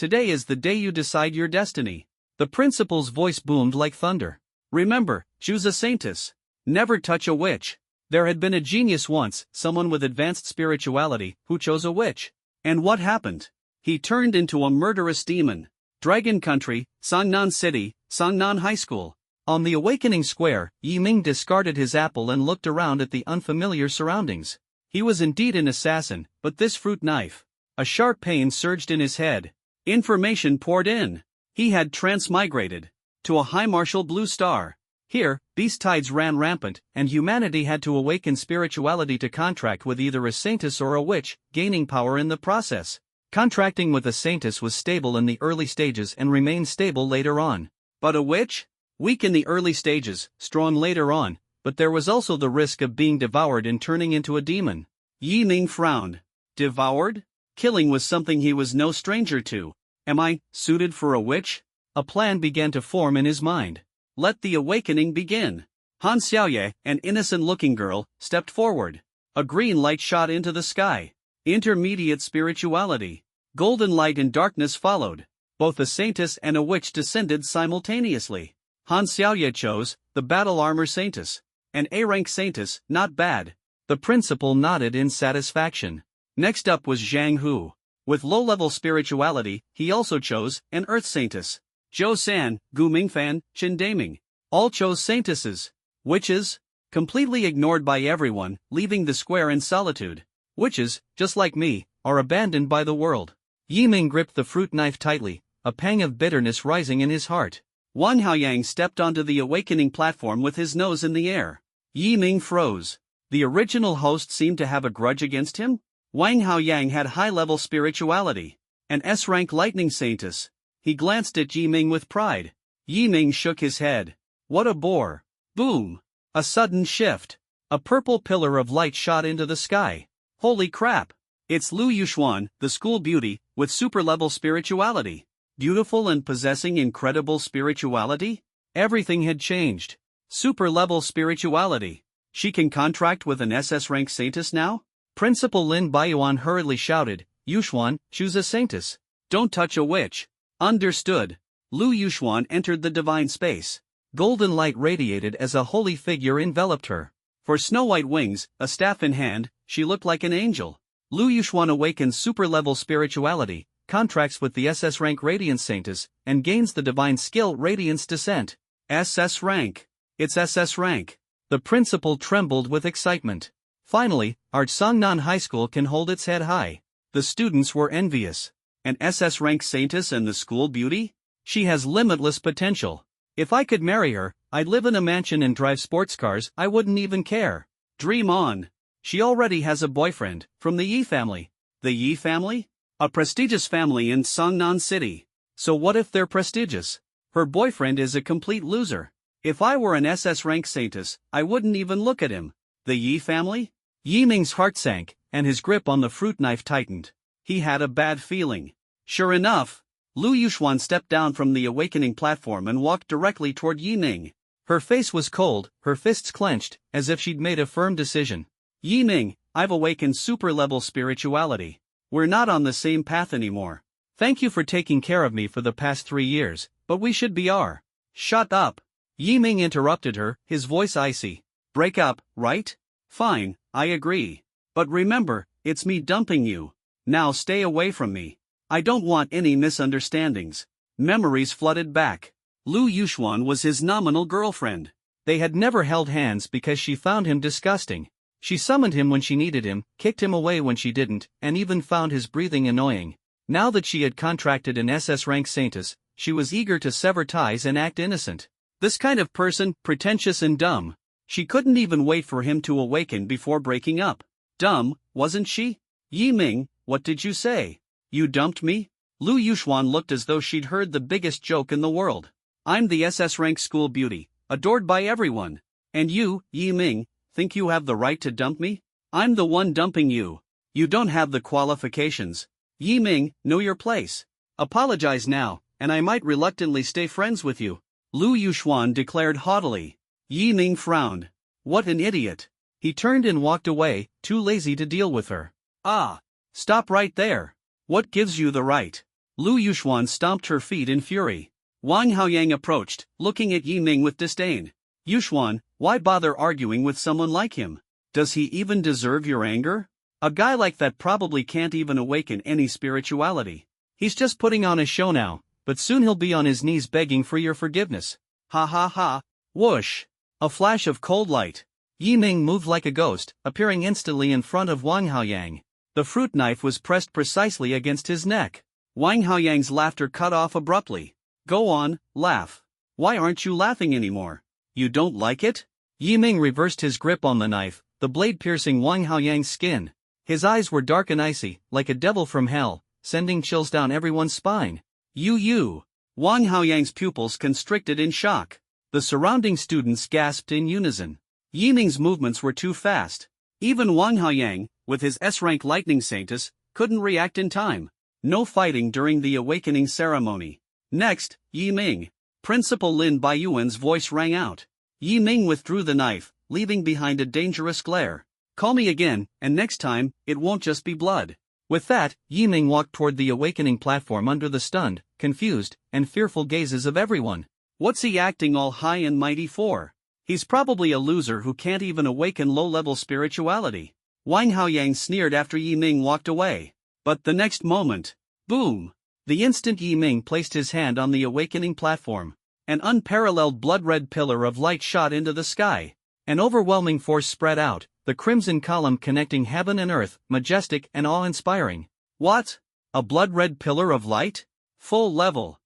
today is the day you decide your destiny. The principal's voice boomed like thunder. Remember, choose a saintess. Never touch a witch. There had been a genius once, someone with advanced spirituality, who chose a witch. And what happened? He turned into a murderous demon. Dragon Country, Sangnan City, Sangnan High School. On the Awakening Square, Yi Ming discarded his apple and looked around at the unfamiliar surroundings. He was indeed an assassin, but this fruit knife. A sharp pain surged in his head. Information poured in. He had transmigrated to a high martial blue star. Here, beast tides ran rampant, and humanity had to awaken spirituality to contract with either a saintess or a witch, gaining power in the process. Contracting with a saintess was stable in the early stages and remained stable later on. But a witch? Weak in the early stages, strong later on, but there was also the risk of being devoured and turning into a demon. Yi Ming frowned. Devoured? Killing was something he was no stranger to. Am I suited for a witch? A plan began to form in his mind. Let the awakening begin. Han Xiaoye, an innocent-looking girl, stepped forward. A green light shot into the sky. Intermediate spirituality. Golden light and darkness followed. Both a saintess and a witch descended simultaneously. Han Xiaoye chose the battle armor saintess. An A-rank saintess, not bad. The principal nodded in satisfaction. Next up was Zhang Hu. With low-level spirituality, he also chose an earth saintess. Zhou San, Gu Mingfan, Chen Daming. All chose saintesses. Witches? Completely ignored by everyone, leaving the square in solitude. Witches, just like me, are abandoned by the world. Yi Ming gripped the fruit knife tightly, a pang of bitterness rising in his heart. Wang Haoyang stepped onto the awakening platform with his nose in the air. Yi Ming froze. The original host seemed to have a grudge against him? Wang Haoyang had high-level spirituality. An S-rank lightning saintess. He glanced at Yi Ming with pride. Yi Ming shook his head. What a bore. Boom. A sudden shift. A purple pillar of light shot into the sky. Holy crap. It's Lu Yuxuan, the school beauty, with super-level spirituality. Beautiful and possessing incredible spirituality? Everything had changed. Super-level spirituality. She can contract with an SS rank saintess now? Principal Lin Baiyuan hurriedly shouted, Yuxuan, choose a saintess. Don't touch a witch. Understood. Lu Yuxuan entered the divine space. Golden light radiated as a holy figure enveloped her. For snow-white wings, a staff in hand, she looked like an angel. Lu Yuxuan awakens super-level spirituality, contracts with the SS rank Radiance Saintess, and gains the divine skill Radiance Descent. SS rank. It's SS rank. The principal trembled with excitement. Finally, our Sangnan High School can hold its head high. The students were envious. An SS rank saintess and the school beauty? She has limitless potential. If I could marry her, I'd live in a mansion and drive sports cars, I wouldn't even care. Dream on. She already has a boyfriend, from the Yi family. The Yi family? A prestigious family in Sangnan City. So what if they're prestigious? Her boyfriend is a complete loser. If I were an SS rank saintess, I wouldn't even look at him. The Yi family? Yi Ming's heart sank, and his grip on the fruit knife tightened. He had a bad feeling. Sure enough, Lu Yuxuan stepped down from the awakening platform and walked directly toward Yi Ming. Her face was cold, her fists clenched, as if she'd made a firm decision. Yi Ming, I've awakened super-level spirituality. We're not on the same path anymore. Thank you for taking care of me for the past 3 years, but we should be our. Shut up. Yi Ming interrupted her, his voice icy. Break up, right? Fine, I agree. But remember, it's me dumping you. Now stay away from me. I don't want any misunderstandings. Memories flooded back. Lu Yuxuan was his nominal girlfriend. They had never held hands because she found him disgusting. She summoned him when she needed him, kicked him away when she didn't, and even found his breathing annoying. Now that she had contracted an SS rank saintess, she was eager to sever ties and act innocent. This kind of person, pretentious and dumb. She couldn't even wait for him to awaken before breaking up. Dumb, wasn't she? Yi Ming, what did you say? You dumped me? Lu Yuxuan looked as though she'd heard the biggest joke in the world. I'm the SS rank school beauty, adored by everyone. And you, Yi Ming, think you have the right to dump me? I'm the one dumping you. You don't have the qualifications. Yi Ming, know your place. Apologize now, and I might reluctantly stay friends with you. Lu Yuxuan declared haughtily. Yi Ming frowned. What an idiot. He turned and walked away, too lazy to deal with her. Ah! Stop right there. What gives you the right? Lu Yuxuan stomped her feet in fury. Wang Haoyang approached, looking at Yi Ming with disdain. Yuxuan, why bother arguing with someone like him? Does he even deserve your anger? A guy like that probably can't even awaken any spirituality. He's just putting on a show now, but soon he'll be on his knees begging for your forgiveness. Ha ha ha. Whoosh! A flash of cold light. Yi Ming moved like a ghost, appearing instantly in front of Wang Haoyang. The fruit knife was pressed precisely against his neck. Wang Haoyang's laughter cut off abruptly. Go on, laugh. Why aren't you laughing anymore? You don't like it? Yi Ming reversed his grip on the knife, the blade piercing Wang Haoyang's skin. His eyes were dark and icy, like a devil from hell, sending chills down everyone's spine. You. Wang Haoyang's pupils constricted in shock. The surrounding students gasped in unison. Yi Ming's movements were too fast. Even Wang Haoyang, with his S-rank lightning saintess, couldn't react in time. No fighting during the awakening ceremony. Next, Yi Ming. Principal Lin Baiyuan's voice rang out. Yi Ming withdrew the knife, leaving behind a dangerous glare. Call me again, and next time, it won't just be blood. With that, Yi Ming walked toward the awakening platform under the stunned, confused, and fearful gazes of everyone. What's he acting all high and mighty for? He's probably a loser who can't even awaken low-level spirituality. Wang Haoyang sneered after Yi Ming walked away. But the next moment, boom! The instant Yi Ming placed his hand on the awakening platform, an unparalleled blood-red pillar of light shot into the sky. An overwhelming force spread out, the crimson column connecting heaven and earth, majestic and awe-inspiring. What? A blood-red pillar of light? Full level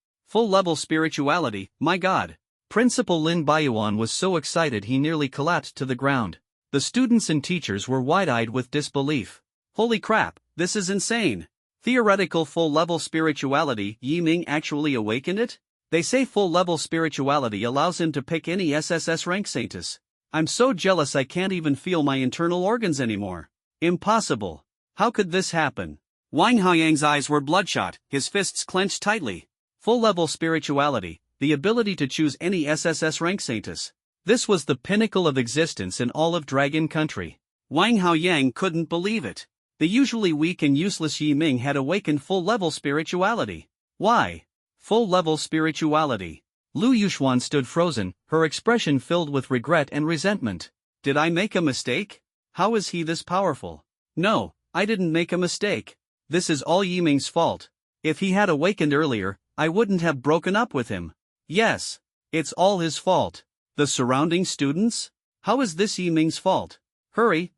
spirituality, my god. Principal Lin Baiyuan was so excited he nearly collapsed to the ground. The students and teachers were wide-eyed with disbelief. Holy crap, this is insane. Theoretical full-level spirituality, Yi Ming actually awakened it? They say full-level spirituality allows him to pick any SSS rank saintess. I'm so jealous I can't even feel my internal organs anymore. Impossible. How could this happen? Wang Haoyang's eyes were bloodshot, his fists clenched tightly. Full-level spirituality, the ability to choose any SSS rank saintess. This was the pinnacle of existence in all of Dragon Country. Wang Haoyang couldn't believe it. The usually weak and useless Yi Ming had awakened full-level spirituality. Why? Full-level spirituality. Lu Yuxuan stood frozen, her expression filled with regret and resentment. Did I make a mistake? How is he this powerful? No, I didn't make a mistake. This is all Yi Ming's fault. If he had awakened earlier, I wouldn't have broken up with him. Yes, it's all his fault. The surrounding students? How is this Yi Ming's fault? Hurry.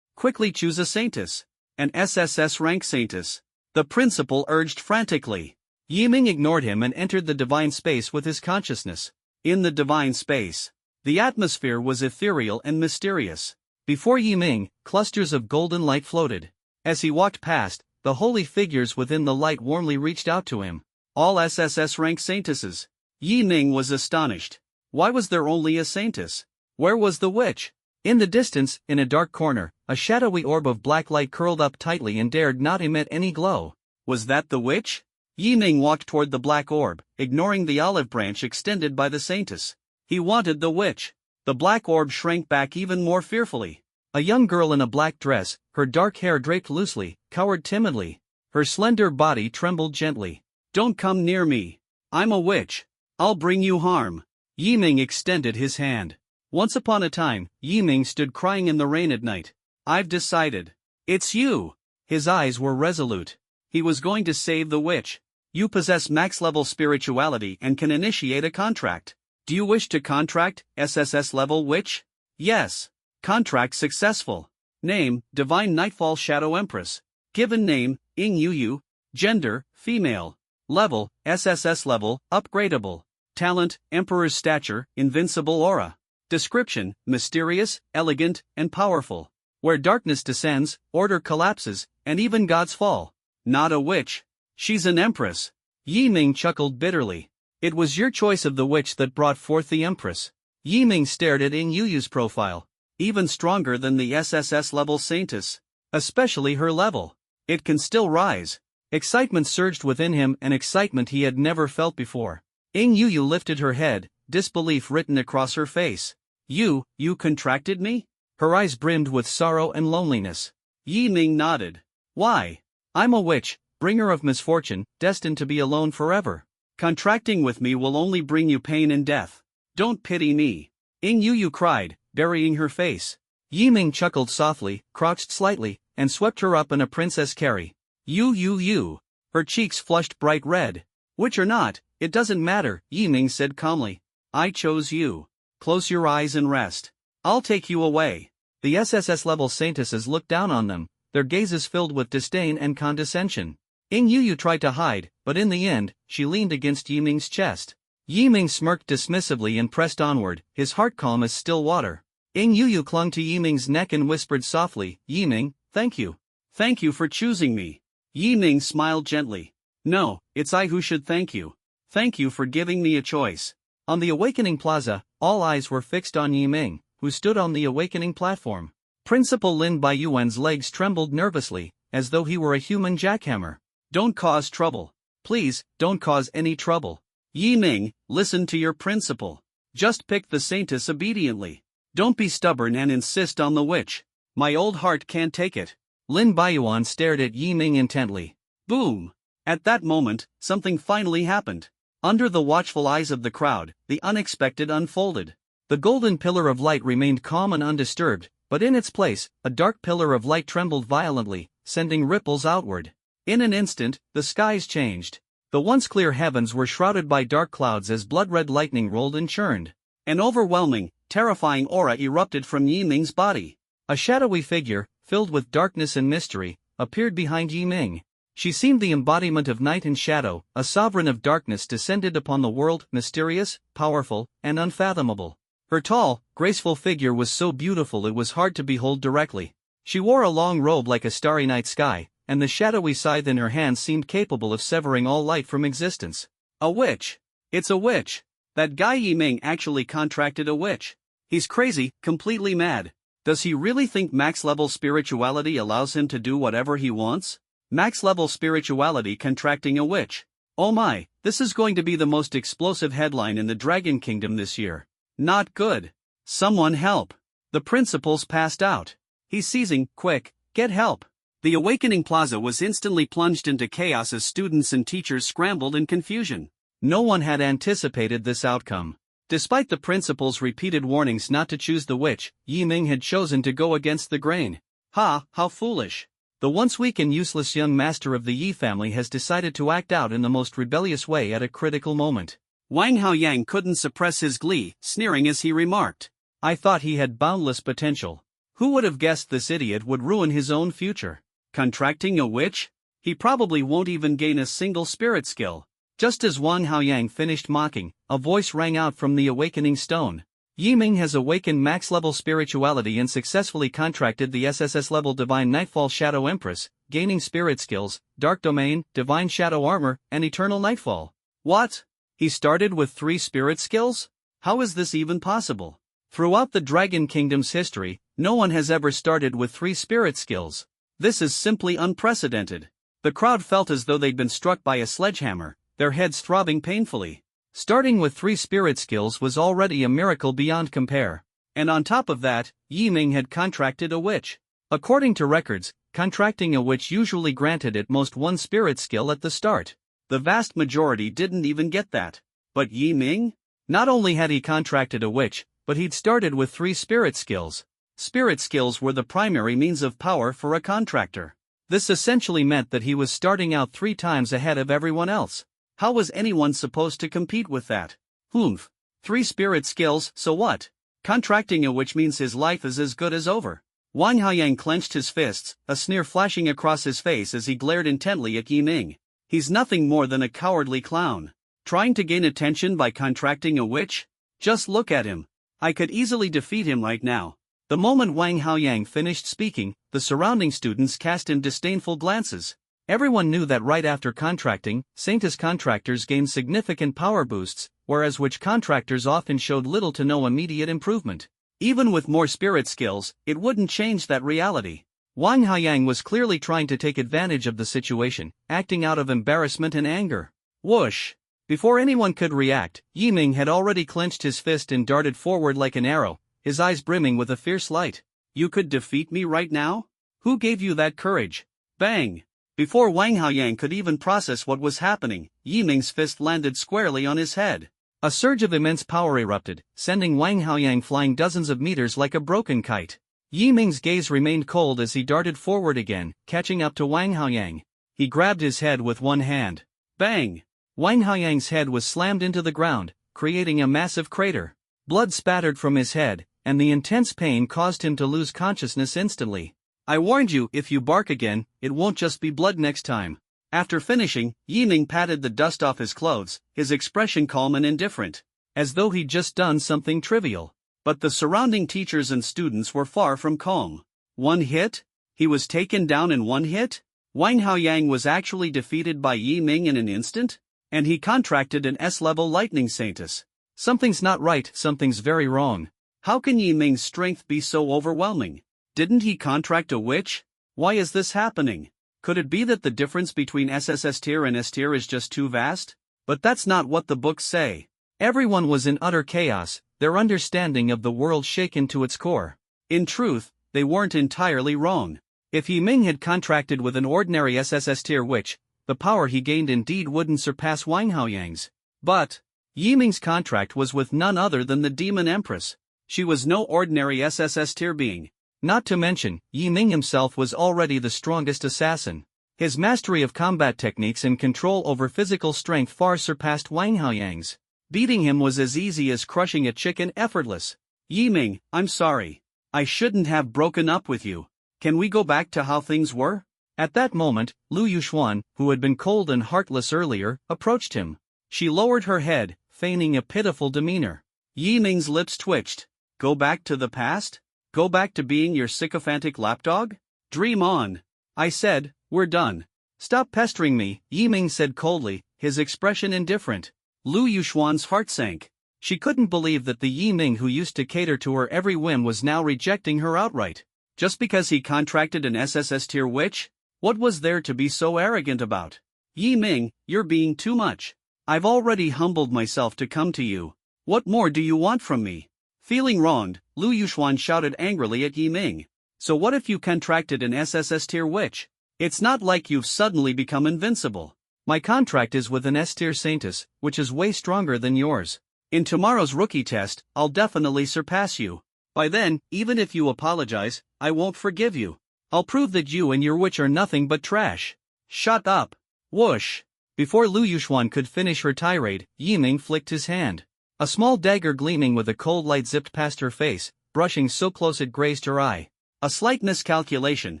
Quickly choose a saintess. An SSS rank saintess. The principal urged frantically. Yi Ming ignored him and entered the divine space with his consciousness. In the divine space, the atmosphere was ethereal and mysterious. Before Yi Ming, clusters of golden light floated. As he walked past, the holy figures within the light warmly reached out to him. All SSS rank saintesses. Yi Ming was astonished. Why was there only a saintess? Where was the witch? In the distance, in a dark corner, a shadowy orb of black light curled up tightly and dared not emit any glow. Was that the witch? Yi Ming walked toward the black orb, ignoring the olive branch extended by the saintess. He wanted the witch. The black orb shrank back even more fearfully. A young girl in a black dress, her dark hair draped loosely, cowered timidly. Her slender body trembled gently. Don't come near me. I'm a witch. I'll bring you harm. Yi Ming extended his hand. Once upon a time, Yi Ming stood crying in the rain at night. I've decided. It's you. His eyes were resolute. He was going to save the witch. You possess max-level spirituality and can initiate a contract. Do you wish to contract, SSS-level witch? Yes. Contract successful. Name, Divine Nightfall Shadow Empress. Given name, Ying Yuyu. Gender, female. Level, SSS level, upgradable. Talent, Emperor's stature, invincible aura. Description, mysterious, elegant, and powerful. Where darkness descends, order collapses, and even gods fall. Not a witch. She's an empress. Yi Ming chuckled bitterly. It was your choice of the witch that brought forth the empress. Yi Ming stared at Ying Yuyu's profile. Even stronger than the SSS level saintess. Especially her level. It can still rise. Excitement surged within him, an excitement he had never felt before. Ying Yuyu lifted her head, disbelief written across her face. You contracted me? Her eyes brimmed with sorrow and loneliness. Yi Ming nodded. Why? I'm a witch, bringer of misfortune, destined to be alone forever. Contracting with me will only bring you pain and death. Don't pity me. Yu cried, burying her face. Yiming chuckled softly, crouched slightly, and swept her up in a princess carry. You. Her cheeks flushed bright red. Which or not, it doesn't matter, Yiming said calmly. I chose you. Close your eyes and rest. I'll take you away. The SSS level saintesses looked down on them, their gazes filled with disdain and condescension. Yu tried to hide, but in the end, she leaned against Yiming's chest. Yiming smirked dismissively and pressed onward, his heart calm as still water. Yu clung to Yiming's neck and whispered softly, Yiming, thank you. Thank you for choosing me. Yiming smiled gently. No, it's I who should thank you. Thank you for giving me a choice. On the Awakening Plaza, all eyes were fixed on Yiming, who stood on the Awakening platform. Principal Lin Baiyuan's legs trembled nervously, as though he were a human jackhammer. Don't cause trouble. Please, don't cause any trouble. Yiming, listen to your principal. Just pick the saintess obediently. Don't be stubborn and insist on the witch. My old heart can't take it. Lin Baiyuan stared at Yiming intently. Boom! At that moment, something finally happened. Under the watchful eyes of the crowd, the unexpected unfolded. The golden pillar of light remained calm and undisturbed, but in its place, a dark pillar of light trembled violently, sending ripples outward. In an instant, the skies changed. The once clear heavens were shrouded by dark clouds as blood-red lightning rolled and churned. An overwhelming, terrifying aura erupted from Yiming's body. A shadowy figure, filled with darkness and mystery, appeared behind Yiming. She seemed the embodiment of night and shadow, a sovereign of darkness descended upon the world, mysterious, powerful, and unfathomable. Her tall, graceful figure was so beautiful it was hard to behold directly. She wore a long robe like a starry night sky, and the shadowy scythe in her hand seemed capable of severing all light from existence. A witch. It's a witch. That guy Yiming actually contracted a witch. He's crazy, completely mad. Does he really think max-level spirituality allows him to do whatever he wants? Max-level spirituality contracting a witch. Oh my, this is going to be the most explosive headline in the Dragon Kingdom this year. Not good. Someone help. The principal's passed out. He's seizing, quick, get help. The Awakening Plaza was instantly plunged into chaos as students and teachers scrambled in confusion. No one had anticipated this outcome. Despite the principal's repeated warnings not to choose the witch, Yiming had chosen to go against the grain. Ha, how foolish. The once weak and useless young master of the Yi family has decided to act out in the most rebellious way at a critical moment. Wang Haoyang couldn't suppress his glee, sneering as he remarked. I thought he had boundless potential. Who would have guessed this idiot would ruin his own future? Contracting a witch? He probably won't even gain a single spirit skill. Just as Wang Haoyang finished mocking, a voice rang out from the Awakening Stone. Yiming has awakened max-level spirituality and successfully contracted the SSS-level Divine Nightfall Shadow Empress, gaining spirit skills, Dark Domain, Divine Shadow Armor, and Eternal Nightfall. What? He started with 3 spirit skills? How is this even possible? Throughout the Dragon Kingdom's history, no one has ever started with 3 spirit skills. This is simply unprecedented. The crowd felt as though they'd been struck by a sledgehammer, their heads throbbing painfully. Starting with 3 spirit skills was already a miracle beyond compare. And on top of that, Yiming had contracted a witch. According to records, contracting a witch usually granted at most 1 spirit skill at the start. The vast majority didn't even get that. But Yiming? Not only had he contracted a witch, but he'd started with 3 spirit skills. Spirit skills were the primary means of power for a contractor. This essentially meant that he was starting out 3 times ahead of everyone else. How was anyone supposed to compete with that? 3 spirit skills, so what? Contracting a witch means his life is as good as over. Wang Haoyang clenched his fists, a sneer flashing across his face as he glared intently at Yiming. He's nothing more than a cowardly clown. Trying to gain attention by contracting a witch? Just look at him. I could easily defeat him right now. The moment Wang Haoyang finished speaking, the surrounding students cast him disdainful glances. Everyone knew that right after contracting, Saintess contractors gained significant power boosts, whereas witch contractors often showed little to no immediate improvement. Even with more spirit skills, it wouldn't change that reality. Wang Haoyang was clearly trying to take advantage of the situation, acting out of embarrassment and anger. Whoosh! Before anyone could react, Yiming had already clenched his fist and darted forward like an arrow, his eyes brimming with a fierce light. You could defeat me right now? Who gave you that courage? Bang! Before Wang Haoyang could even process what was happening, Yiming's fist landed squarely on his head. A surge of immense power erupted, sending Wang Haoyang flying dozens of meters like a broken kite. Yiming's gaze remained cold as he darted forward again, catching up to Wang Haoyang. He grabbed his head with one hand. Bang! Wang Haoyang's head was slammed into the ground, creating a massive crater. Blood spattered from his head, and the intense pain caused him to lose consciousness instantly. I warned you, if you bark again, it won't just be blood next time. After finishing, Yiming patted the dust off his clothes, his expression calm and indifferent, as though he'd just done something trivial. But the surrounding teachers and students were far from calm. One hit? He was taken down in one hit? Wang Haoyang was actually defeated by Yiming in an instant? And he contracted an S-level lightning saintus. Something's not right, something's very wrong. How can Yiming's strength be so overwhelming? Didn't he contract a witch? Why is this happening? Could it be that the difference between SSS tier and S tier is just too vast? But that's not what the books say. Everyone was in utter chaos, their understanding of the world shaken to its core. In truth, they weren't entirely wrong. If Yiming had contracted with an ordinary SSS tier witch, the power he gained indeed wouldn't surpass Wang Haoyang's. But Yiming's contract was with none other than the Demon Empress. She was no ordinary SSS tier being. Not to mention, Yiming himself was already the strongest assassin. His mastery of combat techniques and control over physical strength far surpassed Wang Haoyang's. Beating him was as easy as crushing a chicken, effortless. Yiming, I'm sorry. I shouldn't have broken up with you. Can we go back to how things were? At that moment, Lu Yuxuan, who had been cold and heartless earlier, approached him. She lowered her head, feigning a pitiful demeanor. Yiming's lips twitched. Go back to the past? Go back to being your sycophantic lapdog? Dream on. I said, we're done. Stop pestering me, Yiming said coldly, his expression indifferent. Lu Yuxuan's heart sank. She couldn't believe that the Yiming who used to cater to her every whim was now rejecting her outright. Just because he contracted an SSS tier witch? What was there to be so arrogant about? Yiming, you're being too much. I've already humbled myself to come to you. What more do you want from me? Feeling wronged, Lu Yuxuan shouted angrily at Yiming. So what if you contracted an SSS tier witch? It's not like you've suddenly become invincible. My contract is with an S tier saintess, which is way stronger than yours. In tomorrow's rookie test, I'll definitely surpass you. By then, even if you apologize, I won't forgive you. I'll prove that you and your witch are nothing but trash. Shut up. Whoosh. Before Lu Yuxuan could finish her tirade, Yiming flicked his hand. A small dagger gleaming with a cold light zipped past her face, brushing so close it grazed her eye. A slight miscalculation,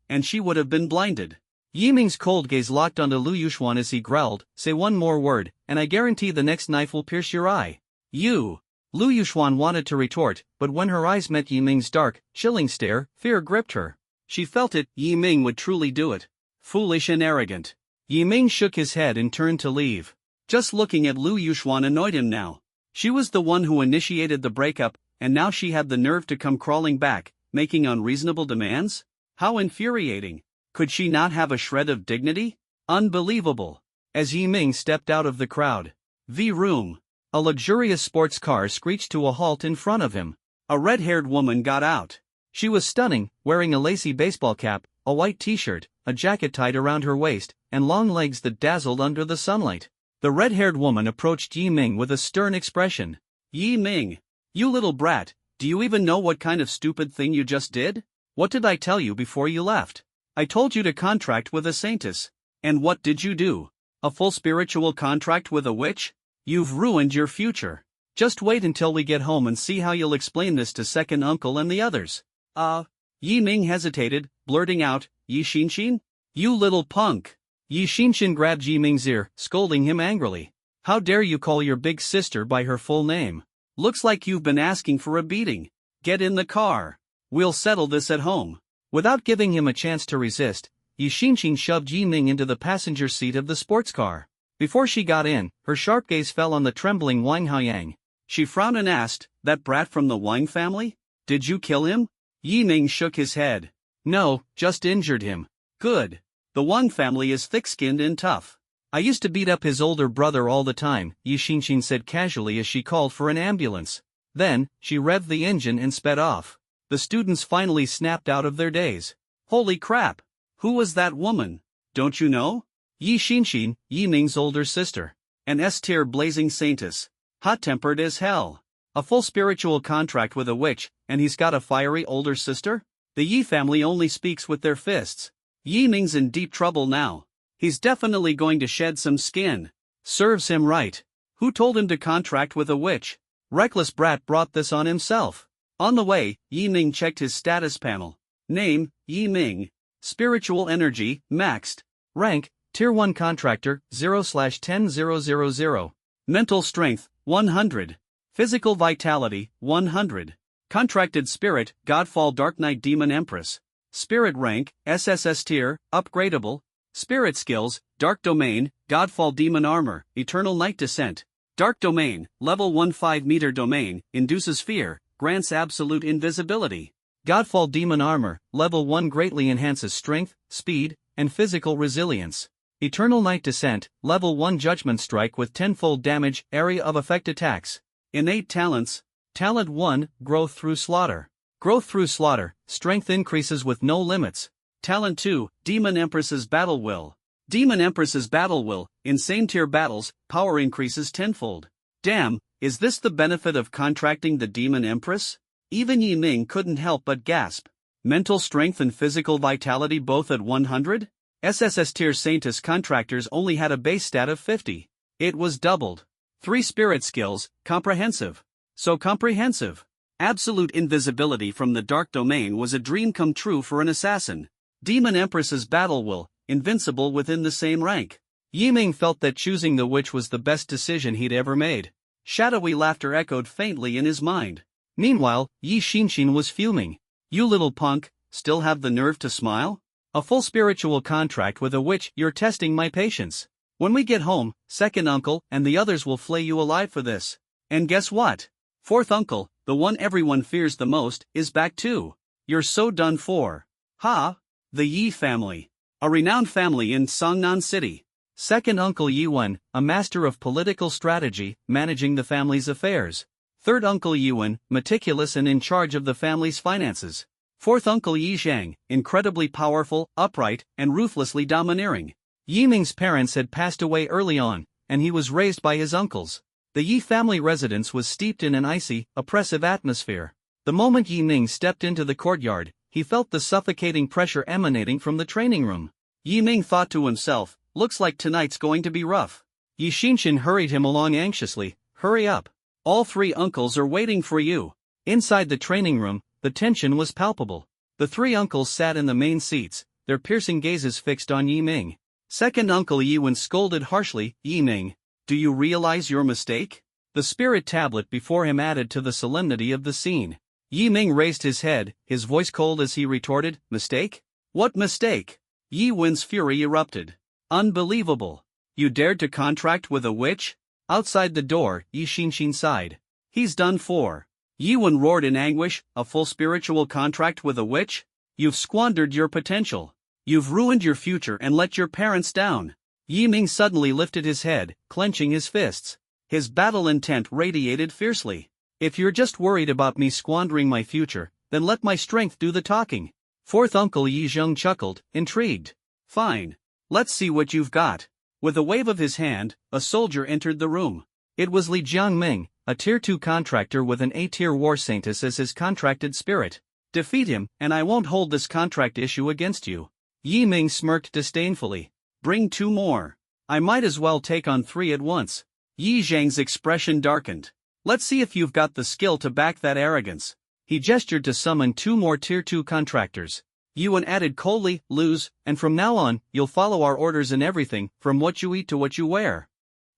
and she would have been blinded. Yiming's cold gaze locked onto Lu Yuxuan as he growled, say one more word, and I guarantee the next knife will pierce your eye. You! Lu Yuxuan wanted to retort, but when her eyes met Yiming's dark, chilling stare, fear gripped her. She felt it, Yiming would truly do it. Foolish and arrogant. Yiming shook his head and turned to leave. Just looking at Lu Yuxuan annoyed him now. She was the one who initiated the breakup, and now she had the nerve to come crawling back, making unreasonable demands? How infuriating. Could she not have a shred of dignity? Unbelievable. As Yiming stepped out of the crowd. V-room. A luxurious sports car screeched to a halt in front of him. A red-haired woman got out. She was stunning, wearing a lacy baseball cap, a white t-shirt, a jacket tied around her waist, and long legs that dazzled under the sunlight. The red-haired woman approached Yiming with a stern expression. Yiming, you little brat, do you even know what kind of stupid thing you just did? What did I tell you before you left? I told you to contract with a saintess. And what did you do? A full spiritual contract with a witch? You've ruined your future. Just wait until we get home and see how you'll explain this to second uncle and the others. Yiming hesitated, blurting out, Yi Xinshin? You little punk. Yi Xinshin grabbed Yiming's ear, scolding him angrily. How dare you call your big sister by her full name? Looks like you've been asking for a beating. Get in the car. We'll settle this at home. Without giving him a chance to resist, Yi Xinshin shoved Yiming into the passenger seat of the sports car. Before she got in, her sharp gaze fell on the trembling Wang Haoyang. She frowned and asked, that brat from the Wang family? Did you kill him? Yiming shook his head. No, just injured him. Good. The Wang family is thick-skinned and tough. I used to beat up his older brother all the time, Yi Xinshin said casually as she called for an ambulance. Then, she revved the engine and sped off. The students finally snapped out of their daze. Holy crap! Who was that woman? don't you know? Yi Xinshin, Yi Ming's older sister. An S-tier blazing saintess. Hot-tempered as hell. A full spiritual contract with a witch, and he's got a fiery older sister? The Yi family only speaks with their fists. Yi Ming's in deep trouble now. He's definitely going to shed some skin. Serves him right. Who told him to contract with a witch? Reckless brat brought this on himself. On the way, Yi Ming checked his status panel. Name, Yi Ming. Spiritual energy, maxed. Rank, Tier 1 contractor, 0/10,000. Mental strength, 100. Physical vitality, 100. Contracted spirit, Godfall Dark Knight Demon Empress. Spirit rank, SSS tier, upgradable. Spirit skills, Dark Domain, Godfall Demon Armor, Eternal Night Descent. Dark Domain, level 1 5-meter domain, induces fear, grants absolute invisibility. Godfall Demon Armor, level 1 greatly enhances strength, speed, and physical resilience. Eternal Night Descent, level 1 Judgment Strike with 10-fold damage, area of effect attacks. Innate talents. Talent 1, Growth Through Slaughter. Growth Through Slaughter, strength increases with no limits. Talent 2, Demon Empress's Battle Will. Demon Empress's Battle Will, in same tier battles, power increases tenfold. Damn, is this the benefit of contracting the Demon Empress? Even Yi Ming couldn't help but gasp. Mental strength and physical vitality both at 100? SSS tier Saintess contractors only had a base stat of 50. It was doubled. 3 spirit skills, comprehensive. So comprehensive. Absolute invisibility from the Dark Domain was a dream come true for an assassin. Demon Empress's Battle Will, invincible within the same rank. Yi Ming felt that choosing the witch was the best decision he'd ever made. Shadowy laughter echoed faintly in his mind. Meanwhile, Yi Xinshin was fuming. You little punk, still have the nerve to smile? A full spiritual contract with a witch, you're testing my patience. When we get home, second uncle and the others will flay you alive for this. And guess what? Fourth uncle, the one everyone fears the most, is back too. You're so done for. Ha! The Yi family. A renowned family in Songnan City. Second uncle Yi Wen, a master of political strategy, managing the family's affairs. Third uncle Yi Wen, meticulous and in charge of the family's finances. Fourth uncle Yi Zhang, incredibly powerful, upright, and ruthlessly domineering. Yi Ming's parents had passed away early on, and he was raised by his uncles. The Yi family residence was steeped in an icy, oppressive atmosphere. The moment Yi Ming stepped into the courtyard, he felt the suffocating pressure emanating from the training room. Yi Ming thought to himself, looks like tonight's going to be rough. Yi Xinshin hurried him along anxiously, hurry up. All 3 uncles are waiting for you. Inside the training room, the tension was palpable. The 3 uncles sat in the main seats, their piercing gazes fixed on Yi Ming. Second uncle Yi Wen scolded harshly, Yi Ming, do you realize your mistake? The spirit tablet before him added to the solemnity of the scene. Yi Ming raised his head, his voice cold as he retorted, mistake? What mistake? Yi Wen's fury erupted. Unbelievable. You dared to contract with a witch? Outside the door, Yi Xinshin sighed. He's done for. Yi Wen roared in anguish, a full spiritual contract with a witch? You've squandered your potential. You've ruined your future and let your parents down. Yi Ming suddenly lifted his head, clenching his fists. His battle intent radiated fiercely. If you're just worried about me squandering my future, then let my strength do the talking. Fourth uncle Yi Zheng chuckled, intrigued. Fine. Let's see what you've got. With a wave of his hand, a soldier entered the room. It was Li Jiangming, a Tier 2 contractor with an A-tier war saintess as his contracted spirit. Defeat him, and I won't hold this contract issue against you. Yi Ming smirked disdainfully. Bring 2 more. I might as well take on 3 at once. Yi Zhang's expression darkened. Let's see if you've got the skill to back that arrogance. He gestured to summon 2 more Tier 2 contractors. Yi Wen added coldly, lose, and from now on, you'll follow our orders in everything, from what you eat to what you wear.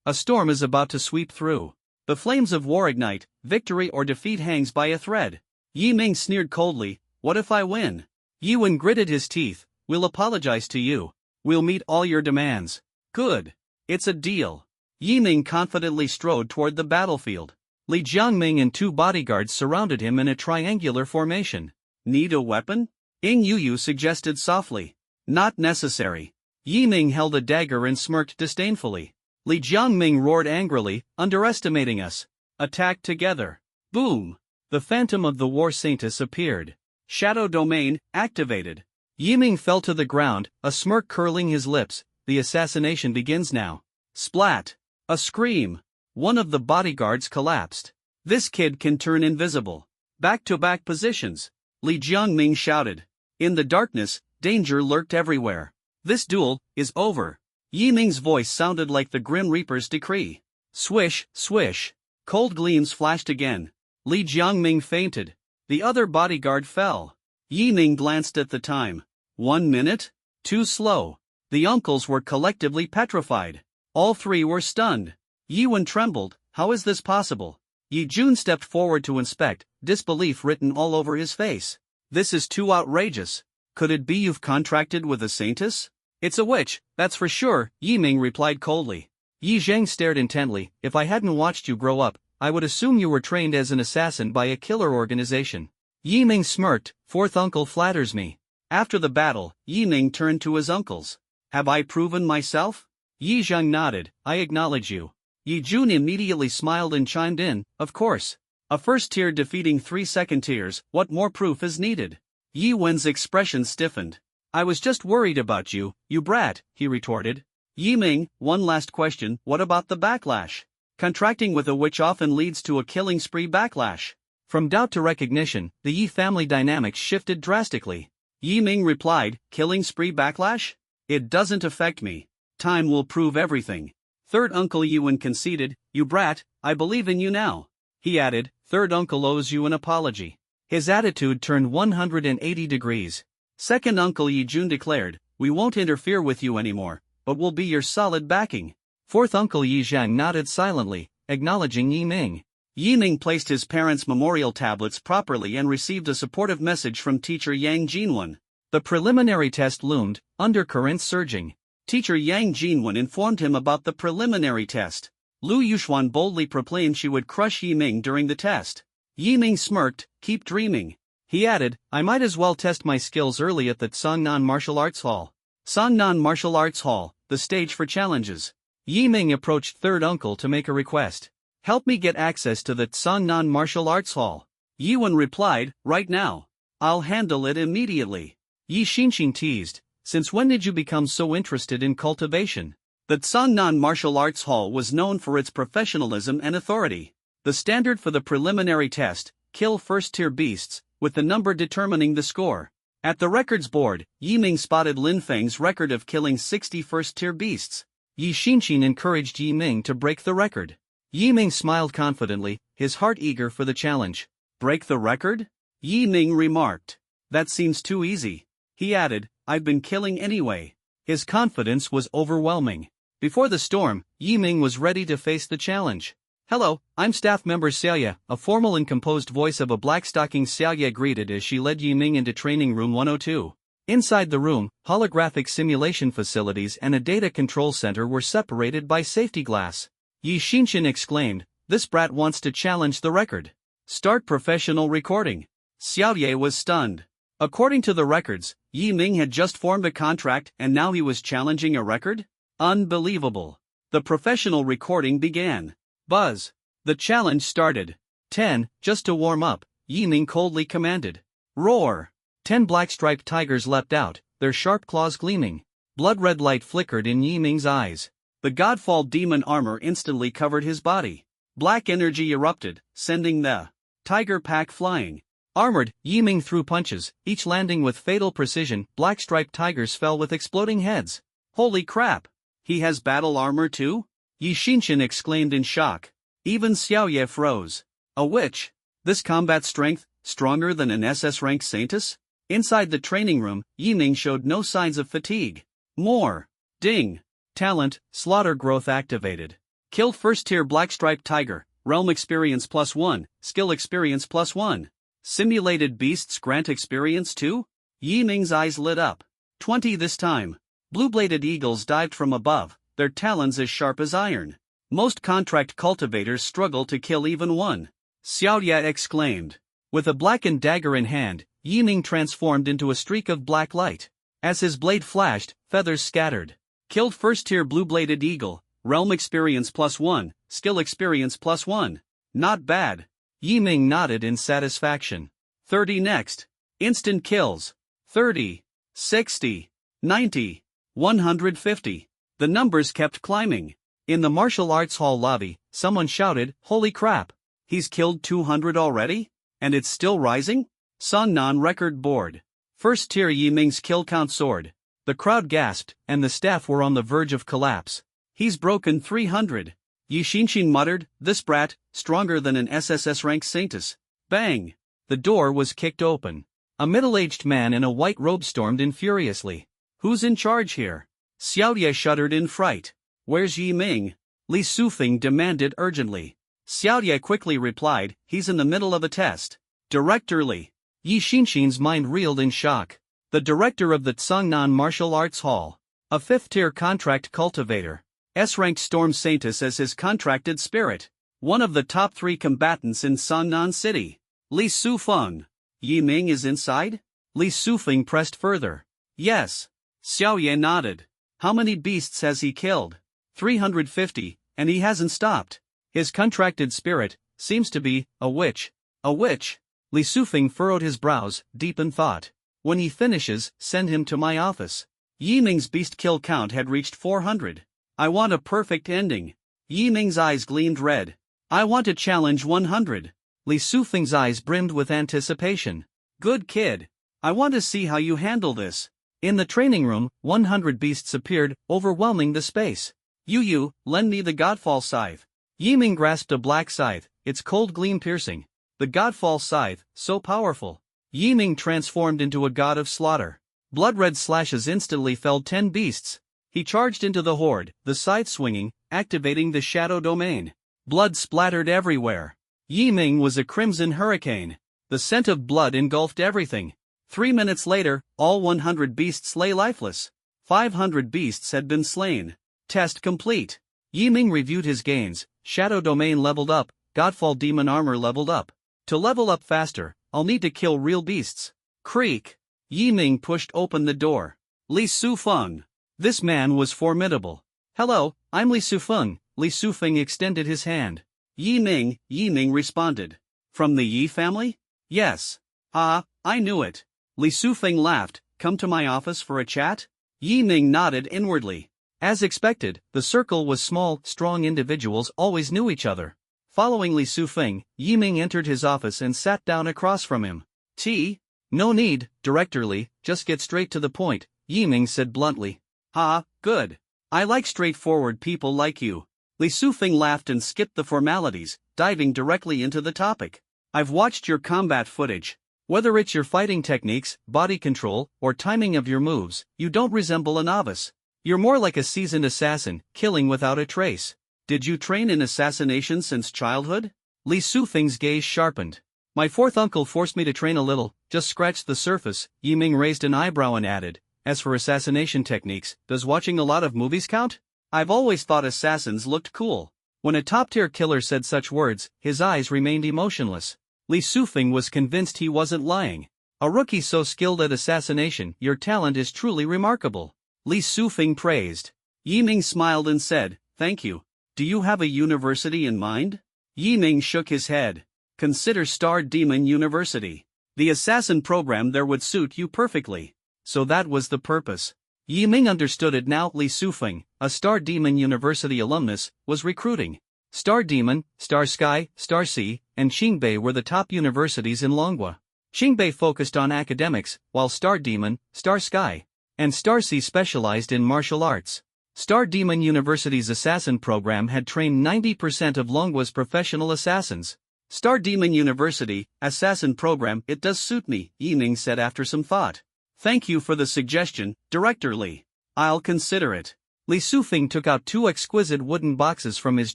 A storm is about to sweep through. The flames of war ignite, victory or defeat hangs by a thread. Yi Ming sneered coldly, what if I win? Yi Wen gritted his teeth, we'll apologize to you. We'll meet all your demands. Good. It's a deal. Yi Ming confidently strode toward the battlefield. Li Jiangming and 2 bodyguards surrounded him in a triangular formation. Need a weapon? Ying Yuyu suggested softly. Not necessary. Yi Ming held a dagger and smirked disdainfully. Li Jiangming roared angrily, underestimating us. Attack together. Boom! The phantom of the war saintess appeared. Shadow domain, activated. Yiming fell to the ground, a smirk curling his lips. The assassination begins now. Splat! A scream. One of the bodyguards collapsed. This kid can turn invisible. Back-to-back positions. Li Jiangming shouted. In the darkness, danger lurked everywhere. This duel is over. Yiming's voice sounded like the Grim Reaper's decree. Swish, swish. Cold gleams flashed again. Li Jiangming fainted. The other bodyguard fell. Yiming glanced at the time. 1 minute? Too slow. The uncles were collectively petrified. All three were stunned. Yiwen trembled. How is this possible? Yi Jun stepped forward to inspect, disbelief written all over his face. This is too outrageous. Could it be you've contracted with a saintess? It's a witch, that's for sure, Yiming replied coldly. Yi Zheng stared intently. If I hadn't watched you grow up, I would assume you were trained as an assassin by a killer organization. Yiming smirked. Fourth uncle flatters me. After the battle, Yiming turned to his uncles. Have I proven myself? Yi Zheng nodded. I acknowledge you. Yi Jun immediately smiled and chimed in, of course. A first tier defeating 3 second tiers, what more proof is needed? Yi Wen's expression stiffened. I was just worried about you, you brat, he retorted. Yiming, one last question, what about the backlash? Contracting with a witch often leads to a killing spree backlash. From doubt to recognition, the Yi family dynamics shifted drastically. Yiming replied, killing spree backlash? It doesn't affect me. Time will prove everything. Third uncle Yiwen conceded, you brat, I believe in you now. He added, third uncle owes you an apology. His attitude turned 180 degrees. Second uncle Yi Jun declared, we won't interfere with you anymore, but we'll be your solid backing. Fourth uncle Yi Zhang nodded silently, acknowledging Yiming. Yiming placed his parents' memorial tablets properly and received a supportive message from teacher Yang Jinwen. The preliminary test loomed, undercurrents surging. Teacher Yang Jinwen informed him about the preliminary test. Lu Yuxuan boldly proclaimed she would crush Yiming during the test. Yiming smirked, keep dreaming. He added, I might as well test my skills early at the Sangnan Martial Arts Hall. Sangnan Martial Arts Hall, the stage for challenges. Yiming approached third uncle to make a request. Help me get access to the Sangnan Martial Arts Hall. Yiwen replied, right now. I'll handle it immediately. Yi Xinxin teased, since when did you become so interested in cultivation? The Sangnan Martial Arts Hall was known for its professionalism and authority. The standard for the preliminary test, kill first-tier beasts, with the number determining the score. At the records board, Yiming spotted Lin Feng's record of killing 60 first-tier beasts. Yi Xinxin encouraged Yiming to break the record. Yiming smiled confidently, his heart eager for the challenge. Break the record? Yiming remarked. That seems too easy. He added, I've been killing anyway. His confidence was overwhelming. Before the storm, Yiming was ready to face the challenge. Hello, I'm staff member Xiaoye, a formal and composed voice of a black-stocking Xiaoye greeted as she led Yiming into training room 102. Inside the room, holographic simulation facilities and a data control center were separated by safety glass. Yi Xinxin exclaimed, this brat wants to challenge the record. Start professional recording. Xiaoye was stunned. According to the records, Yiming had just formed a contract and now he was challenging a record? Unbelievable. The professional recording began. Buzz. The challenge started. 10, just to warm up, Yiming coldly commanded. Roar. 10 black-striped tigers leapt out, their sharp claws gleaming. Blood-red light flickered in Yiming's eyes. The Godfall demon armor instantly covered his body. Black energy erupted, sending the tiger pack flying. Armored, Yiming threw punches, each landing with fatal precision. Black-striped tigers fell with exploding heads. Holy crap! He has battle armor too? Yi Xinxin exclaimed in shock. Even Xiaoye froze. A witch? This combat strength, stronger than an SS rank saintess? Inside the training room, Yiming showed no signs of fatigue. More. Ding. Talent, slaughter growth activated. Kill first-tier black-striped tiger, realm experience +1, skill experience +1. Simulated beasts grant experience too? Yiming's eyes lit up. 20 this time. Blue-bladed eagles dived from above, their talons as sharp as iron. Most contract cultivators struggle to kill even one. Xiaoye exclaimed. With a blackened dagger in hand, Yiming transformed into a streak of black light. As his blade flashed, feathers scattered. Killed first-tier blue-bladed eagle, realm experience +1, skill experience +1. Not bad. Yiming nodded in satisfaction. 30 next. Instant kills. 30. 60, 90, 150. The numbers kept climbing. In the martial arts hall lobby, someone shouted, "Holy crap! He's killed 200 already? And it's still rising?" Sun Nan record board. First tier Yi Ming's kill count soared. The crowd gasped, and the staff were on the verge of collapse. "He's broken 300. Yi Xinshin muttered, "This brat, stronger than an SSS rank Saintus." Bang! The door was kicked open. A middle-aged man in a white robe stormed in furiously. "Who's in charge here?" Xiaoye shuddered in fright. "Where's Yi Ming?" Li Sufeng demanded urgently. Xiaoye quickly replied, "He's in the middle of a test." Director Li. Yi Xinshin's mind reeled in shock. The director of the Tsungnan Martial Arts Hall. A fifth-tier contract cultivator. S-ranked Storm Saintus as his contracted spirit. One of the top 3 combatants in Sunnan City. Li Sufeng. "Yi Ming is inside?" Li Sufeng pressed further. "Yes." Xiaoye nodded. "How many beasts has he killed?" 350, and he hasn't stopped. His contracted spirit seems to be a witch. A witch? Li Sufeng furrowed his brows, deep in thought. "When he finishes, send him to my office." Yi Ming's beast kill count had reached 400. "I want a perfect ending." Yi Ming's eyes gleamed red. "I want to challenge 100. Li Sufeng's eyes brimmed with anticipation. "Good kid. I want to see how you handle this." In the training room, 100 beasts appeared, overwhelming the space. "Yu, lend me the Godfall scythe." Yi Ming grasped a black scythe, its cold gleam piercing. The Godfall scythe, so powerful. Yi Ming transformed into a god of slaughter. Blood-red slashes instantly felled 10 beasts. He charged into the horde, the scythe swinging, activating the shadow domain. Blood splattered everywhere. Yi Ming was a crimson hurricane. The scent of blood engulfed everything. 3 minutes later, all 100 beasts lay lifeless. 500 beasts had been slain. Test complete. Yi Ming reviewed his gains. Shadow domain leveled up, Godfall demon armor leveled up. To level up faster, I'll need to kill real beasts. Creak. Yi Ming pushed open the door. Li Sufeng. This man was formidable. "Hello, I'm Li Sufeng." Li Sufeng extended his hand. Yi Ming responded. "From the Yi family?" "Yes." "Ah, I knew it." Li Sufeng laughed. "Come to my office for a chat?" Yi Ming nodded inwardly. As expected, the circle was small, strong individuals always knew each other. Following Li Sufeng, Yi Ming entered his office and sat down across from him. "Tea?" "No need, Director Li, just get straight to the point," Yi Ming said bluntly. "Ah, good. I like straightforward people like you." Li Sufeng laughed and skipped the formalities, diving directly into the topic. "I've watched your combat footage. Whether it's your fighting techniques, body control, or timing of your moves, you don't resemble a novice. You're more like a seasoned assassin, killing without a trace. Did you train in assassination since childhood?" Li Sufeng's gaze sharpened. "My fourth uncle forced me to train a little, just scratched the surface." Yi Ming raised an eyebrow and added, "As for assassination techniques, does watching a lot of movies count? I've always thought assassins looked cool." When a top-tier killer said such words, his eyes remained emotionless. Li Sufeng was convinced he wasn't lying. "A rookie so skilled at assassination, your talent is truly remarkable." Li Sufeng praised. Yi Ming smiled and said, "Thank you. Do you have a university in mind?" Yi Ming shook his head. "Consider Star Demon University. The assassin program there would suit you perfectly." So that was the purpose. Yi Ming understood it now. Li Sufeng, a Star Demon University alumnus, was recruiting. Star Demon, Star Sky, Star Sea, and Qingbei were the top universities in Longwa. Qingbei focused on academics, while Star Demon, Star Sky, and Star Sea specialized in martial arts. Star Demon University's assassin program had trained 90% of Longwa's professional assassins. Star Demon University, assassin program, it does suit me, Yi Ming said after some thought. "Thank you for the suggestion, Director Li. I'll consider it." Li Sufeng took out 2 exquisite wooden boxes from his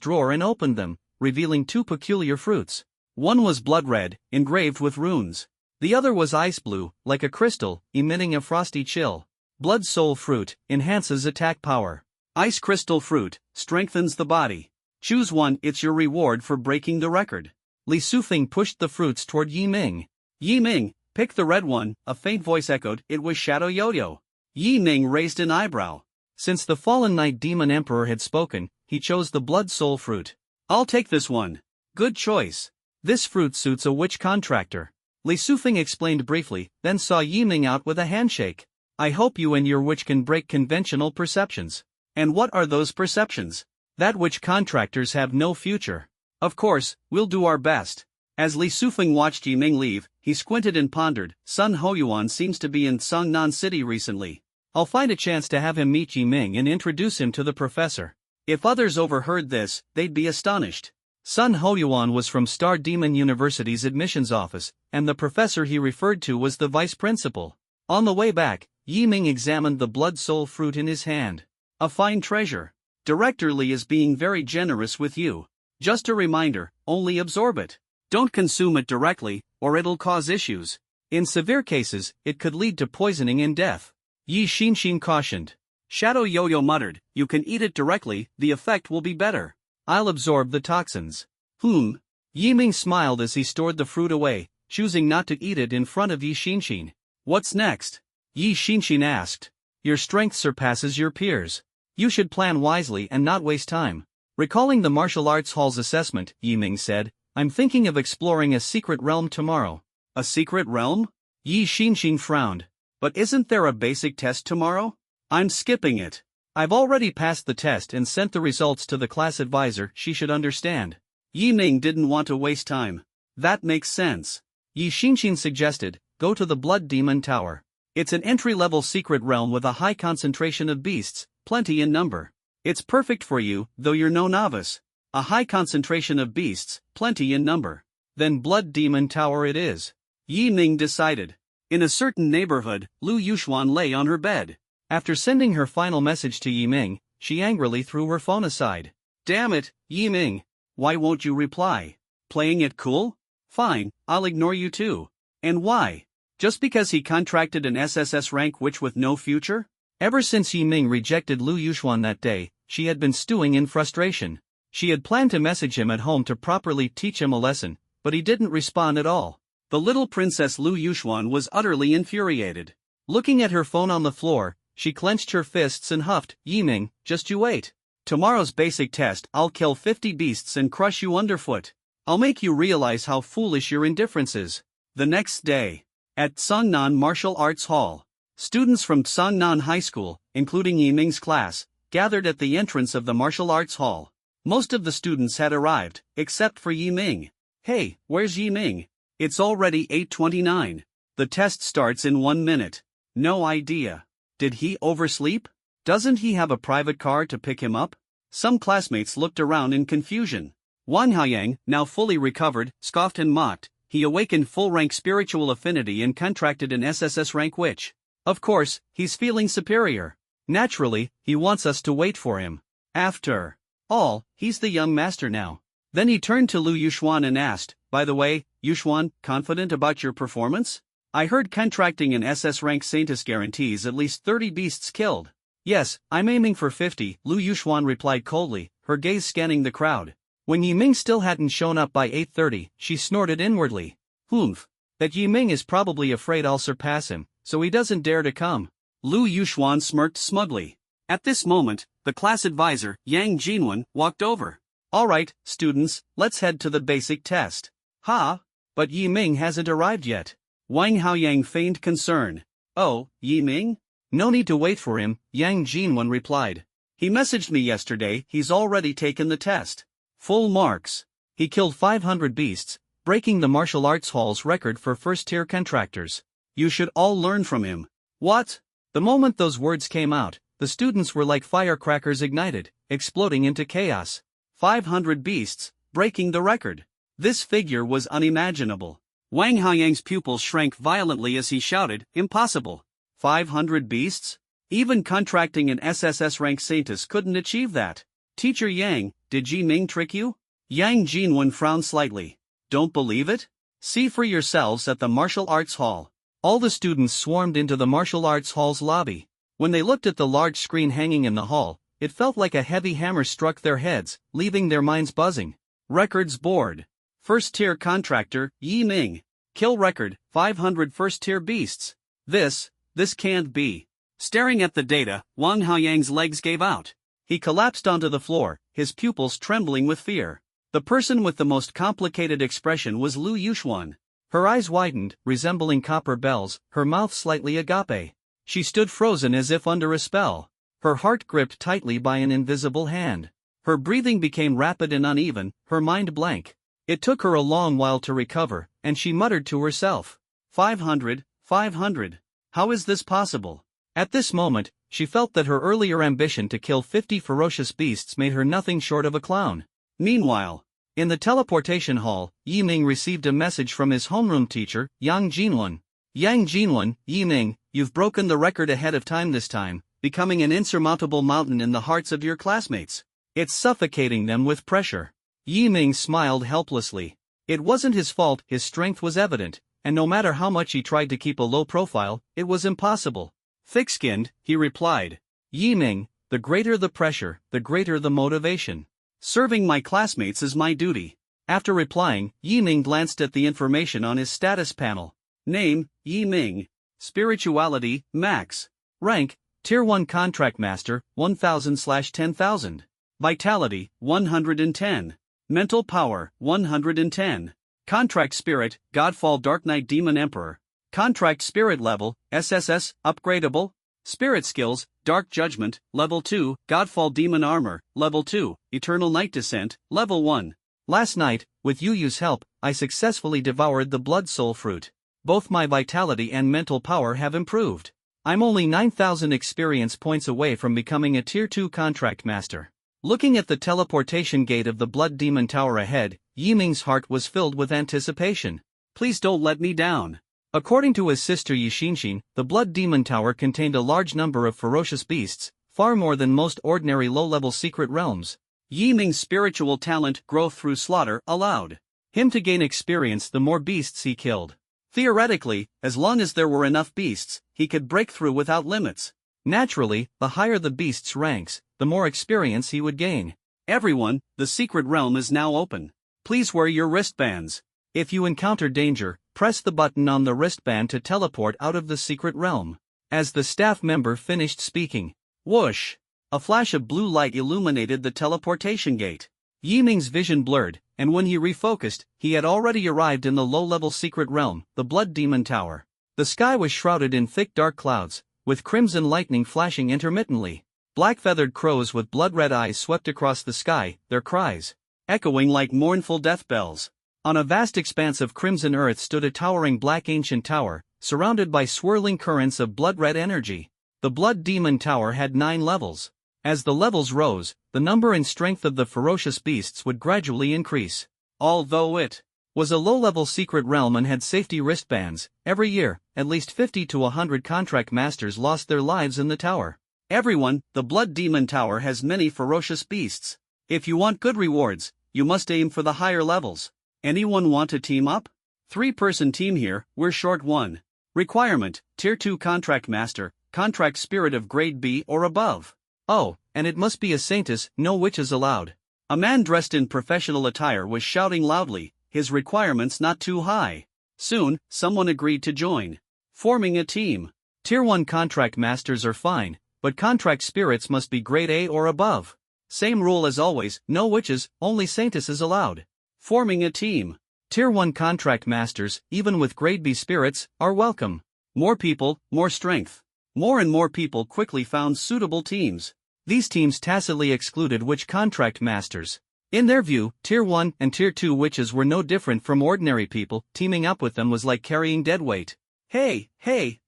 drawer and opened them, revealing 2 peculiar fruits. One was blood red, engraved with runes. The other was ice blue, like a crystal, emitting a frosty chill. Blood soul fruit, enhances attack power. Ice crystal fruit, strengthens the body. Choose one, it's your reward for breaking the record. Li Sufeng pushed the fruits toward Yi Ming. "Yi Ming, pick the red one," a faint voice echoed. It was Shadow Yo-Yo. Yi Ming raised an eyebrow. Since the fallen Night Demon Emperor had spoken, he chose the blood soul fruit. "I'll take this one." "Good choice. This fruit suits a witch contractor." Li Sufeng explained briefly, then saw Yi Ming out with a handshake. I hope you and your witch can break conventional perceptions. And what are those perceptions? That which contractors have no future. Of course, we'll do our best. As Li Sufeng watched Yiming leave, he squinted and pondered. Sun Hoyuan seems to be in Songnan City recently. I'll find a chance to have him meet Yiming and introduce him to the professor. If others overheard this, they'd be astonished. Sun Hoyuan was from Star Demon University's admissions office, and the professor he referred to was the vice principal. On the way back, Yiming examined the blood soul fruit in his hand. A fine treasure. Director Li is being very generous with you. Just a reminder, only absorb it. Don't consume it directly, or it'll cause issues. In severe cases, it could lead to poisoning and death. Yi Xinxin cautioned. Shadow Yo-Yo muttered, you can eat it directly, the effect will be better. I'll absorb the toxins. Yiming smiled as he stored the fruit away, choosing not to eat it in front of Yi Xinxin. What's next? Yi Xinxin asked. Your strength surpasses your peers. You should plan wisely and not waste time. Recalling the martial arts hall's assessment, Yiming said, I'm thinking of exploring a secret realm tomorrow. A secret realm? Yi Xinxin frowned. But isn't there a basic test tomorrow? I'm skipping it. I've already passed the test and sent the results to the class advisor, she should understand. Yiming didn't want to waste time. That makes sense. Yi Xinxin suggested, go to the Blood Demon Tower. It's an entry-level secret realm with a high concentration of beasts, plenty in number. It's perfect for you, though you're no novice. A high concentration of beasts, plenty in number. Then Blood Demon Tower it is. Yiming decided. In a certain neighborhood, Lu Yuxuan lay on her bed. After sending her final message to Yiming, she angrily threw her phone aside. Damn it, Yiming. Why won't you reply? Playing it cool? Fine, I'll ignore you too. And why? Just because he contracted an SSS rank witch with no future? Ever since Yiming rejected Lu Yuxuan that day, she had been stewing in frustration. She had planned to message him at home to properly teach him a lesson, but he didn't respond at all. The little princess Lu Yuxuan was utterly infuriated. Looking at her phone on the floor, she clenched her fists and huffed, Yiming, just you wait. Tomorrow's basic test, I'll kill 50 beasts and crush you underfoot. I'll make you realize how foolish your indifference is. The next day. At Songnan Martial Arts Hall. Students from Songnan High School, including Yiming's class, gathered at the entrance of the Martial Arts Hall. Most of the students had arrived, except for Yiming. Hey, where's Yiming? It's already 8:29. The test starts in 1 minute. No idea. Did he oversleep? Doesn't he have a private car to pick him up? Some classmates looked around in confusion. Wang Haoyang, now fully recovered, scoffed and mocked. He awakened full-rank spiritual affinity and contracted an SSS rank witch. Of course, he's feeling superior. Naturally, he wants us to wait for him. After all, he's the young master now. Then he turned to Lu Yuxuan and asked, by the way, Yuxuan, confident about your performance? I heard contracting an SS rank Saintus guarantees at least 30 beasts killed. Yes, I'm aiming for 50, Lu Yuxuan replied coldly, her gaze scanning the crowd. When Yiming still hadn't shown up by 8:30, she snorted inwardly. That Yiming is probably afraid I'll surpass him, so he doesn't dare to come. Lu Yuxuan smirked smugly. At this moment, the class advisor, Yang Jinwen, walked over. Alright, students, let's head to the basic test. But Yiming hasn't arrived yet. Wang Haoyang feigned concern. Oh, Yiming? No need to wait for him, Yang Jinwen replied. He messaged me yesterday, he's already taken the test. Full marks. He killed 500 beasts, breaking the martial arts hall's record for first-tier contractors. You should all learn from him. What? The moment those words came out, the students were like firecrackers ignited, exploding into chaos. 500 beasts, breaking the record. This figure was unimaginable. Wang Haoyang's pupils shrank violently as he shouted, impossible. 500 beasts? Even contracting an SSS rank Saintus couldn't achieve that. Teacher Yang, did Yiming trick you? Yang Jinwen frowned slightly. Don't believe it? See for yourselves at the martial arts hall. All the students swarmed into the martial arts hall's lobby. When they looked at the large screen hanging in the hall, it felt like a heavy hammer struck their heads, leaving their minds buzzing. Records board. First-tier contractor, Yiming. Kill record, 500 first-tier beasts. This can't be. Staring at the data, Wang Haoyang's legs gave out. He collapsed onto the floor, his pupils trembling with fear. The person with the most complicated expression was Lu Yuxuan. Her eyes widened, resembling copper bells, her mouth slightly agape. She stood frozen as if under a spell, her heart gripped tightly by an invisible hand. Her breathing became rapid and uneven, her mind blank. It took her a long while to recover, and she muttered to herself, 500, 500. How is this possible? At this moment, she felt that her earlier ambition to kill 50 ferocious beasts made her nothing short of a clown. Meanwhile, in the teleportation hall, Yi Ming received a message from his homeroom teacher, Yang Jinlun. Yang Jinlun, Yi Ming, you've broken the record ahead of time this time, becoming an insurmountable mountain in the hearts of your classmates. It's suffocating them with pressure. Yi Ming smiled helplessly. It wasn't his fault, his strength was evident, and no matter how much he tried to keep a low profile, it was impossible. Thick-skinned, he replied. Yi Ming, the greater the pressure, the greater the motivation. Serving my classmates is my duty. After replying, Yi Ming glanced at the information on his status panel. Name, Yi Ming. Spirituality, Max. Rank, Tier 1 Contract Master, 1000/10,000. Vitality, 110. Mental Power, 110. Contract Spirit, Godfall Dark Knight Demon Emperor. Contract Spirit Level, SSS, Upgradable. Spirit Skills, Dark Judgment, Level 2, Godfall Demon Armor, Level 2, Eternal Night Descent, Level 1. Last night, with Yu Yu's help, I successfully devoured the Blood Soul Fruit. Both my vitality and mental power have improved. I'm only 9,000 experience points away from becoming a Tier 2 Contract Master. Looking at the teleportation gate of the Blood Demon Tower ahead, Yi Ming's heart was filled with anticipation. Please don't let me down. According to his sister Yishinshin, the Blood Demon Tower contained a large number of ferocious beasts, far more than most ordinary low-level secret realms. Yi Ming's spiritual talent, growth through slaughter, allowed him to gain experience the more beasts he killed. Theoretically, as long as there were enough beasts, he could break through without limits. Naturally, the higher the beast's ranks, the more experience he would gain. Everyone, the secret realm is now open. Please wear your wristbands. If you encounter danger, press the button on the wristband to teleport out of the secret realm. As the staff member finished speaking, whoosh! A flash of blue light illuminated the teleportation gate. Yi Ming's vision blurred, and when he refocused, he had already arrived in the low-level secret realm, the Blood Demon Tower. The sky was shrouded in thick dark clouds, with crimson lightning flashing intermittently. Black-feathered crows with blood-red eyes swept across the sky, their cries echoing like mournful death bells. On a vast expanse of crimson earth stood a towering black ancient tower, surrounded by swirling currents of blood-red energy. The Blood Demon Tower had 9 levels. As the levels rose, the number and strength of the ferocious beasts would gradually increase. Although it was a low-level secret realm and had safety wristbands, every year, at least 50 to 100 contract masters lost their lives in the tower. Everyone, the Blood Demon Tower has many ferocious beasts. If you want good rewards, you must aim for the higher levels. Anyone want to team up? 3-person team here, we're short 1. Requirement, Tier 2 Contract Master, Contract Spirit of Grade B or above. Oh, and it must be a saintess, no witches allowed. A man dressed in professional attire was shouting loudly, his requirements not too high. Soon, someone agreed to join. Forming a team. Tier 1 Contract Masters are fine, but Contract Spirits must be Grade A or above. Same rule as always, no witches, only saintesses allowed. Forming a team. Tier 1 Contract Masters, even with Grade B spirits, are welcome. More people, more strength. More and more people quickly found suitable teams. These teams tacitly excluded witch contract masters. In their view, Tier 1 and Tier 2 witches were no different from ordinary people, teaming up with them was like carrying dead weight. Hey,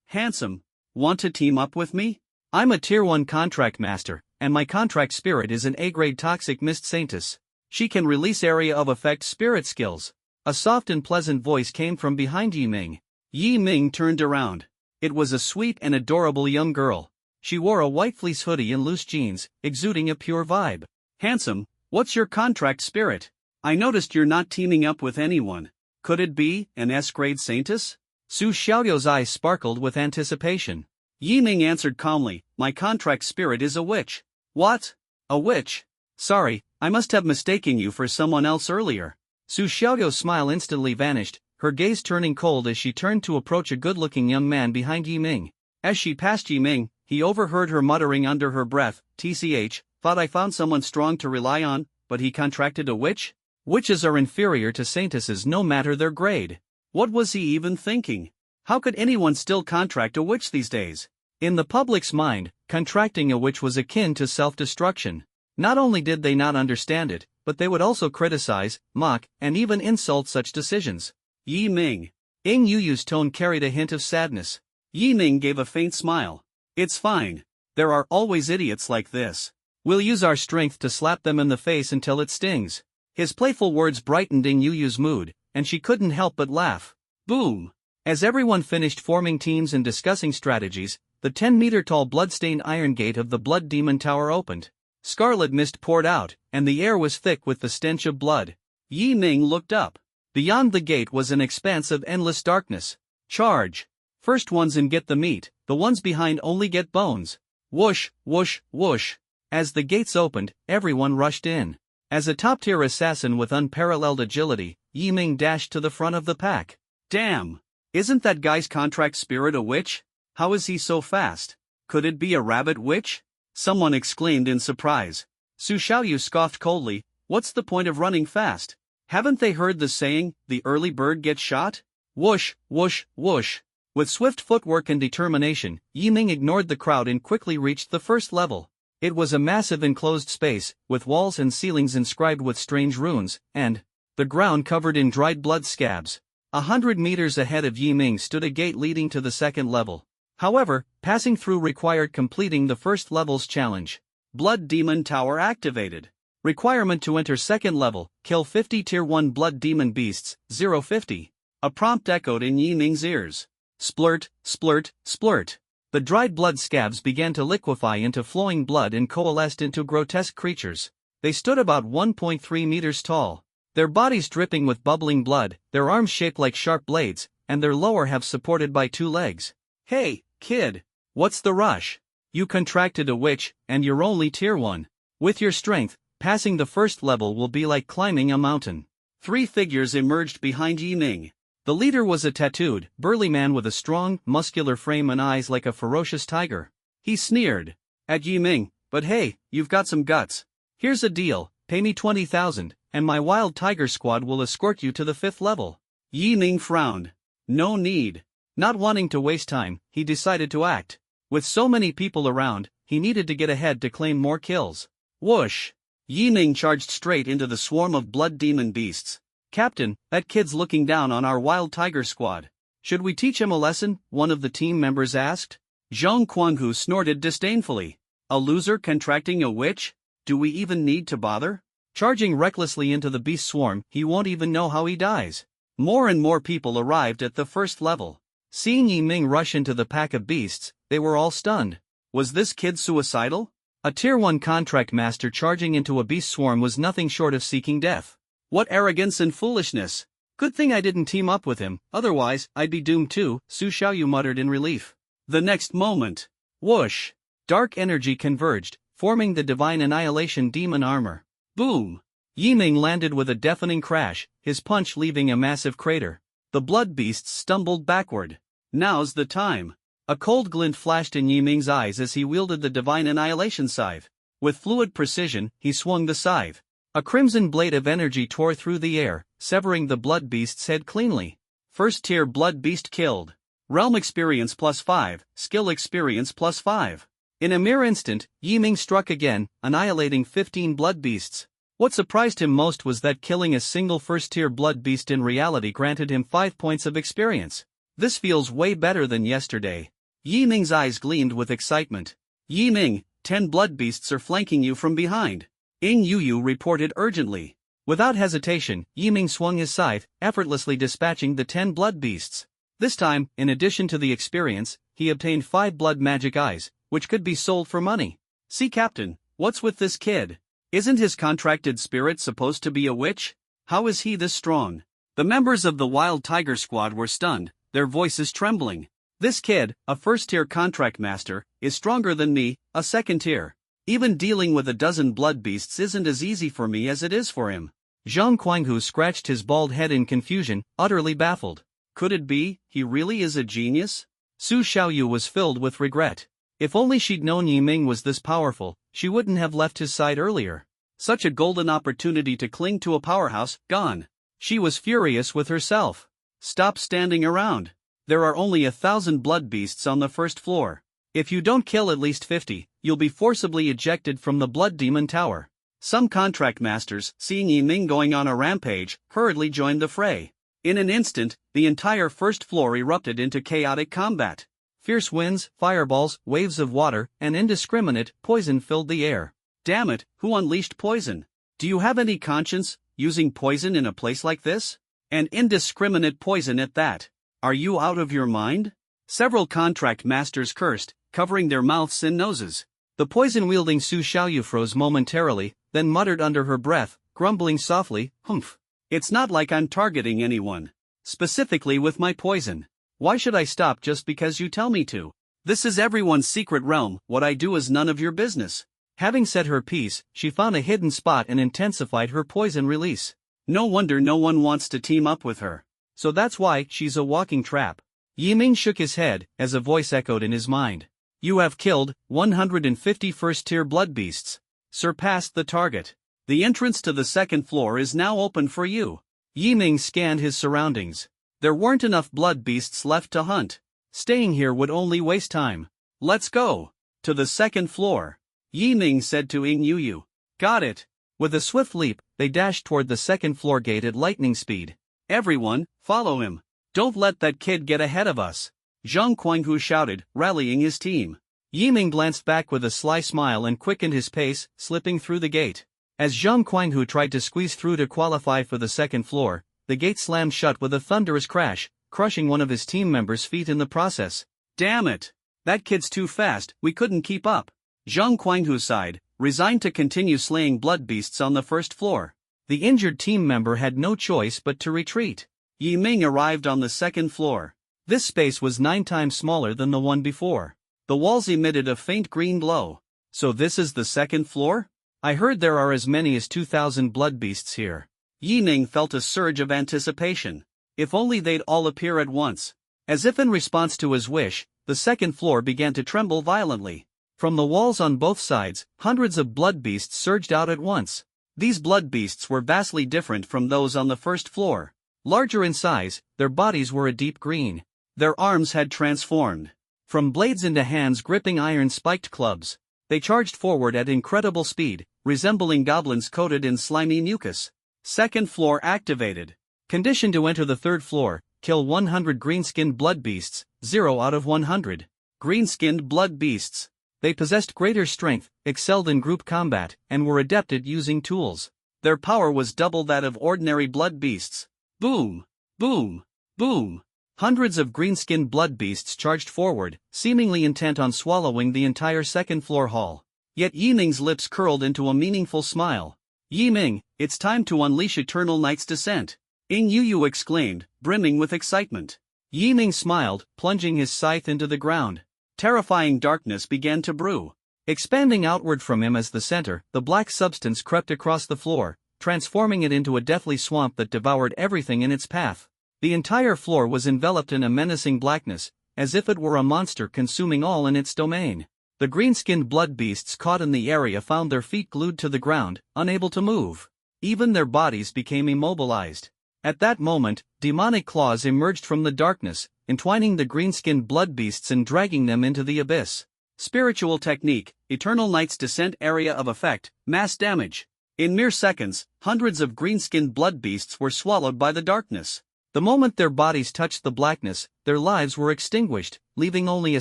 handsome. Want to team up with me? I'm a Tier 1 Contract Master, and my contract spirit is an A-grade Toxic Mist Saintess. She can release area of effect spirit skills. A soft and pleasant voice came from behind Yi Ming. Yi Ming turned around. It was a sweet and adorable young girl. She wore a white fleece hoodie and loose jeans, exuding a pure vibe. Handsome, what's your contract spirit? I noticed you're not teaming up with anyone. Could it be an S-grade Saintess? Su Xiaoyou's eyes sparkled with anticipation. Yi Ming answered calmly, my contract spirit is a witch. What? A witch? Sorry, I must have mistaken you for someone else earlier. Su Xiaoyou's smile instantly vanished, her gaze turning cold as she turned to approach a good-looking young man behind Yi Ming. As she passed Yi Ming, he overheard her muttering under her breath, TCH, thought I found someone strong to rely on, but he contracted a witch? Witches are inferior to saintesses no matter their grade. What was he even thinking? How could anyone still contract a witch these days? In the public's mind, contracting a witch was akin to self-destruction. Not only did they not understand it, but they would also criticize, mock, and even insult such decisions. Yi Ming. Ing Yuyu's tone carried a hint of sadness. Yi Ming gave a faint smile. It's fine. There are always idiots like this. We'll use our strength to slap them in the face until it stings. His playful words brightened Ing Yuyu's mood, and she couldn't help but laugh. Boom! As everyone finished forming teams and discussing strategies, the 10-meter-tall blood-stained iron gate of the Blood Demon Tower opened. Scarlet mist poured out, and the air was thick with the stench of blood. Yi Ming looked up. Beyond the gate was an expanse of endless darkness. Charge! First ones in get the meat, the ones behind only get bones. Whoosh, whoosh, whoosh. As the gates opened, everyone rushed in. As a top-tier assassin with unparalleled agility, Yi Ming dashed to the front of the pack. Damn! Isn't that guy's contract spirit a witch? How is he so fast? Could it be a rabbit witch? Someone exclaimed in surprise. Su Xiaoyu scoffed coldly, what's the point of running fast? Haven't they heard the saying, the early bird gets shot? Whoosh, whoosh, whoosh. With swift footwork and determination, Yi Ming ignored the crowd and quickly reached the first level. It was a massive enclosed space, with walls and ceilings inscribed with strange runes, and the ground covered in dried blood scabs. 100 meters ahead of Yi Ming stood a gate leading to the second level. However, passing through required completing the first level's challenge. Blood Demon Tower activated. Requirement to enter second level, kill 50 Tier 1 Blood Demon Beasts, 050. A prompt echoed in Yi Ming's ears. Splurt, splurt, splurt. The dried blood scabs began to liquefy into flowing blood and coalesced into grotesque creatures. They stood about 1.3 meters tall. Their bodies dripping with bubbling blood, their arms shaped like sharp blades, and their lower halves supported by 2 legs. Hey, kid! What's the rush? You contracted a witch, and you're only Tier 1. With your strength, passing the first level will be like climbing a mountain. 3 figures emerged behind Yi Ming. The leader was a tattooed, burly man with a strong, muscular frame and eyes like a ferocious tiger. He sneered at Yi Ming, but hey, you've got some guts. Here's a deal, pay me 20,000, and my wild tiger squad will escort you to the 5th level. Yi Ming frowned. No need. Not wanting to waste time, he decided to act. With so many people around, he needed to get ahead to claim more kills. Whoosh! Yi Ming charged straight into the swarm of blood demon beasts. Captain, that kid's looking down on our wild tiger squad. Should we teach him a lesson? One of the team members asked. Zhang Guanghu snorted disdainfully. A loser contracting a witch? Do we even need to bother? Charging recklessly into the beast swarm, he won't even know how he dies. More and more people arrived at the first level. Seeing Yi Ming rush into the pack of beasts, they were all stunned. Was this kid suicidal? A Tier 1 contract master charging into a beast swarm was nothing short of seeking death. What arrogance and foolishness! Good thing I didn't team up with him, otherwise I'd be doomed too, Su Xiaoyu muttered in relief. The next moment, whoosh! Dark energy converged, forming the Divine Annihilation demon armor. Boom! Yi Ming landed with a deafening crash, his punch leaving a massive crater. The blood beasts stumbled backward. Now's the time. A cold glint flashed in Yi Ming's eyes as he wielded the Divine Annihilation scythe. With fluid precision, he swung the scythe. A crimson blade of energy tore through the air, severing the blood beast's head cleanly. First tier blood beast killed. Realm experience +5, skill experience +5. In a mere instant, Yi Ming struck again, annihilating 15 blood beasts. What surprised him most was that killing a single first-tier blood beast in reality granted him 5 points of experience. This feels way better than yesterday. Yi Ming's eyes gleamed with excitement. Yi Ming, 10 blood beasts are flanking you from behind. Ing Yuyu reported urgently. Without hesitation, Yi Ming swung his scythe, effortlessly dispatching the 10 blood beasts. This time, in addition to the experience, he obtained 5 blood magic eyes, which could be sold for money. See, Captain, what's with this kid? Isn't his contracted spirit supposed to be a witch? How is he this strong? The members of the Wild Tiger Squad were stunned, their voices trembling. This kid, a first-tier contract master, is stronger than me, a second-tier. Even dealing with a dozen blood beasts isn't as easy for me as it is for him. Zhang Guanghu scratched his bald head in confusion, utterly baffled. Could it be, he really is a genius? Su Xiaoyu was filled with regret. If only she'd known Yi Ming was this powerful, she wouldn't have left his side earlier. Such a golden opportunity to cling to a powerhouse, gone. She was furious with herself. Stop standing around. There are only 1,000 blood beasts on the first floor. If you don't kill at least 50, you'll be forcibly ejected from the Blood Demon Tower. Some contract masters, seeing Yiming going on a rampage, hurriedly joined the fray. In an instant, the entire first floor erupted into chaotic combat. Fierce winds, fireballs, waves of water, and indiscriminate poison filled the air. Damn it, who unleashed poison? Do you have any conscience, using poison in a place like this? And indiscriminate poison at that. Are you out of your mind? Several contract masters cursed, covering their mouths and noses. The poison-wielding Su Xiaoyu froze momentarily, then muttered under her breath, grumbling softly, "Humph. It's not like I'm targeting anyone. Specifically with my poison. Why should I stop just because you tell me to? This is everyone's secret realm, what I do is none of your business." Having said her piece, she found a hidden spot and intensified her poison release. No wonder no one wants to team up with her. So that's why she's a walking trap. Yiming shook his head, as a voice echoed in his mind. You have killed 150 first-tier blood beasts. Surpassed the target. The entrance to the second floor is now open for you. Yiming scanned his surroundings. There weren't enough blood beasts left to hunt. Staying here would only waste time. Let's go. To the second floor. Yiming said to Ing Yuyu. Got it. With a swift leap, they dashed toward the second floor gate at lightning speed. Everyone, follow him. Don't let that kid get ahead of us. Zhang Guanghu shouted, rallying his team. Yiming glanced back with a sly smile and quickened his pace, slipping through the gate. As Zhang Guanghu tried to squeeze through to qualify for the second floor, the gate slammed shut with a thunderous crash, crushing one of his team members' feet in the process. Damn it! That kid's too fast, we couldn't keep up. Zhang Guanghu sighed, resigned to continue slaying blood beasts on the first floor. The injured team member had no choice but to retreat. Yiming arrived on the second floor. This space was 9 times smaller than the one before. The walls emitted a faint green glow. So this is the second floor? I heard there are as many as 2,000 blood beasts here. Yiming felt a surge of anticipation. If only they'd all appear at once. As if in response to his wish, the second floor began to tremble violently. From the walls on both sides, hundreds of blood beasts surged out at once. These blood beasts were vastly different from those on the first floor. Larger in size, their bodies were a deep green. Their arms had transformed. From blades into hands gripping iron-spiked clubs. They charged forward at incredible speed, resembling goblins coated in slimy mucus. Second floor activated. Condition to enter the third floor, kill 100 green-skinned blood beasts, 0 out of 100. Green-skinned blood beasts. They possessed greater strength, excelled in group combat, and were adept at using tools. Their power was double that of ordinary blood beasts. Boom! Boom! Boom! Hundreds of green-skinned blood beasts charged forward, seemingly intent on swallowing the entire second-floor hall. Yet Yiming's lips curled into a meaningful smile. Yiming, it's time to unleash Eternal Night's Descent. Ing Yuyu exclaimed, brimming with excitement. Yiming smiled, plunging his scythe into the ground. Terrifying darkness began to brew. Expanding outward from him as the center, the black substance crept across the floor, transforming it into a deathly swamp that devoured everything in its path. The entire floor was enveloped in a menacing blackness, as if it were a monster consuming all in its domain. The green-skinned blood beasts caught in the area found their feet glued to the ground, unable to move. Even their bodies became immobilized. At that moment, demonic claws emerged from the darkness, entwining the green-skinned blood beasts and dragging them into the abyss. Spiritual technique, Eternal Night's Descent area of effect, mass damage. In mere seconds, hundreds of green-skinned blood beasts were swallowed by the darkness. The moment their bodies touched the blackness, their lives were extinguished, leaving only a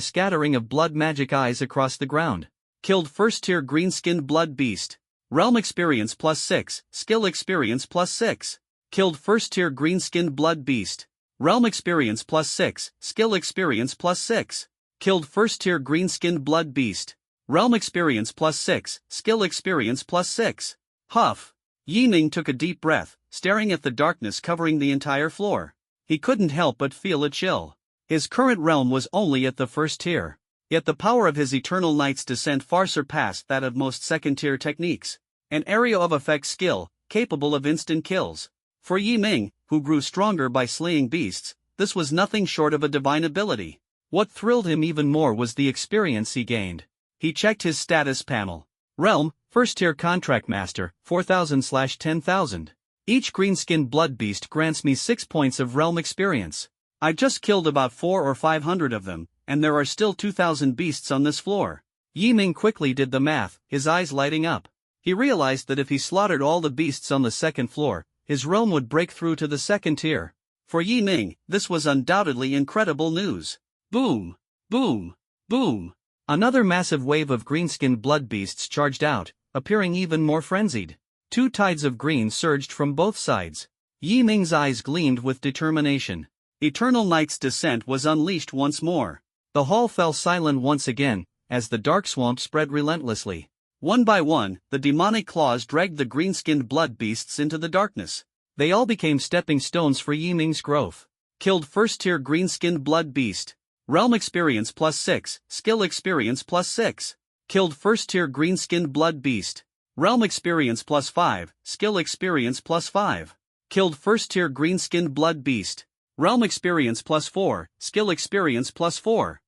scattering of blood magic eyes across the ground. Killed first-tier green-skinned blood beast. Realm experience +6, skill experience +6. Killed first-tier green-skinned blood beast. Realm experience +6, skill experience +6. Killed first-tier green-skinned blood beast. Realm experience +6, skill experience +6. Huff. Yiming took a deep breath, staring at the darkness covering the entire floor. He couldn't help but feel a chill. His current realm was only at the first tier. Yet the power of his Eternal Night's Descent far surpassed that of most second-tier techniques. An area of effect skill, capable of instant kills. For Yiming, who grew stronger by slaying beasts, this was nothing short of a divine ability. What thrilled him even more was the experience he gained. He checked his status panel. Realm, first-tier contract master, 4,000/10,000. Each green-skinned blood beast grants me 6 points of realm experience. I've just killed about 400 or 500 of them, and there are still 2,000 beasts on this floor. Yi Ming quickly did the math, his eyes lighting up. He realized that if he slaughtered all the beasts on the second floor, his realm would break through to the second tier. For Yi Ming, this was undoubtedly incredible news. Boom! Boom! Boom! Another massive wave of green-skinned blood beasts charged out, appearing even more frenzied. Two tides of green surged from both sides. Yi Ming's eyes gleamed with determination. Eternal Night's descent was unleashed once more. The hall fell silent once again, as the dark swamp spread relentlessly. One by one, the demonic claws dragged the green-skinned blood beasts into the darkness. They all became stepping stones for Yi Ming's growth. Killed first-tier green-skinned blood beast. Realm experience +6, skill experience +6. Killed first-tier green-skinned blood beast. Realm experience +5, skill experience +5. Killed first-tier green-skinned blood beast. Realm experience +4, skill experience +4.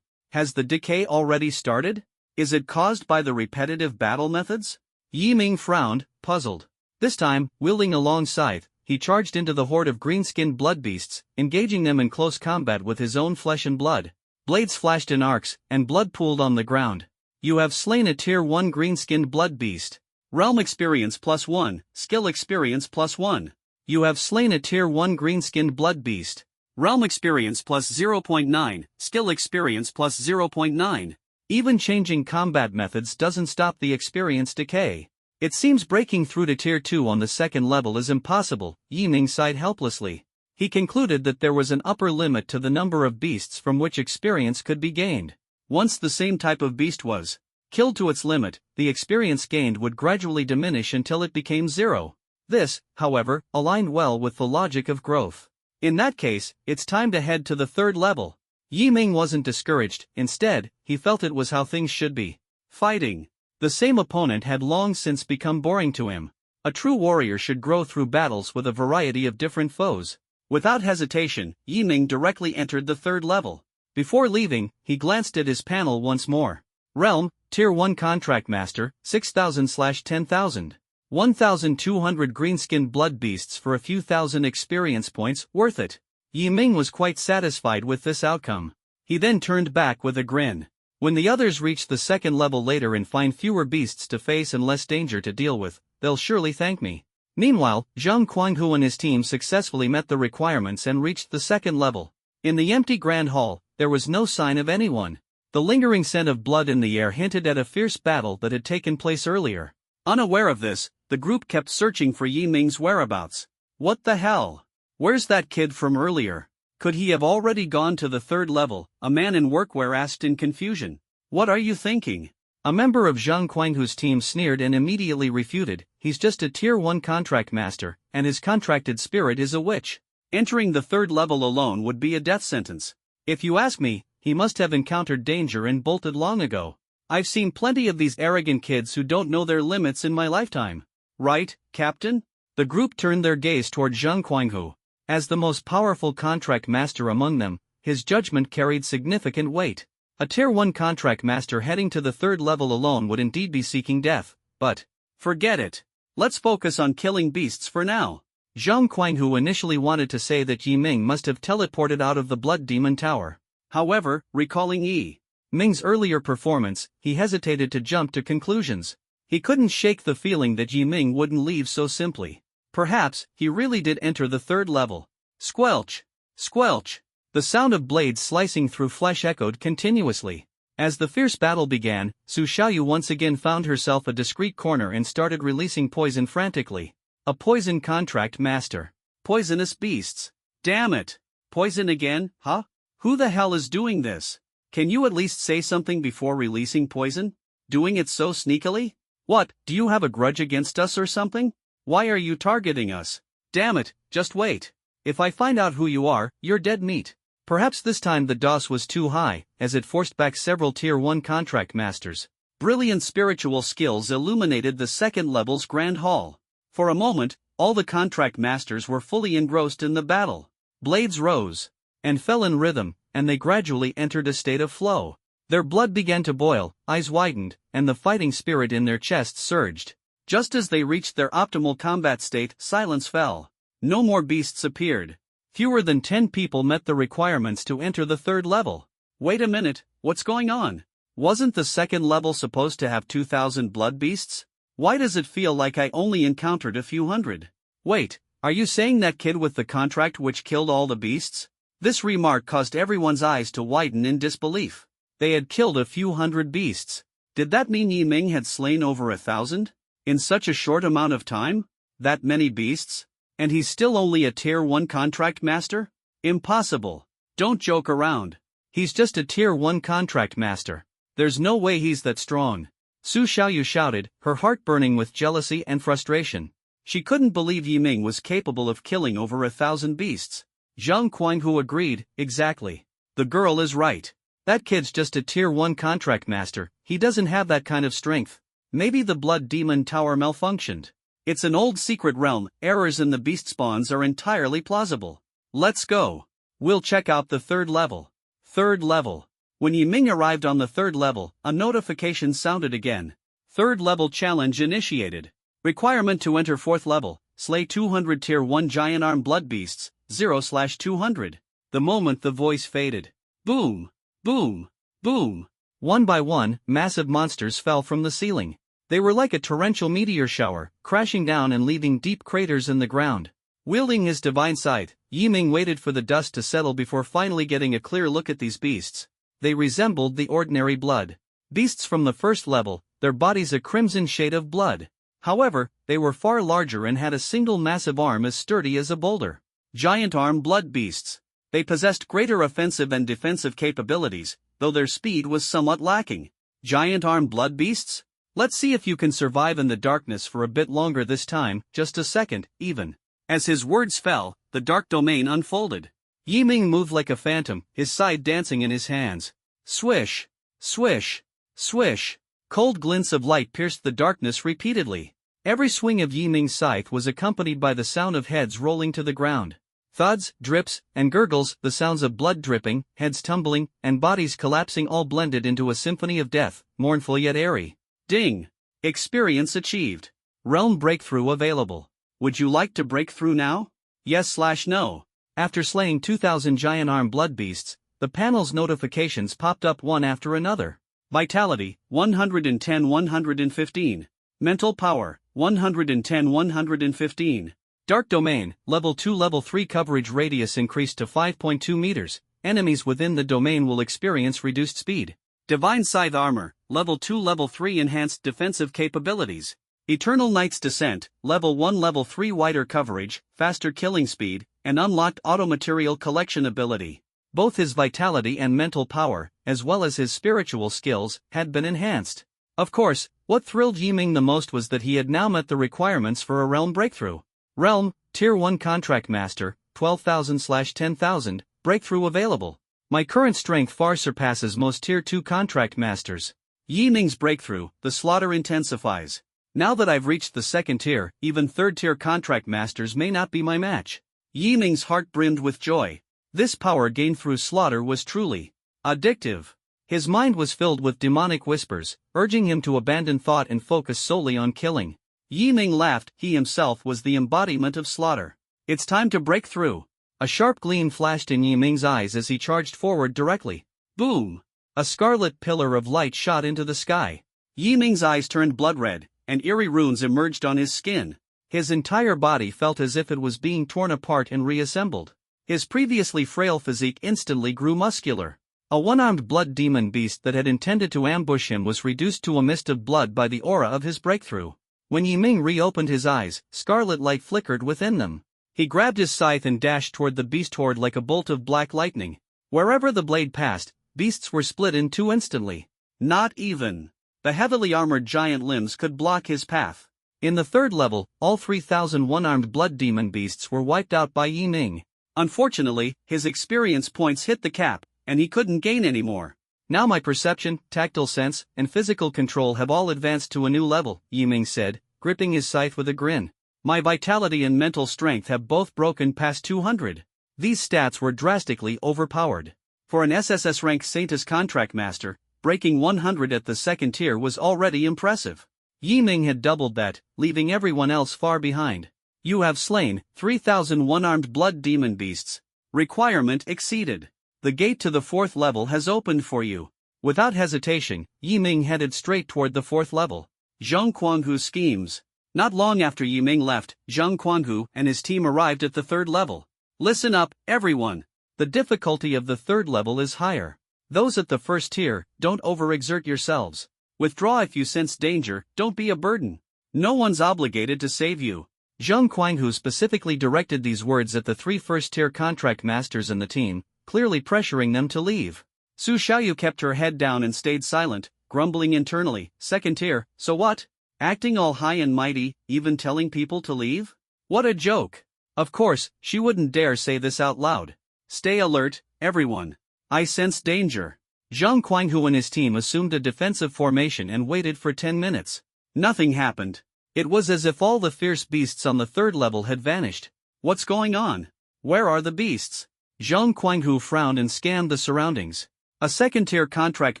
Has the decay already started? Is it caused by the repetitive battle methods? Yi Ming frowned, puzzled. This time, wielding a long scythe, he charged into the horde of green-skinned blood beasts, engaging them in close combat with his own flesh and blood. Blades flashed in arcs, and blood pooled on the ground. You have slain a tier 1 green-skinned blood beast. Realm experience +1, skill experience +1. You have slain a tier 1 green-skinned blood beast. Realm experience +0.9, skill experience +0.9. Even changing combat methods doesn't stop the experience decay. It seems breaking through to tier 2 on the second level is impossible, Yi Ming sighed helplessly. He concluded that there was an upper limit to the number of beasts from which experience could be gained. Once the same type of beast was killed to its limit, the experience gained would gradually diminish until it became 0. This, however, aligned well with the logic of growth. In that case, it's time to head to the third level. Yi Ming wasn't discouraged, instead, he felt it was how things should be. Fighting. The same opponent had long since become boring to him. A true warrior should grow through battles with a variety of different foes. Without hesitation, Yi Ming directly entered the third level. Before leaving, he glanced at his panel once more. Realm, Tier 1 Contract Master, 6,000/10,000. 1,200 green-skinned blood beasts for a few thousand experience points, worth it. Yi Ming was quite satisfied with this outcome. He then turned back with a grin. When the others reach the second level later and find fewer beasts to face and less danger to deal with, they'll surely thank me. Meanwhile, Zhang Guanghu and his team successfully met the requirements and reached the second level. In the empty Grand Hall, there was no sign of anyone. The lingering scent of blood in the air hinted at a fierce battle that had taken place earlier. Unaware of this, the group kept searching for Yi Ming's whereabouts. What the hell? Where's that kid from earlier? Could he have already gone to the third level? A man in workwear asked in confusion. What are you thinking? A member of Zhang Guanghu's team sneered and immediately refuted. He's just a tier 1 contract master, and his contracted spirit is a witch. Entering the third level alone would be a death sentence. If you ask me, he must have encountered danger and bolted long ago. I've seen plenty of these arrogant kids who don't know their limits in my lifetime. Right, Captain? The group turned their gaze toward Zhang Guanghu. As the most powerful contract master among them, his judgment carried significant weight. A tier 1 contract master heading to the third level alone would indeed be seeking death, but forget it. Let's focus on killing beasts for now. Zhang Guanghu initially wanted to say that Yi Ming must have teleported out of the Blood Demon Tower. However, recalling Yi Ming's earlier performance, he hesitated to jump to conclusions. He couldn't shake the feeling that Yi Ming wouldn't leave so simply. Perhaps, he really did enter the third level. Squelch! Squelch! The sound of blades slicing through flesh echoed continuously. As the fierce battle began, Su Xiaoyu once again found herself a discreet corner and started releasing poison frantically. A poison contract master. Poisonous beasts. Damn it! Poison again, huh? Who the hell is doing this? Can you at least say something before releasing poison? Doing it so sneakily? What, do you have a grudge against us or something? Why are you targeting us? Damn it, just wait. If I find out who you are, you're dead meat. Perhaps this time the DOS was too high, as it forced back several tier 1 contract masters. Brilliant spiritual skills illuminated the second level's Grand Hall. For a moment, all the contract masters were fully engrossed in the battle. Blades rose and fell in rhythm, and they gradually entered a state of flow. Their blood began to boil, eyes widened, and the fighting spirit in their chests surged. Just as they reached their optimal combat state, silence fell. No more beasts appeared. Fewer than 10 people met the requirements to enter the third level. Wait a minute, what's going on? Wasn't the second level supposed to have 2,000 blood beasts? Why does it feel like I only encountered a few hundred? Wait, are you saying that kid with the contract which killed all the beasts? This remark caused everyone's eyes to widen in disbelief. They had killed a few hundred beasts. Did that mean Yi Ming had slain over 1,000? In such a short amount of time? That many beasts? And he's still only a Tier 1 contract master? Impossible. Don't joke around. He's just a Tier 1 contract master. There's no way he's that strong. Su Xiaoyu shouted, her heart burning with jealousy and frustration. She couldn't believe Yi Ming was capable of killing over 1,000 beasts. Zhang Guanghu agreed, exactly. The girl is right. That kid's just a Tier 1 contract master, he doesn't have that kind of strength. Maybe the Blood Demon Tower malfunctioned. It's an old secret realm, errors in the beast spawns are entirely plausible. Let's go. We'll check out the third level. Third level. When Yi Ming arrived on the third level, a notification sounded again. Third level challenge initiated. Requirement to enter fourth level, slay 200 Tier 1 giant arm blood beasts, 0/200. The moment the voice faded. Boom! Boom! Boom! One by one, massive monsters fell from the ceiling. They were like a torrential meteor shower, crashing down and leaving deep craters in the ground. Wielding his divine scythe, Yi Ming waited for the dust to settle before finally getting a clear look at these beasts. They resembled the ordinary blood beasts from the first level, their bodies a crimson shade of blood. However, they were far larger and had a single massive arm as sturdy as a boulder. Giant arm blood beasts. They possessed greater offensive and defensive capabilities, though their speed was somewhat lacking. Giant arm blood beasts? Let's see if you can survive in the darkness for a bit longer this time, just a second, even. As his words fell, the dark domain unfolded. Yi Ming moved like a phantom, his scythe dancing in his hands. Swish! Swish! Swish! Cold glints of light pierced the darkness repeatedly. Every swing of Yi Ming's scythe was accompanied by the sound of heads rolling to the ground. Thuds, drips, and gurgles, the sounds of blood dripping, heads tumbling, and bodies collapsing all blended into a symphony of death, mournful yet airy. Ding! Experience achieved. Realm breakthrough available. Would you like to break through now? Yes/no. After slaying 2,000 giant arm blood beasts, the panel's notifications popped up one after another. Vitality, 110-115. Mental power, 110-115. Dark domain, level 2 level 3 coverage radius increased to 5.2 meters, enemies within the domain will experience reduced speed. Divine Scythe armor, level 2 level 3 enhanced defensive capabilities. Eternal Knight's Descent, level 1 level 3 wider coverage, faster killing speed, and unlocked auto material collection ability. Both his vitality and mental power, as well as his spiritual skills, had been enhanced. Of course, what thrilled Yi Ming the most was that he had now met the requirements for a realm breakthrough. Realm, Tier 1 Contract Master, 12,000/10,000, breakthrough available. My current strength far surpasses most Tier 2 Contract Masters. Yi Ming's breakthrough, the slaughter intensifies. Now that I've reached the second tier, even third tier Contract Masters may not be my match. Yi Ming's heart brimmed with joy. This power gained through slaughter was truly addictive. His mind was filled with demonic whispers, urging him to abandon thought and focus solely on killing. Yi Ming laughed, he himself was the embodiment of slaughter. It's time to break through. A sharp gleam flashed in Yi Ming's eyes as he charged forward directly. Boom! A scarlet pillar of light shot into the sky. Yi Ming's eyes turned blood red, and eerie runes emerged on his skin. His entire body felt as if it was being torn apart and reassembled. His previously frail physique instantly grew muscular. A one-armed blood demon beast that had intended to ambush him was reduced to a mist of blood by the aura of his breakthrough. When Yi Ming reopened his eyes, scarlet light flickered within them. He grabbed his scythe and dashed toward the beast horde like a bolt of black lightning. Wherever the blade passed, beasts were split in two instantly. Not even the heavily armored giant limbs could block his path. In the third level, all 3,000 one-armed blood demon beasts were wiped out by Yi Ming. Unfortunately, his experience points hit the cap, and he couldn't gain any more. Now my perception, tactile sense, and physical control have all advanced to a new level, Yi Ming said, gripping his scythe with a grin. My vitality and mental strength have both broken past 200. These stats were drastically overpowered. For an SSS rank Saintus Contract Master, breaking 100 at the second tier was already impressive. Yi Ming had doubled that, leaving everyone else far behind. You have slain 3,000 one-armed blood demon beasts. Requirement exceeded. The gate to the 4th level has opened for you. Without hesitation, Yi Ming headed straight toward the 4th level. Zhang Quanghu schemes. Not long after Yi Ming left, Zhang Quanghu and his team arrived at the 3rd level. Listen up, everyone. The difficulty of the 3rd level is higher. Those at the 1st tier, don't overexert yourselves. Withdraw if you sense danger, don't be a burden. No one's obligated to save you. Zhang Quanghu specifically directed these words at the 3 first-tier contract masters and the team, clearly pressuring them to leave. Su Xiaoyu kept her head down and stayed silent, grumbling internally. 2nd tier, so what? Acting all high and mighty, even telling people to leave? What a joke! Of course, she wouldn't dare say this out loud. Stay alert, everyone. I sense danger. Zhang Quanghu and his team assumed a defensive formation and waited for 10 minutes. Nothing happened. It was as if all the fierce beasts on the 3rd level had vanished. What's going on? Where are the beasts? Zhang Quanghu frowned and scanned the surroundings. A 2nd-tier contract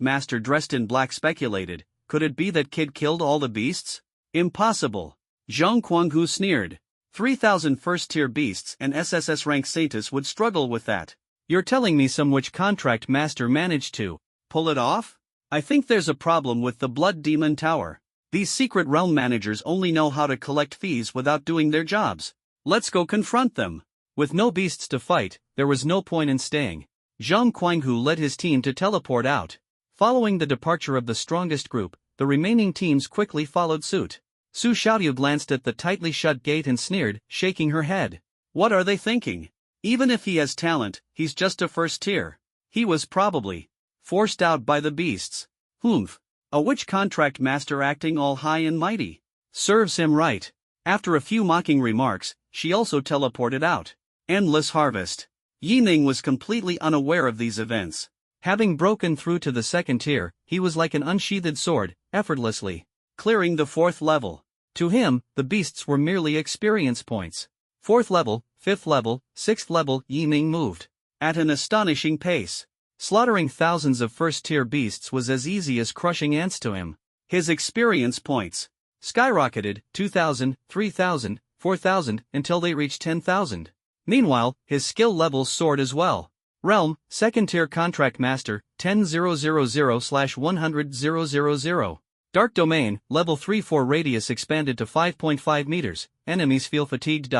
master dressed in black speculated, could it be that kid killed all the beasts? Impossible. Zhang Quanghu sneered. 3,000 first-tier beasts and SSS rank Saintus would struggle with that. You're telling me some witch contract master managed to pull it off? I think there's a problem with the Blood Demon Tower. These secret realm managers only know how to collect fees without doing their jobs. Let's go confront them. With no beasts to fight, there was no point in staying. Zhang Quanghu led his team to teleport out. Following the departure of the strongest group, the remaining teams quickly followed suit. Su Xiaoyu glanced at the tightly shut gate and sneered, shaking her head. What are they thinking? Even if he has talent, he's just a 1st tier. He was probably forced out by the beasts. Humph. A witch contract master acting all high and mighty. Serves him right. After a few mocking remarks, she also teleported out. Endless harvest. Yi Ming was completely unaware of these events. Having broken through to the 2nd tier, he was like an unsheathed sword, effortlessly clearing the 4th level. To him, the beasts were merely experience points. 4th level, 5th level, 6th level, Yi Ming moved at an astonishing pace. Slaughtering thousands of 1st-tier beasts was as easy as crushing ants to him. His experience points skyrocketed, 2,000, 3,000, 4,000, until they reached 10,000. Meanwhile, his skill levels soared as well. Realm, 2nd-tier contract master, 10,000/100,000. Dark domain, level 3/4 radius expanded to 5.5 meters, enemies feel fatigued.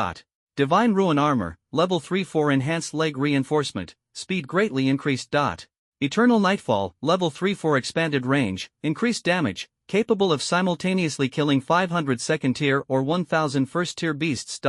Divine ruin armor, level 3/4 enhanced leg reinforcement, speed greatly increased. Eternal nightfall, level 3/4 expanded range, increased damage, capable of simultaneously killing 500 2nd-tier or 1,000 1st-tier beasts.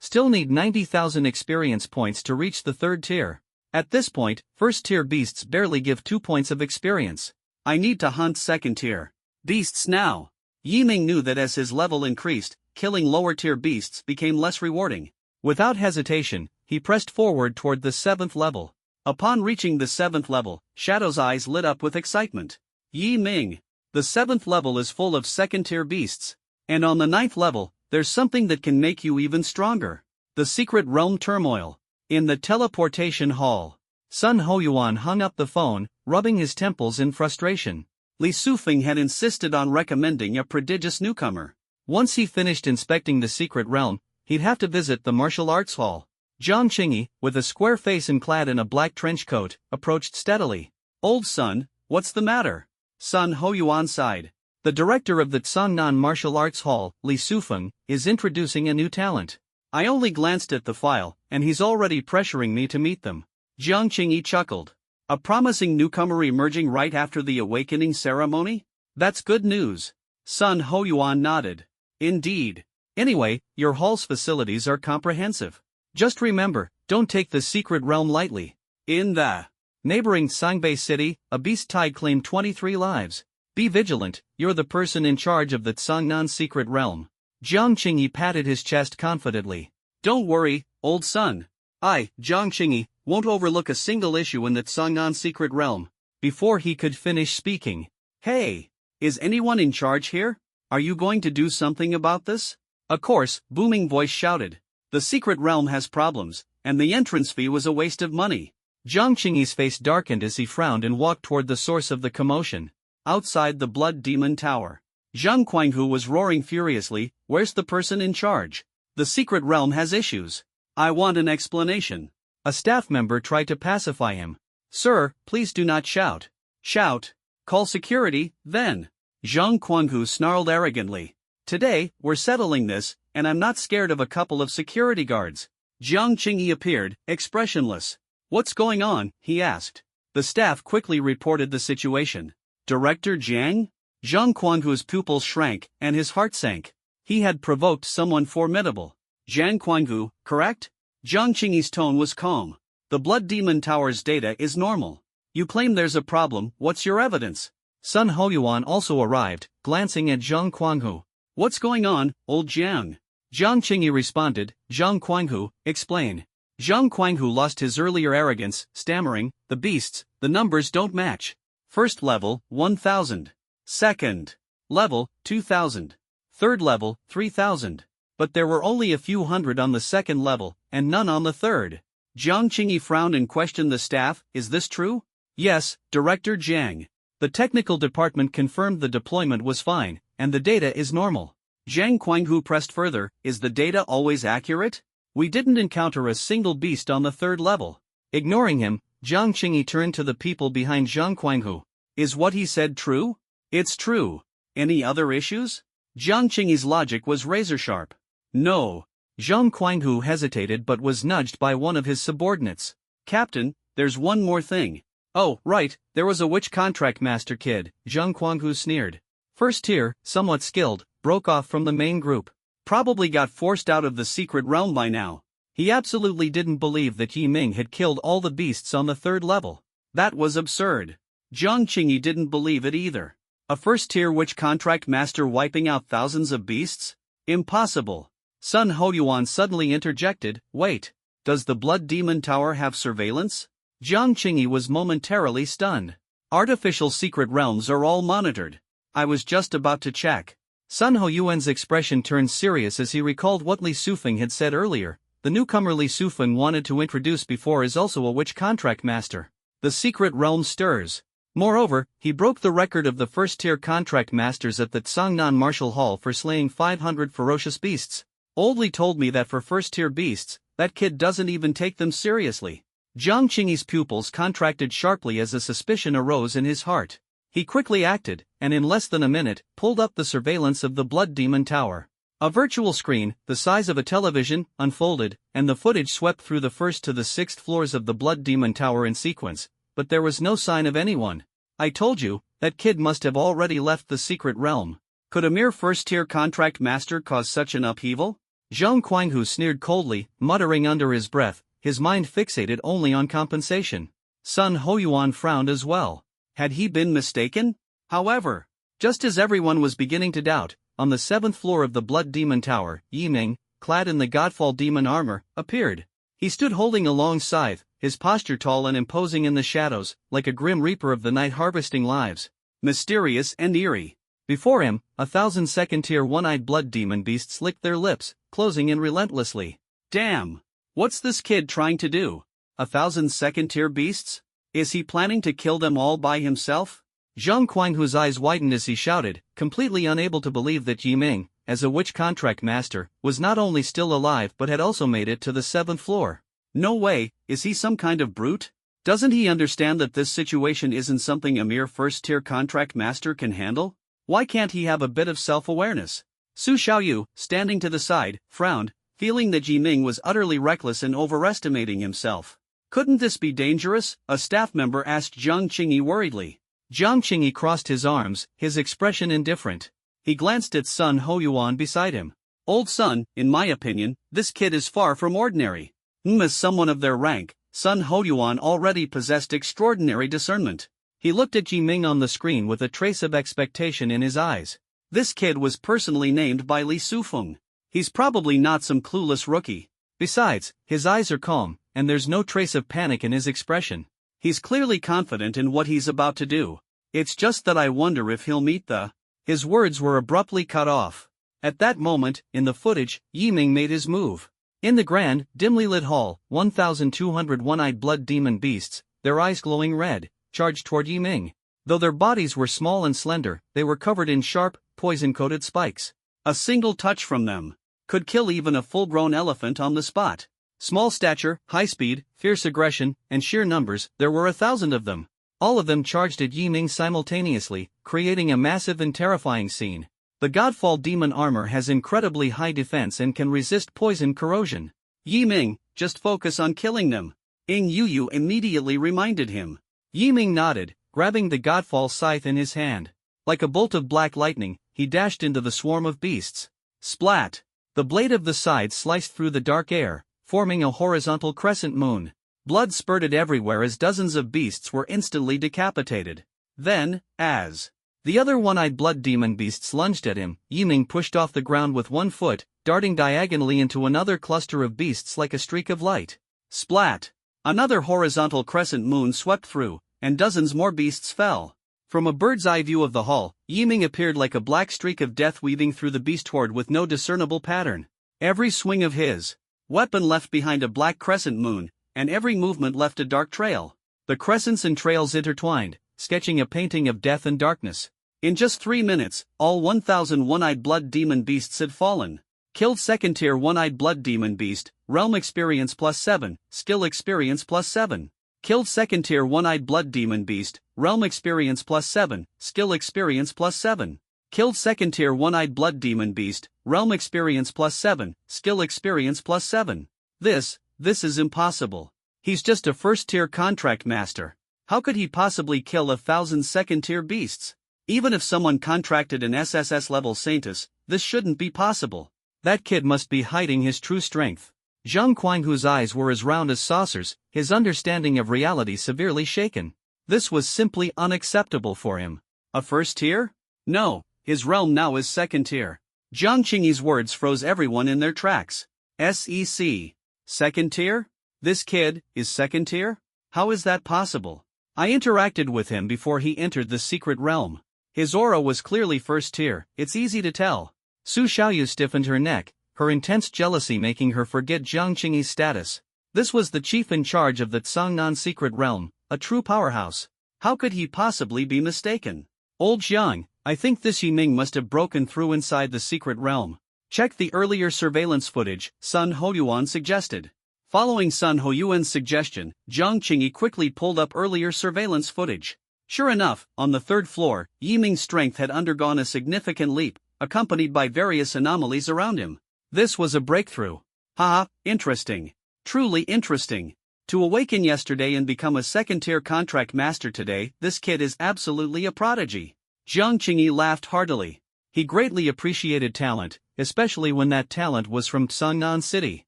Still need 90,000 experience points to reach the 3rd tier. At this point, 1st-tier beasts barely give 2 points of experience. I need to hunt 2nd-tier beasts now. Yi Ming knew that as his level increased, killing lower-tier beasts became less rewarding. Without hesitation, he pressed forward toward the 7th level. Upon reaching the 7th level, Shadow's eyes lit up with excitement. Yi Ming. The 7th level is full of 2nd-tier beasts. And on the 9th level, there's something that can make you even stronger. The secret realm turmoil. In the teleportation hall, Sun Hoyuan hung up the phone, rubbing his temples in frustration. Li Sufeng had insisted on recommending a prodigious newcomer. Once he finished inspecting the secret realm, he'd have to visit the martial arts hall. Jiang Qingyi, with a square face and clad in a black trench coat, approached steadily. Old Sun, what's the matter? Sun Hoyuan sighed. The director of the Tsangnan Martial Arts Hall, Li Sufeng, is introducing a new talent. I only glanced at the file, and he's already pressuring me to meet them. Jiang Qingyi chuckled. A promising newcomer emerging right after the awakening ceremony? That's good news. Sun Hoyuan nodded. Indeed. Anyway, your hall's facilities are comprehensive. Just remember, don't take the secret realm lightly. In the neighboring Sangbei city, a beast tide claimed 23 lives. Be vigilant, you're the person in charge of the Tsangnan secret realm. Jiang Qingyi patted his chest confidently. Don't worry, old Sun. I, Jiang Qingyi, won't overlook a single issue in the Tsangnan secret realm. Before he could finish speaking. Hey! Is anyone in charge here? Are you going to do something about this? Of course, booming voice shouted. The secret realm has problems, and the entrance fee was a waste of money. Jiang Qingyi's face darkened as he frowned and walked toward the source of the commotion. Outside the Blood Demon Tower, Zhang Quanghu was roaring furiously, where's the person in charge? The secret realm has issues. I want an explanation. A staff member tried to pacify him. Sir, please do not shout. Shout. Call security, then. Zhang Guanghu snarled arrogantly. Today, we're settling this, and I'm not scared of a couple of security guards. Jiang Qingyi appeared, expressionless. What's going on? He asked. The staff quickly reported the situation. Director Jiang? Zhang Guanghu's pupils shrank, and his heart sank. He had provoked someone formidable. Zhang Guanghu, correct? Jiang Qingyi's tone was calm. The Blood Demon Tower's data is normal. You claim there's a problem, what's your evidence? Sun Hoyuan also arrived, glancing at Zhang Guanghu. What's going on, old Jiang? Jiang Qingyi responded, Zhang Guanghu, explain. Zhang Guanghu lost his earlier arrogance, stammering, the beasts, the numbers don't match. First level, 1000. Second level, 2000. Third level, 3000. But there were only a few hundred on the second level, and none on the third. Jiang Qingyi frowned and questioned the staff, is this true? Yes, Director Jiang. The technical department confirmed the deployment was fine, and the data is normal. Zhang Guanghu pressed further, is the data always accurate? We didn't encounter a single beast on the third level. Ignoring him, Jiang Qingyi turned to the people behind Zhang Guanghu. Is what he said true? It's true. Any other issues? Jiang Qingyi's logic was razor-sharp. No. Zhang Guanghu hesitated but was nudged by one of his subordinates. Captain, there's one more thing. Oh, right, there was a witch contract master kid, Zhang Guanghu sneered. First tier, somewhat skilled, broke off from the main group. Probably got forced out of the secret realm by now. He absolutely didn't believe that Yi Ming had killed all the beasts on the third level. That was absurd. Jiang Qingyi didn't believe it either. A first-tier witch contract master wiping out thousands of beasts? Impossible. Sun Hoyuan suddenly interjected, wait, does the Blood Demon Tower have surveillance? Jiang Qingyi was momentarily stunned. Artificial secret realms are all monitored. I was just about to check. Sun Hoyuan's expression turned serious as he recalled what Li Sufeng had said earlier. The newcomer Li Sufeng wanted to introduce before is also a witch contract master. The secret realm stirs. Moreover, he broke the record of the first-tier contract masters at the Tsangnan Martial Hall for slaying 500 ferocious beasts. Old Li told me that for first-tier beasts, that kid doesn't even take them seriously. Jiang Qingyi's pupils contracted sharply as a suspicion arose in his heart. He quickly acted, and in less than a minute, pulled up the surveillance of the Blood Demon Tower. A virtual screen, the size of a television, unfolded, and the footage swept through the first to the sixth floors of the Blood Demon Tower in sequence, but there was no sign of anyone. I told you, that kid must have already left the secret realm. Could a mere first-tier contract master cause such an upheaval? Zhang Guanghu sneered coldly, muttering under his breath, his mind fixated only on compensation. Sun Hoyuan frowned as well. Had he been mistaken? However, just as everyone was beginning to doubt, on the seventh floor of the Blood Demon Tower, Yi Ming, clad in the Godfall demon armor, appeared. He stood holding a long scythe, his posture tall and imposing in the shadows, like a grim reaper of the night harvesting lives. Mysterious and eerie. Before him, 1,000 second-tier one-eyed blood demon beasts licked their lips, closing in relentlessly. Damn! What's this kid trying to do? 1,000 second-tier beasts? Is he planning to kill them all by himself? Zhang Guanghu's eyes widened as he shouted, completely unable to believe that Yi Ming, as a witch contract master, was not only still alive but had also made it to the seventh floor. No way, is he some kind of brute? Doesn't he understand that this situation isn't something a mere first-tier contract master can handle? Why can't he have a bit of self-awareness? Su Xiaoyu, standing to the side, frowned, feeling that Yi Ming was utterly reckless and overestimating himself. Couldn't this be dangerous? A staff member asked Jiang Qingyi worriedly. Jiang Qingyi crossed his arms, his expression indifferent. He glanced at Sun Hoyuan beside him. Old Sun, in my opinion, this kid is far from ordinary. As someone of their rank, Sun Hoyuan already possessed extraordinary discernment. He looked at Yi Ming on the screen with a trace of expectation in his eyes. This kid was personally named by Li Sufeng. He's probably not some clueless rookie. Besides, his eyes are calm, and there's no trace of panic in his expression. He's clearly confident in what he's about to do. It's just that I wonder if he'll meet the... His words were abruptly cut off. At that moment, in the footage, Yi Ming made his move. In the grand, dimly lit hall, 1,200 one-eyed blood demon beasts, their eyes glowing red, charged toward Yi Ming. Though their bodies were small and slender, they were covered in sharp, poison-coated spikes. A single touch from them could kill even a full-grown elephant on the spot. Small stature, high speed, fierce aggression, and sheer numbers, there were 1,000 of them. All of them charged at Yiming simultaneously, creating a massive and terrifying scene. The Godfall demon armor has incredibly high defense and can resist poison corrosion. Yiming, just focus on killing them. Ing Yu immediately reminded him. Yiming nodded, grabbing the Godfall scythe in his hand. Like a bolt of black lightning, he dashed into the swarm of beasts. Splat! The blade of the scythe sliced through the dark air, forming a horizontal crescent moon. Blood spurted everywhere as dozens of beasts were instantly decapitated. Then, as the other one-eyed blood demon beasts lunged at him, Yiming pushed off the ground with one foot, darting diagonally into another cluster of beasts like a streak of light. Splat! Another horizontal crescent moon swept through, and dozens more beasts fell. From a bird's-eye view of the hall, Yiming appeared like a black streak of death weaving through the beast horde with no discernible pattern. Every swing of his weapon left behind a black crescent moon, and every movement left a dark trail. The crescents and trails intertwined, sketching a painting of death and darkness. In just 3 minutes, all 1,000 one-eyed blood demon beasts had fallen. Killed second tier one-eyed blood demon beast, realm experience +7, skill experience +7. Killed second tier one-eyed blood demon beast, realm experience +7, skill experience +7. Killed second tier one-eyed blood demon beast, realm experience +7, skill experience +7. This is impossible. He's just a first-tier contract master. How could he possibly kill 1,000 second-tier beasts? Even if someone contracted an SSS level Saintus, this shouldn't be possible. That kid must be hiding his true strength. Zhang Quang, whose eyes were as round as saucers, his understanding of reality severely shaken. This was simply unacceptable for him. A first tier? No, his realm now is second tier. Jiang Qingyi's words froze everyone in their tracks. SEC. Second tier? This kid is second tier? How is that possible? I interacted with him before he entered the secret realm. His aura was clearly first tier, it's easy to tell. Su Xiaoyu stiffened her neck, her intense jealousy making her forget Jiang Qingyi's status. This was the chief in charge of the Tsangnan secret realm, a true powerhouse. How could he possibly be mistaken? Old Jiang, I think this Yiming must have broken through inside the secret realm. Check the earlier surveillance footage, Sun Hoyuan suggested. Following Sun Hoyuan's suggestion, Jiang Qingyi quickly pulled up earlier surveillance footage. Sure enough, on the third floor, Yiming's strength had undergone a significant leap, accompanied by various anomalies around him. This was a breakthrough. Haha, interesting. Truly interesting. To awaken yesterday and become a second-tier contract master today, this kid is absolutely a prodigy. Jiang Qingyi laughed heartily. He greatly appreciated talent, especially when that talent was from Tsangnan City.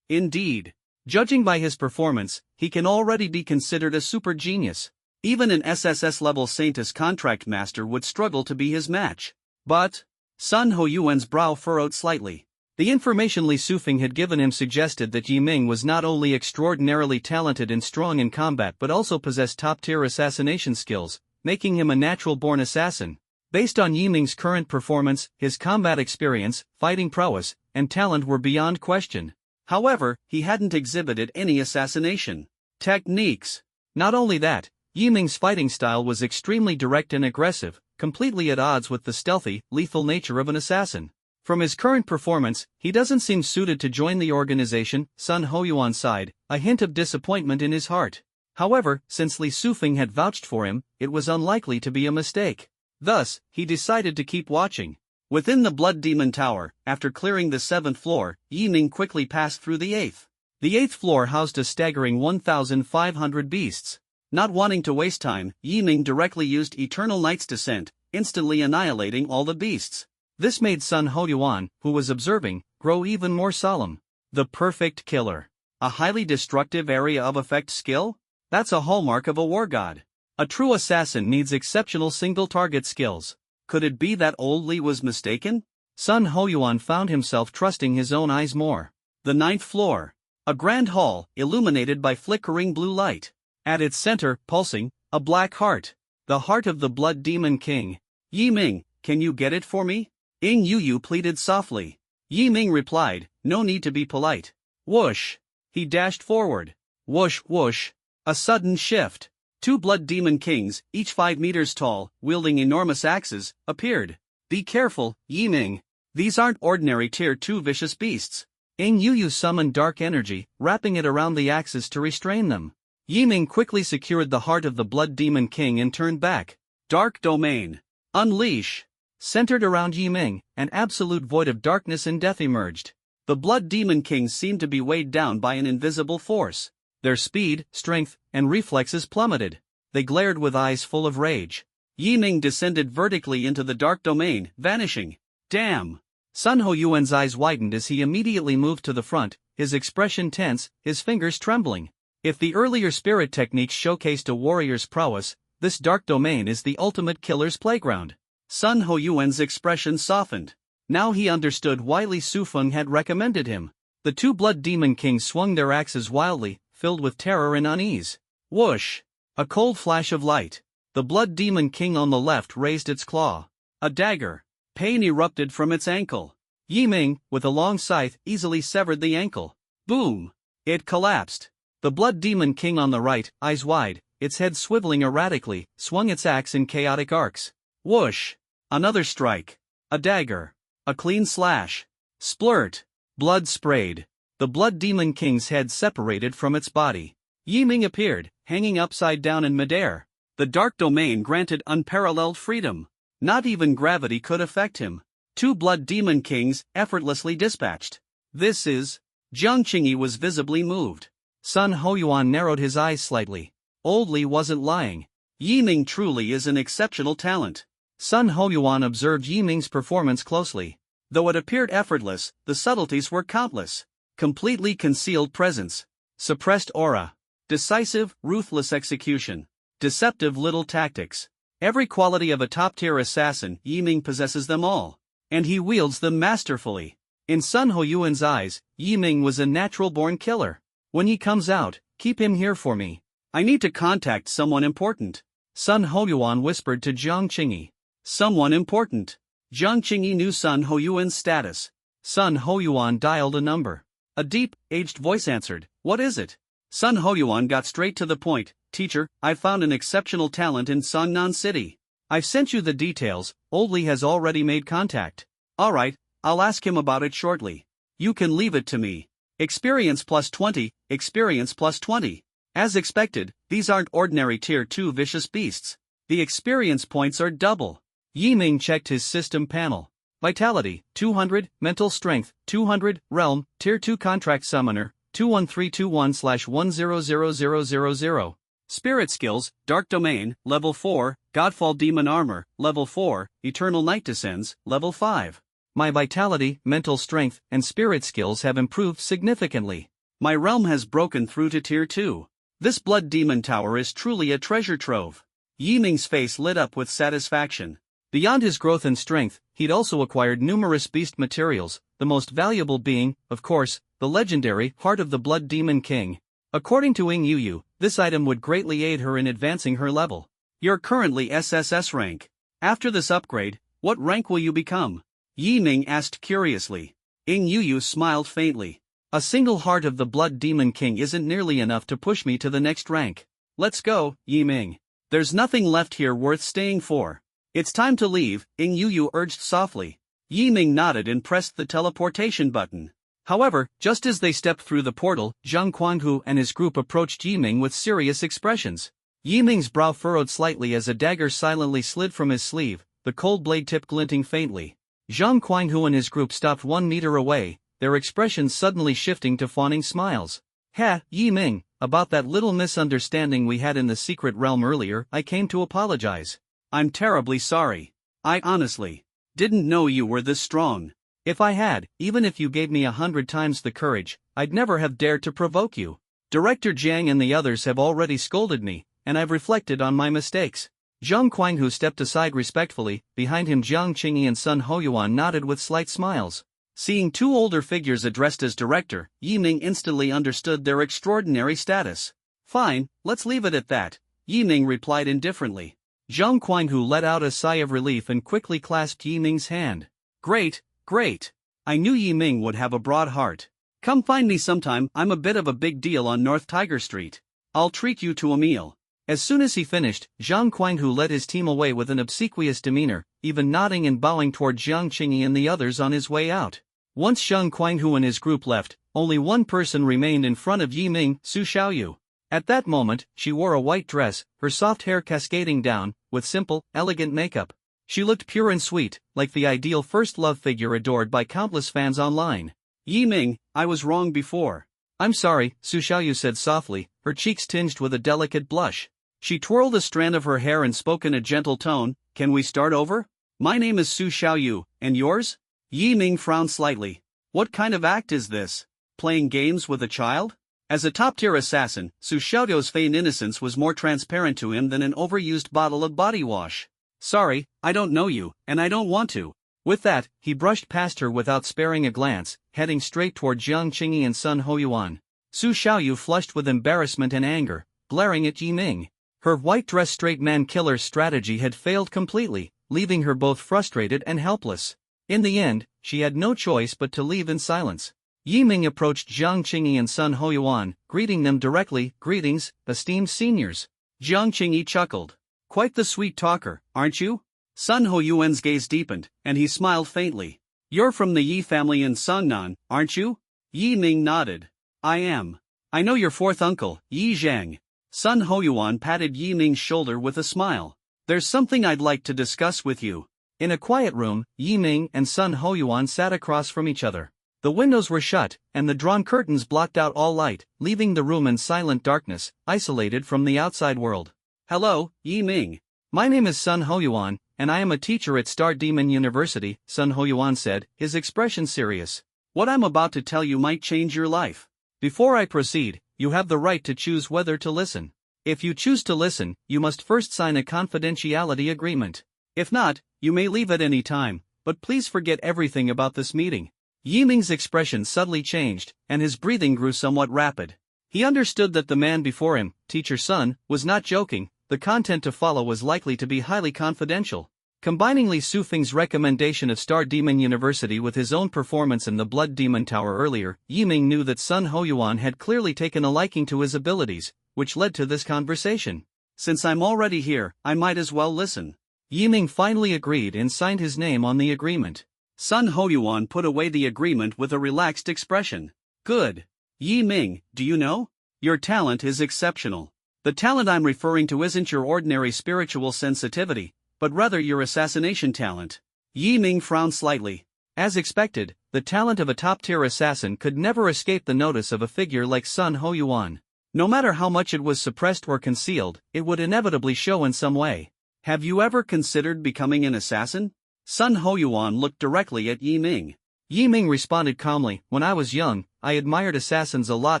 Indeed. Judging by his performance, he can already be considered a super genius. Even an SSS-level Saintus contract master would struggle to be his match. But Sun Hoyuan's brow furrowed slightly. The information Li Sufeng had given him suggested that Yiming was not only extraordinarily talented and strong in combat but also possessed top-tier assassination skills, making him a natural-born assassin. Based on Yiming's current performance, his combat experience, fighting prowess, and talent were beyond question. However, he hadn't exhibited any assassination techniques. Not only that, Yiming's fighting style was extremely direct and aggressive, completely at odds with the stealthy, lethal nature of an assassin. From his current performance, he doesn't seem suited to join the organization. Sun Hoyuan sighed, a hint of disappointment in his heart. However, since Li Sufeng had vouched for him, it was unlikely to be a mistake. Thus, he decided to keep watching. Within the Blood Demon Tower, after clearing the 7th floor, Yiming quickly passed through the 8th. The 8th floor housed a staggering 1,500 beasts. Not wanting to waste time, Yiming directly used Eternal Night's Descent, instantly annihilating all the beasts. This made Sun Hoyuan, who was observing, grow even more solemn. The perfect killer. A highly destructive area of effect skill? That's a hallmark of a war god. A true assassin needs exceptional single-target skills. Could it be that old Li was mistaken? Sun Hoyuan found himself trusting his own eyes more. The 9th floor. A grand hall, illuminated by flickering blue light. At its center, pulsing, a black heart. The heart of the Blood Demon King. Yiming, can you get it for me? Ing Yu pleaded softly. Yiming replied, no need to be polite. Whoosh! He dashed forward. Whoosh whoosh. A sudden shift. 2 Blood Demon Kings, each 5 meters tall, wielding enormous axes, appeared. Be careful, Yiming. These aren't ordinary tier 2 vicious beasts. Ing Yu summoned dark energy, wrapping it around the axes to restrain them. Yiming quickly secured the heart of the Blood Demon King and turned back. Dark Domain. Unleash. Centered around Yiming, an absolute void of darkness and death emerged. The Blood Demon Kings seemed to be weighed down by an invisible force. Their speed, strength, and reflexes plummeted. They glared with eyes full of rage. Yiming descended vertically into the dark domain, vanishing. Damn! Sun Hoyuan's eyes widened as he immediately moved to the front, his expression tense, his fingers trembling. If the earlier spirit techniques showcased a warrior's prowess, this dark domain is the ultimate killer's playground. Sun Hoyuan's expression softened. Now he understood why Li Sufeng had recommended him. The two Blood Demon Kings swung their axes wildly, filled with terror and unease. Whoosh! A cold flash of light. The Blood Demon King on the left raised its claw. A dagger. Pain erupted from its ankle. Yiming, with a long scythe, easily severed the ankle. Boom! It collapsed. The Blood Demon King on the right, eyes wide, its head swiveling erratically, swung its axe in chaotic arcs. Whoosh! Another strike. A dagger. A clean slash. Splurt! Blood sprayed. The Blood Demon King's head separated from its body. Yiming appeared, hanging upside down in midair. The Dark Domain granted unparalleled freedom. Not even gravity could affect him. Two Blood Demon Kings, effortlessly dispatched. This is... Jiang Qingyi was visibly moved. Sun Hoyuan narrowed his eyes slightly. Old Li wasn't lying. Yiming truly is an exceptional talent. Sun Hoyuan observed Yiming's performance closely. Though it appeared effortless, the subtleties were countless. Completely concealed presence. Suppressed aura. Decisive, ruthless execution. Deceptive little tactics. Every quality of a top-tier assassin, Yiming possesses them all. And he wields them masterfully. In Sun Hoyuan's eyes, Yiming was a natural-born killer. When he comes out, keep him here for me. I need to contact someone important. Sun Hoyuan whispered to Jiang Qingyi. Someone important. Jiang Qingyi knew Sun Hoyuan's status. Sun Hoyuan dialed a number. A deep, aged voice answered. What is it? Sun Hoyuan got straight to the point. Teacher, I've found an exceptional talent in Songnan City. I've sent you the details. Old Li has already made contact. Alright, I'll ask him about it shortly. You can leave it to me. Experience plus 20, experience plus 20. As expected, these aren't ordinary tier 2 vicious beasts. The experience points are double. Yiming checked his system panel. Vitality, 200, Mental Strength, 200, Realm, Tier 2 Contract Summoner, 21321/100000. Spirit Skills, Dark Domain, Level 4, Godfall Demon Armor, Level 4, Eternal Night Descends, Level 5. My vitality, mental strength, and spirit skills have improved significantly. My realm has broken through to Tier 2. This Blood Demon Tower is truly a treasure trove. Yiming's face lit up with satisfaction. Beyond his growth and strength, he'd also acquired numerous beast materials, the most valuable being, of course, the legendary Heart of the Blood Demon King. According to Ing Yu, this item would greatly aid her in advancing her level. You're currently SSS rank. After this upgrade, what rank will you become? Yiming asked curiously. Ing Yu smiled faintly. A single Heart of the Blood Demon King isn't nearly enough to push me to the next rank. Let's go, Yiming. There's nothing left here worth staying for. It's time to leave, Ing Yu urged softly. Yiming nodded and pressed the teleportation button. However, just as they stepped through the portal, Zhang Quanhu and his group approached Yiming with serious expressions. Yiming's brow furrowed slightly as a dagger silently slid from his sleeve, the cold blade tip glinting faintly. Zhang Quanhu and his group stopped 1 meter away, their expressions suddenly shifting to fawning smiles. Ha, Yiming, about that little misunderstanding we had in the secret realm earlier, I came to apologize. I'm terribly sorry. I honestly didn't know you were this strong. If I had, even if you gave me 100 times the courage, I'd never have dared to provoke you. Director Jiang and the others have already scolded me, and I've reflected on my mistakes. Zhang Quanhu stepped aside respectfully, behind him Jiang Qingyi and Sun Hoyuan nodded with slight smiles. Seeing two older figures addressed as director, Yiming instantly understood their extraordinary status. Fine, let's leave it at that, Yiming replied indifferently. Zhang Quanhu let out a sigh of relief and quickly clasped Yiming's hand. Great. Great. I knew Yiming would have a broad heart. Come find me sometime, I'm a bit of a big deal on North Tiger Street. I'll treat you to a meal. As soon as he finished, Zhang Quanhu led his team away with an obsequious demeanor, even nodding and bowing toward Jiang Qingyi and the others on his way out. Once Sheng Guanghu and his group left, only one person remained in front of Yi Ming, Su Xiaoyu. At that moment, she wore a white dress, her soft hair cascading down, with simple, elegant makeup. She looked pure and sweet, like the ideal first love figure adored by countless fans online. Yi Ming, I was wrong before. I'm sorry, Su Xiaoyu said softly, her cheeks tinged with a delicate blush. She twirled a strand of her hair and spoke in a gentle tone, can we start over? My name is Su Xiaoyu, and yours? Yi Ming frowned slightly. What kind of act is this? Playing games with a child? As a top-tier assassin, Su Xiaoyu's feigned innocence was more transparent to him than an overused bottle of body wash. Sorry, I don't know you, and I don't want to. With that, he brushed past her without sparing a glance, heading straight toward Jiang Qingyi and Sun Hoyuan. Su Xiaoyu flushed with embarrassment and anger, glaring at Yi Ming. Her white dress straight man killer strategy had failed completely, leaving her both frustrated and helpless. In the end, she had no choice but to leave in silence. Yi Ming approached Jiang Qingyi and Sun Hoyuan, greeting them directly, greetings, esteemed seniors. Jiang Qingyi chuckled. Quite the sweet talker, aren't you? Sun Hoyuan's gaze deepened, and he smiled faintly. You're from the Yi family in Sungnan, aren't you? Yi Ming nodded. I am. I know your fourth uncle, Yi Zhang. Sun Hoyuan patted Yi Ming's shoulder with a smile. There's something I'd like to discuss with you. In a quiet room, Yi Ming and Sun Hoyuan sat across from each other. The windows were shut, and the drawn curtains blocked out all light, leaving the room in silent darkness, isolated from the outside world. Hello, Yi Ming. My name is Sun Hoyuan, and I am a teacher at Star Demon University, Sun Hoyuan said, his expression serious. What I'm about to tell you might change your life. Before I proceed, you have the right to choose whether to listen. If you choose to listen, you must first sign a confidentiality agreement. If not, you may leave at any time, but please forget everything about this meeting. Yi Ming's expression subtly changed, and his breathing grew somewhat rapid. He understood that the man before him, Teacher Sun, was not joking. The content to follow was likely to be highly confidential. Combining Li Sufing's recommendation of Star Demon University with his own performance in the Blood Demon Tower earlier, Yi Ming knew that Sun Hoyuan had clearly taken a liking to his abilities, which led to this conversation. Since I'm already here, I might as well listen. Yi Ming finally agreed and signed his name on the agreement. Sun Hoyuan put away the agreement with a relaxed expression. Good. Yi Ming, do you know? Your talent is exceptional. The talent I'm referring to isn't your ordinary spiritual sensitivity, but rather your assassination talent. Yi Ming frowned slightly. As expected, the talent of a top-tier assassin could never escape the notice of a figure like Sun Hoyuan. No matter how much it was suppressed or concealed, it would inevitably show in some way. Have you ever considered becoming an assassin? Sun Hoyuan looked directly at Yi Ming. Yi Ming responded calmly, when I was young, I admired assassins a lot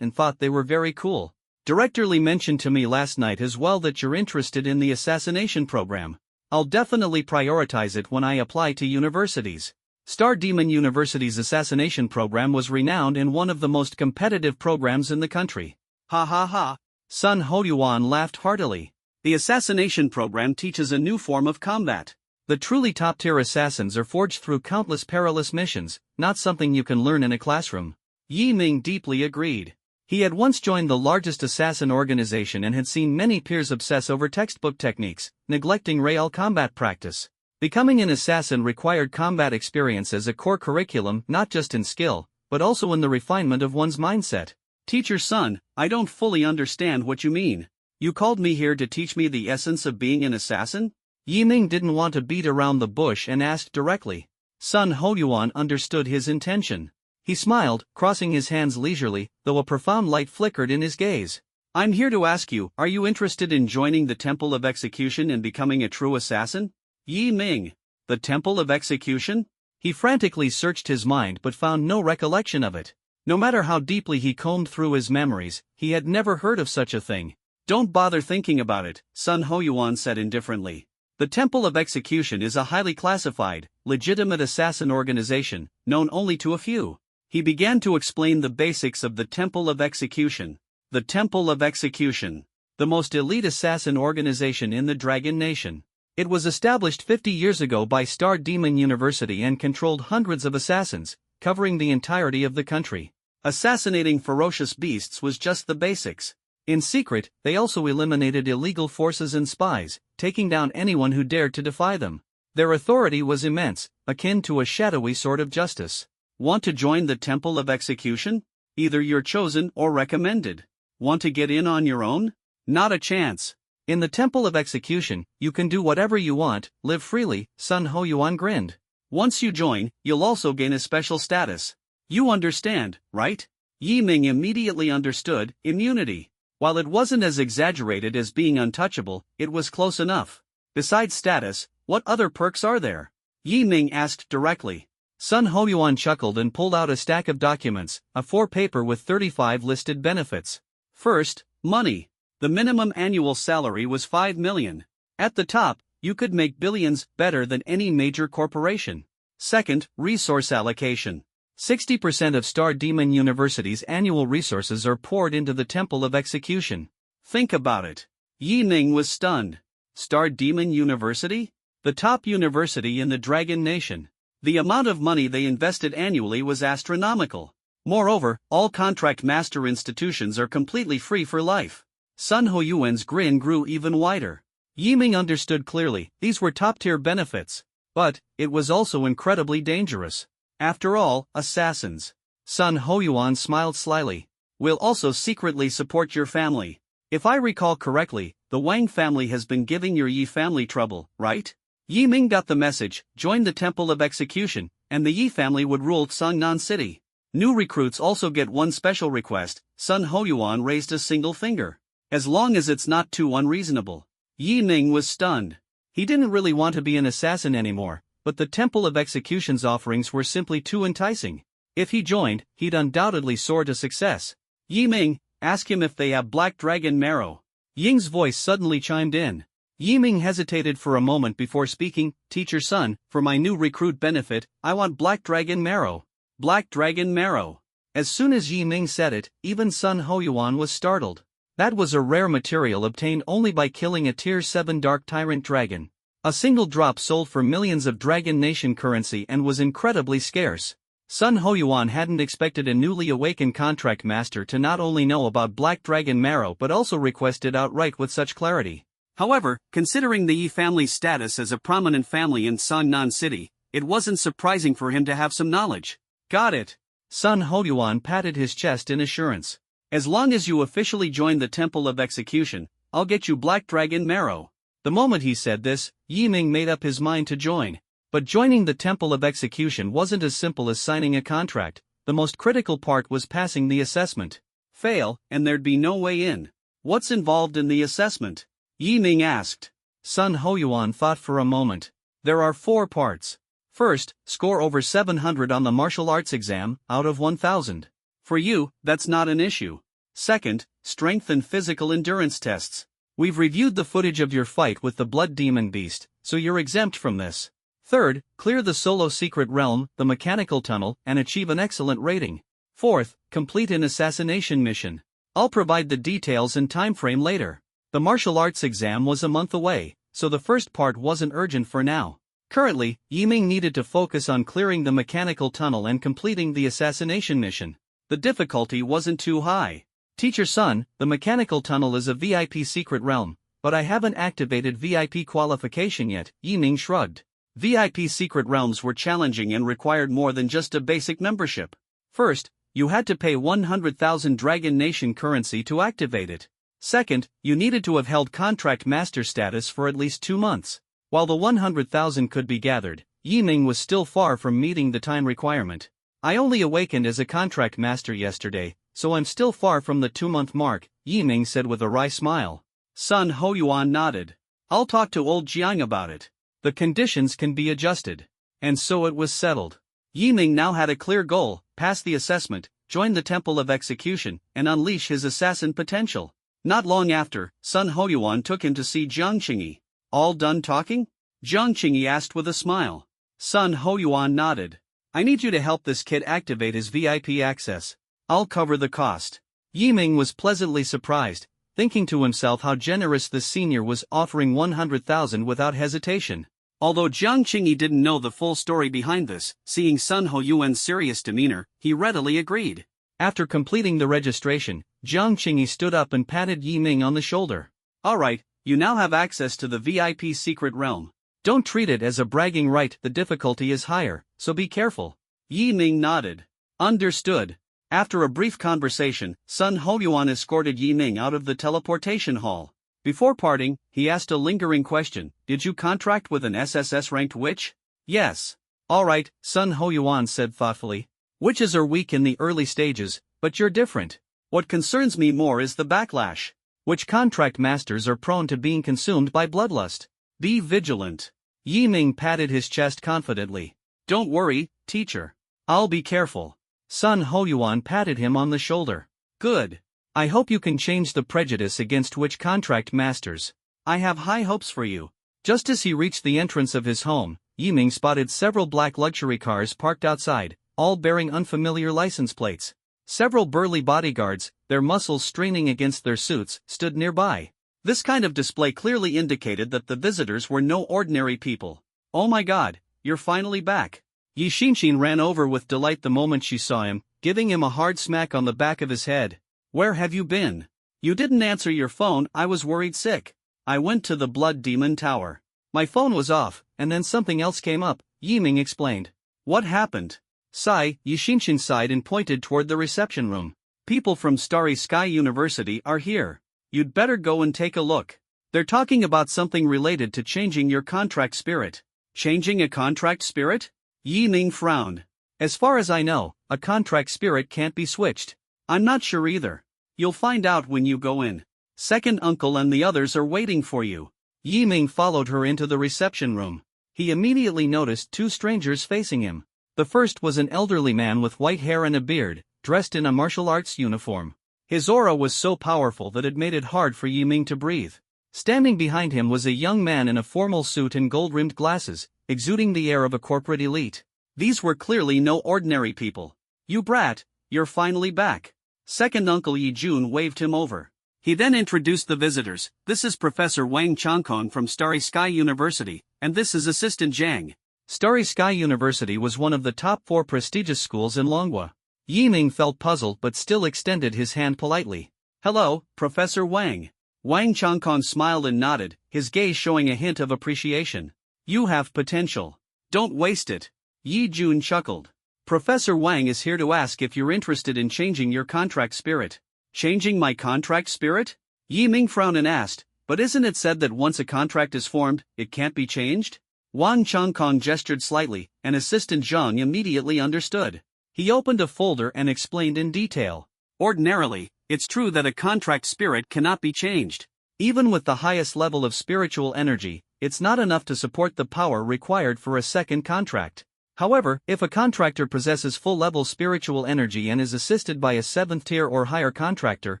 and thought they were very cool. Director Li mentioned to me last night as well that you're interested in the assassination program. I'll definitely prioritize it when I apply to universities. Star Demon University's assassination program was renowned and one of the most competitive programs in the country. Ha ha ha. Sun Hoyuan laughed heartily. The assassination program teaches a new form of combat. The truly top-tier assassins are forged through countless perilous missions, not something you can learn in a classroom. Yi Ming deeply agreed. He had once joined the largest assassin organization and had seen many peers obsess over textbook techniques, neglecting real combat practice. Becoming an assassin required combat experience as a core curriculum not just in skill, but also in the refinement of one's mindset. Teacher Sun, I don't fully understand what you mean. You called me here to teach me the essence of being an assassin? Yi Ming didn't want to beat around the bush and asked directly. Sun Hoyuan understood his intention. He smiled, crossing his hands leisurely, though a profound light flickered in his gaze. I'm here to ask you, are you interested in joining the Temple of Execution and becoming a true assassin? Yi Ming. The Temple of Execution? He frantically searched his mind but found no recollection of it. No matter how deeply he combed through his memories, he had never heard of such a thing. Don't bother thinking about it, Sun Hoyuan said indifferently. The Temple of Execution is a highly classified, legitimate assassin organization, known only to a few. He began to explain the basics of the Temple of Execution. The Temple of Execution. The most elite assassin organization in the Dragon Nation. It was established 50 years ago by Star Demon University and controlled hundreds of assassins, covering the entirety of the country. Assassinating ferocious beasts was just the basics. In secret, they also eliminated illegal forces and spies, taking down anyone who dared to defy them. Their authority was immense, akin to a shadowy sort of justice. Want to join the Temple of Execution? Either you're chosen or recommended. Want to get in on your own? Not a chance. In the Temple of Execution, you can do whatever you want, live freely, Sun Hoyuan grinned. Once you join, you'll also gain a special status. You understand, right? Yi Ming immediately understood, immunity. While it wasn't as exaggerated as being untouchable, it was close enough. Besides status, what other perks are there? Yi Ming asked directly. Sun Hoyuan chuckled and pulled out a stack of documents, a 4-paper with 35 listed benefits. First, money. The minimum annual salary was 5 million. At the top, you could make billions better than any major corporation. Second, resource allocation. 60% of Star Demon University's annual resources are poured into the Temple of Execution. Think about it. Yi Ming was stunned. Star Demon University? The top university in the Dragon Nation. The amount of money they invested annually was astronomical. Moreover, all contract master institutions are completely free for life. Sun Hoyuan's grin grew even wider. Yi Ming understood clearly, these were top-tier benefits. But, it was also incredibly dangerous. After all, assassins. Sun Hoyuan smiled slyly. We'll also secretly support your family. If I recall correctly, the Wang family has been giving your Yi family trouble, right? Yi Ming got the message, joined the Temple of Execution, and the Yi family would rule Sangnan City. New recruits also get one special request. Sun Hoyuan raised a single finger. As long as it's not too unreasonable. Yi Ming was stunned. He didn't really want to be an assassin anymore, but the Temple of Execution's offerings were simply too enticing. If he joined, he'd undoubtedly soar to success. Yi Ming, ask him if they have Black Dragon marrow. Ying's voice suddenly chimed in. Yi Ming hesitated for a moment before speaking. Teacher Sun, for my new recruit benefit, I want Black Dragon marrow. Black Dragon marrow. As soon as Yi Ming said it, even Sun Hoyuan was startled. That was a rare material obtained only by killing a Tier 7 Dark Tyrant Dragon. A single drop sold for millions of Dragon Nation currency and was incredibly scarce. Sun Hoyuan hadn't expected a newly awakened contract master to not only know about Black Dragon marrow but also request it outright with such clarity. However, considering the Yi family's status as a prominent family in Sangnan City, it wasn't surprising for him to have some knowledge. Got it. Sun Hoyuan patted his chest in assurance. As long as you officially join the Temple of Execution, I'll get you Black Dragon marrow. The moment he said this, Yi Ming made up his mind to join. But joining the Temple of Execution wasn't as simple as signing a contract. The most critical part was passing the assessment. Fail, and there'd be no way in. What's involved in the assessment? Yi Ming asked. Sun Hoyuan thought for a moment. There are 4 parts. First, score over 700 on the martial arts exam, out of 1000. For you, that's not an issue. Second, strength and physical endurance tests. We've reviewed the footage of your fight with the Blood Demon Beast, so you're exempt from this. Third, clear the solo secret realm, the mechanical tunnel, and achieve an excellent rating. Fourth, complete an assassination mission. I'll provide the details and timeframe later. The martial arts exam was a month away, so the first part wasn't urgent for now. Currently, Yi Ming needed to focus on clearing the mechanical tunnel and completing the assassination mission. The difficulty wasn't too high. Teacher Sun, the mechanical tunnel is a VIP secret realm, but I haven't activated VIP qualification yet, Yi Ming shrugged. VIP secret realms were challenging and required more than just a basic membership. First, you had to pay 100,000 Dragon Nation currency to activate it. Second, you needed to have held contract master status for at least 2 months. While the 100,000 could be gathered, Yi Ming was still far from meeting the time requirement. I only awakened as a contract master yesterday, so I'm still far from the 2-month mark, Yi Ming said with a wry smile. Sun Hoyuan nodded. I'll talk to old Jiang about it. The conditions can be adjusted. And so it was settled. Yi Ming now had a clear goal: pass the assessment, join the Temple of Execution, and unleash his assassin potential. Not long after, Sun Hoyuan took him to see Jiang Qingyi. All done talking? Jiang Qingyi asked with a smile. Sun Hoyuan nodded. I need you to help this kid activate his VIP access. I'll cover the cost. Yi Ming was pleasantly surprised, thinking to himself how generous the senior was, offering 100,000 without hesitation. Although Jiang Qingyi didn't know the full story behind this, seeing Sun Hoyuan's serious demeanor, he readily agreed. After completing the registration, Jiang Qingyi stood up and patted Yi Ming on the shoulder. Alright, you now have access to the VIP secret realm. Don't treat it as a bragging right, the difficulty is higher, so be careful. Yi Ming nodded. Understood. After a brief conversation, Sun Hoyuan escorted Yi Ming out of the teleportation hall. Before parting, he asked a lingering question. Did you contract with an SSS-ranked witch? Yes. Alright, Sun Hoyuan said thoughtfully. Witches are weak in the early stages, but you're different. What concerns me more is the backlash. Witch contract masters are prone to being consumed by bloodlust. Be vigilant. Yi Ming patted his chest confidently. Don't worry, teacher. I'll be careful. Sun Hoyuan patted him on the shoulder. Good. I hope you can change the prejudice against witch contract masters. I have high hopes for you. Just as he reached the entrance of his home, Yi Ming spotted several black luxury cars parked outside, all bearing unfamiliar license plates. Several burly bodyguards, their muscles straining against their suits, stood nearby. This kind of display clearly indicated that the visitors were no ordinary people. Oh my god, you're finally back. Yi Xinshin ran over with delight the moment she saw him, giving him a hard smack on the back of his head. Where have you been? You didn't answer your phone. I was worried sick. I went to the Blood Demon Tower. My phone was off, and then something else came up, Yi Ming explained. What happened? Yi Xinshin sighed and pointed toward the reception room. People from Starry Sky University are here. You'd better go and take a look. They're talking about something related to changing your contract spirit. Changing a contract spirit? Yi Ming frowned. As far as I know, a contract spirit can't be switched. I'm not sure either. You'll find out when you go in. Second uncle and the others are waiting for you. Yi Ming followed her into the reception room. He immediately noticed two strangers facing him. The first was an elderly man with white hair and a beard, dressed in a martial arts uniform. His aura was so powerful that it made it hard for Yi Ming to breathe. Standing behind him was a young man in a formal suit and gold-rimmed glasses, exuding the air of a corporate elite. These were clearly no ordinary people. You brat, you're finally back. Second uncle Yi Jun waved him over. He then introduced the visitors. This is Professor Wang Changkong from Starry Sky University, and this is Assistant Zhang. Starry Sky University was one of the top 4 prestigious schools in Longhua. Yi Ming felt puzzled but still extended his hand politely. Hello, Professor Wang. Wang Changkong smiled and nodded, his gaze showing a hint of appreciation. You have potential. Don't waste it. Yi Jun chuckled. Professor Wang is here to ask if you're interested in changing your contract spirit. Changing my contract spirit? Yi Ming frowned and asked, but isn't it said that once a contract is formed, it can't be changed? Wang Changkong gestured slightly, and Assistant Zhang immediately understood. He opened a folder and explained in detail. Ordinarily, it's true that a contract spirit cannot be changed. Even with the highest level of spiritual energy, it's not enough to support the power required for a second contract. However, if a contractor possesses full-level spiritual energy and is assisted by a 7th tier or higher contractor,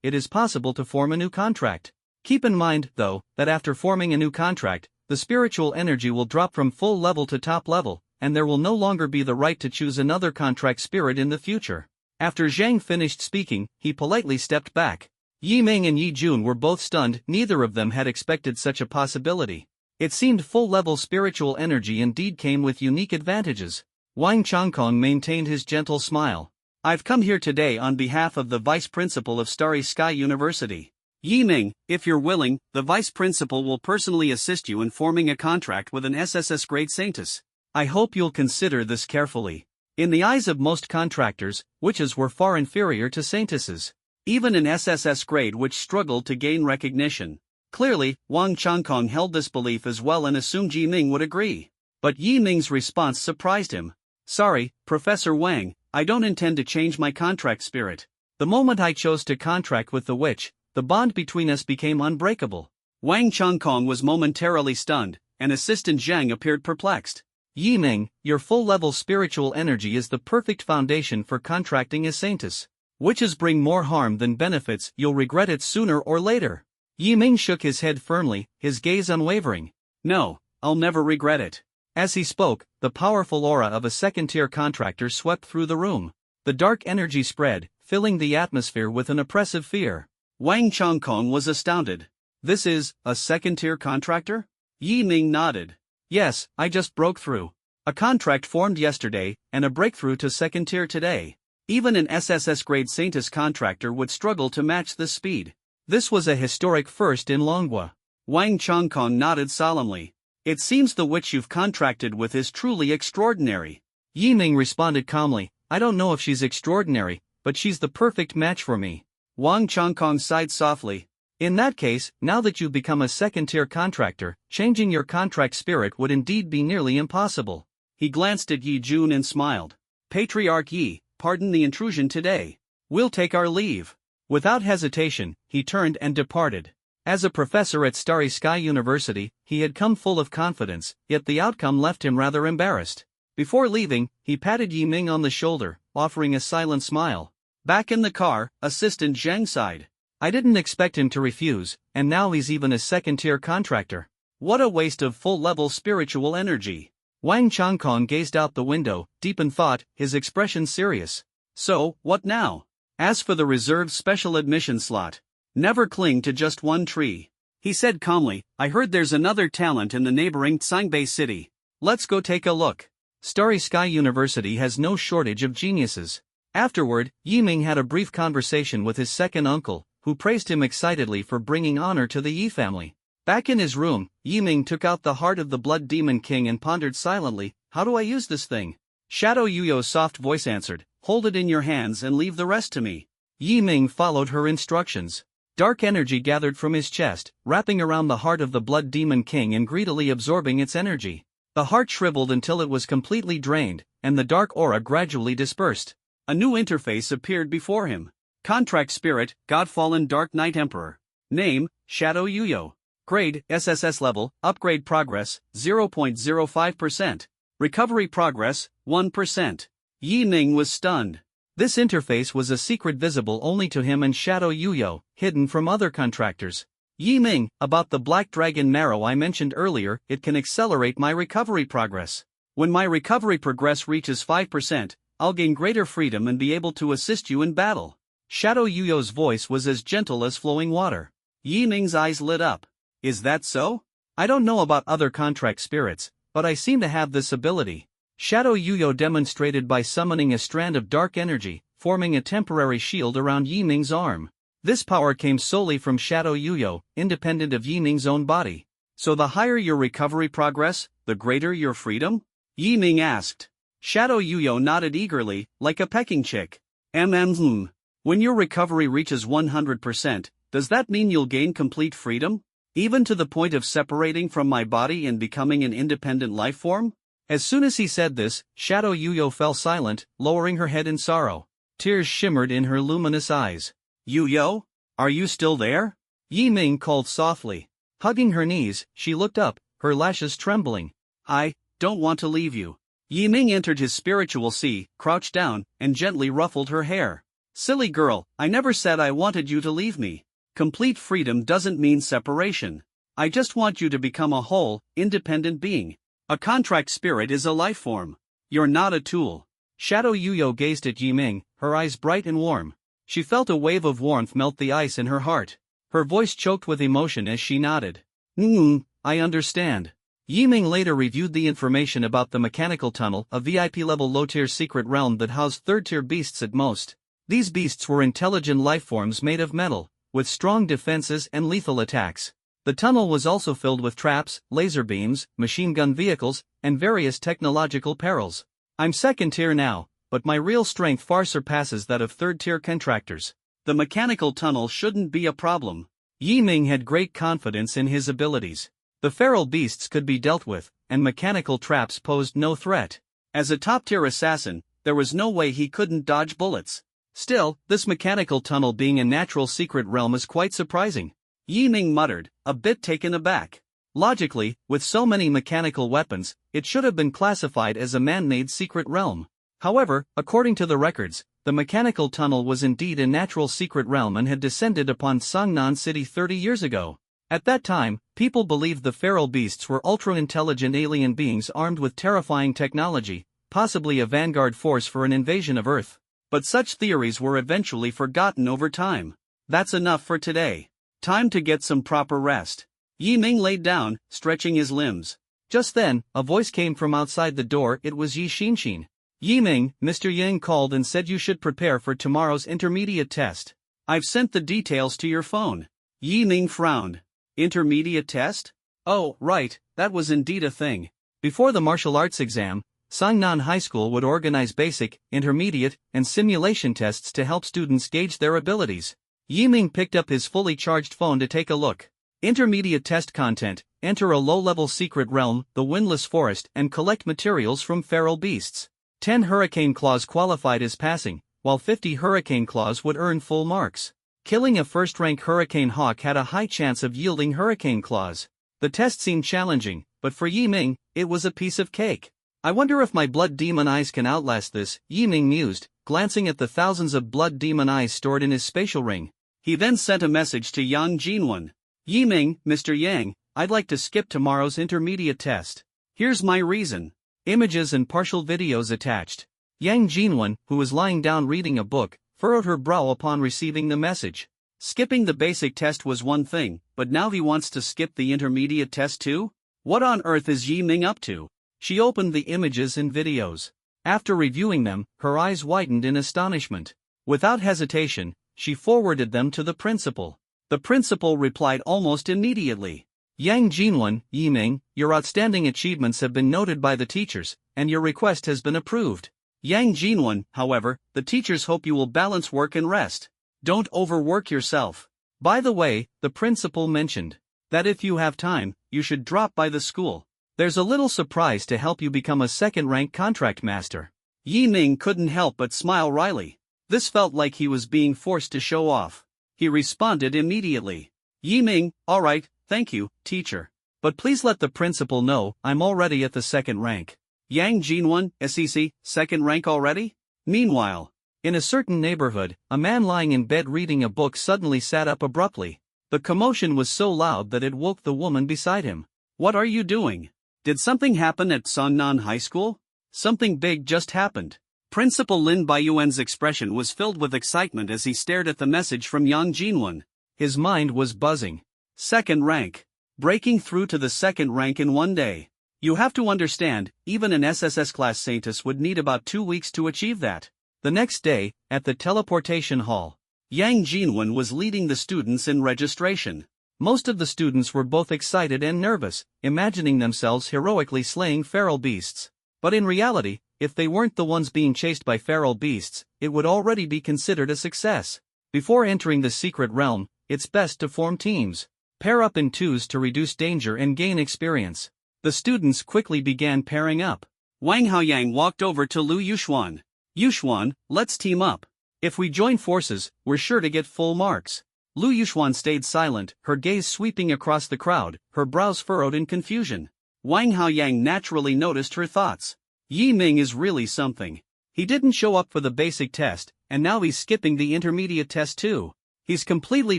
it is possible to form a new contract. Keep in mind, though, that after forming a new contract, the spiritual energy will drop from full level to top level, and there will no longer be the right to choose another contract spirit in the future. After Zhang finished speaking, he politely stepped back. Yi Ming and Yi Jun were both stunned. Neither of them had expected such a possibility. It seemed full-level spiritual energy indeed came with unique advantages. Wang Changkong maintained his gentle smile. I've come here today on behalf of the Vice Principal of Starry Sky University. Yi Ming, if you're willing, the Vice Principal will personally assist you in forming a contract with an SSS grade Saintus. I hope you'll consider this carefully. In the eyes of most contractors, witches were far inferior to Saintuses. Even an SSS grade which struggled to gain recognition. Clearly, Wang Changkong held this belief as well and assumed Yi Ming would agree. But Yi Ming's response surprised him. Sorry, Professor Wang, I don't intend to change my contract spirit. The moment I chose to contract with the witch, the bond between us became unbreakable. Wang Changkong was momentarily stunned, and Assistant Zhang appeared perplexed. Yi Ming, your full-level spiritual energy is the perfect foundation for contracting as Saintus. Witches bring more harm than benefits. You'll regret it sooner or later. Yi Ming shook his head firmly, his gaze unwavering. No, I'll never regret it. As he spoke, the powerful aura of a second-tier contractor swept through the room. The dark energy spread, filling the atmosphere with an oppressive fear. Wang Changkong was astounded. This is a second-tier contractor? Yi Ming nodded. Yes, I just broke through. A contract formed yesterday, and a breakthrough to second tier today. Even an SSS grade Saintus contractor would struggle to match this speed. This was a historic first in Longhua. Wang Changkong nodded solemnly. It seems the witch you've contracted with is truly extraordinary. Yi Ming responded calmly, I don't know if she's extraordinary, but she's the perfect match for me. Wang Changkong sighed softly. In that case, now that you've become a second-tier contractor, changing your contract spirit would indeed be nearly impossible. He glanced at Yi Jun and smiled. Patriarch Yi, pardon the intrusion today. We'll take our leave. Without hesitation, he turned and departed. As a professor at Starry Sky University, he had come full of confidence, yet the outcome left him rather embarrassed. Before leaving, he patted Yi Ming on the shoulder, offering a silent smile. Back in the car, Assistant Zheng sighed. I didn't expect him to refuse, and now he's even a second-tier contractor. What a waste of full-level spiritual energy. Wang Changkong gazed out the window, deep in thought, his expression serious. So, what now? As for the reserved special admission slot, never cling to just one tree. He said calmly, I heard there's another talent in the neighboring Tsangbei city. Let's go take a look. Starry Sky University has no shortage of geniuses. Afterward, Yi Ming had a brief conversation with his second uncle, who praised him excitedly for bringing honor to the Yi family. Back in his room, Yi Ming took out the heart of the Blood Demon King and pondered silently, how do I use this thing? Shadow Yuyo's soft voice answered, hold it in your hands and leave the rest to me. Yi Ming followed her instructions. Dark energy gathered from his chest, wrapping around the heart of the Blood Demon King and greedily absorbing its energy. The heart shriveled until it was completely drained, and the dark aura gradually dispersed. A new interface appeared before him. Contract Spirit, Godfallen Dark Knight Emperor. Name, Shadow Yuyo. Grade, SSS level, upgrade progress, 0.05%. Recovery progress, 1%. Yi Ming was stunned. This interface was a secret visible only to him and Shadow Yuyo, hidden from other contractors. Yi Ming, about the Black Dragon Marrow I mentioned earlier, it can accelerate my recovery progress. When my recovery progress reaches 5%, I'll gain greater freedom and be able to assist you in battle. Shadow Yuyo's voice was as gentle as flowing water. Yi Ming's eyes lit up. Is that so? I don't know about other contract spirits, but I seem to have this ability. Shadow Yuyo demonstrated by summoning a strand of dark energy, forming a temporary shield around Yi Ming's arm. This power came solely from Shadow Yuyo, independent of Yi Ming's own body. So the higher your recovery progress, the greater your freedom? Yi Ming asked. Shadow Yuyo nodded eagerly, like a pecking chick. When your recovery reaches 100%, does that mean you'll gain complete freedom? Even to the point of separating from my body and becoming an independent life form? As soon as he said this, Shadow Yuyo fell silent, lowering her head in sorrow. Tears shimmered in her luminous eyes. Yuyo? Are you still there? Yi Ming called softly. Hugging her knees, she looked up, her lashes trembling. I don't want to leave you. Yi Ming entered his spiritual sea, crouched down, and gently ruffled her hair. Silly girl, I never said I wanted you to leave me. Complete freedom doesn't mean separation. I just want you to become a whole, independent being. A contract spirit is a life form. You're not a tool. Shadow Yuyo gazed at Yi Ming, her eyes bright and warm. She felt a wave of warmth melt the ice in her heart. Her voice choked with emotion as she nodded. I understand. Yi Ming later reviewed the information about the mechanical tunnel, a VIP-level low-tier secret realm that housed third-tier beasts at most. These beasts were intelligent life forms made of metal, with strong defenses and lethal attacks. The tunnel was also filled with traps, laser beams, machine gun vehicles, and various technological perils. I'm second-tier now, but my real strength far surpasses that of third-tier contractors. The mechanical tunnel shouldn't be a problem. Yi Ming had great confidence in his abilities. The feral beasts could be dealt with, and mechanical traps posed no threat. As a top-tier assassin, there was no way he couldn't dodge bullets. Still, this mechanical tunnel being a natural secret realm is quite surprising. Yi Ming muttered, a bit taken aback. Logically, with so many mechanical weapons, it should have been classified as a man-made secret realm. However, according to the records, the mechanical tunnel was indeed a natural secret realm and had descended upon Sangnan City 30 years ago. At that time, people believed the feral beasts were ultra-intelligent alien beings armed with terrifying technology, possibly a vanguard force for an invasion of Earth. But such theories were eventually forgotten over time. That's enough for today. Time to get some proper rest. Yi Ming laid down, stretching his limbs. Just then, a voice came from outside the door. It was Yi Xinshin. Yi Ming, Mr. Yang called and said you should prepare for tomorrow's intermediate test. I've sent the details to your phone. Yi Ming frowned. Intermediate test? Oh, right, that was indeed a thing. Before the martial arts exam, Sangnan High School would organize basic, intermediate, and simulation tests to help students gauge their abilities. Yiming picked up his fully charged phone to take a look. Intermediate test content: enter a low-level secret realm, the Windless Forest, and collect materials from feral beasts. 10 hurricane claws qualified as passing, while 50 hurricane claws would earn full marks. Killing a first-rank hurricane hawk had a high chance of yielding hurricane claws. The test seemed challenging, but for Yiming, it was a piece of cake. I wonder if my blood demon eyes can outlast this, Yiming mused, glancing at the thousands of blood demon eyes stored in his spatial ring. He then sent a message to Yang Jinwen. Yiming, Mr. Yang, I'd like to skip tomorrow's intermediate test. Here's my reason. Images and partial videos attached. Yang Jinwen, who was lying down reading a book, furrowed her brow upon receiving the message. Skipping the basic test was one thing, but now he wants to skip the intermediate test too? What on earth is Yiming up to? She opened the images and videos. After reviewing them, her eyes widened in astonishment. Without hesitation, she forwarded them to the principal. The principal replied almost immediately. Yang Jinwen, Yiming, your outstanding achievements have been noted by the teachers, and your request has been approved. Yang Jinwen, however, the teachers hope you will balance work and rest. Don't overwork yourself. By the way, the principal mentioned that if you have time, you should drop by the school. There's a little surprise to help you become a second-rank contract master. Yiming couldn't help but smile wryly. This felt like he was being forced to show off. He responded immediately. Yiming, alright, thank you, teacher. But please let the principal know I'm already at the second rank. Yang Jinwen, SSS, second rank already? Meanwhile, in a certain neighborhood, a man lying in bed reading a book suddenly sat up abruptly. The commotion was so loud that it woke the woman beside him. What are you doing? Did something happen at Sangnan High School? Something big just happened. Principal Lin Baiyuan's expression was filled with excitement as he stared at the message from Yang Jinwen. His mind was buzzing. Second rank. Breaking through to the second rank in one day. You have to understand, even an SSS class scientist would need about 2 weeks to achieve that. The next day, at the teleportation hall, Yang Jinwen was leading the students in registration. Most of the students were both excited and nervous, imagining themselves heroically slaying feral beasts. But in reality, if they weren't the ones being chased by feral beasts, it would already be considered a success. Before entering the secret realm, it's best to form teams. Pair up in twos to reduce danger and gain experience. The students quickly began pairing up. Wang Haoyang walked over to Lu Yuxuan. Yuxuan, let's team up. If we join forces, we're sure to get full marks. Lu Yuxuan stayed silent, her gaze sweeping across the crowd, her brows furrowed in confusion. Wang Haoyang naturally noticed her thoughts. Yiming is really something. He didn't show up for the basic test, and now he's skipping the intermediate test too. He's completely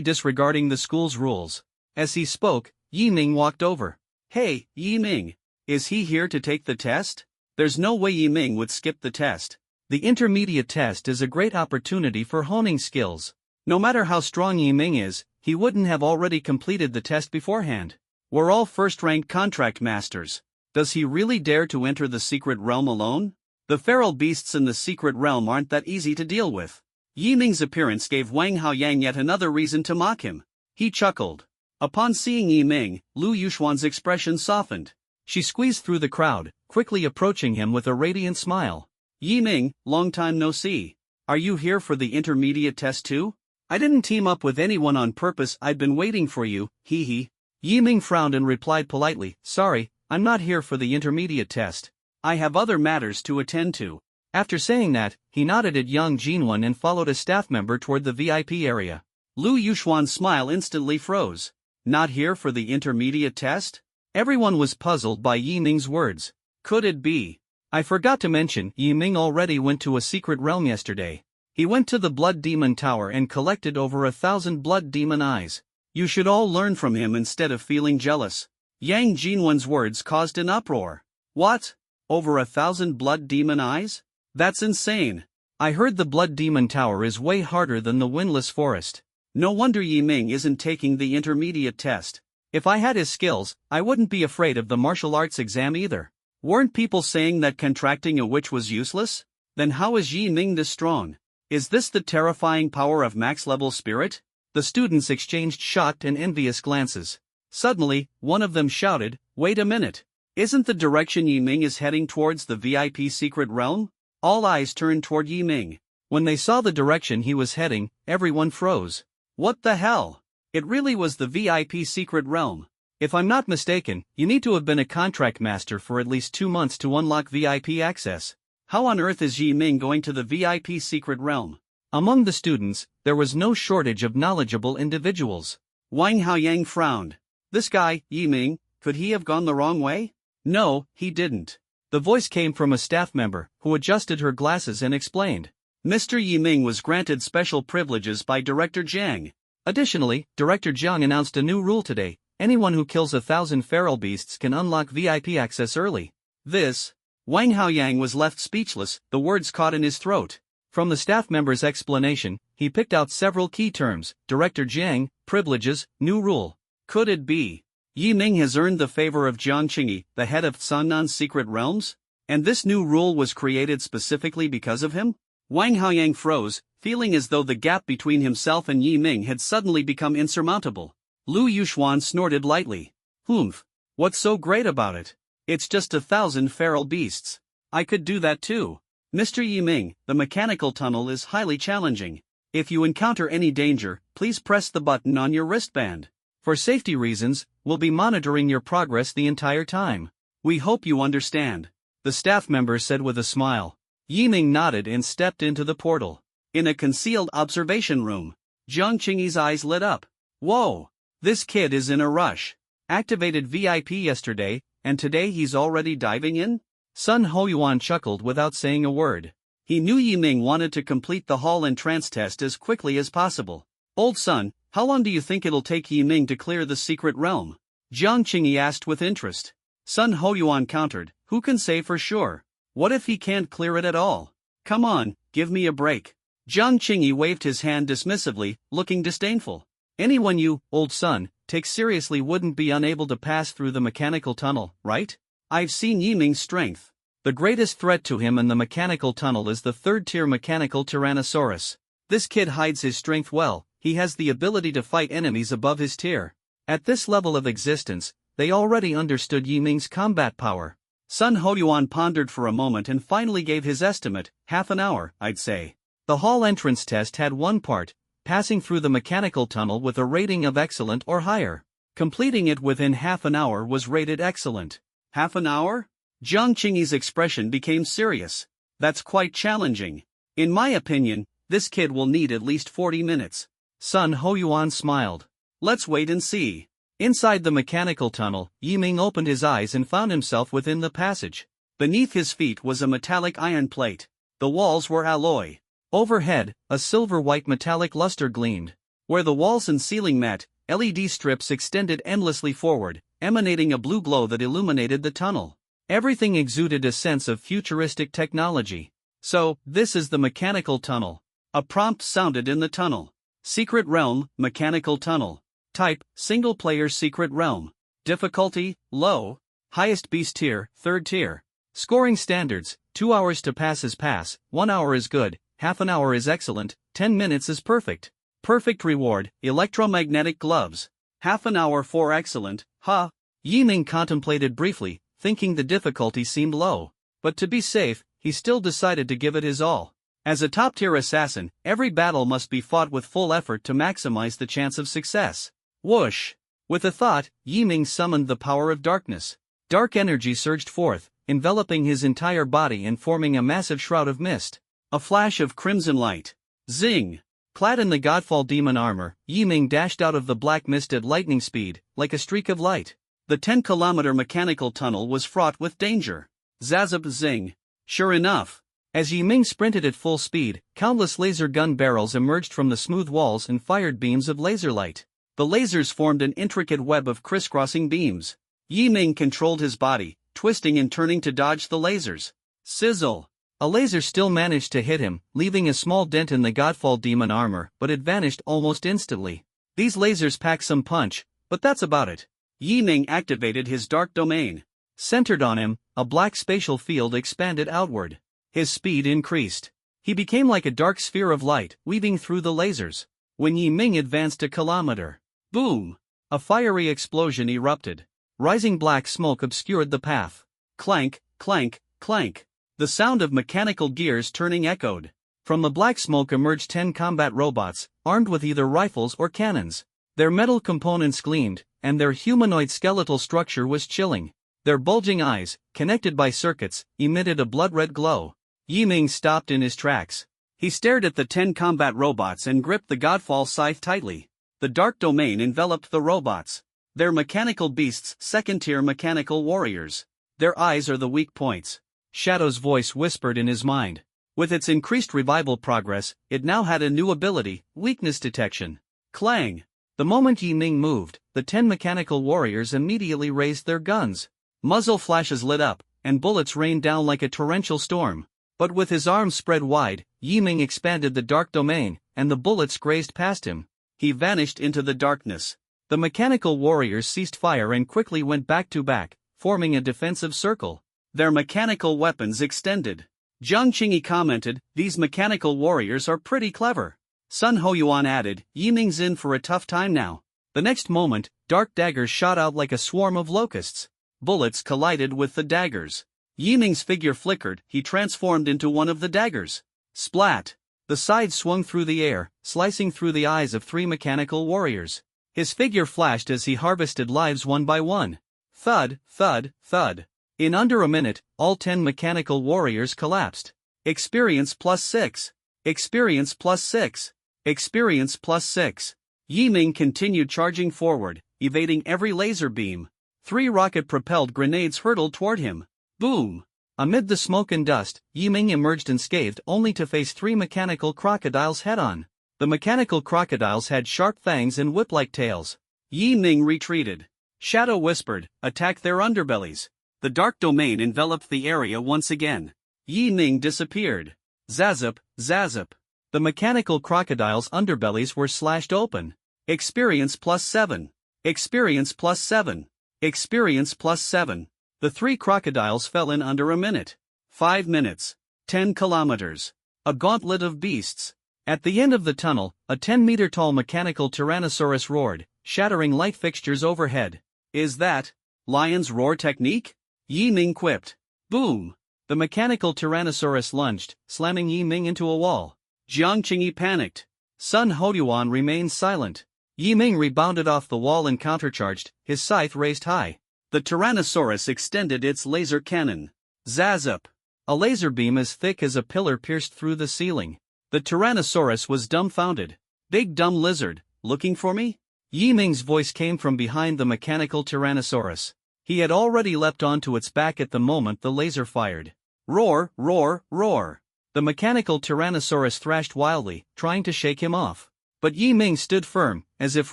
disregarding the school's rules. As he spoke, Yiming walked over. Hey, Yiming. Is he here to take the test? There's no way Yiming would skip the test. The intermediate test is a great opportunity for honing skills. No matter how strong Yiming is, he wouldn't have already completed the test beforehand. We're all first-rank contract masters. Does he really dare to enter the secret realm alone? The feral beasts in the secret realm aren't that easy to deal with. Yiming's appearance gave Wang Haoyang yet another reason to mock him. He chuckled. Upon seeing Yiming, Lu Yuxuan's expression softened. She squeezed through the crowd, quickly approaching him with a radiant smile. Yiming, long time no see. Are you here for the intermediate test too? I didn't team up with anyone on purpose, I'd been waiting for you, hee hee. Yiming frowned and replied politely, sorry, I'm not here for the intermediate test. I have other matters to attend to. After saying that, he nodded at Yang Jinwen and followed a staff member toward the VIP area. Lu Yuxuan's smile instantly froze. Not here for the intermediate test? Everyone was puzzled by Yiming's words. Could it be? I forgot to mention, Yiming already went to a secret realm yesterday. He went to the Blood Demon Tower and collected over 1,000 blood demon eyes. You should all learn from him instead of feeling jealous. Yang Jinwen's words caused an uproar. What? Over 1,000 blood demon eyes? That's insane. I heard the Blood Demon Tower is way harder than the Windless Forest. No wonder Yiming isn't taking the intermediate test. If I had his skills, I wouldn't be afraid of the martial arts exam either. Weren't people saying that contracting a witch was useless? Then how is Yiming this strong? Is this the terrifying power of max-level spirit? The students exchanged shocked and envious glances. Suddenly, one of them shouted, wait a minute. Isn't the direction Yi Ming is heading towards the VIP secret realm? All eyes turned toward Yi Ming. When they saw the direction he was heading, everyone froze. What the hell? It really was the VIP secret realm. If I'm not mistaken, you need to have been a contract master for at least 2 months to unlock VIP access. How on earth is Yi Ming going to the VIP secret realm? Among the students, there was no shortage of knowledgeable individuals. Wang Haoyang frowned. This guy, Yi Ming, could he have gone the wrong way? No, he didn't. The voice came from a staff member, who adjusted her glasses and explained. Mr. Yi Ming was granted special privileges by Director Jiang. Additionally, Director Jiang announced a new rule today. Anyone who kills 1,000 feral beasts can unlock VIP access early. Wang Haoyang was left speechless, the words caught in his throat. From the staff member's explanation, he picked out several key terms: Director Jiang, privileges, new rule. Could it be? Yi Ming has earned the favor of Jiang Qingyi, the head of Cannan's secret realms? And this new rule was created specifically because of him? Wang Haoyang froze, feeling as though the gap between himself and Yi Ming had suddenly become insurmountable. Lu Yuxuan snorted lightly. Humph. What's so great about it? It's just 1,000 feral beasts. I could do that too. Mr. Yi Ming, the mechanical tunnel is highly challenging. If you encounter any danger, please press the button on your wristband. For safety reasons, we'll be monitoring your progress the entire time. We hope you understand, the staff member said with a smile. Yi Ming nodded and stepped into the portal. In a concealed observation room, Jiang Qingyi's eyes lit up. Whoa! This kid is in a rush. Activated VIP yesterday, and today he's already diving in? Sun Hoyuan chuckled without saying a word. He knew Yi Ming wanted to complete the hall entrance test as quickly as possible. Old Sun, how long do you think it'll take Yi Ming to clear the secret realm? Jiang Qingyi asked with interest. Sun Hoyuan countered, who can say for sure? What if he can't clear it at all? Come on, give me a break. Jiang Qingyi waved his hand dismissively, looking disdainful. Anyone you, Old Sun, take seriously wouldn't be unable to pass through the mechanical tunnel, right? I've seen Yi Ming's strength. The greatest threat to him in the mechanical tunnel is the third-tier mechanical Tyrannosaurus. This kid hides his strength well. He has the ability to fight enemies above his tier. At this level of existence, they already understood Yi Ming's combat power. Sun Hoyuan pondered for a moment and finally gave his estimate, half an hour, I'd say. The hall entrance test had one part, passing through the mechanical tunnel with a rating of excellent or higher. Completing it within half an hour was rated excellent. Half an hour? Jiang Qingyi's expression became serious. That's quite challenging. In my opinion, this kid will need at least 40 minutes. Sun Hoyuan smiled. Let's wait and see. Inside the mechanical tunnel, Yi Ming opened his eyes and found himself within the passage. Beneath his feet was a metallic iron plate. The walls were alloy. Overhead, a silver-white metallic luster gleamed. Where the walls and ceiling met, LED strips extended endlessly forward, emanating a blue glow that illuminated the tunnel. Everything exuded a sense of futuristic technology. So, this is the mechanical tunnel. A prompt sounded in the tunnel. Secret Realm, Mechanical Tunnel. Type, Single-Player Secret Realm. Difficulty, Low. Highest Beast Tier, 3rd Tier. Scoring Standards, 2 hours to pass is pass, 1 hour is good, half an hour is excellent, 10 minutes is perfect. Perfect Reward, Electromagnetic Gloves. Half an hour for excellent, huh? Yi Ming contemplated briefly, thinking the difficulty seemed low. But to be safe, he still decided to give it his all. As a top-tier assassin, every battle must be fought with full effort to maximize the chance of success. Whoosh! With a thought, Yi Ming summoned the power of darkness. Dark energy surged forth, enveloping his entire body and forming a massive shroud of mist. A flash of crimson light. Zing! Clad in the Godfall demon armor, Yi Ming dashed out of the black mist at lightning speed, like a streak of light. The 10-kilometer mechanical tunnel was fraught with danger. Zazab zing! Sure enough. As Yi Ming sprinted at full speed, countless laser gun barrels emerged from the smooth walls and fired beams of laser light. The lasers formed an intricate web of crisscrossing beams. Yi Ming controlled his body, twisting and turning to dodge the lasers. Sizzle! A laser still managed to hit him, leaving a small dent in the Godfall demon armor, but it vanished almost instantly. These lasers pack some punch, but that's about it. Yi Ming activated his dark domain. Centered on him, a black spatial field expanded outward. His speed increased. He became like a dark sphere of light, weaving through the lasers. When Yi Ming advanced a kilometer, boom! A fiery explosion erupted. Rising black smoke obscured the path. Clank, clank, clank. The sound of mechanical gears turning echoed. From the black smoke emerged 10 combat robots, armed with either rifles or cannons. Their metal components gleamed, and their humanoid skeletal structure was chilling. Their bulging eyes, connected by circuits, emitted a blood-red glow. Yiming stopped in his tracks. He stared at the 10 combat robots and gripped the Godfall scythe tightly. The dark domain enveloped the robots. They're mechanical beasts, second-tier mechanical warriors. Their eyes are the weak points. Shadow's voice whispered in his mind. With its increased revival progress, it now had a new ability, weakness detection. Clang! The moment Yiming moved, the 10 mechanical warriors immediately raised their guns. Muzzle flashes lit up, and bullets rained down like a torrential storm. But with his arms spread wide, Yiming expanded the dark domain, and the bullets grazed past him. He vanished into the darkness. The mechanical warriors ceased fire and quickly went back to back, forming a defensive circle. Their mechanical weapons extended. Jiang Qingyi commented, "These mechanical warriors are pretty clever." Sun Hoyuan added, "Yiming's in for a tough time now." The next moment, dark daggers shot out like a swarm of locusts. Bullets collided with the daggers. Yiming's figure flickered, he transformed into one of the daggers. Splat! The scythe swung through the air, slicing through the eyes of 3 mechanical warriors. His figure flashed as he harvested lives one by one. Thud, thud, thud. In under a minute, all 10 mechanical warriors collapsed. Experience +6. Experience +6. Experience +6. Yiming continued charging forward, evading every laser beam. 3 rocket-propelled grenades hurtled toward him. Boom! Amid the smoke and dust, Yiming emerged unscathed only to face 3 mechanical crocodiles head-on. The mechanical crocodiles had sharp fangs and whip-like tails. Yiming retreated. Shadow whispered, "Attack their underbellies." The dark domain enveloped the area once again. Yiming disappeared. Zazup, zazup. The mechanical crocodiles' underbellies were slashed open. Experience +7. Experience +7. Experience +7. The 3 crocodiles fell in under a minute. 5 minutes. 10 kilometers. A gauntlet of beasts. At the end of the tunnel, a 10-meter-tall mechanical tyrannosaurus roared, shattering light fixtures overhead. "Is that lion's roar technique?" Yiming quipped. Boom! The mechanical tyrannosaurus lunged, slamming Yiming into a wall. Jiang Qingyi panicked. Sun Hoyuan remained silent. Yiming rebounded off the wall and countercharged, his scythe raised high. The Tyrannosaurus extended its laser cannon. Zazup! A laser beam as thick as a pillar pierced through the ceiling. The Tyrannosaurus was dumbfounded. "Big dumb lizard, looking for me?" Yiming's voice came from behind the mechanical Tyrannosaurus. He had already leapt onto its back at the moment the laser fired. Roar, roar, roar! The mechanical Tyrannosaurus thrashed wildly, trying to shake him off. But Yiming stood firm, as if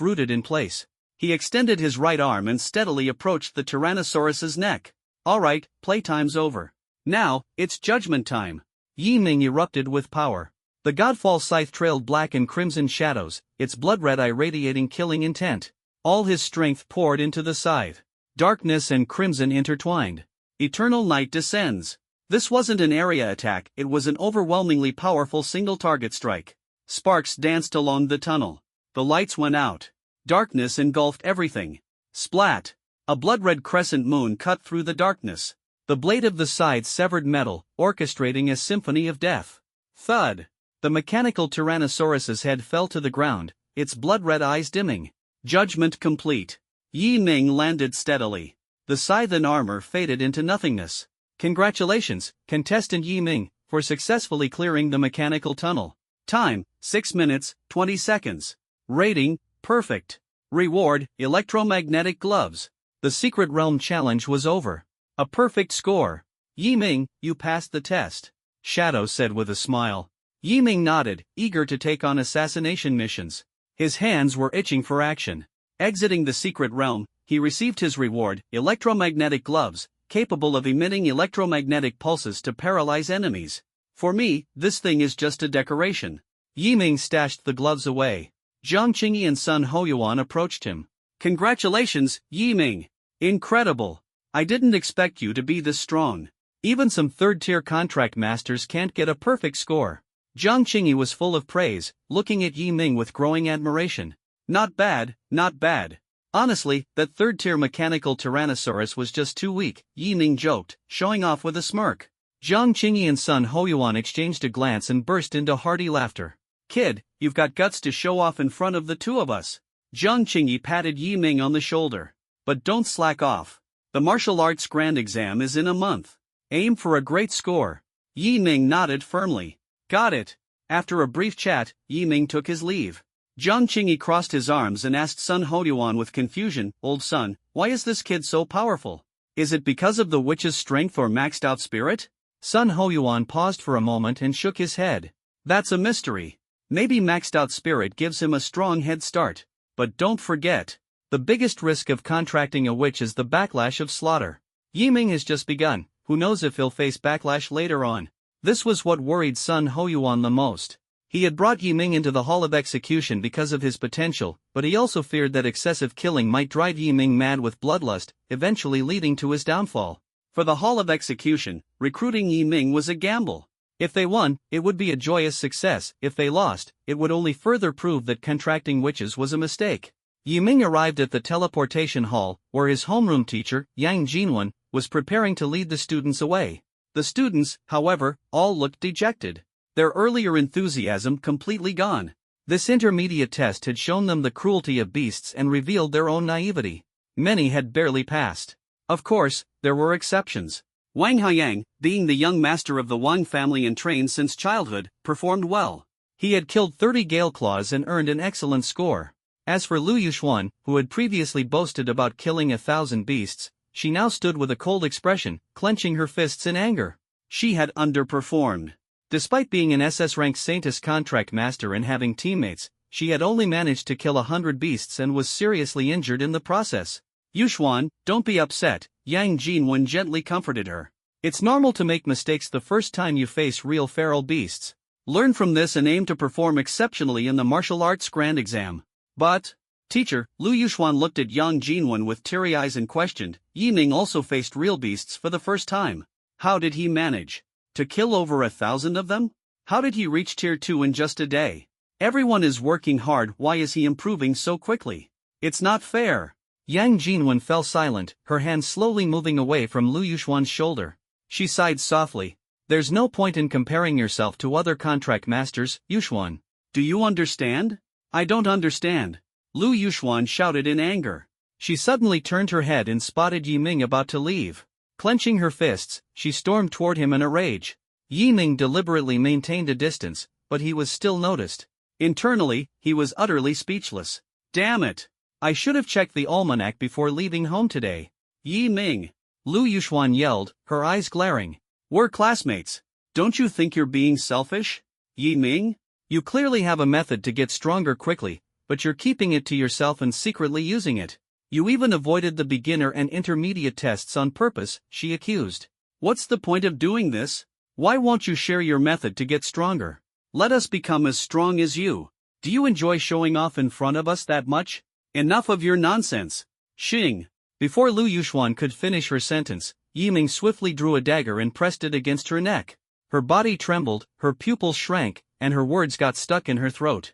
rooted in place. He extended his right arm and steadily approached the Tyrannosaurus's neck. "All right, playtime's over. Now, it's judgment time." Yiming erupted with power. The Godfall scythe trailed black and crimson shadows, its blood-red eye radiating killing intent. All his strength poured into the scythe. Darkness and crimson intertwined. Eternal night descends. This wasn't an area attack, it was an overwhelmingly powerful single-target strike. Sparks danced along the tunnel. The lights went out. Darkness engulfed everything. Splat! A blood-red crescent moon cut through the darkness. The blade of the scythe severed metal, orchestrating a symphony of death. Thud! The mechanical Tyrannosaurus's head fell to the ground, its blood-red eyes dimming. Judgment complete. Yiming landed steadily. The scythe and armor faded into nothingness. Congratulations, contestant Yiming, for successfully clearing the mechanical tunnel. Time, 6 minutes, 20 seconds. Rating, perfect. Reward, electromagnetic gloves. The Secret Realm challenge was over. A perfect score. Yiming, you passed the test. Shadow said with a smile. Yiming nodded, eager to take on assassination missions. His hands were itching for action. Exiting the Secret Realm, he received his reward, electromagnetic gloves, capable of emitting electromagnetic pulses to paralyze enemies. For me, this thing is just a decoration. Yiming stashed the gloves away. Jiang Qingyi and Sun Hoyuan approached him. Congratulations, Yiming. Incredible. I didn't expect you to be this strong. Even some third-tier contract masters can't get a perfect score. Jiang Qingyi was full of praise, looking at Yiming with growing admiration. Not bad, not bad. Honestly, that third-tier mechanical Tyrannosaurus was just too weak, Yi Ming joked, showing off with a smirk. Zhang Qingyi and Sun Hoyuan exchanged a glance and burst into hearty laughter. Kid, you've got guts to show off in front of the two of us. Zhang Qingyi patted Yi Ming on the shoulder. But don't slack off. The martial arts grand exam is in a month. Aim for a great score. Yi Ming nodded firmly. Got it. After a brief chat, Yi Ming took his leave. Zhang Qingyi crossed his arms and asked Sun Hoyuan with confusion, Old Sun, why is this kid so powerful? Is it because of the witch's strength or maxed out spirit? Sun Hoyuan paused for a moment and shook his head. That's a mystery. Maybe maxed out spirit gives him a strong head start. But don't forget, the biggest risk of contracting a witch is the backlash of slaughter. Yi Ming has just begun, who knows if he'll face backlash later on. This was what worried Sun Hoyuan the most. He had brought Yi Ming into the Hall of Execution because of his potential, but he also feared that excessive killing might drive Yi Ming mad with bloodlust, eventually leading to his downfall. For the Hall of Execution, recruiting Yi Ming was a gamble. If they won, it would be a joyous success. If they lost, it would only further prove that contracting witches was a mistake. Yi Ming arrived at the teleportation hall, where his homeroom teacher, Yang Jinwen, was preparing to lead the students away. The students, however, all looked dejected. Their earlier enthusiasm completely gone. This intermediate test had shown them the cruelty of beasts and revealed their own naivety. Many had barely passed. Of course, there were exceptions. Wang Haiyang, being the young master of the Wang family and trained since childhood, performed well. He had killed 30 Gale Claws and earned an excellent score. As for Lu Yuxuan, who had previously boasted about killing 1,000 beasts, she now stood with a cold expression, clenching her fists in anger. She had underperformed. Despite being an SS rank Saintus contract master and having teammates, she had only managed to kill 100 beasts and was seriously injured in the process. Yuxuan, don't be upset, Yang Jinwen gently comforted her. It's normal to make mistakes the first time you face real feral beasts. Learn from this and aim to perform exceptionally in the martial arts grand exam. But, teacher, Lu Yuxuan looked at Yang Jinwen with teary eyes and questioned. Yi Ming also faced real beasts for the first time. How did he manage to kill over 1,000 of them? How did he reach tier 2 in just a day? Everyone is working hard, why is he improving so quickly? It's not fair. Yang Jinwen fell silent, her hand slowly moving away from Lu Yuxuan's shoulder. She sighed softly. There's no point in comparing yourself to other contract masters, Yuxuan. Do you understand? I don't understand. Lu Yuxuan shouted in anger. She suddenly turned her head and spotted Yi Ming about to leave. Clenching her fists, she stormed toward him in a rage. Yi Ming deliberately maintained a distance, but he was still noticed. Internally, he was utterly speechless. Damn it! I should have checked the almanac before leaving home today. Yi Ming! Lu Yuxuan yelled, her eyes glaring. We're classmates. Don't you think you're being selfish? Yi Ming? You clearly have a method to get stronger quickly, but you're keeping it to yourself and secretly using it. You even avoided the beginner and intermediate tests on purpose, she accused. What's the point of doing this? Why won't you share your method to get stronger? Let us become as strong as you. Do you enjoy showing off in front of us that much? Enough of your nonsense. Xing. Before Lu Yuxuan could finish her sentence, Yi Ming swiftly drew a dagger and pressed it against her neck. Her body trembled, her pupils shrank, and her words got stuck in her throat.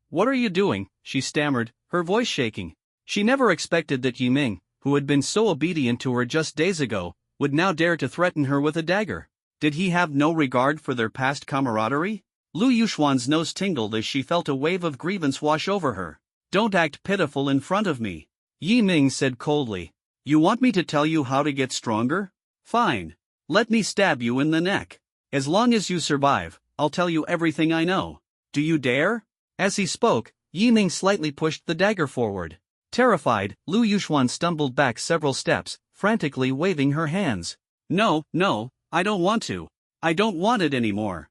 What are you doing? She stammered, her voice shaking. She never expected that Yi Ming, who had been so obedient to her just days ago, would now dare to threaten her with a dagger. Did he have no regard for their past camaraderie? Lu Yuxuan's nose tingled as she felt a wave of grievance wash over her. Don't act pitiful in front of me. Yi Ming said coldly. You want me to tell you how to get stronger? Fine. Let me stab you in the neck. As long as you survive, I'll tell you everything I know. Do you dare? As he spoke, Yi Ming slightly pushed the dagger forward. Terrified, Lu Yuxuan stumbled back several steps, frantically waving her hands. No, I don't want to. I don't want it anymore.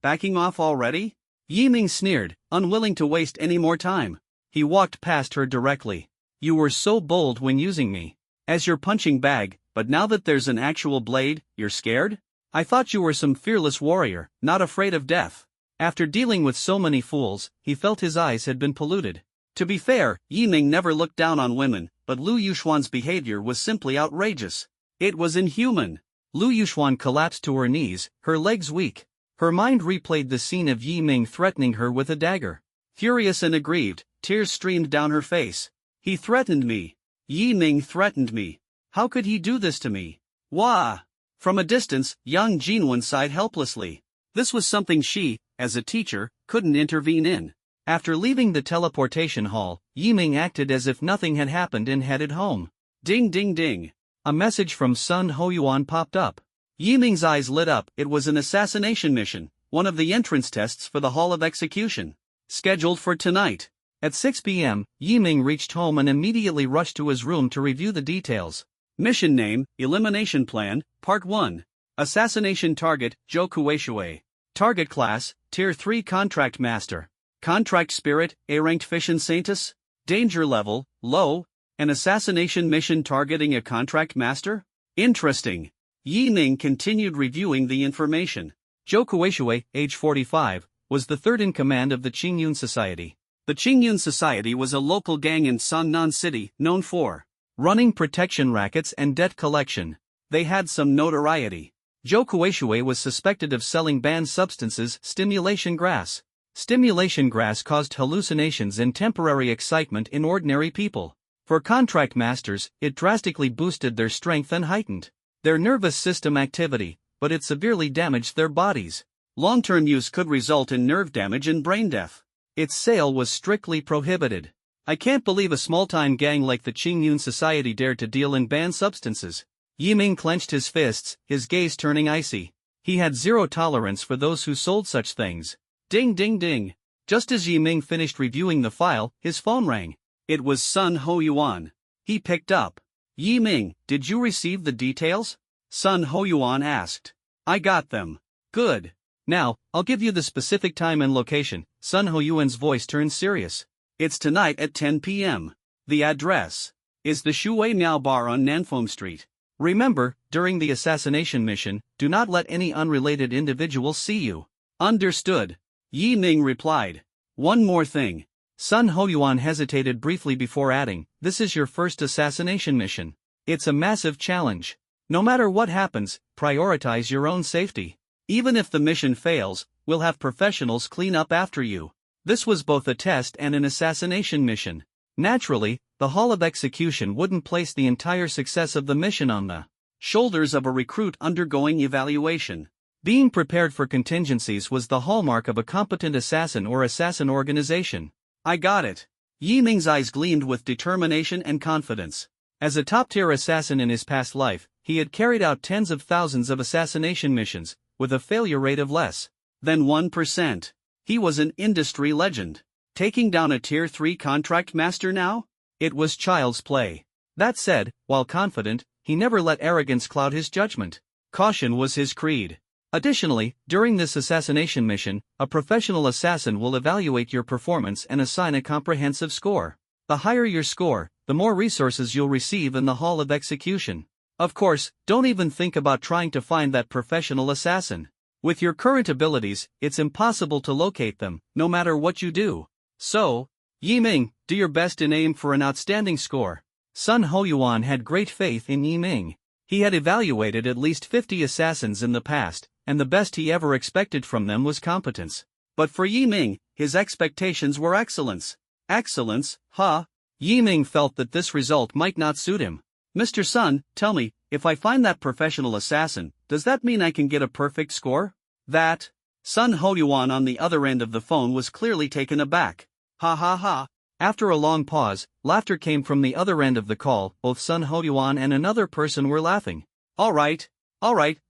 Backing off already? Yi Ming sneered, unwilling to waste any more time. He walked past her directly. You were so bold when using me as your punching bag, but now that there's an actual blade, you're scared? I thought you were some fearless warrior, not afraid of death. After dealing with so many fools, he felt his eyes had been polluted. To be fair, Yi Ming never looked down on women, but Lu Yuxuan's behavior was simply outrageous. It was inhuman. Lu Yuxuan collapsed to her knees, her legs weak. Her mind replayed the scene of Yi Ming threatening her with a dagger. Furious and aggrieved, tears streamed down her face. He threatened me. Yi Ming threatened me. How could he do this to me? Wah! From a distance, young Jinwen sighed helplessly. This was something she, as a teacher, couldn't intervene in. After leaving the teleportation hall, Yi Ming acted as if nothing had happened and headed home. Ding ding ding. A message from Sun Hoyuan popped up. Yi Ming's eyes lit up. It was an assassination mission, one of the entrance tests for the Hall of Execution. Scheduled for tonight. At 6 p.m., Yi Ming reached home and immediately rushed to his room to review the details. Mission name, Elimination Plan, Part 1. Assassination Target, Zhou Kueishui. Target Class, Tier 3 Contract Master. Contract Spirit, A-Ranked Fission Saintus. Danger Level, Low. An assassination mission targeting a contract master? Interesting. Yi Ming continued reviewing the information. Zhou Kueishui, age 45, was the third in command of the Qingyun Society. The Qingyun Society was a local gang in Sannan City, known for running protection rackets and debt collection. They had some notoriety. Zhou Kueishui was suspected of selling banned substances, stimulation grass. Stimulation grass caused hallucinations and temporary excitement in ordinary people. For contract masters, it drastically boosted their strength and heightened their nervous system activity, but it severely damaged their bodies. Long-term use could result in nerve damage and brain death. Its sale was strictly prohibited. I can't believe a small-time gang like the Qingyun Society dared to deal in banned substances. Yi Ming clenched his fists, his gaze turning icy. He had zero tolerance for those who sold such things. Ding ding ding. Just as Yi Ming finished reviewing the file, his phone rang. It was Sun Hoyuan. He picked up. Yi Ming, did you receive the details? Sun Hoyuan asked. I got them. Good. Now, I'll give you the specific time and location. Sun Hoyuan's voice turned serious. It's tonight at 10 p.m. The address is the Shui Miao Bar on Nanfeng Street. Remember, during the assassination mission, do not let any unrelated individuals see you. Understood. Yi Ming replied. One more thing. Sun Hoyuan hesitated briefly before adding, this is your first assassination mission. It's a massive challenge. No matter what happens, prioritize your own safety. Even if the mission fails, we'll have professionals clean up after you. This was both a test and an assassination mission. Naturally, the Hall of Execution wouldn't place the entire success of the mission on the shoulders of a recruit undergoing evaluation. Being prepared for contingencies was the hallmark of a competent assassin or assassin organization. I got it. Yi Ming's eyes gleamed with determination and confidence. As a top-tier assassin in his past life, he had carried out tens of thousands of assassination missions, with a failure rate of less than 1%. He was an industry legend. Taking down a Tier 3 contract master now? It was child's play. That said, while confident, he never let arrogance cloud his judgment. Caution was his creed. Additionally, during this assassination mission, a professional assassin will evaluate your performance and assign a comprehensive score. The higher your score, the more resources you'll receive in the Hall of Execution. Of course, don't even think about trying to find that professional assassin. With your current abilities, it's impossible to locate them, no matter what you do. So, Yi Ming, do your best and aim for an outstanding score. Sun Hoyuan had great faith in Yi Ming. He had evaluated at least 50 assassins in the past, and the best he ever expected from them was competence. But for Yi Ming, his expectations were excellence. Excellence, huh? Yi Ming felt that this result might not suit him. Mr. Sun, tell me, if I find that professional assassin, does that mean I can get a perfect score? That? Sun Hoyuan on the other end of the phone was clearly taken aback. Ha ha ha. After a long pause, laughter came from the other end of the call. Both Sun Hoyuan and another person were laughing. All right,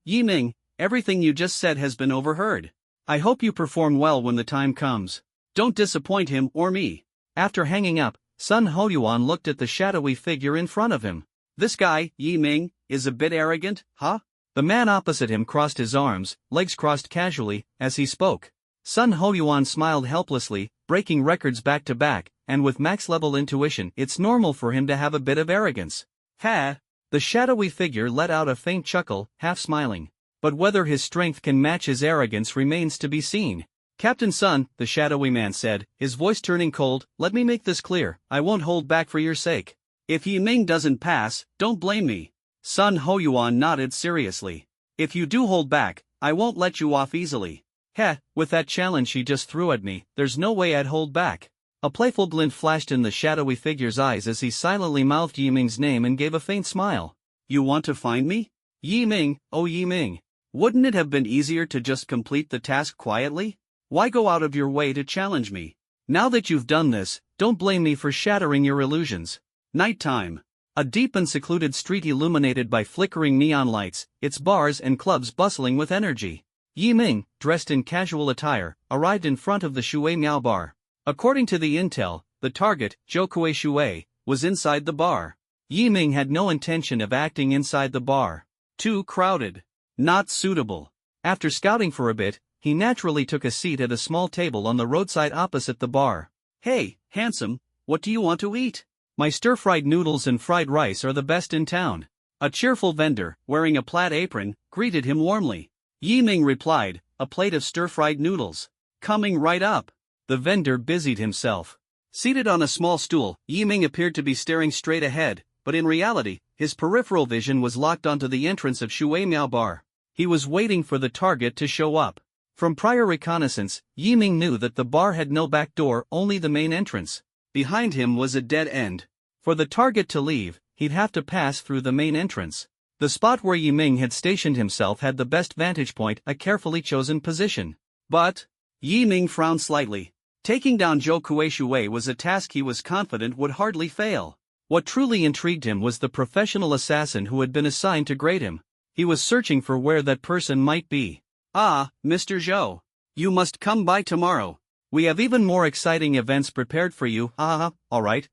Yi Ming, everything you just said has been overheard. I hope you perform well when the time comes. Don't disappoint him or me. After hanging up, Sun Hoyuan looked at the shadowy figure in front of him. This guy, Yi Ming, is a bit arrogant, huh? The man opposite him crossed his arms, legs crossed casually, as he spoke. Sun Hoyuan smiled helplessly, breaking records back to back, and with max-level intuition, it's normal for him to have a bit of arrogance. Ha! The shadowy figure let out a faint chuckle, half smiling. But whether his strength can match his arrogance remains to be seen. Captain Sun, the shadowy man said, his voice turning cold, let me make this clear, I won't hold back for your sake. If Yi Ming doesn't pass, don't blame me. Sun Hoyuan nodded seriously. If you do hold back, I won't let you off easily. Heh, with that challenge he just threw at me, there's no way I'd hold back. A playful glint flashed in the shadowy figure's eyes as he silently mouthed Yiming's name and gave a faint smile. You want to find me? Yiming, oh Yiming. Wouldn't it have been easier to just complete the task quietly? Why go out of your way to challenge me? Now that you've done this, don't blame me for shattering your illusions. Nighttime. A deep and secluded street illuminated by flickering neon lights, its bars and clubs bustling with energy. Yiming, dressed in casual attire, arrived in front of the Shui Miao bar. According to the intel, the target, Zhou Shui, was inside the bar. Yiming had no intention of acting inside the bar. Too crowded. Not suitable. After scouting for a bit, he naturally took a seat at a small table on the roadside opposite the bar. Hey, handsome, what do you want to eat? My stir-fried noodles and fried rice are the best in town. A cheerful vendor, wearing a plaid apron, greeted him warmly. Yiming replied, a plate of stir-fried noodles. Coming right up. The vendor busied himself. Seated on a small stool, Yiming appeared to be staring straight ahead, but in reality, his peripheral vision was locked onto the entrance of Shui Miao bar. He was waiting for the target to show up. From prior reconnaissance, Yiming knew that the bar had no back door, only the main entrance. Behind him was a dead end. For the target to leave, he'd have to pass through the main entrance. The spot where Yiming had stationed himself had the best vantage point, a carefully chosen position. But Yiming frowned slightly. Taking down Zhou Shui was a task he was confident would hardly fail. What truly intrigued him was the professional assassin who had been assigned to grade him. He was searching for where that person might be. Ah, Mr. Zhou. You must come by tomorrow. We have even more exciting events prepared for you. Alright.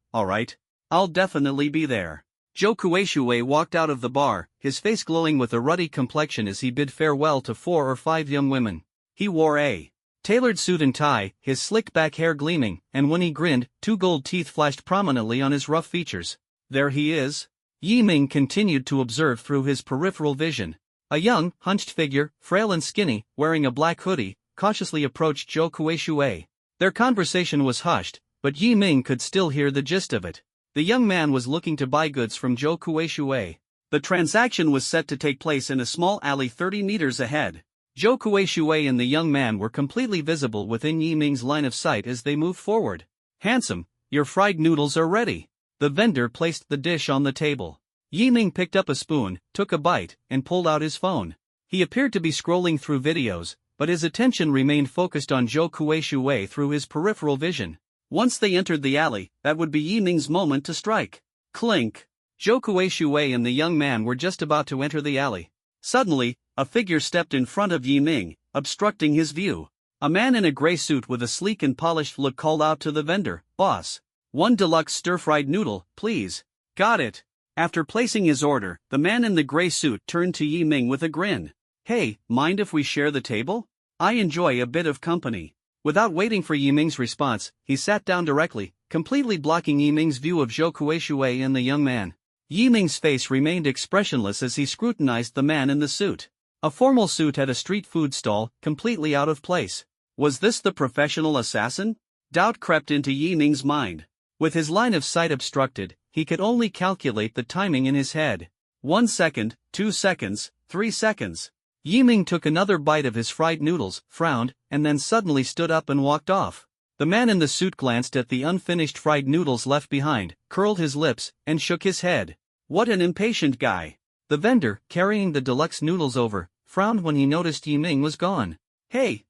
I'll definitely be there. Zhou Shui walked out of the bar, his face glowing with a ruddy complexion as he bid farewell to 4 or 5 young women. He wore a tailored suit and tie, his slick back hair gleaming, and when he grinned, 2 gold teeth flashed prominently on his rough features. There he is. Yiming continued to observe through his peripheral vision. A young, hunched figure, frail and skinny, wearing a black hoodie, cautiously approached Zhou Shui. Their conversation was hushed, but Yiming could still hear the gist of it. The young man was looking to buy goods from Zhou Shui. The transaction was set to take place in a small alley 30 meters ahead. Zhou Shui and the young man were completely visible within Yiming's line of sight as they moved forward. Handsome, your fried noodles are ready. The vendor placed the dish on the table. Yiming picked up a spoon, took a bite, and pulled out his phone. He appeared to be scrolling through videos, but his attention remained focused on Zhou Shui through his peripheral vision. Once they entered the alley, that would be Yiming's moment to strike. Clink! Zhou Shui and the young man were just about to enter the alley. Suddenly, a figure stepped in front of Yiming, obstructing his view. A man in a gray suit with a sleek and polished look called out to the vendor, "Boss, 1 deluxe stir-fried noodle, please." Got it. After placing his order, the man in the gray suit turned to Yiming with a grin. Hey, mind if we share the table? I enjoy a bit of company. Without waiting for Yiming's response, he sat down directly, completely blocking Yiming's view of Zhou Shui and the young man. Yiming's face remained expressionless as he scrutinized the man in the suit. A formal suit at a street food stall, completely out of place. Was this the professional assassin? Doubt crept into Yiming's mind. With his line of sight obstructed, he could only calculate the timing in his head. 1 second, 2 seconds, 3 seconds. Yiming took another bite of his fried noodles, frowned, and then suddenly stood up and walked off. The man in the suit glanced at the unfinished fried noodles left behind, curled his lips, and shook his head. What an impatient guy. The vendor, carrying the deluxe noodles over, frowned when he noticed Yiming was gone. Hey,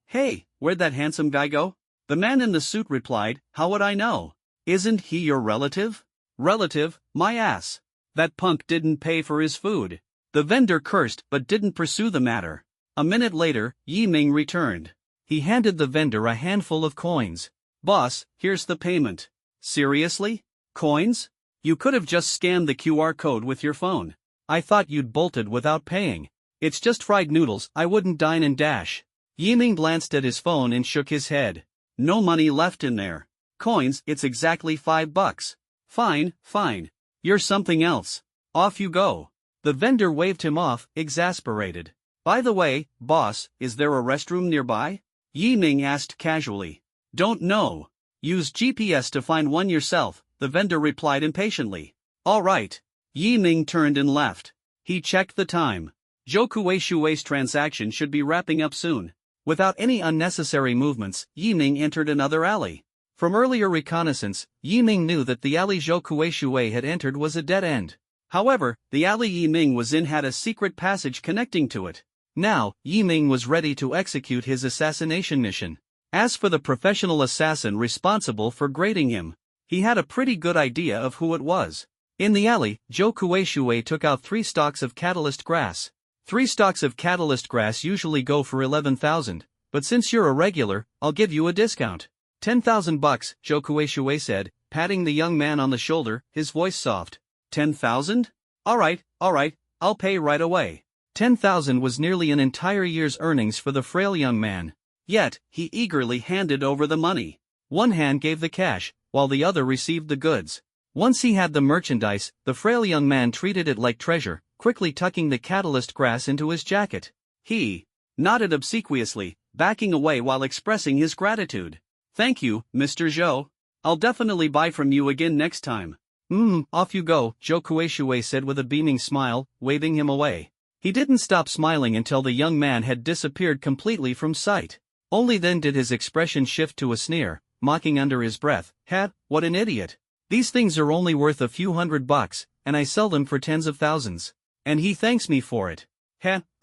where'd that handsome guy go? The man in the suit replied, how would I know? Isn't he your relative? Relative, my ass. That punk didn't pay for his food. The vendor cursed but didn't pursue the matter. A minute later, Yiming returned. He handed the vendor a handful of coins. Boss, here's the payment. Seriously? Coins? You could have just scanned the QR code with your phone. I thought you'd bolted without paying. It's just fried noodles, I wouldn't dine and dash. Yiming glanced at his phone and shook his head. No money left in there. Coins, it's exactly $5. Fine. You're something else. Off you go. The vendor waved him off, exasperated. By the way, boss, is there a restroom nearby? Yiming asked casually. Don't know. Use GPS to find one yourself, the vendor replied impatiently. All right. Yiming turned and left. He checked the time. Zhou Shui's transaction should be wrapping up soon. Without any unnecessary movements, Yiming entered another alley. From earlier reconnaissance, Yi Ming knew that the alley Zhou Kuei-shui had entered was a dead end. However, the alley Yi Ming was in had a secret passage connecting to it. Now, Yi Ming was ready to execute his assassination mission. As for the professional assassin responsible for grading him, he had a pretty good idea of who it was. In the alley, Zhou Kuei-shui took out 3 stalks of catalyst grass. 3 stalks of catalyst grass usually go for 11,000, but since you're a regular, I'll give you a discount. 10,000 bucks, Zhou Kuei-shui said, patting the young man on the shoulder, his voice soft. 10,000? Alright, I'll pay right away. 10,000 was nearly an entire year's earnings for the frail young man. Yet, he eagerly handed over the money. One hand gave the cash, while the other received the goods. Once he had the merchandise, the frail young man treated it like treasure, quickly tucking the catalyst grass into his jacket. He nodded obsequiously, backing away while expressing his gratitude. Thank you, Mr. Zhou. I'll definitely buy from you again next time. Off you go, Zhou Kuei-shui said with a beaming smile, waving him away. He didn't stop smiling until the young man had disappeared completely from sight. Only then did his expression shift to a sneer, mocking under his breath, what an idiot. These things are only worth a few $100, and I sell them for tens of thousands. And he thanks me for it.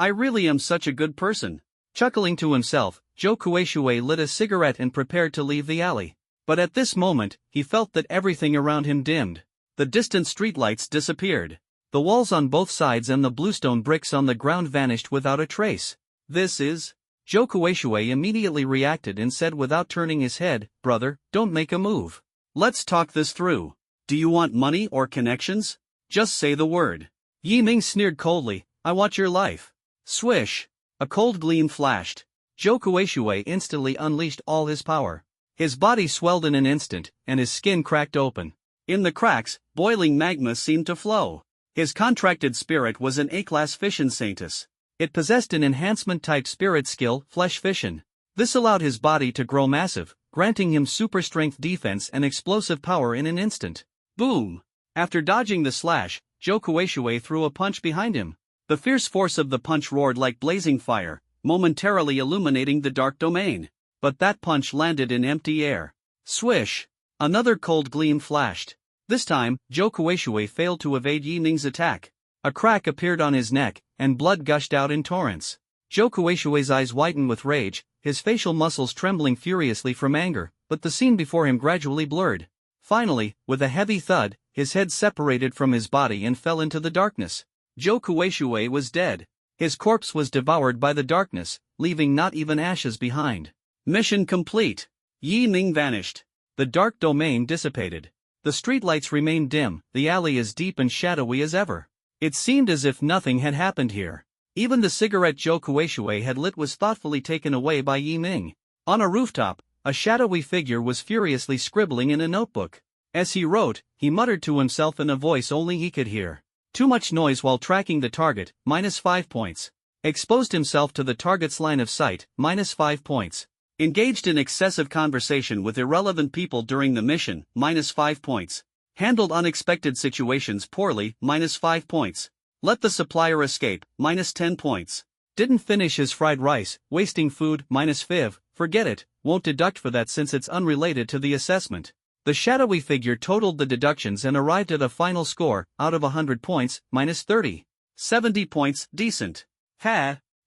I really am such a good person. Chuckling to himself, Zhou Kuei-shui lit a cigarette and prepared to leave the alley. But at this moment, he felt that everything around him dimmed. The distant streetlights disappeared. The walls on both sides and the bluestone bricks on the ground vanished without a trace. This is... Zhou Kuei-shui immediately reacted and said without turning his head, brother, don't make a move. Let's talk this through. Do you want money or connections? Just say the word. Yi Ming sneered coldly, I want your life. Swish. A cold gleam flashed. Zhou Kuei-shui instantly unleashed all his power. His body swelled in an instant, and his skin cracked open. In the cracks, boiling magma seemed to flow. His contracted spirit was an A-class fission saintus. It possessed an enhancement-type spirit skill, flesh fission. This allowed his body to grow massive, granting him super-strength defense and explosive power in an instant. Boom! After dodging the slash, Zhou Kuei-shui threw a punch behind him. The fierce force of the punch roared like blazing fire, momentarily illuminating the dark domain. But that punch landed in empty air. Swish! Another cold gleam flashed. This time, Zhou Kuei-shui failed to evade Yi Ming's attack. A crack appeared on his neck, and blood gushed out in torrents. Zhou Kuei-shui's eyes widened with rage, his facial muscles trembling furiously from anger, but the scene before him gradually blurred. Finally, with a heavy thud, his head separated from his body and fell into the darkness. Zhou Kuei-shui was dead. His corpse was devoured by the darkness, leaving not even ashes behind. Mission complete. Yi Ming vanished. The dark domain dissipated. The streetlights remained dim, the alley as deep and shadowy as ever. It seemed as if nothing had happened here. Even the cigarette Zhou Kuei-shui had lit was thoughtfully taken away by Yi Ming. On a rooftop, a shadowy figure was furiously scribbling in a notebook. As he wrote, he muttered to himself in a voice only he could hear. Too much noise while tracking the target, -5 points. Exposed himself to the target's line of sight, -5 points. Engaged in excessive conversation with irrelevant people during the mission, -5 points. Handled unexpected situations poorly, -5 points. Let the supplier escape, -10 points. Didn't finish his fried rice, wasting food, -5, forget it, won't deduct for that since it's unrelated to the assessment. The shadowy figure totaled the deductions and arrived at a final score, out of 100 points, -30. 70 points, decent.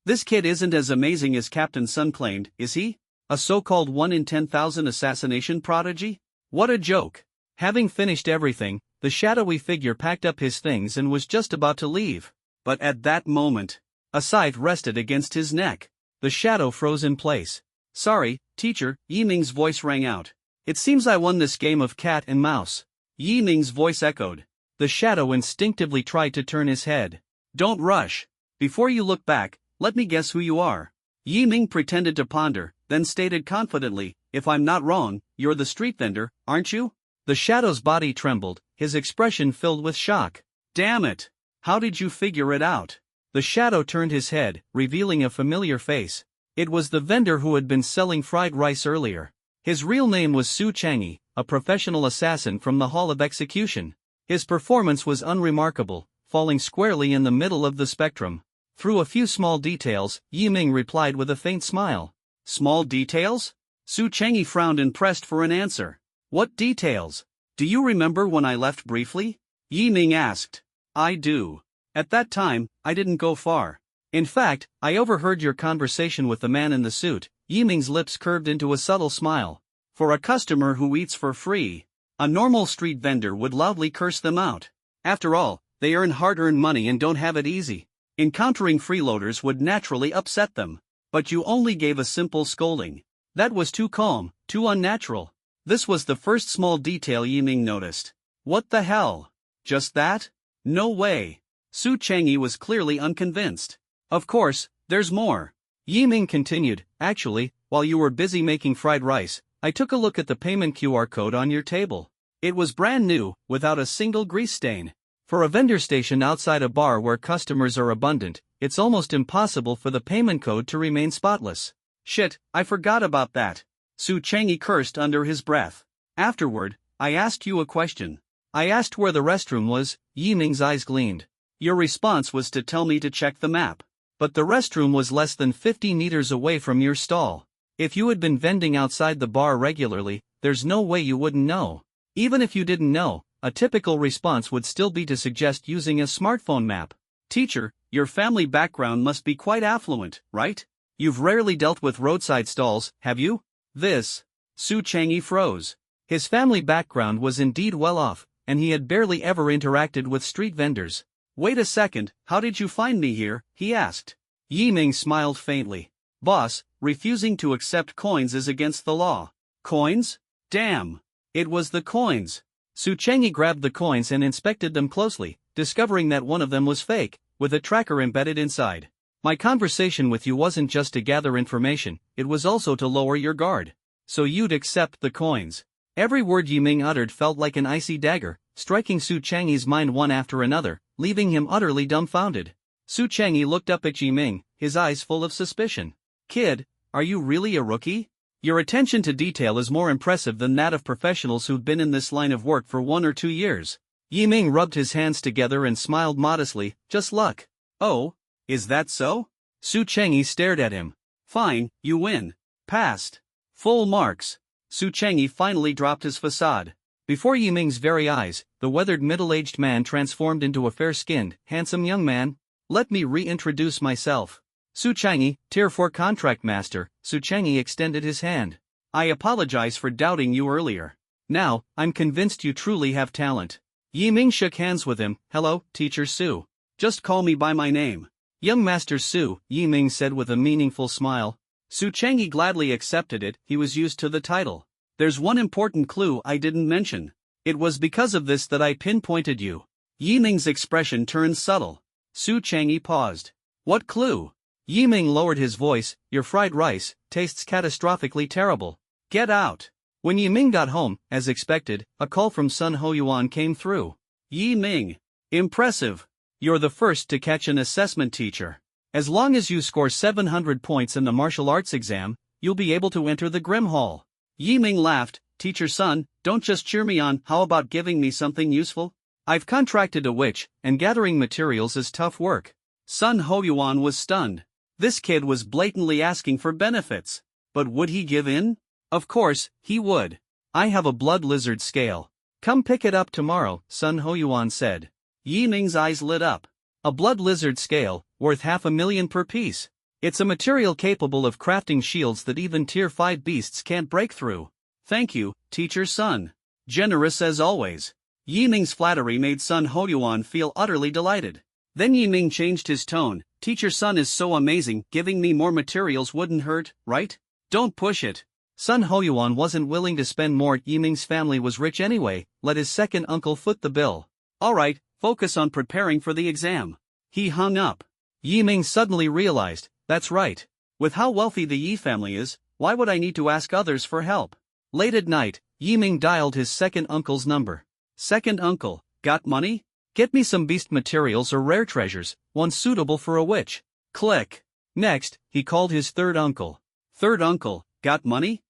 This kid isn't as amazing as Captain Sun claimed, is he? A so-called 1 in 10,000 assassination prodigy? What a joke. Having finished everything, the shadowy figure packed up his things and was just about to leave. But at that moment, a scythe rested against his neck. The shadow froze in place. Sorry, teacher, Yi Ming's voice rang out. It seems I won this game of cat and mouse. Yi Ming's voice echoed. The shadow instinctively tried to turn his head. Don't rush. Before you look back, let me guess who you are. Yi Ming pretended to ponder, then stated confidently, if I'm not wrong, you're the street vendor, aren't you? The shadow's body trembled, his expression filled with shock. Damn it! How did you figure it out? The shadow turned his head, revealing a familiar face. It was the vendor who had been selling fried rice earlier. His real name was Su Chang'e, a professional assassin from the Hall of Execution. His performance was unremarkable, falling squarely in the middle of the spectrum. Through a few small details, Yi Ming replied with a faint smile. Small details? Su Chang'e frowned and pressed for an answer. What details? Do you remember when I left briefly? Yi Ming asked. I do. At that time, I didn't go far. In fact, I overheard your conversation with the man in the suit. Yi Ming's lips curved into a subtle smile. For a customer who eats for free, a normal street vendor would loudly curse them out. After all, they earn hard-earned money and don't have it easy. Encountering freeloaders would naturally upset them. But you only gave a simple scolding. That was too calm, too unnatural. This was the first small detail Yi Ming noticed. What the hell? Just that? No way. Su Chang'e was clearly unconvinced. Of course, there's more. Yi Ming continued. Actually, while you were busy making fried rice, I took a look at the payment QR code on your table. It was brand new, without a single grease stain. For a vendor station outside a bar where customers are abundant, it's almost impossible for the payment code to remain spotless. Shit, I forgot about that. Su Chang'e cursed under his breath. Afterward, I asked you a question. I asked where the restroom was. Yi Ming's eyes gleamed. Your response was to tell me to check the map. But the restroom was less than 50 meters away from your stall. If you had been vending outside the bar regularly, there's no way you wouldn't know. Even if you didn't know, a typical response would still be to suggest using a smartphone map. Teacher, your family background must be quite affluent, right? You've rarely dealt with roadside stalls, have you? Su Chang'e froze. His family background was indeed well off, and he had barely ever interacted with street vendors. Wait a second, how did you find me here? He asked. Yi Ming smiled faintly. Boss, refusing to accept coins is against the law. Coins? Damn. It was the coins. Su Chang'e grabbed the coins and inspected them closely, discovering that one of them was fake, with a tracker embedded inside. My conversation with you wasn't just to gather information, it was also to lower your guard. So you'd accept the coins. Every word Yi Ming uttered felt like an icy dagger, striking Su Chang'e's mind one after another, leaving him utterly dumbfounded. Su Chang'e looked up at Yi Ming, his eyes full of suspicion. Kid, are you really a rookie? Your attention to detail is more impressive than that of professionals who've been in this line of work for 1 or 2 years. Yi Ming rubbed his hands together and smiled modestly. Just luck. Oh? Is that so? Su Chang'e stared at him. Fine, you win. Passed. Full marks. Su Chang'e finally dropped his facade. Before Yi Ming's very eyes, the weathered middle-aged man transformed into a fair-skinned, handsome young man. Let me reintroduce myself. Su Chang'e, Tier 4 Contract Master. Su Chang'e extended his hand. I apologize for doubting you earlier. Now, I'm convinced you truly have talent. Yi Ming shook hands with him. Hello, Teacher Su. Just call me by my name. Young Master Su, Yi Ming said with a meaningful smile. Su Chang'e gladly accepted it, he was used to the title. There's one important clue I didn't mention. It was because of this that I pinpointed you. Yi Ming's expression turned subtle. Su Chang'e paused. What clue? Yi Ming lowered his voice. Your fried rice tastes catastrophically terrible. Get out. When Yi Ming got home, as expected, a call from Sun Hoyuan came through. Yi Ming. Impressive. You're the first to catch an assessment teacher. As long as you score 700 points in the martial arts exam, you'll be able to enter the Grim Hall. Yi Ming laughed. Teacher Sun, don't just cheer me on, how about giving me something useful? I've contracted a witch, and gathering materials is tough work. Sun Hoyuan was stunned. This kid was blatantly asking for benefits. But would he give in? Of course, he would. I have a blood lizard scale. Come pick it up tomorrow, Sun Hoyuan said. Yi Ming's eyes lit up. A blood lizard scale, worth $500,000 per piece. It's a material capable of crafting shields that even Tier 5 beasts can't break through. Thank you, Teacher Sun. Generous as always. Yi Ming's flattery made Sun Hoyuan feel utterly delighted. Then Yi Ming changed his tone. Teacher Sun is so amazing, giving me more materials wouldn't hurt, right? Don't push it. Sun Hoyuan wasn't willing to spend more. Yi Ming's family was rich anyway, let his second uncle foot the bill. Alright, focus on preparing for the exam. He hung up. Yi Ming suddenly realized, that's right. With how wealthy the Yi family is, why would I need to ask others for help? Late at night, Yi Ming dialed his second uncle's number. Second uncle, got money? Get me some beast materials or rare treasures, one suitable for a witch. Click. Next, he called his third uncle. Third uncle, got money?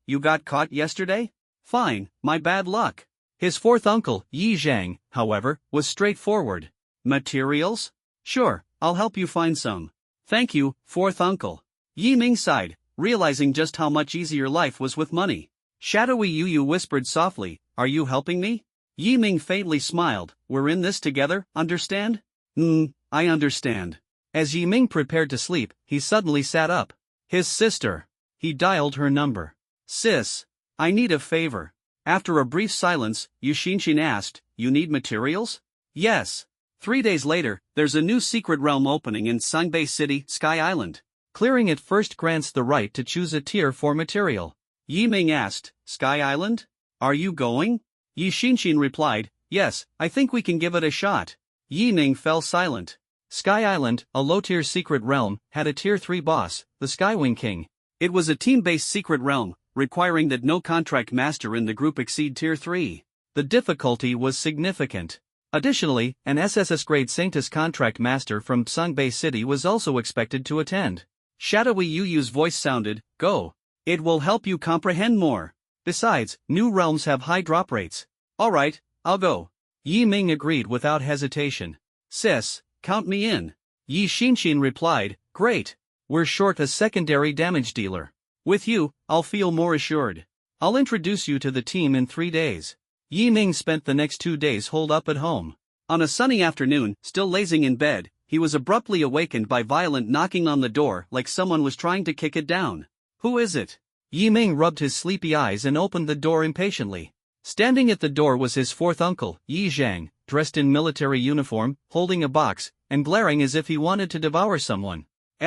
You got caught yesterday? Fine, my bad luck. His fourth uncle, Yi Zhang, however, was straightforward. Materials? Sure, I'll help you find some. Thank you, fourth uncle. Yi Ming sighed. realizing just how much easier life was with money. Shadowy Yu whispered softly, "Are you helping me?" Yi Ming faintly smiled, "We're in this together, understand?" I understand." As Yi Ming prepared to sleep, he suddenly sat up. His sister. He dialed her number. "Sis, I need a favor." After a brief silence, Yu Xinshin asked, "You need materials?" "Yes." 3 days later, there's a new secret realm opening in Sangbei City, Sky Island. Clearing it first grants the right to choose a tier 4 material. Yi Ming asked, "Sky Island? Are you going?" Yi Xinshin replied, "Yes, I think we can give it a shot." Yi Ming fell silent. Sky Island, a low-tier secret realm, had a tier 3 boss, the Skywing King. It was a team-based secret realm, requiring that no contract master in the group exceed tier 3. The difficulty was significant. Additionally, an SSS grade Saintus contract master from Sangbei City was also expected to attend. Shadowy Yu's voice sounded, "Go. It will help you comprehend more. Besides, new realms have high drop rates." "Alright, I'll go." Yi Ming agreed without hesitation. "Sis, count me in." Yi Xinshin replied, "Great. We're short a secondary damage dealer. With you, I'll feel more assured. I'll introduce you to the team in 3 days." Yi Ming spent the next 2 days holed up at home. On a sunny afternoon, still lazing in bed, he was abruptly awakened by violent knocking on the door like someone was trying to kick it down. "Who is it?" Yi Ming rubbed his sleepy eyes and opened the door impatiently. Standing at the door was his fourth uncle, Yi Zhang, dressed in military uniform, holding a box, and glaring as if he wanted to devour someone.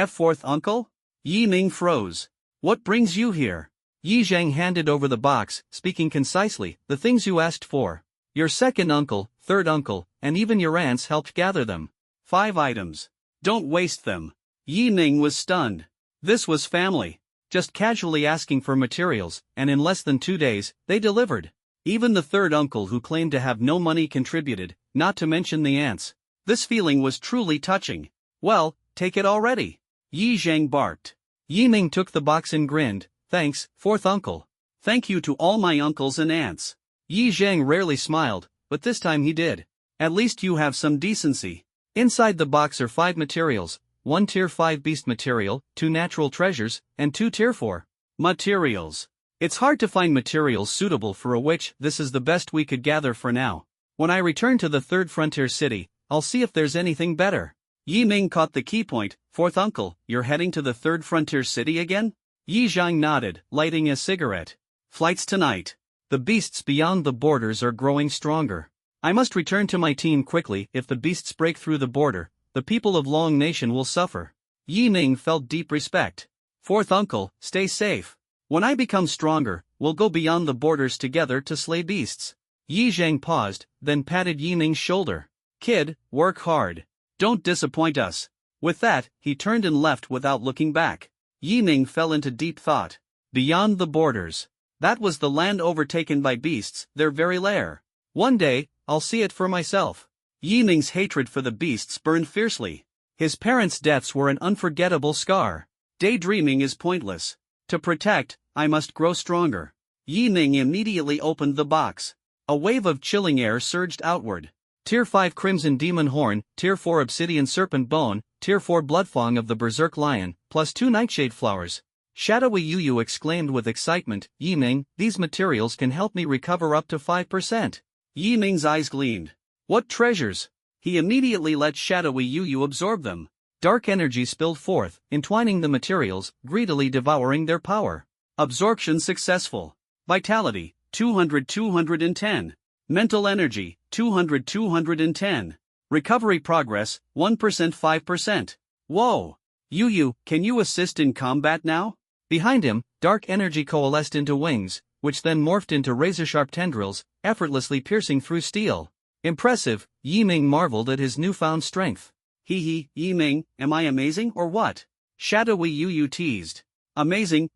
"Fourth uncle?" Yi Ming froze. "What brings you here?" Yi Zhang handed over the box, speaking concisely, "The things you asked for. Your second uncle, third uncle, and even your aunts helped gather them. 5 items. Don't waste them." Yi Ming was stunned. This was family. Just casually asking for materials, and in less than 2 days, they delivered. Even the third uncle who claimed to have no money contributed, not to mention the aunts. This feeling was truly touching. "Well, take it already." Yi Zhang barked. Yi Ming took the box and grinned, "Thanks, fourth uncle. Thank you to all my uncles and aunts." Yi Zhang rarely smiled, but this time he did. "At least you have some decency." Inside the box are 5 materials, 1 tier 5 beast material, 2 natural treasures, and 2 tier 4 materials. It's hard to find materials suitable for a witch. This is the best we could gather for now. When I return to the 3rd frontier city, I'll see if there's anything better. Yi Ming caught the key point. "Fourth uncle, you're heading to the 3rd frontier city again?" Yi Zhang nodded, lighting a cigarette. "Flights tonight. The beasts beyond the borders are growing stronger. I must return to my team quickly. If the beasts break through the border, the people of Long Nation will suffer." Yi Ming felt deep respect. "Fourth uncle, stay safe. When I become stronger, we'll go beyond the borders together to slay beasts." Yi Zhang paused, then patted Yi Ming's shoulder. "Kid, work hard. Don't disappoint us." With that, he turned and left without looking back. Yi Ming fell into deep thought. Beyond the borders. That was the land overtaken by beasts, their very lair. One day, I'll see it for myself. Yi Ming's hatred for the beasts burned fiercely. His parents' deaths were an unforgettable scar. Daydreaming is pointless. To protect, I must grow stronger. Yi Ming immediately opened the box. A wave of chilling air surged outward. Tier 5 Crimson Demon Horn, Tier 4 Obsidian Serpent Bone, Tier 4 Bloodfang of the Berserk Lion, plus 2 Nightshade Flowers. Shadowy Yu exclaimed with excitement, "Yi Ming, these materials can help me recover up to 5%. Yi Ming's eyes gleamed. "What treasures?" He immediately let Shadowy Yu absorb them. Dark energy spilled forth, entwining the materials, greedily devouring their power. Absorption successful. Vitality, 200-210. Mental energy, 200-210. Recovery progress, 1% 5%. Whoa! Yu, can you assist in combat now? Behind him, dark energy coalesced into wings, which then morphed into razor-sharp tendrils, effortlessly piercing through steel. Impressive, Yi Ming marveled at his newfound strength. Yi Ming, am I amazing or what? Shadowy Yu teased. Amazing,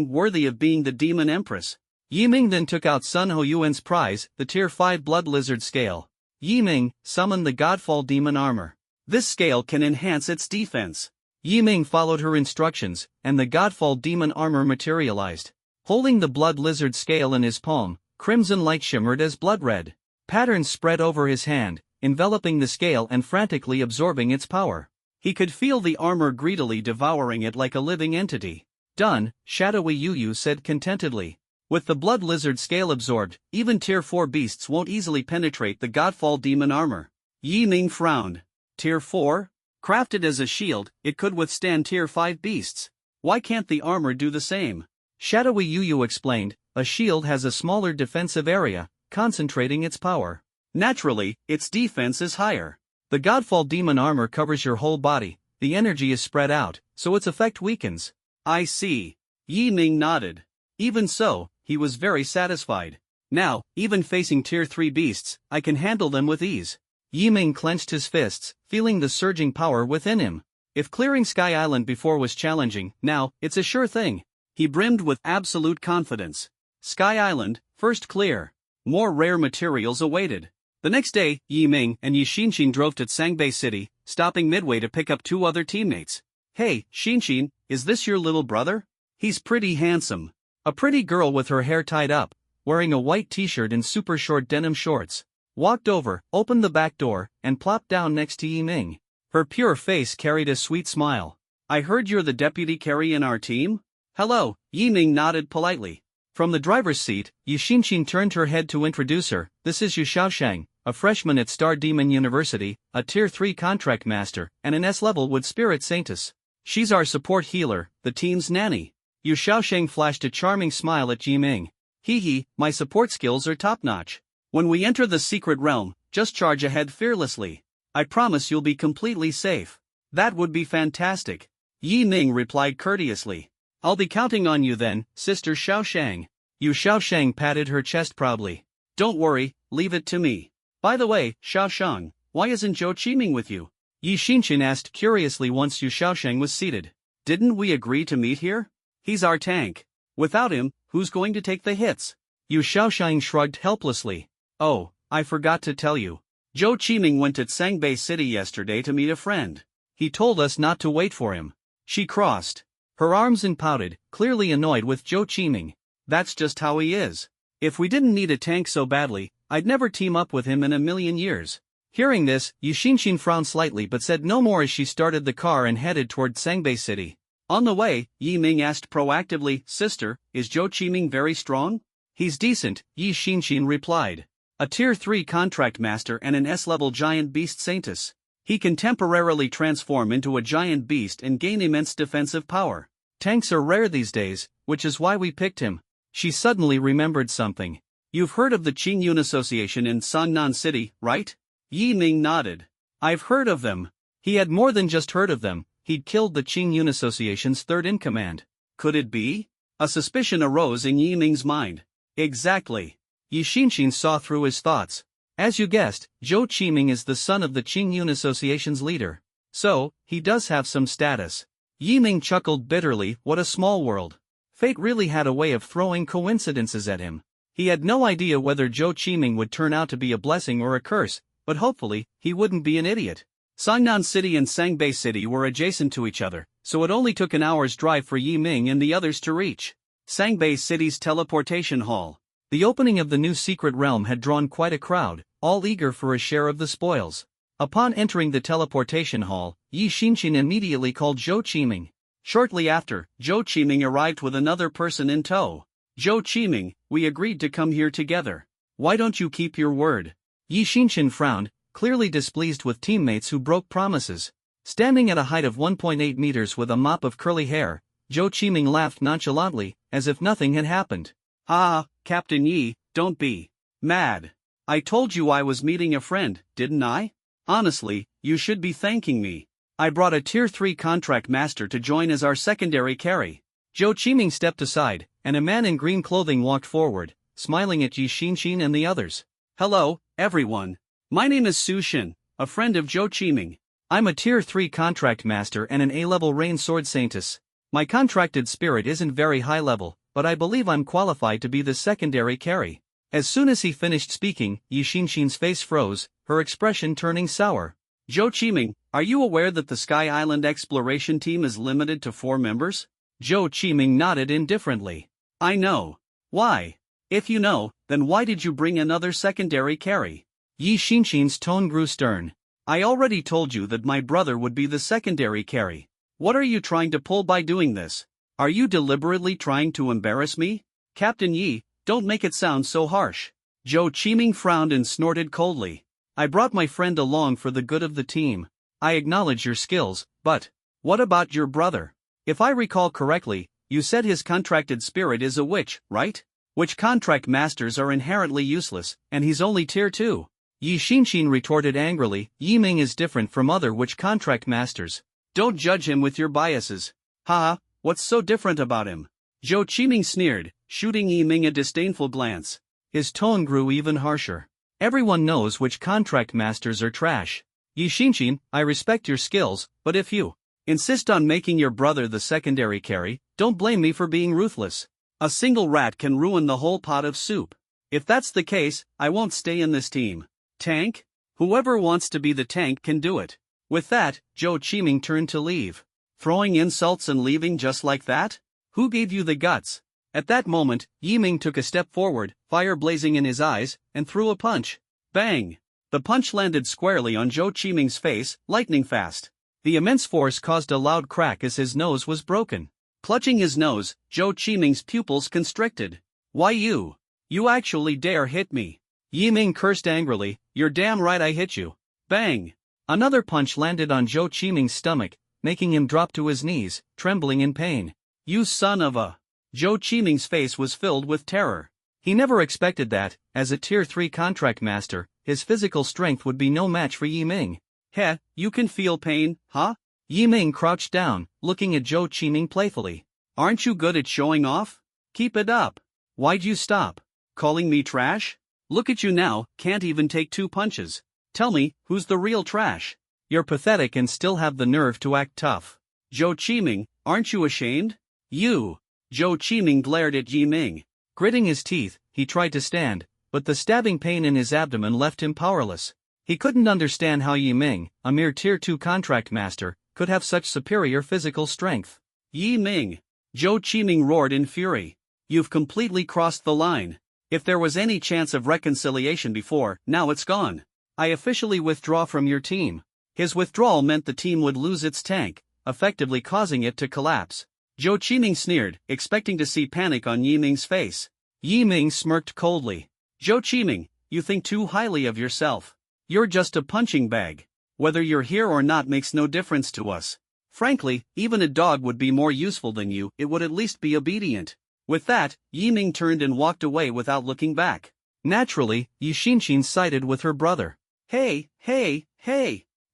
worthy of being the Demon Empress. Yi Ming then took out Sun Ho Yuan's prize, the Tier 5 Blood Lizard Scale. Yi Ming, summon the Godfall Demon Armor. This scale can enhance its defense. Yi Ming followed her instructions, and the Godfall Demon Armor materialized. Holding the Blood Lizard Scale in his palm, crimson light shimmered as blood red. Patterns spread over his hand, enveloping the scale and frantically absorbing its power. He could feel the armor greedily devouring it like a living entity. Done, shadowy Yu said contentedly. With the blood lizard scale absorbed, even tier 4 beasts won't easily penetrate the Godfall demon armor. Yi Ming frowned. Tier 4? Crafted as a shield, it could withstand tier 5 beasts. Why can't the armor do the same? Shadowy Yu explained, a shield has a smaller defensive area, concentrating its power. Naturally, its defense is higher. The Godfall demon armor covers your whole body, the energy is spread out, so its effect weakens. I see. Yi Ming nodded. Even so, he was very satisfied. Now, even facing tier 3 beasts, I can handle them with ease. Yi Ming clenched his fists, feeling the surging power within him. If clearing Sky Island before was challenging, now, it's a sure thing. He brimmed with absolute confidence. Sky Island, first clear. More rare materials awaited. The next day, Yi Ming and Yi Xinshin drove to Sangbei City, stopping midway to pick up 2 other teammates. Hey, Xinshin, is this your little brother? He's pretty handsome. A pretty girl with her hair tied up, wearing a white t-shirt and super short denim shorts, walked over, opened the back door, and plopped down next to Yi Ming. Her pure face carried a sweet smile. I heard you're the deputy carry in our team? Hello, Yi Ming nodded politely. From the driver's seat, Yi Xinshin turned her head to introduce her. This is Yu Xiaoshang, a freshman at Star Demon University, a tier 3 contract master, and an S-level with Spirit Saintess. She's our support healer, the team's nanny. Yu Xiaoshang flashed a charming smile at Yi Ming. Hee, my support skills are top-notch. When we enter the secret realm, just charge ahead fearlessly. I promise you'll be completely safe. That would be fantastic. Yi Ming replied courteously. I'll be counting on you then, Sister Xiaoshang. Yu Xiaoshang patted her chest proudly. Don't worry, leave it to me. By the way, Xiaoshang, why isn't Zhou Qiming with you? Yi Xinshin asked curiously once Yu Xiaoshang was seated. Didn't we agree to meet here? He's our tank. Without him, who's going to take the hits? Yu Xiaoshang shrugged helplessly. Oh, I forgot to tell you. Zhou Qiming went to Sangbei City yesterday to meet a friend. He told us not to wait for him. She crossed her arms and pouted, clearly annoyed with Zhou Qiming. That's just how he is. If we didn't need a tank so badly, I'd never team up with him in a million years. Hearing this, Yi Xinshin frowned slightly but said no more as she started the car and headed toward Sangbei City. On the way, Yi Ming asked proactively, Sister, is Zhou Qiming very strong? He's decent, Yi Xinshin replied. A tier 3 contract master and an S-level giant beast saintess. He can temporarily transform into a giant beast and gain immense defensive power. Tanks are rare these days, which is why we picked him. She suddenly remembered something. You've heard of the Qingyun Association in Sangnan City, right? Yi Ming nodded. I've heard of them. He had more than just heard of them, he'd killed the Qingyun Association's third-in-command. Could it be? A suspicion arose in Yi Ming's mind. Exactly. Yi Xinshin saw through his thoughts. As you guessed, Zhou Qiming is the son of the Qingyun Association's leader. So, he does have some status. Yi Ming chuckled bitterly, what a small world. Fate really had a way of throwing coincidences at him. He had no idea whether Zhou Qiming would turn out to be a blessing or a curse, but hopefully, he wouldn't be an idiot. Sangnan City and Sangbei City were adjacent to each other, so it only took an hour's drive for Yi Ming and the others to reach Sangbei City's teleportation hall. The opening of the new secret realm had drawn quite a crowd, all eager for a share of the spoils. Upon entering the teleportation hall, Yi Xinshin immediately called Zhou Qiming. Shortly after, Zhou Qiming arrived with another person in tow. Zhou Qiming, we agreed to come here together. Why don't you keep your word? Yi Xinshin frowned, clearly displeased with teammates who broke promises. Standing at a height of 1.8 meters with a mop of curly hair, Zhou Qiming laughed nonchalantly, as if nothing had happened. Ah, Captain Yi, don't be mad. I told you I was meeting a friend, didn't I? Honestly, you should be thanking me. I brought a tier 3 contract master to join as our secondary carry. Zhou Qiming stepped aside, and a man in green clothing walked forward, smiling at Yi Xinshin and the others. Hello, everyone. My name is Su Shin, a friend of Zhou Qiming. I'm a tier 3 contract master and an A-level rain sword saintess. My contracted spirit isn't very high level, but I believe I'm qualified to be the secondary carry. As soon as he finished speaking, Yi Xinshin's face froze, her expression turning sour. Zhou Qiming, are you aware that the Sky Island exploration team is limited to 4 members? Zhou Qiming nodded indifferently. I know. Why? If you know, then why did you bring another secondary carry? Yi Xinshin's tone grew stern. I already told you that my brother would be the secondary carry. What are you trying to pull by doing this? Are you deliberately trying to embarrass me? Captain Yi, don't make it sound so harsh. Zhou Qiming frowned and snorted coldly. I brought my friend along for the good of the team. I acknowledge your skills, but what about your brother? If I recall correctly, you said his contracted spirit is a witch, right? Witch contract masters are inherently useless, and he's only tier 2. Yi Xinxin retorted angrily. Yi Ming is different from other witch contract masters. Don't judge him with your biases. Haha, what's so different about him? Zhou Qiming sneered, shooting Yi Ming a disdainful glance. His tone grew even harsher. Everyone knows which contract masters are trash. Yi Xinxin, I respect your skills, but if you insist on making your brother the secondary carry, don't blame me for being ruthless. A single rat can ruin the whole pot of soup. If that's the case, I won't stay in this team. Tank? Whoever wants to be the tank can do it. With that, Zhou Qiming turned to leave. Throwing insults and leaving just like that? Who gave you the guts? At that moment, Yi Ming took a step forward, fire blazing in his eyes, and threw a punch. Bang! The punch landed squarely on Zhou Qiming's face, lightning fast. The immense force caused a loud crack as his nose was broken. Clutching his nose, Zhou Qiming's pupils constricted. Why you? You actually dare hit me? Yi Ming cursed angrily, you're damn right I hit you. Bang! Another punch landed on Zhou Qiming's stomach, making him drop to his knees, trembling in pain. You son of a... Zhou Qiming's face was filled with terror. He never expected that, as a tier 3 contract master, his physical strength would be no match for Yi Ming. Heh, you can feel pain, huh? Yi Ming crouched down, looking at Zhou Qiming playfully. Aren't you good at showing off? Keep it up. Why'd you stop? Calling me trash? Look at you now, can't even take 2 punches. Tell me, who's the real trash? You're pathetic and still have the nerve to act tough. Zhou Qiming, aren't you ashamed? You! Zhou Qiming glared at Yi Ming. Gritting his teeth, he tried to stand, but the stabbing pain in his abdomen left him powerless. He couldn't understand how Yi Ming, a mere tier 2 contract master, could have such superior physical strength. Yi Ming! Zhou Qiming roared in fury. You've completely crossed the line. If there was any chance of reconciliation before, now it's gone. I officially withdraw from your team. His withdrawal meant the team would lose its tank, effectively causing it to collapse. Zhou Qiming sneered, expecting to see panic on Yi Ming's face. Yi Ming smirked coldly. Zhou Qiming, you think too highly of yourself. You're just a punching bag. Whether you're here or not makes no difference to us. Frankly, even a dog would be more useful than you, it would at least be obedient. With that, Yi Ming turned and walked away without looking back. Naturally, Yi Xinxin sided with her brother. Hey!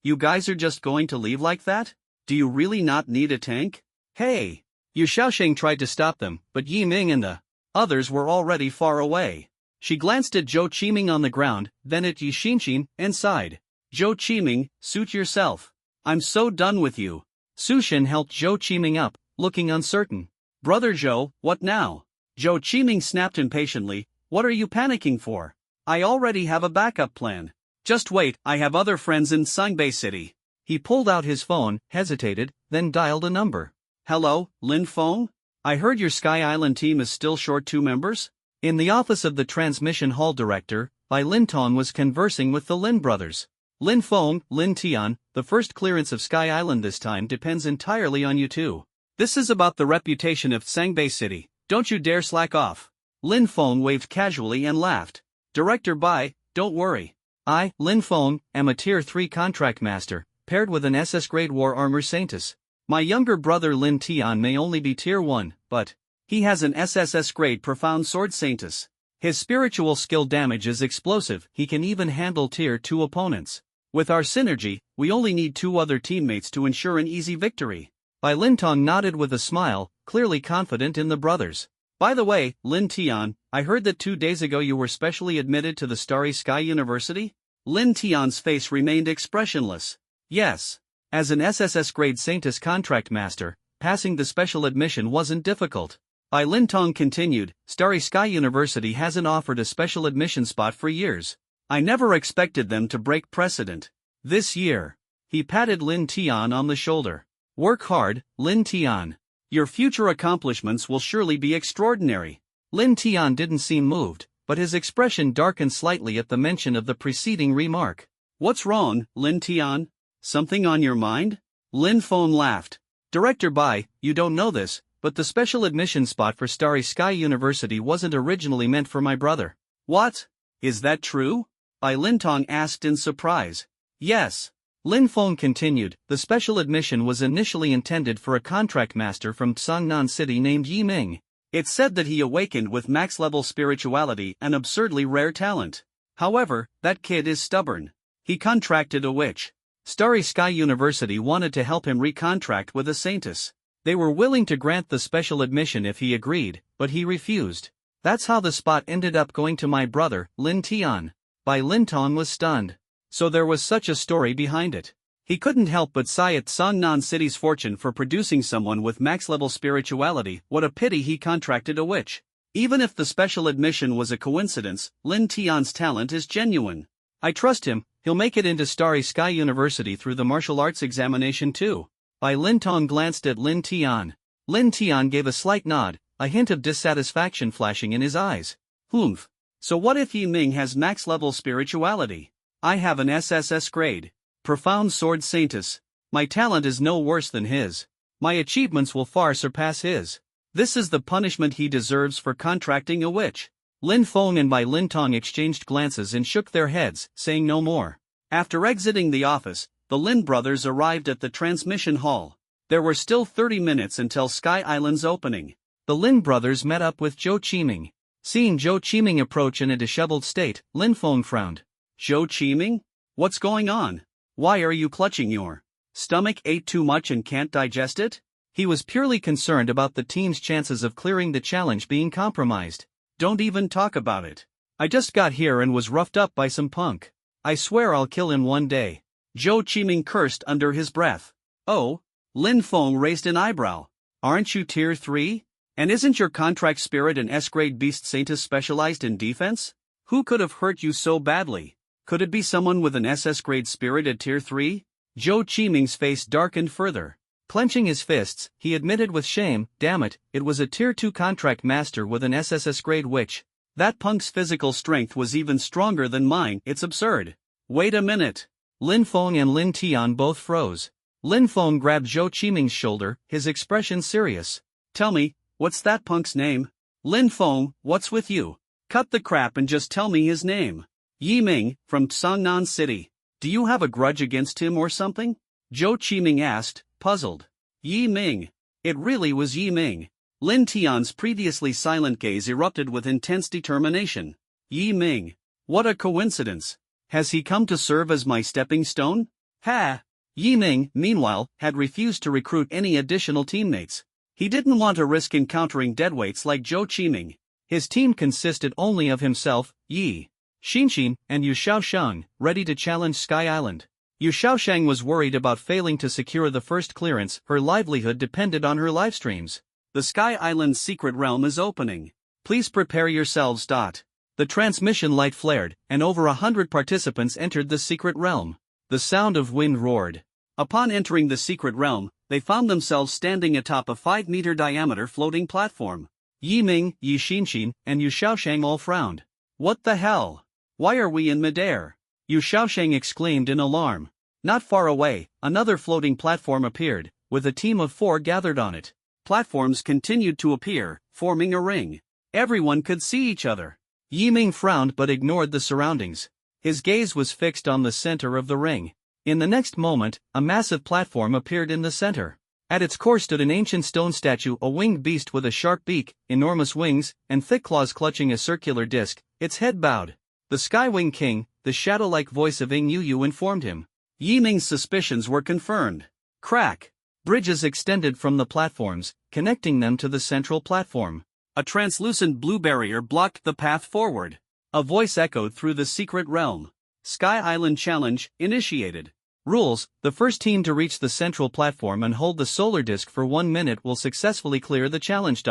You guys are just going to leave like that? Do you really not need a tank? Hey! Yu Xiaosheng tried to stop them, but Yi Ming and the others were already far away. She glanced at Zhou Qiming on the ground, then at Yi Xinxin, and sighed. Zhou Qiming, suit yourself. I'm so done with you. Su Shen helped Zhou Qiming up, looking uncertain. Brother Zhou, what now? Zhou Qiming snapped impatiently, what are you panicking for? I already have a backup plan. Just wait, I have other friends in Sangbei City. He pulled out his phone, hesitated, then dialed a number. Hello, Lin Feng? I heard your Sky Island team is still short 2 members? In the office of the transmission hall director, Bai Lintong was conversing with the Lin brothers. Lin Feng, Lin Tian, the first clearance of Sky Island this time depends entirely on you two. This is about the reputation of Sangbei City, don't you dare slack off. Lin Feng waved casually and laughed. Director Bai, don't worry. I, Lin Feng, am a tier 3 contract master, paired with an SS grade war armor Saintus. My younger brother Lin Tian may only be tier 1, but he has an SSS grade profound sword Saintus. His spiritual skill damage is explosive, he can even handle tier 2 opponents. With our synergy, we only need 2 other teammates to ensure an easy victory. Bai Lintong nodded with a smile, clearly confident in the brothers. By the way, Lin Tian, I heard that 2 days ago you were specially admitted to the Starry Sky University? Lin Tian's face remained expressionless. Yes. As an SSS grade Saintus contract master, passing the special admission wasn't difficult. Bai Lintong continued, Starry Sky University hasn't offered a special admission spot for years. I never expected them to break precedent. This year. He patted Lin Tian on the shoulder. Work hard, Lin Tian. Your future accomplishments will surely be extraordinary. Lin Tian didn't seem moved, but his expression darkened slightly at the mention of the preceding remark. What's wrong, Lin Tian? Something on your mind? Lin Feng laughed. Director Bai, you don't know this, but the special admission spot for Starry Sky University wasn't originally meant for my brother. What? Is that true? Bai Lintong asked in surprise. Yes. Lin Feng continued, the special admission was initially intended for a contract master from Tsangnan City named Yi Ming. It said that he awakened with max-level spirituality and absurdly rare talent. However, that kid is stubborn. He contracted a witch. Starry Sky University wanted to help him recontract with a saintess. They were willing to grant the special admission if he agreed, but he refused. That's how the spot ended up going to my brother, Lin Tian. Bai Lintong was stunned. So there was such a story behind it. He couldn't help but sigh at Songnan City's fortune for producing someone with max-level spirituality. What a pity he contracted a witch. Even if the special admission was a coincidence, Lin Tian's talent is genuine. I trust him, he'll make it into Starry Sky University through the martial arts examination too. Bai Lintong glanced at Lin Tian. Lin Tian gave a slight nod, a hint of dissatisfaction flashing in his eyes. Humph. So what if Yi Ming has max-level spirituality? I have an SSS grade. Profound Sword Saintess. My talent is no worse than his. My achievements will far surpass his. This is the punishment he deserves for contracting a witch. Lin Feng and Bai Lintong exchanged glances and shook their heads, saying no more. After exiting the office, the Lin brothers arrived at the transmission hall. There were still 30 minutes until Sky Island's opening. The Lin brothers met up with Zhou Qiming. Seeing Zhou Qiming approach in a disheveled state, Lin Feng frowned. Zhou Qiming? What's going on? Why are you clutching your stomach? Ate too much and can't digest it? He was purely concerned about the team's chances of clearing the challenge being compromised. Don't even talk about it. I just got here and was roughed up by some punk. I swear I'll kill him one day. Zhou Qiming cursed under his breath. Oh? Lin Feng raised an eyebrow. Aren't you tier 3? And isn't your contract spirit an S-grade beast saintess specialized in defense? Who could have hurt you so badly? Could it be someone with an SS-grade spirit at tier 3? Zhou Qiming's face darkened further. Clenching his fists, he admitted with shame, damn it, it was a tier 2 contract master with an SSS-grade witch. That punk's physical strength was even stronger than mine. It's absurd. Wait a minute. Lin Feng and Lin Tian both froze. Lin Feng grabbed Zhou Qiming's shoulder, his expression serious. Tell me, what's that punk's name? Lin Feng, what's with you? Cut the crap and just tell me his name. Yi Ming, from Tsangnan City. Do you have a grudge against him or something? Zhou Qiming asked, puzzled. Yi Ming. It really was Yi Ming. Lin Tian's previously silent gaze erupted with intense determination. Yi Ming. What a coincidence. Has he come to serve as my stepping stone? Ha! Yi Ming, meanwhile, had refused to recruit any additional teammates. He didn't want to risk encountering deadweights like Zhou Qiming. His team consisted only of himself, Yi Xinxin, and Yu Shaoshang, ready to challenge Sky Island. Yu Shaoshang was worried about failing to secure the first clearance. Her livelihood depended on her livestreams. The Sky Island's secret realm is opening. Please prepare yourselves. The transmission light flared, and over 100 participants entered the secret realm. The sound of wind roared. Upon entering the secret realm, they found themselves standing atop a 5-meter diameter floating platform. Yi Ming, Yi Xinxin, and Yu Shaoshang all frowned. What the hell? Why are we in midair? Yu Shaoshang exclaimed in alarm. Not far away, another floating platform appeared, with a team of 4 gathered on it. Platforms continued to appear, forming a ring. Everyone could see each other. Yi Ming frowned but ignored the surroundings. His gaze was fixed on the center of the ring. In the next moment, a massive platform appeared in the center. At its core stood an ancient stone statue, a winged beast with a sharp beak, enormous wings, and thick claws clutching a circular disc, its head bowed. The Skywing King, the shadow-like voice of Ing Yu informed him. Yi Ming's suspicions were confirmed. Crack! Bridges extended from the platforms, connecting them to the central platform. A translucent blue barrier blocked the path forward. A voice echoed through the secret realm. Sky Island Challenge, initiated. Rules: the first team to reach the central platform and hold the solar disk for 1 minute will successfully clear the challenge.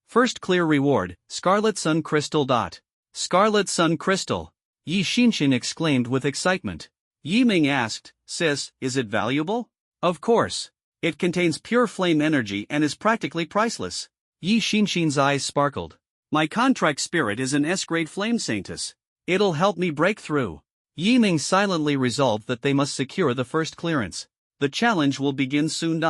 First clear reward, Scarlet Sun Crystal. Scarlet Sun Crystal. Yi Xinxin exclaimed with excitement. Yi Ming asked, Sis, is it valuable? Of course. It contains pure flame energy and is practically priceless. Yi Xinxin's eyes sparkled. My contract spirit is an S-grade flame saintess. It'll help me break through. Yi Ming silently resolved that they must secure the first clearance. The challenge will begin soon.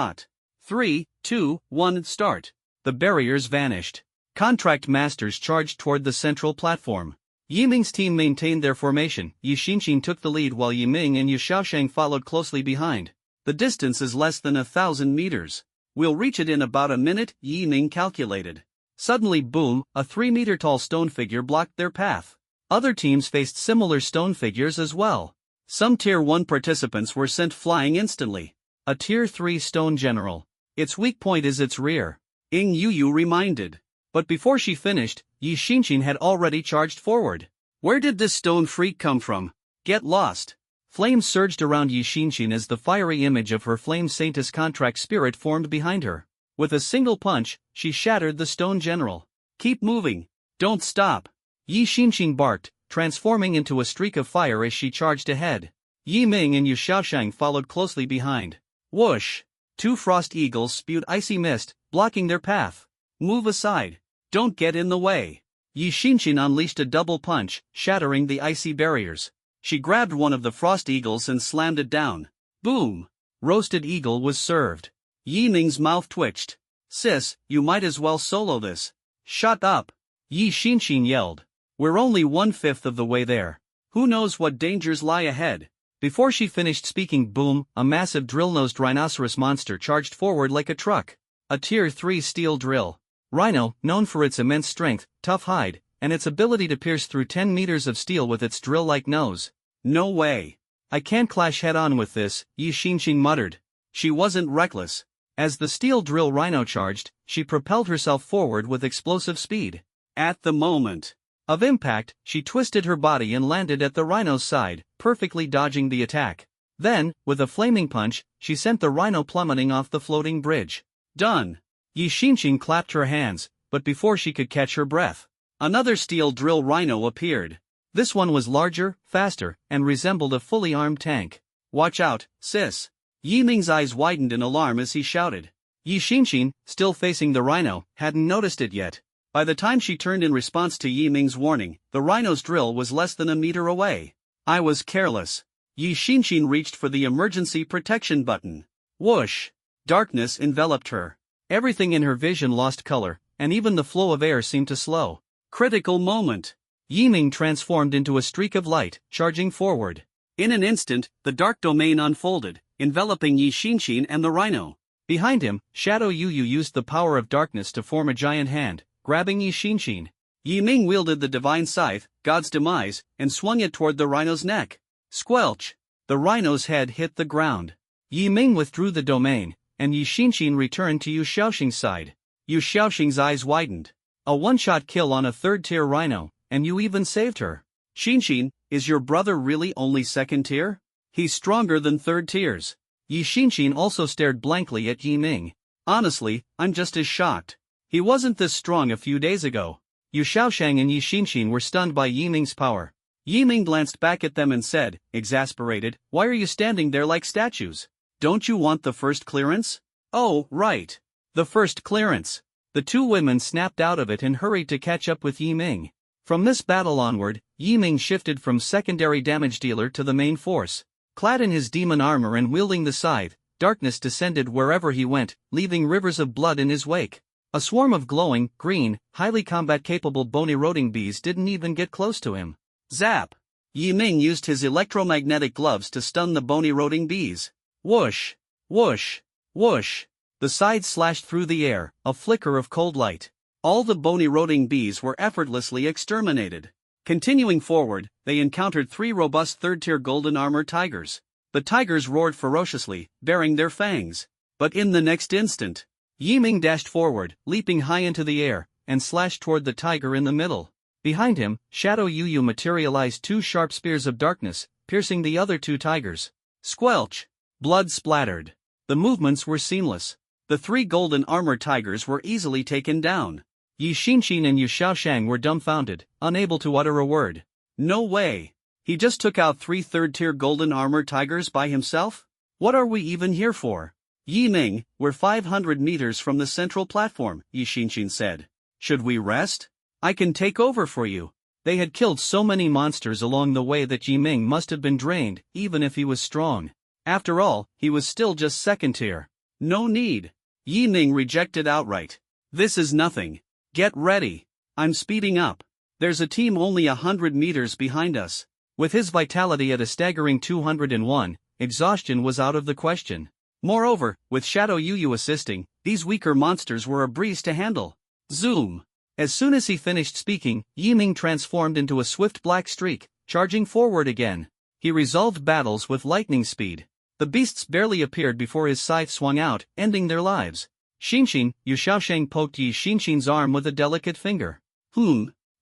3, 2, 1, start. the barriers vanished. Contract masters charged toward the central platform. Yiming's team maintained their formation. Yi Xinxin took the lead while Yiming and Yu Xiaoshang followed closely behind. The distance is less than 1,000 meters. We'll reach it in about a minute, Yiming calculated. Suddenly boom, a 3-meter-tall stone figure blocked their path. Other teams faced similar stone figures as well. Some Tier 1 participants were sent flying instantly. A Tier 3 stone general. Its weak point is its rear, Ying Yuyu reminded. But before she finished, Yi Xinxin had already charged forward. Where did this stone freak come from? Get lost. Flames surged around Yi Xinxin as the fiery image of her Flame Saintess contract spirit formed behind her. With a single punch, she shattered the stone general. Keep moving. Don't stop. Yi Xinxin barked, transforming into a streak of fire as she charged ahead. Yiming and Yu Xiaoshang followed closely behind. Whoosh! 2 frost eagles spewed icy mist, blocking their path. Move aside. Don't get in the way. Yi Xinxin unleashed a double punch, shattering the icy barriers. She grabbed one of the frost eagles and slammed it down. Boom! Roasted eagle was served. Yiming's mouth twitched. Sis, you might as well solo this. Shut up! Yi Xinxin yelled. We're only 1/5 of the way there. Who knows what dangers lie ahead? Before she finished speaking, boom, a massive drill-nosed rhinoceros monster charged forward like a truck. A Tier 3 steel drill. Rhino, known for its immense strength, tough hide, and its ability to pierce through 10 meters of steel with its drill-like nose. No way. I can't clash head-on with this, Yi Xinxin muttered. She wasn't reckless. As the steel drill rhino charged, she propelled herself forward with explosive speed. At the moment of impact, she twisted her body and landed at the rhino's side, perfectly dodging the attack. Then, with a flaming punch, she sent the rhino plummeting off the floating bridge. Done. Yi Xinxin clapped her hands, but before she could catch her breath, another steel drill rhino appeared. This one was larger, faster, and resembled a fully armed tank. Watch out, sis. Yiming's eyes widened in alarm as he shouted. Yi Xinxin, still facing the rhino, hadn't noticed it yet. By the time she turned in response to Yiming's warning, the rhino's drill was less than a meter away. I was careless. Yi Xinxin reached for the emergency protection button. Whoosh! Darkness enveloped her. Everything in her vision lost color, and even the flow of air seemed to slow. Critical moment. Yiming transformed into a streak of light, charging forward. In an instant, the dark domain unfolded, enveloping Yi Xinxin and the rhino. Behind him, Shadow Yuyu used the power of darkness to form a giant hand, grabbing Yi Xinxin. Yiming wielded the divine scythe, God's demise, and swung it toward the rhino's neck. Squelch! The rhino's head hit the ground. Yiming withdrew the domain, and Yi Xinxin returned to Yu Xiaoxing's side. Yu Xiaoxing's eyes widened. A one-shot kill on a third-tier rhino, and you even saved her. Xinxin, is your brother really only second tier? He's stronger than third tiers. Yi Xinxin also stared blankly at Yiming. Honestly, I'm just as shocked. He wasn't this strong a few days ago. Yu Xiaoshang and Yi Xinxin were stunned by Yiming's power. Yiming glanced back at them and said, exasperated, why are you standing there like statues? Don't you want the first clearance? Oh, right. The first clearance. The two women snapped out of it and hurried to catch up with Yiming. From this battle onward, Yiming shifted from secondary damage dealer to the main force. Clad in his demon armor and wielding the scythe, darkness descended wherever he went, leaving rivers of blood in his wake. A swarm of glowing, green, highly combat-capable bone-eroding bees didn't even get close to him. Zap! Yiming used his electromagnetic gloves to stun the bone-eroding bees. Whoosh! Whoosh! Whoosh! The scythe slashed through the air, a flicker of cold light. All the bone-eroding bees were effortlessly exterminated. Continuing forward, they encountered 3 robust third-tier golden armor tigers. The tigers roared ferociously, baring their fangs. But in the next instant, Yiming dashed forward, leaping high into the air, and slashed toward the tiger in the middle. Behind him, Shadow Yuyu materialized 2 sharp spears of darkness, piercing the other 2 tigers. Squelch! Blood splattered. The movements were seamless. The 3 golden armor tigers were easily taken down. Yi Xinxin and Yu Xiaoshang were dumbfounded, unable to utter a word. No way! He just took out 3 third-tier golden armor tigers by himself? What are we even here for? Yiming, we're 500 meters from the central platform, Yi Xinxin said. Should we rest? I can take over for you. They had killed so many monsters along the way that Yiming must have been drained, even if he was strong. After all, he was still just second tier. No need. Yiming rejected outright. This is nothing. Get ready. I'm speeding up. There's a team only 100 meters behind us. With his vitality at a staggering 201, exhaustion was out of the question. Moreover, with Shadow Yu assisting, these weaker monsters were a breeze to handle. Zoom! As soon as he finished speaking, Yiming transformed into a swift black streak, charging forward again. He resolved battles with lightning speed. The beasts barely appeared before his scythe swung out, ending their lives. Xinxin, Yu Shaosheng poked Yi Xinxin's arm with a delicate finger.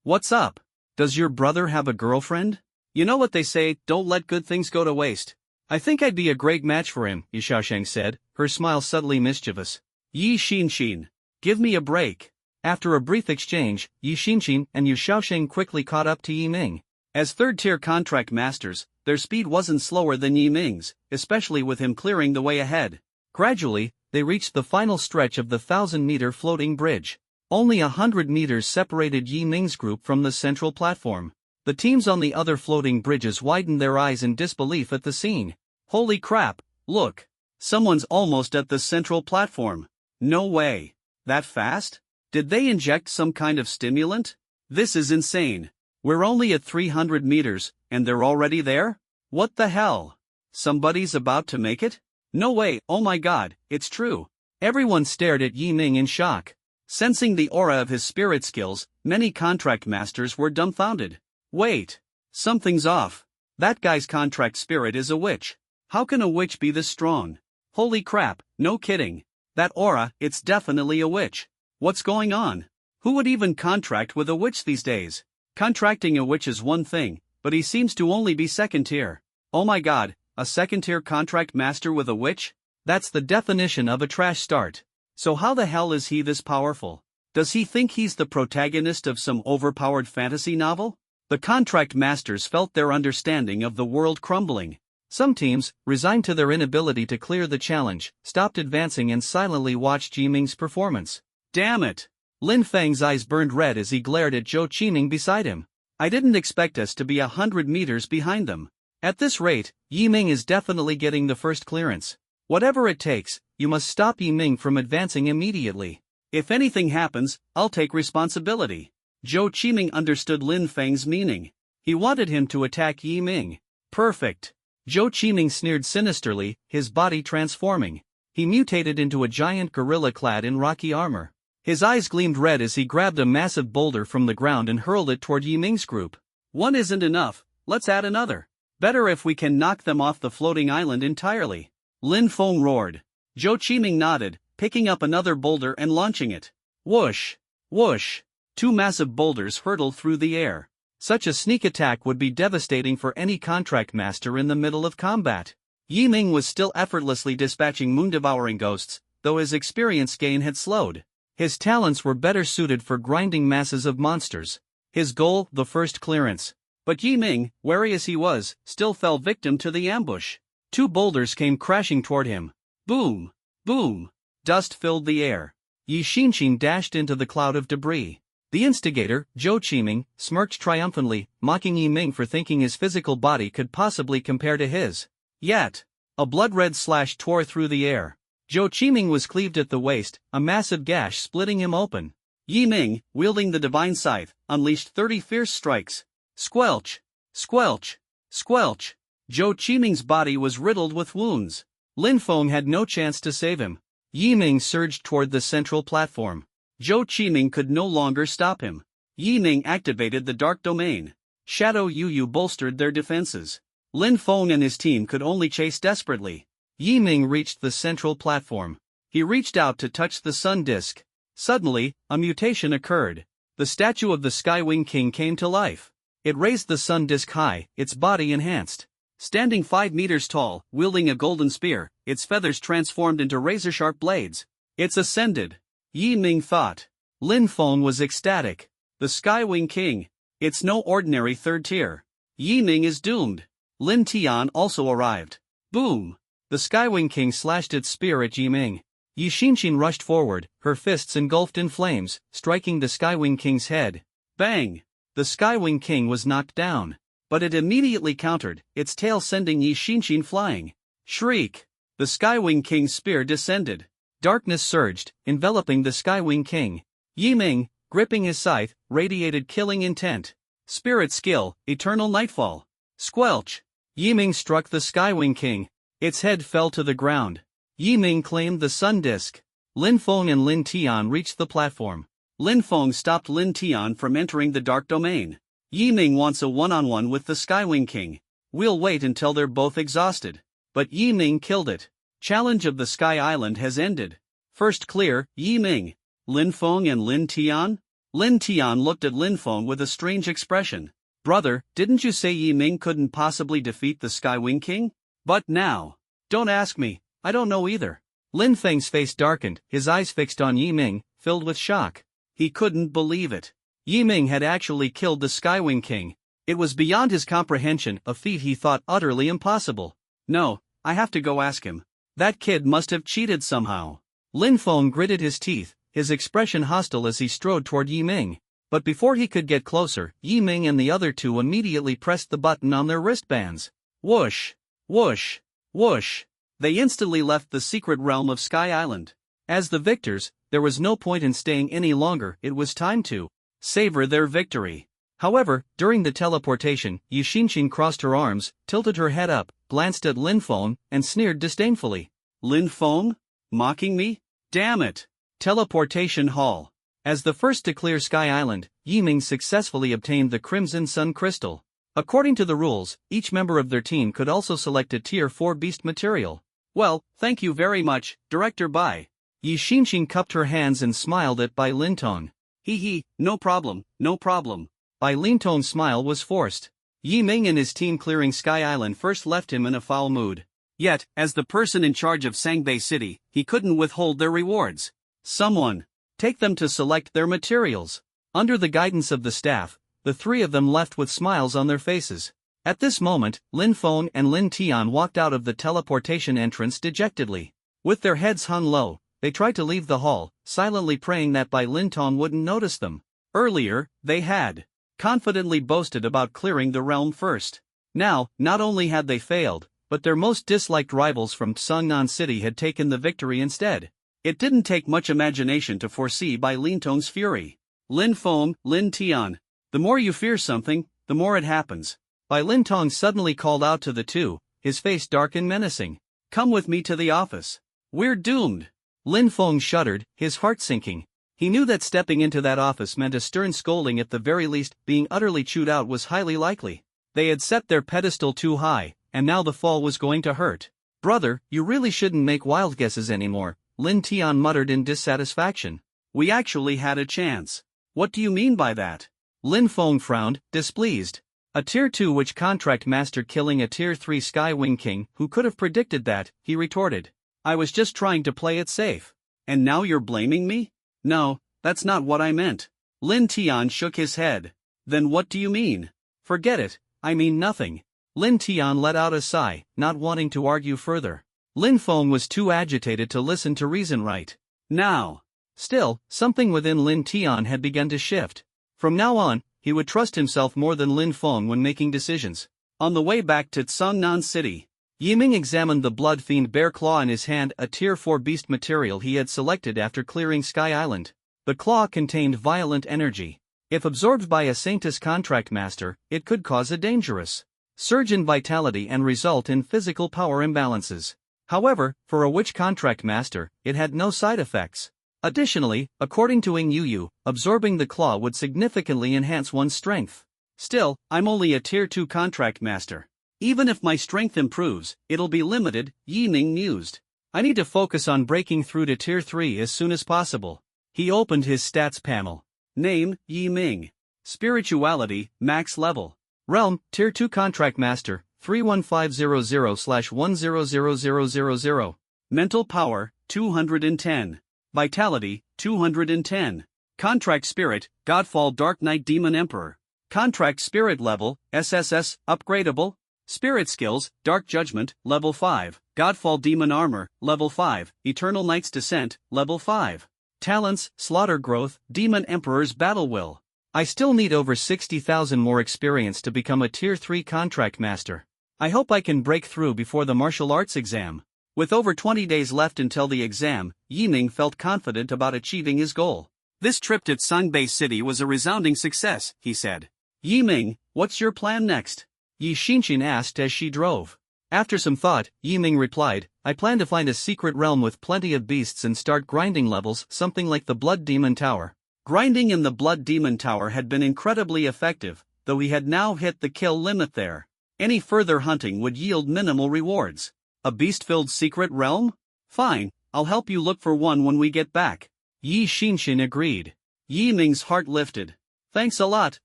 What's up? Does your brother have a girlfriend? You know what they say, don't let good things go to waste. I think I'd be a great match for him, Yi Shaosheng said, her smile subtly mischievous. Yi Xinxin. Give me a break. After a brief exchange, Yi Xinxin and Yu Shaosheng quickly caught up to Yiming. As third-tier contract masters, their speed wasn't slower than Yiming's, especially with him clearing the way ahead. Gradually, they reached the final stretch of the 1,000-meter floating bridge. Only 100 meters separated Yiming's group from the central platform. The teams on the other floating bridges widened their eyes in disbelief at the scene. Holy crap, look! Someone's almost at the central platform. No way. That fast? Did they inject some kind of stimulant? This is insane. We're only at 300 meters, and they're already there? What the hell? Somebody's about to make it? No way, oh my god, it's true. Everyone stared at Yiming in shock. Sensing the aura of his spirit skills, many contract masters were dumbfounded. Wait. Something's off. That guy's contract spirit is a witch. How can a witch be this strong? Holy crap, no kidding. That aura, it's definitely a witch. What's going on? Who would even contract with a witch these days? Contracting a witch is one thing, but he seems to only be second tier. Oh my god, a second tier contract master with a witch? That's the definition of a trash start. So how the hell is he this powerful? Does he think he's the protagonist of some overpowered fantasy novel? The contract masters felt their understanding of the world crumbling. Some teams, resigned to their inability to clear the challenge, stopped advancing and silently watched Yiming's performance. Damn it! Lin Feng's eyes burned red as he glared at Zhou Qiming beside him. I didn't expect us to be 100 meters behind them. At this rate, Yiming is definitely getting the first clearance. Whatever it takes, you must stop Yiming from advancing immediately. If anything happens, I'll take responsibility. Zhou Qiming understood Lin Feng's meaning. He wanted him to attack Yiming. Perfect. Zhou Qiming sneered sinisterly, his body transforming. He mutated into a giant gorilla clad in rocky armor. His eyes gleamed red as he grabbed a massive boulder from the ground and hurled it toward Yiming's group. One isn't enough, let's add another. Better if we can knock them off the floating island entirely. Lin Feng roared. Zhou Qiming nodded, picking up another boulder and launching it. Whoosh! Whoosh! Two massive boulders hurtled through the air. Such a sneak attack would be devastating for any contract master in the middle of combat. Yiming was still effortlessly dispatching moon-devouring ghosts, though his experience gain had slowed. His talents were better suited for grinding masses of monsters. His goal, the first clearance. But Yiming, wary as he was, still fell victim to the ambush. Two boulders came crashing toward him. Boom! Boom! Dust filled the air. Yi Xinxin dashed into the cloud of debris. The instigator, Zhou Qiming, smirked triumphantly, mocking Yiming for thinking his physical body could possibly compare to his. Yet, a blood-red slash tore through the air. Zhou Qiming was cleaved at the waist, a massive gash splitting him open. Yiming, wielding the divine scythe, unleashed 30 fierce strikes. Squelch! Squelch! Squelch! Zhou Qiming's body was riddled with wounds. Lin Feng had no chance to save him. Yiming surged toward the central platform. Zhou Qiming could no longer stop him. Yiming activated the dark domain. Shadow Yu bolstered their defenses. Lin Feng and his team could only chase desperately. Yiming reached the central platform. He reached out to touch the sun disk. Suddenly, a mutation occurred. The statue of the Skywing King came to life. It raised the sun disk high, its body enhanced. Standing 5 meters tall, wielding a golden spear, its feathers transformed into razor-sharp blades. It's ascended. Yiming thought. Lin Feng was ecstatic. The Skywing King. It's no ordinary third tier. Yiming is doomed. Lin Tian also arrived. Boom! The Skywing King slashed its spear at Yiming. Yi Xinxin rushed forward, her fists engulfed in flames, striking the Skywing King's head. Bang! The Skywing King was knocked down. But it immediately countered, its tail sending Yi Xinxin flying. Shriek! The Skywing King's spear descended. Darkness surged, enveloping the Skywing King. Yiming, gripping his scythe, radiated killing intent. Spirit skill, Eternal Nightfall. Squelch! Yiming struck the Skywing King. Its head fell to the ground. Yiming claimed the Sun Disk. Lin Feng and Lin Tian reached the platform. Lin Feng stopped Lin Tian from entering the Dark Domain. Yiming wants a one-on-one with the Skywing King. We'll wait until they're both exhausted. But Yiming killed it. Challenge of the Sky Island has ended. First clear, Yiming. Lin Feng and Lin Tian? Lin Tian looked at Lin Feng with a strange expression. Brother, didn't you say Yiming couldn't possibly defeat the Skywing King? But now. Don't ask me, I don't know either. Lin Feng's face darkened, his eyes fixed on Yiming, filled with shock. He couldn't believe it. Yiming had actually killed the Skywing King. It was beyond his comprehension, a feat he thought utterly impossible. No, I have to go ask him. That kid must have cheated somehow. Lin Feng gritted his teeth, his expression hostile as he strode toward Yiming. But before he could get closer, Yiming and the other two immediately pressed the button on their wristbands. Whoosh! Whoosh! Whoosh! They instantly left the secret realm of Sky Island. As the victors, there was no point in staying any longer, it was time to savor their victory. However, during the teleportation, Yixinxin crossed her arms, tilted her head up, glanced at Lin Feng, and sneered disdainfully. Lin Feng? Mocking me? Damn it! Teleportation Hall. As the first to clear Sky Island, Yiming successfully obtained the Crimson Sun Crystal. According to the rules, each member of their team could also select a Tier 4 beast material. Well, thank you very much, Director Bai. Yixinxin cupped her hands and smiled at Bai Lintong. Hee, no problem, no problem. Bai Lintong's smile was forced. Yiming and his team clearing Sky Island first left him in a foul mood. Yet, as the person in charge of Sangbei City, he couldn't withhold their rewards. Someone, take them to select their materials. Under the guidance of the staff, the three of them left with smiles on their faces. At this moment, Lin Feng and Lin Tian walked out of the teleportation entrance dejectedly. With their heads hung low, they tried to leave the hall, silently praying that Bai Lintong wouldn't notice them. Earlier, they had confidently boasted about clearing the realm first. Now, not only had they failed, but their most disliked rivals from Tsungnan City had taken the victory instead. It didn't take much imagination to foresee Bai Lintong's fury. Lin Feng, Lin Tian, the more you fear something, the more it happens. Bai Lintong suddenly called out to the two, his face dark and menacing. Come with me to the office. We're doomed. Lin Feng shuddered, his heart sinking. He knew that stepping into that office meant a stern scolding, at the very least, being utterly chewed out was highly likely. They had set their pedestal too high, and now the fall was going to hurt. Brother, you really shouldn't make wild guesses anymore, Lin Tian muttered in dissatisfaction. We actually had a chance. What do you mean by that? Lin Feng frowned, displeased. A Tier 2 witch contract master killing a Tier 3 Skywing King, who could have predicted that, he retorted. I was just trying to play it safe. And now you're blaming me? No, that's not what I meant. Lin Tian shook his head. Then what do you mean? Forget it, I mean nothing. Lin Tian let out a sigh, not wanting to argue further. Lin Feng was too agitated to listen to reason right now. Still, something within Lin Tian had begun to shift. From now on, he would trust himself more than Lin Feng when making decisions. On the way back to Tsungnan City, Yiming examined the blood fiend bear claw in his hand, a Tier 4 beast material he had selected after clearing Sky Island. The claw contained violent energy. If absorbed by a Saintis contract master, it could cause a dangerous surge in vitality and result in physical power imbalances. However, for a witch contract master, it had no side effects. Additionally, according to Ing Yu, absorbing the claw would significantly enhance one's strength. Still, I'm only a Tier 2 contract master. Even if my strength improves, it'll be limited, Yiming mused. I need to focus on breaking through to Tier 3 as soon as possible. He opened his stats panel. Name, Yiming. Spirituality, max level. Realm, Tier 2 contract master, 31500/100000. Mental power, 210. Vitality, 210. Contract spirit, Godfall Dark Knight Demon Emperor. Contract spirit level, SSS, upgradable. Spirit skills, Dark Judgment, level 5. Godfall Demon Armor, level 5. Eternal Knight's Descent, level 5. Talents, Slaughter Growth, Demon Emperor's Battle Will. I still need over 60,000 more experience to become a Tier 3 contract master. I hope I can break through before the martial arts exam. With over 20 days left until the exam, Yiming felt confident about achieving his goal. This trip to Sangbei City was a resounding success, he said. Yiming, what's your plan next? Yi Xinshin asked as she drove. After some thought, Yiming replied, I plan to find a secret realm with plenty of beasts and start grinding levels, something like the Blood Demon Tower. Grinding in the Blood Demon Tower had been incredibly effective, though he had now hit the kill limit there. Any further hunting would yield minimal rewards. A beast-filled secret realm? Fine, I'll help you look for one when we get back. Yi Xinshin agreed. Yiming's heart lifted. Thanks a lot,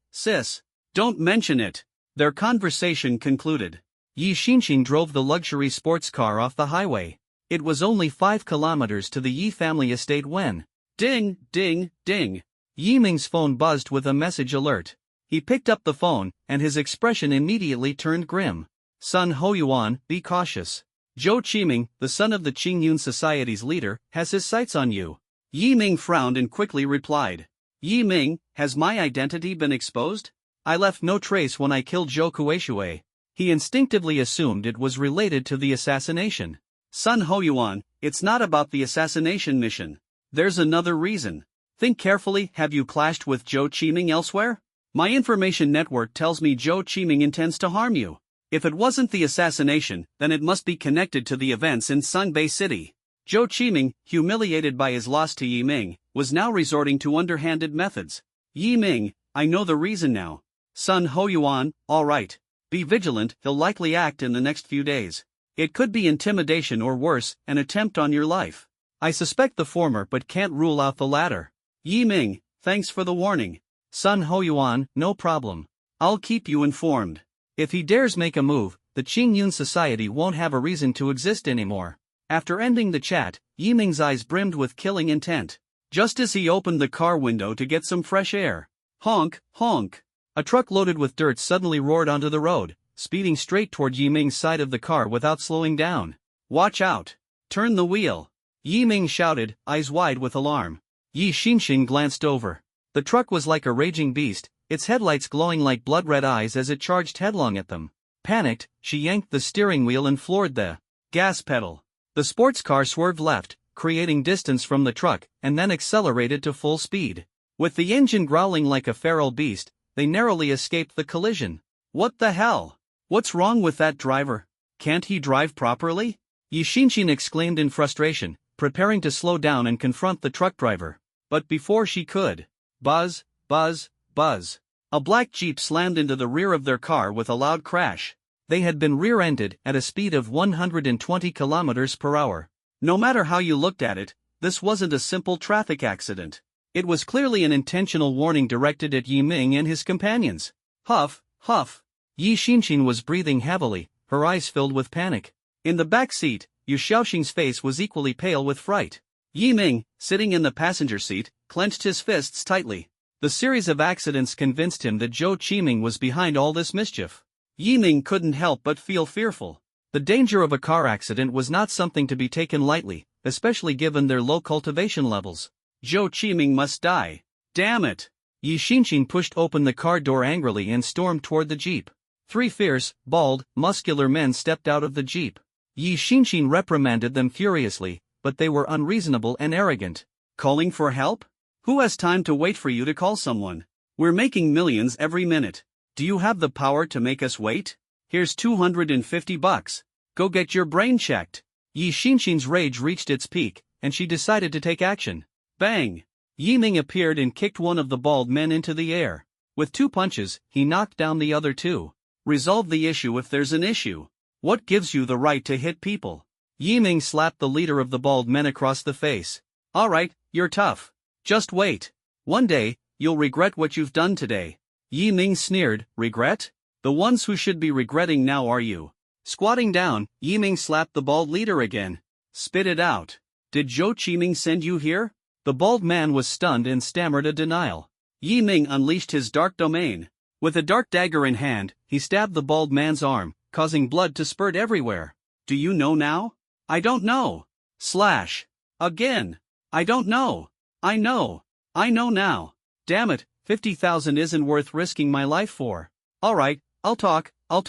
sis. Don't mention it. Their conversation concluded. Yi Xinshin drove the luxury sports car off the highway. It was only 5 kilometers to the Yi family estate when... Ding, ding, ding. Yiming's phone buzzed with a message alert. He picked up the phone, and his expression immediately turned grim. Sun Hoyuan, be cautious. Zhou Qiming, the son of the Qingyun Society's leader, has his sights on you. Yiming frowned and quickly replied. Yiming, has my identity been exposed? I left no trace when I killed Zhou Kueishui. He instinctively assumed it was related to the assassination. Sun Hoyuan, it's not about the assassination mission. There's another reason. Think carefully, have you clashed with Zhou Qiming elsewhere? My information network tells me Zhou Qiming intends to harm you. If it wasn't the assassination, then it must be connected to the events in Sangbei City. Zhou Qiming, humiliated by his loss to Yiming, was now resorting to underhanded methods. Yiming, I know the reason now. Sun Hoyuan, alright. Be vigilant, he'll likely act in the next few days. It could be intimidation or worse, an attempt on your life. I suspect the former but can't rule out the latter. Yiming, thanks for the warning. Sun Hoyuan, no problem. I'll keep you informed. If he dares make a move, the Qingyun Society won't have a reason to exist anymore. After ending the chat, Yiming's eyes brimmed with killing intent. Just as he opened the car window to get some fresh air. Honk, honk. A truck loaded with dirt suddenly roared onto the road, speeding straight toward Yiming's side of the car without slowing down. Watch out. Turn the wheel. Yiming shouted, eyes wide with alarm. Yi Xinshin glanced over. The truck was like a raging beast, its headlights glowing like blood-red eyes as it charged headlong at them. Panicked, she yanked the steering wheel and floored the gas pedal. The sports car swerved left, creating distance from the truck, and then accelerated to full speed. With the engine growling like a feral beast, they narrowly escaped the collision. What the hell? What's wrong with that driver? Can't he drive properly? Yi Xinshin exclaimed in frustration, preparing to slow down and confront the truck driver. But before she could, buzz, buzz, buzz. A black Jeep slammed into the rear of their car with a loud crash. They had been rear-ended at a speed of 120 kilometers per hour. No matter how you looked at it, this wasn't a simple traffic accident. It was clearly an intentional warning directed at Yiming and his companions. Huff, huff. Yi Xinshin was breathing heavily, her eyes filled with panic. In the back seat, Yu Xiaoxing's face was equally pale with fright. Yiming, sitting in the passenger seat, clenched his fists tightly. The series of accidents convinced him that Zhou Qiming was behind all this mischief. Yiming couldn't help but feel fearful. The danger of a car accident was not something to be taken lightly, especially given their low cultivation levels. Zhou Qiming must die. Damn it! Yi Xinshin pushed open the car door angrily and stormed toward the Jeep. 3 fierce, bald, muscular men stepped out of the Jeep. Yi Xinshin reprimanded them furiously, but they were unreasonable and arrogant. Calling for help? Who has time to wait for you to call someone? We're making millions every minute. Do you have the power to make us wait? Here's $250. Go get your brain checked. Yi Xinshin's rage reached its peak, and she decided to take action. Bang! Yiming appeared and kicked one of the bald men into the air. With 2 punches, he knocked down the other 2. Resolve the issue if there's an issue. What gives you the right to hit people? Yiming slapped the leader of the bald men across the face. Alright, you're tough. Just wait. One day, you'll regret what you've done today. Yiming sneered, regret? The ones who should be regretting now are you. Squatting down, Yiming slapped the bald leader again. Spit it out. Did Zhou Qiming send you here? The bald man was stunned and stammered a denial. Yiming unleashed his dark domain. With a dark dagger in hand, he stabbed the bald man's arm, causing blood to spurt everywhere. Do you know now? I don't know. Slash. Again. I don't know. I know. I know now. Damn it, 50,000 isn't worth risking my life for. Alright, I'll talk. I'll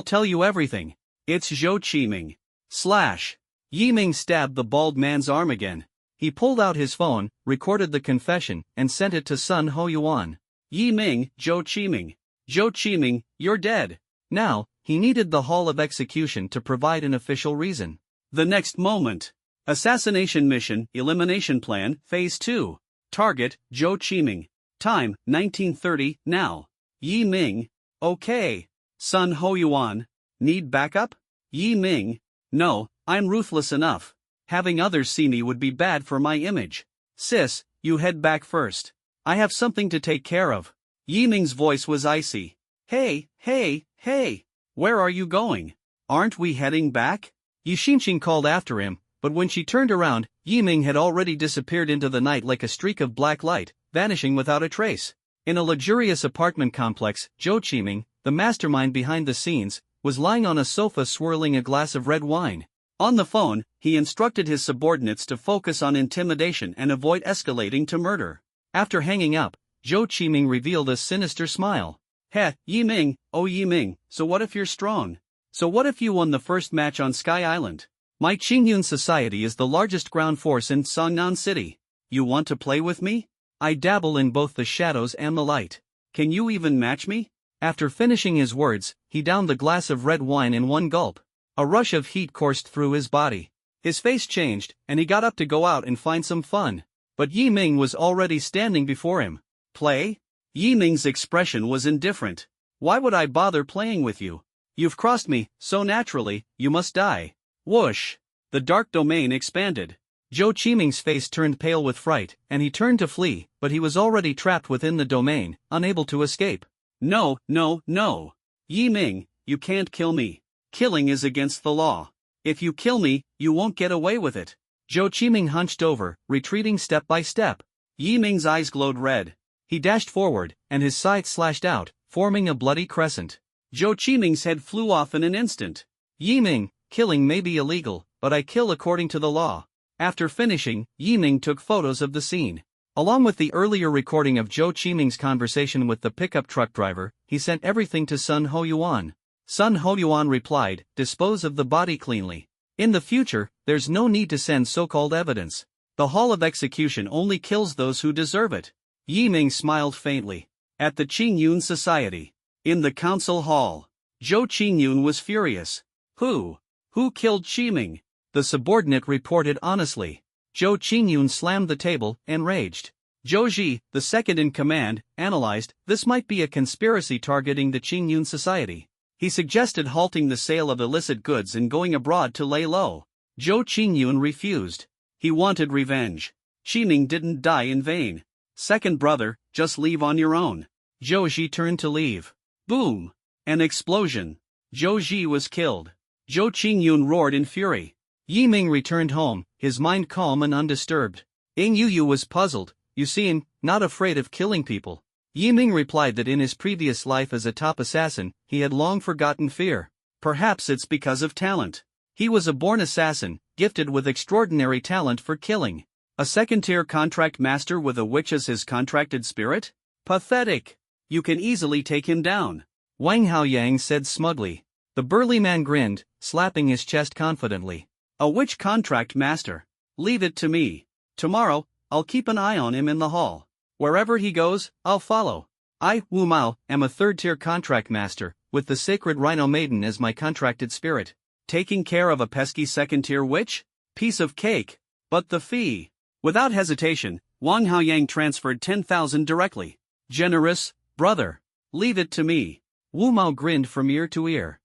tell you everything. It's Zhou Qiming. Slash. Yi Ming stabbed the bald man's arm again. He pulled out his phone, recorded the confession, and sent it to Sun Ho Yuan. Yi Ming, Zhou Qiming. Zhou Qiming, you're dead. Now, he needed the Hall of Execution to provide an official reason. The next moment. Assassination Mission, Elimination Plan, Phase 2. Target, Zhou Qiming. Time, 1930, now. Yi Ming. Okay. Sun Ho Yuan. Need backup? Yi Ming. No, I'm ruthless enough. Having others see me would be bad for my image. Sis, you head back first. I have something to take care of. Yi Ming's voice was icy. Hey, where are you going? Aren't we heading back? Yi Xinxing called after him, but when she turned around, Yi Ming had already disappeared into the night like a streak of black light, vanishing without a trace. In a luxurious apartment complex, Zhou Qiming, the mastermind behind the scenes, was lying on a sofa swirling a glass of red wine. On the phone, he instructed his subordinates to focus on intimidation and avoid escalating to murder. After hanging up, Zhou Qiming revealed a sinister smile. Heh, Yi Ming, oh Yi Ming, so what if you're strong? So what if you won the first match on Sky Island? My Qingyun Society is the largest ground force in Songnan City. You want to play with me? I dabble in both the shadows and the light. Can you even match me? After finishing his words, he downed the glass of red wine in one gulp. A rush of heat coursed through his body. His face changed, and he got up to go out and find some fun. But Yi Ming was already standing before him. Play? Yi Ming's expression was indifferent. Why would I bother playing with you? You've crossed me, so naturally, you must die. Whoosh! The dark domain expanded. Zhou Qiming's face turned pale with fright, and he turned to flee, but he was already trapped within the domain, unable to escape. No. Yi Ming, you can't kill me. Killing is against the law. If you kill me, you won't get away with it. Zhou Qiming hunched over, retreating step by step. Yi Ming's eyes glowed red. He dashed forward, and his scythe slashed out, forming a bloody crescent. Zhou Qiming's head flew off in an instant. Yi Ming, killing may be illegal, but I kill according to the law. After finishing, Yi Ming took photos of the scene. Along with the earlier recording of Zhou Qiming's conversation with the pickup truck driver, he sent everything to Sun Ho Yuan. Sun Ho Yuan replied, dispose of the body cleanly. In the future, there's no need to send so-called evidence. The Hall of Execution only kills those who deserve it. Yi Ming smiled faintly. At the Qingyun Society. In the council hall. Zhou Qingyun was furious. Who killed Qiming? The subordinate reported honestly. Zhou Qingyun slammed the table and raged. Zhou Ji, the second in command, analyzed, this might be a conspiracy targeting the Qingyun Society. He suggested halting the sale of illicit goods and going abroad to lay low. Zhou Qingyun refused. He wanted revenge. Qiming didn't die in vain. Second brother, just leave on your own. Zhou Ji turned to leave. Boom! An explosion. Zhou Ji was killed. Zhou Qingyun roared in fury. Yi Ming returned home, his mind calm and undisturbed. Ing Yu was puzzled. You seem not afraid of killing people. Yi Ming replied that in his previous life as a top assassin, he had long forgotten fear. Perhaps it's because of talent. He was a born assassin, gifted with extraordinary talent for killing. A second-tier contract master with a witch as his contracted spirit? Pathetic. You can easily take him down. Wang Haoyang said smugly. The burly man grinned, slapping his chest confidently. A witch contract master. Leave it to me. Tomorrow, I'll keep an eye on him in the hall. Wherever he goes, I'll follow. I, Wu Mao, am a third-tier contract master, with the sacred Rhino Maiden as my contracted spirit. Taking care of a pesky second-tier witch? Piece of cake. But the fee. Without hesitation, Wang Haoyang transferred 10,000 directly. Generous, brother. Leave it to me. Wu Mao grinned from ear to ear.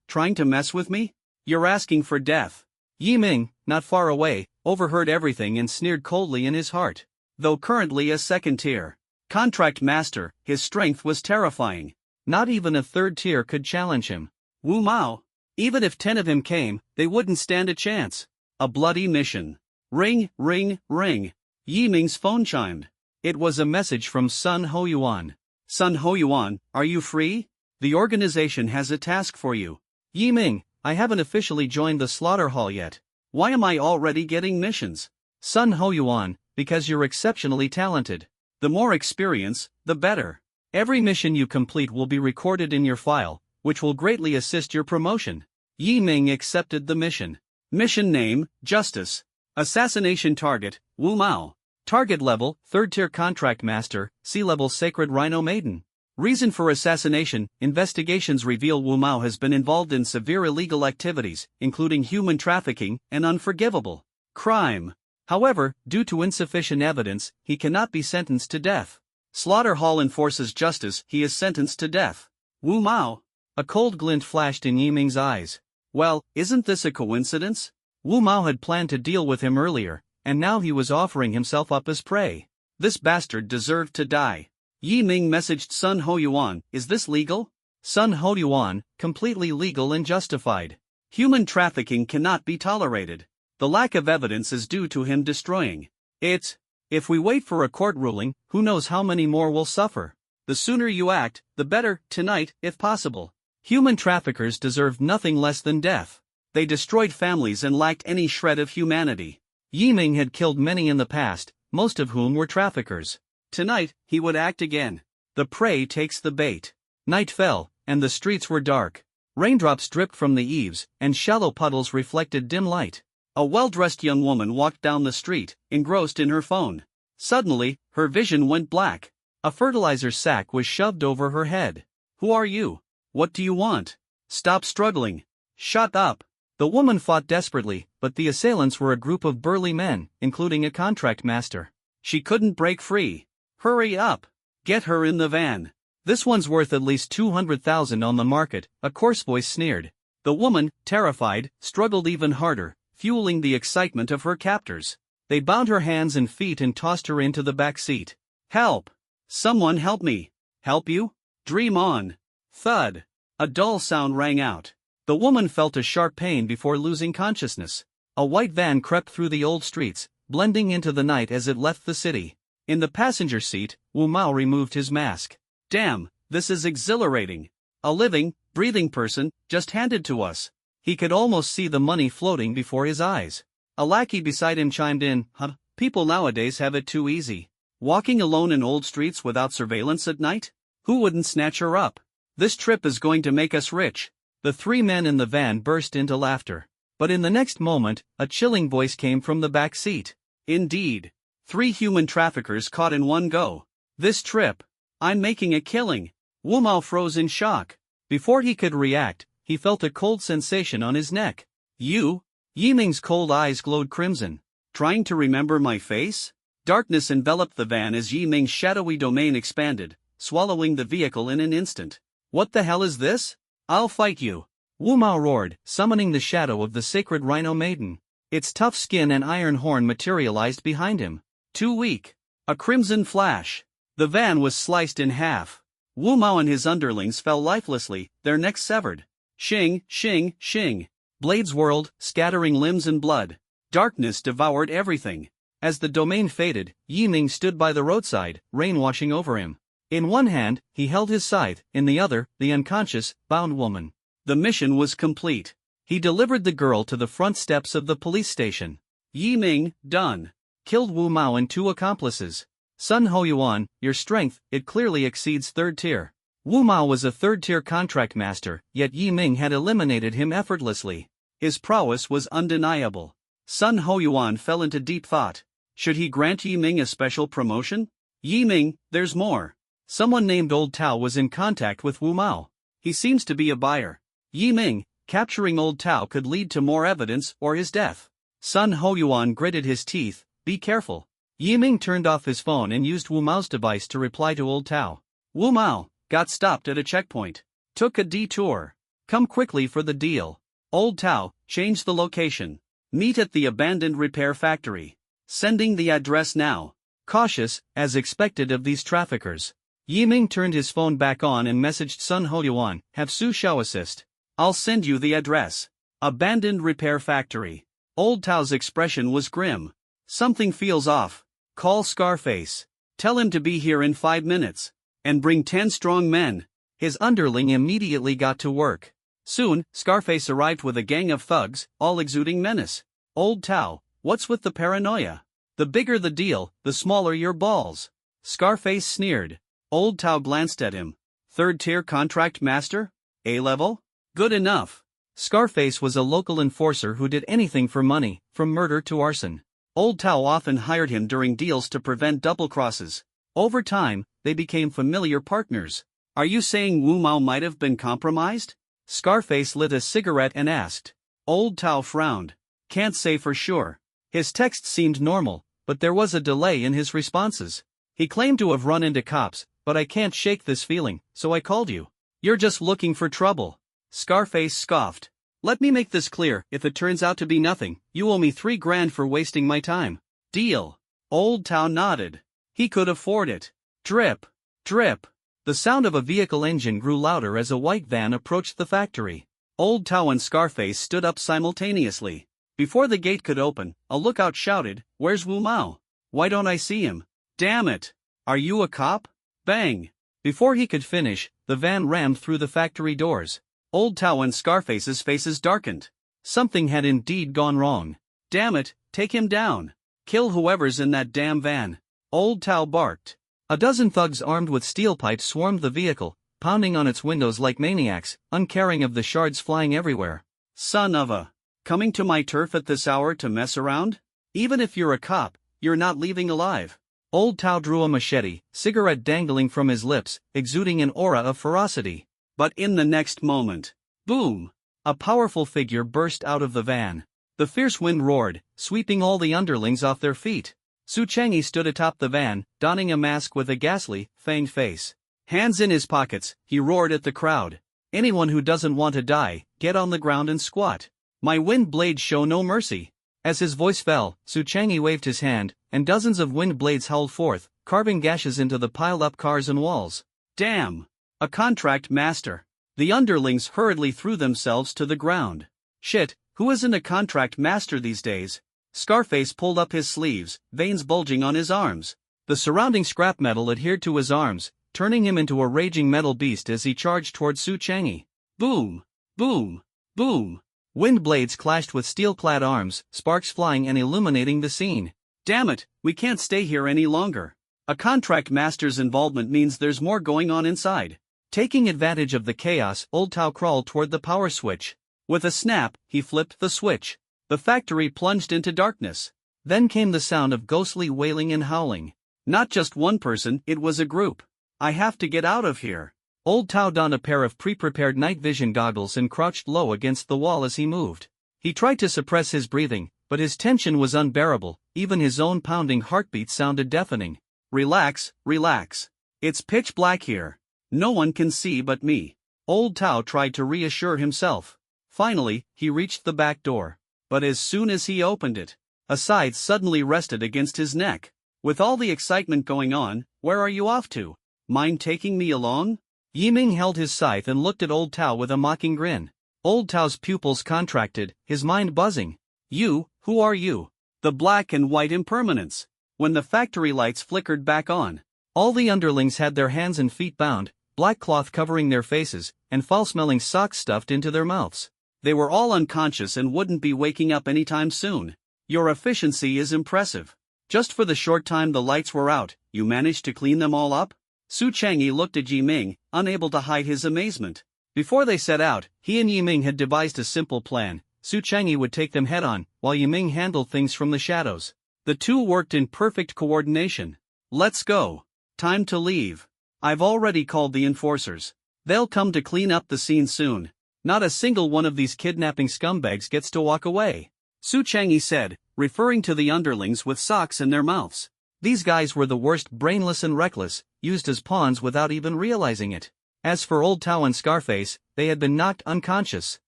Trying to mess with me? You're asking for death. Yi Ming, not far away, overheard everything and sneered coldly in his heart. Though currently a second-tier contract master, his strength was terrifying. Not even a third tier could challenge him. Wu Mao. Even if 10 of him came, they wouldn't stand a chance. A bloody mission. Ring, ring, ring. Yi Ming's phone chimed. It was a message from Sun Ho Yuan. Sun Ho Yuan, are you free? The organization has a task for you. Yi Ming, I haven't officially joined the slaughter hall yet. Why am I already getting missions? Sun Ho Yuan, because you're exceptionally talented. The more experience, the better. Every mission you complete will be recorded in your file, which will greatly assist your promotion. Yi Ming accepted the mission. Mission name, Justice. Assassination target, Wu Mao. Target level, 3rd tier contract master, C-level sacred rhino maiden. Reason for assassination, investigations reveal Wu Mao has been involved in severe illegal activities, including human trafficking, and unforgivable crime. However, due to insufficient evidence, he cannot be sentenced to death. Slaughter Hall enforces justice, he is sentenced to death. Wu Mao. A cold glint flashed in Yiming's eyes. Well, isn't this a coincidence? Wu Mao had planned to deal with him earlier, and now he was offering himself up as prey. This bastard deserved to die. Yiming messaged Sun Hoyuan, is this legal? Sun Hoyuan, completely legal and justified. Human trafficking cannot be tolerated. The lack of evidence is due to him destroying it. If we wait for a court ruling, who knows how many more will suffer. The sooner you act, the better, tonight, if possible. Human traffickers deserve nothing less than death. They destroyed families and lacked any shred of humanity. Yiming had killed many in the past, most of whom were traffickers. Tonight, he would act again. The prey takes the bait. Night fell, and the streets were dark. Raindrops dripped from the eaves, and shallow puddles reflected dim light. A well-dressed young woman walked down the street, engrossed in her phone. Suddenly, her vision went black. A fertilizer sack was shoved over her head. Who are you? What do you want? Stop struggling. Shut up. The woman fought desperately, but the assailants were a group of burly men, including a contract master. She couldn't break free. Hurry up. Get her in the van. This one's worth at least 200,000 on the market, a coarse voice sneered. The woman, terrified, struggled even harder, fueling the excitement of her captors. They bound her hands and feet and tossed her into the back seat. Help! Someone help me! Help you? Dream on! Thud! A dull sound rang out. The woman felt a sharp pain before losing consciousness. A white van crept through the old streets, blending into the night as it left the city. In the passenger seat, Wu Mao removed his mask. Damn, this is exhilarating. A living, breathing person, just handed to us. He could almost see the money floating before his eyes. A lackey beside him chimed in, huh, people nowadays have it too easy. Walking alone in old streets without surveillance at night? Who wouldn't snatch her up? This trip is going to make us rich. The three men in the van burst into laughter. But in the next moment, a chilling voice came from the back seat. Indeed. 3 human traffickers caught in one go. This trip. I'm making a killing. Wu Mao froze in shock. Before he could react, he felt a cold sensation on his neck. You? Yiming's cold eyes glowed crimson. Trying to remember my face? Darkness enveloped the van as Yiming's shadowy domain expanded, swallowing the vehicle in an instant. What the hell is this? I'll fight you. Wu Mao roared, summoning the shadow of the sacred rhino maiden. Its tough skin and iron horn materialized behind him. Too weak. A crimson flash. The van was sliced in half. Wu Mao and his underlings fell lifelessly, their necks severed. Shing, shing, shing. Blades whirled, scattering limbs and blood. Darkness devoured everything. As the domain faded, Yiming stood by the roadside, rain washing over him. In one hand, he held his scythe, in the other, the unconscious, bound woman. The mission was complete. He delivered the girl to the front steps of the police station. Yiming, done. Killed Wu Mao and 2 accomplices. Sun Hoyuan, your strength, it clearly exceeds 3rd tier. Wu Mao was a 3rd tier contract master, yet Yiming had eliminated him effortlessly. His prowess was undeniable. Sun Hoyuan fell into deep thought. Should he grant Yiming a special promotion? Yiming, there's more. Someone named Old Tao was in contact with Wu Mao. He seems to be a buyer. Yiming, capturing Old Tao could lead to more evidence or his death. Sun Hoyuan gritted his teeth, be careful. Yiming turned off his phone and used Wu Mao's device to reply to Old Tao. Wu Mao, got stopped at a checkpoint. Took a detour. Come quickly for the deal. Old Tao, change the location. Meet at the abandoned repair factory. Sending the address now. Cautious, as expected of these traffickers. Yiming turned his phone back on and messaged Sun Hoyuan, have Su Xiao assist. I'll send you the address. Abandoned repair factory. Old Tao's expression was grim. Something feels off. Call Scarface. Tell him to be here in 5 minutes. And bring 10 strong men. His underling immediately got to work. Soon, Scarface arrived with a gang of thugs, all exuding menace. Old Tao, what's with the paranoia? The bigger the deal, the smaller your balls. Scarface sneered. Old Tao glanced at him. 3rd tier contract master? A-level? Good enough. Scarface was a local enforcer who did anything for money, from murder to arson. Old Tao often hired him during deals to prevent double-crosses. Over time, they became familiar partners. Are you saying Wu Mao might have been compromised? Scarface lit a cigarette and asked. Old Tao frowned. Can't say for sure. His text seemed normal, but there was a delay in his responses. He claimed to have run into cops, but I can't shake this feeling, so I called you. You're just looking for trouble. Scarface scoffed. Let me make this clear, if it turns out to be nothing, you owe me $3,000 for wasting my time. Deal. Old Tao nodded. He could afford it. Drip. Drip. The sound of a vehicle engine grew louder as a white van approached the factory. Old Tao and Scarface stood up simultaneously. Before the gate could open, a lookout shouted, "Where's Wu Mao? Why don't I see him? Damn it! Are you a cop?" Bang! Before he could finish, the van rammed through the factory doors. Old Tao and Scarface's faces darkened. Something had indeed gone wrong. Damn it, take him down. Kill whoever's in that damn van. Old Tao barked. A dozen thugs armed with steel pipes swarmed the vehicle, pounding on its windows like maniacs, uncaring of the shards flying everywhere. Son of a... Coming to my turf at this hour to mess around? Even if you're a cop, you're not leaving alive. Old Tao drew a machete, cigarette dangling from his lips, exuding an aura of ferocity. But in the next moment, boom! A powerful figure burst out of the van. The fierce wind roared, sweeping all the underlings off their feet. Su Chang'e stood atop the van, donning a mask with a ghastly, fanged face. Hands in his pockets, he roared at the crowd. Anyone who doesn't want to die, get on the ground and squat. My wind blades show no mercy. As his voice fell, Su Chang'e waved his hand, and dozens of wind blades howled forth, carving gashes into the piled-up cars and walls. Damn! A contract master. The underlings hurriedly threw themselves to the ground. Shit, who isn't a contract master these days? Scarface pulled up his sleeves, veins bulging on his arms. The surrounding scrap metal adhered to his arms, turning him into a raging metal beast as he charged toward Su Chang'e. Boom! Boom! Boom! Wind blades clashed with steel-clad arms, sparks flying and illuminating the scene. Damn it, we can't stay here any longer. A contract master's involvement means there's more going on inside. Taking advantage of the chaos, Old Tao crawled toward the power switch. With a snap, he flipped the switch. The factory plunged into darkness. Then came the sound of ghostly wailing and howling. Not just one person, it was a group. I have to get out of here. Old Tao donned a pair of pre-prepared night vision goggles and crouched low against the wall as he moved. He tried to suppress his breathing, but his tension was unbearable, even his own pounding heartbeat sounded deafening. Relax, relax. It's pitch black here. No one can see but me. Old Tao tried to reassure himself. Finally, he reached the back door. But as soon as he opened it, a scythe suddenly rested against his neck. With all the excitement going on, where are you off to? Mind taking me along? Yiming held his scythe and looked at Old Tao with a mocking grin. Old Tao's pupils contracted, his mind buzzing. You, who are you? The black and white impermanence. When the factory lights flickered back on, all the underlings had their hands and feet bound, black cloth covering their faces, and foul-smelling socks stuffed into their mouths. They were all unconscious and wouldn't be waking up anytime soon. Your efficiency is impressive. Just for the short time the lights were out, you managed to clean them all up? Su Chang'e looked at Yiming, unable to hide his amazement. Before they set out, he and Yiming had devised a simple plan. Su Chang'e would take them head-on, while Yiming handled things from the shadows. The two worked in perfect coordination. Let's go. Time to leave. I've already called the enforcers. They'll come to clean up the scene soon. Not a single one of these kidnapping scumbags gets to walk away. Su Chang'e said, referring to the underlings with socks in their mouths. These guys were the worst, brainless and reckless, used as pawns without even realizing it. As for Old Tao and Scarface, they had been knocked unconscious.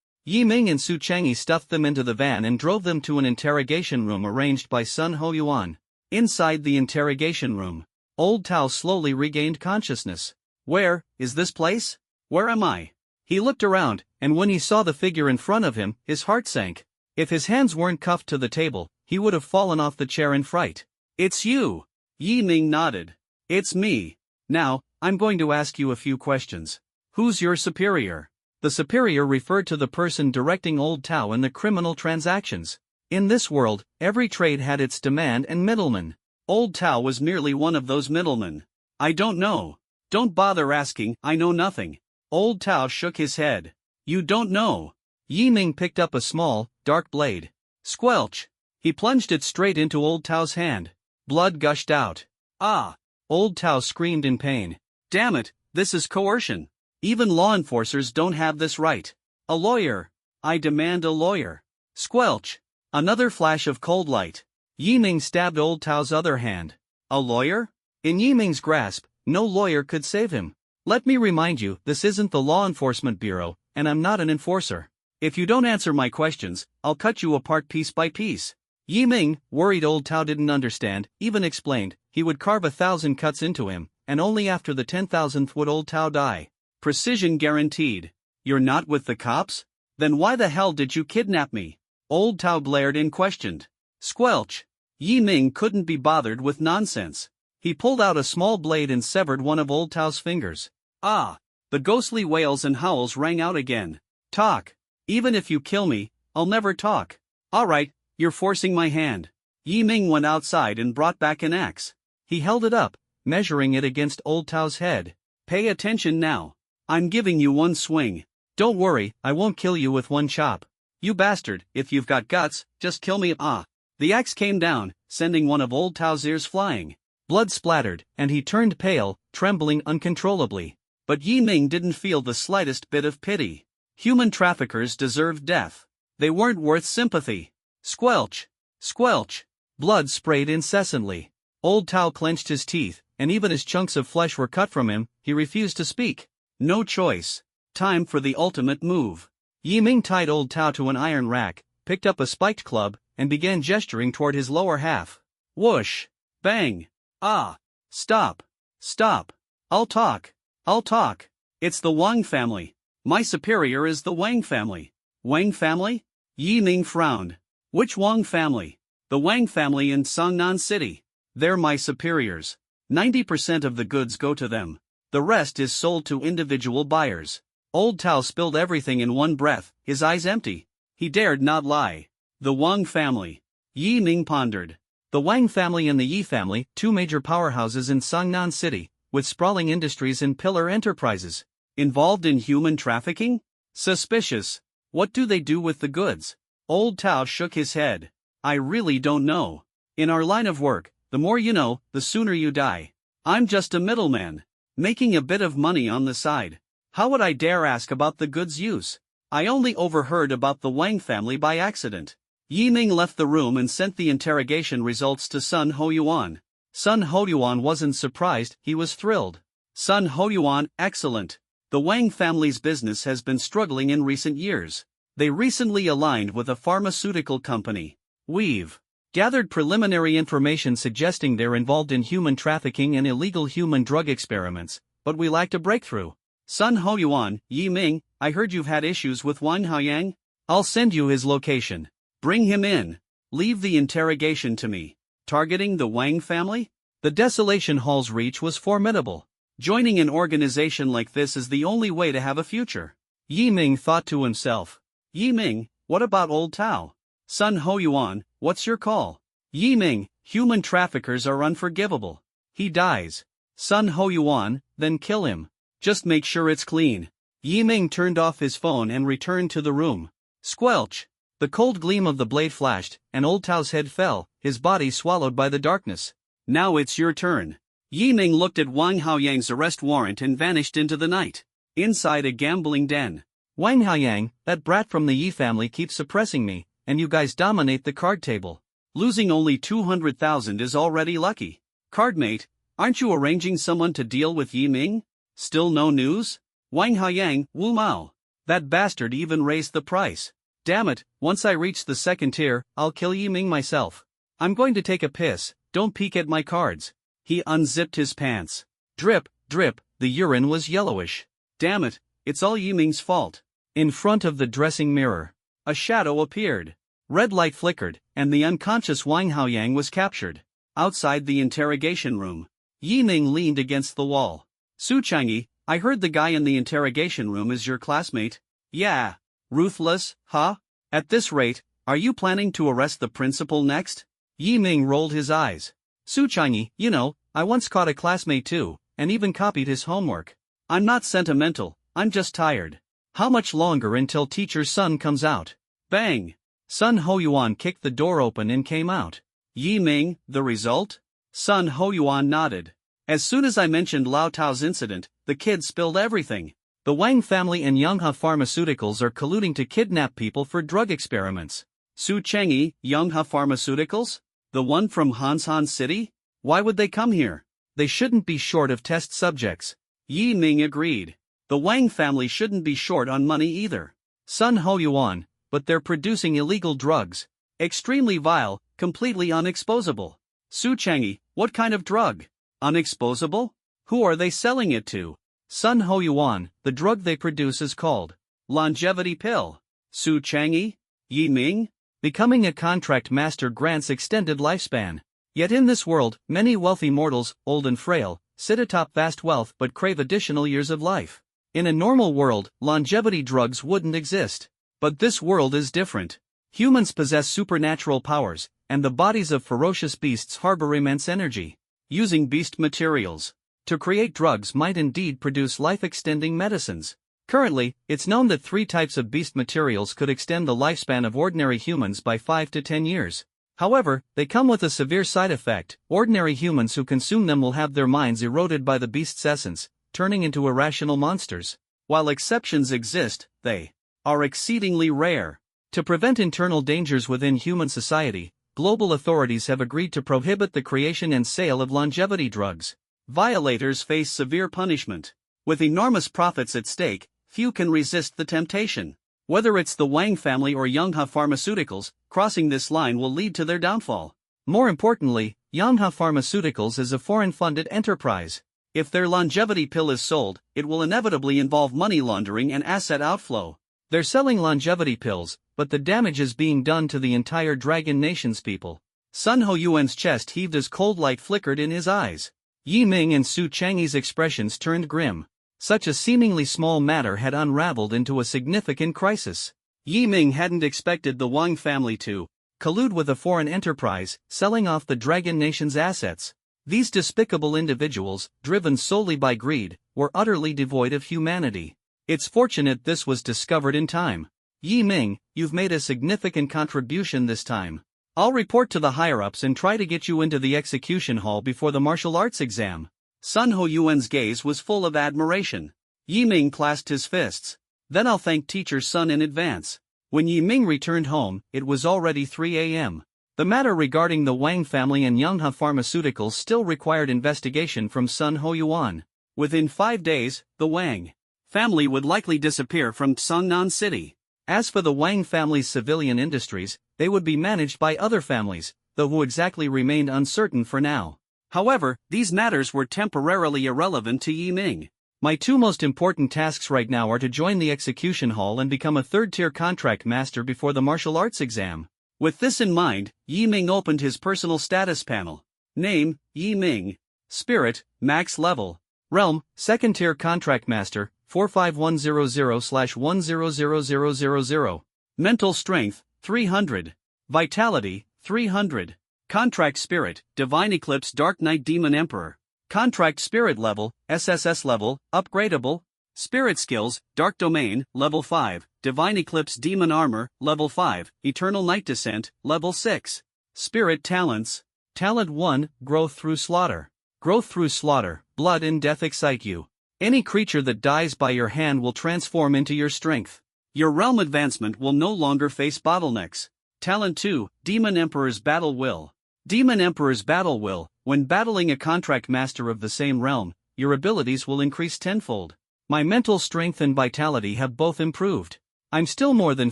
Yiming and Su Chang'e stuffed them into the van and drove them to an interrogation room arranged by Sun Ho Yuan. Inside the interrogation room, Old Tao slowly regained consciousness. Where is this place? Where am I? He looked around, and when he saw the figure in front of him, his heart sank. If his hands weren't cuffed to the table, he would have fallen off the chair in fright. It's you! Yiming nodded. It's me. Now, I'm going to ask you a few questions. Who's your superior? The superior referred to the person directing Old Tao in the criminal transactions. In this world, every trade had its demand and middleman. Old Tao was merely one of those middlemen. I don't know. Don't bother asking, I know nothing. Old Tao shook his head. You don't know. Yi Ming picked up a small, dark blade. Squelch! He plunged it straight into Old Tao's hand. Blood gushed out. Ah! Old Tao screamed in pain. Damn it, this is coercion. Even law enforcers don't have this right. A lawyer. I demand a lawyer. Squelch! Another flash of cold light. Yi Ming stabbed Old Tao's other hand. A lawyer? In Yi Ming's grasp, no lawyer could save him. Let me remind you, this isn't the Law Enforcement Bureau, and I'm not an enforcer. If you don't answer my questions, I'll cut you apart piece by piece. Yi Ming, worried Old Tao didn't understand, even explained, he would carve 1,000 cuts into him, and only after the 10,000th would Old Tao die. Precision guaranteed. You're not with the cops? Then why the hell did you kidnap me? Old Tao glared and questioned. Squelch! Yi Ming couldn't be bothered with nonsense. He pulled out a small blade and severed one of Old Tao's fingers. Ah! The ghostly wails and howls rang out again. Talk! Even if you kill me, I'll never talk. Alright, you're forcing my hand. Yi Ming went outside and brought back an axe. He held it up, measuring it against Old Tao's head. Pay attention now. I'm giving you one swing. Don't worry, I won't kill you with one chop. You bastard, if you've got guts, just kill me. Ah! The axe came down, sending one of Old Tao's ears flying. Blood splattered, and he turned pale, trembling uncontrollably. But Yi Ming didn't feel the slightest bit of pity. Human traffickers deserved death. They weren't worth sympathy. Squelch! Squelch! Blood sprayed incessantly. Old Tao clenched his teeth, and even as chunks of flesh were cut from him, he refused to speak. No choice. Time for the ultimate move. Yi Ming tied Old Tao to an iron rack, picked up a spiked club, and began gesturing toward his lower half. Whoosh! Bang! Ah! Stop! Stop! I'll talk! I'll talk! It's the Wang family. My superior is the Wang family. Wang family? Yi Ming frowned. Which Wang family? The Wang family in Songnan City. They're my superiors. 90% of the goods go to them. The rest is sold to individual buyers. Old Tao spilled everything in one breath, his eyes empty. He dared not lie. The Wang family. Yi Ming pondered. The Wang family and the Yi family, two major powerhouses in Songnan City, with sprawling industries and pillar enterprises. Involved in human trafficking? Suspicious. What do they do with the goods? Old Tao shook his head. I really don't know. In our line of work, the more you know, the sooner you die. I'm just a middleman, making a bit of money on the side. How would I dare ask about the goods' use? I only overheard about the Wang family by accident. Yi Ming left the room and sent the interrogation results to Sun Hoyuan. Sun Hoyuan wasn't surprised, he was thrilled. Sun Hoyuan, excellent. The Wang family's business has been struggling in recent years. They recently aligned with a pharmaceutical company. We've gathered preliminary information suggesting they're involved in human trafficking and illegal human drug experiments, but we lacked a breakthrough. Sun Hoyuan, Yi Ming, I heard you've had issues with Wang Haoyang. I'll send you his location. Bring him in. Leave the interrogation to me. Targeting the Wang family? The Desolation Hall's reach was formidable. Joining an organization like this is the only way to have a future. Yi Ming thought to himself. Yi Ming, what about Old Tao? Sun Hoyuan, what's your call? Yi Ming, human traffickers are unforgivable. He dies. Sun Hoyuan, then kill him. Just make sure it's clean. Yi Ming turned off his phone and returned to the room. Squelch! The cold gleam of the blade flashed, and Old Tao's head fell, his body swallowed by the darkness. Now it's your turn. Yi Ming looked at Wang Haoyang's arrest warrant and vanished into the night. Inside a gambling den. Wang Haoyang, that brat from the Yi family keeps suppressing me, and you guys dominate the card table. Losing only 200,000 is already lucky. Cardmate, aren't you arranging someone to deal with Yi Ming? Still no news? Wang Haoyang, Wu Mao. That bastard even raised the price. Damn it, once I reach the second tier, I'll kill Yi Ming myself. I'm going to take a piss, don't peek at my cards. He unzipped his pants. Drip, drip, the urine was yellowish. Damn it, it's all Yi Ming's fault. In front of the dressing mirror, a shadow appeared. Red light flickered, and the unconscious Wang Haoyang was captured. Outside the interrogation room, Yi Ming leaned against the wall. Su Chang'e, I heard the guy in the interrogation room is your classmate. Yeah. Ruthless, huh? At this rate, are you planning to arrest the principal next? Yi Ming rolled his eyes. Su Chang'e, you know, I once caught a classmate too, and even copied his homework. I'm not sentimental, I'm just tired. How much longer until teacher Sun comes out? Bang! Sun Hoyuan kicked the door open and came out. Yi Ming, the result? Sun Hoyuan nodded. As soon as I mentioned Lao Tao's incident, the kids spilled everything. The Wang family and Yonghua Pharmaceuticals are colluding to kidnap people for drug experiments. Su Chengyi, Yonghua Pharmaceuticals? The one from Hansan City? Why would they come here? They shouldn't be short of test subjects. Yi Ming agreed. The Wang family shouldn't be short on money either. Sun Hoyuan, but they're producing illegal drugs. Extremely vile, completely unexposable. Su Chengyi, what kind of drug? Unexposable? Who are they selling it to? Sun Hoyuan, the drug they produce is called longevity pill. Su Chengyi? Yi Ming? Becoming a contract master grants extended lifespan. Yet in this world, many wealthy mortals, old and frail, sit atop vast wealth but crave additional years of life. In a normal world, longevity drugs wouldn't exist. But this world is different. Humans possess supernatural powers, and the bodies of ferocious beasts harbor immense energy. Using beast materials to create drugs might indeed produce life-extending medicines. Currently, it's known that 3 types of beast materials could extend the lifespan of ordinary humans by 5 to 10 years. However, they come with a severe side effect. Ordinary humans who consume them will have their minds eroded by the beast's essence, turning into irrational monsters. While exceptions exist, they are exceedingly rare. To prevent internal dangers within human society, global authorities have agreed to prohibit the creation and sale of longevity drugs. Violators face severe punishment. With enormous profits at stake, few can resist the temptation. Whether it's the Wang family or Yonghua Pharmaceuticals, crossing this line will lead to their downfall. More importantly, Yonghua Pharmaceuticals is a foreign-funded enterprise. If their longevity pill is sold, it will inevitably involve money laundering and asset outflow. They're selling longevity pills, but the damage is being done to the entire Dragon Nation's people. Sun Hoyuan's chest heaved as cold light flickered in his eyes. Yi Ming and Su Chengyi's expressions turned grim. Such a seemingly small matter had unraveled into a significant crisis. Yi Ming hadn't expected the Wang family to collude with a foreign enterprise, selling off the Dragon Nation's assets. These despicable individuals, driven solely by greed, were utterly devoid of humanity. It's fortunate this was discovered in time. Yi Ming, you've made a significant contribution this time. I'll report to the higher-ups and try to get you into the execution hall before the martial arts exam. Sun Hoyuan's gaze was full of admiration. Yi Ming clasped his fists. Then I'll thank Teacher Sun in advance. When Yi Ming returned home, it was already 3 a.m. The matter regarding the Wang family and Yonghua Pharmaceuticals still required investigation from Sun Hoyuan. Within 5 days, the Wang family would likely disappear from Songnan City. As for the Wang family's civilian industries, they would be managed by other families, though who exactly remained uncertain for now. However, these matters were temporarily irrelevant to Yi Ming. My 2 most important tasks right now are to join the execution hall and become a 3rd-tier contract master before the martial arts exam. With this in mind, Yi Ming opened his personal status panel. Name, Yi Ming. Spirit, max level. Realm, 2nd-tier contract master, 45100/100000. Mental strength, 300. Vitality, 300. Contract spirit, Divine Eclipse Dark Knight Demon Emperor. Contract spirit level, SSS level, upgradable. Spirit skills, Dark Domain, level 5, Divine Eclipse Demon Armor, level 5, Eternal Night Descent, level 6. Spirit talents. Talent 1, Growth through slaughter. Growth through slaughter, blood and death excite you. Any creature that dies by your hand will transform into your strength. Your realm advancement will no longer face bottlenecks. Talent 2, Demon Emperor's Battle Will. Demon Emperor's Battle Will, when battling a contract master of the same realm, your abilities will increase tenfold. My mental strength and vitality have both improved. I'm still more than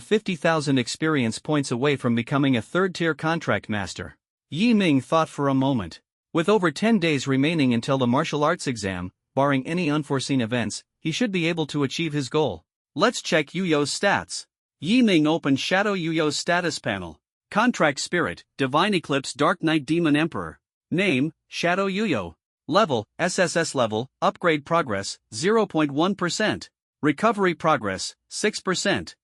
50,000 experience points away from becoming a 3rd-tier contract master. Yi Ming thought for a moment. With over 10 days remaining until the martial arts exam, barring any unforeseen events, he should be able to achieve his goal. Let's check Yuyo's stats. Yi Ming opened Shadow Yuyo's status panel. Contract Spirit, Divine Eclipse Dark Knight Demon Emperor. Name, Shadow Yuyo. Level, SSS level, upgrade progress, 0.1%. Recovery progress, 6%.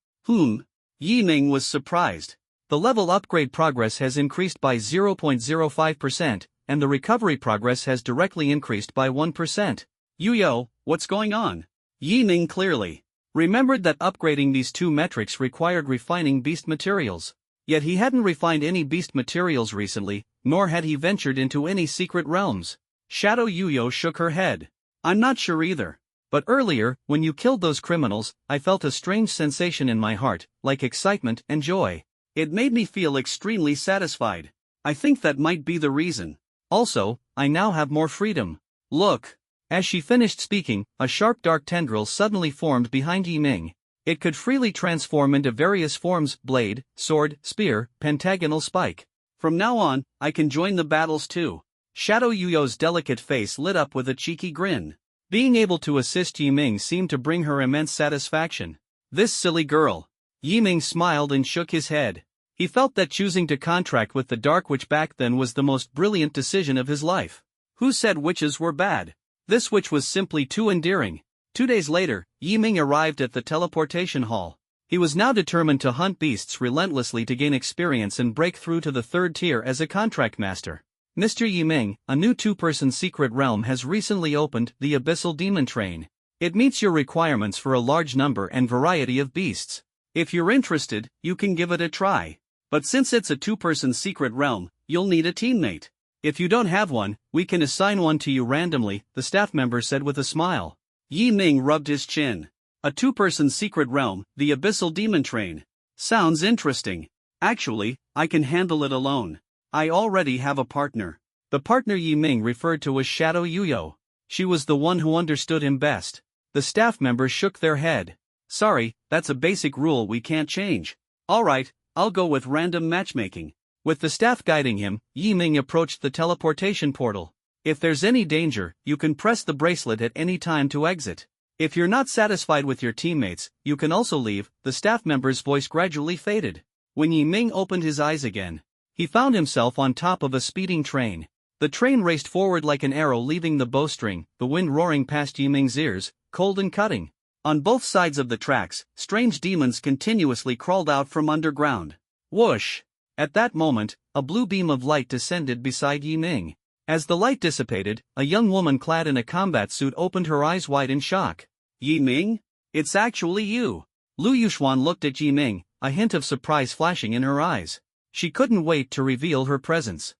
Yi Ming was surprised. The level upgrade progress has increased by 0.05%, and the recovery progress has directly increased by 1%. Yuyo, what's going on? Yi Ming clearly remembered that upgrading these two metrics required refining beast materials. Yet he hadn't refined any beast materials recently, nor had he ventured into any secret realms. Shadow Yuyo shook her head. I'm not sure either. But earlier, when you killed those criminals, I felt a strange sensation in my heart, like excitement and joy. It made me feel extremely satisfied. I think that might be the reason. Also, I now have more freedom. Look. As she finished speaking, a sharp dark tendril suddenly formed behind Yiming. It could freely transform into various forms: blade, sword, spear, pentagonal spike. From now on, I can join the battles too. Shadow Yuyo's delicate face lit up with a cheeky grin. Being able to assist Yiming seemed to bring her immense satisfaction. This silly girl. Yiming smiled and shook his head. He felt that choosing to contract with the Dark Witch back then was the most brilliant decision of his life. Who said witches were bad? This witch was simply too endearing. 2 days later, Yiming arrived at the teleportation hall. He was now determined to hunt beasts relentlessly to gain experience and break through to the 3rd tier as a contract master. Mr. Yiming, a new 2-person secret realm has recently opened, the Abyssal Demon Train. It meets your requirements for a large number and variety of beasts. If you're interested, you can give it a try. But since it's a 2-person secret realm, you'll need a teammate. If you don't have one, we can assign one to you randomly, the staff member said with a smile. Yiming rubbed his chin. A 2-person secret realm, the Abyssal Demon Train. Sounds interesting. Actually, I can handle it alone. I already have a partner. The partner Yiming referred to as Shadow Yuyo. She was the one who understood him best. The staff members shook their head. Sorry, that's a basic rule we can't change. Alright, I'll go with random matchmaking. With the staff guiding him, Yiming approached the teleportation portal. If there's any danger, you can press the bracelet at any time to exit. If you're not satisfied with your teammates, you can also leave. The staff member's voice gradually faded. When Yiming opened his eyes again, he found himself on top of a speeding train. The train raced forward like an arrow leaving the bowstring, the wind roaring past Yiming's ears, cold and cutting. On both sides of the tracks, strange demons continuously crawled out from underground. Whoosh! At that moment, a blue beam of light descended beside Yiming. As the light dissipated, a young woman clad in a combat suit opened her eyes wide in shock. Yiming? It's actually you. Lu Yuxuan looked at Yiming, a hint of surprise flashing in her eyes. She couldn't wait to reveal her presence.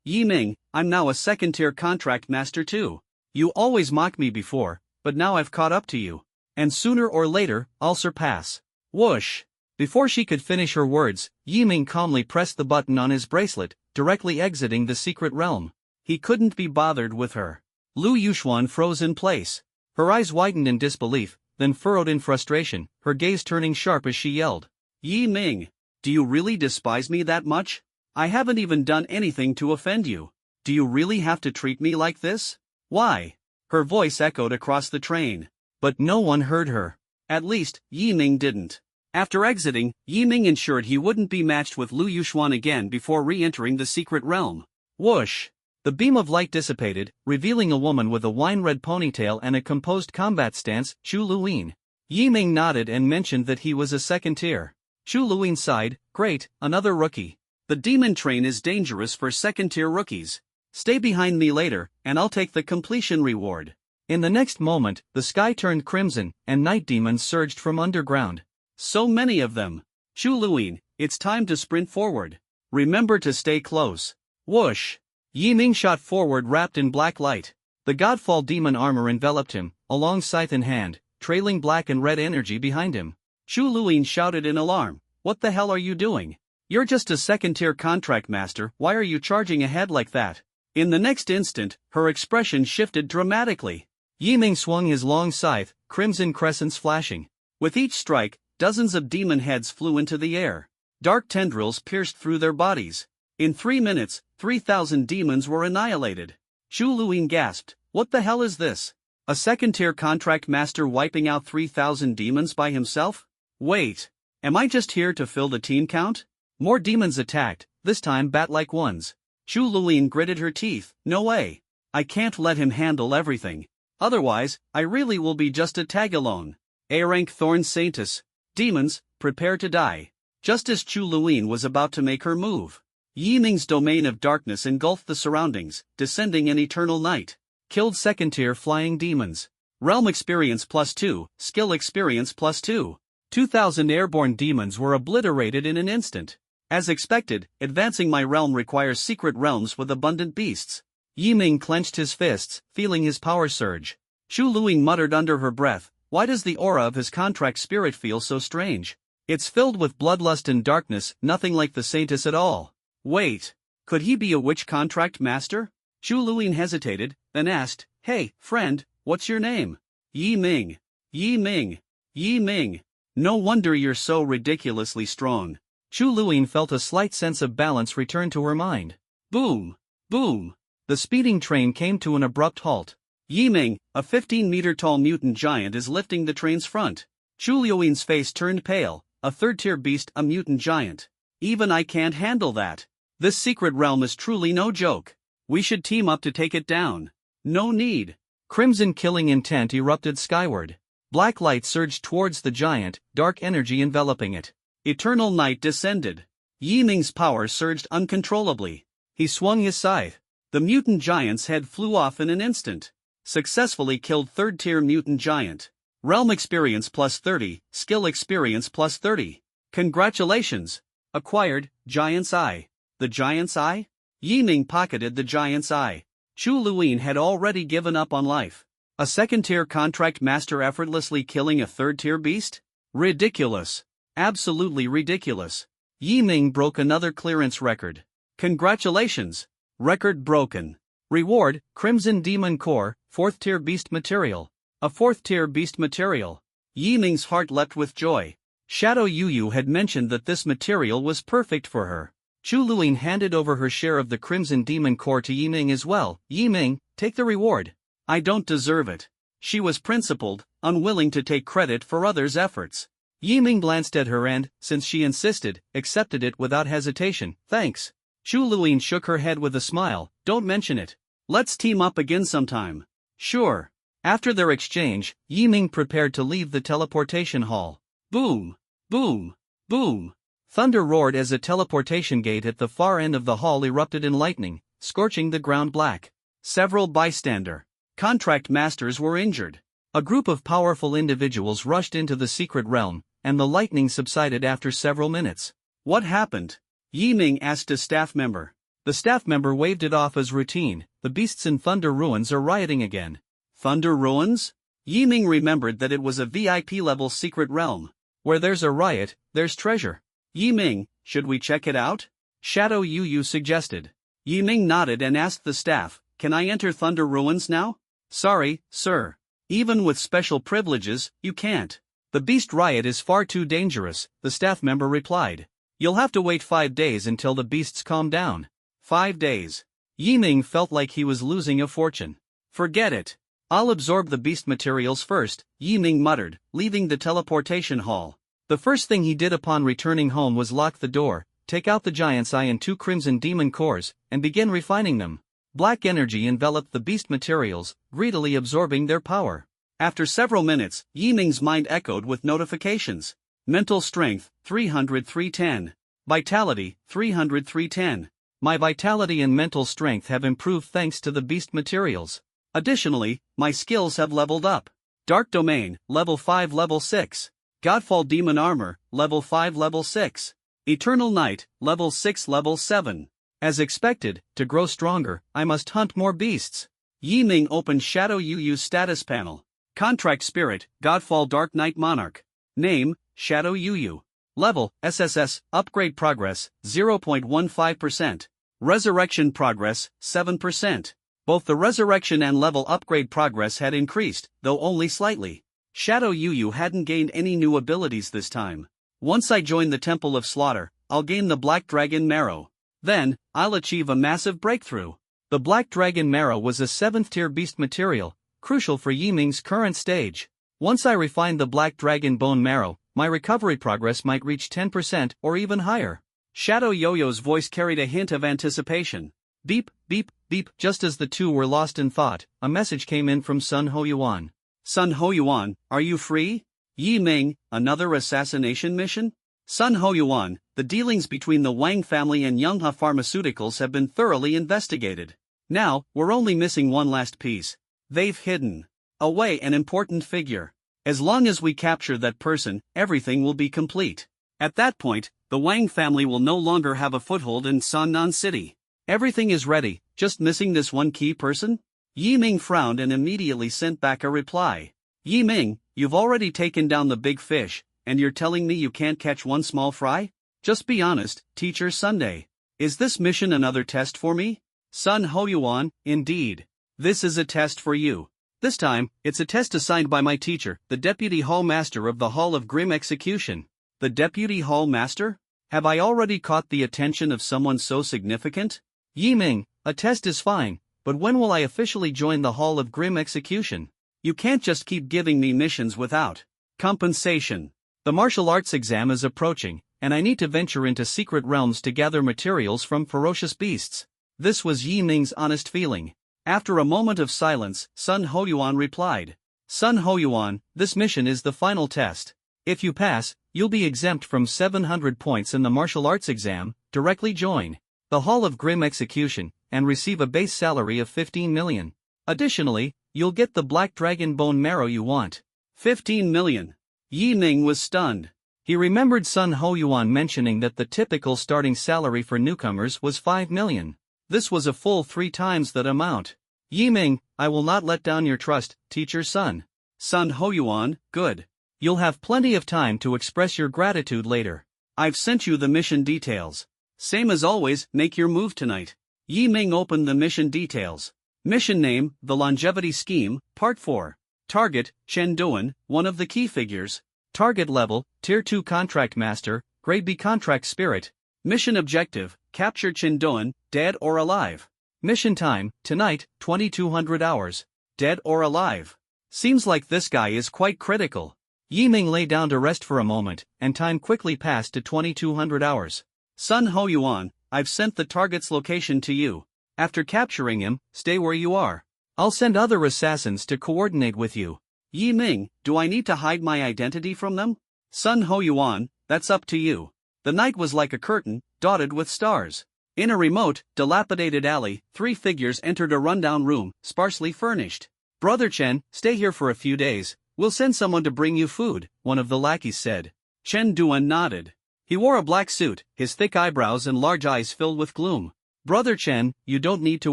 Yiming, I'm now a 2nd-tier contract master too. You always mocked me before, but now I've caught up to you. And sooner or later, I'll surpass. Whoosh! Before she could finish her words, Yiming calmly pressed the button on his bracelet, directly exiting the secret realm. He couldn't be bothered with her. Lu Yuxuan froze in place. Her eyes widened in disbelief, then furrowed in frustration, her gaze turning sharp as she yelled. Yiming! Do you really despise me that much? I haven't even done anything to offend you. Do you really have to treat me like this? Why? Her voice echoed across the train. But no one heard her. At least, Yiming didn't. After exiting, Yiming ensured he wouldn't be matched with Lu Yuxuan again before re-entering the secret realm. Whoosh! The beam of light dissipated, revealing a woman with a wine-red ponytail and a composed combat stance, Chu Luin. Yiming nodded and mentioned that he was a 2nd tier. Chu Luin sighed, great, another rookie. The demon train is dangerous for 2nd-tier rookies. Stay behind me later, and I'll take the completion reward. In the next moment, the sky turned crimson, and night demons surged from underground. So many of them. Chu Luin, it's time to sprint forward. Remember to stay close. Whoosh! Yiming shot forward wrapped in black light. The Godfall demon armor enveloped him, a long scythe in hand, trailing black and red energy behind him. Chu Luin shouted in alarm, "What the hell are you doing? You're just a 2nd-tier contract master, why are you charging ahead like that?" In the next instant, her expression shifted dramatically. Yiming swung his long scythe, crimson crescents flashing. With each strike, dozens of demon heads flew into the air. Dark tendrils pierced through their bodies. In 3 minutes, 3,000 demons were annihilated. Chu Luin gasped, "What the hell is this? A 2nd-tier contract master wiping out 3,000 demons by himself? Wait, am I just here to fill the team count?" More demons attacked, this time bat-like ones. Chu Luin gritted her teeth, "No way. I can't let him handle everything. Otherwise, I really will be just a tag-alone. A-rank Thorn Saintus. Demons, prepare to die." Just as Chu Luin was about to make her move, Yiming's domain of darkness engulfed the surroundings, descending in eternal night. Killed 2nd-tier flying demons. Realm experience +2, skill experience +2. 2,000 airborne demons were obliterated in an instant. As expected, advancing my realm requires secret realms with abundant beasts. Yiming clenched his fists, feeling his power surge. Chu Luing muttered under her breath, "Why does the aura of his contract spirit feel so strange? It's filled with bloodlust and darkness, nothing like the Saintess at all." Wait, could he be a witch contract master? Chu Luing hesitated, then asked, "Hey, friend, what's your name?" Yiming. Yiming. Yiming. No wonder you're so ridiculously strong. Chu Luing felt a slight sense of balance return to her mind. Boom! Boom! The speeding train came to an abrupt halt. Yiming, a 15-meter-tall mutant giant, is lifting the train's front. Chu Luing's face turned pale. A third-tier beast, a mutant giant. Even I can't handle that. This secret realm is truly no joke. We should team up to take it down. No need. Crimson killing intent erupted skyward. Black light surged towards the giant, dark energy enveloping it. Eternal night descended. Yiming's power surged uncontrollably. He swung his scythe. The mutant giant's head flew off in an instant. Successfully killed third-tier mutant giant. Realm experience +30, skill experience +30. Congratulations! Acquired, Giant's Eye. The Giant's Eye? Yiming pocketed the Giant's Eye. Chu Luing had already given up on life. A second-tier contract master effortlessly killing a third-tier beast? Ridiculous. Absolutely ridiculous. Yiming broke another clearance record. Congratulations! Record broken. Reward, Crimson Demon Core, 4th-tier beast material. A 4th-tier beast material. Yiming's heart leapt with joy. Shadow Yu had mentioned that this material was perfect for her. Chu Luing handed over her share of the Crimson Demon Core to Yiming as well. Yiming, take the reward. I don't deserve it. She was principled, unwilling to take credit for others' efforts. Yiming glanced at her and, since she insisted, accepted it without hesitation. Thanks. Chu Luing shook her head with a smile. Don't mention it. Let's team up again sometime. Sure. After their exchange, Yiming prepared to leave the teleportation hall. Boom! Boom! Boom! Thunder roared as a teleportation gate at the far end of the hall erupted in lightning, scorching the ground black. Several bystander contract masters were injured. A group of powerful individuals rushed into the secret realm, and the lightning subsided after several minutes. What happened? Yiming asked a staff member. The staff member waved it off as routine. The beasts in Thunder Ruins are rioting again. Thunder Ruins? Yiming remembered that it was a VIP-level secret realm. Where there's a riot, there's treasure. Yiming, should we check it out? Shadow Yu suggested. Yiming nodded and asked the staff, can I enter Thunder Ruins now? Sorry, sir. Even with special privileges, you can't. The beast riot is far too dangerous, the staff member replied. You'll have to wait 5 days until the beasts calm down. 5 days. Yiming felt like he was losing a fortune. Forget it. I'll absorb the beast materials first, Yiming muttered, leaving the teleportation hall. The first thing he did upon returning home was lock the door, take out the Giant's Eye and 2 Crimson Demon Cores, and begin refining them. Black energy enveloped the beast materials, greedily absorbing their power. After several minutes, Yiming's mind echoed with notifications. Mental strength, 300-310. Vitality, 300-310. My vitality and mental strength have improved thanks to the beast materials. Additionally, my skills have leveled up. Dark Domain, level 5 level 6. Godfall Demon Armor, level 5 level 6. Eternal Night, level 6 level 7. As expected, to grow stronger, I must hunt more beasts. Yiming opened Shadow Yu's status panel. Contract Spirit, Godfall Dark Knight Monarch. Name, Shadow Yu. Level, SSS, Upgrade Progress, 0.15%. Resurrection Progress, 7%. Both the resurrection and level upgrade progress had increased, though only slightly. Shadow Yu hadn't gained any new abilities this time. Once I join the Temple of Slaughter, I'll gain the Black Dragon Marrow. Then, I'll achieve a massive breakthrough. The Black Dragon Marrow was a 7th-tier beast material, crucial for Yiming's current stage. Once I refine the Black Dragon Bone Marrow, my recovery progress might reach 10% or even higher. Shadow Yo's voice carried a hint of anticipation. Beep, beep, beep. Just as the two were lost in thought, a message came in from Sun Hoyuan. Sun Hoyuan, are you free? Yiming, another assassination mission? Sun Hoyuan, the dealings between the Wang family and Youngha Pharmaceuticals have been thoroughly investigated. Now, we're only missing one last piece. They've hidden away an important figure. As long as we capture that person, everything will be complete. At that point, the Wang family will no longer have a foothold in Sannan City. Everything is ready, just missing this one key person? Yi Ming frowned and immediately sent back a reply. Yi Ming, you've already taken down the big fish, and you're telling me you can't catch one small fry? Just be honest, Teacher Sunday. Is this mission another test for me? Sun Hoyuan, indeed. This is a test for you. This time, it's a test assigned by my teacher, the Deputy Hall Master of the Hall of Grim Execution. The Deputy Hall Master? Have I already caught the attention of someone so significant? Yi Ming, a test is fine, but when will I officially join the Hall of Grim Execution? You can't just keep giving me missions without compensation. The martial arts exam is approaching, and I need to venture into secret realms to gather materials from ferocious beasts. This was Yi Ming's honest feeling. After a moment of silence, Sun Hoyuan replied. Sun Hoyuan, this mission is the final test. If you pass, you'll be exempt from 700 points in the martial arts exam, directly join the Hall of Grim Execution, and receive a base salary of 15 million. Additionally, you'll get the black dragon bone marrow you want. 15 million. Yi Ming was stunned. He remembered Sun Hoyuan mentioning that the typical starting salary for newcomers was 5 million. This was a full 3 times that amount. Yi Ming, I will not let down your trust, Teacher Sun. Sun Hoyuan, good. You'll have plenty of time to express your gratitude later. I've sent you the mission details. Same as always, make your move tonight. Yi Ming opened the mission details. Mission name, The Longevity Scheme, Part 4. Target, Chen Duan, one of the key figures. Target level, Tier 2 Contract Master, Grade B Contract Spirit. Mission objective, capture Chen Duan, dead or alive. Mission time, tonight, 2200 hours. Dead or alive. Seems like this guy is quite critical. Yi Ming lay down to rest for a moment, and time quickly passed to 2200 hours. Sun Hoyuan, I've sent the target's location to you. After capturing him, stay where you are. I'll send other assassins to coordinate with you. Yi Ming, do I need to hide my identity from them? Sun Hoyuan, that's up to you. The night was like a curtain, dotted with stars. In a remote, dilapidated alley, 3 figures entered a rundown room, sparsely furnished. Brother Chen, stay here for a few days. We'll send someone to bring you food, one of the lackeys said. Chen Duan nodded. He wore a black suit, his thick eyebrows and large eyes filled with gloom. Brother Chen, you don't need to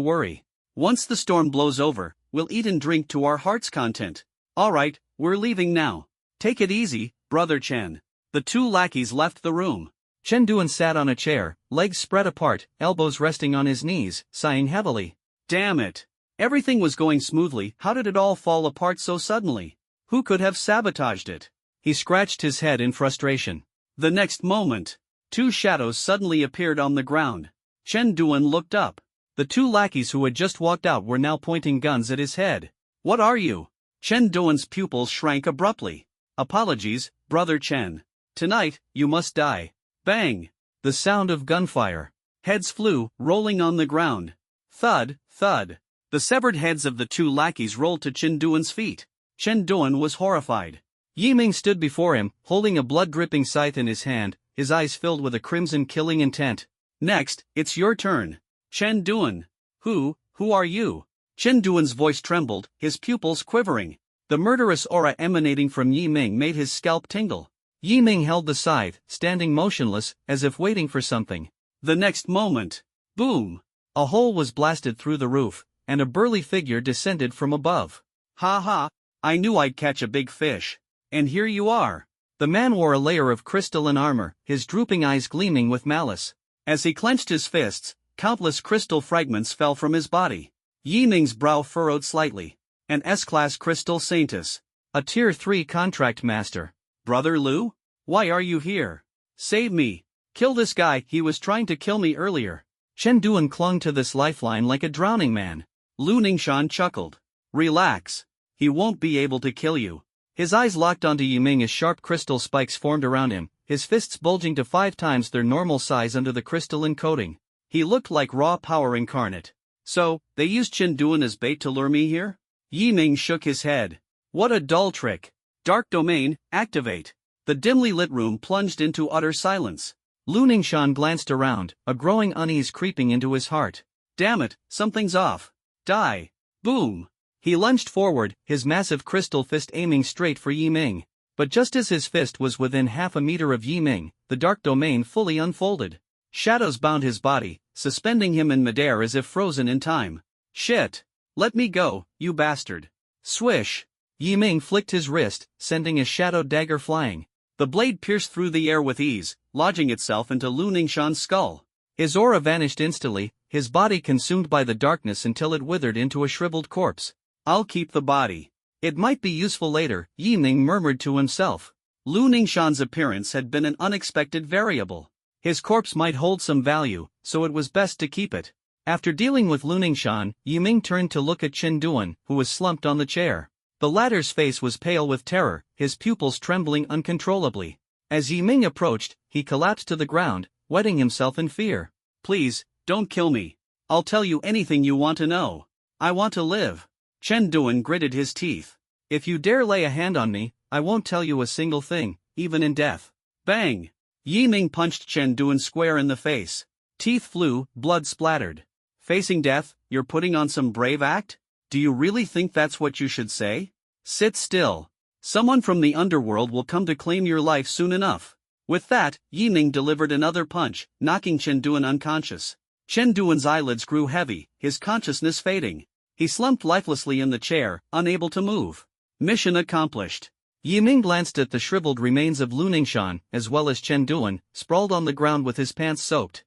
worry. Once the storm blows over, we'll eat and drink to our heart's content. Alright, we're leaving now. Take it easy, Brother Chen. The 2 lackeys left the room. Chen Duan sat on a chair, legs spread apart, elbows resting on his knees, sighing heavily. Damn it. Everything was going smoothly, how did it all fall apart so suddenly? Who could have sabotaged it? He scratched his head in frustration. The next moment, 2 shadows suddenly appeared on the ground. Chen Duan looked up. The 2 lackeys who had just walked out were now pointing guns at his head. What are you? Chen Duan's pupils shrank abruptly. Apologies, Brother Chen. Tonight, you must die. Bang! The sound of gunfire. Heads flew, rolling on the ground. Thud, thud. The severed heads of the 2 lackeys rolled to Chen Duan's feet. Chen Duan was horrified. Yi Ming stood before him, holding a blood-dripping scythe in his hand, his eyes filled with a crimson killing intent. Next, it's your turn. Chen Duan. Who are you? Chen Duan's voice trembled, his pupils quivering. The murderous aura emanating from Yi Ming made his scalp tingle. Yi Ming held the scythe, standing motionless, as if waiting for something. The next moment, boom! A hole was blasted through the roof, and a burly figure descended from above. Ha ha! I knew I'd catch a big fish. And here you are. The man wore a layer of crystalline armor, his drooping eyes gleaming with malice. As he clenched his fists, countless crystal fragments fell from his body. Yi Ming's brow furrowed slightly. An S-class crystal saintess. A Tier 3 contract master. Brother Liu? Why are you here? Save me. Kill this guy, he was trying to kill me earlier. Chen Duan clung to this lifeline like a drowning man. Lu Ningshan chuckled. Relax. He won't be able to kill you. His eyes locked onto Yi Ming as sharp crystal spikes formed around him, his fists bulging to 5 times their normal size under the crystalline coating. He looked like raw power incarnate. So, they used Chen Duan as bait to lure me here? Yi Ming shook his head. What a dull trick. Dark domain, activate. The dimly lit room plunged into utter silence. Lu Ningshan glanced around, a growing unease creeping into his heart. Damn it, something's off. Die. Boom. He lunged forward, his massive crystal fist aiming straight for Yi Ming. But just as his fist was within half a meter of Yi Ming, the dark domain fully unfolded. Shadows bound his body, suspending him in midair as if frozen in time. Shit! Let me go, you bastard! Swish! Yi Ming flicked his wrist, sending a shadow dagger flying. The blade pierced through the air with ease, lodging itself into Lu Ningshan's skull. His aura vanished instantly, his body consumed by the darkness until it withered into a shriveled corpse. I'll keep the body. It might be useful later, Yi Ming murmured to himself. Lu Ningshan's appearance had been an unexpected variable. His corpse might hold some value, so it was best to keep it. After dealing with Lu Ningshan, Yi Ming turned to look at Chen Duan, who was slumped on the chair. The latter's face was pale with terror, his pupils trembling uncontrollably. As Yi Ming approached, he collapsed to the ground, wetting himself in fear. Please, don't kill me. I'll tell you anything you want to know. I want to live. Chen Duan gritted his teeth. If you dare lay a hand on me, I won't tell you a single thing, even in death. Bang! Yi Ming punched Chen Duan square in the face. Teeth flew, blood splattered. Facing death, you're putting on some brave act? Do you really think that's what you should say? Sit still. Someone from the underworld will come to claim your life soon enough. With that, Yi Ming delivered another punch, knocking Chen Duan unconscious. Chen Duan's eyelids grew heavy, his consciousness fading. He slumped lifelessly in the chair, unable to move. Mission accomplished. Yi Ming glanced at the shriveled remains of Lu Ningshan, as well as Chen Duan, sprawled on the ground with his pants soaked.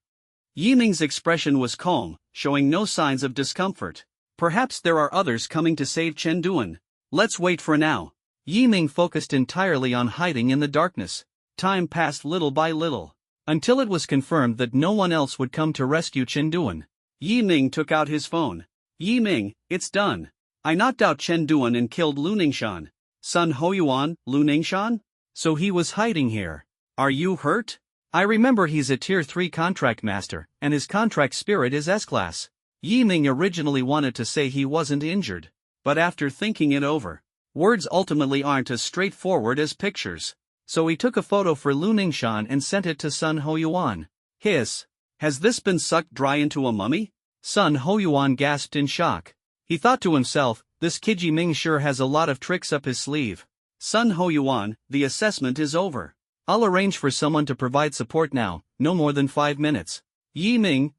Yi Ming's expression was calm, showing no signs of discomfort. Perhaps there are others coming to save Chen Duan. Let's wait for now. Yi Ming focused entirely on hiding in the darkness. Time passed little by little, until it was confirmed that no one else would come to rescue Chen Duan. Yi Ming took out his phone. Yi Ming, it's done. I knocked out Chen Duan and killed Lu Ningshan. Sun Hoyuan, Lu Ningshan? So he was hiding here. Are you hurt? I remember he's a Tier 3 contract master, and his contract spirit is S-class. Yi Ming originally wanted to say he wasn't injured. But after thinking it over, words ultimately aren't as straightforward as pictures. So he took a photo for Lu Ningshan and sent it to Sun Hoyuan. Hiss. Has this been sucked dry into a mummy? Sun Hoyuan gasped in shock. He thought to himself, this kid Yi Ming sure has a lot of tricks up his sleeve. Sun Hoyuan, the assessment is over. I'll arrange for someone to provide support now, no more than 5 minutes. Yi Ming,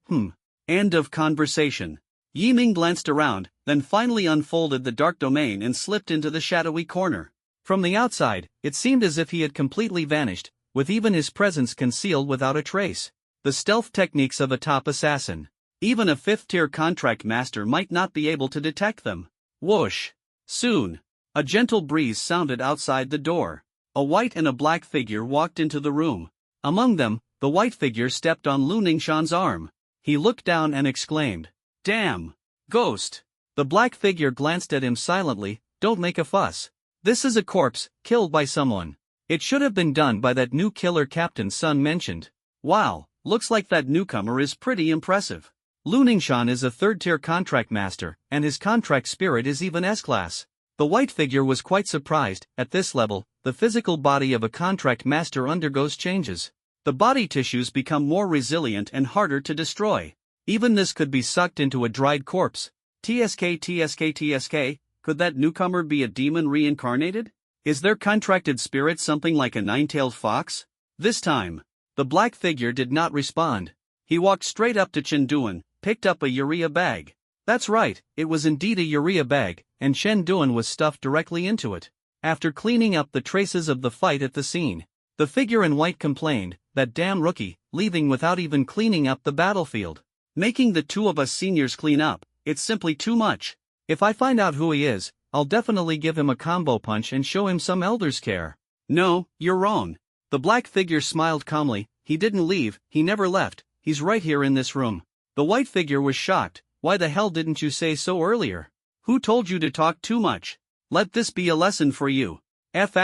End of conversation. Yi Ming glanced around, then finally unfolded the dark domain and slipped into the shadowy corner. From the outside, it seemed as if he had completely vanished, with even his presence concealed without a trace. The stealth techniques of a top assassin. Even a 5th-tier contract master might not be able to detect them. Whoosh! Soon, a gentle breeze sounded outside the door. A white and a black figure walked into the room. Among them, the white figure stepped on Lu Ningshan's arm. He looked down and exclaimed, "Damn! Ghost!" The black figure glanced at him silently. Don't make a fuss. This is a corpse, killed by someone. It should have been done by that new killer Captain Sun mentioned. Wow, looks like that newcomer is pretty impressive. Lu Ningshan is a 3rd-tier contract master, and his contract spirit is even S-class. The white figure was quite surprised. At this level, the physical body of a contract master undergoes changes. The body tissues become more resilient and harder to destroy. Even this could be sucked into a dried corpse. TSK, could that newcomer be a demon reincarnated? Is their contracted spirit something like a 9-tailed fox? This time, the black figure did not respond. He walked straight up to Chen Duan, picked up a urea bag. That's right, it was indeed a urea bag, and Chen Duan was stuffed directly into it. After cleaning up the traces of the fight at the scene, the figure in white complained, "That damn rookie, leaving without even cleaning up the battlefield. Making the two of us seniors clean up, it's simply too much. If I find out who he is, I'll definitely give him a combo punch and show him some elder's care." "No, you're wrong." The black figure smiled calmly. "He didn't leave, he never left, he's right here in this room." The white figure was shocked. "Why the hell didn't you say so earlier? Who told you to talk too much? Let this be a lesson for you. F***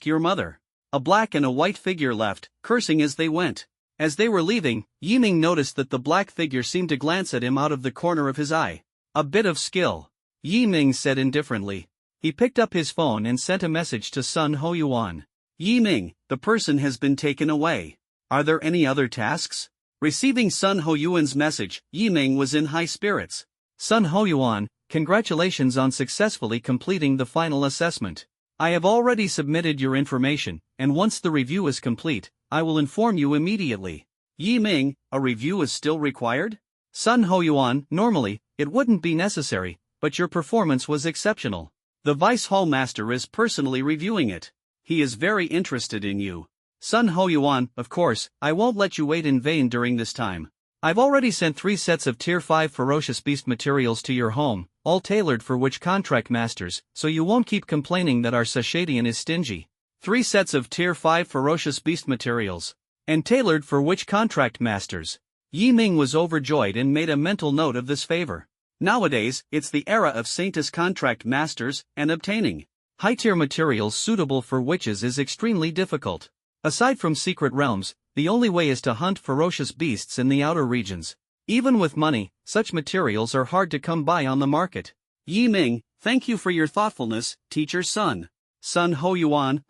your mother." A black and a white figure left, cursing as they went. As they were leaving, Yi Ming noticed that the black figure seemed to glance at him out of the corner of his eye. "A bit of skill," Yi Ming said indifferently. He picked up his phone and sent a message to Sun Hoyuan. "Yi Ming, the person has been taken away. Are there any other tasks?" Receiving Sun Hoyuan's message, Yi Ming was in high spirits. "Sun Hoyuan, congratulations on successfully completing the final assessment. I have already submitted your information, and once the review is complete, I will inform you immediately. Yi Ming, a review is still required? Sun Hoyuan, normally, it wouldn't be necessary, but your performance was exceptional. The Vice Hallmaster is personally reviewing it. He is very interested in you. Sun Hoyuan, of course, I won't let you wait in vain during this time. I've already sent 3 sets of Tier 5 Ferocious Beast materials to your home, all tailored for witch contract masters, so you won't keep complaining that our Sashadian is stingy. 3 sets of Tier 5 Ferocious Beast materials. And tailored for witch contract masters. Yi Ming was overjoyed and made a mental note of this favor. Nowadays, it's the era of Saintess contract masters, and obtaining high-tier materials suitable for witches is extremely difficult. Aside from secret realms, the only way is to hunt ferocious beasts in the outer regions. Even with money, such materials are hard to come by on the market. Yi Ming, thank you for your thoughtfulness, teacher's son. Sun Hoyuan,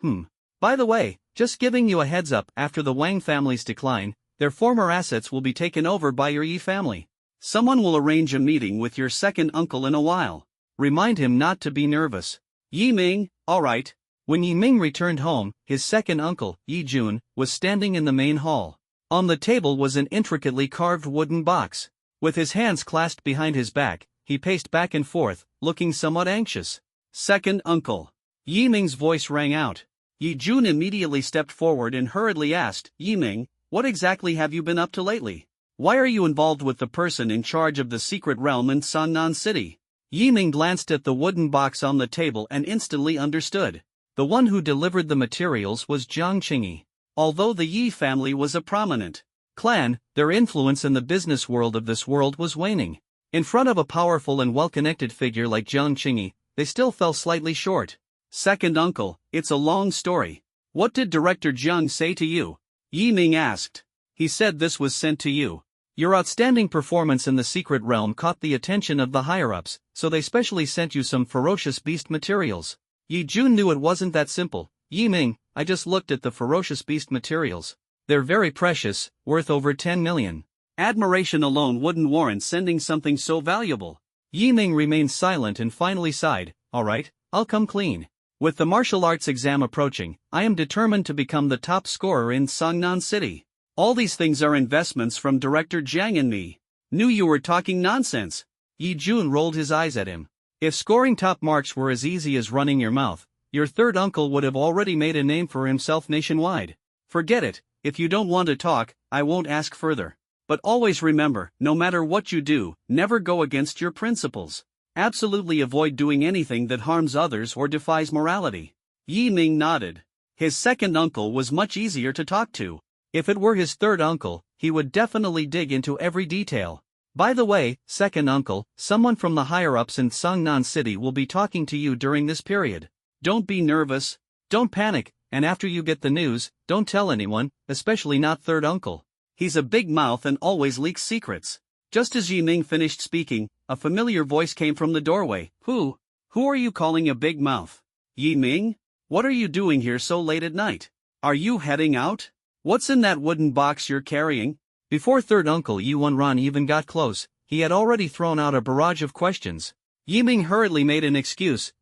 By the way, just giving you a heads up, after the Wang family's decline, their former assets will be taken over by your Yi family. Someone will arrange a meeting with your second uncle in a while. Remind him not to be nervous. Yi Ming, alright. When Yi Ming returned home, his second uncle, Yi Jun, was standing in the main hall. On the table was an intricately carved wooden box. With his hands clasped behind his back, he paced back and forth, looking somewhat anxious. Second uncle. Yi Ming's voice rang out. Yi Jun immediately stepped forward and hurriedly asked, Yi Ming, what exactly have you been up to lately? Why are you involved with the person in charge of the secret realm in Sangnan City? Yi Ming glanced at the wooden box on the table and instantly understood. The one who delivered the materials was Jiang Qingyi. Although the Yi family was a prominent clan, their influence in the business world of this world was waning. In front of a powerful and well-connected figure like Jiang Qingyi, they still fell slightly short. Second uncle, it's a long story. What did Director Jiang say to you? Yi Ming asked. He said this was sent to you. Your outstanding performance in the secret realm caught the attention of the higher-ups, so they specially sent you some ferocious beast materials. Yi Jun knew it wasn't that simple. Yi Ming, I just looked at the ferocious beast materials. They're very precious, worth over 10 million. Admiration alone wouldn't warrant sending something so valuable. Yi Ming remained silent and finally sighed, alright, I'll come clean. With the martial arts exam approaching, I am determined to become the top scorer in Sangnan City. All these things are investments from Director Jiang and me. Knew you were talking nonsense. Yi Jun rolled his eyes at him. If scoring top marks were as easy as running your mouth, your third uncle would have already made a name for himself nationwide. Forget it, if you don't want to talk, I won't ask further. But always remember, no matter what you do, never go against your principles. Absolutely avoid doing anything that harms others or defies morality. Yi Ming nodded. His second uncle was much easier to talk to. If it were his third uncle, he would definitely dig into every detail. By the way, second uncle, someone from the higher-ups in Sangnan City will be talking to you during this period. Don't be nervous, don't panic, and after you get the news, don't tell anyone, especially not third uncle. He's a big mouth and always leaks secrets. Just as Yi Ming finished speaking, a familiar voice came from the doorway. Who are you calling a big mouth? Yi Ming? What are you doing here so late at night? Are you heading out? What's in that wooden box you're carrying? Before third uncle Yi Wenran even got close, he had already thrown out a barrage of questions. Yi Ming hurriedly made an excuse.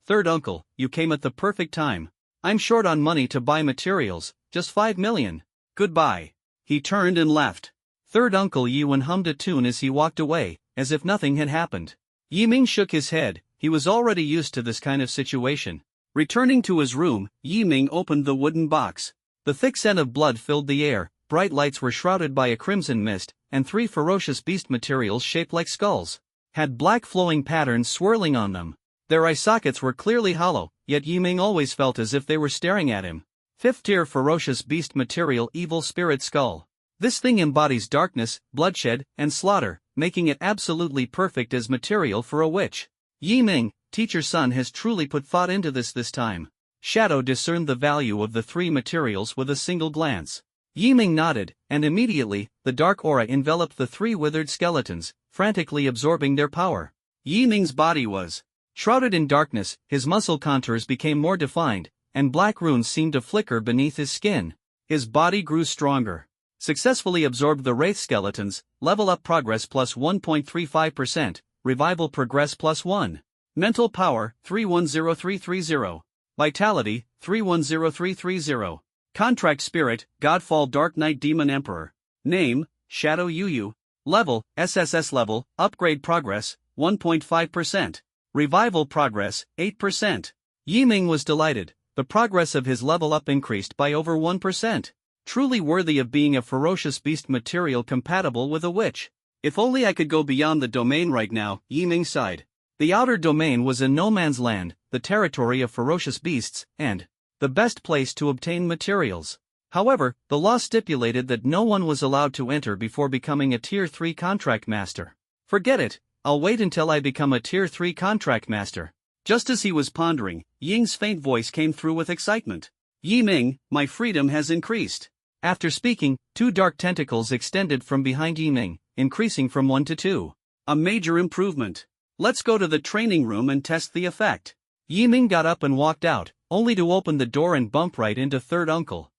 Third uncle, you came at the perfect time. I'm short on money to buy materials, just 5 million. Goodbye. He turned and left. Third uncle Yi Wen hummed a tune as he walked away, as if nothing had happened. Yi Ming shook his head, he was already used to this kind of situation. Returning to his room, Yi Ming opened the wooden box. The thick scent of blood filled the air, bright lights were shrouded by a crimson mist, and 3 ferocious beast materials shaped like skulls had black flowing patterns swirling on them. Their eye sockets were clearly hollow, yet Yi Ming always felt as if they were staring at him. 5th tier ferocious beast material evil spirit skull. This thing embodies darkness, bloodshed, and slaughter, making it absolutely perfect as material for a witch. Yi Ming, teacher's son, has truly put thought into this time. Shadow discerned the value of the 3 materials with a single glance. Yi Ming nodded, and immediately, the dark aura enveloped the 3 withered skeletons, frantically absorbing their power. Yi Ming's body was shrouded in darkness, his muscle contours became more defined, and black runes seemed to flicker beneath his skin. His body grew stronger. Successfully absorbed the wraith skeletons, level up progress plus 1.35%, revival progress +1. Mental power, 310330. Vitality, 310330. Contract spirit, Godfall Dark Knight Demon Emperor. Name, Shadow Yu. Level, SSS level, upgrade progress, 1.5%. Revival progress, 8%. Yiming was delighted. The progress of his level up increased by over 1%. Truly worthy of being a ferocious beast material compatible with a witch. If only I could go beyond the domain right now, Yiming sighed. The outer domain was in no man's land, the territory of ferocious beasts, and the best place to obtain materials. However, the law stipulated that no one was allowed to enter before becoming a Tier 3 contract master. Forget it, I'll wait until I become a Tier 3 contract master. Just as he was pondering, Ying's faint voice came through with excitement. Yiming, my freedom has increased. After speaking, 2 dark tentacles extended from behind Yiming, increasing from 1 to 2. A major improvement. Let's go to the training room and test the effect. Yiming got up and walked out, only to open the door and bump right into Third Uncle.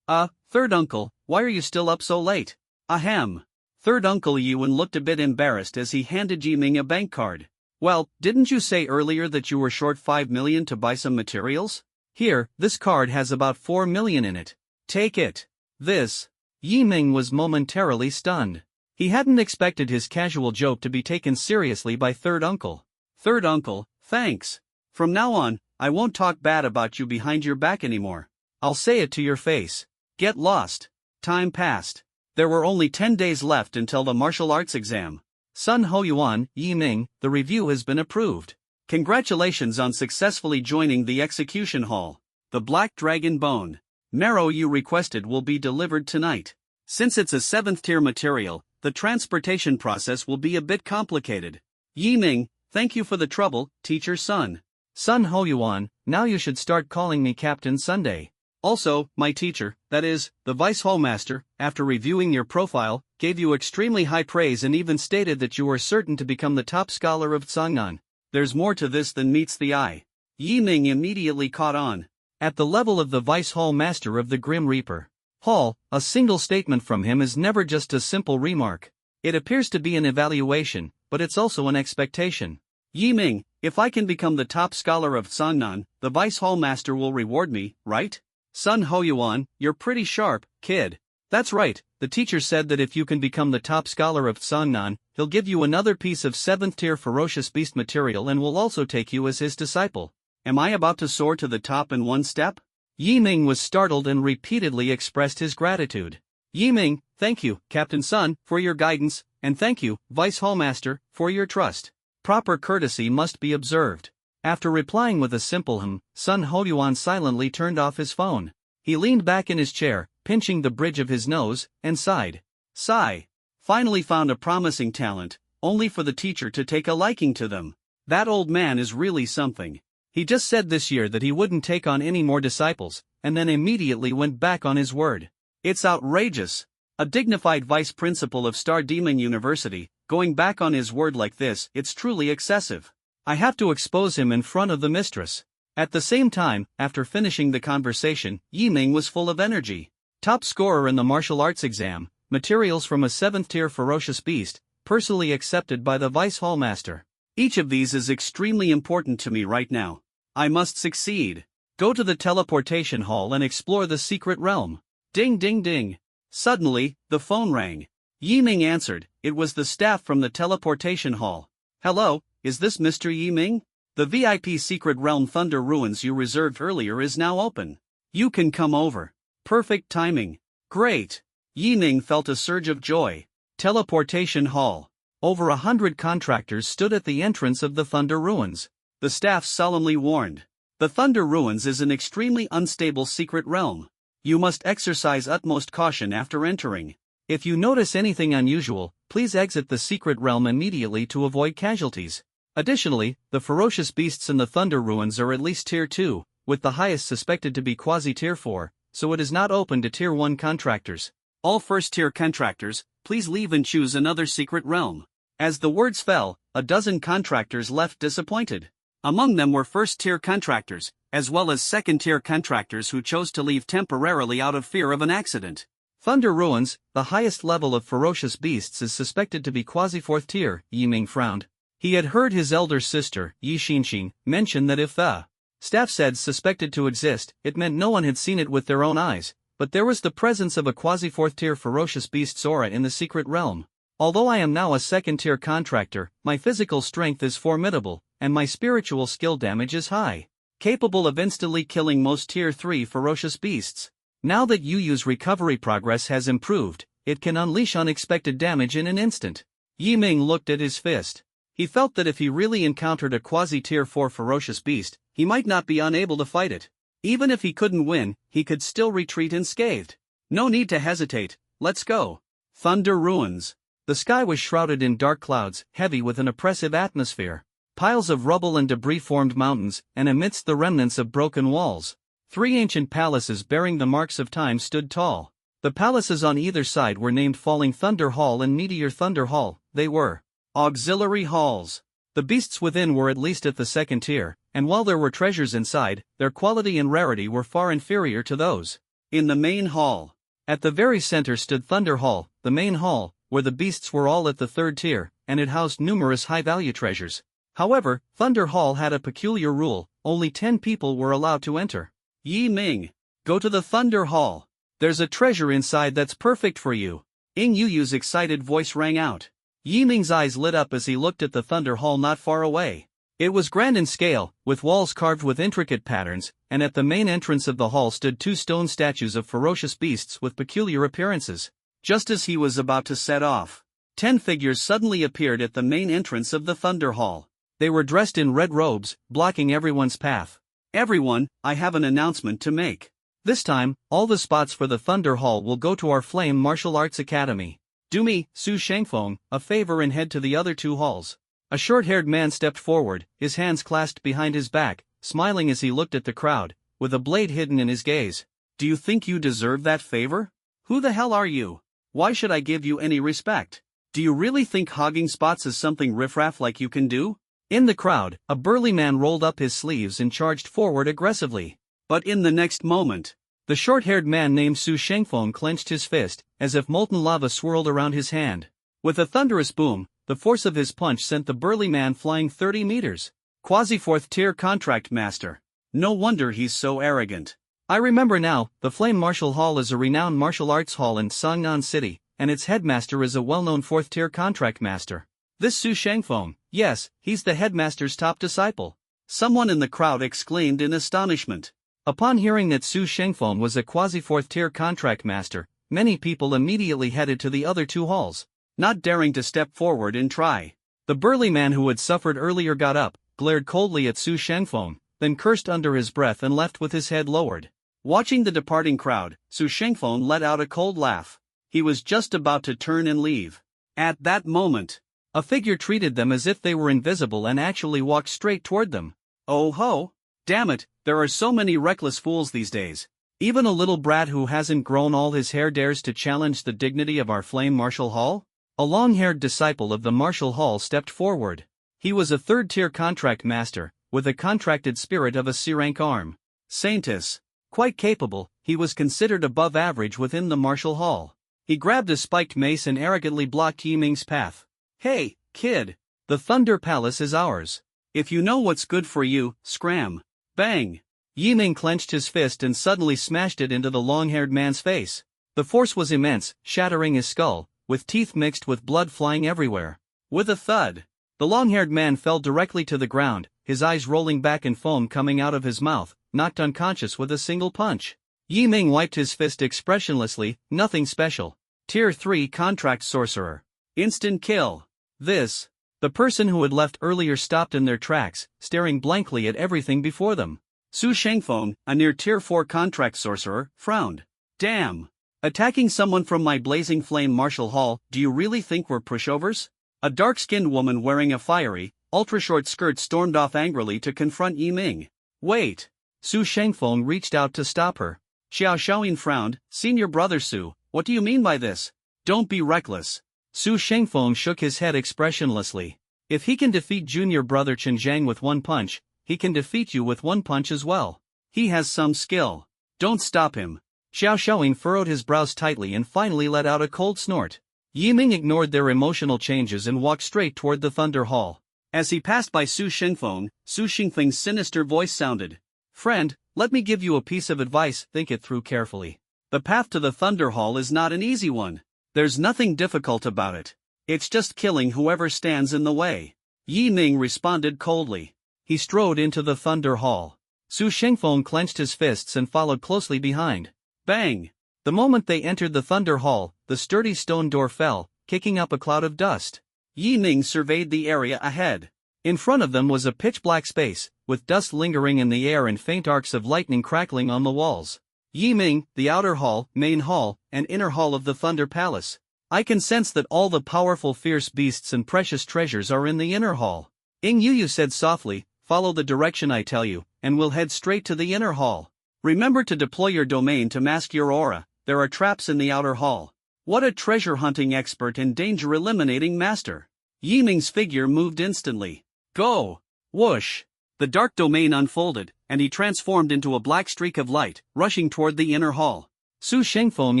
Third Uncle, why are you still up so late? Ahem. Third Uncle Yuan looked a bit embarrassed as he handed Yiming a bank card. Well, didn't you say earlier that you were short 5 million to buy some materials? Here, this card has about 4 million in it. Take it. This. Yiming was momentarily stunned. He hadn't expected his casual joke to be taken seriously by Third Uncle. Third Uncle, thanks. From now on, I won't talk bad about you behind your back anymore. I'll say it to your face. Get lost. Time passed. There were only 10 days left until the martial arts exam. Sun Hoyuan, Yiming, the review has been approved. Congratulations on successfully joining the execution hall. The Black Dragon Bone. Marrow you requested will be delivered tonight. Since it's a 7th tier material, the transportation process will be a bit complicated. Yiming, thank you for the trouble, Teacher Sun. Sun Hoyuan, now you should start calling me Captain Sunday. Also, my teacher, that is, the Vice Hallmaster, after reviewing your profile, gave you extremely high praise and even stated that you were certain to become the top scholar of Tsangnan. There's more to this than meets the eye. Yiming immediately caught on. At the level of the Vice Hallmaster of the Grim Reaper Hall, a single statement from him is never just a simple remark. It appears to be an evaluation, but it's also an expectation. Yiming, if I can become the top scholar of Tsangnan, the Vice Hallmaster will reward me, right? Sun Hoyuan, you're pretty sharp, kid. That's right, the teacher said that if you can become the top scholar of Tsangnan, he'll give you another piece of 7th tier ferocious beast material and will also take you as his disciple. Am I about to soar to the top in one step? Yiming was startled and repeatedly expressed his gratitude. Yiming, thank you, Captain Sun, for your guidance, and thank you, Vice Hallmaster, for your trust. Proper courtesy must be observed. After replying with a simple Sun Hoyuan silently turned off his phone. He leaned back in his chair, pinching the bridge of his nose, and sighed. Sigh. Finally found a promising talent, only for the teacher to take a liking to them. That old man is really something. He just said this year that he wouldn't take on any more disciples, and then immediately went back on his word. It's outrageous. A dignified vice principal of Star Demon University, going back on his word like this, it's truly excessive. I have to expose him in front of the mistress. At the same time, after finishing the conversation, Yiming was full of energy. Top scorer in the martial arts exam, materials from a 7th tier ferocious beast, personally accepted by the Vice Hallmaster. Each of these is extremely important to me right now. I must succeed. Go to the teleportation hall and explore the secret realm. Ding ding ding. Suddenly, the phone rang. Yiming answered. It was the staff from the teleportation hall. Hello, is this Mr. Yiming? The VIP secret realm Thunder Ruins you reserved earlier is now open. You can come over. Perfect timing. Great. Yiming felt a surge of joy. Teleportation hall. Over 100 contractors stood at the entrance of the Thunder Ruins. The staff solemnly warned. The Thunder Ruins is an extremely unstable secret realm. You must exercise utmost caution after entering. If you notice anything unusual, please exit the secret realm immediately to avoid casualties. Additionally, the ferocious beasts in the Thunder Ruins are at least Tier 2, with the highest suspected to be quasi-Tier 4, so it is not open to Tier 1 contractors. All first-tier contractors, please leave and choose another secret realm. As the words fell, a dozen contractors left disappointed. Among them were first-tier contractors, as well as second-tier contractors who chose to leave temporarily out of fear of an accident. Thunder Ruins, the highest level of ferocious beasts is suspected to be quasi-4th tier, Yiming frowned. He had heard his elder sister, Yi Xinxin, mention that if the staff said suspected to exist, it meant no one had seen it with their own eyes, but there was the presence of a quasi-4th-tier ferocious beast's aura in the secret realm. Although I am now a 2nd-tier contractor, my physical strength is formidable, and my spiritual skill damage is high, capable of instantly killing most Tier 3 ferocious beasts. Now that Yu Yu's recovery progress has improved, it can unleash unexpected damage in an instant. Yi Ming looked at his fist. He felt that if he really encountered a quasi-Tier 4 ferocious beast, he might not be unable to fight it. Even if he couldn't win, he could still retreat unscathed. No need to hesitate, let's go. Thunder Ruins. The sky was shrouded in dark clouds, heavy with an oppressive atmosphere. Piles of rubble and debris formed mountains, and amidst the remnants of broken walls, 3 ancient palaces bearing the marks of time stood tall. The palaces on either side were named Falling Thunder Hall and Meteor Thunder Hall. They were auxiliary halls. The beasts within were at least at the 2nd tier, and while there were treasures inside, their quality and rarity were far inferior to those in the main hall. At the very center stood Thunder Hall, the main hall, where the beasts were all at the 3rd tier, and it housed numerous high-value treasures. However, Thunder Hall had a peculiar rule: only 10 people were allowed to enter. Yi Ming, go to the Thunder Hall. There's a treasure inside that's perfect for you. Ing Yuyu's excited voice rang out. Yi Ming's eyes lit up as he looked at the Thunder Hall not far away. It was grand in scale, with walls carved with intricate patterns, and at the main entrance of the hall stood 2 stone statues of ferocious beasts with peculiar appearances. Just as he was about to set off, 10 figures suddenly appeared at the main entrance of the Thunder Hall. They were dressed in red robes, blocking everyone's path. Everyone, I have an announcement to make. This time, all the spots for the Thunder Hall will go to our Flame Martial Arts Academy. Do me, Su Shengfeng, a favor and head to the other 2 halls. A short-haired man stepped forward, his hands clasped behind his back, smiling as he looked at the crowd, with a blade hidden in his gaze. Do you think you deserve that favor? Who the hell are you? Why should I give you any respect? Do you really think hogging spots is something riffraff like you can do? In the crowd, a burly man rolled up his sleeves and charged forward aggressively. But in the next moment, the short-haired man named Su Shengfeng clenched his fist, as if molten lava swirled around his hand. With a thunderous boom, the force of his punch sent the burly man flying 30 meters. Quasi-4th-tier contract master. No wonder he's so arrogant. I remember now, the Flame Martial Hall is a renowned martial arts hall in Sangnan City, and its headmaster is a well-known 4th-tier contract master. This Su Shengfeng, yes, he's the headmaster's top disciple. Someone in the crowd exclaimed in astonishment. Upon hearing that Su Shengfeng was a quasi-4th-tier contract master, many people immediately headed to the other 2 halls, not daring to step forward and try. The burly man who had suffered earlier got up, glared coldly at Su Shengfeng, then cursed under his breath and left with his head lowered. Watching the departing crowd, Su Shengfeng let out a cold laugh. He was just about to turn and leave. At that moment, a figure treated them as if they were invisible and actually walked straight toward them. Oh ho! Damn it, there are so many reckless fools these days. Even a little brat who hasn't grown all his hair dares to challenge the dignity of our Flame Martial Hall? A long-haired disciple of the Martial Hall stepped forward. He was a 3rd-tier contract master, with a contracted spirit of a C-rank arm. Saintus. Quite capable, he was considered above average within the Martial Hall. He grabbed a spiked mace and arrogantly blocked Yi Ming's path. Hey, kid! The Thunder Palace is ours. If you know what's good for you, scram. Bang! Yi Ming clenched his fist and suddenly smashed it into the long-haired man's face. The force was immense, shattering his skull, with teeth mixed with blood flying everywhere. With a thud, the long-haired man fell directly to the ground, his eyes rolling back and foam coming out of his mouth, knocked unconscious with a single punch. Yi Ming wiped his fist expressionlessly, nothing special. Tier 3 contract sorcerer. Instant kill. The person who had left earlier stopped in their tracks, staring blankly at everything before them. Su Shengfeng, a near Tier 4 contract sorcerer, frowned. Damn. Attacking someone from my blazing flame martial hall, do you really think we're pushovers? A dark-skinned woman wearing a fiery, ultra-short skirt stormed off angrily to confront Yi Ming. Wait. Su Shengfeng reached out to stop her. Xiao Shaoyin frowned. Senior brother Su, what do you mean by this? Don't be reckless. Su Shengfeng shook his head expressionlessly. If he can defeat junior brother Chen Zhang with one punch, he can defeat you with one punch as well. He has some skill. Don't stop him. Xiao Shaoyin furrowed his brows tightly and finally let out a cold snort. Yi Ming ignored their emotional changes and walked straight toward the Thunder Hall. As he passed by Su Shengfeng's sinister voice sounded. Friend, let me give you a piece of advice, think it through carefully. The path to the Thunder Hall is not an easy one. There's nothing difficult about it. It's just killing whoever stands in the way. Yi Ning responded coldly. He strode into the Thunder Hall. Su Shengfeng clenched his fists and followed closely behind. Bang! The moment they entered the Thunder Hall, the sturdy stone door fell, kicking up a cloud of dust. Yi Ning surveyed the area ahead. In front of them was a pitch-black space, with dust lingering in the air and faint arcs of lightning crackling on the walls. Yi Ming, the outer hall, main hall, and inner hall of the Thunder Palace. I can sense that all the powerful fierce beasts and precious treasures are in the inner hall. Ing Yuyu said softly, follow the direction I tell you, and we'll head straight to the inner hall. Remember to deploy your domain to mask your aura, there are traps in the outer hall. What a treasure-hunting expert and danger-eliminating master. Yi Ming's figure moved instantly. Go! Whoosh! The dark domain unfolded, and he transformed into a black streak of light, rushing toward the inner hall. Su Shengfeng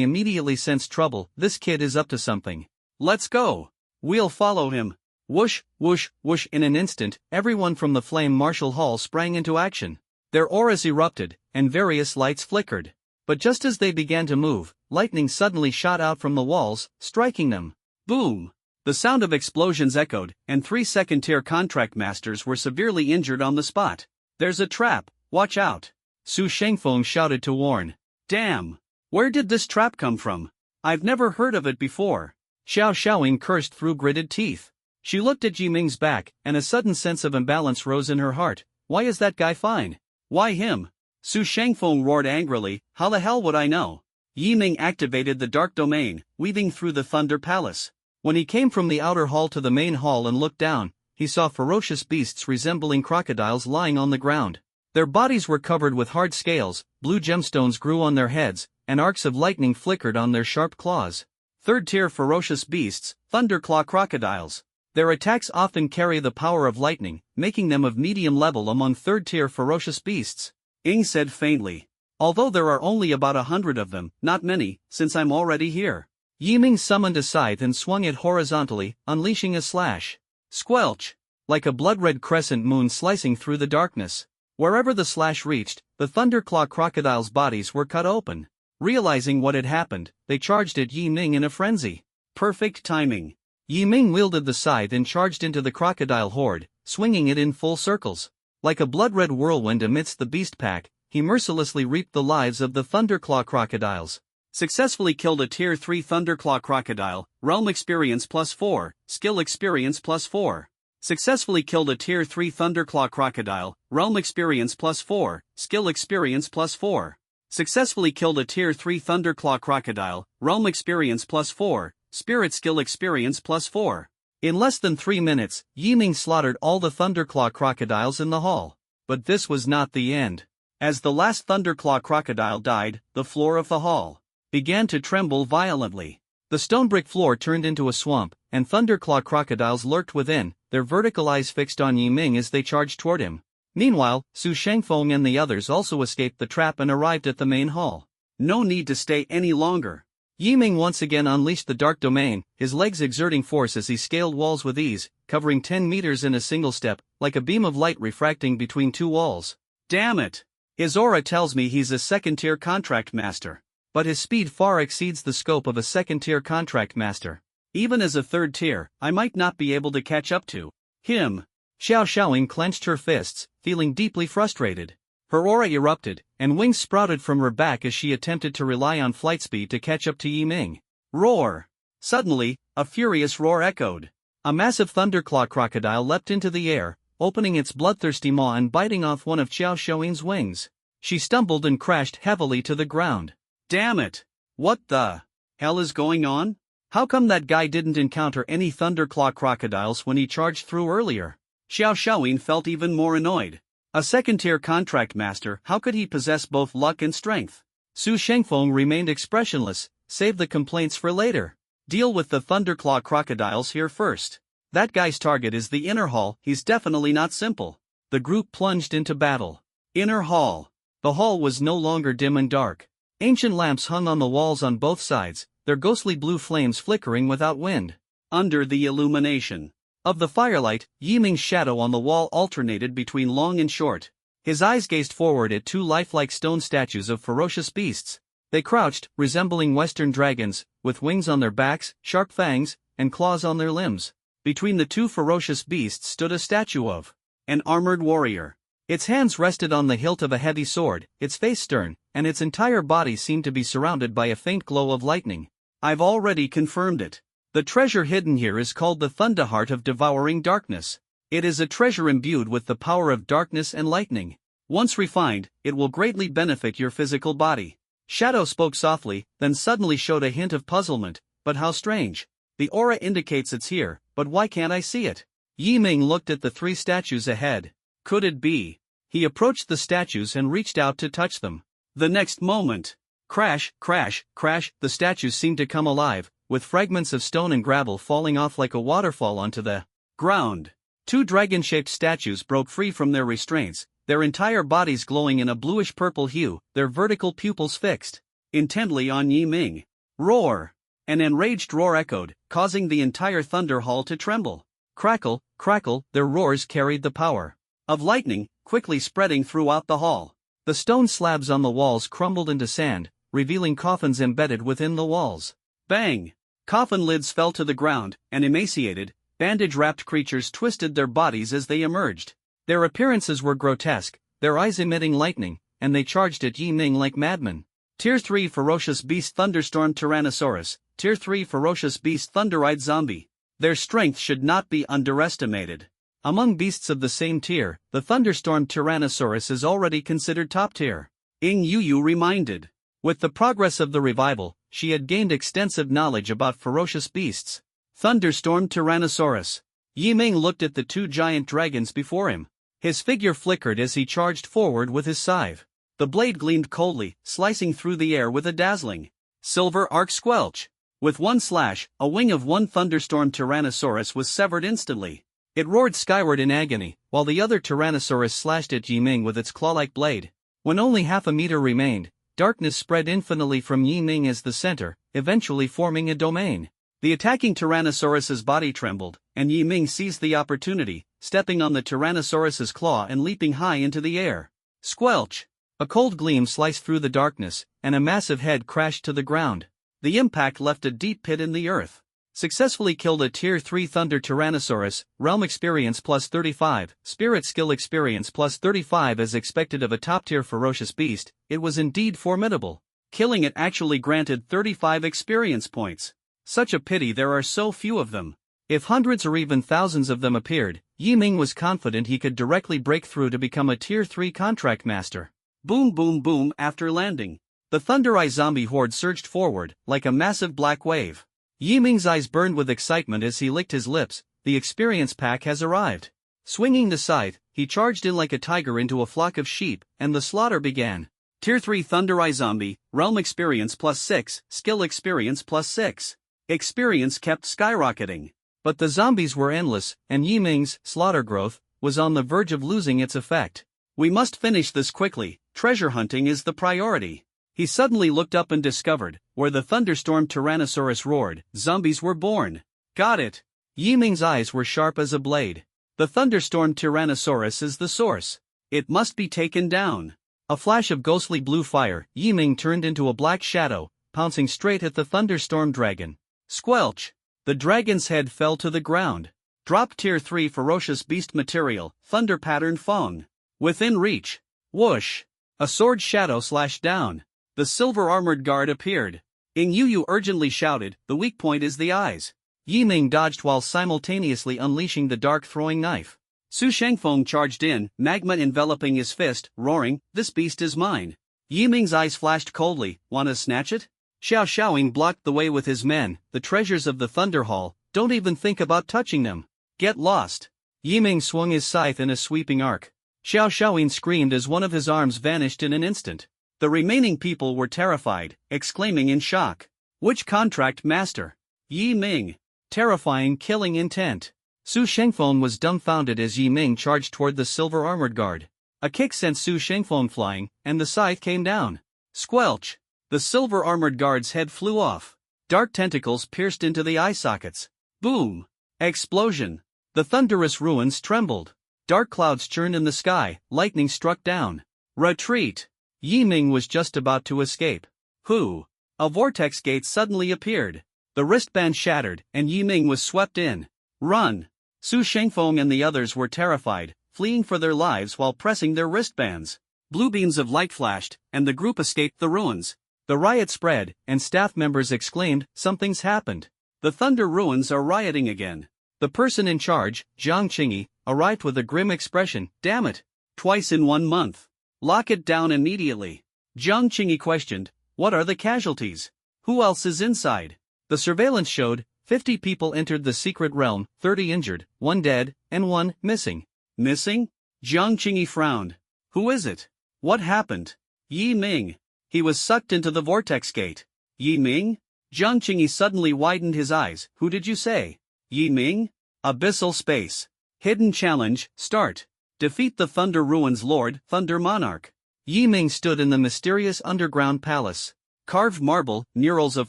immediately sensed trouble. This kid is up to something. Let's go! We'll follow him. Whoosh, whoosh, whoosh. In an instant, everyone from the Flame Martial Hall sprang into action. Their auras erupted, and various lights flickered. But just as they began to move, lightning suddenly shot out from the walls, striking them. Boom! The sound of explosions echoed, and 3 second-tier contract masters were severely injured on the spot. There's a trap, watch out! Su Shengfeng shouted to warn. Damn! Where did this trap come from? I've never heard of it before. Xiao Xiaoying cursed through gritted teeth. She looked at Yi Ming's back, and a sudden sense of imbalance rose in her heart. Why is that guy fine? Why him? Su Shengfeng roared angrily, how the hell would I know? Yi Ming activated the dark domain, weaving through the Thunder Palace. When he came from the outer hall to the main hall and looked down, he saw ferocious beasts resembling crocodiles lying on the ground. Their bodies were covered with hard scales, blue gemstones grew on their heads, and arcs of lightning flickered on their sharp claws. Third-tier ferocious beasts, thunderclaw crocodiles. Their attacks often carry the power of lightning, making them of medium level among third-tier ferocious beasts. Ing said faintly. Although there are only about 100 of them, not many, since I'm already here. Yi Ming summoned a scythe and swung it horizontally, unleashing a slash. Squelch! Like a blood-red crescent moon slicing through the darkness. Wherever the slash reached, the thunderclaw crocodiles' bodies were cut open. Realizing what had happened, they charged at Yi Ming in a frenzy. Perfect timing. Yi Ming wielded the scythe and charged into the crocodile horde, swinging it in full circles. Like a blood-red whirlwind amidst the beast pack, he mercilessly reaped the lives of the thunderclaw crocodiles. Successfully killed a Tier 3 Thunderclaw Crocodile, Realm Experience +4, Skill Experience +4. Successfully killed a Tier 3 Thunderclaw Crocodile, Realm Experience +4, Skill Experience +4. Successfully killed a Tier 3 Thunderclaw Crocodile, Realm Experience +4, Spirit Skill Experience +4. In less than 3 minutes, Yi Ming slaughtered all the Thunderclaw crocodiles in the hall. But this was not the end. As the last Thunderclaw crocodile died, the floor of the hall began to tremble violently. The stone brick floor turned into a swamp, and thunderclaw crocodiles lurked within, their vertical eyes fixed on Yi Ming as they charged toward him. Meanwhile, Su Shengfeng and the others also escaped the trap and arrived at the main hall. No need to stay any longer. Yi Ming once again unleashed the dark domain, his legs exerting force as he scaled walls with ease, covering 10 meters in a single step, like a beam of light refracting between 2 walls. Damn it! His aura tells me he's a second-tier contract master. But his speed far exceeds the scope of a second-tier contract master. Even as a third tier, I might not be able to catch up to him. Xiao Xiaoying clenched her fists, feeling deeply frustrated. Her aura erupted, and wings sprouted from her back as she attempted to rely on flight speed to catch up to Yi Ming. Roar! Suddenly, a furious roar echoed. A massive thunderclaw crocodile leapt into the air, opening its bloodthirsty maw and biting off one of Xiao Xiaoying's wings. She stumbled and crashed heavily to the ground. Damn it! What the hell is going on? How come that guy didn't encounter any thunderclaw crocodiles when he charged through earlier? Xiao Xiaoying felt even more annoyed. A second-tier contract master, how could he possess both luck and strength? Su Shengfeng remained expressionless. Save the complaints for later. Deal with the thunderclaw crocodiles here first. That guy's target is the inner hall, he's definitely not simple. The group plunged into battle. Inner hall. The hall was no longer dim and dark. Ancient lamps hung on the walls on both sides, their ghostly blue flames flickering without wind. Under the illumination, Of the firelight, Yiming's shadow on the wall alternated between long and short. His eyes gazed forward at two lifelike stone statues of ferocious beasts. They crouched, resembling western dragons, with wings on their backs, sharp fangs, and claws on their limbs. Between the two ferocious beasts stood a statue of an armored warrior. Its hands rested on the hilt of a heavy sword, its face stern, and its entire body seemed to be surrounded by a faint glow of lightning. I've already confirmed it. The treasure hidden here is called the Thunderheart of Devouring Darkness. It is a treasure imbued with the power of darkness and lightning. Once refined, it will greatly benefit your physical body. Shadow spoke softly, then suddenly showed a hint of puzzlement. But how strange. The aura indicates it's here, but why can't I see it? Yiming looked at the three statues ahead. Could it be? He approached the statues and reached out to touch them. The next moment, crash, crash, crash, the statues seemed to come alive, with fragments of stone and gravel falling off like a waterfall onto the ground. Two dragon-shaped statues broke free from their restraints, their entire bodies glowing in a bluish-purple hue, their vertical pupils fixed intently on Yiming. Roar! An enraged roar echoed, causing the entire thunder hall to tremble. Crackle, crackle, their roars carried the power of lightning, quickly spreading throughout the hall. The stone slabs on the walls crumbled into sand, revealing coffins embedded within the walls. Bang! Coffin lids fell to the ground, and emaciated, bandage-wrapped creatures twisted their bodies as they emerged. Their appearances were grotesque, their eyes emitting lightning, and they charged at Yiming like madmen. Tier 3 Ferocious Beast Thunderstorm Tyrannosaurus, Tier 3 Ferocious Beast Thunder-Eyed Zombie. Their strength should not be underestimated. Among beasts of the same tier, the Thunderstorm Tyrannosaurus is already considered top tier. Ing Yu reminded. With the progress of the revival, she had gained extensive knowledge about ferocious beasts. Thunderstorm Tyrannosaurus. Yiming looked at the two giant dragons before him. His figure flickered as he charged forward with his scythe. The blade gleamed coldly, slicing through the air with a dazzling silver arc squelch. With one slash, a wing of one Thunderstorm Tyrannosaurus was severed instantly. It roared skyward in agony, while the other Tyrannosaurus slashed at Yiming with its claw-like blade. When only half a meter remained, darkness spread infinitely from Yiming as the center, eventually forming a domain. The attacking Tyrannosaurus's body trembled, and Yiming seized the opportunity, stepping on the Tyrannosaurus's claw and leaping high into the air. Squelch! A cold gleam sliced through the darkness, and a massive head crashed to the ground. The impact left a deep pit in the earth. Successfully killed a Tier 3 Thunder Tyrannosaurus, Realm Experience plus 35, Spirit Skill Experience plus 35 as expected of a top-tier ferocious beast. It was indeed formidable. Killing it actually granted 35 experience points. Such a pity there are so few of them. If hundreds or even thousands of them appeared, Yiming was confident he could directly break through to become a Tier 3 contract master. Boom boom boom. After landing, the Thunder-Eye zombie horde surged forward, like a massive black wave. Yiming's eyes burned with excitement as he licked his lips. The experience pack has arrived. Swinging the scythe, he charged in like a tiger into a flock of sheep, and the slaughter began. Tier 3 Thunder-Eye Zombie, Realm Experience plus 6, Skill Experience plus 6. Experience kept skyrocketing. But the zombies were endless, and Yiming's slaughter growth was on the verge of losing its effect. We must finish this quickly. Treasure hunting is the priority. He suddenly looked up and discovered, where the Thunderstorm Tyrannosaurus roared, zombies were born. Got it. Yiming's eyes were sharp as a blade. The Thunderstorm Tyrannosaurus is the source. It must be taken down. A flash of ghostly blue fire, Yiming turned into a black shadow, pouncing straight at the Thunderstorm Dragon. Squelch! The dragon's head fell to the ground. Drop Tier 3 Ferocious Beast Material, Thunder Pattern Fong. Within reach. Whoosh! A sword shadow slashed down. The silver-armored guard appeared. Ing Yu urgently shouted, the weak point is the eyes. Yiming dodged while simultaneously unleashing the dark throwing knife. Su Shengfeng charged in, magma enveloping his fist, roaring, this beast is mine. Yiming's eyes flashed coldly, wanna snatch it? Xiao Xiaoying blocked the way with his men, the treasures of the Thunder Hall, don't even think about touching them. Get lost. Yiming swung his scythe in a sweeping arc. Xiao Xiaoying screamed as one of his arms vanished in an instant. The remaining people were terrified, exclaiming in shock. Which contract master? Yiming. Terrifying killing intent. Su Shengfeng was dumbfounded as Yiming charged toward the silver-armored guard. A kick sent Su Shengfeng flying, and the scythe came down. Squelch! The silver-armored guard's head flew off. Dark tentacles pierced into the eye sockets. Boom! Explosion! The thunderous ruins trembled. Dark clouds churned in the sky, lightning struck down. Retreat! Yi Ming was just about to escape. Who? A vortex gate suddenly appeared. The wristband shattered, and Yi Ming was swept in. Run! Su Shengfeng and the others were terrified, fleeing for their lives while pressing their wristbands. Blue beams of light flashed, and the group escaped the ruins. The riot spread, and staff members exclaimed, "Something's happened. The Thunder Ruins are rioting again." The person in charge, Jiang Qingyi, arrived with a grim expression. "Damn it! Twice in 1 month. Lock it down immediately." Jiang Qingyi questioned, "What are the casualties? Who else is inside?" The surveillance showed, 50 people entered the secret realm, 30 injured, 1 dead, and 1 missing. Missing? Jiang Qingyi frowned. Who is it? What happened? Yi Ming. He was sucked into the vortex gate. Yi Ming? Jiang Qingyi suddenly widened his eyes. Who did you say? Yi Ming? Abyssal space. Hidden challenge, start. Defeat the Thunder Ruins Lord, Thunder Monarch. Yi Ming stood in the mysterious underground palace. Carved marble, murals of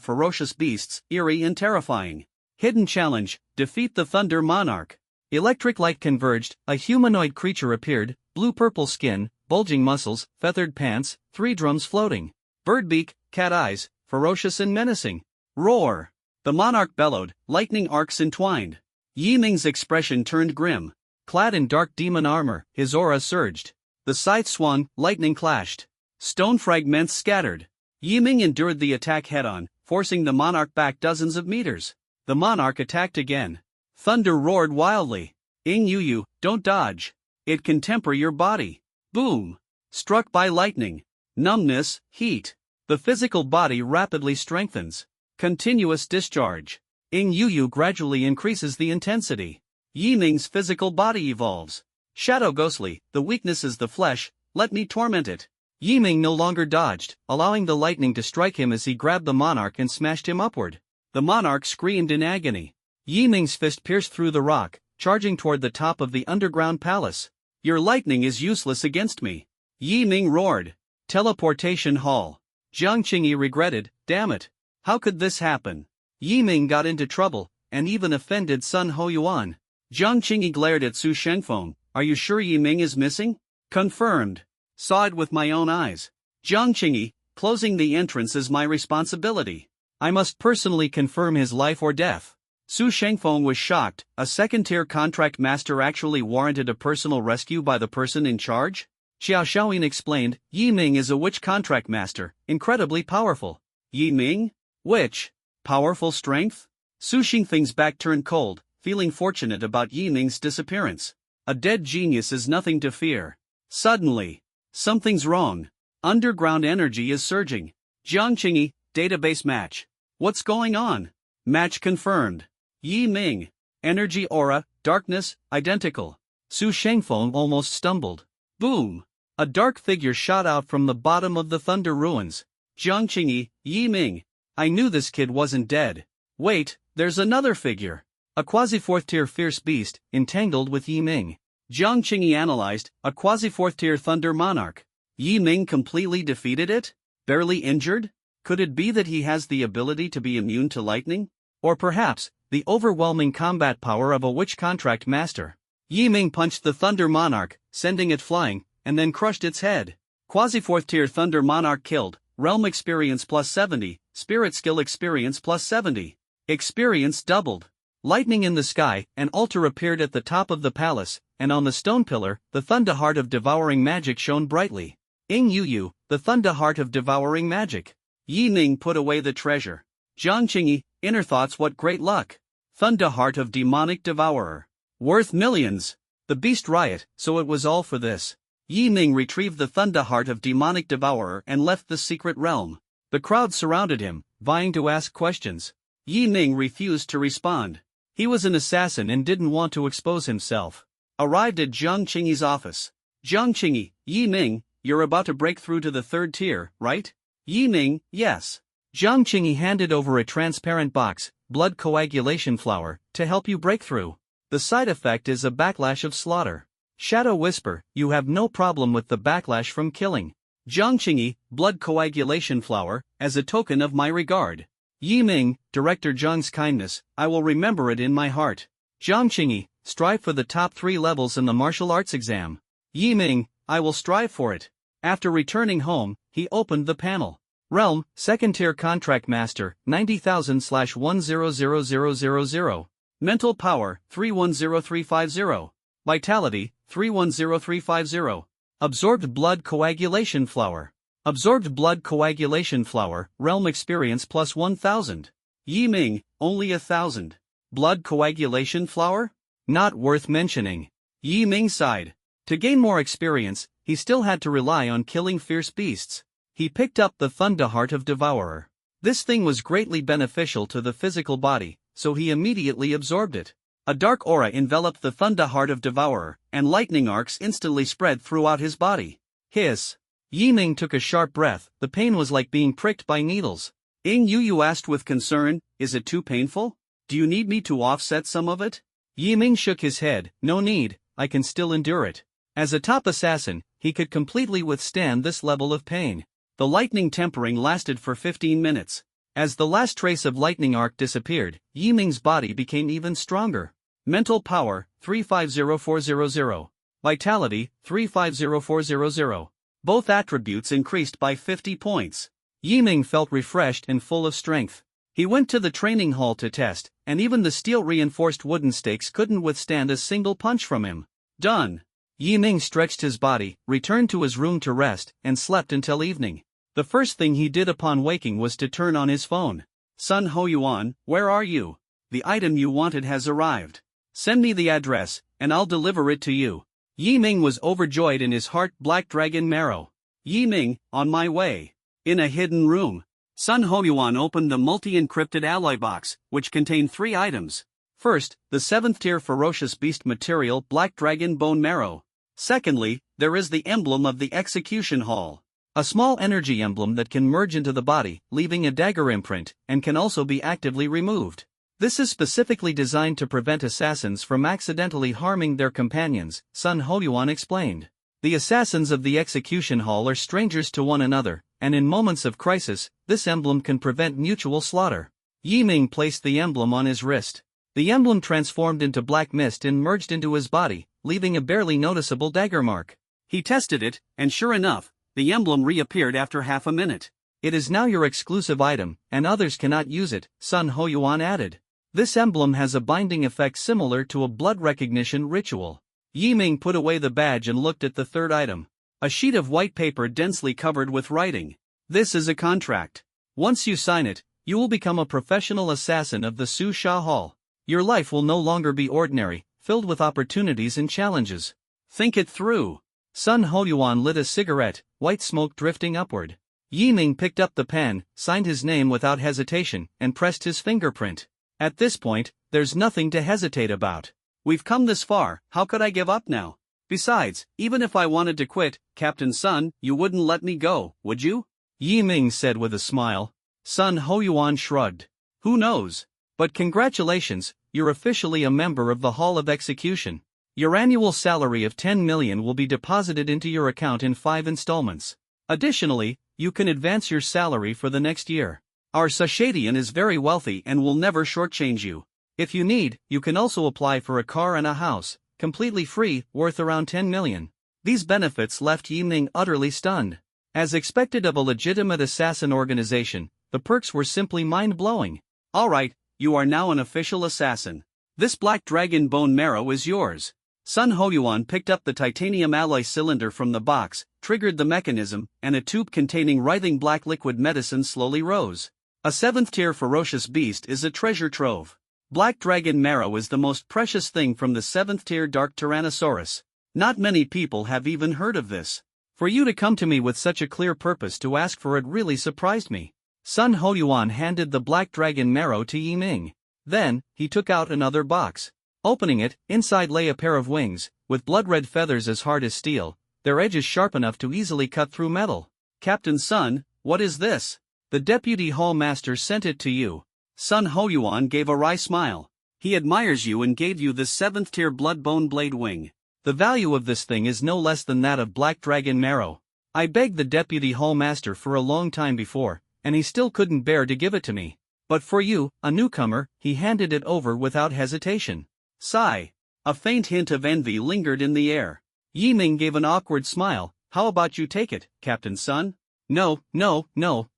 ferocious beasts, eerie and terrifying. Hidden challenge, defeat the Thunder Monarch. Electric light converged, a humanoid creature appeared, blue-purple skin, bulging muscles, feathered pants, 3 drums floating. Bird beak, cat eyes, ferocious and menacing. Roar! The monarch bellowed, lightning arcs entwined. Yi Ming's expression turned grim. Clad in dark demon armor, his aura surged. The scythe swung, lightning clashed. Stone fragments scattered. Yi Ming endured the attack head-on, forcing the monarch back dozens of meters. The monarch attacked again. Thunder roared wildly. "Ing Yu, don't dodge. It can temper your body." Boom! Struck by lightning. Numbness, heat. The physical body rapidly strengthens. Continuous discharge. Ing Yu gradually increases the intensity. Yi Ming's physical body evolves. Shadow ghostly, the weakness is the flesh, let me torment it. Yi Ming no longer dodged, allowing the lightning to strike him as he grabbed the monarch and smashed him upward. The monarch screamed in agony. Yi Ming's fist pierced through the rock, charging toward the top of the underground palace. "Your lightning is useless against me." Yi Ming roared. Teleportation hall. Jiang Qingyi regretted, "Damn it. How could this happen?" Yi Ming got into trouble, and even offended Sun Hoyuan. Jiang Qingyi glared at Su Shengfeng. "Are you sure Yi Ming is missing?" "Confirmed. Saw it with my own eyes." Jiang Qingyi, "Closing the entrance is my responsibility. I must personally confirm his life or death." Su Shengfeng was shocked. A second-tier contract master actually warranted a personal rescue by the person in charge? Xiao Shaoyin explained, "Yi Ming is a witch contract master, incredibly powerful." Yi Ming? Witch? Powerful strength? Su Xingfeng's back turned cold, feeling fortunate about Yi Ming's disappearance. A dead genius is nothing to fear. Suddenly, something's wrong. Underground energy is surging. Jiang Qingyi, database match. What's going on? Match confirmed. Yi Ming. Energy aura, darkness, identical. Su Shengfeng almost stumbled. Boom! A dark figure shot out from the bottom of the Thunder Ruins. Jiang Qingyi, Yi Ming. I knew this kid wasn't dead. Wait, there's another figure. A quasi-4th-tier fierce beast, entangled with Yi Ming. Jiang Qingyi analyzed, a quasi-4th-tier Thunder Monarch. Yi Ming completely defeated it? Barely injured? Could it be that he has the ability to be immune to lightning? Or perhaps, the overwhelming combat power of a witch contract master? Yi Ming punched the Thunder Monarch, sending it flying, and then crushed its head. Quasi-4th-tier Thunder Monarch killed, Realm Experience plus 70, Spirit Skill Experience plus 70. Experience doubled. Lightning in the sky, an altar appeared at the top of the palace, and on the stone pillar, the Thunder Heart of Devouring Magic shone brightly. Ing Yu, the Thunder Heart of Devouring Magic. Yi Ming put away the treasure. Jiang Qingyi, inner thoughts, what great luck. Thunder Heart of Demonic Devourer. Worth millions. The beast riot, so it was all for this. Yi Ming retrieved the Thunder Heart of Demonic Devourer and left the secret realm. The crowd surrounded him, vying to ask questions. Yi Ming refused to respond. He was an assassin and didn't want to expose himself. Arrived at Jiang Qingyi's office. Jiang Qingyi, Yi Ming, you're about to break through to the 3rd tier, right? Yi Ming, yes. Jiang Qingyi handed over a transparent box, blood coagulation flour, to help you break through. The side effect is a backlash of slaughter. Shadow Whisper, you have no problem with the backlash from killing. Jiang Qingyi, blood coagulation flour, as a token of my regard. Yi Ming, Director Zhang's kindness, I will remember it in my heart. Jiangqingi, strive for the top 3 levels in the martial arts exam. Yi Ming, I will strive for it. After returning home, he opened the panel. Realm, 2nd tier contract master, 90,000/110000. Mental power, 310350. Vitality, 310350. Absorbed blood coagulation flower. Absorbed blood coagulation flower, realm experience plus 1000. Yi Ming, only 1000. Blood coagulation flower? Not worth mentioning. Yi Ming sighed. To gain more experience, he still had to rely on killing fierce beasts. He picked up the Thunder Heart of Devourer. This thing was greatly beneficial to the physical body, so he immediately absorbed it. A dark aura enveloped the Thunder Heart of Devourer, and lightning arcs instantly spread throughout his body. Hiss. Yi Ming took a sharp breath. The pain was like being pricked by needles. You asked with concern, is it too painful? Do you need me to offset some of it? Yi Ming shook his head. No need, I can still endure it. As a top assassin, he could completely withstand this level of pain. The lightning tempering lasted for 15 minutes. As the last trace of lightning arc disappeared, Yi Ming's body became even stronger. Mental power, 350400. Vitality, 350400. Both attributes increased by 50 points. Yi Ming felt refreshed and full of strength. He went to the training hall to test, and even the steel-reinforced wooden stakes couldn't withstand a single punch from him. Done. Yi Ming stretched his body, returned to his room to rest, and slept until evening. The first thing he did upon waking was to turn on his phone. Sun Hoyuan, where are you? The item you wanted has arrived. Send me the address, and I'll deliver it to you. Yi Ming was overjoyed in his heart. Black Dragon Marrow. Yi Ming, on my way. In a hidden room. Sun Hoyuan opened the multi-encrypted alloy box, which contained 3 items. First, the 7th tier ferocious beast material Black Dragon Bone Marrow. Secondly, there is the emblem of the execution hall. A small energy emblem that can merge into the body, leaving a dagger imprint, and can also be actively removed. This is specifically designed to prevent assassins from accidentally harming their companions, Sun Hoyuan explained. The assassins of the execution hall are strangers to one another, and in moments of crisis, this emblem can prevent mutual slaughter. Yi Ming placed the emblem on his wrist. The emblem transformed into black mist and merged into his body, leaving a barely noticeable dagger mark. He tested it, and sure enough, the emblem reappeared after half a minute. It is now your exclusive item, and others cannot use it, Sun Hoyuan added. This emblem has a binding effect similar to a blood recognition ritual. Yi Ming put away the badge and looked at the third item. A sheet of white paper densely covered with writing. This is a contract. Once you sign it, you will become a professional assassin of the Su Sha Hall. Your life will no longer be ordinary, filled with opportunities and challenges. Think it through. Sun Hoyuan lit a cigarette, white smoke drifting upward. Yi Ming picked up the pen, signed his name without hesitation, and pressed his fingerprint. At this point, there's nothing to hesitate about. We've come this far, how could I give up now? Besides, even if I wanted to quit, Captain Sun, you wouldn't let me go, would you? Yi Ming said with a smile. Sun Hoyuan shrugged. Who knows? But congratulations, you're officially a member of the Hall of Execution. Your annual salary of 10 million will be deposited into your account in 5 installments. Additionally, you can advance your salary for the next year. Our Sashadian is very wealthy and will never shortchange you. If you need, you can also apply for a car and a house, completely free, worth around 10 million. These benefits left Yi Ming utterly stunned. As expected of a legitimate assassin organization, the perks were simply mind-blowing. Alright, you are now an official assassin. This Black Dragon Bone Marrow is yours. Sun Hoyuan picked up the titanium alloy cylinder from the box, triggered the mechanism, and a tube containing writhing black liquid medicine slowly rose. A 7th tier ferocious beast is a treasure trove. Black Dragon Marrow is the most precious thing from the 7th tier Dark Tyrannosaurus. Not many people have even heard of this. For you to come to me with such a clear purpose to ask for it really surprised me. Sun Hoyuan handed the Black Dragon Marrow to Yi Ming. Then, he took out another box. Opening it, inside lay a pair of wings, with blood-red feathers as hard as steel, their edges sharp enough to easily cut through metal. Captain Sun, what is this? The Deputy Hall Master sent it to you. Sun Hoyuan gave a wry smile. He admires you and gave you this 7th tier Bloodbone Blade Wing. The value of this thing is no less than that of Black Dragon Marrow. I begged the Deputy Hall Master for a long time before, and he still couldn't bear to give it to me. But for you, a newcomer, he handed it over without hesitation. Sigh. A faint hint of envy lingered in the air. Yi Ming gave an awkward smile. How about you take it, Captain Sun? No,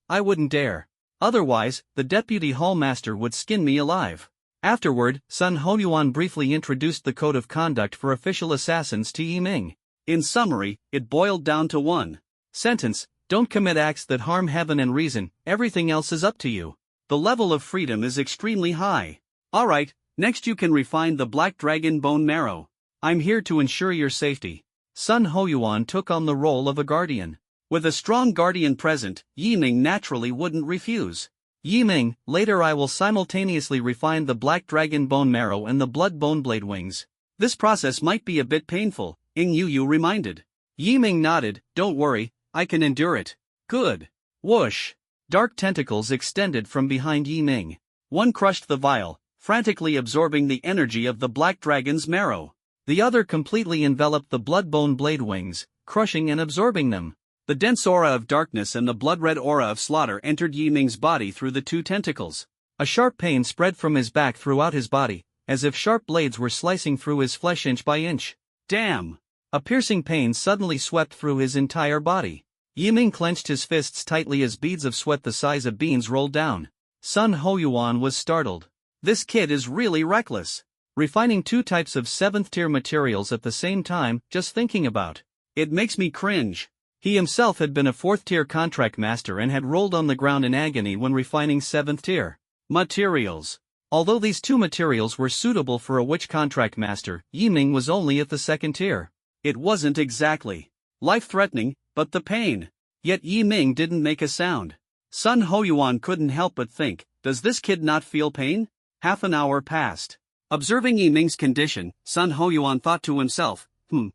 I wouldn't dare. Otherwise, the deputy hallmaster would skin me alive. Afterward, Sun Hoyuan briefly introduced the code of conduct for official assassins to Yi Ming. In summary, it boiled down to one sentence: don't commit acts that harm heaven and reason, everything else is up to you. The level of freedom is extremely high. Alright, next you can refine the Black Dragon bone marrow. I'm here to ensure your safety. Sun Hoyuan took on the role of a guardian. With a strong guardian present, Yi Ming naturally wouldn't refuse. Yi Ming, later I will simultaneously refine the Black Dragon bone marrow and the Blood Bone Blade wings. This process might be a bit painful, Ing Yu reminded. Yi Ming nodded. Don't worry, I can endure it. Good. Whoosh. Dark tentacles extended from behind Yi Ming. One crushed the vial, frantically absorbing the energy of the Black Dragon's marrow. The other completely enveloped the Blood Bone Blade wings, crushing and absorbing them. The dense aura of darkness and the blood-red aura of slaughter entered Yi Ming's body through the two tentacles. A sharp pain spread from his back throughout his body, as if sharp blades were slicing through his flesh inch by inch. Damn! A piercing pain suddenly swept through his entire body. Yi Ming clenched his fists tightly as beads of sweat the size of beans rolled down. Sun Hoyuan was startled. This kid is really reckless. Refining two types of 7th-tier materials at the same time, just thinking about it makes me cringe. He himself had been a 4th-tier contract master and had rolled on the ground in agony when refining 7th-tier materials. Although these two materials were suitable for a witch contract master, Yi Ming was only at the 2nd tier. It wasn't exactly life-threatening, but the pain. Yet Yi Ming didn't make a sound. Sun Hoyuan couldn't help but think, does this kid not feel pain? Half an hour passed. Observing Yi Ming's condition, Sun Hoyuan thought to himself,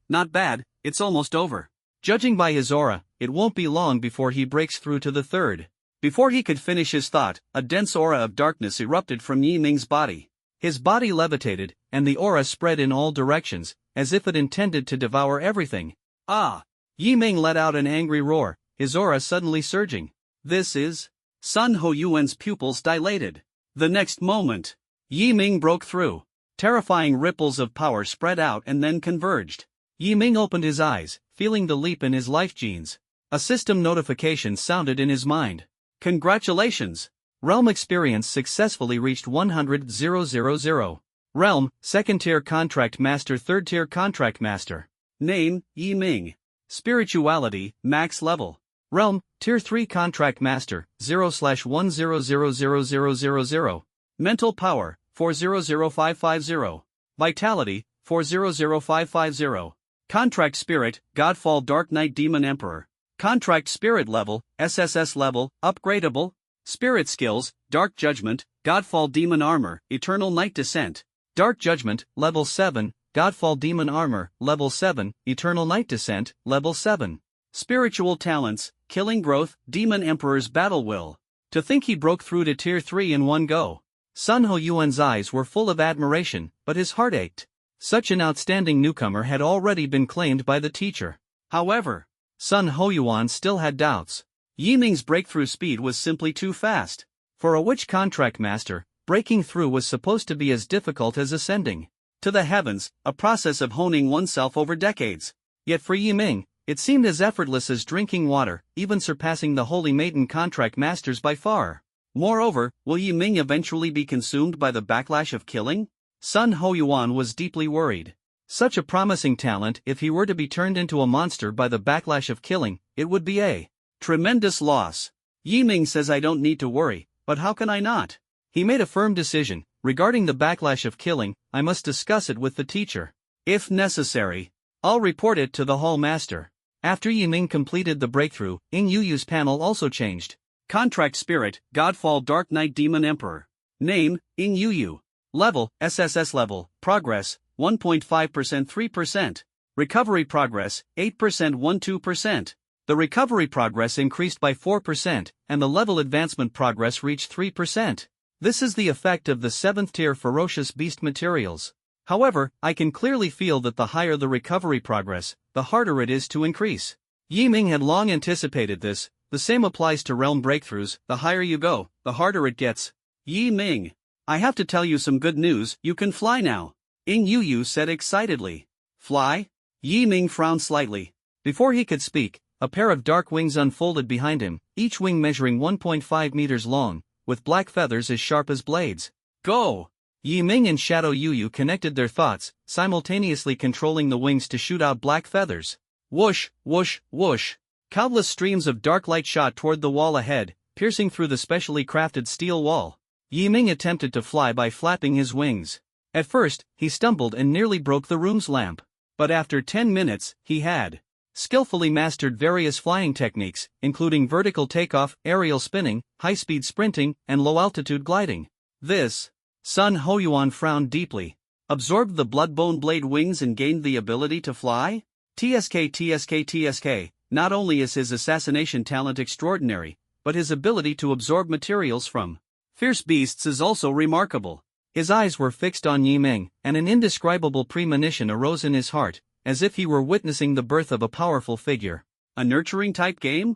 not bad, it's almost over. Judging by his aura, it won't be long before he breaks through to the 3rd. Before he could finish his thought, a dense aura of darkness erupted from Yi Ming's body. His body levitated, and the aura spread in all directions, as if it intended to devour everything. Ah! Yi Ming let out an angry roar, his aura suddenly surging. This is... Sun Hoyuan's pupils dilated. The next moment, Yi Ming broke through. Terrifying ripples of power spread out and then converged. Yi Ming opened his eyes, feeling the leap in his life genes. A system notification sounded in his mind. Congratulations! Realm experience successfully reached 100,000. Realm, 2nd-tier contract master, 3rd-tier contract master. Name, Yi Ming. Spirituality, max level. Realm, Tier 3 contract master, 0/1000000. Mental power, 400550. Vitality, 400550. Contract spirit, Godfall Dark Knight Demon Emperor. Contract spirit level, SSS level, upgradable. Spirit skills, Dark Judgment, Godfall Demon Armor, Eternal Night Descent. Dark Judgment, level 7, Godfall Demon Armor, level 7, Eternal Night Descent, level 7. Spiritual talents, Killing Growth, Demon Emperor's Battle Will. To think he broke through to Tier 3 in one go. Sun Hoyuan's eyes were full of admiration, but his heart ached. Such an outstanding newcomer had already been claimed by the teacher. However, Sun Hoyuan still had doubts. Yi Ming's breakthrough speed was simply too fast. For a witch contract master, breaking through was supposed to be as difficult as ascending to the heavens, a process of honing oneself over decades. Yet for Yi Ming, it seemed as effortless as drinking water, even surpassing the Holy Maiden contract masters by far. Moreover, will Yi Ming eventually be consumed by the backlash of killing? Sun Hoyuan was deeply worried. Such a promising talent, if he were to be turned into a monster by the backlash of killing, it would be a tremendous loss. Yi Ming says I don't need to worry, but how can I not? He made a firm decision. Regarding the backlash of killing, I must discuss it with the teacher. If necessary, I'll report it to the hall master. After Yi Ming completed the breakthrough, Ing Yu's panel also changed. Contract spirit, Godfall Dark Knight Demon Emperor. Name, Ing Yu. Level, SSS level. Progress, 1.5% 3%. Recovery progress, 8% 12%. The recovery progress increased by 4%, and the level advancement progress reached 3%. This is the effect of the 7th-tier ferocious beast materials. However, I can clearly feel that the higher the recovery progress, the harder it is to increase. Yi Ming had long anticipated this. The same applies to realm breakthroughs. The higher you go, the harder it gets. Yi Ming, I have to tell you some good news. You can fly now. Ying Yu said excitedly. Fly? Yi Ming frowned slightly. Before he could speak, a pair of dark wings unfolded behind him, each wing measuring 1.5 meters long, with black feathers as sharp as blades. Go! Yi Ming and Shadow Yu connected their thoughts, simultaneously controlling the wings to shoot out black feathers. Whoosh, whoosh, whoosh. Countless streams of dark light shot toward the wall ahead, piercing through the specially crafted steel wall. Yi Ming attempted to fly by flapping his wings. At first, he stumbled and nearly broke the room's lamp. But after 10 minutes, he had skillfully mastered various flying techniques, including vertical takeoff, aerial spinning, high-speed sprinting, and low-altitude gliding. This, Sun Hoyuan frowned deeply. Absorbed the bloodbone blade wings and gained the ability to fly? TSK. Not only is his assassination talent extraordinary, but his ability to absorb materials from fierce beasts is also remarkable. His eyes were fixed on Yi Ming, and an indescribable premonition arose in his heart, as if he were witnessing the birth of a powerful figure. A nurturing type game?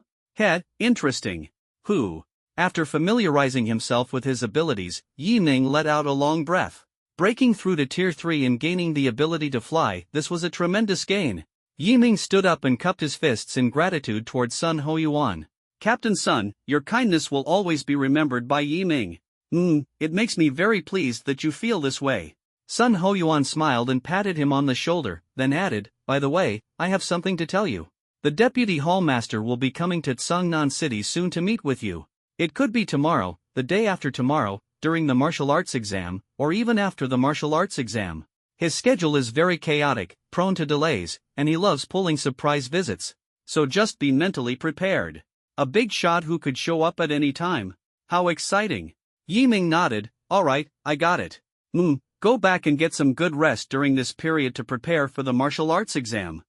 Interesting. After familiarizing himself with his abilities, Yi Ming let out a long breath. Breaking through to Tier 3 and gaining the ability to fly, this was a tremendous gain. Yi Ming stood up and cupped his fists in gratitude toward Sun Hoyuan. Captain Sun, your kindness will always be remembered by Yi Ming. It makes me very pleased that you feel this way. Sun Hoyuan smiled and patted him on the shoulder, then added, by the way, I have something to tell you. The Deputy Hallmaster will be coming to Tsungnan City soon to meet with you. It could be tomorrow, the day after tomorrow, during the martial arts exam, or even after the martial arts exam. His schedule is very chaotic, prone to delays, and he loves pulling surprise visits. So just be mentally prepared. A big shot who could show up at any time. How exciting. Yi Ming nodded. Alright, I got it. Go back and get some good rest during this period to prepare for the martial arts exam.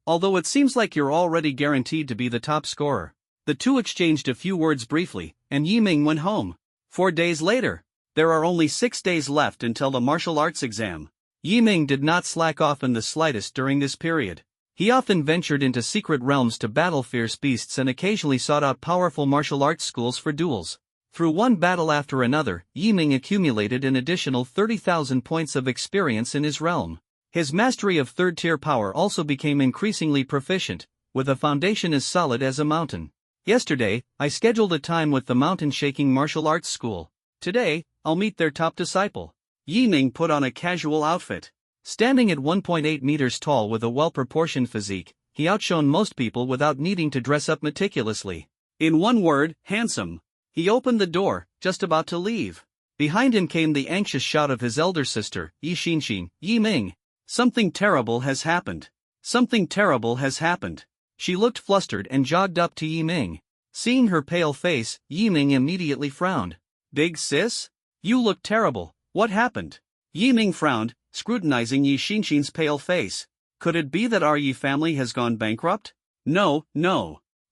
Although it seems like you're already guaranteed to be the top scorer. The two exchanged a few words briefly, and Yi Ming went home. 4 days later. There are only 6 days left until the martial arts exam. Yi Ming did not slack off in the slightest during this period. He often ventured into secret realms to battle fierce beasts and occasionally sought out powerful martial arts schools for duels. Through one battle after another, Yi Ming accumulated an additional 30,000 points of experience in his realm. His mastery of third-tier power also became increasingly proficient, with a foundation as solid as a mountain. Yesterday, I scheduled a time with the mountain-shaking martial arts school. Today, I'll meet their top disciple. Yi Ming put on a casual outfit. Standing at 1.8 meters tall with a well-proportioned physique, he outshone most people without needing to dress up meticulously. In one word, handsome. He opened the door, just about to leave. Behind him came the anxious shout of his elder sister, Yi Xinxin. Yi Ming. Something terrible has happened. Something terrible has happened. She looked flustered and jogged up to Yi Ming. Seeing her pale face, Yi Ming immediately frowned. Big sis? You look terrible. What happened? Yi Ming frowned, scrutinizing Yi Xinxin's pale face. Could it be that our Yi family has gone bankrupt? No.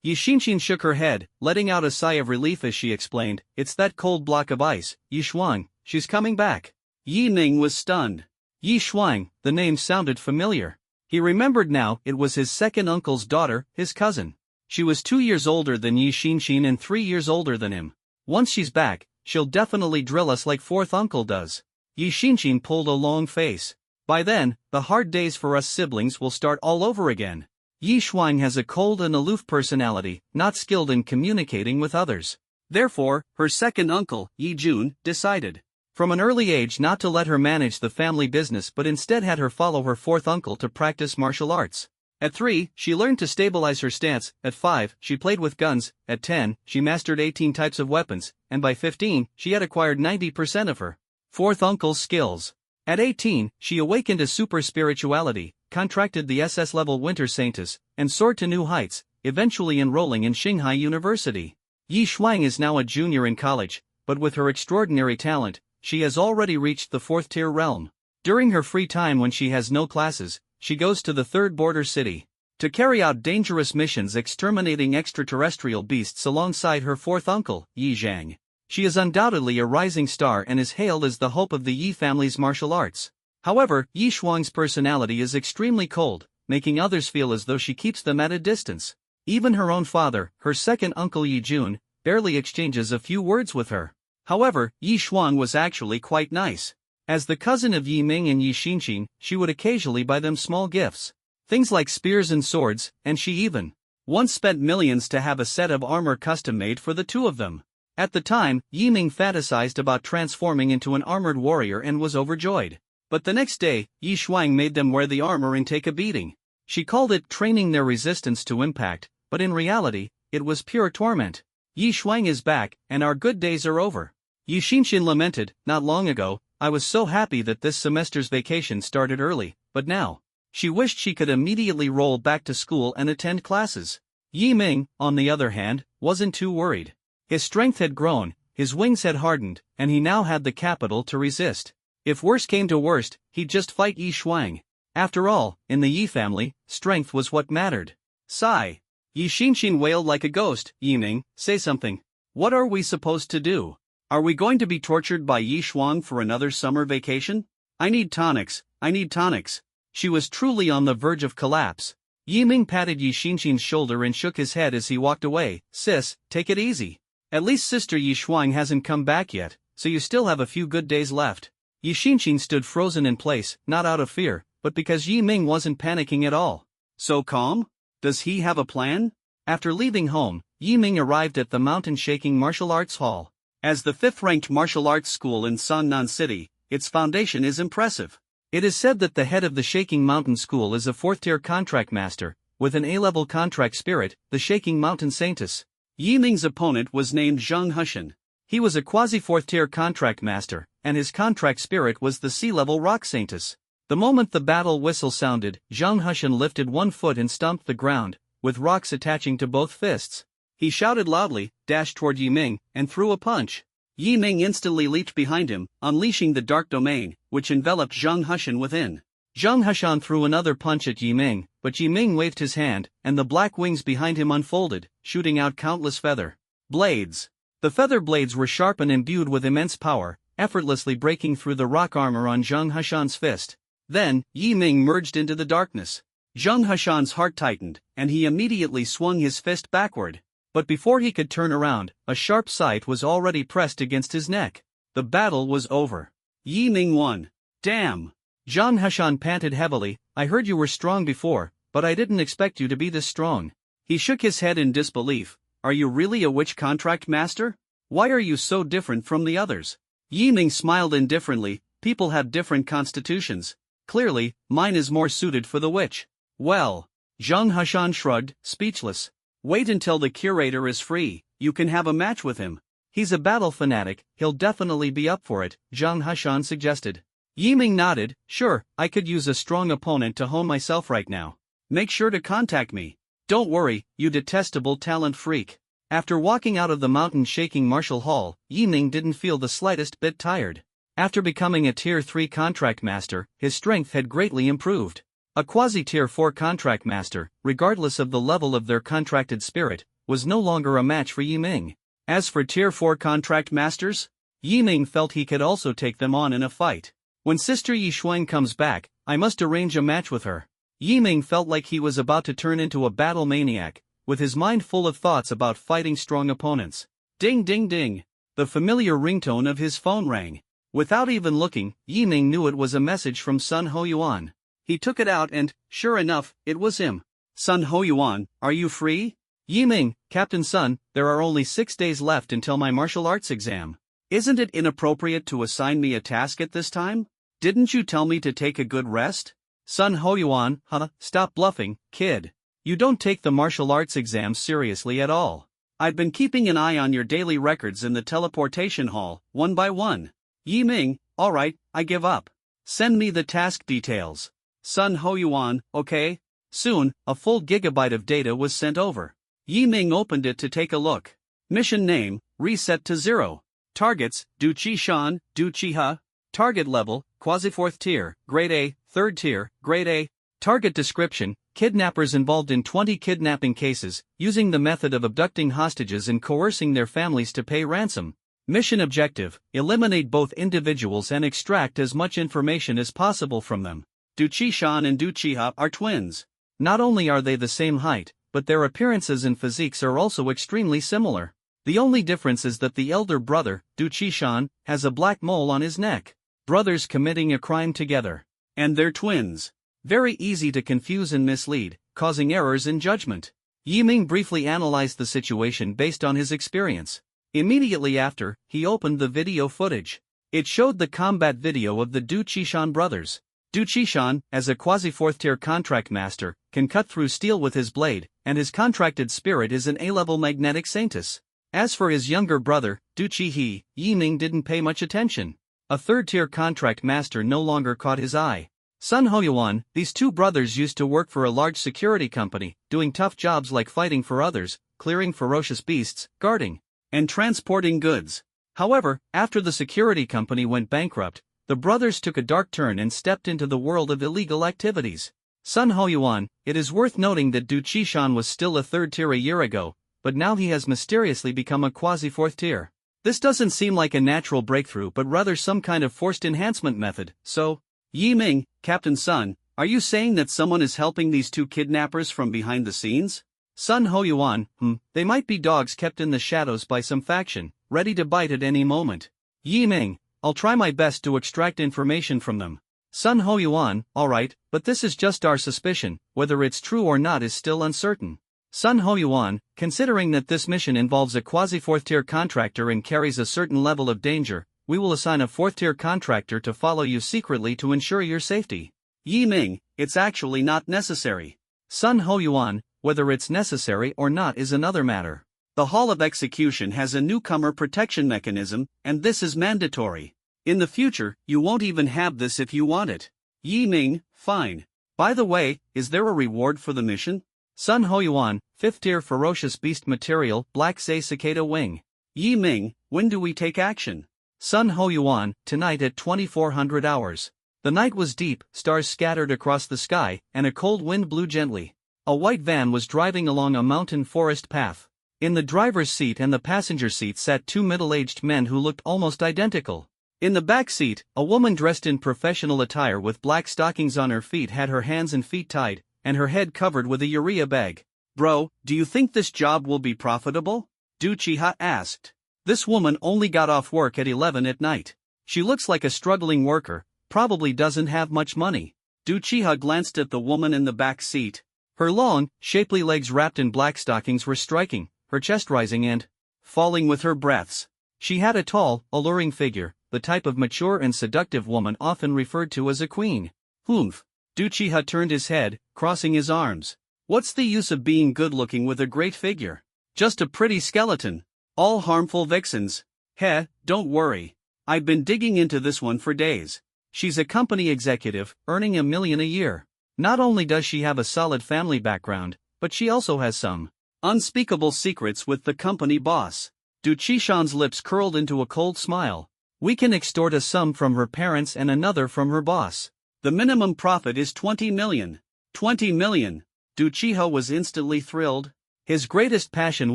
Yi Xinxin shook her head, letting out a sigh of relief as she explained, it's that cold block of ice, Yi Shuang, she's coming back. Yi Ming was stunned. Yi Shuang, the name sounded familiar. He remembered now it was his second uncle's daughter, his cousin. She was 2 years older than Yi Xinxin and 3 years older than him. Once she's back, she'll definitely drill us like fourth uncle does. Yi Xinxin pulled a long face. By then, the hard days for us siblings will start all over again. Yi Shuang has a cold and aloof personality, not skilled in communicating with others. Therefore, her second uncle, Yi Jun, decided from an early age not to let her manage the family business but instead had her follow her fourth uncle to practice martial arts. At 3, she learned to stabilize her stance. At 5, she played with guns. At 10, she mastered 18 types of weapons, and by 15, she had acquired 90% of her fourth uncle's skills. At 18, she awakened a super spirituality, contracted the SS level Winter Saintess, and soared to new heights, eventually enrolling in Shanghai University. Yi Shuang is now a junior in college, but with her extraordinary talent, she has already reached the 4th-tier realm. During her free time when she has no classes, she goes to the 3rd border city to carry out dangerous missions exterminating extraterrestrial beasts alongside her fourth uncle, Yi Zhang. She is undoubtedly a rising star and is hailed as the hope of the Yi family's martial arts. However, Yi Shuang's personality is extremely cold, making others feel as though she keeps them at a distance. Even her own father, her second uncle Yi Jun, barely exchanges a few words with her. However, Yi Shuang was actually quite nice. As the cousin of Yi Ming and Yi Xinxin, she would occasionally buy them small gifts. Things like spears and swords, and she even once spent millions to have a set of armor custom-made for the two of them. At the time, Yi Ming fantasized about transforming into an armored warrior and was overjoyed. But the next day, Yi Shuang made them wear the armor and take a beating. She called it training their resistance to impact, but in reality, it was pure torment. Yi Shuang is back, and our good days are over. Yi Xinxin lamented, not long ago, I was so happy that this semester's vacation started early, but now. She wished she could immediately roll back to school and attend classes. Yi Ming, on the other hand, wasn't too worried. His strength had grown, his wings had hardened, and he now had the capital to resist. If worse came to worst, he'd just fight Yi Shuang. After all, in the Yi family, strength was what mattered. Sigh. Yi Xinxin wailed like a ghost. Yi Ming, say something. What are we supposed to do? Are we going to be tortured by Yi Shuang for another summer vacation? I need tonics, I need tonics. She was truly on the verge of collapse. Yi Ming patted Yi Xinxin's shoulder and shook his head as he walked away. Sis, take it easy. At least Sister Yi Shuang hasn't come back yet, so you still have a few good days left. Yi Xinxin stood frozen in place, not out of fear, but because Yi Ming wasn't panicking at all. So calm? Does he have a plan? After leaving home, Yi Ming arrived at the mountain-shaking martial arts hall. As the 5th-ranked martial arts school in Sannan City, its foundation is impressive. It is said that the head of the Shaking Mountain School is a 4th-tier contract master, with an A-level contract spirit, the Shaking Mountain Saintess. Yi Ming's opponent was named Zhang Hushan. He was a quasi-4th-tier contract master, and his contract spirit was the C-level Rock Saintess. The moment the battle whistle sounded, Zhang Hushan lifted one foot and stomped the ground, with rocks attaching to both fists. He shouted loudly, dashed toward Yi Ming, and threw a punch. Yi Ming instantly leaped behind him, unleashing the dark domain, which enveloped Zhang Hushan within. Zhang Hushan threw another punch at Yi Ming, but Yi Ming waved his hand, and the black wings behind him unfolded, shooting out countless feather blades. The feather blades were sharp and imbued with immense power, effortlessly breaking through the rock armor on Zhang Hushan's fist. Then, Yi Ming merged into the darkness. Zhang Hushan's heart tightened, and he immediately swung his fist backward. But before he could turn around, a sharp sight was already pressed against his neck. The battle was over. Yi Ming won. Damn! Zhang Hushan panted heavily, I heard you were strong before, but I didn't expect you to be this strong. He shook his head in disbelief. Are you really a witch contract master? Why are you so different from the others? Yi Ming smiled indifferently, people have different constitutions. Clearly, mine is more suited for the witch. Well. Zhang Hushan shrugged, speechless. Wait until the curator is free, you can have a match with him. He's a battle fanatic, he'll definitely be up for it, Zhang Hushan suggested. Yi Ming nodded, sure, I could use a strong opponent to hone myself right now. Make sure to contact me. Don't worry, you detestable talent freak. After walking out of the mountain-shaking martial hall, Yi Ming didn't feel the slightest bit tired. After becoming a Tier 3 contract master, his strength had greatly improved. A quasi-Tier 4 contract master, regardless of the level of their contracted spirit, was no longer a match for Yi Ming. As for Tier 4 contract masters, Yi Ming felt he could also take them on in a fight. When Sister Yi Shuang comes back, I must arrange a match with her. Yi Ming felt like he was about to turn into a battle maniac, with his mind full of thoughts about fighting strong opponents. Ding ding ding! The familiar ringtone of his phone rang. Without even looking, Yi Ming knew it was a message from Sun Hoyuan. He took it out and, sure enough, it was him. Sun Hoyuan, are you free? Yi Ming, Captain Sun, there are only 6 days left until my martial arts exam. Isn't it inappropriate to assign me a task at this time? Didn't you tell me to take a good rest? Sun Hoyuan, stop bluffing, kid. You don't take the martial arts exam seriously at all. I've been keeping an eye on your daily records in the teleportation hall, one by one. Yi Ming, alright, I give up. Send me the task details. Sun Hoyuan, okay? Soon, a full gigabyte of data was sent over. Yi Ming opened it to take a look. Mission name, reset to 0. Targets, Du Chi Shan, Du Chi Ha. Target level, quasi-4th tier, grade A, 3rd tier, grade A. Target description, kidnappers involved in 20 kidnapping cases, using the method of abducting hostages and coercing their families to pay ransom. Mission objective, eliminate both individuals and extract as much information as possible from them. Du Chi Shan and Du Chi Ha are twins. Not only are they the same height, but their appearances and physiques are also extremely similar. The only difference is that the elder brother, Du Chi Shan, has a black mole on his neck. brothers committing a crime together. And they're twins. Very easy to confuse and mislead, causing errors in judgment. Yiming briefly analyzed the situation based on his experience. Immediately after, he opened the video footage. It showed the combat video of the Du Qishan brothers. Du Qishan, as a quasi-4th-tier contract master, can cut through steel with his blade, and his contracted spirit is an A-level magnetic saintess. As for his younger brother, Du Qihe, Yiming didn't pay much attention. A 3rd-tier contract master no longer caught his eye. Sun Hoyuan, these two brothers used to work for a large security company, doing tough jobs like fighting for others, clearing ferocious beasts, guarding, and transporting goods. However, after the security company went bankrupt, the brothers took a dark turn and stepped into the world of illegal activities. Sun Hoyuan, it is worth noting that Du Qishan was still a 3rd tier a year ago, but now he has mysteriously become a quasi-4th tier. This doesn't seem like a natural breakthrough but rather some kind of forced enhancement method, so… Yiming, Captain Sun, are you saying that someone is helping these two kidnappers from behind the scenes? Sun Hoyuan, they might be dogs kept in the shadows by some faction, ready to bite at any moment. Yiming, I'll try my best to extract information from them. Sun Hoyuan, alright, but this is just our suspicion, whether it's true or not is still uncertain. Sun Hoyuan, considering that this mission involves a quasi-4th tier contractor and carries a certain level of danger, we will assign a 4th tier contractor to follow you secretly to ensure your safety. Yiming, it's actually not necessary. Sun Hoyuan, whether it's necessary or not is another matter. The Hall of Execution has a newcomer protection mechanism, and this is mandatory. In the future, you won't even have this if you want it. Yiming, fine. By the way, is there a reward for the mission? Sun Hoyuan, 5th tier ferocious beast material, Black Say Cicada Wing. Yiming, when do we take action? Sun Hoyuan, tonight at 2400 hours. The night was deep, stars scattered across the sky, and a cold wind blew gently. A white van was driving along a mountain forest path. In the driver's seat and the passenger seat sat two middle-aged men who looked almost identical. In the back seat, a woman dressed in professional attire with black stockings on her feet had her hands and feet tied, and her head covered with a urea bag. Bro, do you think this job will be profitable? Du Qihe asked. This woman only got off work at 11 at night. She looks like a struggling worker, probably doesn't have much money. Du Qihe glanced at the woman in the back seat. Her long, shapely legs wrapped in black stockings were striking, her chest rising and falling with her breaths. She had a tall, alluring figure, the type of mature and seductive woman often referred to as a queen. Humph. Du Qihe turned his head, crossing his arms. What's the use of being good-looking with a great figure? Just a pretty skeleton. All harmful vixens. Heh, don't worry. I've been digging into this one for days. She's a company executive, earning $1 million a year. Not only does she have a solid family background, but she also has some unspeakable secrets with the company boss. Du Qishan's lips curled into a cold smile. We can extort a sum from her parents and another from her boss. The minimum profit is 20 million. 20 million. Du Qihe was instantly thrilled. His greatest passion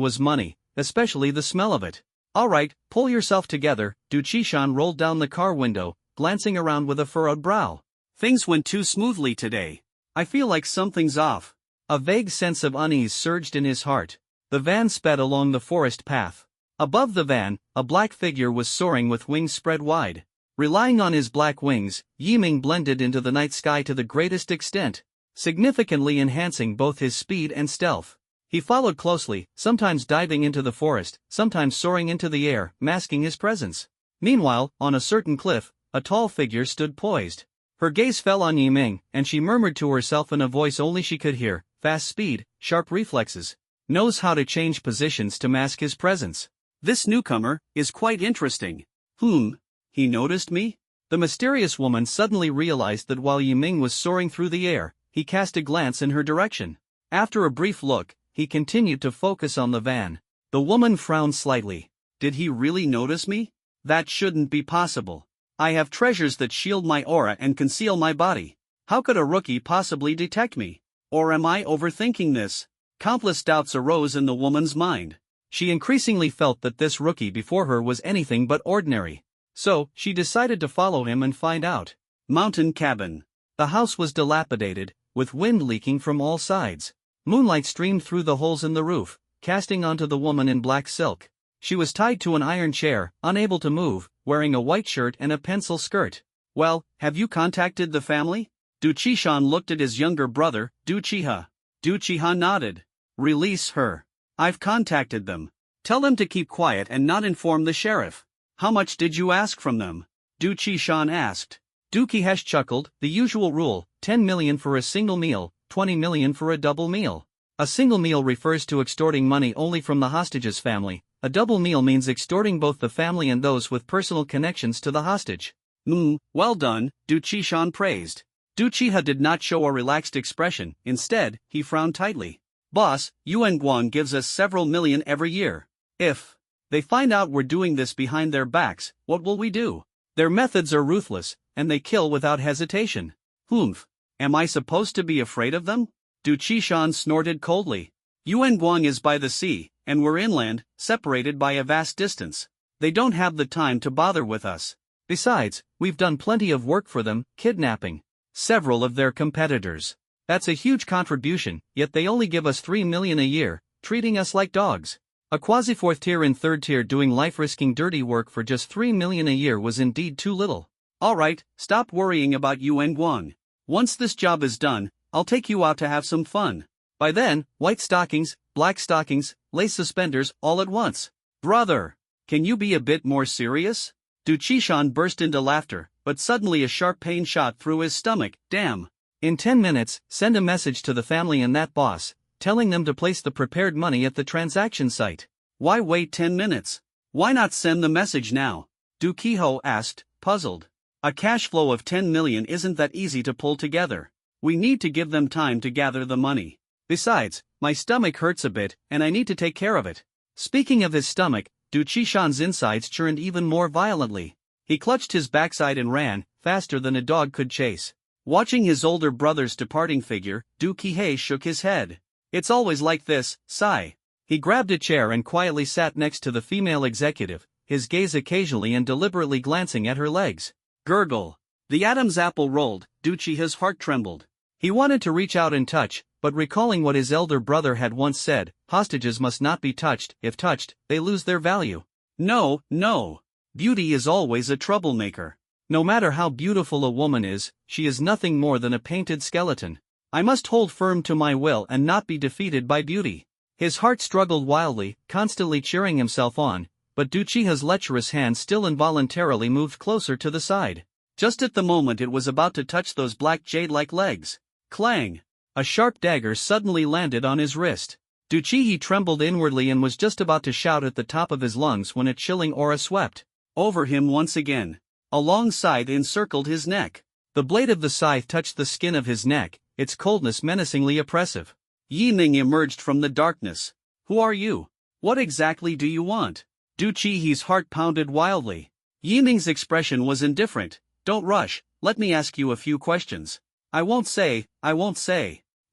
was money, especially the smell of it. Alright, pull yourself together. Du Qishan rolled down the car window, glancing around with a furrowed brow. Things went too smoothly today. I feel like something's off. A vague sense of unease surged in his heart. The van sped along the forest path. Above the van, a black figure was soaring with wings spread wide. Relying on his black wings, Yiming blended into the night sky to the greatest extent, significantly enhancing both his speed and stealth. He followed closely, sometimes diving into the forest, sometimes soaring into the air, masking his presence. Meanwhile, on a certain cliff, a tall figure stood poised. Her gaze fell on Yiming, and she murmured to herself in a voice only she could hear, fast speed, sharp reflexes. Knows how to change positions to mask his presence. This newcomer is quite interesting. He noticed me? The mysterious woman suddenly realized that while Yiming was soaring through the air, he cast a glance in her direction. After a brief look, he continued to focus on the van. The woman frowned slightly. Did he really notice me? That shouldn't be possible. I have treasures that shield my aura and conceal my body. How could a rookie possibly detect me? Or am I overthinking this? Countless doubts arose in the woman's mind. She increasingly felt that this rookie before her was anything but ordinary. So, she decided to follow him and find out. Mountain cabin. The house was dilapidated, with wind leaking from all sides. Moonlight streamed through the holes in the roof, casting onto the woman in black silk. She was tied to an iron chair, unable to move, wearing a white shirt and a pencil skirt. Well, have you contacted the family? Du Qishan looked at his younger brother, Du Qiha. Du Qiha nodded. Release her. I've contacted them. Tell them to keep quiet and not inform the sheriff. How much did you ask from them? Du Qishan asked. Du Qihesh chuckled, the usual rule, 10 million for a single meal, 20 million for a double meal. A single meal refers to extorting money only from the hostage's family. A double meal means extorting both the family and those with personal connections to the hostage. Well done, Du Qishan praised. Du Qiha did not show a relaxed expression, instead, he frowned tightly. Boss, Yuan Guang gives us several million every year. If they find out we're doing this behind their backs, what will we do? Their methods are ruthless, and they kill without hesitation. Am I supposed to be afraid of them? Du Qishan snorted coldly. Yuan Guang is by the sea, and we're inland, separated by a vast distance. They don't have the time to bother with us. Besides, we've done plenty of work for them, kidnapping several of their competitors. That's a huge contribution, yet they only give us 3 million a year, treating us like dogs. A quasi-4th tier and 3rd tier doing life-risking dirty work for just 3 million a year was indeed too little. Alright, stop worrying about Yuan Guang. Once this job is done, I'll take you out to have some fun. By then, white stockings, black stockings, lace suspenders, all at once. Brother, can you be a bit more serious? Du Qishan burst into laughter, but suddenly a sharp pain shot through his stomach. Damn. In 10 minutes, send a message to the family and that boss, telling them to place the prepared money at the transaction site. Why wait 10 minutes? Why not send the message now? Du Qiho asked, puzzled. A cash flow of 10 million isn't that easy to pull together. We need to give them time to gather the money. Besides, my stomach hurts a bit, and I need to take care of it. Speaking of his stomach, Du Qishan's insides churned even more violently. He clutched his backside and ran, faster than a dog could chase. Watching his older brother's departing figure, Du Qihe shook his head. It's always like this, sigh. He grabbed a chair and quietly sat next to the female executive, his gaze occasionally and deliberately glancing at her legs. Gurgle. The Adam's apple rolled, Du Qihe's heart trembled. He wanted to reach out and touch, but recalling what his elder brother had once said, hostages must not be touched, if touched, they lose their value. No. Beauty is always a troublemaker. No matter how beautiful a woman is, she is nothing more than a painted skeleton. I must hold firm to my will and not be defeated by beauty. His heart struggled wildly, constantly cheering himself on, but Du Qihe's lecherous hand still involuntarily moved closer to the side. Just at the moment it was about to touch those black jade-like legs. Clang! A sharp dagger suddenly landed on his wrist. Du Qihe trembled inwardly and was just about to shout at the top of his lungs when a chilling aura swept over him once again. A long scythe encircled his neck. The blade of the scythe touched the skin of his neck, its coldness menacingly oppressive. Yi Ning emerged from the darkness. Who are you? What exactly do you want? Du Qihe's heart pounded wildly. Yi Ning's expression was indifferent. Don't rush, let me ask you a few questions. I won't say.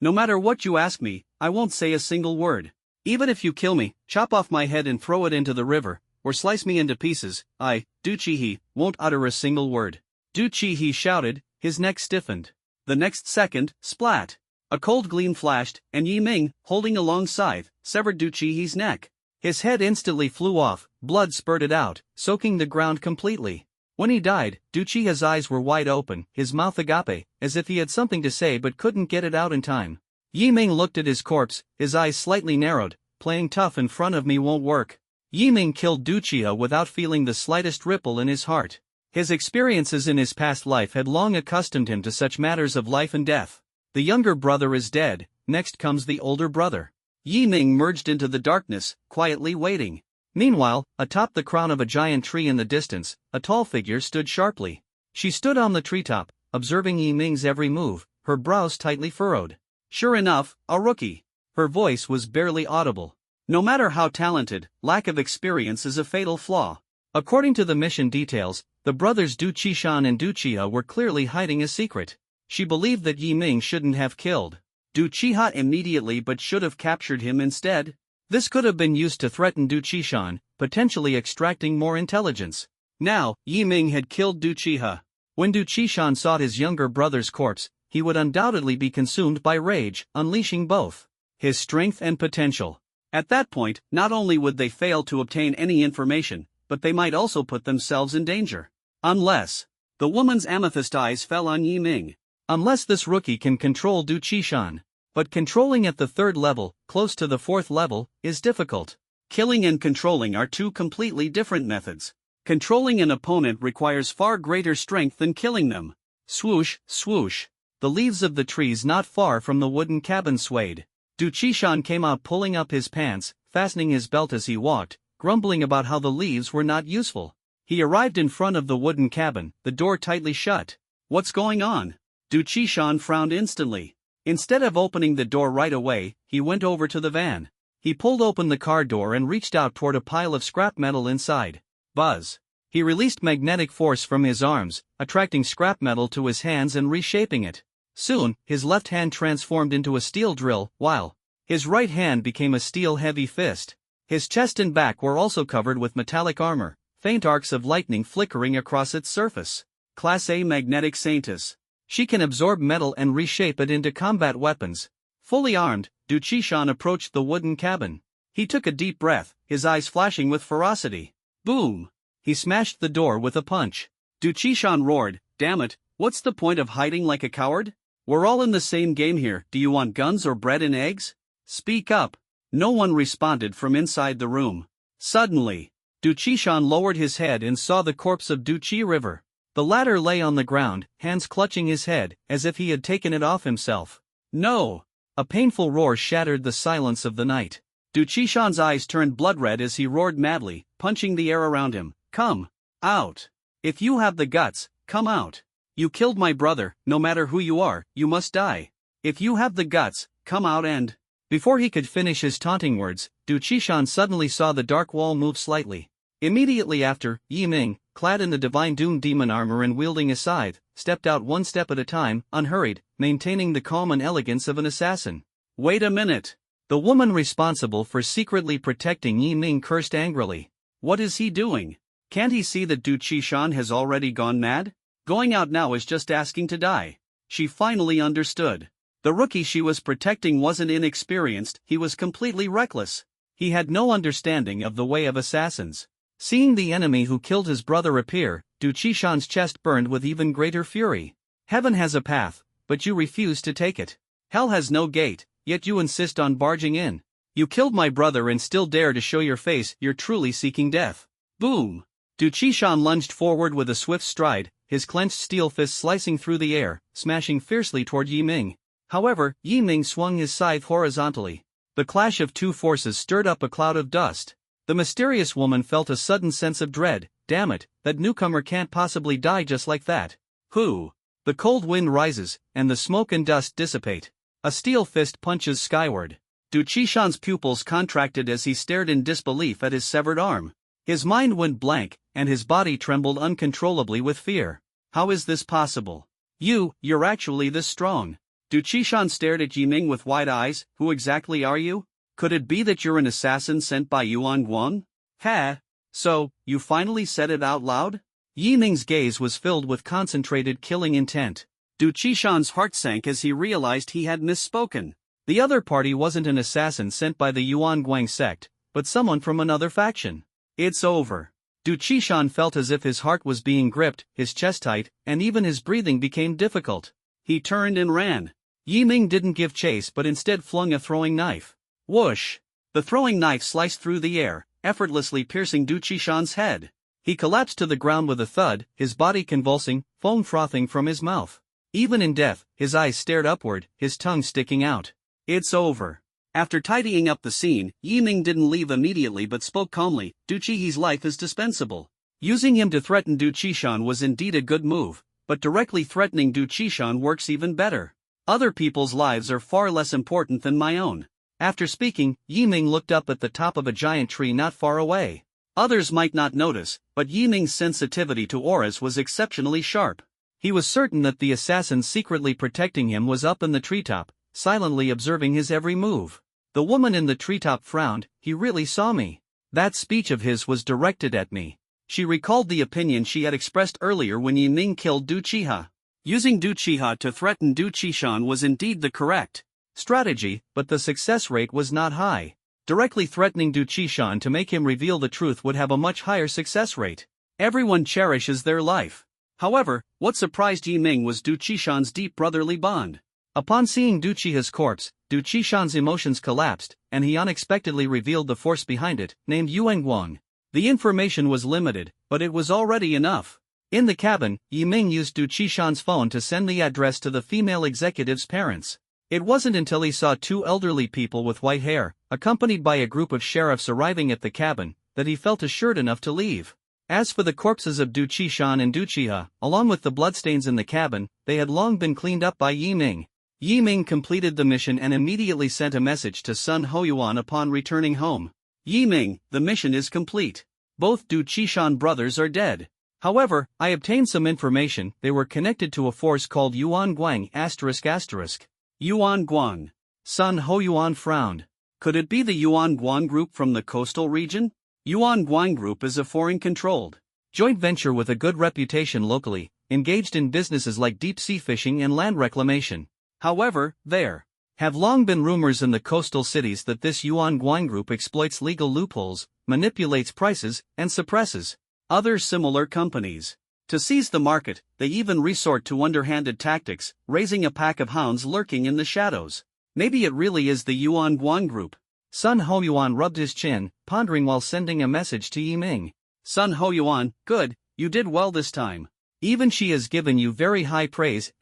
No matter what you ask me, I won't say a single word. Even if you kill me, chop off my head and throw it into the river, or slice me into pieces, I, Du Qihe, won't utter a single word. Du Qihe shouted, his neck stiffened. The next second, splat! A cold gleam flashed, and Yi Ming, holding a long scythe, severed Du Qihe's neck. His head instantly flew off, blood spurted out, soaking the ground completely. When he died, Du Qihe's eyes were wide open, his mouth agape, as if he had something to say but couldn't get it out in time. Yi Ming looked at his corpse, his eyes slightly narrowed. Playing tough in front of me won't work. Yi Ming killed Du Qihe without feeling the slightest ripple in his heart. His experiences in his past life had long accustomed him to such matters of life and death. The younger brother is dead, next comes the older brother. Yi Ming merged into the darkness, quietly waiting. Meanwhile, atop the crown of a giant tree in the distance, a tall figure stood sharply. She stood on the treetop, observing Yi Ming's every move, her brows tightly furrowed. Sure enough, a rookie. Her voice was barely audible. No matter how talented, lack of experience is a fatal flaw. According to the mission details, the brothers Du Qishan and Du Qihe were clearly hiding a secret. She believed that Yi Ming shouldn't have killed Du Qihe immediately but should have captured him instead. This could have been used to threaten Du Qishan, potentially extracting more intelligence. Now, Yi Ming had killed Du Qihe. When Du Qishan sought his younger brother's corpse, he would undoubtedly be consumed by rage, unleashing both his strength and potential. At that point, not only would they fail to obtain any information, but they might also put themselves in danger. Unless The woman's amethyst eyes fell on Yi Ming. Unless this rookie can control Du Qishan. But controlling at the 3rd level, close to the 4th level, is difficult. Killing and controlling are two completely different methods. Controlling an opponent requires far greater strength than killing them. Swoosh, swoosh. The leaves of the trees not far from the wooden cabin swayed. Du Qishan came out pulling up his pants, fastening his belt as he walked, grumbling about how the leaves were not useful. He arrived in front of the wooden cabin, the door tightly shut. What's going on? Du Qishan frowned instantly. Instead of opening the door right away, he went over to the van. He pulled open the car door and reached out toward a pile of scrap metal inside. Buzz. He released magnetic force from his arms, attracting scrap metal to his hands and reshaping it. Soon, his left hand transformed into a steel drill, while his right hand became a steel-heavy fist. His chest and back were also covered with metallic armor, faint arcs of lightning flickering across its surface. Class A magnetic Saintess. She can absorb metal and reshape it into combat weapons. Fully armed, Du Qishan approached the wooden cabin. He took a deep breath, his eyes flashing with ferocity. Boom! He smashed the door with a punch. Du Qishan roared, "Damn it, what's the point of hiding like a coward? We're all in the same game here. Do you want guns or bread and eggs? Speak up." No one responded from inside the room. Suddenly, Du Qishan lowered his head and saw the corpse of Du Qi River. The latter lay on the ground, hands clutching his head, as if he had taken it off himself. No! A painful roar shattered the silence of the night. Du Qishan's eyes turned blood-red as he roared madly, punching the air around him. "Come out! If you have the guts, come out! You killed my brother, no matter who you are, you must die. If you have the guts, come out and—" Before he could finish his taunting words, Du Qishan suddenly saw the dark wall move slightly. Immediately after, Yi Ming, clad in the Divine Doom demon armor and wielding a scythe, stepped out one step at a time, unhurried, maintaining the calm and elegance of an assassin. "Wait a minute!" The woman responsible for secretly protecting Yi Ming cursed angrily. "What is he doing? Can't he see that Du Qishan has already gone mad? Going out now is just asking to die." She finally understood. The rookie she was protecting wasn't inexperienced, he was completely reckless. He had no understanding of the way of assassins. Seeing the enemy who killed his brother appear, Du Qishan's chest burned with even greater fury. Heaven has a path, but you refuse to take it. Hell has no gate, yet you insist on barging in. You killed my brother and still dare to show your face, you're truly seeking death. Boom! Du Qishan lunged forward with a swift stride, his clenched steel fist slicing through the air, smashing fiercely toward Yi Ming. However, Yi Ming swung his scythe horizontally. The clash of two forces stirred up a cloud of dust. The mysterious woman felt a sudden sense of dread. Damn it, that newcomer can't possibly die just like that. Who? The cold wind rises, and the smoke and dust dissipate. A steel fist punches skyward. Du Qishan's pupils contracted as he stared in disbelief at his severed arm. His mind went blank, and his body trembled uncontrollably with fear. How is this possible? You're actually this strong. Du Qishan stared at Yi Ming with wide eyes. Who exactly are you? Could it be that you're an assassin sent by Yuan Guang? Ha! So, you finally said it out loud? Yi Ming's gaze was filled with concentrated killing intent. Du Qishan's heart sank as he realized he had misspoken. The other party wasn't an assassin sent by the Yuan Guang sect, but someone from another faction. It's over. Du Qishan felt as if his heart was being gripped, his chest tight, and even his breathing became difficult. He turned and ran. Yi Ming didn't give chase but instead flung a throwing knife. Whoosh! The throwing knife sliced through the air, effortlessly piercing Du Qishan's head. He collapsed to the ground with a thud, his body convulsing, foam frothing from his mouth. Even in death, his eyes stared upward, his tongue sticking out. It's over. After tidying up the scene, Yi Ming didn't leave immediately but spoke calmly. Du Qi's life is dispensable. Using him to threaten Du Qishan was indeed a good move, but directly threatening Du Qishan works even better. Other people's lives are far less important than my own. After speaking, Yi Ming looked up at the top of a giant tree not far away. Others might not notice, but Yi Ming's sensitivity to auras was exceptionally sharp. He was certain that the assassin secretly protecting him was up in the treetop, silently observing his every move. The woman in the treetop frowned. He really saw me. That speech of his was directed at me. She recalled the opinion she had expressed earlier when Yi Ming killed Du Qiha. Using Du Qiha to threaten Du Qishan was indeed the correct strategy, but the success rate was not high. Directly threatening Du Qishan to make him reveal the truth would have a much higher success rate. Everyone cherishes their life. However, what surprised Yi Ming was Du Qishan's deep brotherly bond. Upon seeing Du Qiha's corpse, Du Qishan's emotions collapsed, and he unexpectedly revealed the force behind it, named Yuan Guang. The information was limited, but it was already enough. In the cabin, Yi Ming used Du Qishan's phone to send the address to the female executive's parents. It wasn't until he saw two elderly people with white hair, accompanied by a group of sheriffs arriving at the cabin, that he felt assured enough to leave. As for the corpses of Du Qishan and Du Qiha, along with the bloodstains in the cabin, they had long been cleaned up by Yi Ming. Yi Ming completed the mission and immediately sent a message to Sun Hoyuan upon returning home. Yi Ming, the mission is complete. Both Du Qishan brothers are dead. However, I obtained some information. They were connected to a force called Yuan Guang ***. Yuan Guang. Sun Hoyuan frowned. Could it be the Yuan Guang group from the coastal region? Yuan Guang group is a foreign-controlled joint venture with a good reputation locally, engaged in businesses like deep-sea fishing and land reclamation. However, there have long been rumors in the coastal cities that this Yuan Guang group exploits legal loopholes, manipulates prices, and suppresses other similar companies. To seize the market, they even resort to underhanded tactics, raising a pack of hounds lurking in the shadows. Maybe it really is the Yuan Guang group. Sun Hoyuan rubbed his chin, pondering while sending a message to Yi Ming. Sun Hoyuan, good, you did well this time. Even she has given you very high praise, ***.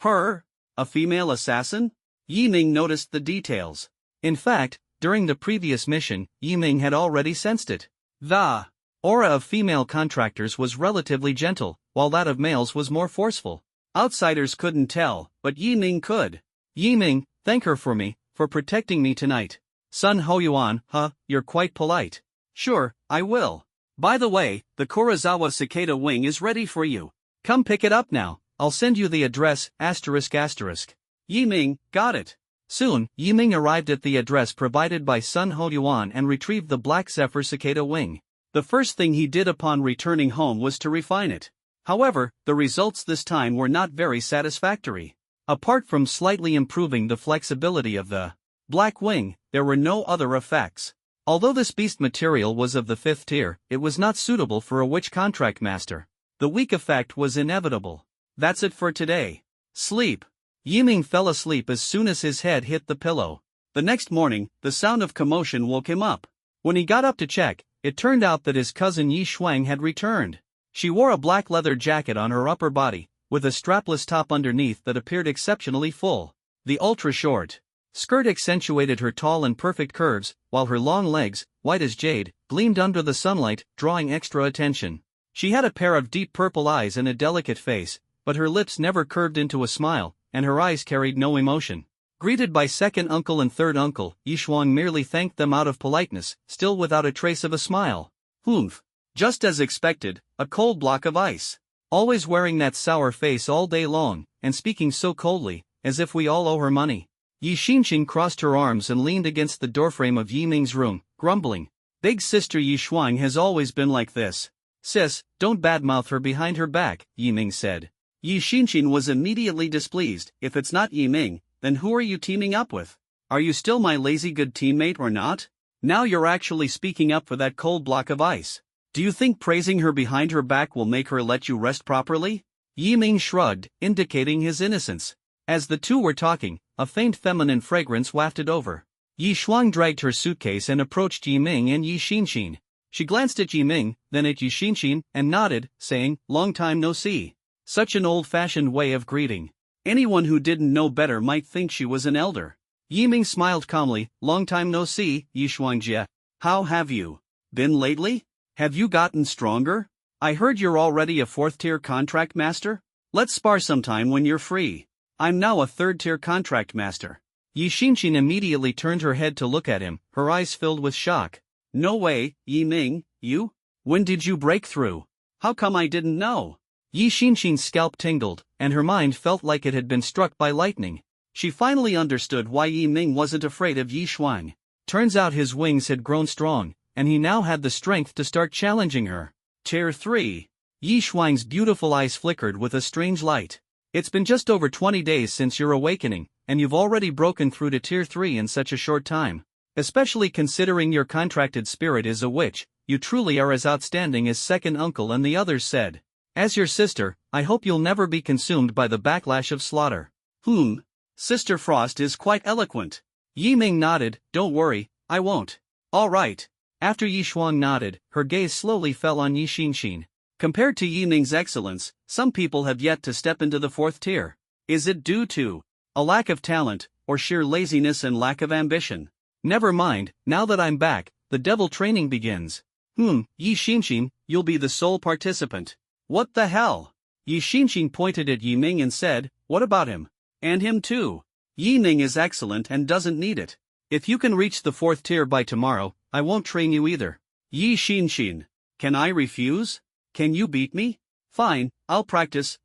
Her? A female assassin? Yi Ming noticed the details. In fact, during the previous mission, Yi Ming had already sensed it. The aura of female contractors was relatively gentle, while that of males was more forceful. Outsiders couldn't tell, but Yi Ming could. Yi Ming, thank her for me, for protecting me tonight. Sun Hoyuan, you're quite polite. Sure, I will. By the way, the Kurosawa cicada wing is ready for you. Come pick it up now, I'll send you the address, ***. Yi Ming, got it. Soon, Yi Ming arrived at the address provided by Sun Hoyuan and retrieved the Black Zephyr cicada wing. The first thing he did upon returning home was to refine it. However, the results this time were not very satisfactory. Apart from slightly improving the flexibility of the black wing, there were no other effects. Although this beast material was of the 5th tier, it was not suitable for a witch contract master. The weak effect was inevitable. That's it for today. Sleep. Yi Ming fell asleep as soon as his head hit the pillow. The next morning, the sound of commotion woke him up. When he got up to check, it turned out that his cousin Yi Shuang had returned. She wore a black leather jacket on her upper body, with a strapless top underneath that appeared exceptionally full. The ultra-short skirt accentuated her tall and perfect curves, while her long legs, white as jade, gleamed under the sunlight, drawing extra attention. She had a pair of deep purple eyes and a delicate face, but her lips never curved into a smile, and her eyes carried no emotion. Greeted by second uncle and third uncle, Yi Shuang merely thanked them out of politeness, still without a trace of a smile. Humph. Just as expected, a cold block of ice. Always wearing that sour face all day long, and speaking so coldly, as if we all owe her money. Yi Xinxin crossed her arms and leaned against the doorframe of Yi Ming's room, grumbling. Big sister Yi Shuang has always been like this. Sis, don't badmouth her behind her back, Yi Ming said. Yi Xinxin was immediately displeased. If it's not Yi Ming, then who are you teaming up with? Are you still my lazy good teammate or not? Now you're actually speaking up for that cold block of ice. Do you think praising her behind her back will make her let you rest properly? Yi Ming shrugged, indicating his innocence. As the two were talking, a faint feminine fragrance wafted over. Yi Shuang dragged her suitcase and approached Yi Ming and Yi Xinxin. She glanced at Yi Ming, then at Yi Xinxin, and nodded, saying, "Long time no see." Such an old-fashioned way of greeting. Anyone who didn't know better might think she was an elder. Yi Ming smiled calmly. "Long time no see, Yi Shuangjie. How have you been lately? Have you gotten stronger? I heard you're already a 4th-tier contract master? Let's spar sometime when you're free. I'm now a 3rd-tier contract master." Yi Xinxin immediately turned her head to look at him, her eyes filled with shock. "No way, Yi Ming, you? When did you break through? How come I didn't know?" Yi Xinxin's scalp tingled, and her mind felt like it had been struck by lightning. She finally understood why Yi Ming wasn't afraid of Yi Shuang. Turns out his wings had grown strong, and he now had the strength to start challenging her. Tier 3. Yi Shuang's beautiful eyes flickered with a strange light. "It's been just over 20 days since your awakening, and you've already broken through to Tier 3 in such a short time. Especially considering your contracted spirit is a witch, you truly are as outstanding as second uncle and the others said." As your sister, I hope you'll never be consumed by the backlash of slaughter. Sister Frost is quite eloquent. Yi Ming nodded, don't worry, I won't. Alright. After Yi Shuang nodded, her gaze slowly fell on Yi Xinxin. Compared to Yi Ming's excellence, some people have yet to step into the fourth tier. Is it due to a lack of talent, or sheer laziness and lack of ambition? Never mind, now that I'm back, the devil training begins. Yi Xinxin, you'll be the sole participant. What the hell? Yi Xinxin pointed at Yi Ming and said, what about him? And him too. Yi Ming is excellent and doesn't need it. If you can reach the fourth tier by tomorrow, I won't train you either. Yi Xinxin. Can I refuse? Can you beat me? Fine, I'll practice,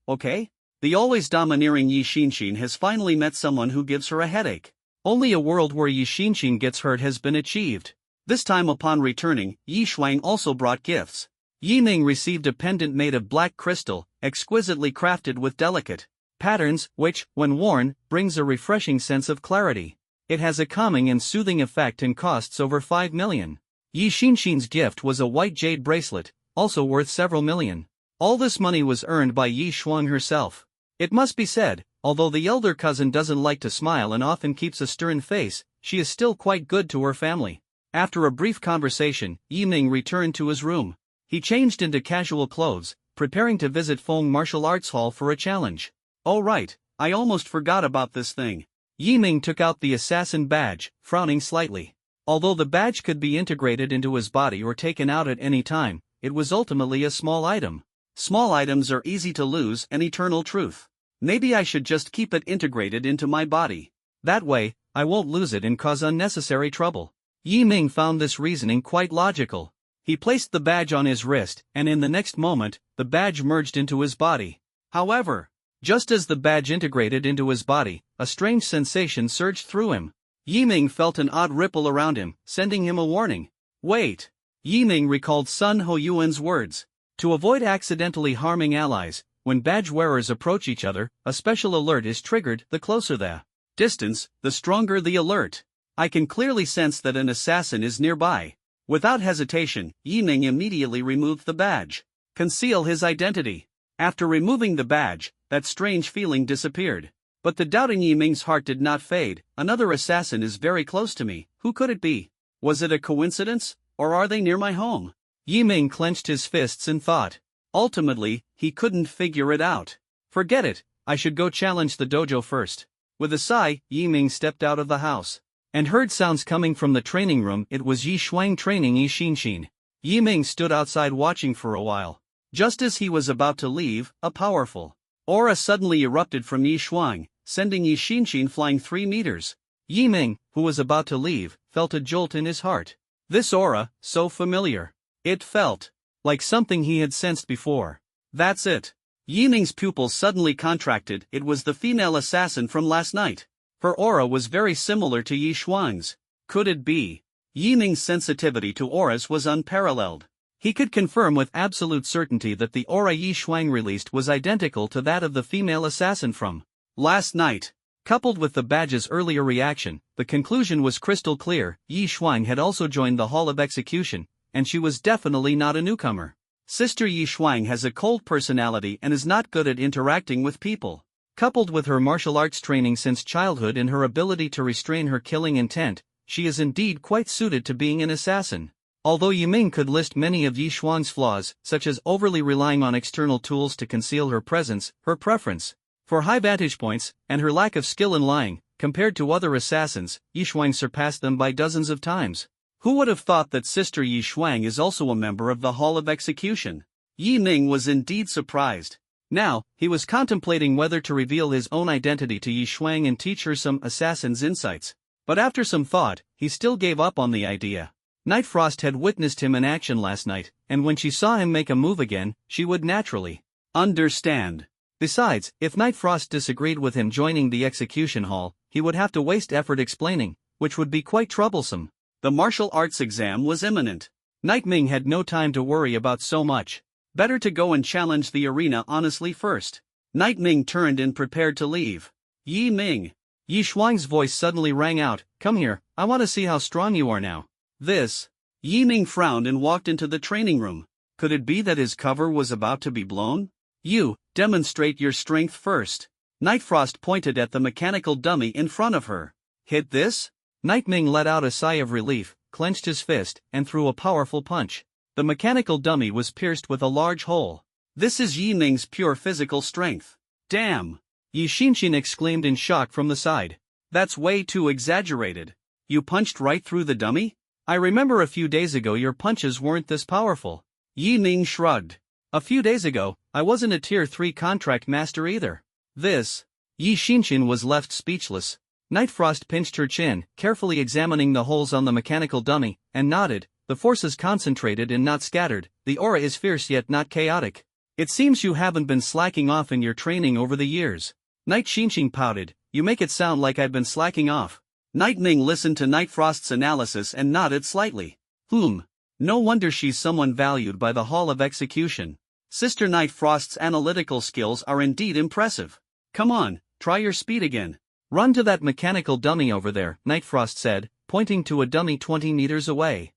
okay? The always domineering Yi Xinxin has finally met someone who gives her a headache. Only a world where Yi Xinxin gets hurt has been achieved. This time upon returning, Yi Shuang also brought gifts. Yi Ming received a pendant made of black crystal, exquisitely crafted with delicate patterns, which, when worn, brings a refreshing sense of clarity. It has a calming and soothing effect and costs over 5 million. Yi Xinxin's gift was a white jade bracelet, also worth several million. All this money was earned by Yi Shuang herself. It must be said, although the elder cousin doesn't like to smile and often keeps a stern face, she is still quite good to her family. After a brief conversation, Yi Ming returned to his room. He changed into casual clothes, preparing to visit Feng Martial Arts Hall for a challenge. Oh right, I almost forgot about this thing. Yi Ming took out the assassin badge, frowning slightly. Although the badge could be integrated into his body or taken out at any time, it was ultimately a small item. Small items are easy to lose, an eternal truth. Maybe I should just keep it integrated into my body. That way, I won't lose it and cause unnecessary trouble. Yi Ming found this reasoning quite logical. He placed the badge on his wrist, and in the next moment, the badge merged into his body. However, just as the badge integrated into his body, a strange sensation surged through him. Yi Ming felt an odd ripple around him, sending him a warning. Wait! Yi Ming recalled Sun Ho Yuan's words. To avoid accidentally harming allies, when badge wearers approach each other, a special alert is triggered. The closer the distance, the stronger the alert. I can clearly sense that an assassin is nearby. Without hesitation, Yi Ming immediately removed the badge. Conceal his identity. After removing the badge, that strange feeling disappeared. But the doubt in Yi Ming's heart did not fade. Another assassin is very close to me. Who could it be? Was it a coincidence, or are they near my home? Yi Ming clenched his fists and thought. Ultimately, he couldn't figure it out. Forget it, I should go challenge the dojo first. With a sigh, Yi Ming stepped out of the house. And heard sounds coming from the training room. It was Yi Shuang training Yi Xinxin. Yi Ming stood outside watching for a while. Just as he was about to leave, a powerful aura suddenly erupted from Yi Shuang, sending Yi Xinxin flying 3 meters. Yi Ming, who was about to leave, felt a jolt in his heart. This aura, so familiar. It felt like something he had sensed before. That's it. Yi Ming's pupils suddenly contracted. It was the female assassin from last night. Her aura was very similar to Yi Shuang's. Could it be? Yi Ming's sensitivity to auras was unparalleled. He could confirm with absolute certainty that the aura Yi Shuang released was identical to that of the female assassin from last night. Coupled with the badge's earlier reaction, the conclusion was crystal clear. Yi Shuang had also joined the Hall of Execution, and she was definitely not a newcomer. Sister Yi Shuang has a cold personality and is not good at interacting with people. Coupled with her martial arts training since childhood and her ability to restrain her killing intent, she is indeed quite suited to being an assassin. Although Yi Ming could list many of Yi Shuang's flaws, such as overly relying on external tools to conceal her presence, her preference for high vantage points, and her lack of skill in lying, compared to other assassins, Yi Shuang surpassed them by dozens of times. Who would have thought that Sister Yi Shuang is also a member of the Hall of Execution? Yi Ming was indeed surprised. Now, he was contemplating whether to reveal his own identity to Yi Shuang and teach her some assassin's insights. But after some thought, he still gave up on the idea. Night Frost had witnessed him in action last night, and when she saw him make a move again, she would naturally understand. Besides, if Night Frost disagreed with him joining the execution hall, he would have to waste effort explaining, which would be quite troublesome. The martial arts exam was imminent. Night Ming had no time to worry about so much. Better to go and challenge the arena honestly first. Night Ming turned and prepared to leave. Yi Ming. Yi Shuang's voice suddenly rang out, "Come here, I want to see how strong you are now." This. Yi Ming frowned and walked into the training room. Could it be that his cover was about to be blown? You, demonstrate your strength first. Nightfrost pointed at the mechanical dummy in front of her. Hit this? Nightming let out a sigh of relief, clenched his fist, and threw a powerful punch. The mechanical dummy was pierced with a large hole. This is Yi Ning's pure physical strength. Damn! Yi Xinshin exclaimed in shock from the side. That's way too exaggerated. You punched right through the dummy? I remember a few days ago your punches weren't this powerful. Yi Ning shrugged. A few days ago, I wasn't a tier 3 contract master either. This. Yi Xinshin was left speechless. Nightfrost pinched her chin, carefully examining the holes on the mechanical dummy, and nodded. The force is concentrated and not scattered, the aura is fierce yet not chaotic. It seems you haven't been slacking off in your training over the years. Night Xinshin pouted. You make it sound like I've been slacking off. Nightming listened to Nightfrost's analysis and nodded slightly. No wonder she's someone valued by the Hall of Execution. Sister Nightfrost's analytical skills are indeed impressive. Come on, try your speed again. Run to that mechanical dummy over there, Nightfrost said, pointing to a dummy 20 meters away.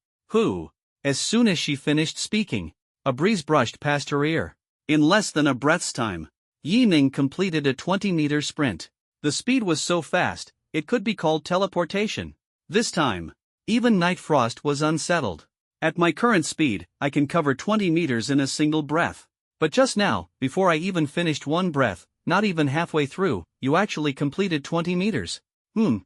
As soon as she finished speaking, a breeze brushed past her ear. In less than a breath's time, Yi Ning completed a 20-meter sprint. The speed was so fast, it could be called teleportation. This time, even Nightfrost was unsettled. At my current speed, I can cover 20 meters in a single breath. But just now, before I even finished one breath, not even halfway through, you actually completed 20 meters.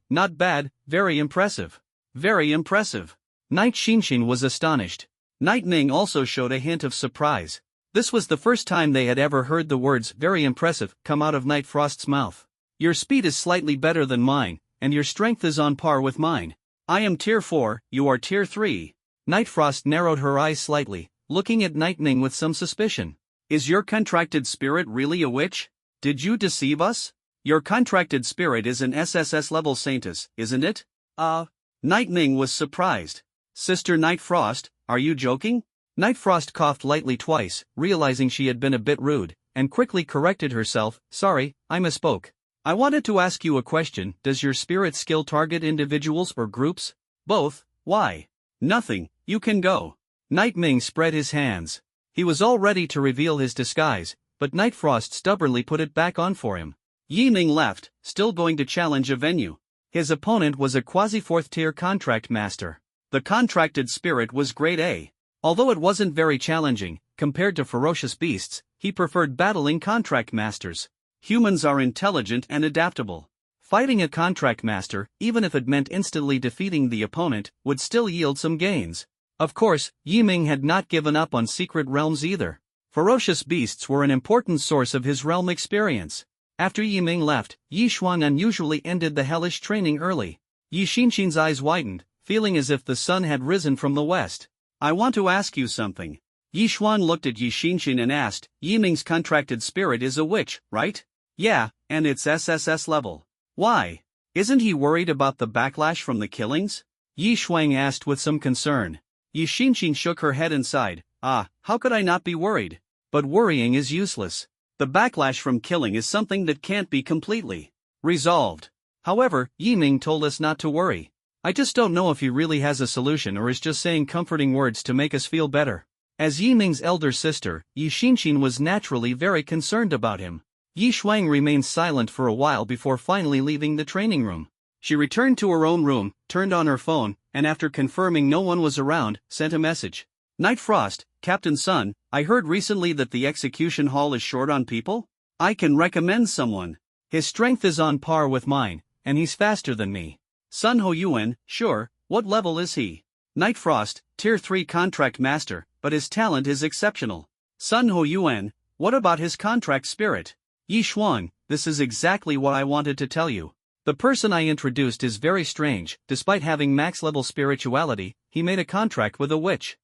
Not bad, very impressive. Very impressive. Night Xinshin was astonished. Nightming also showed a hint of surprise. This was the first time they had ever heard the words very impressive come out of Nightfrost's mouth. Your speed is slightly better than mine, and your strength is on par with mine. I am tier 4, you are tier 3. Nightfrost narrowed her eyes slightly, looking at Nightming with some suspicion. Is your contracted spirit really a witch? Did you deceive us? Your contracted spirit is an SSS level saintess, isn't it? Nightming was surprised. Sister Nightfrost, are you joking? Nightfrost coughed lightly twice, realizing she had been a bit rude, and quickly corrected herself. Sorry, I misspoke. I wanted to ask you a question. Does your spirit skill target individuals or groups? Both. Why? Nothing, you can go. Nightming spread his hands. He was all ready to reveal his disguise, but Nightfrost stubbornly put it back on for him. Yi Ning left, still going to challenge a venue. His opponent was a quasi-4th tier contract master. The contracted spirit was grade A. Although it wasn't very challenging, compared to ferocious beasts, he preferred battling contract masters. Humans are intelligent and adaptable. Fighting a contract master, even if it meant instantly defeating the opponent, would still yield some gains. Of course, Yi Ming had not given up on secret realms either. Ferocious beasts were an important source of his realm experience. After Yi Ming left, Yi Xuan unusually ended the hellish training early. Yi Xinshin's eyes widened, feeling as if the sun had risen from the west. I want to ask you something. Yi Xuan looked at Yi Xinshin and asked, Yi Ming's contracted spirit is a witch, right? Yeah, and it's SSS level. Why? Isn't he worried about the backlash from the killings? Yi Xuan asked with some concern. Yi Xinshin shook her head and sighed. How could I not be worried? But worrying is useless. The backlash from killing is something that can't be completely resolved. However, Yi Ming told us not to worry. I just don't know if he really has a solution or is just saying comforting words to make us feel better. As Yi Ming's elder sister, Yi Xinshin was naturally very concerned about him. Yi Xuan remained silent for a while before finally leaving the training room. She returned to her own room, turned on her phone, and after confirming no one was around, sent a message. Nightfrost, Captain Sun, I heard recently that the execution hall is short on people. I can recommend someone. His strength is on par with mine, and he's faster than me. Sun Ho Yuan, sure, what level is he? Nightfrost, tier 3 contract master, but his talent is exceptional. Sun Ho Yuan, what about his contract spirit? Yi Xuan, this is exactly what I wanted to tell you. The person I introduced is very strange. Despite having max-level spirituality, he made a contract with a witch.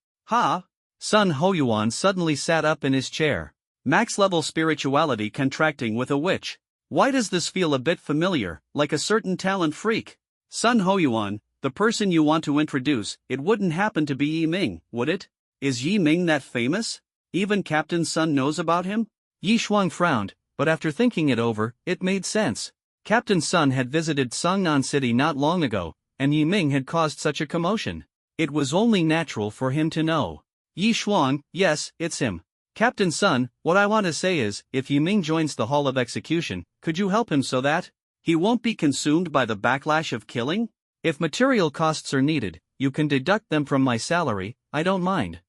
Sun Ho Yuan suddenly sat up in his chair. Max-level spirituality contracting with a witch. Why does this feel a bit familiar, like a certain talent freak? Sun Ho Yuan, the person you want to introduce, it wouldn't happen to be Yi Ming, would it? Is Yi Ming that famous? Even Captain Sun knows about him? Yi Xuan frowned, but after thinking it over, it made sense. Captain Sun had visited Songnan City not long ago, and Yi Ming had caused such a commotion. It was only natural for him to know. Yi Shuang, yes, it's him. Captain Sun, what I want to say is, if Yiming joins the Hall of Execution, could you help him so that he won't be consumed by the backlash of killing? If material costs are needed, you can deduct them from my salary, I don't mind.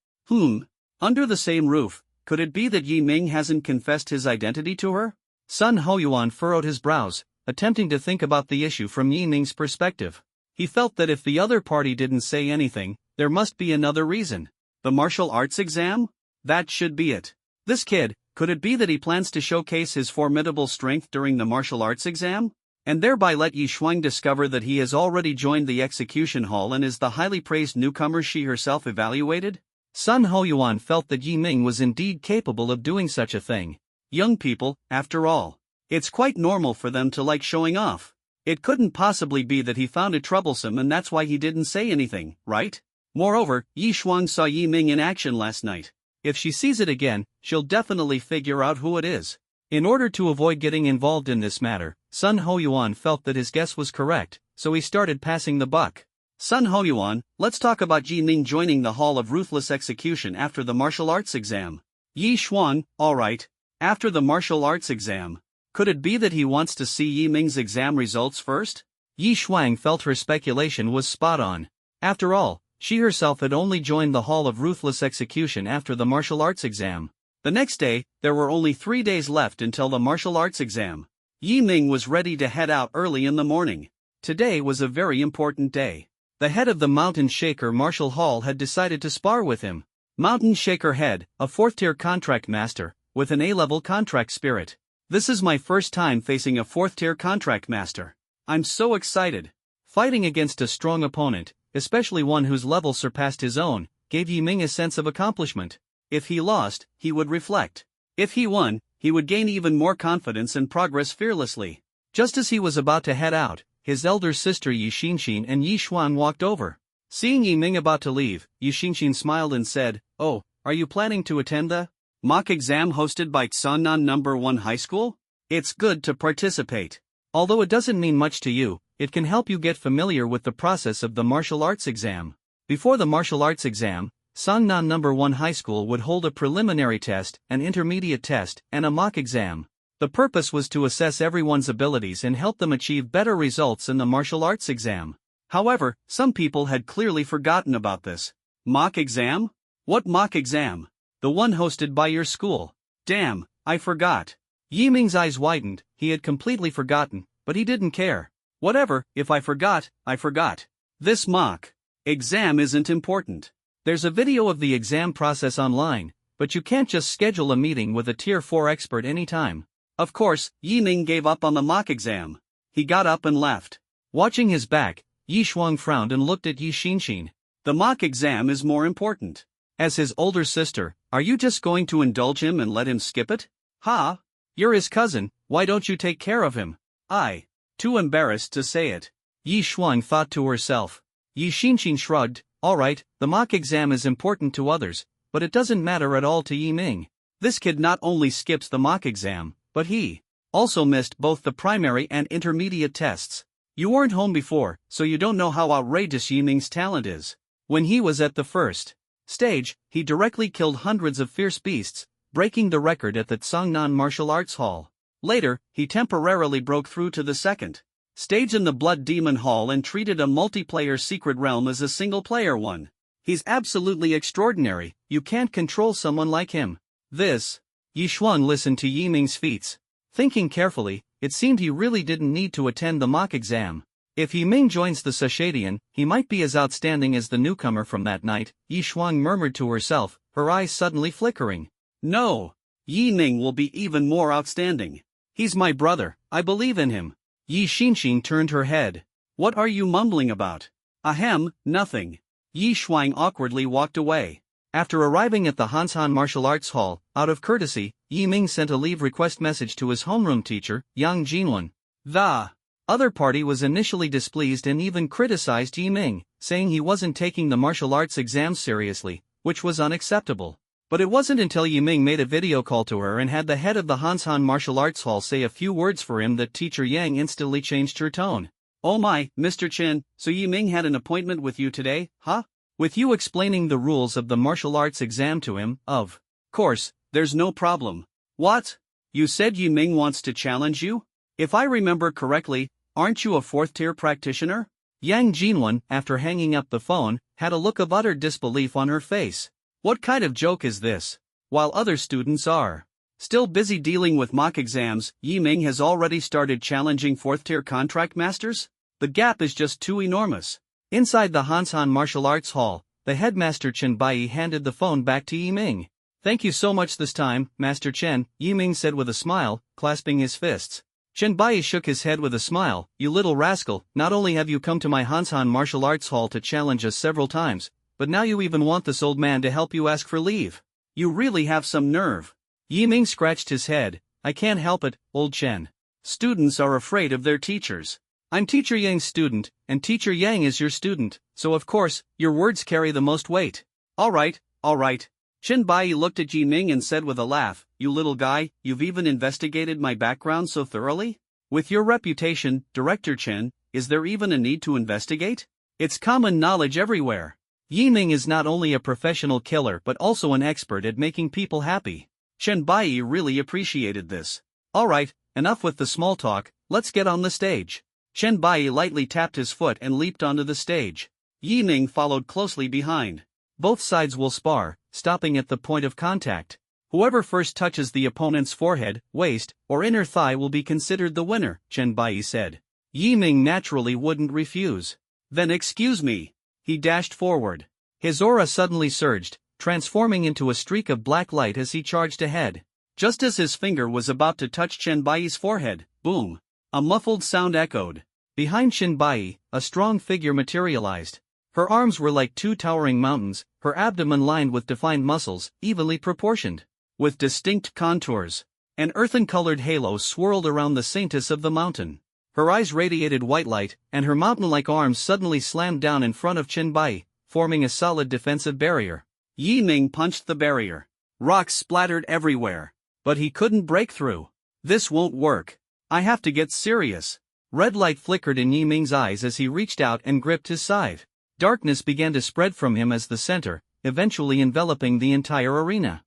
Under the same roof, could it be that Yiming hasn't confessed his identity to her? Sun Hoyuan furrowed his brows, attempting to think about the issue from Yiming's perspective. He felt that if the other party didn't say anything, there must be another reason. The martial arts exam? That should be it. This kid, could it be that he plans to showcase his formidable strength during the martial arts exam? And thereby let Yi Shuang discover that he has already joined the execution hall and is the highly praised newcomer she herself evaluated? Sun Hoyuan felt that Yiming was indeed capable of doing such a thing. Young people, after all. It's quite normal for them to like showing off. It couldn't possibly be that he found it troublesome and that's why he didn't say anything, right? Moreover, Yi Shuang saw Yiming in action last night. If she sees it again, she'll definitely figure out who it is. In order to avoid getting involved in this matter, Sun Hoyuan felt that his guess was correct, so he started passing the buck. Sun Hoyuan, let's talk about Yiming joining the Hall of Ruthless Execution after the martial arts exam. Yi Shuang, alright. After the martial arts exam. Could it be that he wants to see Yiming's exam results first? Yi Shuang felt her speculation was spot on. After all, she herself had only joined the Hall of Ruthless Execution after the martial arts exam. The next day, there were only 3 days left until the martial arts exam. Yiming was ready to head out early in the morning. Today was a very important day. The head of the Mountain Shaker Martial Hall had decided to spar with him. Mountain Shaker Head, a 4th-tier contract master, with an A-level contract spirit. This is my first time facing a 4th-tier contract master. I'm so excited. Fighting against a strong opponent, especially one whose level surpassed his own, gave Yiming a sense of accomplishment. If he lost, he would reflect. If he won, he would gain even more confidence and progress fearlessly. Just as he was about to head out, his elder sister Yi Xinshin and Yi Shuan walked over. Seeing Yiming about to leave, Yi Xinshin smiled and said, "Oh, are you planning to attend the mock exam hosted by Xannan No. 1 High School? It's good to participate. Although it doesn't mean much to you, it can help you get familiar with the process of the martial arts exam." Before the martial arts exam, Xannan No. 1 High School would hold a preliminary test, an intermediate test, and a mock exam. The purpose was to assess everyone's abilities and help them achieve better results in the martial arts exam. However, some people had clearly forgotten about this. Mock exam? What mock exam? The one hosted by your school. Damn, I forgot. Yiming's eyes widened. He had completely forgotten, but he didn't care. Whatever, if I forgot, I forgot. This mock exam isn't important. There's a video of the exam process online, but you can't just schedule a meeting with a Tier 4 expert anytime. Of course, Yiming gave up on the mock exam. He got up and left. Watching his back, Yi Shuang frowned and looked at Yi Xinshin. The mock exam is more important. As his older sister, are you just going to indulge him and let him skip it? Ha! You're his cousin, why don't you take care of him? Too embarrassed to say it. Yi Shuang thought to herself. Yi Xinshin shrugged, alright, the mock exam is important to others, but it doesn't matter at all to Yiming. This kid not only skips the mock exam, but he also missed both the primary and intermediate tests. You weren't home before, so you don't know how outrageous Yiming's talent is. When he was at the first stage, he directly killed hundreds of fierce beasts, breaking the record at the Xannan Martial Arts Hall. Later, he temporarily broke through to the second stage in the Blood Demon Hall and treated a multiplayer secret realm as a single-player one. He's absolutely extraordinary, you can't control someone like him. Yi Shuang listened to Yiming's feats. Thinking carefully, it seemed he really didn't need to attend the mock exam. If Yiming joins the Sashadian, he might be as outstanding as the newcomer from that night, Yi Shuang murmured to herself, her eyes suddenly flickering. No! Yiming will be even more outstanding. He's my brother, I believe in him. Yi Xinshin turned her head. What are you mumbling about? Ahem, nothing. Yi Shuang awkwardly walked away. After arriving at the Hanshan Martial Arts Hall, out of courtesy, Yiming sent a leave request message to his homeroom teacher, Yang Jinlun. The other party was initially displeased and even criticized Yiming, saying he wasn't taking the martial arts exams seriously, which was unacceptable. But it wasn't until Yiming made a video call to her and had the head of the Hanshan Martial Arts Hall say a few words for him that teacher Yang instantly changed her tone. Oh my, Mr. Chen, so Yiming had an appointment with you today, huh? With you explaining the rules of the martial arts exam to him, of course, there's no problem. What? You said Yi Ming wants to challenge you? If I remember correctly, aren't you a 4th-tier practitioner? Yang Jinwen, after hanging up the phone, had a look of utter disbelief on her face. What kind of joke is this? While other students are still busy dealing with mock exams, Yi Ming has already started challenging 4th-tier contract masters? The gap is just too enormous. Inside the Hansan Martial Arts Hall, the headmaster Chen Bai handed the phone back to Yi Ming. Thank you so much this time, Master Chen, Yi Ming said with a smile, clasping his fists. Chen Bai shook his head with a smile. You little rascal, not only have you come to my Hansan Martial Arts Hall to challenge us several times, but now you even want this old man to help you ask for leave. You really have some nerve. Yi Ming scratched his head. I can't help it, old Chen. Students are afraid of their teachers. I'm Teacher Yang's student, and Teacher Yang is your student, so of course, your words carry the most weight. Alright. Chen Bai looked at Yi Ming and said with a laugh, you little guy, you've even investigated my background so thoroughly? With your reputation, Director Chen, is there even a need to investigate? It's common knowledge everywhere. Yi Ming is not only a professional killer but also an expert at making people happy. Chen Bai really appreciated this. Alright, enough with the small talk, let's get on the stage. Chen Bai lightly tapped his foot and leaped onto the stage. Yi Ming followed closely behind. Both sides will spar, stopping at the point of contact. Whoever first touches the opponent's forehead, waist, or inner thigh will be considered the winner, Chen Bai said. Yi Ming naturally wouldn't refuse. Then excuse me. He dashed forward. His aura suddenly surged, transforming into a streak of black light as he charged ahead. Just as his finger was about to touch Chen Bai's forehead, boom! A muffled sound echoed. Behind Chen Bai, a strong figure materialized. Her arms were like 2 towering mountains, her abdomen lined with defined muscles, evenly proportioned, with distinct contours. An earthen-colored halo swirled around the saintess of the mountain. Her eyes radiated white light, and her mountain-like arms suddenly slammed down in front of Chen Bai, forming a solid defensive barrier. Yi Ming punched the barrier. Rocks splattered everywhere. But he couldn't break through. This won't work. I have to get serious. Red light flickered in Yi Ming's eyes as he reached out and gripped his scythe. Darkness began to spread from him as the center, eventually enveloping the entire arena.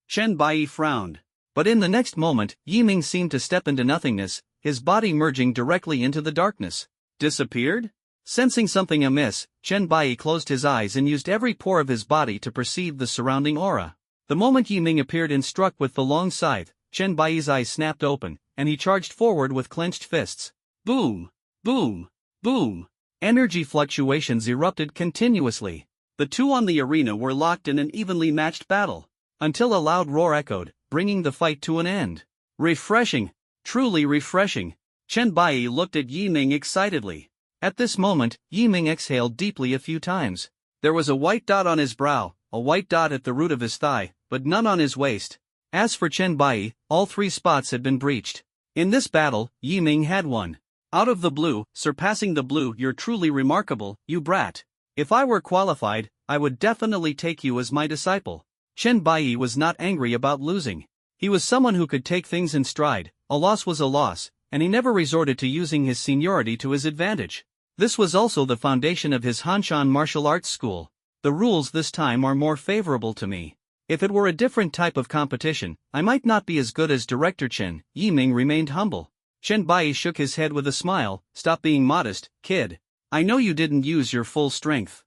Chen Bai frowned. But in the next moment, Yi Ming seemed to step into nothingness, his body merging directly into the darkness. Disappeared? Sensing something amiss, Chen Bai closed his eyes and used every pore of his body to perceive the surrounding aura. The moment Yi Ming appeared and struck with the long scythe, Chen Bai's eyes snapped open, and he charged forward with clenched fists. Boom! Boom! Boom! Energy fluctuations erupted continuously. The two on the arena were locked in an evenly matched battle, until a loud roar echoed, bringing the fight to an end. Refreshing! Truly refreshing! Chen Bai looked at Yi Ming excitedly. At this moment, Yi Ming exhaled deeply a few times. There was a white dot on his brow, a white dot at the root of his thigh, but none on his waist. As for Chen Bai, all 3 spots had been breached. In this battle, Yi Ming had won. Out of the blue, surpassing the blue. You're truly remarkable, you brat. If I were qualified, I would definitely take you as my disciple. Chen Bai was not angry about losing. He was someone who could take things in stride. A loss was a loss, and he never resorted to using his seniority to his advantage. This was also the foundation of his Hanshan martial arts school. The rules this time are more favorable to me. If it were a different type of competition, I might not be as good as Director Chen. Yi Ming remained humble. Chen Bai shook his head with a smile. Stop being modest, kid. I know you didn't use your full strength.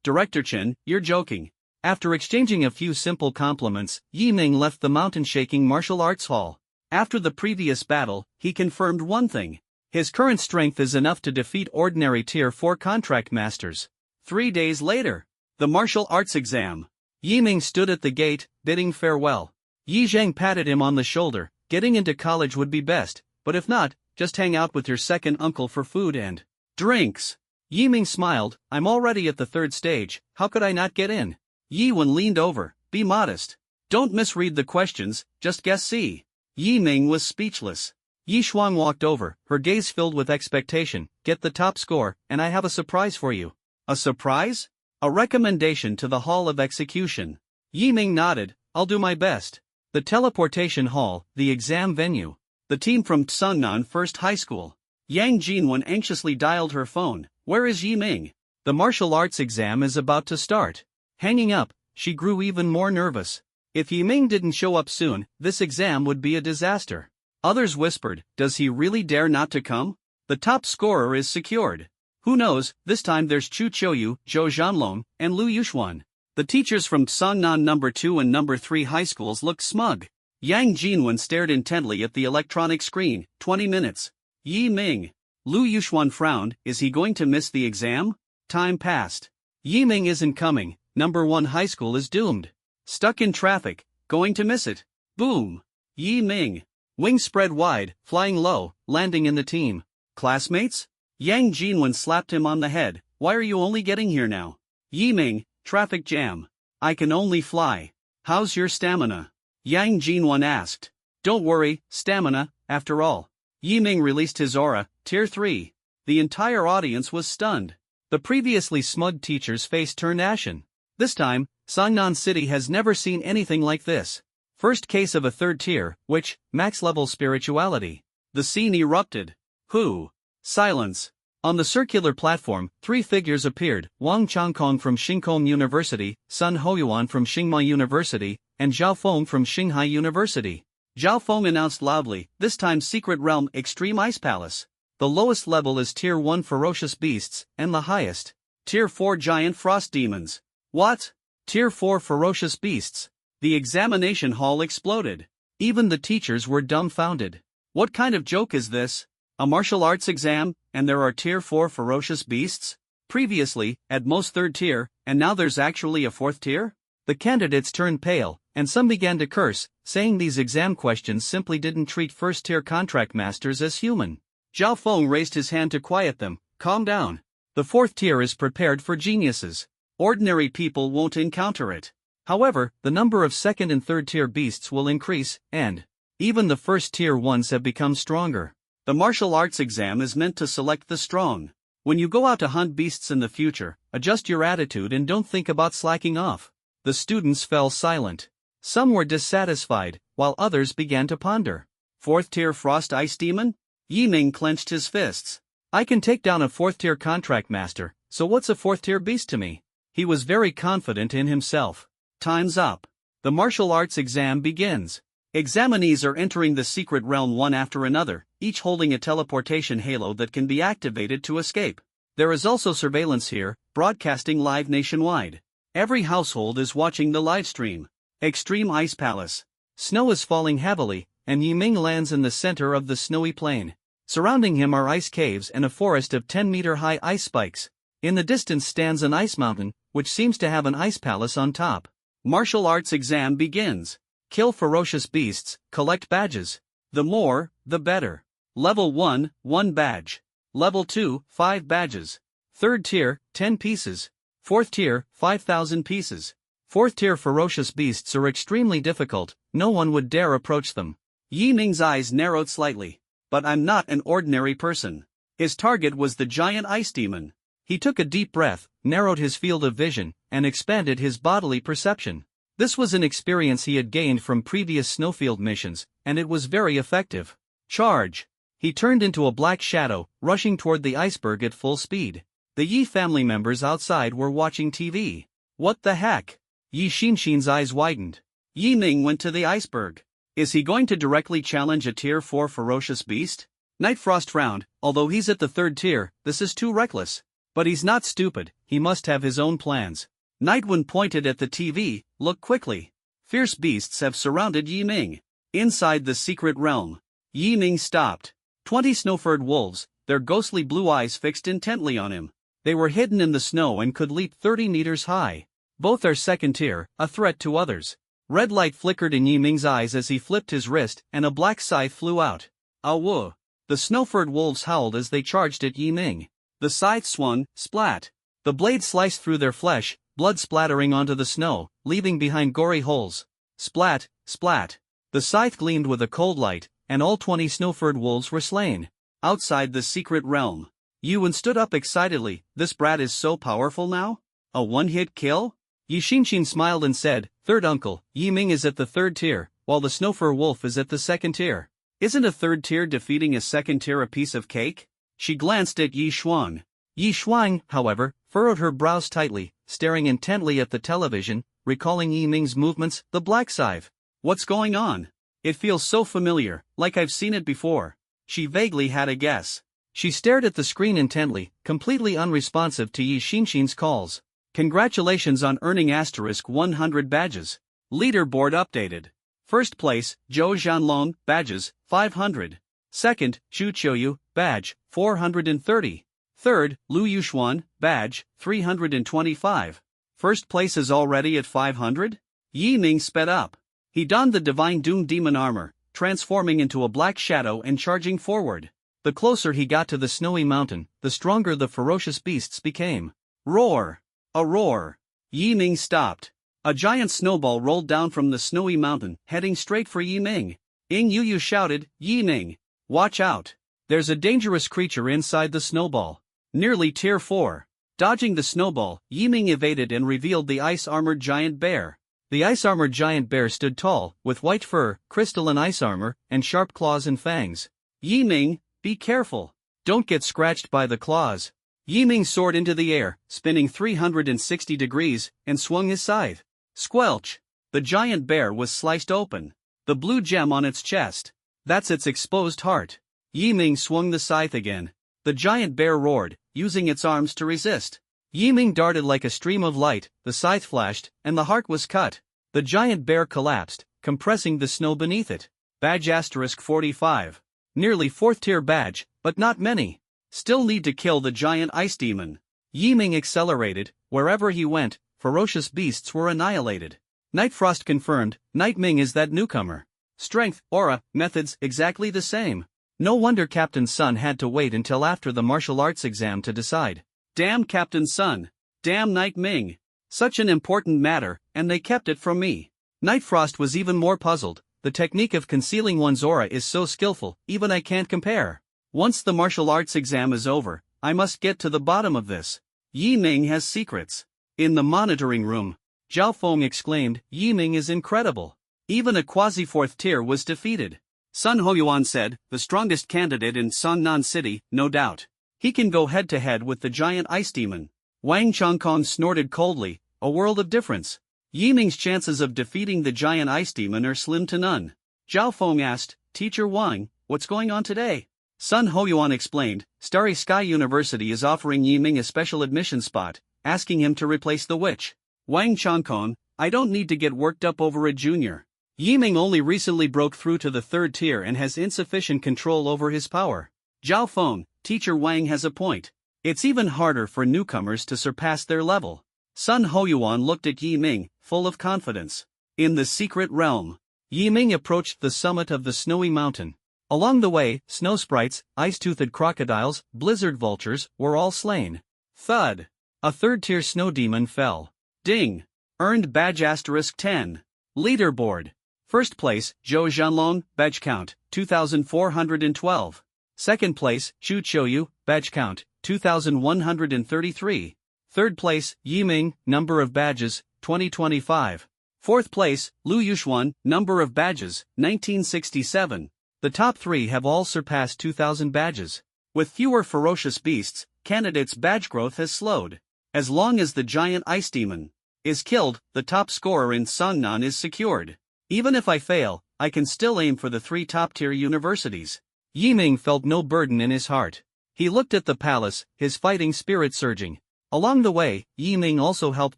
Director Chen, you're joking. After exchanging a few simple compliments, Yi Ming left the mountain-shaking martial arts hall. After the previous battle, he confirmed one thing. His current strength is enough to defeat ordinary Tier 4 contract masters. 3 days later, the martial arts exam. Yi Ming stood at the gate, bidding farewell. Yi Zhang patted him on the shoulder. Getting into college would be best, but if not, just hang out with your second uncle for food and drinks. Yi Ming smiled. I'm already at the 3rd stage, how could I not get in? Yi Wen leaned over. Be modest. Don't misread the questions, just guess C. Yi Ming was speechless. Yi Shuang walked over, her gaze filled with expectation. Get the top score, and I have a surprise for you. A surprise? A recommendation to the Hall of Execution. Yi Ming nodded. I'll do my best. The teleportation hall, the exam venue. The team from Tsungnan First High School. Yang Jinwen anxiously dialed her phone. Where is Yi Ming? The martial arts exam is about to start. Hanging up, she grew even more nervous. If Yiming didn't show up soon, this exam would be a disaster. Others whispered, does he really dare not to come? The top scorer is secured. Who knows, this time there's Chu Chouyu, Zhou Zhanlong, and Lu Yuxuan. The teachers from Songnan No. 2 and No. 3 high schools looked smug. Yang Jinwen stared intently at the electronic screen. 20 minutes. Yi Ming. Lu Yuxuan frowned, is he going to miss the exam? Time passed. Yi Ming isn't coming, No. 1 high school is doomed. Stuck in traffic, going to miss it. Boom. Yi Ming. Wings spread wide, flying low, landing in the team. Classmates? Yang Jinwen slapped him on the head, why are you only getting here now? Yi Ming, traffic jam. I can only fly. How's your stamina? Yang Jinwen asked. Don't worry, stamina, after all. Yi Ming released his aura, Tier 3. The entire audience was stunned. The previously smug teacher's face turned ashen. This time, Songnan City has never seen anything like this. First case of a third tier, which, max-level spirituality. The scene erupted. Who? Silence. On the circular platform, 3 figures appeared, Wang Changkong from Xingkong University, Sun Hoyuan from Xingma University, and Zhao Feng from Xinghai University. Zhao Feng announced loudly, this time Secret Realm Extreme Ice Palace. The lowest level is Tier 1 Ferocious Beasts, and the highest, Tier 4 Giant Frost Demons. What? Tier 4 Ferocious Beasts. The examination hall exploded. Even the teachers were dumbfounded. What kind of joke is this? A martial arts exam, and there are Tier 4 Ferocious Beasts? Previously, at most 3rd tier, and now there's actually a 4th tier? The candidates turned pale, and some began to curse, saying these exam questions simply didn't treat 1st tier contract masters as human. Zhao Feng raised his hand to quiet them, calm down. The 4th tier is prepared for geniuses. Ordinary people won't encounter it. However, the number of 2nd and 3rd tier beasts will increase, and even the 1st tier ones have become stronger. The martial arts exam is meant to select the strong. When you go out to hunt beasts in the future, adjust your attitude and don't think about slacking off. The students fell silent. Some were dissatisfied, while others began to ponder. 4th tier Frost Ice Demon? Yi Ming clenched his fists. I can take down a 4th tier contract master, so what's a 4th tier beast to me? He was very confident in himself. Time's up. The martial arts exam begins. Examinees are entering the secret realm one after another, each holding a teleportation halo that can be activated to escape. There is also surveillance here, broadcasting live nationwide. Every household is watching the livestream. Extreme Ice Palace. Snow is falling heavily, and Yiming lands in the center of the snowy plain. Surrounding him are ice caves and a forest of 10-meter-high ice spikes. In the distance stands an ice mountain, which seems to have an ice palace on top. Martial arts exam begins. Kill ferocious beasts, collect badges. The more, the better. Level 1, 1 badge. Level 2, 5 badges. 3rd tier, 10 pieces. 4th tier, 5,000 pieces. 4th tier ferocious beasts are extremely difficult, no one would dare approach them. Yi Ming's eyes narrowed slightly. But I'm not an ordinary person. His target was the giant ice demon. He took a deep breath, narrowed his field of vision, and expanded his bodily perception. This was an experience he had gained from previous snowfield missions, and it was very effective. Charge! He turned into a black shadow, rushing toward the iceberg at full speed. The Yi family members outside were watching TV. What the heck? Yi Xinxin's eyes widened. Yi Ming went to the iceberg. Is he going to directly challenge a Tier 4 ferocious beast? Night Frost frowned, although he's at the 3rd tier, this is too reckless. But he's not stupid, he must have his own plans. Nightwind pointed at the TV, look quickly. Fierce beasts have surrounded Yi Ming. Inside the secret realm. Yi Ming stopped. 20 snow-furred wolves, their ghostly blue eyes fixed intently on him. They were hidden in the snow and could leap 30 meters high. Both are 2nd tier, a threat to others. Red light flickered in Yi Ming's eyes as he flipped his wrist, and a black scythe flew out. Awu! The snow-furred wolves howled as they charged at Yi Ming. The scythe swung, splat. The blade sliced through their flesh, blood splattering onto the snow, leaving behind gory holes. Splat, splat. The scythe gleamed with a cold light, and all 20 snow-furred wolves were slain. Outside the secret realm. Yuan stood up excitedly, this brat is so powerful now? A one-hit kill? Yi Xinxin smiled and said, Third uncle, Yi Ming is at the 3rd tier, while the snowfur wolf is at the 2nd tier. Isn't a 3rd tier defeating a 2nd tier a piece of cake? She glanced at Yi Xuan. Yi Shuang, however, furrowed her brows tightly, staring intently at the television, recalling Yi Ming's movements. The black scythe. What's going on? It feels so familiar, like I've seen it before. She vaguely had a guess. She stared at the screen intently, completely unresponsive to Yi Xinshin's calls. Congratulations on earning *100 badges. Leaderboard updated. First place, Zhou Zhanlong, badges, 500. Second, Zhu Qiuyu, badge, 430. Third, Lu Yuxuan, badge, 325. First place is already at 500? Yi Ming sped up. He donned the Divine Doom demon armor, transforming into a black shadow and charging forward. The closer he got to the snowy mountain, the stronger the ferocious beasts became. Roar! A roar! Yi Ming stopped. A giant snowball rolled down from the snowy mountain, heading straight for Yi Ming. Ying Yu shouted, Yi Ming! Watch out! There's a dangerous creature inside the snowball. Nearly tier 4. Dodging the snowball, Yi Ming evaded and revealed the ice-armored giant bear. The ice-armored giant bear stood tall, with white fur, crystalline ice armor, and sharp claws and fangs. Yi Ming, be careful. Don't get scratched by the claws. Yi Ming soared into the air, spinning 360 degrees, and swung his scythe. Squelch! The giant bear was sliced open. The blue gem on its chest. That's its exposed heart. Yi Ming swung the scythe again. The giant bear roared, using its arms to resist. Yi Ming darted like a stream of light, the scythe flashed, and the heart was cut. The giant bear collapsed, compressing the snow beneath it. Badge *45. Nearly 4th tier badge, but not many. Still need to kill the giant ice demon. Yi Ming accelerated. Wherever he went, ferocious beasts were annihilated. Night Frost confirmed, Night Ming is that newcomer. Strength, aura, methods, exactly the same. No wonder Captain Sun had to wait until after the martial arts exam to decide. Damn Captain Sun. Damn Night Ming. Such an important matter, and they kept it from me. Night Frost was even more puzzled. The technique of concealing one's aura is so skillful, even I can't compare. Once the martial arts exam is over, I must get to the bottom of this. Yi Ming has secrets. In the monitoring room, Zhao Feng exclaimed, Yi Ming is incredible. Even a quasi-4th tier was defeated. Sun Hoyuan said, the strongest candidate in Songnan City, no doubt. He can go head-to-head with the giant ice demon. Wang Changkong snorted coldly, a world of difference. Yi Ming's chances of defeating the giant ice demon are slim to none. Zhao Feng asked, Teacher Wang, what's going on today? Sun Hoyuan explained, Starry Sky University is offering Yi Ming a special admission spot, asking him to replace the witch. Wang Changkong, I don't need to get worked up over a junior. Yi Ming only recently broke through to the 3rd tier and has insufficient control over his power. Zhao Feng, Teacher Wang has a point. It's even harder for newcomers to surpass their level. Sun Hoyuan looked at Yi Ming, full of confidence. In the secret realm, Yi Ming approached the summit of the snowy mountain. Along the way, snow sprites, ice-toothed crocodiles, blizzard vultures, were all slain. Thud! A 3rd tier snow demon fell. Ding! Earned badge *10. Leaderboard. First place, Zhou Zhanlong, badge count, 2,412. Second place, Zhu Qiuyu, badge count, 2,133. Third place, Yi Ming, number of badges, 2025. Fourth place, Lu Yuxuan, number of badges, 1967. The top 3 have all surpassed 2,000 badges. With fewer ferocious beasts, candidates' badge growth has slowed. As long as the giant ice demon is killed, the top scorer in Songnan is secured. Even if I fail, I can still aim for the 3 top-tier universities. Yi Ming felt no burden in his heart. He looked at the palace, his fighting spirit surging. Along the way, Yi Ming also helped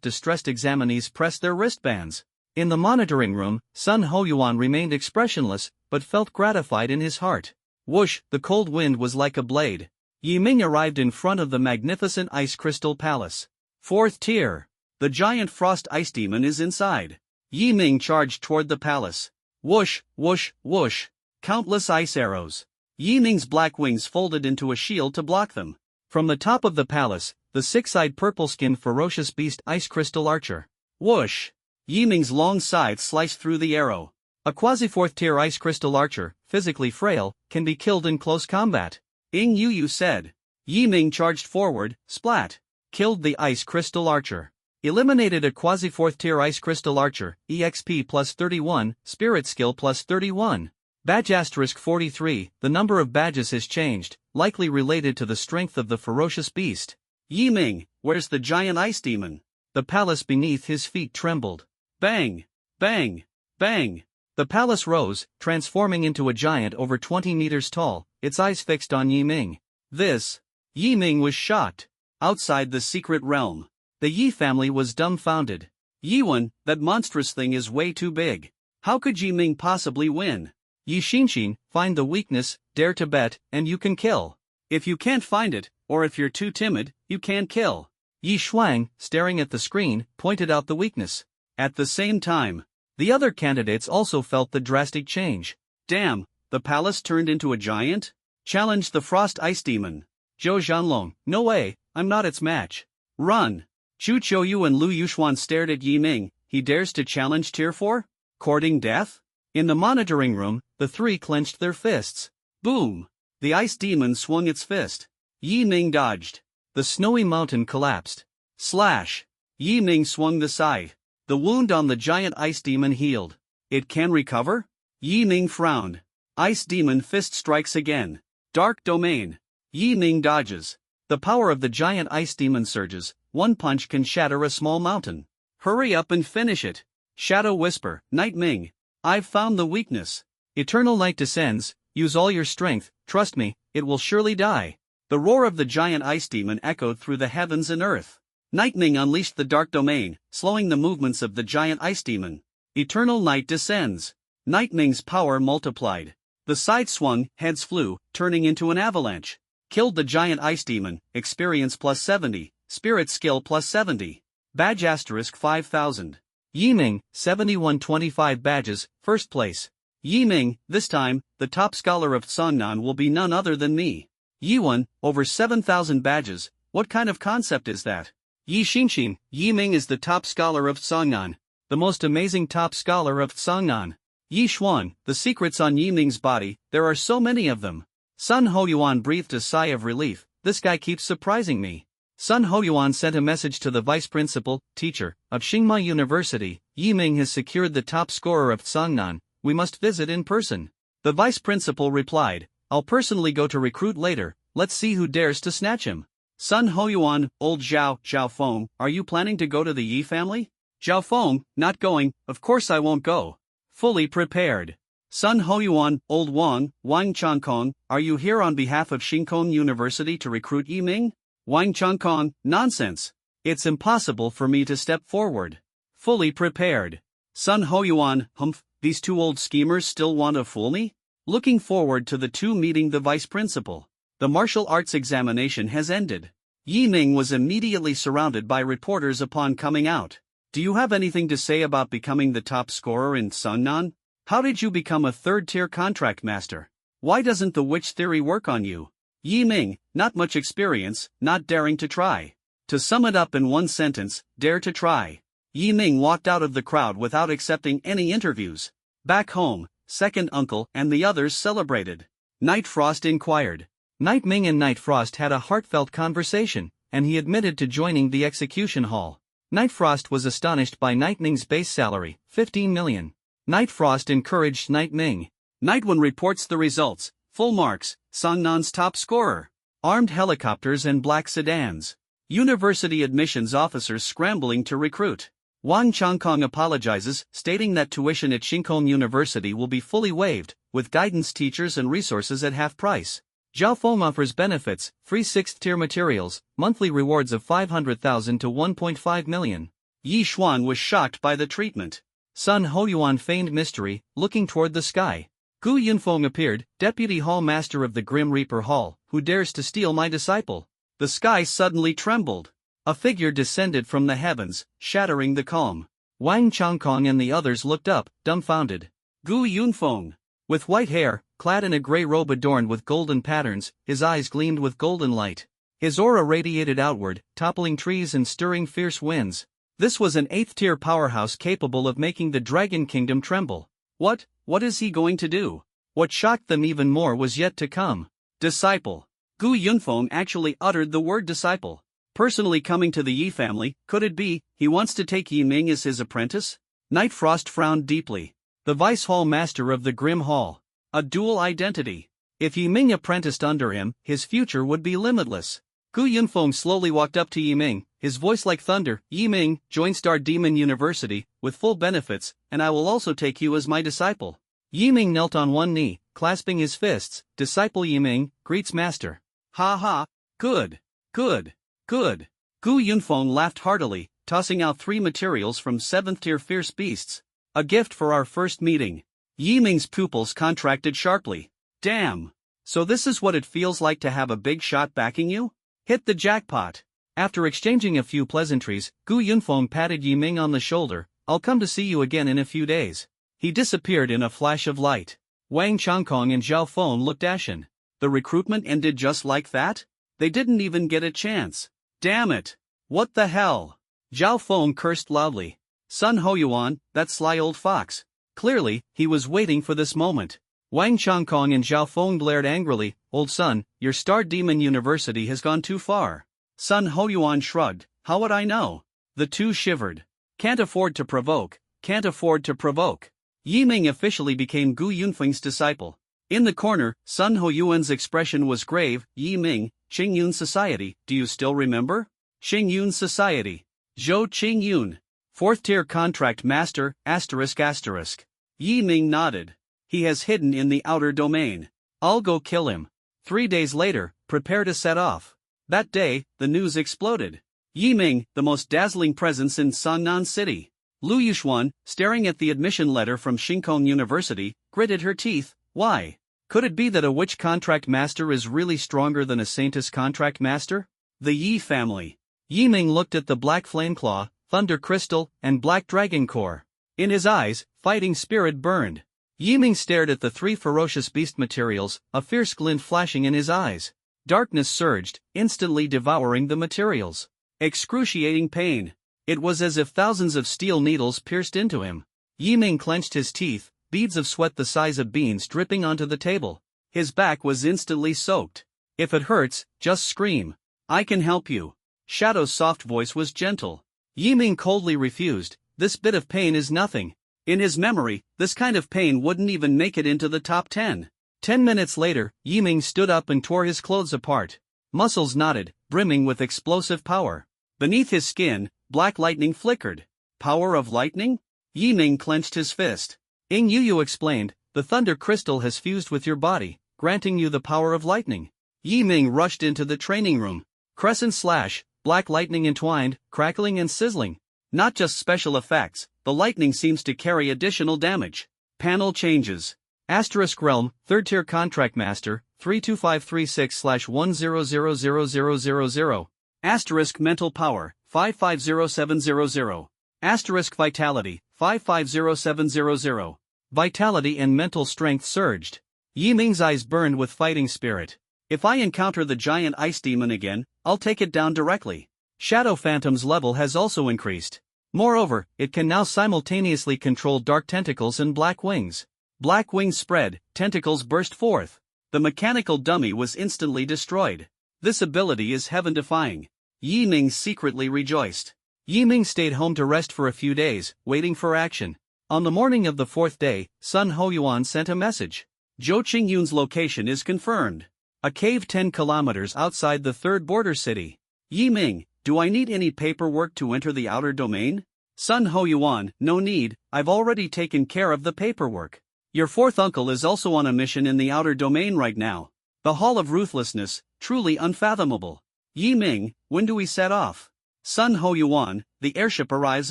distressed examinees press their wristbands. In the monitoring room, Sun Hoyuan remained expressionless, but felt gratified in his heart. Whoosh, the cold wind was like a blade. Yi Ming arrived in front of the magnificent ice crystal palace. 4th tier. The giant frost ice demon is inside. Yi Ming charged toward the palace. Whoosh, whoosh, whoosh. Countless ice arrows. Yi Ming's black wings folded into a shield to block them. From the top of the palace, the 6-eyed purple-skinned ferocious beast ice crystal archer. Whoosh! Yi Ming's long scythe sliced through the arrow. A quasi-4th tier ice crystal archer, physically frail, can be killed in close combat. Ying Yu said. Yi Ming charged forward, splat. Killed the ice crystal archer. Eliminated a quasi-4th tier ice crystal archer, EXP plus 31, spirit skill plus 31. Badge *43, the number of badges has changed, likely related to the strength of the ferocious beast. Yi Ming, where's the giant ice demon? The palace beneath his feet trembled. Bang! Bang! Bang! The palace rose, transforming into a giant over 20 meters tall, its eyes fixed on Yi Ming. Yi Ming was shocked. Outside the secret realm, the Yi family was dumbfounded. Yiwen, that monstrous thing is way too big. How could Yi Ming possibly win? Yi Xinxin, find the weakness, dare to bet, and you can kill. If you can't find it, or if you're too timid, you can't kill. Yi Shuang, staring at the screen, pointed out the weakness. At the same time, the other candidates also felt the drastic change. Damn, the palace turned into a giant? Challenged the frost ice demon. Zhou Zhanlong, no way, I'm not its match. Run! Chu Qiuyu and Lu Yuxuan stared at Yi Ming. He dares to challenge Tier 4? Courting death? In the monitoring room, the three clenched their fists. Boom! The ice demon swung its fist. Yi Ming dodged. The snowy mountain collapsed. Slash! Yi Ming swung the scythe. The wound on the giant ice demon healed. It can recover? Yi Ming frowned. Ice demon fist strikes again. Dark domain. Yi Ming dodges. The power of the giant ice demon surges. One punch can shatter a small mountain. Hurry up and finish it. Shadow whisper, Night Ming. I've found the weakness. Eternal night descends, use all your strength, trust me, it will surely die. The roar of the giant ice demon echoed through the heavens and earth. Night Ming unleashed the dark domain, slowing the movements of the giant ice demon. Eternal night descends. Night Ming's power multiplied. The side swung, heads flew, turning into an avalanche. Killed the giant ice demon, experience plus 70, spirit skill plus 70. Badge * 5000. Yi Ming, 7125 badges, first place. Yi Ming, this time, the top scholar of Songnan will be none other than me. Yiwen, over 7,000 badges, what kind of concept is that? Yi Xinxin, Yi Ming is the top scholar of Songnan. The most amazing top scholar of Songnan. Yi Xuan, the secrets on Yi Ming's body, there are so many of them. Sun Hoyuan breathed a sigh of relief, this guy keeps surprising me. Sun Hoyuan sent a message to the vice principal, teacher, of Xingma University, Yi Ming has secured the top scorer of Songnan, we must visit in person. The vice principal replied, I'll personally go to recruit later, let's see who dares to snatch him. Sun Hoyuan, old Zhao Feng, are you planning to go to the Yi family? Zhao Feng, not going, of course I won't go. Fully prepared. Sun Hoyuan, old Wang Changkong, are you here on behalf of Xingkong University to recruit Yi Ming? Wang Changkong, nonsense. It's impossible for me to step forward. Fully prepared. Sun Hoyuan, humph, these two old schemers still want to fool me? Looking forward to the two meeting the vice principal. The martial arts examination has ended. Yi Ming was immediately surrounded by reporters upon coming out. Do you have anything to say about becoming the top scorer in Songnan? How did you become a third-tier contract master? Why doesn't the witch theory work on you? Yi Ming, not much experience, not daring to try. To sum it up in one sentence, dare to try. Yi Ming walked out of the crowd without accepting any interviews. Back home, second uncle and the others celebrated. Night Frost inquired. Night Ming and Night Frost had a heartfelt conversation, and he admitted to joining the execution hall. Night Frost was astonished by Night Ming's base salary, 15 million. Night Frost encouraged Night Ming. Night One reports the results, full marks, Songnan's top scorer. Armed helicopters and black sedans. University admissions officers scrambling to recruit. Wang Changkong apologizes, stating that tuition at Xingkong University will be fully waived, with guidance teachers and resources at half price. Zhao Feng offers benefits, free 6th-tier materials, monthly rewards of 500,000 to 1.5 million. Yi Xuan was shocked by the treatment. Sun Hoyuan feigned mystery, looking toward the sky. Gu Yunfeng appeared, deputy hall master of the Grim Reaper Hall, who dares to steal my disciple? The sky suddenly trembled. A figure descended from the heavens, shattering the calm. Wang Changkong and the others looked up, dumbfounded. Gu Yunfeng. With white hair, clad in a gray robe adorned with golden patterns, his eyes gleamed with golden light. His aura radiated outward, toppling trees and stirring fierce winds. This was an 8th-tier powerhouse capable of making the Dragon Kingdom tremble. What is he going to do? What shocked them even more was yet to come. Disciple. Gu Yunfeng actually uttered the word disciple. Personally coming to the Yi family, could it be, he wants to take Yi Ming as his apprentice? Night Frost frowned deeply. The vice hall master of the Grim Hall. A dual identity. If Yi Ming apprenticed under him, his future would be limitless. Gu Yunfeng slowly walked up to Yiming, his voice like thunder. Yiming, join Star Demon University, with full benefits, and I will also take you as my disciple. Yiming knelt on one knee, clasping his fists. Disciple Yiming, greets master. Ha ha, good, good, good. Gu Yunfeng laughed heartily, tossing out 3 materials from 7th tier fierce beasts. A gift for our first meeting. Yiming's pupils contracted sharply. Damn. So this is what it feels like to have a big shot backing you? Hit the jackpot. After exchanging a few pleasantries, Gu Yunfeng patted Yiming on the shoulder. I'll come to see you again in a few days. He disappeared in a flash of light. Wang Changkong and Zhao Feng looked ashen. The recruitment ended just like that? They didn't even get a chance. Damn it. What the hell? Zhao Feng cursed loudly. Sun Hoyuan, that sly old fox. Clearly, he was waiting for this moment. Wang Changkong and Zhao Feng glared angrily. Old son, your Star Demon University has gone too far. Sun Hoyuan shrugged. How would I know? The two shivered. Can't afford to provoke, can't afford to provoke. Yiming officially became Gu Yunfeng's disciple. In the corner, Sun Hoyuan's expression was grave. Yiming, Qingyun Society, do you still remember? Qingyun Society. Zhou Qingyun. 4th tier contract master, ****. Yiming nodded. He has hidden in the outer domain. I'll go kill him. 3 days later, prepare to set off. That day, the news exploded. Yiming, the most dazzling presence in Sangnan City. Lu Yuxuan, staring at the admission letter from Xingkong University, gritted her teeth. Why? Could it be that a witch contract master is really stronger than a saintess contract master? The Yi family. Yiming looked at the black flameclaw, thunder crystal, and black dragon core. In his eyes, fighting spirit burned. Yiming stared at the 3 ferocious beast materials, a fierce glint flashing in his eyes. Darkness surged, instantly devouring the materials. Excruciating pain. It was as if thousands of steel needles pierced into him. Yiming clenched his teeth, beads of sweat the size of beans dripping onto the table. His back was instantly soaked. If it hurts, just scream. I can help you. Shadow's soft voice was gentle. Yiming coldly refused. This bit of pain is nothing. In his memory, this kind of pain wouldn't even make it into the top 10. 10 minutes later, Yiming stood up and tore his clothes apart. Muscles knotted, brimming with explosive power. Beneath his skin, black lightning flickered. Power of lightning? Yiming clenched his fist. Ing Yu explained, the thunder crystal has fused with your body, granting you the power of lightning. Yiming rushed into the training room. Crescent slash, black lightning entwined, crackling and sizzling. Not just special effects, the lightning seems to carry additional damage. Panel changes. Asterisk realm, 3rd tier contract master, 32536/1000000. Asterisk mental power, 550700. Asterisk vitality, 550700. Vitality and mental strength surged. Yiming's eyes burned with fighting spirit. If I encounter the giant ice demon again, I'll take it down directly. Shadow Phantom's level has also increased. Moreover, it can now simultaneously control dark tentacles and black wings. Black wings spread, tentacles burst forth. The mechanical dummy was instantly destroyed. This ability is heaven-defying. Yiming secretly rejoiced. Yiming stayed home to rest for a few days, waiting for action. On the morning of the 4th day, Sun Hoyuan sent a message. Zhou Qingyun's location is confirmed. A cave 10 kilometers outside the 3rd border city. Yiming, do I need any paperwork to enter the outer domain? Sun Hoyuan, no need, I've already taken care of the paperwork. Your 4th uncle is also on a mission in the outer domain right now. The Hall of Ruthlessness, truly unfathomable. Yiming, when do we set off? Sun Hoyuan, the airship arrives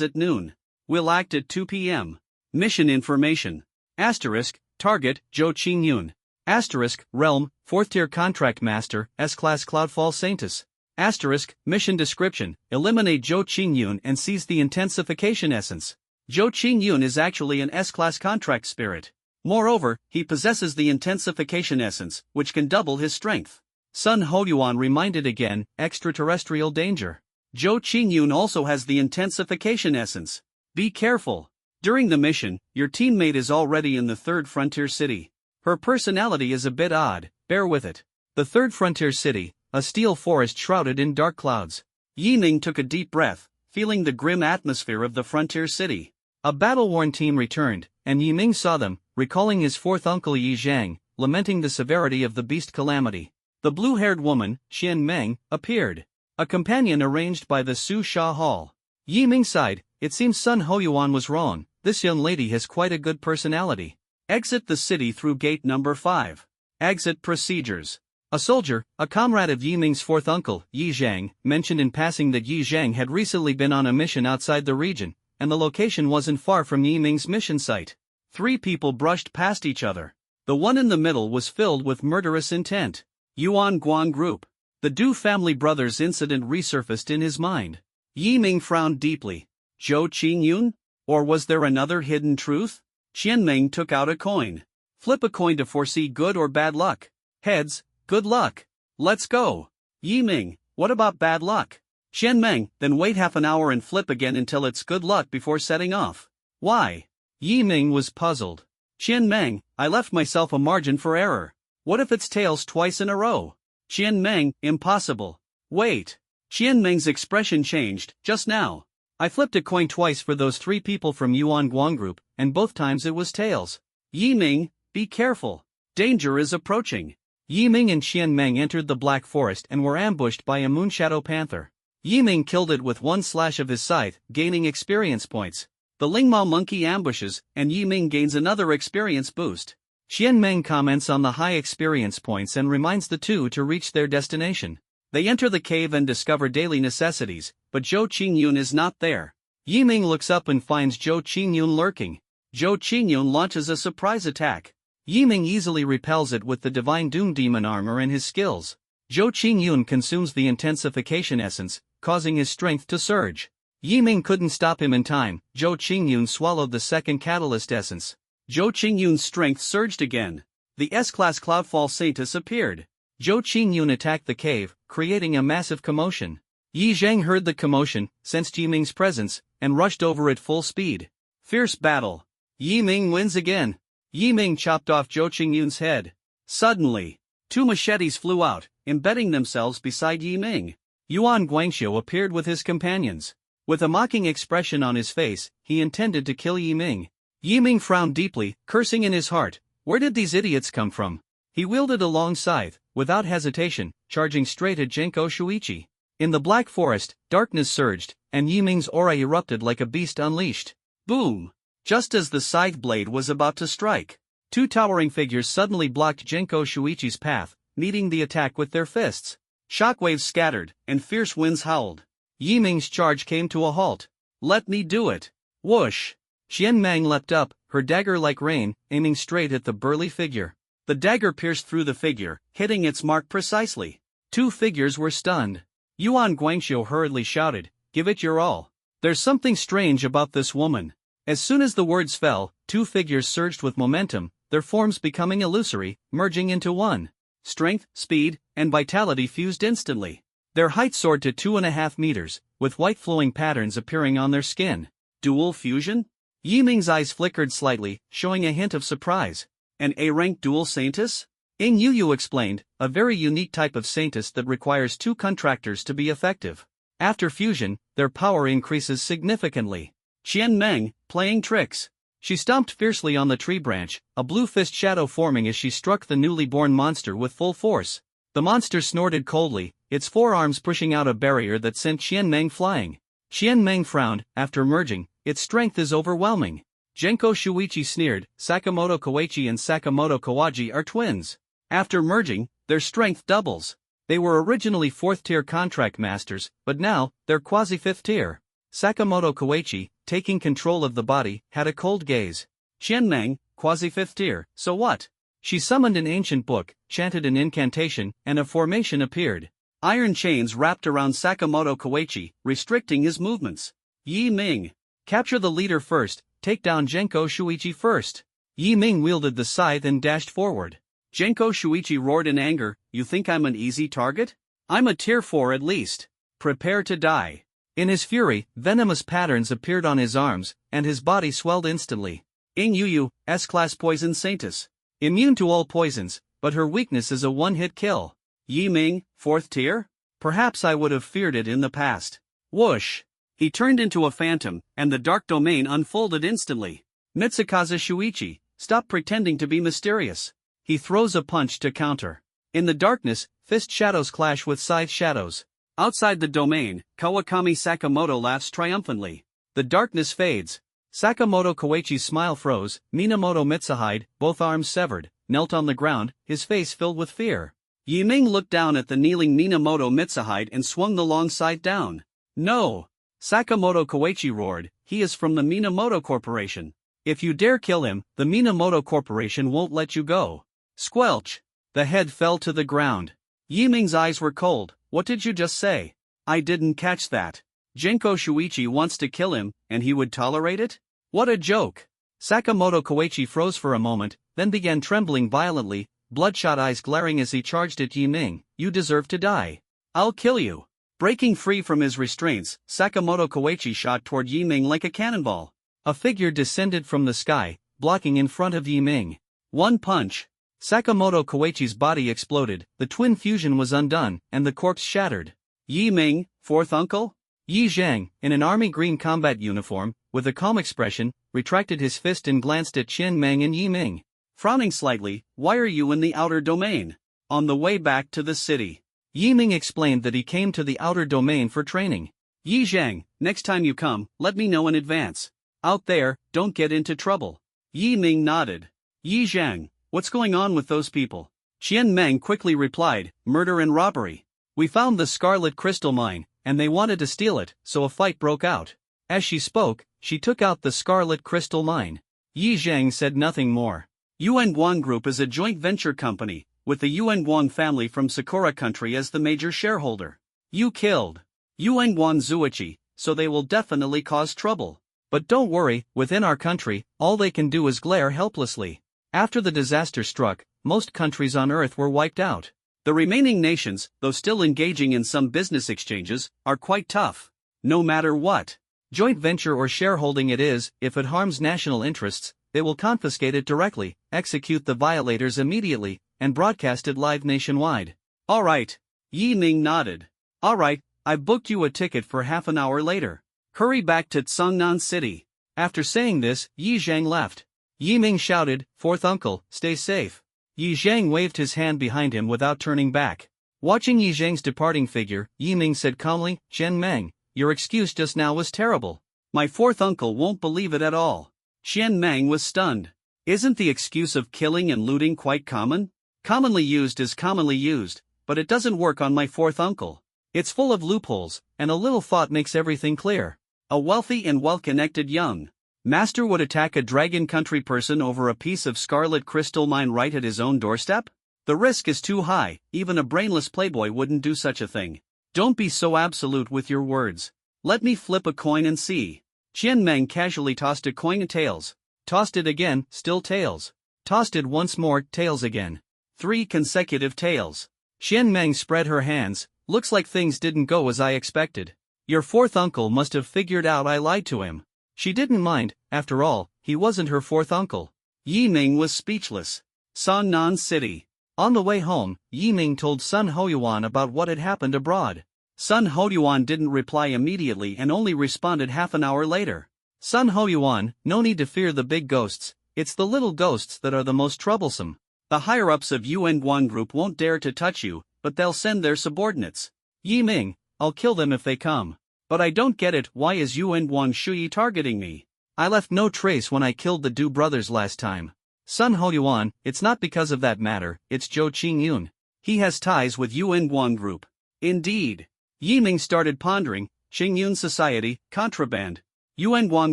at noon. We'll act at 2 p.m. Mission information. Asterisk, target, Zhou Qingyun. Asterisk, realm, 4th tier contract master, S-class Cloudfall Saintess. Asterisk, mission description, eliminate Zhou Qingyun and seize the intensification essence. Zhou Qingyun is actually an S-class contract spirit. Moreover, he possesses the intensification essence, which can double his strength. Sun Hoyuan reminded again, extraterrestrial danger. Zhou Qingyun also has the intensification essence. Be careful. During the mission, your teammate is already in the 3rd frontier city. Her personality is a bit odd, bear with it. The 3rd frontier city, a steel forest shrouded in dark clouds. Yiming took a deep breath, feeling the grim atmosphere of the frontier city. A battle-worn team returned, and Yiming saw them, recalling his 4th uncle Yi Zhang, lamenting the severity of the beast calamity. The blue-haired woman, Xian Meng, appeared. A companion arranged by the Su Sha Hall. Yi Ming sighed, it seems Sun Hoyuan was wrong, this young lady has quite a good personality. Exit the city through gate number 5. Exit procedures. A soldier, a comrade of Yi Ming's fourth uncle, Yi Zhang, mentioned in passing that Yi Zhang had recently been on a mission outside the region, and the location wasn't far from Yi Ming's mission site. 3 people brushed past each other. The one in the middle was filled with murderous intent. Yuan Guang Group. The Du family brothers incident resurfaced in his mind. Yi Ming frowned deeply. Zhou Qingyun? Or was there another hidden truth? Qian Ming took out a coin. Flip a coin to foresee good or bad luck. Heads, good luck. Let's go. Yi Ming, what about bad luck? Qian Meng, then wait half an hour and flip again until it's good luck before setting off. Why? Yi Ming was puzzled. Qian Meng, I left myself a margin for error. What if it's tails twice in a row? Qian Meng, impossible. Wait. Qian Meng's expression changed, just now. I flipped a coin twice for those 3 people from Yuan Guang Group, and both times it was tails. Yi Ming, be careful. Danger is approaching. Yi Ming and Qian Meng entered the Black Forest and were ambushed by a Moonshadow Panther. Yi Ming killed it with one slash of his scythe, gaining experience points. The Lingmao monkey ambushes, and Yi Ming gains another experience boost. Qian Meng comments on the high experience points and reminds the two to reach their destination. They enter the cave and discover daily necessities, but Zhou Qingyun is not there. Yi Ming looks up and finds Zhou Qingyun lurking. Zhou Qingyun launches a surprise attack. Yi Ming easily repels it with the Divine Doom Demon armor and his skills. Zhou Qingyun consumes the intensification essence, causing his strength to surge. Yi Ming couldn't stop him in time. Zhou Qingyun swallowed the second catalyst essence. Zhou Qingyun's strength surged again. The S-class Cloudfall Saintus appeared. Zhou Qingyun attacked the cave, creating a massive commotion. Yi Zhang heard the commotion, sensed Yi Ming's presence, and rushed over at full speed. Fierce battle. Yi Ming wins again. Yi Ming chopped off Zhou Qingyun's head. Suddenly, 2 machetes flew out, embedding themselves beside Yi Ming. Yuan Guangxiu appeared with his companions. With a mocking expression on his face, he intended to kill Yi Ming. Yi Ming frowned deeply, cursing in his heart. Where did these idiots come from? He wielded a long scythe, without hesitation, charging straight at Genko Shuichi. In the Black Forest, darkness surged, and Yi Ming's aura erupted like a beast unleashed. Boom! Just as the scythe blade was about to strike, 2 towering figures suddenly blocked Genko Shuichi's path, meeting the attack with their fists. Shockwaves scattered, and fierce winds howled. Yi Ming's charge came to a halt. Let me do it. Whoosh! Qian Meng leapt up, her dagger like rain, aiming straight at the burly figure. The dagger pierced through the figure, hitting its mark precisely. 2 figures were stunned. Yuan Guangxiu hurriedly shouted, "Give it your all. There's something strange about this woman." As soon as the words fell, 2 figures surged with momentum, their forms becoming illusory, merging into one. Strength, speed, and vitality fused instantly. Their height soared to 2.5 meters, with white flowing patterns appearing on their skin. Dual fusion? Yi Ming's eyes flickered slightly, showing a hint of surprise. An A-rank dual Saintus? Ing Yu explained, a very unique type of Saintus that requires 2 contractors to be effective. After fusion, their power increases significantly. Qian Meng, playing tricks. She stomped fiercely on the tree branch, a blue fist shadow forming as she struck the newly born monster with full force. The monster snorted coldly, its forearms pushing out a barrier that sent Qian Meng flying. Qian Meng frowned, after merging, its strength is overwhelming. Genko Shuichi sneered, Sakamoto Koichi and Sakamoto Kawaji are twins. After merging, their strength doubles. They were originally 4th-tier contract masters, but now, they're quasi-5th tier. Sakamoto Koichi, taking control of the body, had a cold gaze. Qian Meng, quasi-5th tier, so what? She summoned an ancient book, chanted an incantation, and a formation appeared. Iron chains wrapped around Sakamoto Koichi, restricting his movements. Yi Ming. Capture the leader first, take down Genko Shuichi first. Yi Ming wielded the scythe and dashed forward. Genko Shuichi roared in anger, "You think I'm an easy target? I'm a tier 4 at least. Prepare to die." In his fury, venomous patterns appeared on his arms, and his body swelled instantly. Ing Yu, S-class poison Saintus. Immune to all poisons, but her weakness is a one-hit kill. Yi Ming, 4th tier? Perhaps I would have feared it in the past. Whoosh! He turned into a phantom, and the dark domain unfolded instantly. Mitsukaze Shuichi, stop pretending to be mysterious. He throws a punch to counter. In the darkness, fist shadows clash with scythe shadows. Outside the domain, Kawakami Sakamoto laughs triumphantly. The darkness fades. Sakamoto Koichi's smile froze. Minamoto Mitsuhide, both arms severed, knelt on the ground, his face filled with fear. Yiming looked down at the kneeling Minamoto Mitsuhide and swung the long scythe down. No! Sakamoto Koichi roared, he is from the Minamoto Corporation. If you dare kill him, the Minamoto Corporation won't let you go. Squelch! The head fell to the ground. Yiming's eyes were cold. What did you just say? I didn't catch that. Genko Shuichi wants to kill him, and he would tolerate it? What a joke! Sakamoto Koichi froze for a moment, then began trembling violently, bloodshot eyes glaring as he charged at Yiming. You deserve to die. I'll kill you. Breaking free from his restraints, Sakamoto Koichi shot toward Yiming like a cannonball. A figure descended from the sky, blocking in front of Yiming. One punch. Sakamoto Koichi's body exploded, the twin fusion was undone, and the corpse shattered. Yiming, fourth uncle? Yi Zhang, in an army green combat uniform, with a calm expression, retracted his fist and glanced at Qian Meng and Yiming. Frowning slightly, why are you in the outer domain? On the way back to the city. Yiming explained that he came to the outer domain for training. Yi Zhang, next time you come, let me know in advance. Out there, don't get into trouble. Yiming nodded. Yi Zhang, what's going on with those people? Qian Meng quickly replied, murder and robbery. We found the Scarlet Crystal Mine, and they wanted to steal it, so a fight broke out. As she spoke, she took out the Scarlet Crystal Mine. Yi Zhang said nothing more. Yuan Guan Group is a joint venture company, with the Yuan Guan family from Sakura country as the major shareholder. You killed Yuan Guan Zuichi, so they will definitely cause trouble. But don't worry, within our country, all they can do is glare helplessly. After the disaster struck, most countries on Earth were wiped out. The remaining nations, though still engaging in some business exchanges, are quite tough. No matter what joint venture or shareholding it is, if it harms national interests, they will confiscate it directly, execute the violators immediately, and broadcast it live nationwide. Alright. Yiming nodded. Alright, I've booked you a ticket for half an hour later. Hurry back to Tsangnan City. After saying this, Yi Zhang left. Yiming shouted, fourth uncle, stay safe. Yi Zhang waved his hand behind him without turning back. Watching Yi Zhang's departing figure, Yiming said calmly, Qian Meng, your excuse just now was terrible. My fourth uncle won't believe it at all. Qian Meng was stunned. Isn't the excuse of killing and looting quite common? Commonly used is commonly used, but it doesn't work on my fourth uncle. It's full of loopholes, and a little thought makes everything clear. A wealthy and well-connected young master would attack a dragon country person over a piece of scarlet crystal mine right at his own doorstep? The risk is too high, even a brainless playboy wouldn't do such a thing. Don't be so absolute with your words. Let me flip a coin and see. Qian Meng casually tossed a coin tails. Tossed it again, still tails. Tossed it once more, tails again. 3 consecutive tails. Qian Meng spread her hands. Looks like things didn't go as I expected. Your fourth uncle must have figured out I lied to him. She didn't mind, after all, he wasn't her fourth uncle. Yiming was speechless. Sannan City. On the way home, Yiming told Sun Hoyuan about what had happened abroad. Sun Hoyuan didn't reply immediately and only responded half an hour later. Sun Hoyuan, no need to fear the big ghosts, it's the little ghosts that are the most troublesome. The higher-ups of Yuan Guan Group won't dare to touch you, but they'll send their subordinates. Yiming, I'll kill them if they come. But I don't get it, why is Yuan Guan Shui targeting me? I left no trace when I killed the Du brothers last time. Sun Hoyuan, it's not because of that matter, it's Zhou Qingyun. He has ties with Yuan Guan Group. Indeed. Yiming started pondering, Qingyun Society, contraband. Yuan Guan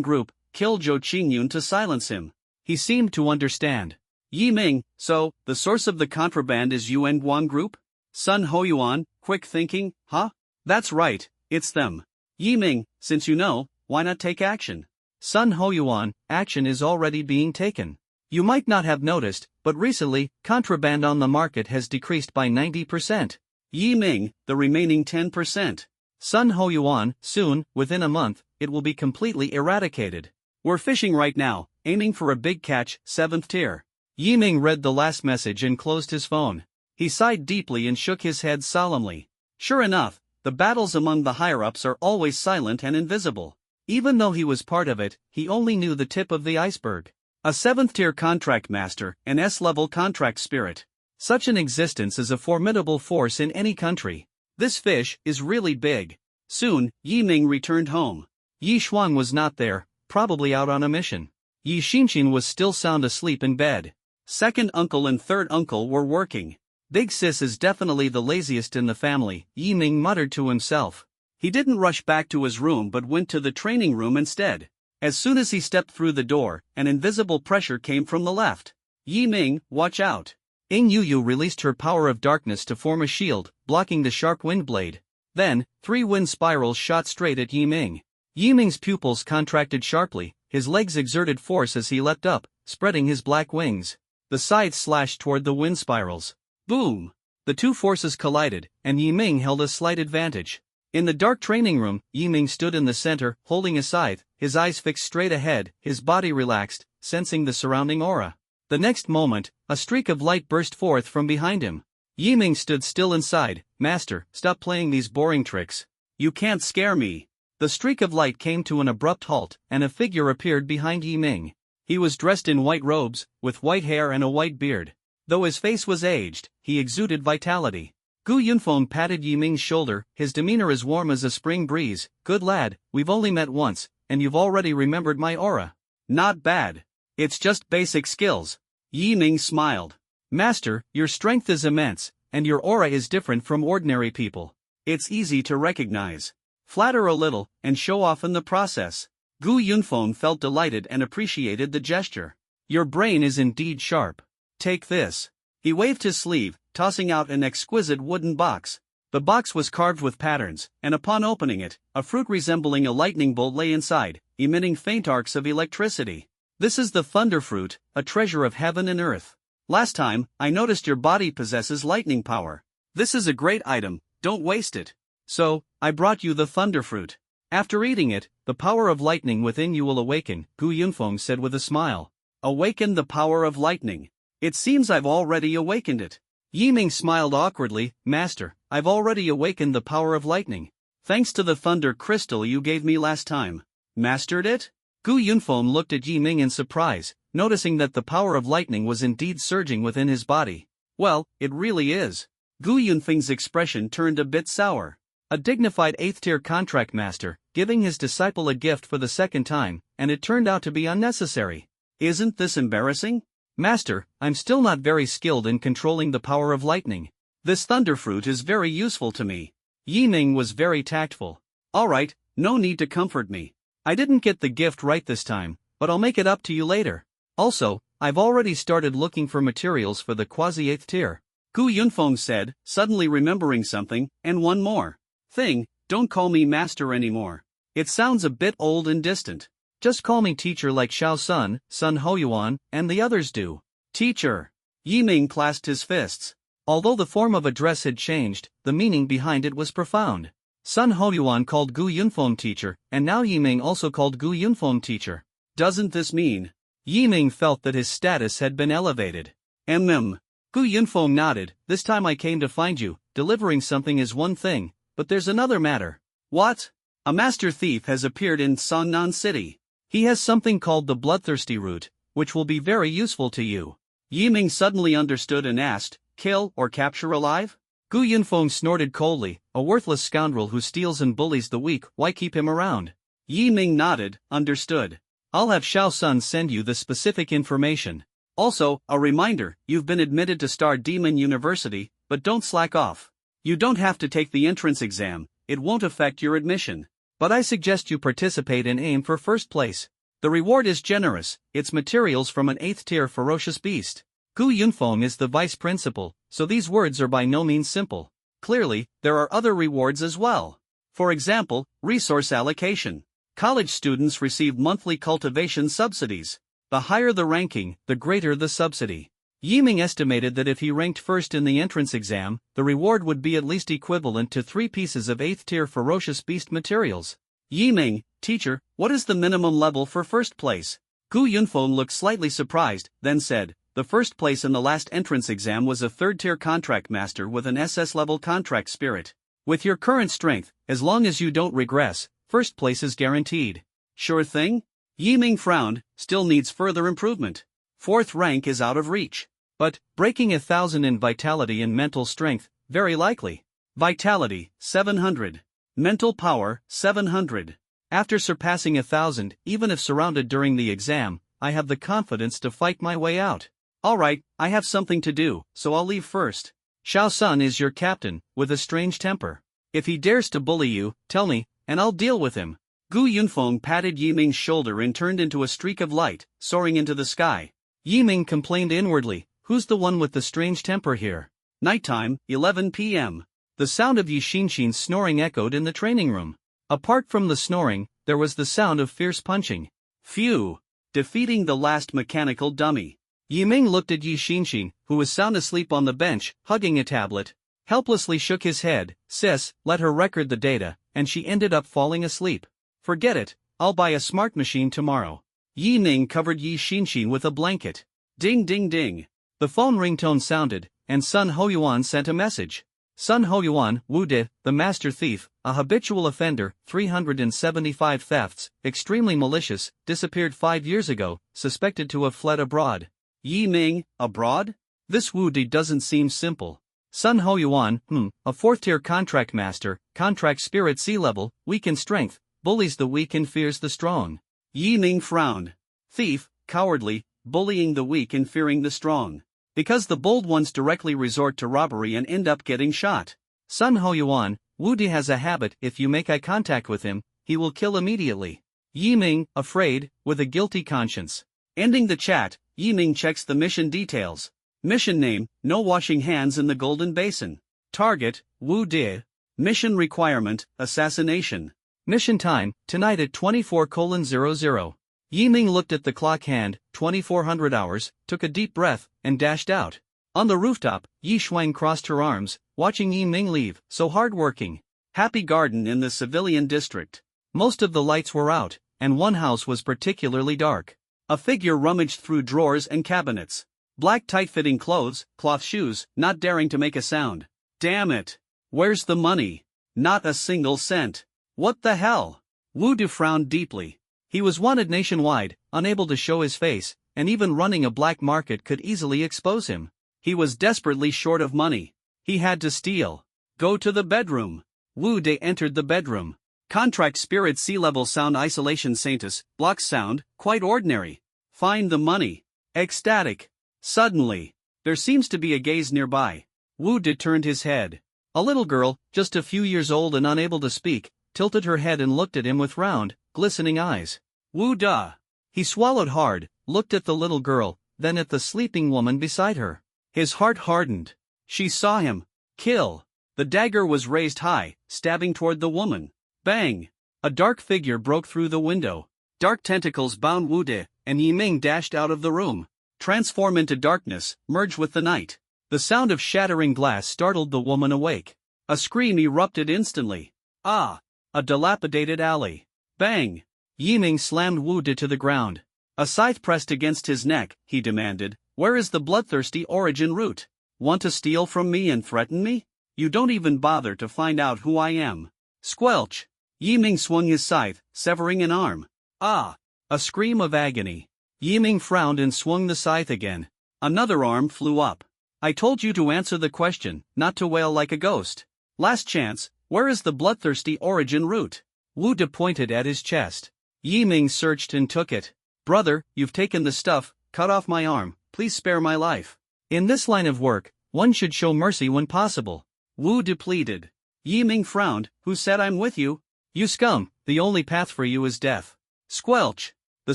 Group, kill Zhou Qingyun to silence him. He seemed to understand. Yiming, so, the source of the contraband is Yuan Guan Group? Sun Hoyuan, quick thinking, huh? That's right, it's them. Yiming, since you know, why not take action? Sun Hoyuan, action is already being taken. You might not have noticed, but recently, contraband on the market has decreased by 90%. Yiming, the remaining 10%. Sun Hoyuan, soon, within a month, it will be completely eradicated. We're fishing right now, aiming for a big catch, 7th tier. Yiming read the last message and closed his phone. He sighed deeply and shook his head solemnly. Sure enough, the battles among the higher-ups are always silent and invisible. Even though he was part of it, he only knew the tip of the iceberg. A 7th tier contract master, an S-level contract spirit. Such an existence is a formidable force in any country. This fish is really big. Soon, Yi Ming returned home. Yi Xuan was not there, probably out on a mission. Yi Xinxin was still sound asleep in bed. Second uncle and third uncle were working. Big sis is definitely the laziest in the family, Yi Ming muttered to himself. He didn't rush back to his room but went to the training room instead. As soon as he stepped through the door, an invisible pressure came from the left. Yi Ming, watch out. Ing Yu released her power of darkness to form a shield, blocking the sharp wind blade. Then, 3 wind spirals shot straight at Yi Ming. Yi Ming's pupils contracted sharply, his legs exerted force as he leapt up, spreading his black wings. The scythe slashed toward the wind spirals. Boom! The two forces collided, and Yi Ming held a slight advantage. In the dark training room, Yi Ming stood in the center, holding a scythe, his eyes fixed straight ahead, his body relaxed, sensing the surrounding aura. The next moment, a streak of light burst forth from behind him. Yi Ming stood still inside. Master, stop playing these boring tricks. You can't scare me. The streak of light came to an abrupt halt, and a figure appeared behind Yi Ming. He was dressed in white robes, with white hair and a white beard. Though his face was aged, he exuded vitality. Gu Yunfeng patted Yi Ming's shoulder, his demeanor as warm as a spring breeze. Good lad, we've only met once, and you've already remembered my aura. Not bad. It's just basic skills. Yi Ming smiled. Master, your strength is immense, and your aura is different from ordinary people. It's easy to recognize. Flatter a little, and show off in the process. Gu Yunfeng felt delighted and appreciated the gesture. Your brain is indeed sharp. Take this. He waved his sleeve, tossing out an exquisite wooden box. The box was carved with patterns, and upon opening it, a fruit resembling a lightning bolt lay inside, emitting faint arcs of electricity. This is the thunder fruit, a treasure of heaven and earth. Last time, I noticed your body possesses lightning power. This is a great item, don't waste it. So, I brought you the thunder fruit. After eating it, the power of lightning within you will awaken, Gu Yunfeng said with a smile. Awaken the power of lightning. It seems I've already awakened it. Yi Ming smiled awkwardly. Master, I've already awakened the power of lightning. Thanks to the thunder crystal you gave me last time. Mastered it? Gu Yunfeng looked at Yi Ming in surprise, noticing that the power of lightning was indeed surging within his body. Well, it really is. Gu Yunfeng's expression turned a bit sour. A dignified 8th-tier contract master, giving his disciple a gift for the second time, and it turned out to be unnecessary. Isn't this embarrassing? Master, I'm still not very skilled in controlling the power of lightning. This thunder fruit is very useful to me. Yi Ming was very tactful. Alright, no need to comfort me. I didn't get the gift right this time, but I'll make it up to you later. Also, I've already started looking for materials for the quasi-8th tier. Gu Yunfeng said, suddenly remembering something, and one more thing, don't call me master anymore. It sounds a bit old and distant. Just call me teacher like Xiao Sun, Sun Hoyuan, and the others do. Teacher. Yi Ming clasped his fists. Although the form of address had changed, the meaning behind it was profound. Sun Hoyuan called Gu Yunfeng teacher, and now Yi Ming also called Gu Yunfeng teacher. Doesn't this mean? Yi Ming felt that his status had been elevated. Gu Yunfeng nodded. This time I came to find you. Delivering something is one thing, but there's another matter. What? A master thief has appeared in Sonnan City. He has something called the bloodthirsty root, which will be very useful to you. Yi Ming suddenly understood and asked, kill or capture alive? Gu Yunfeng snorted coldly, a worthless scoundrel who steals and bullies the weak, why keep him around? Yi Ming nodded, understood. I'll have Xiao Sun send you the specific information. Also, a reminder, you've been admitted to Star Demon University, but don't slack off. You don't have to take the entrance exam, it won't affect your admission. But I suggest you participate and aim for first place. The reward is generous, it's materials from an 8th-tier ferocious beast. Gu Yunfeng is the vice principal, so these words are by no means simple. Clearly, there are other rewards as well. For example, resource allocation. College students receive monthly cultivation subsidies. The higher the ranking, the greater the subsidy. Yi Ming estimated that if he ranked first in the entrance exam, the reward would be at least equivalent to 3 pieces of 8th-tier ferocious beast materials. Yi Ming, teacher, what is the minimum level for first place? Gu Yunfeng looked slightly surprised, then said, the first place in the last entrance exam was a 3rd-tier contract master with an SS-level contract spirit. With your current strength, as long as you don't regress, first place is guaranteed. Sure thing? Yi Ming frowned, still needs further improvement. 4th rank is out of reach. But, breaking 1,000 in vitality and mental strength, very likely. Vitality, 700. Mental power, 700. After surpassing 1,000, even if surrounded during the exam, I have the confidence to fight my way out. Alright, I have something to do, so I'll leave first. Xiao Sun is your captain, with a strange temper. If he dares to bully you, tell me, and I'll deal with him. Gu Yunfeng patted Yiming's shoulder and turned into a streak of light, soaring into the sky. Yiming complained inwardly, who's the one with the strange temper here? Nighttime, 11 p.m. The sound of Yishinshin's snoring echoed in the training room. Apart from the snoring, there was the sound of fierce punching. Phew! Defeating the last mechanical dummy. Yiming looked at Yishinshin, who was sound asleep on the bench, hugging a tablet. Helplessly shook his head. Sis, let her record the data, and she ended up falling asleep. Forget it, I'll buy a smart machine tomorrow. Yi Ning covered Yishinshin with a blanket. Ding ding ding. The phone ringtone sounded, and Sun Hoyuan sent a message. Sun Hoyuan, Wu De, the master thief, a habitual offender, 375 thefts, extremely malicious, disappeared 5 years ago, suspected to have fled abroad. Yi Ming, abroad? This Wu De doesn't seem simple. Sun Hoyuan, a 4th-tier contract master, contract spirit sea level, weak in strength, bullies the weak and fears the strong. Yi Ming frowned. Thief, cowardly, bullying the weak and fearing the strong. Because the bold ones directly resort to robbery and end up getting shot. Sun Hoyuan, Wu De has a habit, if you make eye contact with him, he will kill immediately. Yi Ming, afraid, with a guilty conscience. Ending the chat, Yi Ming checks the mission details. Mission name, no washing hands in the Golden Basin. Target, Wu De. Mission requirement, assassination. Mission time, tonight at 24:00. Yi Ming looked at the clock hand, 2400 hours, took a deep breath, and dashed out. On the rooftop, Yi Shuang crossed her arms, watching Yi Ming leave, so hardworking. Happy garden in the civilian district. Most of the lights were out, and one house was particularly dark. A figure rummaged through drawers and cabinets. Black tight-fitting clothes, cloth shoes, not daring to make a sound. Damn it! Where's the money? Not a single cent. What the hell? Wu De frowned deeply. He was wanted nationwide, unable to show his face, and even running a black market could easily expose him. He was desperately short of money. He had to steal. Go to the bedroom. Wu De entered the bedroom. Contract spirit sea level sound isolation Saintus, blocks sound, quite ordinary. Find the money. Ecstatic. Suddenly, there seems to be a gaze nearby. Wu De turned his head. A little girl, just a few years old and unable to speak, tilted her head and looked at him with round, glistening eyes. Wu De. He swallowed hard, looked at the little girl, then at the sleeping woman beside her. His heart hardened. She saw him. Kill. The dagger was raised high, stabbing toward the woman. Bang! A dark figure broke through the window. Dark tentacles bound Wu De, and Yi Ming dashed out of the room. Transform into darkness, merge with the night. The sound of shattering glass startled the woman awake. A scream erupted instantly. Ah! A dilapidated alley. Bang! Yi Ming slammed Wu De to the ground. A scythe pressed against his neck, he demanded. Where is the bloodthirsty origin root? Want to steal from me and threaten me? You don't even bother to find out who I am. Squelch! Yi Ming swung his scythe, severing an arm. Ah! A scream of agony. Yi Ming frowned and swung the scythe again. Another arm flew up. I told you to answer the question, not to wail like a ghost. Last chance, where is the bloodthirsty origin root? Wu De pointed at his chest. Yi Ming searched and took it. Brother, you've taken the stuff, cut off my arm, please spare my life. In this line of work, one should show mercy when possible. Wu De pleaded. Yi Ming frowned. Who said I'm with you? You scum, the only path for you is death. Squelch! The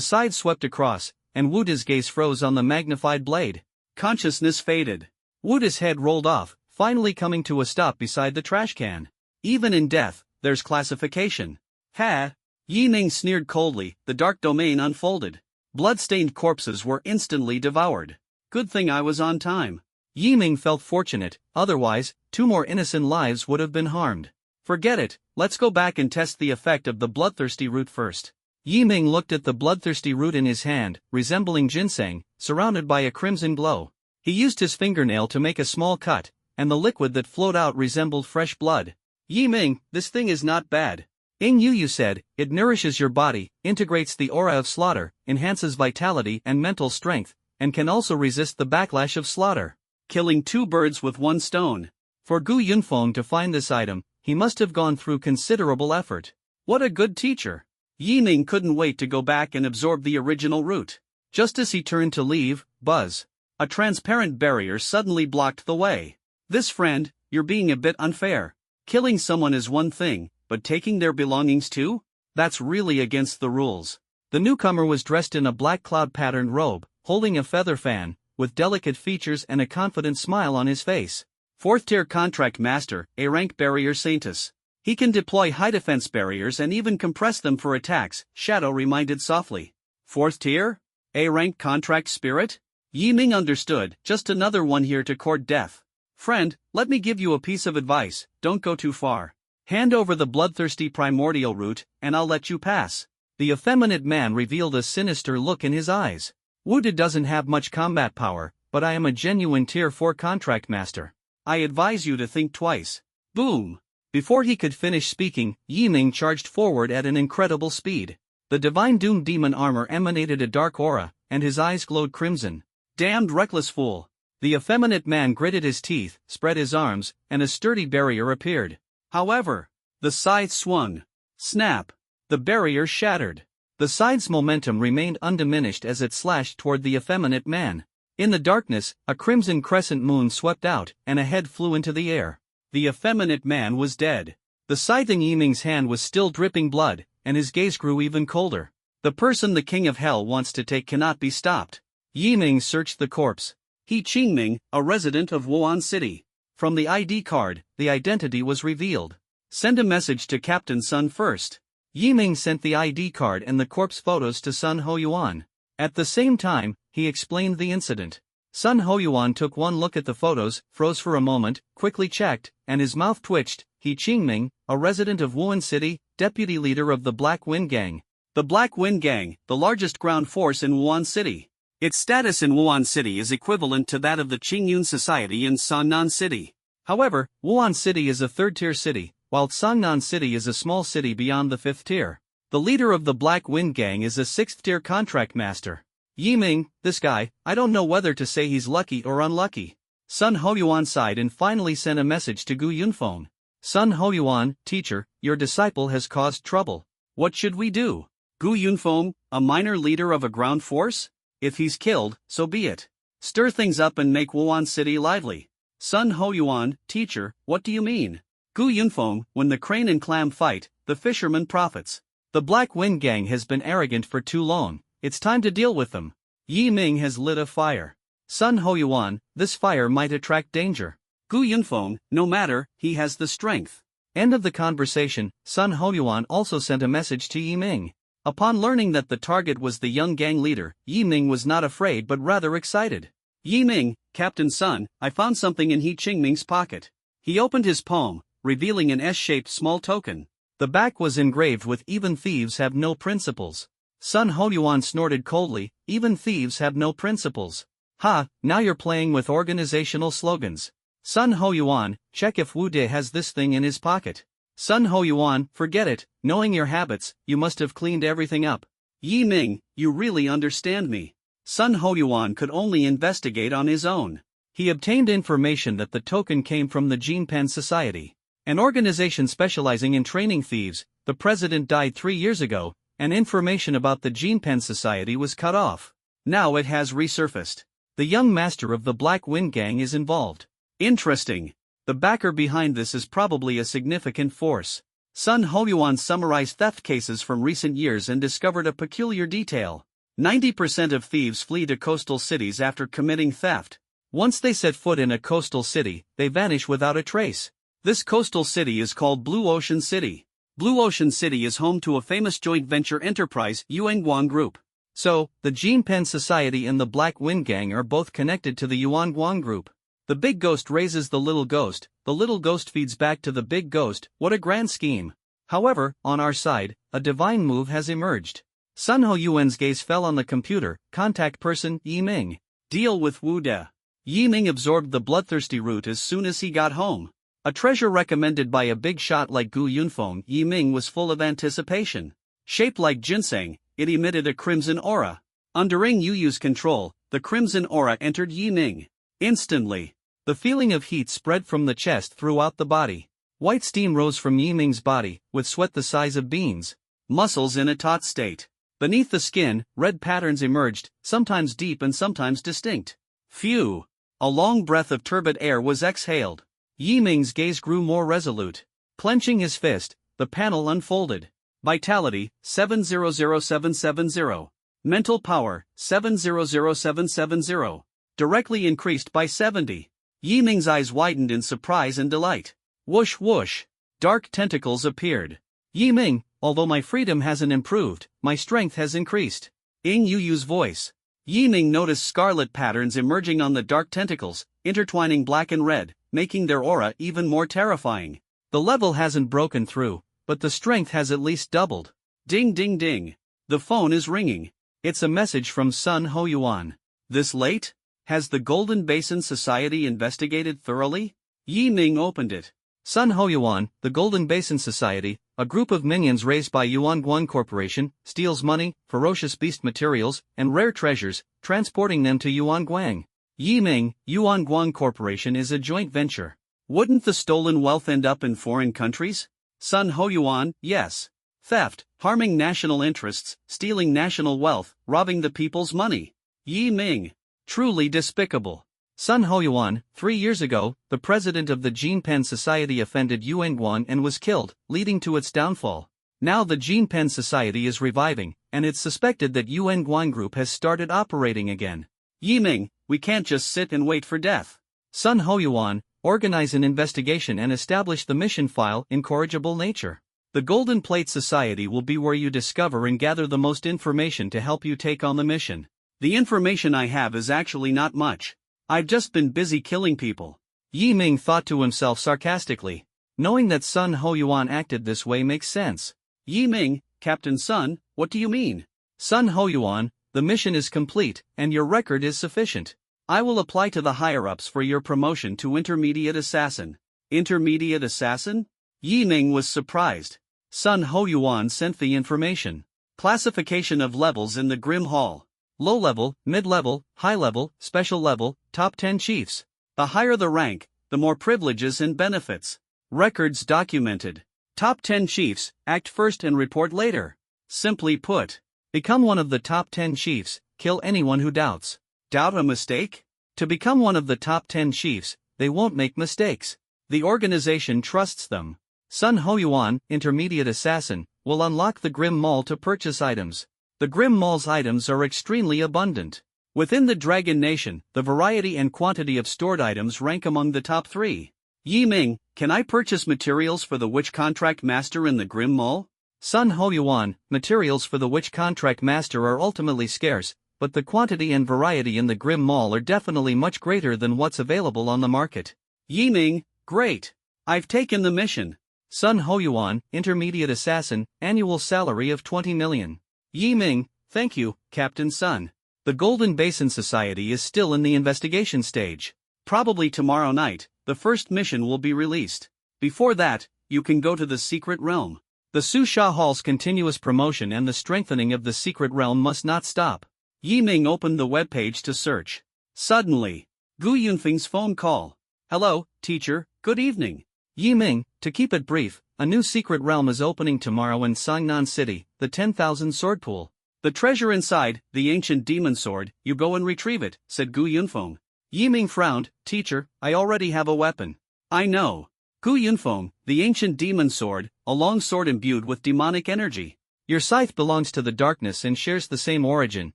scythe swept across, and Wu De's gaze froze on the magnified blade. Consciousness faded. Wu De's head rolled off, finally coming to a stop beside the trash can. Even in death, there's classification. Ha! Yi Ming sneered coldly, the dark domain unfolded. Blood-stained corpses were instantly devoured. Good thing I was on time. Yi Ming felt fortunate, otherwise, 2 more innocent lives would have been harmed. Forget it, let's go back and test the effect of the bloodthirsty root first. Yi Ming looked at the bloodthirsty root in his hand, resembling ginseng, surrounded by a crimson glow. He used his fingernail to make a small cut, and the liquid that flowed out resembled fresh blood. Yi Ming, this thing is not bad. Ing Yu said, it nourishes your body, integrates the aura of slaughter, enhances vitality and mental strength, and can also resist the backlash of slaughter. Killing two birds with one stone. For Gu Yunfeng to find this item, he must have gone through considerable effort. What a good teacher! Yi Ning couldn't wait to go back and absorb the original route. Just as he turned to leave, buzz. A transparent barrier suddenly blocked the way. This friend, you're being a bit unfair. Killing someone is one thing, but taking their belongings too? That's really against the rules. The newcomer was dressed in a black cloud-patterned robe, holding a feather fan, with delicate features and a confident smile on his face. 4th-tier contract master, A-rank barrier Saintus. He can deploy high defense barriers and even compress them for attacks, Shadow reminded softly. 4th tier? A-rank contract spirit? Yi Ming understood, just another one here to court death. Friend, let me give you a piece of advice, don't go too far. Hand over the bloodthirsty primordial root, and I'll let you pass. The effeminate man revealed a sinister look in his eyes. Wooded doesn't have much combat power, but I am a genuine tier 4 contract master. I advise you to think twice. Boom! Before he could finish speaking, Yi Ming charged forward at an incredible speed. The divine doom demon armor emanated a dark aura, and his eyes glowed crimson. Damned reckless fool! The effeminate man gritted his teeth, spread his arms, and a sturdy barrier appeared. However, the scythe swung. Snap! The barrier shattered. The scythe's momentum remained undiminished as it slashed toward the effeminate man. In the darkness, a crimson crescent moon swept out, and a head flew into the air. The effeminate man was dead. The scything Yi Ming's hand was still dripping blood, and his gaze grew even colder. The person the king of hell wants to take cannot be stopped. Yi Ming searched the corpse. He Qingming, a resident of Wuhan City. From the ID card, the identity was revealed. Send a message to Captain Sun first. Yi Ming sent the ID card and the corpse photos to Sun Hoyuan. At the same time, he explained the incident. Sun Hoyuan took one look at the photos, froze for a moment, quickly checked, and his mouth twitched. He Qingming, a resident of Wuhan City, deputy leader of the Black Wind Gang. The Black Wind Gang, the largest ground force in Wuhan City. Its status in Wuhan City is equivalent to that of the Qingyun Society in Sangnan City. However, Wuhan City is a 3rd-tier city, while Sangnan City is a small city beyond the 5th tier. The leader of the Black Wind Gang is a 6th-tier contract master. Yi Ming, this guy, I don't know whether to say he's lucky or unlucky. Sun Hoyuan sighed and finally sent a message to Gu Yunfeng. Sun Hoyuan, teacher, your disciple has caused trouble. What should we do? Gu Yunfeng, a minor leader of a ground force? If he's killed, so be it. Stir things up and make Wuhan City lively. Sun Hoyuan, teacher, what do you mean? Gu Yunfeng, when the crane and clam fight, the fisherman profits. The Black Wind Gang has been arrogant for too long, it's time to deal with them. Yi Ming has lit a fire. Sun Hoyuan, this fire might attract danger. Gu Yunfeng, no matter, he has the strength. End of the conversation. Sun Hoyuan also sent a message to Yi Ming. Upon learning that the target was the young gang leader, Yi Ming was not afraid but rather excited. Yi Ming, Captain Sun, I found something in He Qingming's pocket. He opened his palm, revealing an S-shaped small token. The back was engraved with "Even thieves have no principles." Sun Hoyuan snorted coldly, "Even thieves have no principles. Ha, now you're playing with organizational slogans. Sun Hoyuan, check if Wu De has this thing in his pocket." Sun Hoyuan, forget it, knowing your habits, you must have cleaned everything up. Yi Ming, you really understand me. Sun Hoyuan could only investigate on his own. He obtained information that the token came from the Jinpen Society, an organization specializing in training thieves. The president died 3 years ago, and information about the Jinpen Society was cut off. Now it has resurfaced. The young master of the Black Wind Gang is involved. Interesting. The backer behind this is probably a significant force. Sun Hoyuan summarized theft cases from recent years and discovered a peculiar detail. 90% of thieves flee to coastal cities after committing theft. Once they set foot in a coastal city, they vanish without a trace. This coastal city is called Blue Ocean City. Blue Ocean City is home to a famous joint venture enterprise, Yuanguang Group. So, the Jinpen Society and the Black Wind Gang are both connected to the Yuanguang Group. The big ghost raises the little ghost feeds back to the big ghost. What a grand scheme. However, on our side, a divine move has emerged. Sun Hoyuan's gaze fell on the computer. Contact person, Yi Ming. Deal with Wu De. Yi Ming absorbed the bloodthirsty root as soon as he got home. A treasure recommended by a big shot like Gu Yunfeng, Yi Ming was full of anticipation. Shaped like ginseng, it emitted a crimson aura. Under Ing Yuyu's control, the crimson aura entered Yi Ming. Instantly, the feeling of heat spread from the chest throughout the body. White steam rose from Yi Ming's body, with sweat the size of beans. Muscles in a taut state. Beneath the skin, red patterns emerged, sometimes deep and sometimes distinct. Phew! A long breath of turbid air was exhaled. Yi Ming's gaze grew more resolute. Clenching his fist, the panel unfolded. Vitality, 700770. Mental power, 700770. Directly increased by 70. Yi Ming's eyes widened in surprise and delight. Whoosh whoosh. Dark tentacles appeared. Yi Ming, although my freedom hasn't improved, my strength has increased. In Yu Yu's voice. Yi Ming noticed scarlet patterns emerging on the dark tentacles, intertwining black and red, making their aura even more terrifying. The level hasn't broken through, but the strength has at least doubled. Ding ding ding. The phone is ringing. It's a message from Sun Ho Yuan. This late? Has the Golden Basin Society investigated thoroughly? Yi Ming opened it. Sun Ho Yuan, the Golden Basin Society, a group of minions raised by Yuan Guan Corporation, steals money, ferocious beast materials, and rare treasures, transporting them to Yuan Guang. Yi Ming, Yuan Guang Corporation is a joint venture. Wouldn't the stolen wealth end up in foreign countries? Sun Ho Yuan, yes. Theft, harming national interests, stealing national wealth, robbing the people's money. Yi Ming. Truly despicable. Sun Ho Yuan, 3 years ago, the president of the Jinpen Society offended Yuan Guan and was killed, leading to its downfall. Now the Jinpen Society is reviving, and it's suspected that Yuan Guan Group has started operating again. Yi Ming, we can't just sit and wait for death. Sun Ho Yuan, organize an investigation and establish the mission file, Incorrigible Nature. The Golden Plate Society will be where you discover and gather the most information to help you take on the mission. The information I have is actually not much. I've just been busy killing people. Yi Ming thought to himself sarcastically. Knowing that Sun Ho Yuan acted this way makes sense. Yi Ming, Captain Sun, what do you mean? Sun Ho Yuan, the mission is complete, and your record is sufficient. I will apply to the higher-ups for your promotion to Intermediate Assassin. Intermediate Assassin? Yi Ming was surprised. Sun Ho Yuan sent the information. Classification of levels in the Grim Hall. Low level, mid level, high level, special level, top 10 chiefs. The higher the rank, the more privileges and benefits. Records documented. Top 10 chiefs, act first and report later. Simply put, become one of the top 10 chiefs, kill anyone who doubts. Doubt a mistake? To become one of the top 10 chiefs, they won't make mistakes. The organization trusts them. Sun Ho Yuan, Intermediate Assassin, will unlock the Grim Mall to purchase items. The Grim Mall's items are extremely abundant. Within the Dragon Nation, the variety and quantity of stored items rank among the top 3. Yi Ming, can I purchase materials for the Witch Contract Master in the Grim Mall? Sun Ho Yuan, materials for the Witch Contract Master are ultimately scarce, but the quantity and variety in the Grim Mall are definitely much greater than what's available on the market. Yi Ming, great. I've taken the mission. Sun Ho Yuan, Intermediate Assassin, annual salary of 20 million. Yi Ming, thank you, Captain Sun. The Golden Basin Society is still in the investigation stage. Probably tomorrow night, the first mission will be released. Before that, you can go to the Secret Realm. The Su Sha Hall's continuous promotion and the strengthening of the Secret Realm must not stop. Yi Ming opened the webpage to search. Suddenly, Gu Yunfeng's phone call. Hello, teacher, good evening. Yi Ming, to keep it brief, a new secret realm is opening tomorrow in Sangnan City, the 10,000 sword pool. The treasure inside, the ancient demon sword, you go and retrieve it, said Gu Yunfeng. Yi Ming frowned, teacher, I already have a weapon. I know. Gu Yunfeng, the ancient demon sword, a long sword imbued with demonic energy. Your scythe belongs to the darkness and shares the same origin,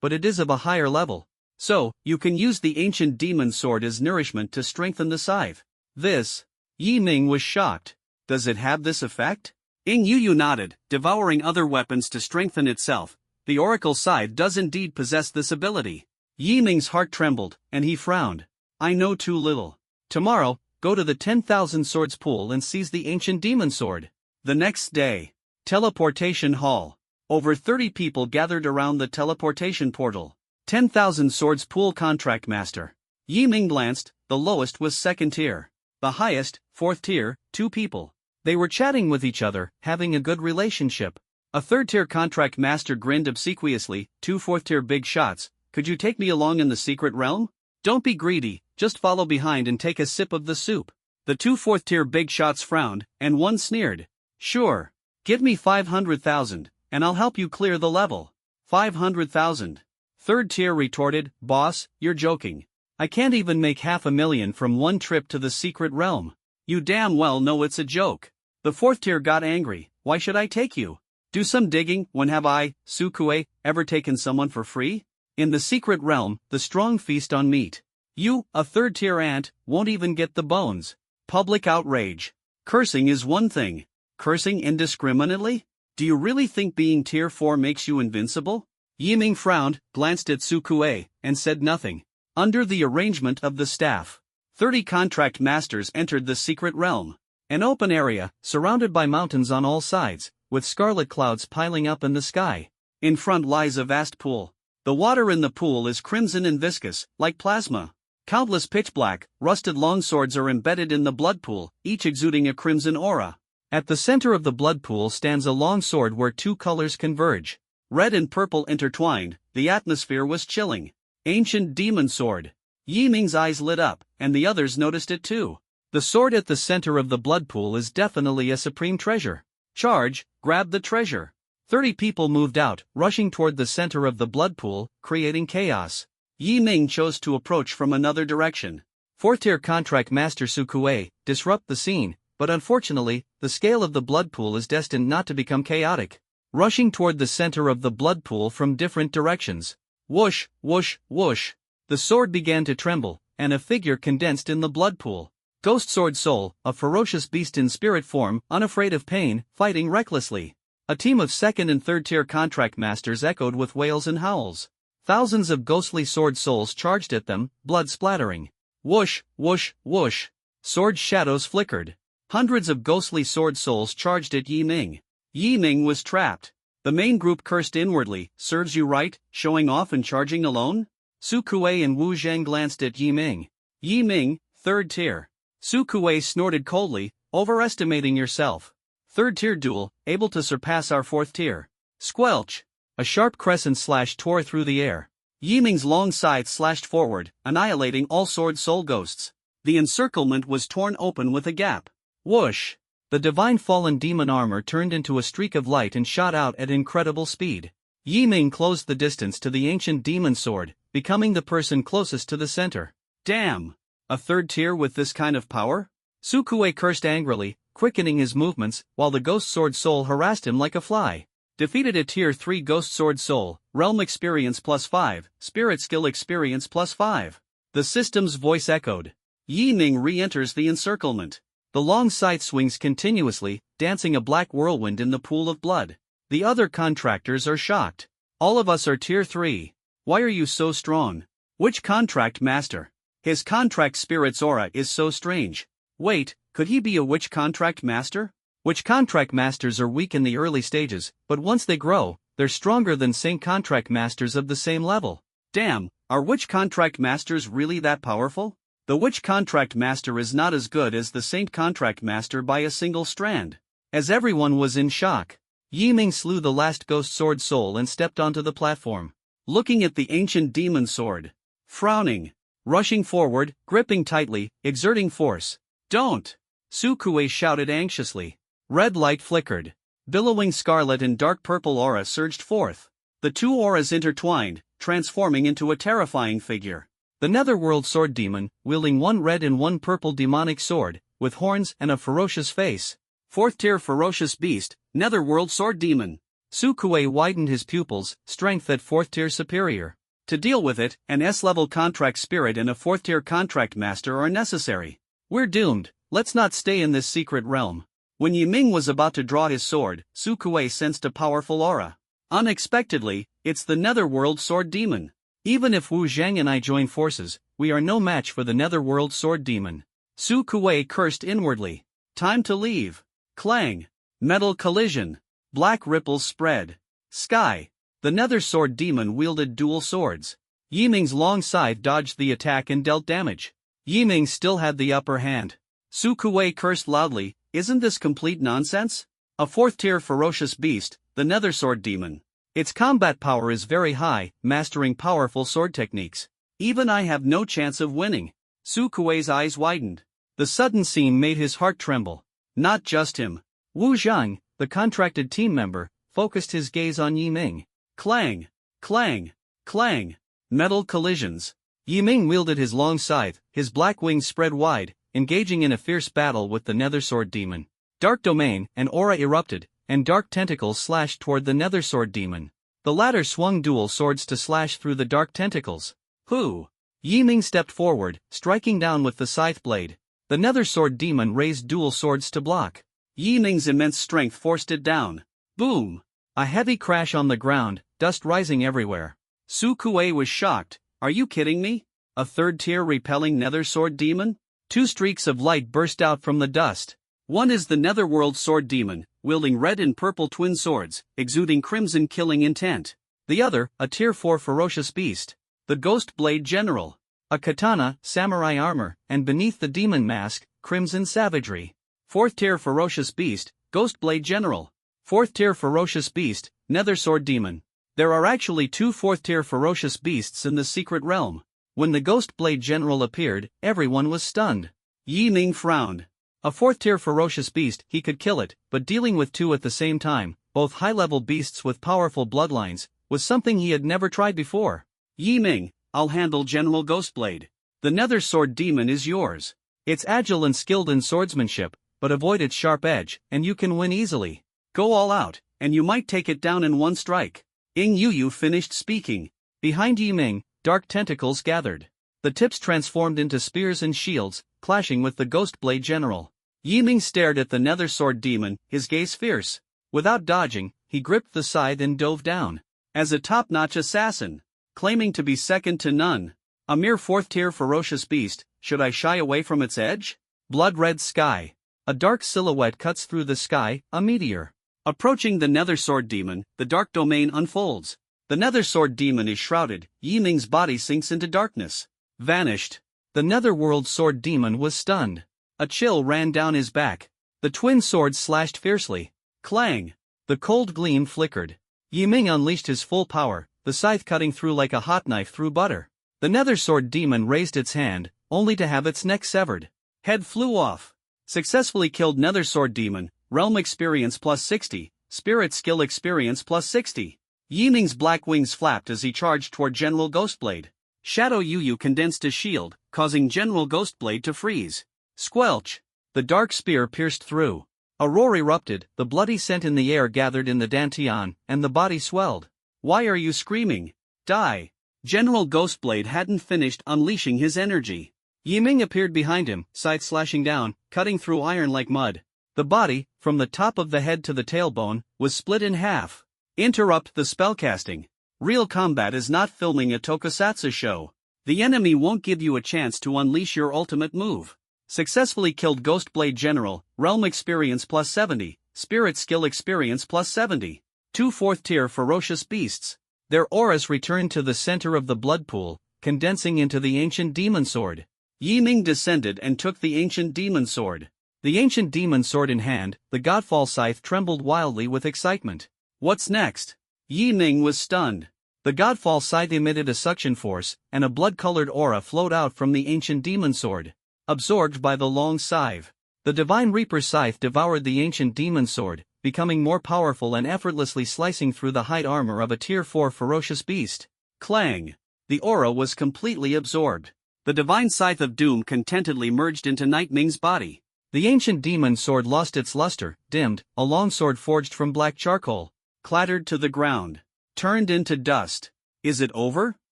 but it is of a higher level. So, you can use the ancient demon sword as nourishment to strengthen the scythe. This. Yi Ming was shocked. Does it have this effect? Ing Yu nodded, devouring other weapons to strengthen itself. The Oracle Scythe does indeed possess this ability. Yi Ming's heart trembled, and he frowned. I know too little. Tomorrow, go to the 10,000 swords pool and seize the ancient demon sword. The next day. Teleportation Hall. Over 30 people gathered around the teleportation portal. 10,000 swords pool contract master. Yi Ming glanced, the lowest was 2nd tier. The highest, 4th tier, 2 people. They were chatting with each other, having a good relationship. A 3rd tier contract master grinned obsequiously, 2 4th tier big shots, could you take me along in the secret realm? Don't be greedy, just follow behind and take a sip of the soup. The two fourth-tier big shots frowned, and one sneered. Sure. Give me 500,000, and I'll help you clear the level. 500,000. Third tier retorted, boss, you're joking. I can't even make 500,000 from one trip to the secret realm. You damn well know it's a joke. The fourth tier got angry, why should I take you? Do some digging, when have I, Sukue, ever taken someone for free? In the secret realm, the strong feast on meat. You, a third tier ant, won't even get the bones. Public outrage. Cursing is one thing. Cursing indiscriminately? Do you really think being tier 4 makes you invincible? Yiming frowned, glanced at Sukue, and said nothing. Under the arrangement of the staff, 30 contract masters entered the secret realm. An open area, surrounded by mountains on all sides, with scarlet clouds piling up in the sky. In front lies a vast pool. The water in the pool is crimson and viscous, like plasma. Countless pitch-black, rusted longswords are embedded in the blood pool, each exuding a crimson aura. At the center of the blood pool stands a long sword where two colors converge. Red and purple intertwined, the atmosphere was chilling. Ancient demon sword. Yiming's eyes lit up, and the others noticed it too. The sword at the center of the blood pool is definitely a supreme treasure. Charge, grab the treasure. 30 people moved out, rushing toward the center of the blood pool, creating chaos. Yiming chose to approach from another direction. Fourth-tier contract master Sukue, disrupt the scene, but unfortunately, the scale of the blood pool is destined not to become chaotic. Rushing toward the center of the blood pool from different directions. Whoosh, whoosh, whoosh. The sword began to tremble, and a figure condensed in the blood pool. Ghost Sword Soul, a ferocious beast in spirit form, unafraid of pain, fighting recklessly. A team of second and third tier contract masters echoed with wails and howls. Thousands of ghostly sword souls charged at them, blood splattering. Whoosh, whoosh, whoosh. Sword shadows flickered. Hundreds of ghostly sword souls charged at Yiming. Yiming was trapped. The main group cursed inwardly, serves you right, showing off and charging alone? Sukue and Wu Zhang glanced at Yiming. Yiming, third tier. Sukue snorted coldly, overestimating yourself. Third tier duel, able to surpass our fourth tier. Squelch. A sharp crescent slash tore through the air. Yiming's long scythe slashed forward, annihilating all sword soul ghosts. The encirclement was torn open with a gap. Whoosh. The divine fallen demon armor turned into a streak of light and shot out at incredible speed. Yiming closed the distance to the ancient demon sword, becoming the person closest to the center. Damn! A third tier with this kind of power? Sukue cursed angrily, quickening his movements, while the ghost sword soul harassed him like a fly. Defeated a tier 3 ghost sword soul, realm experience +5, spirit skill experience +5. The system's voice echoed. Yiming re-enters the encirclement. The long scythe swings continuously, dancing a black whirlwind in the pool of blood. The other contractors are shocked. All of us are tier 3. Why are you so strong? Which contract master? His contract spirit's aura is so strange. Wait, could he be a witch contract master? Witch contract masters are weak in the early stages, but once they grow, they're stronger than saint contract masters of the same level. Damn, are witch contract masters really that powerful? The witch contract master is not as good as the saint contract master by a single strand. As everyone was in shock, Yiming slew the last ghost sword soul and stepped onto the platform. Looking at the ancient demon sword. Frowning. Rushing forward, gripping tightly, exerting force. Don't! Sukue shouted anxiously. Red light flickered. Billowing scarlet and dark purple aura surged forth. The two auras intertwined, transforming into a terrifying figure. The Netherworld Sword Demon, wielding one red and one purple demonic sword, with horns and a ferocious face. Fourth tier ferocious beast, Netherworld Sword Demon. Sukue widened his pupils, strength at fourth tier superior. To deal with it, an S-level contract spirit and a fourth tier contract master are necessary. We're doomed, let's not stay in this secret realm. When Yiming was about to draw his sword, Sukue sensed a powerful aura. Unexpectedly, it's the Netherworld Sword Demon. Even if Wu Zhang and I join forces, we are no match for the Netherworld Sword Demon. Sukue cursed inwardly. Time to leave. Clang. Metal collision. Black ripples spread. Sky. The Nether Sword Demon wielded dual swords. Yiming's long scythe dodged the attack and dealt damage. Yiming still had the upper hand. Sukue cursed loudly, isn't this complete nonsense? A fourth tier ferocious beast, the Nether Sword Demon. Its combat power is very high, mastering powerful sword techniques. Even I have no chance of winning. Su Kuei's eyes widened. The sudden scene made his heart tremble. Not just him. Wu Zhang, the contracted team member, focused his gaze on Yi Ming. Clang! Clang! Clang! Metal collisions. Yi Ming wielded his long scythe, his black wings spread wide, engaging in a fierce battle with the Nether Sword Demon. Dark Domain and aura erupted, and dark tentacles slashed toward the Nether Sword Demon. The latter swung dual swords to slash through the dark tentacles. Hu! Yi Ming stepped forward, striking down with the scythe blade. The Nether Sword Demon raised dual swords to block. Yi Ming's immense strength forced it down. Boom! A heavy crash on the ground, dust rising everywhere. Su Kuei was shocked. Are you kidding me? A third-tier repelling Nether Sword Demon? Two streaks of light burst out from the dust. One is the Netherworld Sword Demon, wielding red and purple twin swords, exuding crimson killing intent. The other, a Tier 4 ferocious beast. The Ghost Blade General. A katana, samurai armor, and beneath the demon mask, crimson savagery. Fourth-tier ferocious beast, Ghost Blade General. Fourth-tier ferocious beast, Nether Sword Demon. There are actually two fourth-tier ferocious beasts in the secret realm. When the Ghost Blade General appeared, everyone was stunned. Yi Ming frowned. A fourth-tier ferocious beast, he could kill it, but dealing with two at the same time, both high-level beasts with powerful bloodlines, was something he had never tried before. Yi Ming, I'll handle General Ghostblade. The Nether Sword Demon is yours. It's agile and skilled in swordsmanship, but avoid its sharp edge, and you can win easily. Go all out, and you might take it down in one strike. Ying Yuyu finished speaking. Behind Yi Ming, dark tentacles gathered. The tips transformed into spears and shields, clashing with the Ghost Blade General. Yi Ming stared at the Nether Sword Demon, his gaze fierce. Without dodging, he gripped the scythe and dove down. As a top-notch assassin, claiming to be second to none, a mere fourth-tier ferocious beast, should I shy away from its edge? Blood-red sky. A dark silhouette cuts through the sky, a meteor. Approaching the Nether Sword Demon, the dark domain unfolds. The Nether Sword Demon is shrouded, Yi Ming's body sinks into darkness. Vanished. The Netherworld Sword Demon was stunned. A chill ran down his back. The twin swords slashed fiercely. Clang! The cold gleam flickered. Yi Ming unleashed his full power, the scythe cutting through like a hot knife through butter. The Nether Sword Demon raised its hand, only to have its neck severed. Head flew off. Successfully killed Nether Sword Demon, Realm Experience plus 60, Spirit Skill Experience plus 60. Yi Ming's black wings flapped as he charged toward General Ghostblade. Shadow Yuyu condensed his shield, causing General Ghostblade to freeze. Squelch! The dark spear pierced through. A roar erupted, the bloody scent in the air gathered in the dantian, and the body swelled. Why are you screaming? Die! General Ghostblade hadn't finished unleashing his energy. Yi Ming appeared behind him, scythe slashing down, cutting through iron like mud. The body, from the top of the head to the tailbone, was split in half. Interrupt the spellcasting. Real combat is not filming a tokusatsu show. The enemy won't give you a chance to unleash your ultimate move. Successfully killed Ghostblade General, Realm Experience plus 70, Spirit Skill Experience plus 70. Two fourth-tier ferocious beasts. Their auras returned to the center of the blood pool, condensing into the ancient demon sword. Yi Ming descended and took the ancient demon sword. The ancient demon sword in hand, the Godfall scythe trembled wildly with excitement. What's next? Yi Ming was stunned. The Godfall scythe emitted a suction force, and a blood-colored aura flowed out from the ancient demon sword. Absorbed by the long scythe, the Divine Reaper scythe devoured the ancient demon sword, becoming more powerful and effortlessly slicing through the hide armor of a Tier 4 ferocious beast. Clang! The aura was completely absorbed. The Divine Scythe of Doom contentedly merged into Night Ming's body. The ancient demon sword lost its luster, dimmed, a longsword forged from black charcoal, clattered to the ground, turned into dust. Is it over?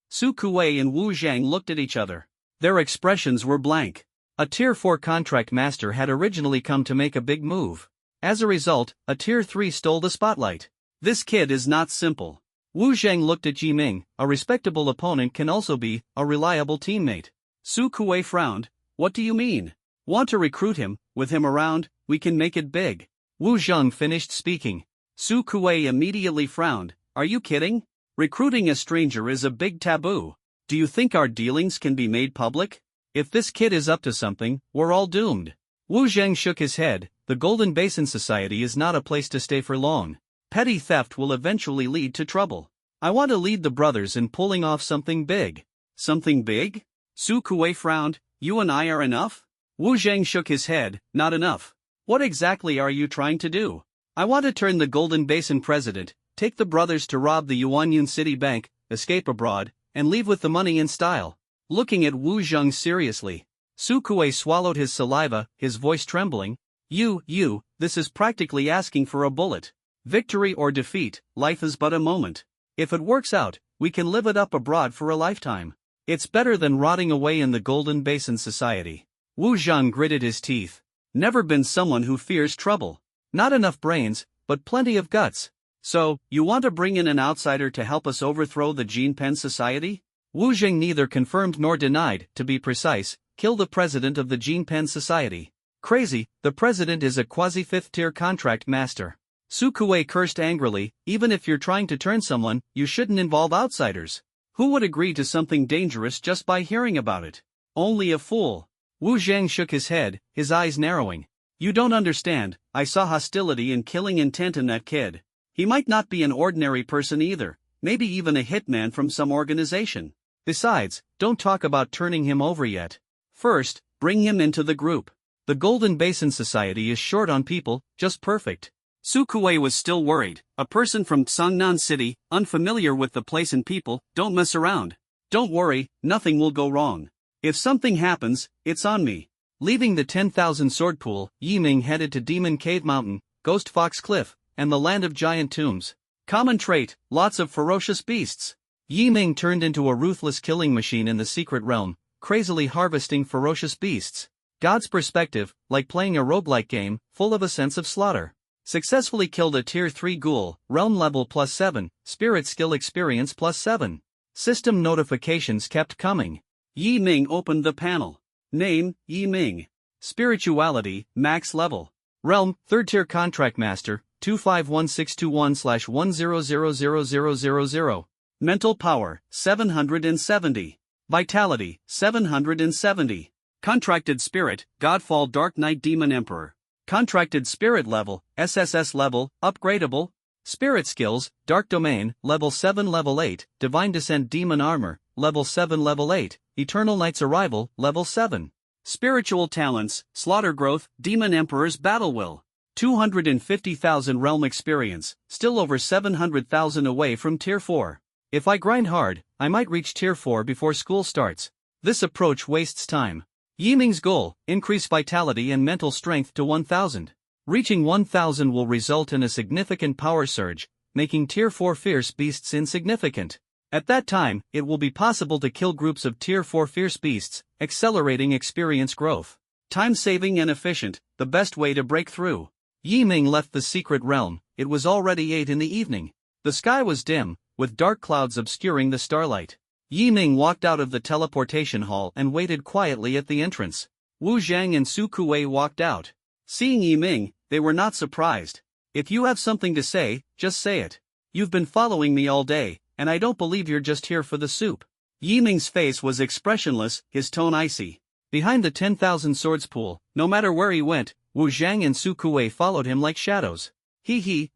Su Kuei and Wu Zhang looked at each other. Their expressions were blank. A Tier 4 contract master had originally come to make a big move. As a result, a Tier 3 stole the spotlight. This kid is not simple. Wu Zhang looked at Yi Ming. A respectable opponent can also be a reliable teammate. Su Kuei frowned. What do you mean? Want to recruit him? With him around, we can make it big. Wu Zhang finished speaking. Su Kuei immediately frowned. Are you kidding? Recruiting a stranger is a big taboo. Do you think our dealings can be made public? If this kid is up to something, we're all doomed. Wu Zhang shook his head. The Golden Basin Society is not a place to stay for long. Petty theft will eventually lead to trouble. I want to lead the brothers in pulling off something big. Something big? Su Kuei frowned. You and I are enough? Wu Zhang shook his head. Not enough. What exactly are you trying to do? I want to turn the Golden Basin president, take the brothers to rob the Yuanyun City Bank, escape abroad, and leave with the money in style. Looking at Wu Zhang seriously, Su Kuei swallowed his saliva, his voice trembling. This is practically asking for a bullet. Victory or defeat, life is but a moment. If it works out, we can live it up abroad for a lifetime. It's better than rotting away in the Golden Basin society. Wu Zhang gritted his teeth. Never been someone who fears trouble. Not enough brains, but plenty of guts. So, you want to bring in an outsider to help us overthrow the Jinpen society? Wu Zhang neither confirmed nor denied, to be precise, kill the president of the Jinpen society. Crazy, the president is a quasi-fifth-tier contract master. Su Kuei cursed angrily. Even if you're trying to turn someone, you shouldn't involve outsiders. Who would agree to something dangerous just by hearing about it? Only a fool. Wu Zhang shook his head, his eyes narrowing. You don't understand, I saw hostility and killing intent in that kid. He might not be an ordinary person either, maybe even a hitman from some organization. Besides, don't talk about turning him over yet. First, bring him into the group. The Golden Basin Society is short on people, just perfect. Su Kuei was still worried. A person from Songnan City, unfamiliar with the place and people, don't mess around. Don't worry, nothing will go wrong. If something happens, it's on me. Leaving the 10,000 sword pool, Yi Ming headed to Demon Cave Mountain, Ghost Fox Cliff, and the Land of Giant Tombs. Common trait, lots of ferocious beasts. Yi Ming turned into a ruthless killing machine in the secret realm, crazily harvesting ferocious beasts. God's perspective, like playing a roguelike game, full of a sense of slaughter. Successfully killed a tier 3 ghoul, realm level +7, spirit skill experience +7. System notifications kept coming. Yi Ming opened the panel. Name, Yi Ming. Spirituality, max level. Realm, 3rd tier contract master, 25161/1000000. Mental power, 770. Vitality, 770. Contracted spirit, Godfall Dark Knight Demon Emperor. Contracted spirit level, SSS level, upgradable. Spirit skills, Dark Domain, level 7 level 8, Divine Descent Demon Armor, level 7 level 8, Eternal Knight's Arrival, level 7. Spiritual talents, Slaughter Growth, Demon Emperor's Battle Will. 250,000 realm experience, still over 700,000 away from tier 4. If I grind hard, I might reach tier 4 before school starts. This approach wastes time. Yi Ming's goal, increase vitality and mental strength to 1,000. Reaching 1,000 will result in a significant power surge, making tier 4 fierce beasts insignificant. At that time, it will be possible to kill groups of tier 4 fierce beasts, accelerating experience growth. Time-saving and efficient, the best way to break through. Yi Ming left the secret realm. It was already 8 in the evening. The sky was dim, with dark clouds obscuring the starlight. Yi Ming walked out of the teleportation hall and waited quietly at the entrance. Wu Zhang and Su Kuei walked out. Seeing Yi Ming, they were not surprised. If you have something to say, just say it. You've been following me all day, and I don't believe you're just here for the soup. Yi Ming's face was expressionless, his tone icy. Behind the 10,000 swords pool, no matter where he went, Wu Zhang and Su Kuei followed him like shadows.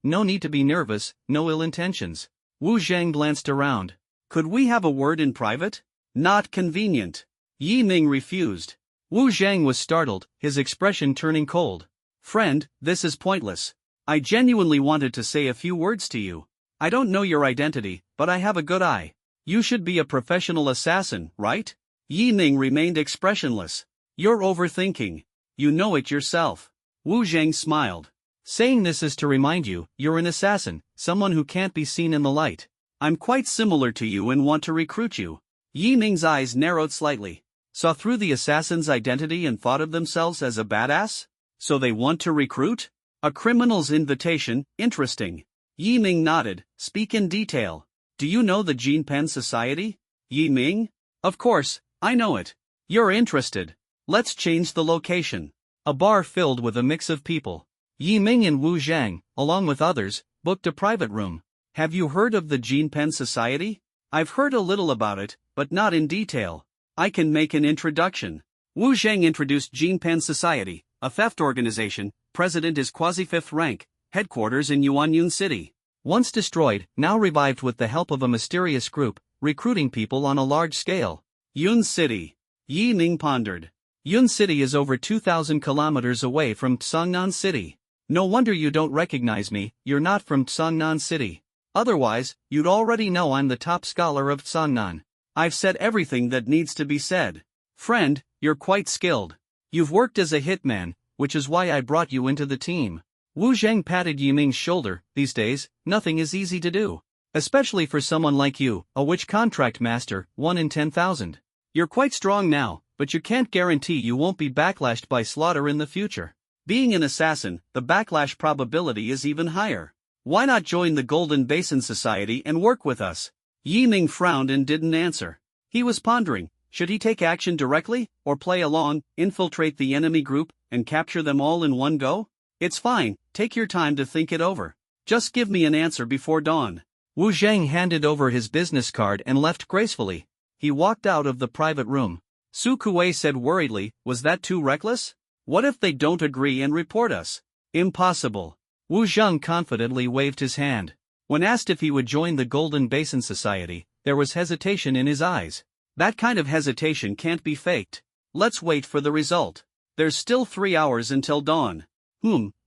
No need to be nervous, no ill intentions. Wu Zhang glanced around. Could we have a word in private? Not convenient. Yi Ming refused. Wu Zhang was startled, his expression turning cold. Friend, this is pointless. I genuinely wanted to say a few words to you. I don't know your identity, but I have a good eye. You should be a professional assassin, right? Yi Ming remained expressionless. You're overthinking. You know it yourself. Wu Zhang smiled. Saying this is to remind you, you're an assassin, someone who can't be seen in the light. I'm quite similar to you and want to recruit you. Yi Ming's eyes narrowed slightly. Saw through the assassin's identity and thought of themselves as a badass? So they want to recruit? A criminal's invitation, interesting. Yi Ming nodded. Speak in detail. Do you know the Jinpen Society? Yi Ming? Of course, I know it. You're interested. Let's change the location. A bar filled with a mix of people. Yi Ming and Wu Zhang, along with others, booked a private room. Have you heard of the Jinpen Society? I've heard a little about it, but not in detail. I can make an introduction. Wu Zhang introduced Jinpen Society, a theft organization. President is quasi-5th rank, headquarters in Yuanyun City. Once destroyed, now revived with the help of a mysterious group, recruiting people on a large scale. Yun City. Yi Ming pondered. Yun City is over 2,000 kilometers away from Tsangnan City. No wonder you don't recognize me, you're not from Tsangnan City. Otherwise, you'd already know I'm the top scholar of Tsangnan. I've said everything that needs to be said. Friend, you're quite skilled. You've worked as a hitman, which is why I brought you into the team. Wu Zheng patted Yi Ming's shoulder. These days, nothing is easy to do. Especially for someone like you, a witch contract master, 1 in 10,000. You're quite strong now, but you can't guarantee you won't be backlashed by slaughter in the future. Being an assassin, the backlash probability is even higher. Why not join the Golden Basin Society and work with us? Yi Ming frowned and didn't answer. He was pondering, should he take action directly, or play along, infiltrate the enemy group, and capture them all in one go? It's fine, take your time to think it over. Just give me an answer before dawn. Wu Zheng handed over his business card and left gracefully. He walked out of the private room. Su Kuei said worriedly, was that too reckless? What if they don't agree and report us? Impossible. Wu Zheng confidently waved his hand. When asked if he would join the Golden Basin Society, there was hesitation in his eyes. That kind of hesitation can't be faked. Let's wait for the result. There's still 3 hours until dawn.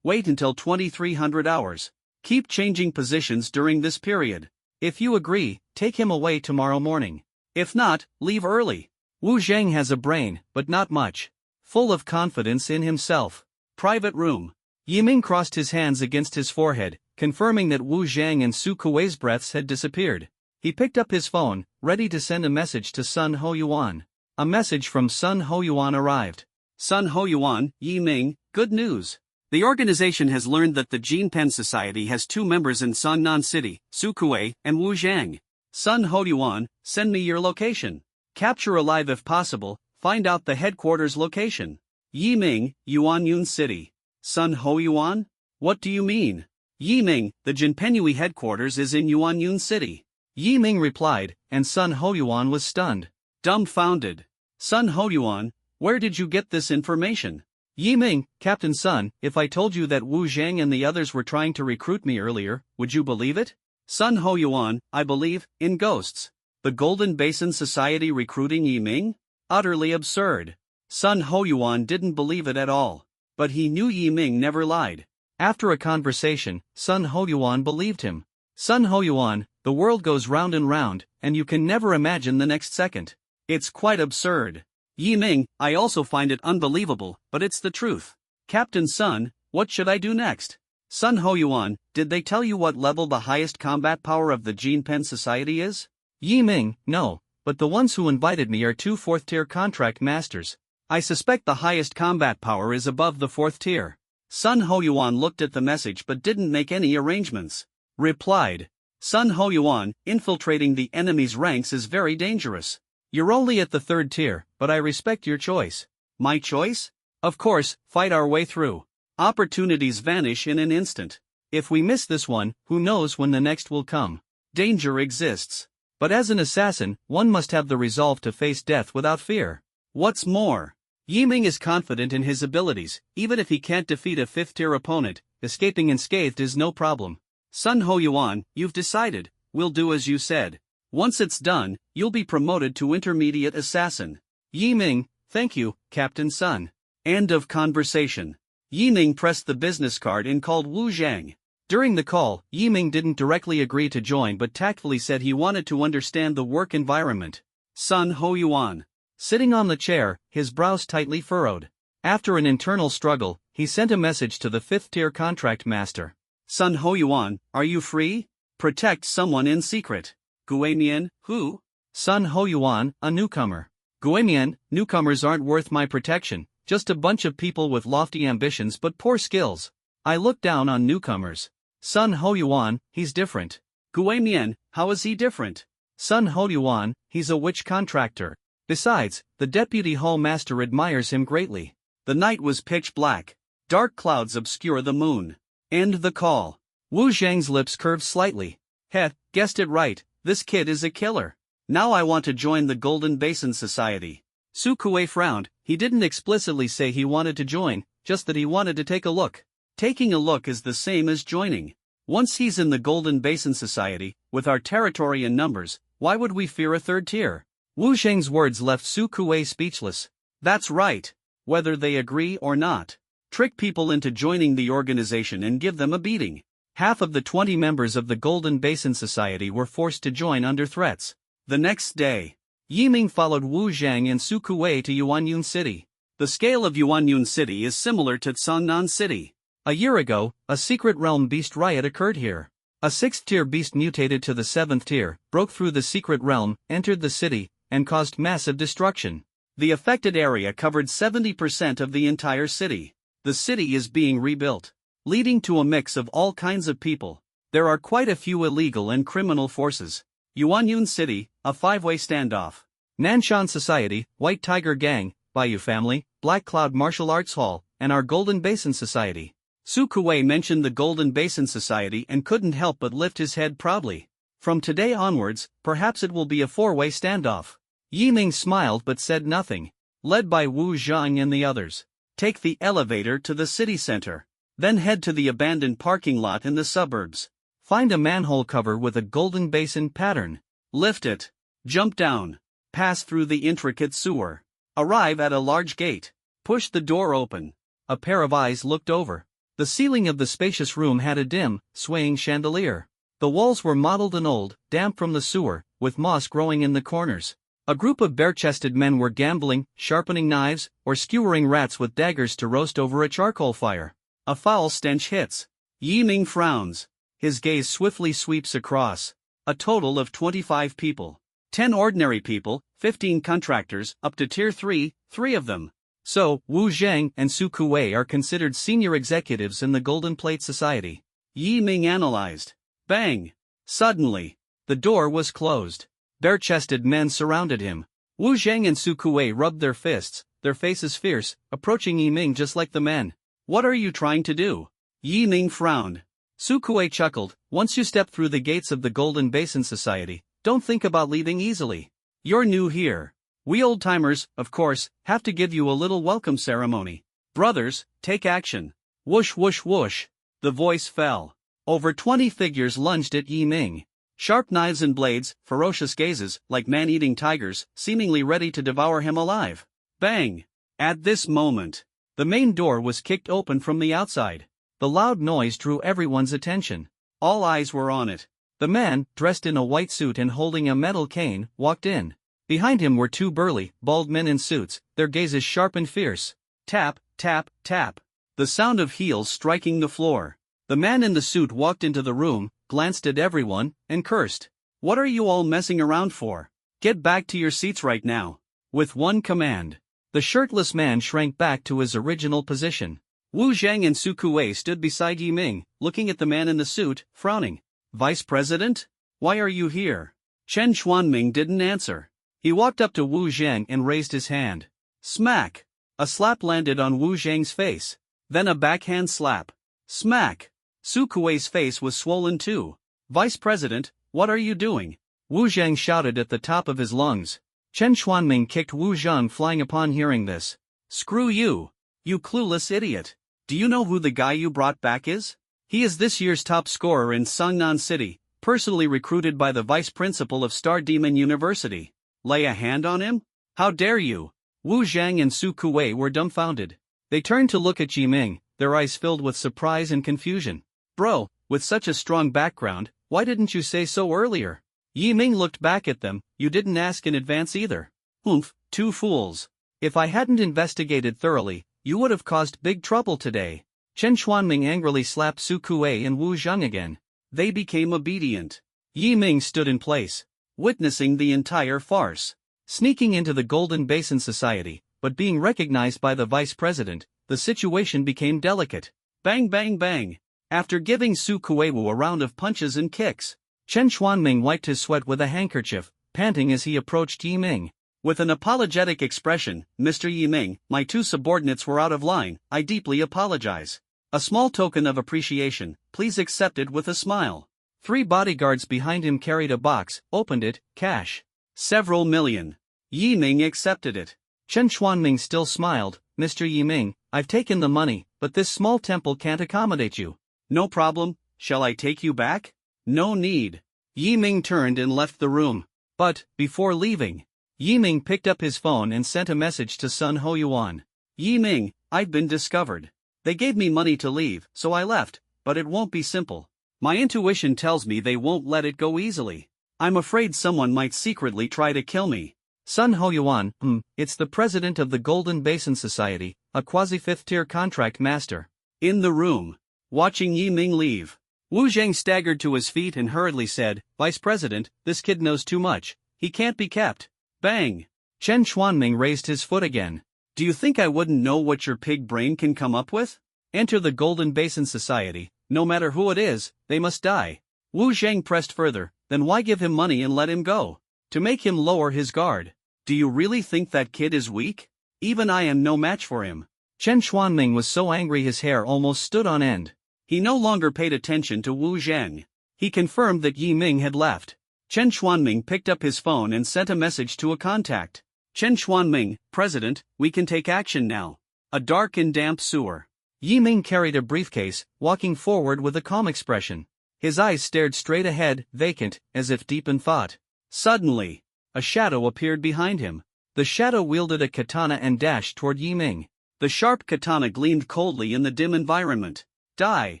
Wait until 2300 hours. Keep changing positions during this period. If you agree, take him away tomorrow morning. If not, leave early. Wu Zheng has a brain, but not much. Full of confidence in himself. Private room. Yi Ming crossed his hands against his forehead, confirming that Wu Zheng and Su Kuei's breaths had disappeared. He picked up his phone, ready to send a message to Sun Ho Yuan. A message from Sun Ho Yuan arrived. Sun Ho Yuan, Yi Ming, good news. The organization has learned that the Jinpen Society has 2 members in Tsangnan City, Su Kuei and Wu Zheng. Sun Ho Yuan, send me your location. Capture alive if possible, find out the headquarters location. Yi Ming, Yuan Yun City. Sun Ho Yuan? What do you mean? Yi Ming, the Jinpenyue headquarters is in Yuan Yun City. Yi Ming replied, and Sun Ho Yuan was stunned. Dumbfounded. Sun Ho Yuan, where did you get this information? Yi Ming, Captain Sun, if I told you that Wu Zheng and the others were trying to recruit me earlier, would you believe it? Sun Ho Yuan, I believe, in ghosts. The Golden Basin Society recruiting Yi Ming? Utterly absurd. Sun Ho Yuan didn't believe it at all. But he knew Yi Ming never lied. After a conversation, Sun Ho Yuan believed him. Sun Ho Yuan, the world goes round and round, and you can never imagine the next second. It's quite absurd. Yi Ming, I also find it unbelievable, but it's the truth. Captain Sun, what should I do next? Sun Ho Yuan, did they tell you what level the highest combat power of the Jinpen Society is? Yi Ming, no, but the ones who invited me are 2 4th-tier contract masters. I suspect the highest combat power is above the 4th tier. Sun Ho Yuan looked at the message but didn't make any arrangements. Replied. Sun Ho Yuan, infiltrating the enemy's ranks is very dangerous. You're only at the 3rd tier, but I respect your choice. My choice? Of course, fight our way through. Opportunities vanish in an instant. If we miss this one, who knows when the next will come. Danger exists. But as an assassin, one must have the resolve to face death without fear. What's more, Yi Ming is confident in his abilities, even if he can't defeat a 5th-tier opponent, escaping unscathed is no problem. Sun Ho Yuan, you've decided, we'll do as you said. Once it's done, you'll be promoted to intermediate assassin. Yi Ming, thank you, Captain Sun. End of conversation. Yi Ming pressed the business card and called Wu Zheng. During the call, Yi Ming didn't directly agree to join but tactfully said he wanted to understand the work environment. Sun Ho Yuan. Sitting on the chair, his brows tightly furrowed. After an internal struggle, he sent a message to the 5th-tier contract master. Sun Ho Yuan, are you free? Protect someone in secret. Guemian, who? Sun Ho Yuan, a newcomer. Guemian, newcomers aren't worth my protection, just a bunch of people with lofty ambitions but poor skills. I look down on newcomers. Sun Ho Yuan, he's different. Guemian, how is he different? Sun Ho Yuan, he's a witch contractor. Besides, the deputy hall master admires him greatly. The night was pitch black. Dark clouds obscure the moon. End the call. Wu Zheng's lips curved slightly. Heh, guessed it right, this kid is a killer. Now I want to join the Golden Basin Society. Su Kuei frowned. He didn't explicitly say he wanted to join, just that he wanted to take a look. Taking a look is the same as joining. Once he's in the Golden Basin Society, with our territory and numbers, why would we fear a third tier? Wu Zhang's words left Su Kuwei speechless. That's right. Whether they agree or not. Trick people into joining the organization and give them a beating. Half of the 20 members of the Golden Basin Society were forced to join under threats. The next day, Yiming followed Wu Zhang and Su Kuwei to Yuanyun City. The scale of Yuanyun City is similar to Cangnan City. A year ago, a secret realm beast riot occurred here. A 6th-tier beast mutated to the 7th tier, broke through the secret realm, entered the city, and caused massive destruction. The affected area covered 70% of the entire city. The city is being rebuilt, leading to a mix of all kinds of people. There are quite a few illegal and criminal forces. Yuanyun City, a 5-way standoff. Nanshan Society, White Tiger Gang, Bayou Family, Black Cloud Martial Arts Hall, and our Golden Basin Society. Su Kuwei mentioned the Golden Basin Society and couldn't help but lift his head proudly. From today onwards, perhaps it will be a 4-way standoff. Yiming smiled but said nothing. Led by Wu Zhang and the others, take the elevator to the city center. Then head to the abandoned parking lot in the suburbs. Find a manhole cover with a golden basin pattern. Lift it. Jump down. Pass through the intricate sewer. Arrive at a large gate. Push the door open. A pair of eyes looked over. The ceiling of the spacious room had a dim, swaying chandelier. The walls were mottled and old, damp from the sewer, with moss growing in the corners. A group of bare-chested men were gambling, sharpening knives, or skewering rats with daggers to roast over a charcoal fire. A foul stench hits. Yiming frowns. His gaze swiftly sweeps across. A total of 25 people. 10 ordinary people, 15 contractors, up to Tier 3, 3 of them. So, Wu Zhang and Su Kuwei are considered senior executives in the Golden Plate Society. Yiming analyzed. Bang! Suddenly, the door was closed. Bare-chested men surrounded him. Wu Zhang and Su Kuwei rubbed their fists, their faces fierce, approaching Yiming just like the men. What are you trying to do? Yiming frowned. Su Kuwei chuckled. Once you step through the gates of the Golden Basin Society, don't think about leaving easily. You're new here. We old-timers, of course, have to give you a little welcome ceremony. Brothers, take action. Whoosh whoosh whoosh. The voice fell. Over 20 figures lunged at Yiming. Sharp knives and blades, ferocious gazes, like man-eating tigers, seemingly ready to devour him alive. Bang! At this moment, the main door was kicked open from the outside. The loud noise drew everyone's attention. All eyes were on it. The man, dressed in a white suit and holding a metal cane, walked in. Behind him were 2 burly, bald men in suits, their gazes sharp and fierce. Tap, tap, tap. The sound of heels striking the floor. The man in the suit walked into the room, glanced at everyone, and cursed. What are you all messing around for? Get back to your seats right now. With one command, the shirtless man shrank back to his original position. Wu Zhang and Su Kuwei stood beside Yiming, looking at the man in the suit, frowning. Vice President? Why are you here? Chen Xuanming didn't answer. He walked up to Wu Zhang and raised his hand. Smack! A slap landed on Wu Zhang's face. Then a backhand slap. Smack! Su Kuwei's face was swollen too. Vice President, what are you doing? Wu Zhang shouted at the top of his lungs. Chen Xuanming kicked Wu Zhang flying upon hearing this. Screw you! You clueless idiot! Do you know who the guy you brought back is? He is this year's top scorer in Cangnan City, personally recruited by the vice principal of Star Demon University. Lay a hand on him? How dare you? Wu Zhang and Su Kuwei were dumbfounded. They turned to look at Yiming, their eyes filled with surprise and confusion. Bro, with such a strong background, why didn't you say so earlier? Yiming looked back at them. You didn't ask in advance either. Oomph, 2 fools. If I hadn't investigated thoroughly, you would have caused big trouble today. Chen Xuanming angrily slapped Su Kuwei and Wu Zhang again. They became obedient. Yiming stood in place, witnessing the entire farce. Sneaking into the Golden Basin Society, but being recognized by the vice president, the situation became delicate. Bang bang bang. After giving Su Kuwei a round of punches and kicks, Chen Xuanming wiped his sweat with a handkerchief, panting as he approached Yiming. With an apologetic expression, Mr. Yiming, my 2 subordinates were out of line, I deeply apologize. A small token of appreciation, please accept it with a smile. 3 bodyguards behind him carried a box, opened it, cash. Several million. Yiming accepted it. Chen Xuanming still smiled. Mr. Yiming, I've taken the money, but this small temple can't accommodate you. No problem, shall I take you back? No need. Yi Ming turned and left the room. But, before leaving, Yi Ming picked up his phone and sent a message to Sun Hoyuan. Yi Ming, I've been discovered. They gave me money to leave, so I left, but it won't be simple. My intuition tells me they won't let it go easily. I'm afraid someone might secretly try to kill me. Sun Hoyuan, it's the president of the Golden Basin Society, a quasi-fifth-tier contract master. In the room, watching Yi Ming leave, Wu Zheng staggered to his feet and hurriedly said, Vice President, this kid knows too much. He can't be kept. Bang! Chen Xuanming raised his foot again. Do you think I wouldn't know what your pig brain can come up with? Enter the Golden Basin Society. No matter who it is, they must die. Wu Zheng pressed further, then why give him money and let him go? To make him lower his guard. Do you really think that kid is weak? Even I am no match for him. Chen Xuanming was so angry his hair almost stood on end. He no longer paid attention to Wu Zheng. He confirmed that Yi Ming had left. Chen Xuanming picked up his phone and sent a message to a contact. Chen Xuanming, President, we can take action now. A dark and damp sewer. Yi Ming carried a briefcase, walking forward with a calm expression. His eyes stared straight ahead, vacant, as if deep in thought. Suddenly, a shadow appeared behind him. The shadow wielded a katana and dashed toward Yi Ming. The sharp katana gleamed coldly in the dim environment. Die!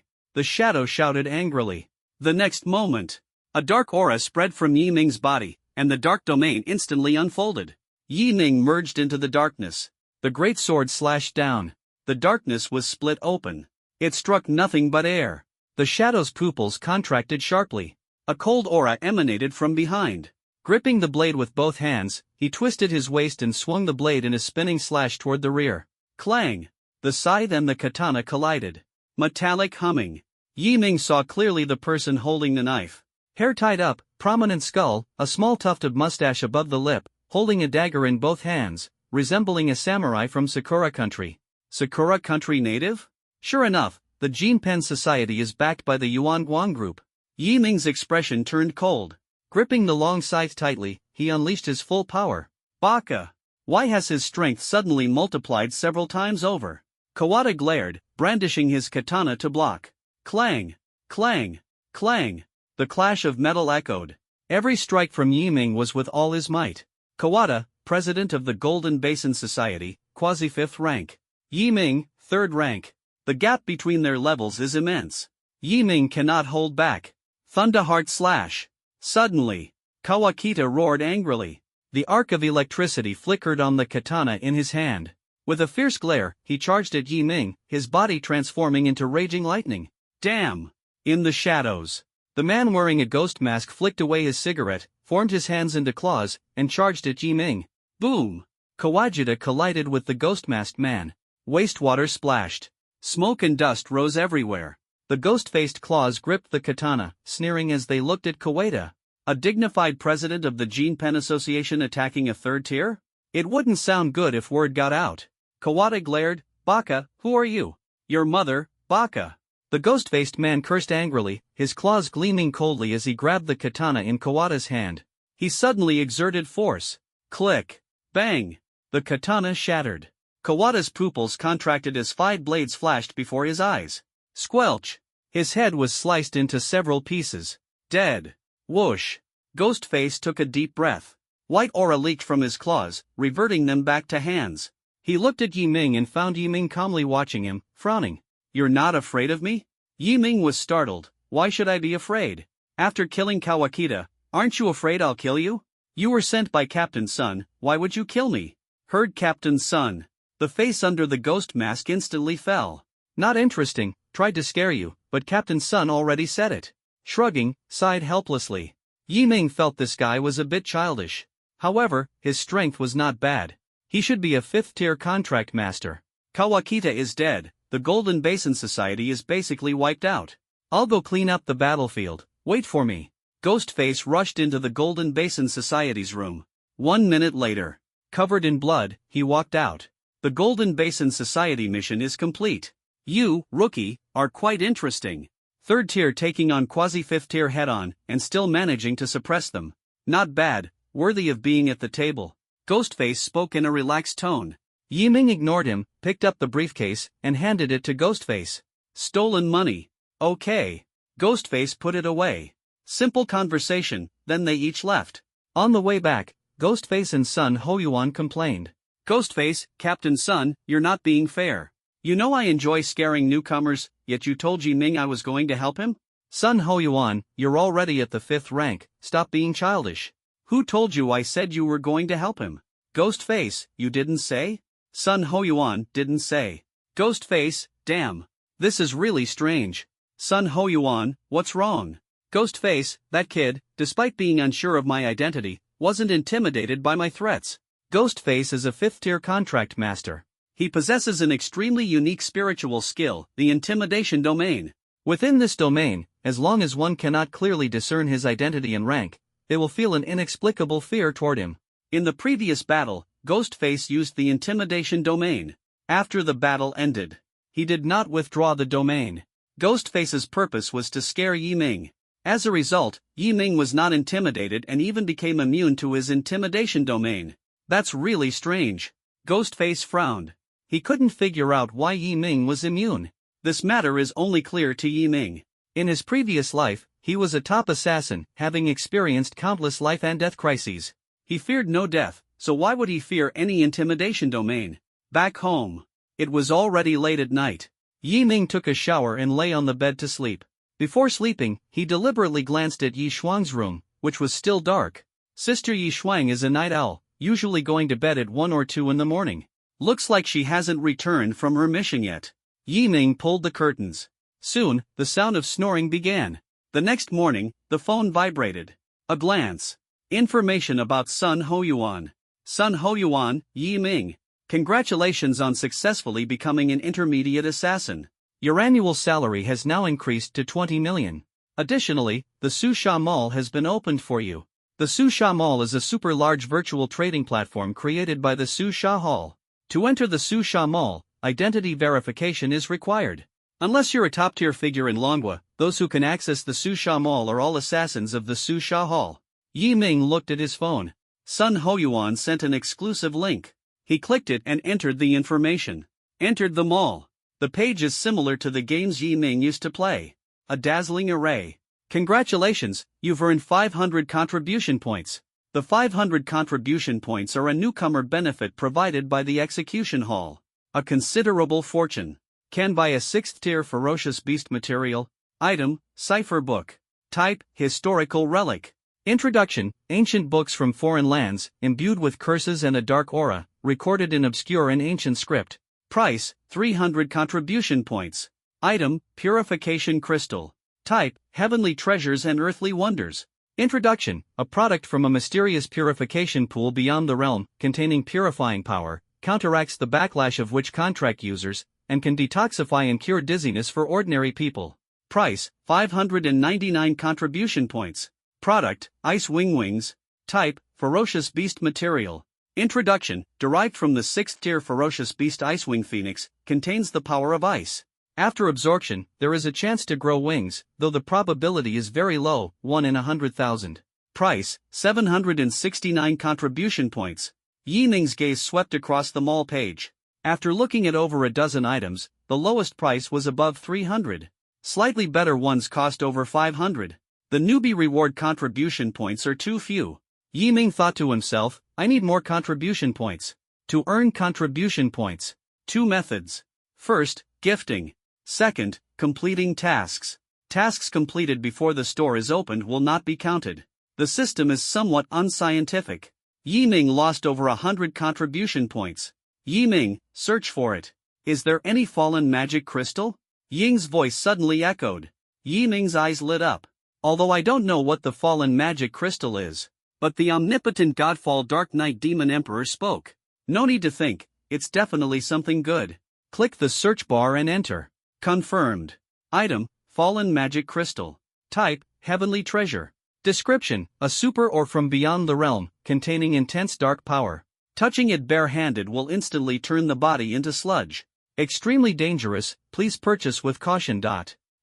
The shadow shouted angrily. The next moment, a dark aura spread from Yi Ming's body, and the dark domain instantly unfolded. Yi Ming merged into the darkness. The great sword slashed down. The darkness was split open. It struck nothing but air. The shadow's pupils contracted sharply. A cold aura emanated from behind. Gripping the blade with both hands, he twisted his waist and swung the blade in a spinning slash toward the rear. Clang! The scythe and the katana collided. Metallic humming. Yi Ming saw clearly the person holding the knife. Hair tied up, prominent skull, a small tuft of mustache above the lip, holding a dagger in both hands, resembling a samurai from Sakura country. Sakura country native? Sure enough, the Jinpen Society is backed by the Yuan Guang Group. Yi Ming's expression turned cold. Gripping the long scythe tightly, he unleashed his full power. Baka! Why has his strength suddenly multiplied several times over? Kawada glared, brandishing his katana to block. Clang! Clang! Clang! The clash of metal echoed. Every strike from Yi Ming was with all his might. Kawada, president of the Golden Basin Society, quasi-fifth rank. Yi Ming, third rank. The gap between their levels is immense. Yi Ming cannot hold back. Thunderheart slash. Suddenly, Kawakita roared angrily. The arc of electricity flickered on the katana in his hand. With a fierce glare, he charged at Yi Ming, his body transforming into raging lightning. Damn! In the shadows, the man wearing a ghost mask flicked away his cigarette, formed his hands into claws, and charged at Yi Ming. Boom! Kawajita collided with the ghost-masked man. Wastewater splashed. Smoke and dust rose everywhere. The ghost-faced claws gripped the katana, sneering as they looked at Kawada. A dignified president of the Jinpen Association attacking a third tier? It wouldn't sound good if word got out. Kawada glared. Baka, who are you? Your mother, Baka. The ghost-faced man cursed angrily, his claws gleaming coldly as he grabbed the katana in Kawada's hand. He suddenly exerted force. Click. Bang. The katana shattered. Kawada's pupils contracted as 5 blades flashed before his eyes. Squelch. His head was sliced into several pieces. Dead. Whoosh. Ghostface took a deep breath. White aura leaked from his claws, reverting them back to hands. He looked at Yi Ming and found Yi Ming calmly watching him, frowning. You're not afraid of me? Yi Ming was startled. Why should I be afraid? After killing Kawakita, aren't you afraid I'll kill you? You were sent by Captain Sun, why would you kill me? Heard Captain Sun. The face under the ghost mask instantly fell. Not interesting, tried to scare you, but Captain Sun already said it. Shrugging, sighed helplessly. Yi Ming felt this guy was a bit childish. However, his strength was not bad. He should be a 5th-tier contract master. Kawakita is dead, the Golden Basin Society is basically wiped out. I'll go clean up the battlefield, wait for me. Ghostface rushed into the Golden Basin Society's room. 1 minute later, covered in blood, he walked out. The Golden Basin Society mission is complete. You, rookie, are quite interesting. 3rd tier taking on quasi-5th tier head-on, and still managing to suppress them. Not bad, worthy of being at the table. Ghostface spoke in a relaxed tone. Yi Ming ignored him, picked up the briefcase, and handed it to Ghostface. Stolen money. Okay. Ghostface put it away. Simple conversation, then they each left. On the way back, Ghostface and Sun Hoyuan complained. Ghostface, Captain Sun, you're not being fair. You know I enjoy scaring newcomers, yet you told Yi Ming I was going to help him? Sun Hoyuan, you're already at the 5th rank, stop being childish. Who told you I said you were going to help him? Ghostface, you didn't say? Sun Hoyuan didn't say. Ghostface, damn. This is really strange. Sun Hoyuan, what's wrong? Ghostface, that kid, despite being unsure of my identity, wasn't intimidated by my threats. Ghostface is a 5th-tier contract master. He possesses an extremely unique spiritual skill, the intimidation domain. Within this domain, as long as one cannot clearly discern his identity and rank, they will feel an inexplicable fear toward him. In the previous battle, Ghostface used the intimidation domain. After the battle ended, he did not withdraw the domain. Ghostface's purpose was to scare Yi Ming. As a result, Yi Ming was not intimidated and even became immune to his intimidation domain. That's really strange. Ghostface frowned. He couldn't figure out why Yi Ming was immune. This matter is only clear to Yi Ming. In his previous life, he was a top assassin, having experienced countless life and death crises. He feared no death, so why would he fear any intimidation domain? Back home. It was already late at night. Yi Ming took a shower and lay on the bed to sleep. Before sleeping, he deliberately glanced at Yi Shuang's room, which was still dark. Sister Yi Shuang is a night owl, usually going to bed at 1 or 2 in the morning. Looks like she hasn't returned from her mission yet. Yi Ming pulled the curtains. Soon, the sound of snoring began. The next morning, the phone vibrated. A glance. Information about Sun Hoyuan. Sun Hoyuan, Yi Ming. Congratulations on successfully becoming an intermediate assassin. Your annual salary has now increased to 20 million. Additionally, the Susha Mall has been opened for you. The Susha Mall is a super large virtual trading platform created by the Susha Hall. To enter the Susha Mall, identity verification is required. Unless you're a top-tier figure in Longwa, those who can access the Susha Mall are all assassins of the Susha Hall. Yi Ming looked at his phone. Sun Hoyuan sent an exclusive link. He clicked it and entered the information. Entered the mall. The page is similar to the games Yi Ming used to play. A dazzling array. Congratulations, you've earned 500 contribution points. The 500 contribution points are a newcomer benefit provided by the execution hall. A considerable fortune. Can buy a 6th-tier ferocious beast material. Item, cipher book. Type, historical relic. Introduction, ancient books from foreign lands, imbued with curses and a dark aura, recorded in obscure and ancient script. Price, 300 contribution points. Item, purification crystal. Type, heavenly treasures and earthly wonders. Introduction, a product from a mysterious purification pool beyond the realm, containing purifying power, counteracts the backlash of witch contract users, and can detoxify and cure dizziness for ordinary people. Price, 599 contribution points. Product, Ice Wing Wings. Type, ferocious beast material. Introduction, derived from the 6th-tier ferocious beast Icewing Phoenix, contains the power of ice. After absorption, there is a chance to grow wings, though the probability is very low, 1 in 100,000. Price, 769 contribution points. Yi Ming's gaze swept across the mall page. After looking at over a dozen items, the lowest price was above 300. Slightly better ones cost over 500. The newbie reward contribution points are too few. Yi Ming thought to himself, I need more contribution points. To earn contribution points. 2 methods. First, gifting. Second, completing tasks. Tasks completed before the store is opened will not be counted. The system is somewhat unscientific. Yi Ming lost over 100 contribution points. Yi Ming, search for it. Is there any fallen magic crystal? Ying's voice suddenly echoed. Yi Ming's eyes lit up. Although I don't know what the fallen magic crystal is. But the omnipotent Godfall Dark Knight Demon Emperor spoke. No need to think, it's definitely something good. Click the search bar and enter. Confirmed. Item, fallen magic crystal. Type, heavenly treasure. Description, a super or from beyond the realm, containing intense dark power. Touching it barehanded will instantly turn the body into sludge. Extremely dangerous, please purchase with caution.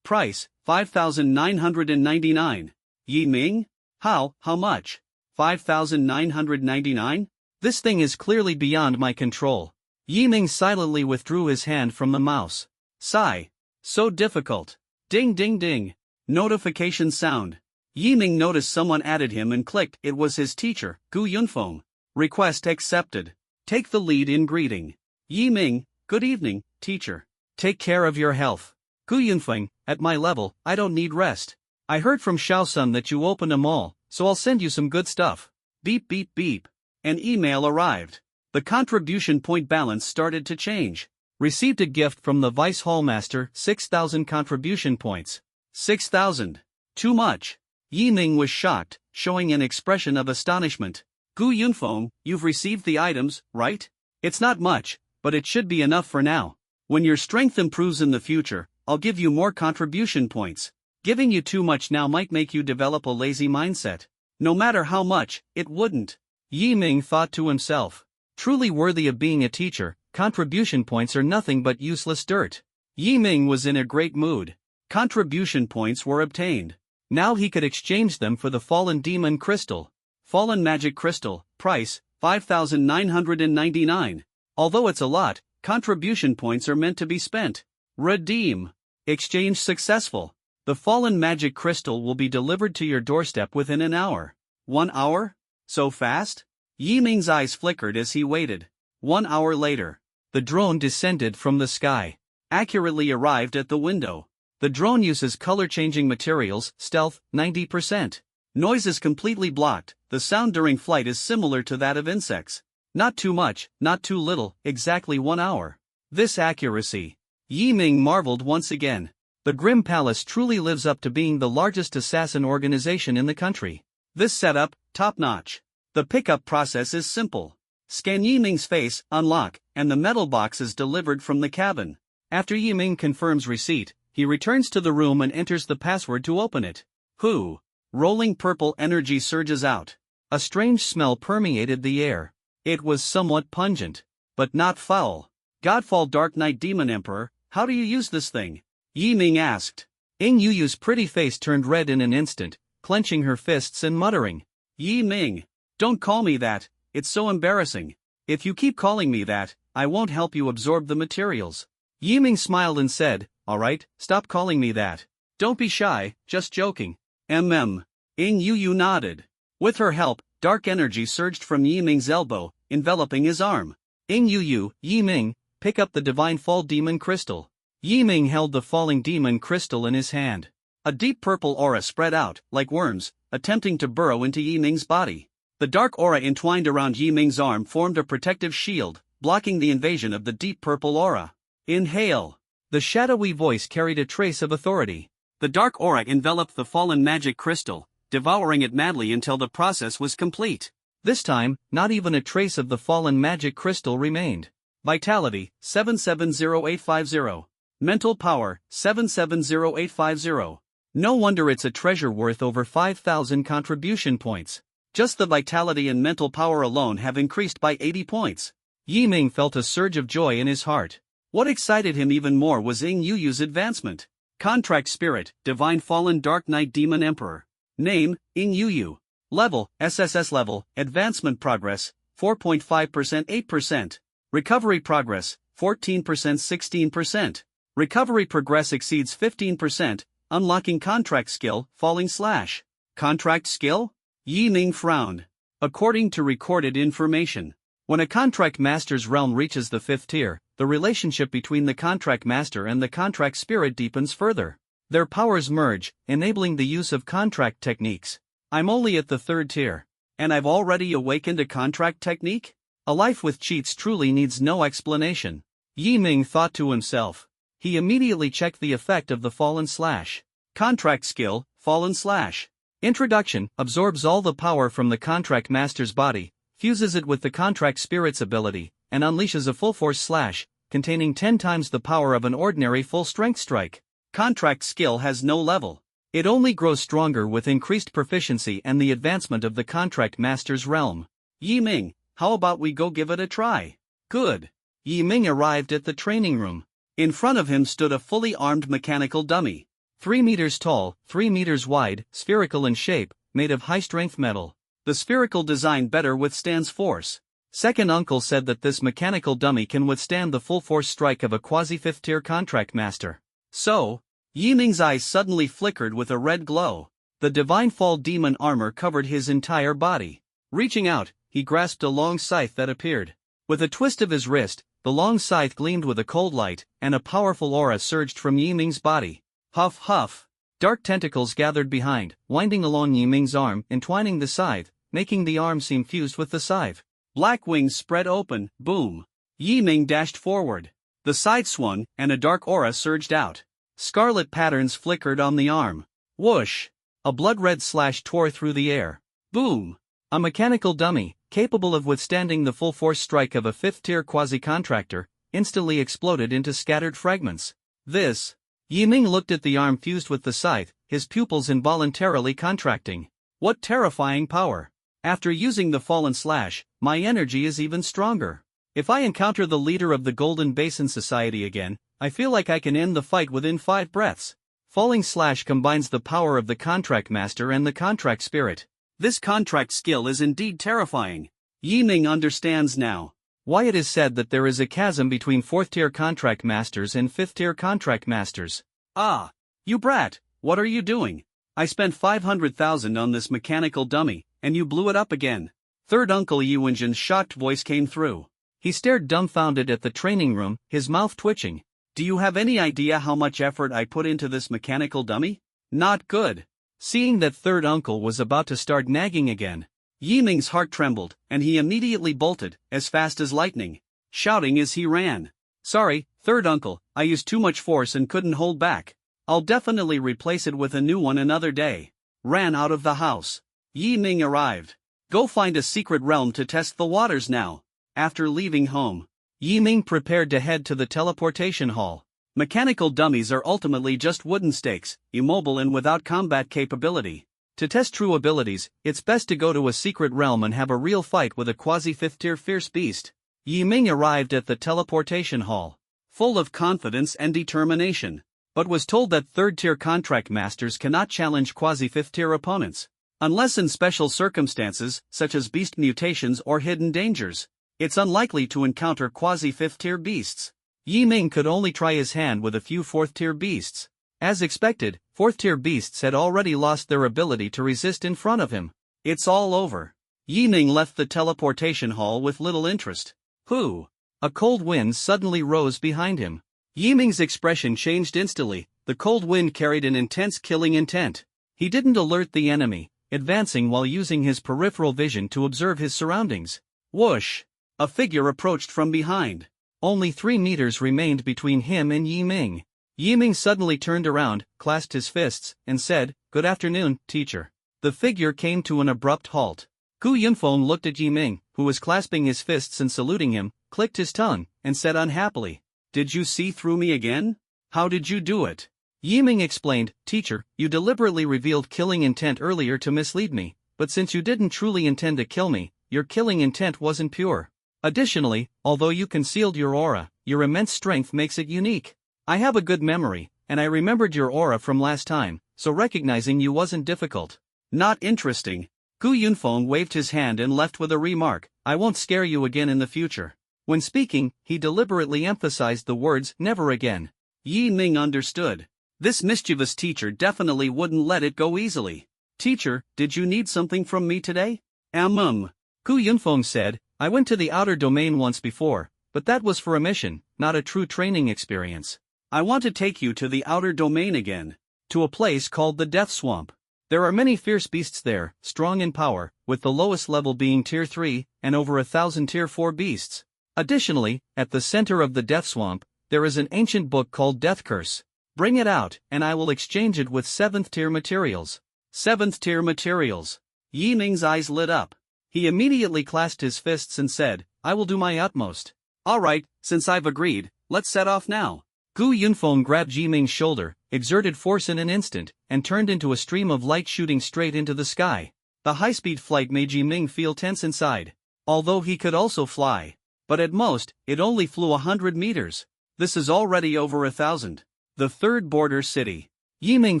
Price, 5,999. Yi Ming? How much? 5,999? This thing is clearly beyond my control. Yi Ming silently withdrew his hand from the mouse. Sigh. So difficult. Ding ding ding. Notification sound. Yiming noticed someone added him and clicked. It was his teacher, Gu Yunfeng. Request accepted. Take the lead in greeting. Yiming, good evening, teacher. Take care of your health. Gu Yunfeng, at my level, I don't need rest. I heard from Xiao-sun that you opened a mall, so I'll send you some good stuff. Beep beep beep. An email arrived. The contribution point balance started to change. Received a gift from the Vice Hallmaster, 6,000 contribution points. 6,000. Too much. Yiming was shocked, showing an expression of astonishment. Gu Yunfeng, you've received the items, right? It's not much, but it should be enough for now. When your strength improves in the future, I'll give you more contribution points. Giving you too much now might make you develop a lazy mindset. No matter how much, it wouldn't. Yiming thought to himself. Truly worthy of being a teacher, contribution points are nothing but useless dirt. Yiming was in a great mood. Contribution points were obtained. Now he could exchange them for the Fallen Demon Crystal. Fallen Magic Crystal, price, 5,999. Although it's a lot, contribution points are meant to be spent. Redeem. Exchange successful. The Fallen Magic Crystal will be delivered to your doorstep within an hour. 1 hour? So fast? Yiming's eyes flickered as he waited. 1 hour later. The drone descended from the sky. Accurately arrived at the window. The drone uses color-changing materials, stealth, 90%. Noise is completely blocked. The sound during flight is similar to that of insects. Not too much, not too little, exactly 1 hour. This accuracy. Yiming marveled once again. The Grim Palace truly lives up to being the largest assassin organization in the country. This setup, top-notch. The pickup process is simple. Scan Yiming's face, unlock, and the metal box is delivered from the cabin. After Yiming confirms receipt, he returns to the room and enters the password to open it. Whew! Rolling purple energy surges out. A strange smell permeated the air. It was somewhat pungent, but not foul. Godfall Dark Knight Demon Emperor, how do you use this thing? Yiming asked. Ing Yuyu's pretty face turned red in an instant, clenching her fists and muttering. Yiming, don't call me that, it's so embarrassing. If you keep calling me that, I won't help you absorb the materials. Yiming smiled and said, alright, stop calling me that. Don't be shy, just joking. Ing Yuyu nodded. With her help, dark energy surged from Yiming's elbow, enveloping his arm. Ing Yuyu, Yiming, pick up the Divine Fall Demon Crystal. Yiming held the Falling Demon Crystal in his hand. A deep purple aura spread out, like worms, attempting to burrow into Yiming's body. The dark aura entwined around Yiming's arm formed a protective shield, blocking the invasion of the deep purple aura. Inhale. The shadowy voice carried a trace of authority. The dark aura enveloped the fallen magic crystal, devouring it madly until the process was complete. This time, not even a trace of the fallen magic crystal remained. Vitality, 770850. Mental power, 770850. No wonder it's a treasure worth over 5,000 contribution points. Just the vitality and mental power alone have increased by 80 points. Yiming felt a surge of joy in his heart. What excited him even more was Ing Yuyu's advancement. Contract Spirit, Divine Fallen Dark Knight Demon Emperor. Name, Ing Yuyu. Level, SSS level, Advancement Progress, 4.5% 8%. Recovery Progress, 14% 16%. Recovery Progress exceeds 15%, unlocking Contract Skill, Falling Slash. Contract Skill? Yiming frowned. According to recorded information, when a Contract Master's realm reaches the 5th tier, the relationship between the Contract Master and the Contract Spirit deepens further. Their powers merge, enabling the use of contract techniques. I'm only at the 3rd tier. And I've already awakened a contract technique? A life with cheats truly needs no explanation. Yiming thought to himself. He immediately checked the effect of the Fallen Slash. Contract Skill, Fallen Slash. Introduction, absorbs all the power from the Contract Master's body, fuses it with the Contract Spirit's ability, and unleashes a full-force slash, containing 10 times the power of an ordinary full-strength strike. Contract Skill has no level. It only grows stronger with increased proficiency and the advancement of the Contract Master's realm. Yiming, how about we go give it a try? Good. Yiming arrived at the training room. In front of him stood a fully armed mechanical dummy. 3 meters tall, 3 meters wide, spherical in shape, made of high-strength metal. The spherical design better withstands force. Second uncle said that this mechanical dummy can withstand the full-force strike of a quasi-5th-tier contract master. So, Yiming's eyes suddenly flickered with a red glow. The divine fall demon armor covered his entire body. Reaching out, he grasped a long scythe that appeared. With a twist of his wrist, the long scythe gleamed with a cold light, and a powerful aura surged from Yiming's body. Huff huff. Dark tentacles gathered behind, winding along Yiming's arm, entwining the scythe, making the arm seem fused with the scythe. Black wings spread open, boom. Yiming dashed forward. The scythe swung, and a dark aura surged out. Scarlet patterns flickered on the arm. Whoosh! A blood-red slash tore through the air. Boom! A mechanical dummy, capable of withstanding the full-force strike of a fifth-tier quasi-contractor, instantly exploded into scattered fragments. This. Yiming looked at the arm fused with the scythe, his pupils involuntarily contracting. What terrifying power! After using the fallen slash, my energy is even stronger. If I encounter the leader of the Golden Basin Society again, I feel like I can end the fight within 5 breaths. Falling slash combines the power of the contract master and the contract spirit. This contract skill is indeed terrifying. Yiming understands now why it is said that there is a chasm between 4th-tier contract masters and 5th-tier contract masters. Ah! You brat, what are you doing? I spent 500,000 on this mechanical dummy, and you blew it up again. Third Uncle Yuanjin's shocked voice came through. He stared dumbfounded at the training room, his mouth twitching. Do you have any idea how much effort I put into this mechanical dummy? Not good. Seeing that third uncle was about to start nagging again, Yiming's heart trembled, and he immediately bolted, as fast as lightning, shouting as he ran. Sorry, third uncle, I used too much force and couldn't hold back. I'll definitely replace it with a new one another day. Ran out of the house. Yiming arrived. Go find a secret realm to test the waters now. After leaving home, Yiming prepared to head to the teleportation hall. Mechanical dummies are ultimately just wooden stakes, immobile and without combat capability. To test true abilities, it's best to go to a secret realm and have a real fight with a quasi-5th-tier fierce beast. Yiming arrived at the teleportation hall, full of confidence and determination, but was told that 3rd-tier contract masters cannot challenge quasi-5th-tier opponents, unless in special circumstances, such as beast mutations or hidden dangers. It's unlikely to encounter quasi-5th-tier beasts. Yiming could only try his hand with a few 4th-tier beasts. As expected, 4th-tier beasts had already lost their ability to resist in front of him. It's all over. Yiming left the teleportation hall with little interest. Who? A cold wind suddenly rose behind him. Yiming's expression changed instantly. The cold wind carried an intense killing intent. He didn't alert the enemy, advancing while using his peripheral vision to observe his surroundings. Whoosh! A figure approached from behind. Only 3 meters remained between him and Yiming. Yiming suddenly turned around, clasped his fists, and said, "Good afternoon, teacher." The figure came to an abrupt halt. Gu Yunfeng looked at Yiming, who was clasping his fists and saluting him, clicked his tongue, and said unhappily, "Did you see through me again? How did you do it?" Yiming explained, "Teacher, you deliberately revealed killing intent earlier to mislead me, but since you didn't truly intend to kill me, your killing intent wasn't pure. Additionally, although you concealed your aura, your immense strength makes it unique. I have a good memory, and I remembered your aura from last time, so recognizing you wasn't difficult." Not interesting. Gu Yunfeng waved his hand and left with a remark, "I won't scare you again in the future." When speaking, he deliberately emphasized the words, "never again." Yiming understood. This mischievous teacher definitely wouldn't let it go easily. "Teacher, did you need something from me today?" Gu Yunfeng said, "I went to the outer domain once before, but that was for a mission, not a true training experience. I want to take you to the outer domain again, to a place called the Death Swamp. There are many fierce beasts there, strong in power, with the lowest level being Tier 3, and over 1,000 Tier 4 beasts. Additionally, at the center of the Death Swamp, there is an ancient book called Death Curse. Bring it out, and I will exchange it with 7th-tier materials." 7th-tier materials. Yiming's eyes lit up. He immediately clasped his fists and said, "I will do my utmost." "Alright, since I've agreed, let's set off now." Gu Yunfeng grabbed Yiming's shoulder, exerted force in an instant, and turned into a stream of light shooting straight into the sky. The high-speed flight made Yiming feel tense inside. Although he could also fly. But at most, it only flew 100 meters. This is already over 1,000. The third border city. Yiming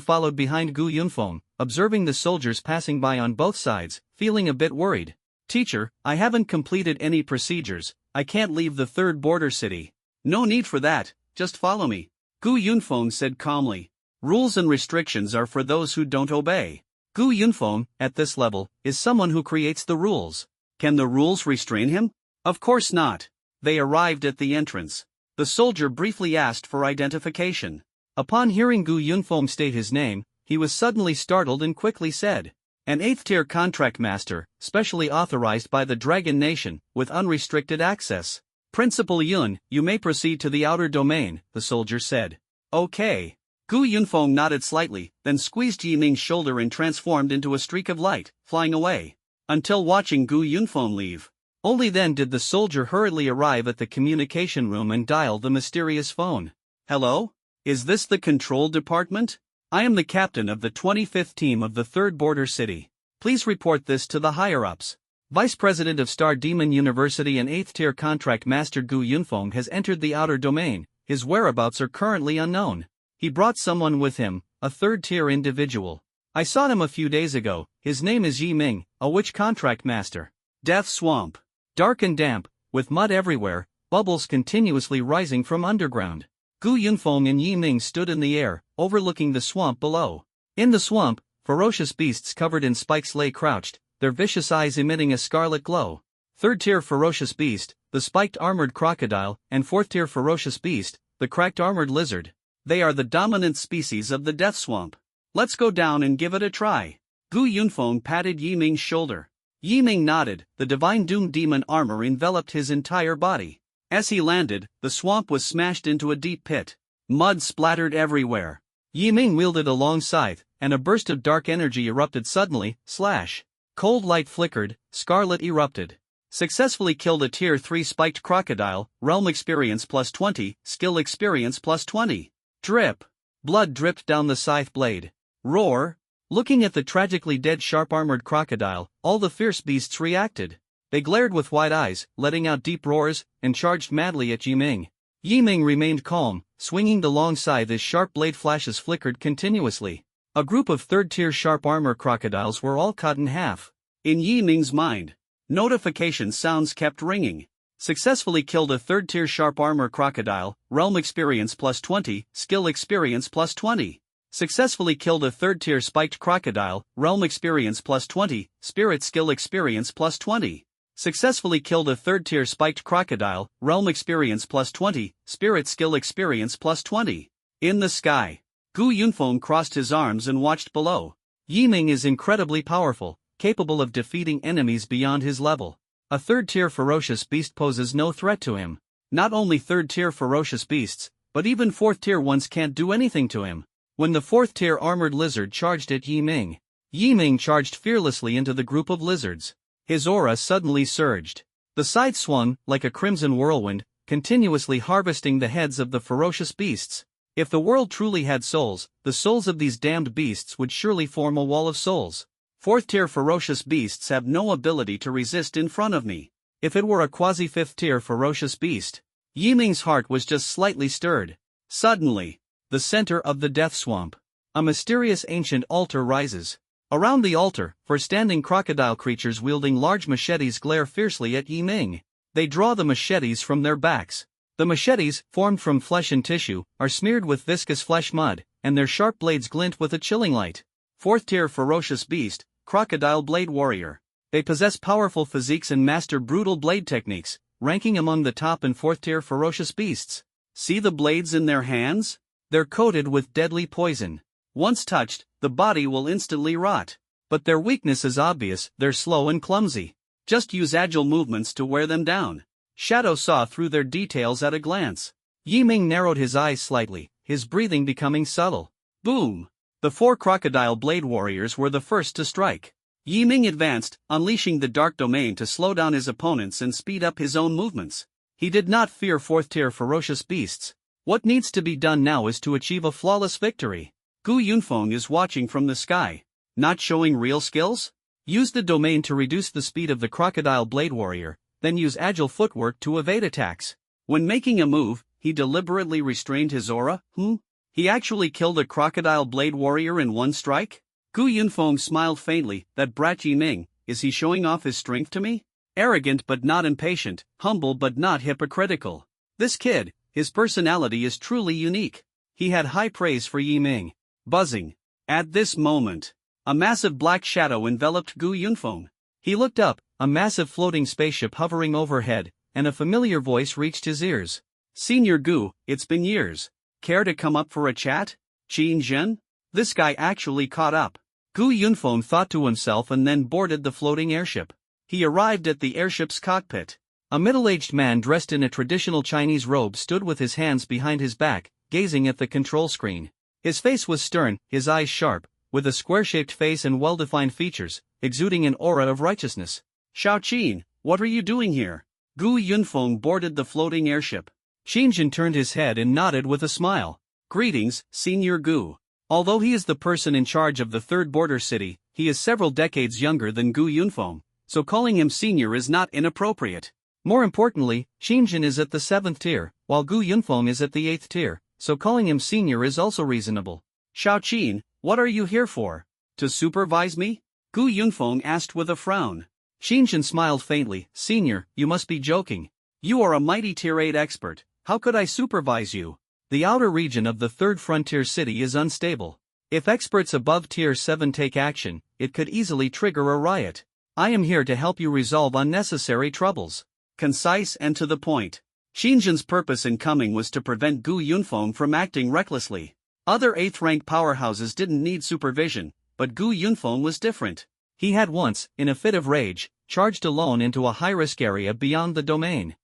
followed behind Gu Yunfeng, observing the soldiers passing by on both sides, feeling a bit worried. "Teacher, I haven't completed any procedures, I can't leave the third border city." "No need for that, just follow me," Gu Yunfeng said calmly. Rules and restrictions are for those who don't obey. Gu Yunfeng, at this level, is someone who creates the rules. Can the rules restrain him? Of course not. They arrived at the entrance. The soldier briefly asked for identification. Upon hearing Gu Yunfeng state his name, he was suddenly startled and quickly said, "An 8th-tier contract master, specially authorized by the Dragon Nation, with unrestricted access. Principal Yun, you may proceed to the outer domain," the soldier said. "Okay." Gu Yunfeng nodded slightly, then squeezed Yiming's shoulder and transformed into a streak of light, flying away. Until watching Gu Yunfeng leave. Only then did the soldier hurriedly arrive at the communication room and dial the mysterious phone. "Hello? Is this the control department? I am the captain of the 25th team of the 3rd border city. Please report this to the higher-ups. Vice President of Star Demon University and 8th-tier contract master Gu Yunfeng has entered the outer domain. His whereabouts are currently unknown. He brought someone with him, a 3rd-tier individual. I saw him a few days ago. His name is Yiming, a witch contract master. Death Swamp. Dark and damp, with mud everywhere, bubbles continuously rising from underground. Gu Yunfeng and Yiming stood in the air, overlooking the swamp below. In the swamp, ferocious beasts covered in spikes lay crouched, their vicious eyes emitting a scarlet glow. 3rd-tier ferocious beast, the spiked armored crocodile, and 4th-tier ferocious beast, the cracked armored lizard. They are the dominant species of the Death Swamp. Let's go down and give it a try. Gu Yunfeng patted Yiming's shoulder. Yiming nodded. The divine doom demon armor enveloped his entire body. As he landed, the swamp was smashed into a deep pit. Mud splattered everywhere. Yiming wielded a long scythe, and a burst of dark energy erupted suddenly. Slash. Cold light flickered, scarlet erupted. Successfully killed a tier 3 spiked crocodile, realm experience plus 20, skill experience plus 20. Drip. Blood dripped down the scythe blade. Roar. Looking at the tragically dead sharp-armored crocodile, all the fierce beasts reacted. They glared with wide eyes, letting out deep roars, and charged madly at Yiming. Yiming remained calm, swinging the long scythe as sharp blade flashes flickered continuously. A group of 3rd-tier sharp armor crocodiles were all cut in half. In Yiming's mind, notification sounds kept ringing. Successfully killed a 3rd-tier sharp armor crocodile, realm experience plus 20, skill experience plus 20. Successfully killed a 3rd-tier spiked crocodile, realm experience plus 20, spirit skill experience plus 20. Successfully killed a 3rd-tier spiked crocodile, realm experience plus 20, spirit skill experience plus 20. In the sky, Gu Yunfeng crossed his arms and watched below. Yiming is incredibly powerful, capable of defeating enemies beyond his level. A 3rd-tier ferocious beast poses no threat to him. Not only 3rd-tier ferocious beasts, but even 4th-tier ones can't do anything to him. When the 4th-tier armored lizard charged at Yiming, Yiming charged fearlessly into the group of lizards. His aura suddenly surged. The scythe swung, like a crimson whirlwind, continuously harvesting the heads of the ferocious beasts. If the world truly had souls, the souls of these damned beasts would surely form a wall of souls. 4th-tier ferocious beasts have no ability to resist in front of me. If it were a quasi-5th-tier ferocious beast, Yiming's heart was just slightly stirred. Suddenly, the center of the Death Swamp. A mysterious ancient altar rises. Around the altar, four-standing crocodile creatures wielding large machetes glare fiercely at Yiming. They draw the machetes from their backs. The machetes, formed from flesh and tissue, are smeared with viscous flesh mud, and their sharp blades glint with a chilling light. 4th-tier ferocious beast, crocodile blade warrior. They possess powerful physiques and master brutal blade techniques, ranking among the top and 4th-tier ferocious beasts. See the blades in their hands? They're coated with deadly poison. Once touched, the body will instantly rot. But their weakness is obvious, they're slow and clumsy. Just use agile movements to wear them down. Shadow saw through their details at a glance. Yiming narrowed his eyes slightly, his breathing becoming subtle. Boom! The 4 crocodile blade warriors were the first to strike. Yiming advanced, unleashing the dark domain to slow down his opponents and speed up his own movements. He did not fear 4th-tier ferocious beasts. What needs to be done now is to achieve a flawless victory. Gu Yunfeng is watching from the sky. Not showing real skills? Use the domain to reduce the speed of the crocodile blade warrior, then use agile footwork to evade attacks. When making a move, he deliberately restrained his aura. He actually killed a crocodile blade warrior in one strike? Gu Yunfeng smiled faintly. That brat Yiming, is he showing off his strength to me? Arrogant but not impatient, humble but not hypocritical. This kid, his personality is truly unique. He had high praise for Yiming. buzzing. At this moment, a massive black shadow enveloped Gu Yunfeng. He looked up, a massive floating spaceship hovering overhead, and a familiar voice reached his ears. Senior Gu, it's been years. Care to come up for a chat? Qin Zhen? This guy actually caught up. Gu Yunfeng thought to himself and then boarded the floating airship. He arrived at the airship's cockpit. A middle-aged man dressed in a traditional Chinese robe stood with his hands behind his back, gazing at the control screen. His face was stern, his eyes sharp, with a square-shaped face and well-defined features, exuding an aura of righteousness. Xiao Qin, what are you doing here? Gu Yunfeng boarded the floating airship. Qin Zhen turned his head and nodded with a smile. Greetings, Senior Gu. Although he is the person in charge of the third border city, he is several decades younger than Gu Yunfeng, so calling him senior is not inappropriate. More importantly, Qin Zhen is at the 7th tier, while Gu Yunfeng is at the 8th tier, so calling him senior is also reasonable. Xiao Qin, what are you here for? To supervise me? Gu Yunfeng asked with a frown. Qin Zhen smiled faintly. Senior, you must be joking. You are a mighty tier 8 expert, how could I supervise you? The outer region of the third frontier city is unstable. If experts above tier 7 take action, it could easily trigger a riot. I am here to help you resolve unnecessary troubles. Concise and to the point. Qin Zhen's purpose in coming was to prevent Gu Yunfeng from acting recklessly. Other 8th rank powerhouses didn't need supervision, but Gu Yunfeng was different. He had once, in a fit of rage, charged alone into a high-risk area beyond the domain.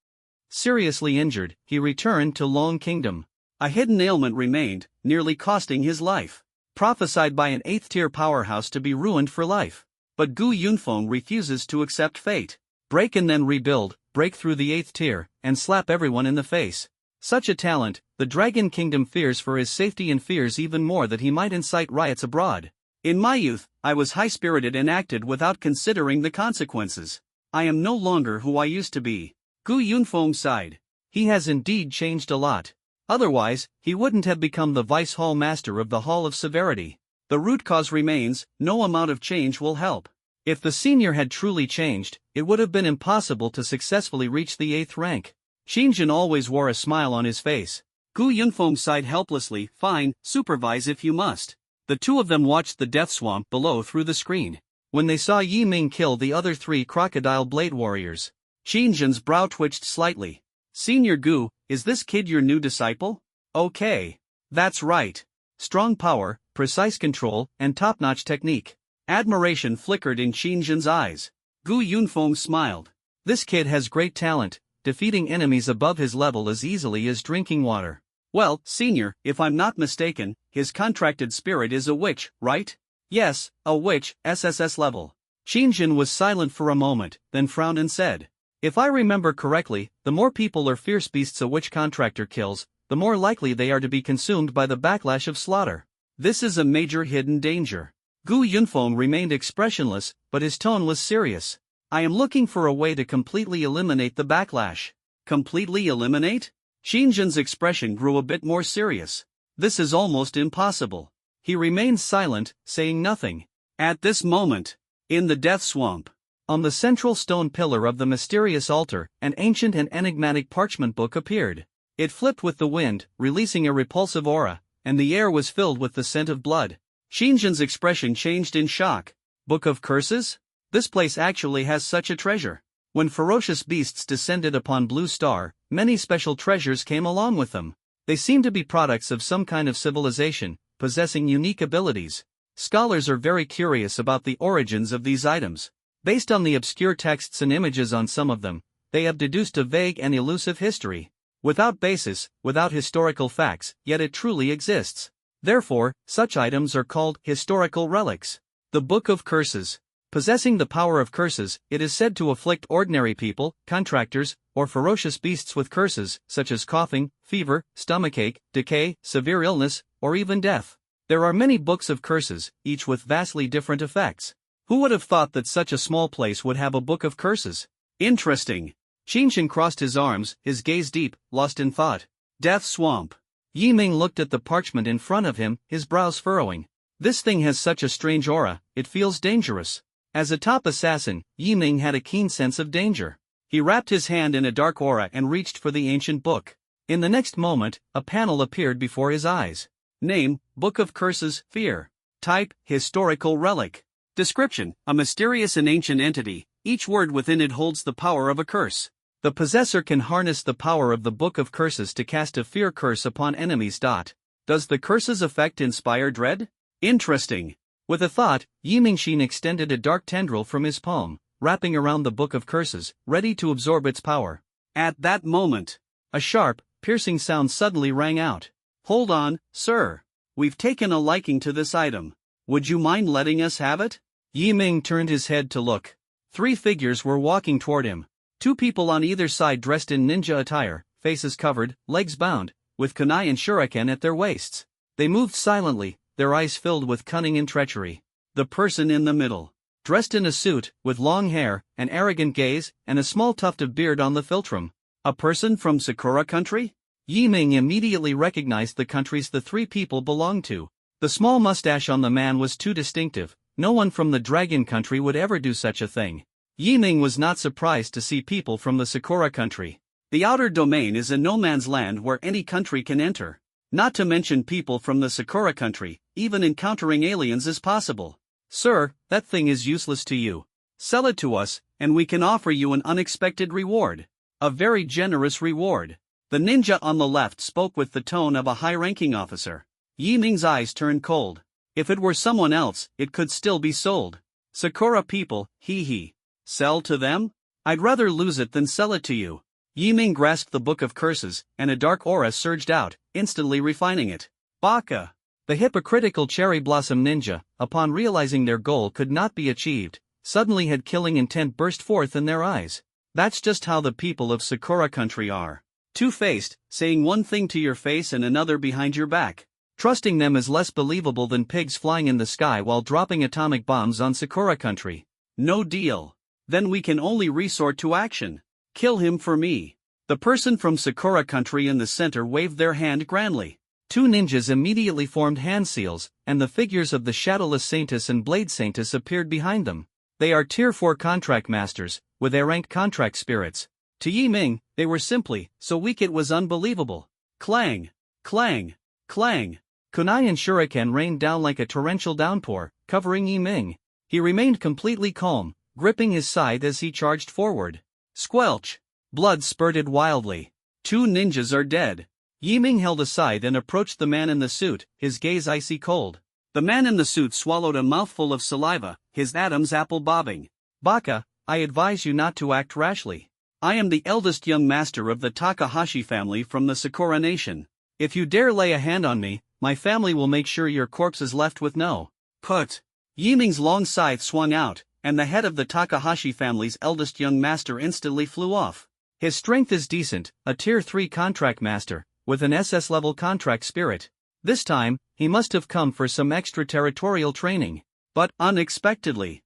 Seriously injured, he returned to Long Kingdom. A hidden ailment remained, nearly costing his life. Prophesied by an 8th tier powerhouse to be ruined for life. But Gu Yunfeng refuses to accept fate. Break and then rebuild, break through the 8th tier, and slap everyone in the face. Such a talent, the Dragon Kingdom fears for his safety and fears even more that he might incite riots abroad. In my youth, I was high-spirited and acted without considering the consequences. I am no longer who I used to be. Gu Yunfeng sighed. He has indeed changed a lot. Otherwise, he wouldn't have become the Vice Hall Master of the Hall of Severity. The root cause remains, no amount of change will help. If the senior had truly changed, it would have been impossible to successfully reach the 8th rank. Qin Zhen always wore a smile on his face. Gu Yunfeng sighed helplessly. Fine, supervise if you must. The two of them watched the death swamp below through the screen. When they saw Yi Ming kill the other 3 crocodile blade warriors, Qin Zhen's brow twitched slightly. Senior Gu, is this kid your new disciple? Okay. That's right. Strong power, precise control, and top-notch technique. Admiration flickered in Qin Zhen's eyes. Gu Yunfeng smiled. This kid has great talent, defeating enemies above his level as easily as drinking water. Well, senior, if I'm not mistaken, his contracted spirit is a witch, right? Yes, a witch, SSS level. Qin Zhen was silent for a moment, then frowned and said, if I remember correctly, the more people or fierce beasts a witch contractor kills, the more likely they are to be consumed by the backlash of slaughter. This is a major hidden danger. Gu Yunfeng remained expressionless, but his tone was serious. I am looking for a way to completely eliminate the backlash. Completely eliminate? Qin Zhen's expression grew a bit more serious. This is almost impossible. He remained silent, saying nothing. At this moment, in the death swamp, on the central stone pillar of the mysterious altar, an ancient and enigmatic parchment book appeared. It flipped with the wind, releasing a repulsive aura, and the air was filled with the scent of blood. Qin Zhen's expression changed in shock. Book of Curses? This place actually has such a treasure. When ferocious beasts descended upon Blue Star, many special treasures came along with them. They seem to be products of some kind of civilization, possessing unique abilities. Scholars are very curious about the origins of these items. Based on the obscure texts and images on some of them, they have deduced a vague and elusive history. Without basis, without historical facts, yet it truly exists. Therefore, such items are called historical relics. The Book of Curses. Possessing the power of curses, it is said to afflict ordinary people, contractors, or ferocious beasts with curses, such as coughing, fever, stomachache, decay, severe illness, or even death. There are many books of curses, each with vastly different effects. Who would have thought that such a small place would have a book of curses? Interesting. Qin Zhen crossed his arms, his gaze deep, lost in thought. Death swamp. Yi Ming looked at the parchment in front of him, his brows furrowing. This thing has such a strange aura, it feels dangerous. As a top assassin, Yi Ming had a keen sense of danger. He wrapped his hand in a dark aura and reached for the ancient book. In the next moment, a panel appeared before his eyes. Name, Book of Curses, Fear. Type, historical relic. Description, a mysterious and ancient entity, each word within it holds the power of a curse. The possessor can harness the power of the Book of Curses to cast a fear curse upon enemies. Does the curse's effect inspire dread? Interesting. With a thought, Yi Mingxin extended a dark tendril from his palm, wrapping around the Book of Curses, ready to absorb its power. At that moment, a sharp, piercing sound suddenly rang out. Hold on, sir. We've taken a liking to this item. Would you mind letting us have it? Yi Ming turned his head to look. 3 figures were walking toward him. 2 people on either side dressed in ninja attire, faces covered, legs bound, with kunai and shuriken at their waists. They moved silently, their eyes filled with cunning and treachery. The person in the middle, dressed in a suit, with long hair, an arrogant gaze, and a small tuft of beard on the philtrum. A person from Sakura country? Yi Ming immediately recognized the countries the 3 people belonged to. The small mustache on the man was too distinctive. No one from the dragon country would ever do such a thing. Yi Ming was not surprised to see people from the Sakura country. The outer domain is a no man's land where any country can enter. Not to mention people from the Sakura country, even encountering aliens is possible. Sir, that thing is useless to you. Sell it to us, and we can offer you an unexpected reward. A very generous reward. The ninja on the left spoke with the tone of a high-ranking officer. Yi Ming's eyes turned cold. If it were someone else, it could still be sold. Sakura people, hee. Sell to them? I'd rather lose it than sell it to you. Yi Ming grasped the Book of Curses, and a dark aura surged out, instantly refining it. Baka! The hypocritical cherry blossom ninja, upon realizing their goal could not be achieved, suddenly had killing intent burst forth in their eyes. That's just how the people of Sakura country are. Two-faced, saying one thing to your face and another behind your back. Trusting them is less believable than pigs flying in the sky while dropping atomic bombs on Sakura country. No deal. Then we can only resort to action. Kill him for me. The person from Sakura country in the center waved their hand grandly. 2 ninjas immediately formed hand seals, and the figures of the Shadowless Saintess and Blade Saintess appeared behind them. They are Tier 4 contract masters, with A-ranked contract spirits. To Yi Ming, they were simply so weak it was unbelievable. Clang! Clang! Clang! Kunai and shuriken rained down like a torrential downpour, covering Yi Ming. He remained completely calm, gripping his scythe as he charged forward. Squelch! Blood spurted wildly. 2 ninjas are dead. Yi Ming held a scythe and approached the man in the suit, his gaze icy cold. The man in the suit swallowed a mouthful of saliva, his Adam's apple bobbing. Baka, I advise you not to act rashly. I am the eldest young master of the Takahashi family from the Sakura nation. If you dare lay a hand on me, my family will make sure your corpse is left with no put. Yi Ming's long scythe swung out, and the head of the Takahashi family's eldest young master instantly flew off. His strength is decent, a Tier 3 contract master, with an SS level contract spirit. This time, he must have come for some extraterritorial training. But, unexpectedly,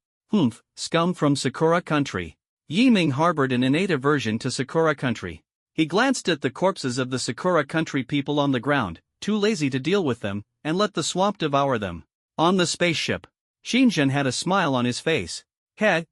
scum from Sakura country. Yi Ming harbored an innate aversion to Sakura country. He glanced at the corpses of the Sakura country people on the ground, too lazy to deal with them, and let the swamp devour them. On the spaceship, Shinjin had a smile on his face.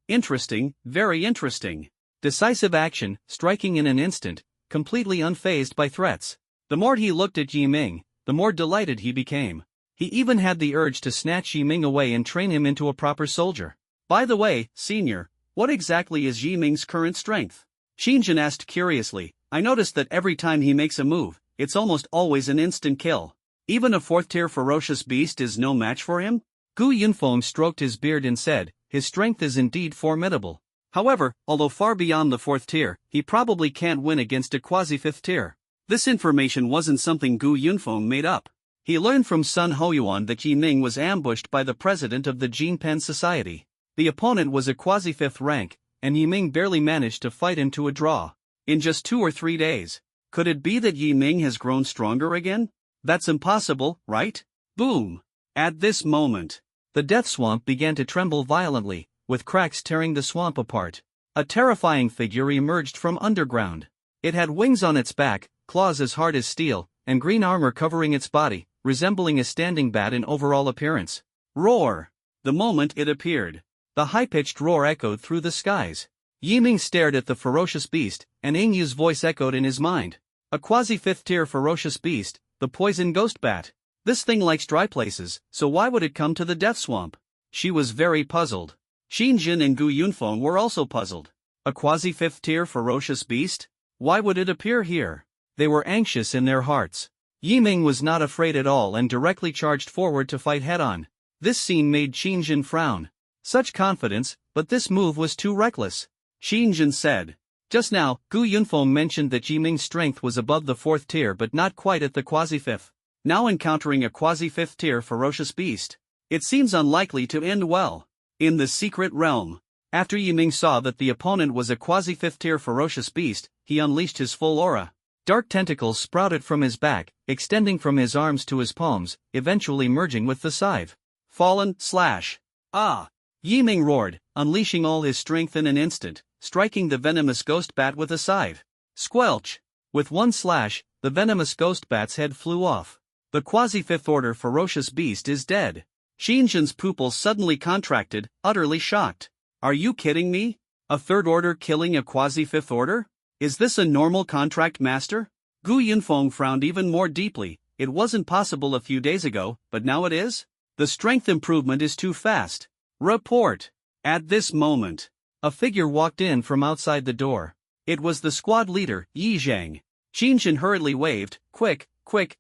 Interesting, very interesting. Decisive action, striking in an instant, completely unfazed by threats. The more he looked at Yi Ming, the more delighted he became. He even had the urge to snatch Yi Ming away and train him into a proper soldier. By the way, senior, what exactly is Yi Ming's current strength? Shinjin asked curiously. I noticed that every time he makes a move, it's almost always an instant kill. Even a 4th-tier ferocious beast is no match for him? Gu Yunfeng stroked his beard and said, his strength is indeed formidable. However, although far beyond the 4th tier, he probably can't win against a quasi-5th tier. This information wasn't something Gu Yunfeng made up. He learned from Sun Hoyuan that Yi Ming was ambushed by the president of the Jinpen Society. The opponent was a quasi-5th rank, and Yi Ming barely managed to fight him to a draw. In just 2 or 3 days. Could it be that Yi Ming has grown stronger again? That's impossible, right? Boom! At this moment, the death swamp began to tremble violently, with cracks tearing the swamp apart. A terrifying figure emerged from underground. It had wings on its back, claws as hard as steel, and green armor covering its body, resembling a standing bat in overall appearance. Roar! The moment it appeared, the high-pitched roar echoed through the skies. Yi Ming stared at the ferocious beast, and Yingyu's voice echoed in his mind. A quasi-5th tier ferocious beast, the poison ghost bat. This thing likes dry places, so why would it come to the death swamp? She was very puzzled. Xinjin and Gu Yunfeng were also puzzled. A quasi-fifth tier ferocious beast? Why would it appear here? They were anxious in their hearts. Yiming was not afraid at all and directly charged forward to fight head-on. This scene made Xinjin frown. Such confidence, but this move was too reckless. Xinjin said. Just now, Gu Yunfeng mentioned that Yiming's strength was above the 4th tier but not quite at the quasi-5th. Now encountering a quasi-5th tier ferocious beast. It seems unlikely to end well. In the secret realm. After Yiming saw that the opponent was a quasi-5th tier ferocious beast, he unleashed his full aura. Dark tentacles sprouted from his back, extending from his arms to his palms, eventually merging with the scythe. Fallen, slash. Ah! Yiming roared, unleashing all his strength in an instant, striking the venomous ghost bat with a scythe. Squelch! With one slash, the venomous ghost bat's head flew off. The quasi-5th order ferocious beast is dead. Xinjin's pupils suddenly contracted, utterly shocked. Are you kidding me? A 3rd order killing a quasi-5th order? Is this a normal contract master? Gu Yunfeng frowned even more deeply. It wasn't possible a few days ago, but now it is? The strength improvement is too fast. Report. At this moment, a figure walked in from outside the door. It was the squad leader, Yi Zhang. Xinjin hurriedly waved, Quick,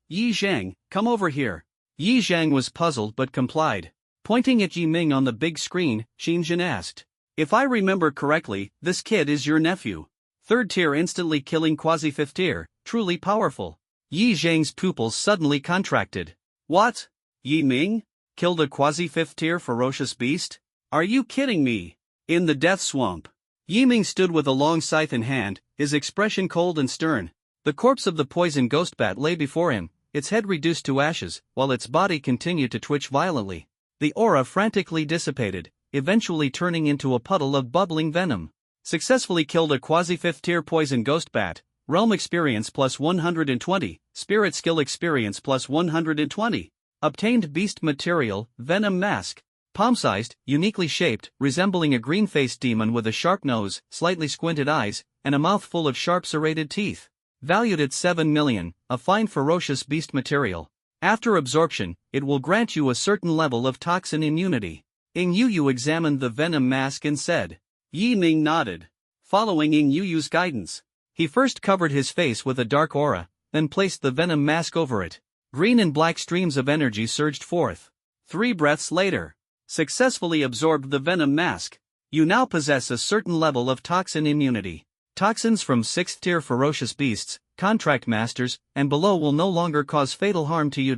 Yi Zhang, come over here. Yi Zhang was puzzled but complied. Pointing at Yiming on the big screen, Xinjin asked. If I remember correctly, this kid is your nephew. 3rd tier instantly killing quasi-5th tier, truly powerful. Yi Zhang's pupils suddenly contracted. What? Yiming? Killed a quasi-5th tier ferocious beast? Are you kidding me? In the death swamp. Yiming stood with a long scythe in hand, his expression cold and stern. The corpse of the poison ghost bat lay before him, its head reduced to ashes, while its body continued to twitch violently. The aura frantically dissipated, eventually turning into a puddle of bubbling venom. Successfully killed a quasi-5th tier poison ghost bat, realm experience plus 120, spirit skill experience plus 120. Obtained beast material, venom mask. Palm-sized, uniquely shaped, resembling a green-faced demon with a sharp nose, slightly squinted eyes, and a mouth full of sharp serrated teeth. Valued at 7 million, a fine ferocious beast material. After absorption, it will grant you a certain level of toxin immunity. Ing Yu examined the venom mask and said. Yiming nodded. Following Ing Yu's guidance, he first covered his face with a dark aura, then placed the venom mask over it. Green and black streams of energy surged forth. 3 breaths later, successfully absorbed the venom mask. You now possess a certain level of toxin immunity. Toxins from 6th tier ferocious beasts, contract masters, and below will no longer cause fatal harm to you.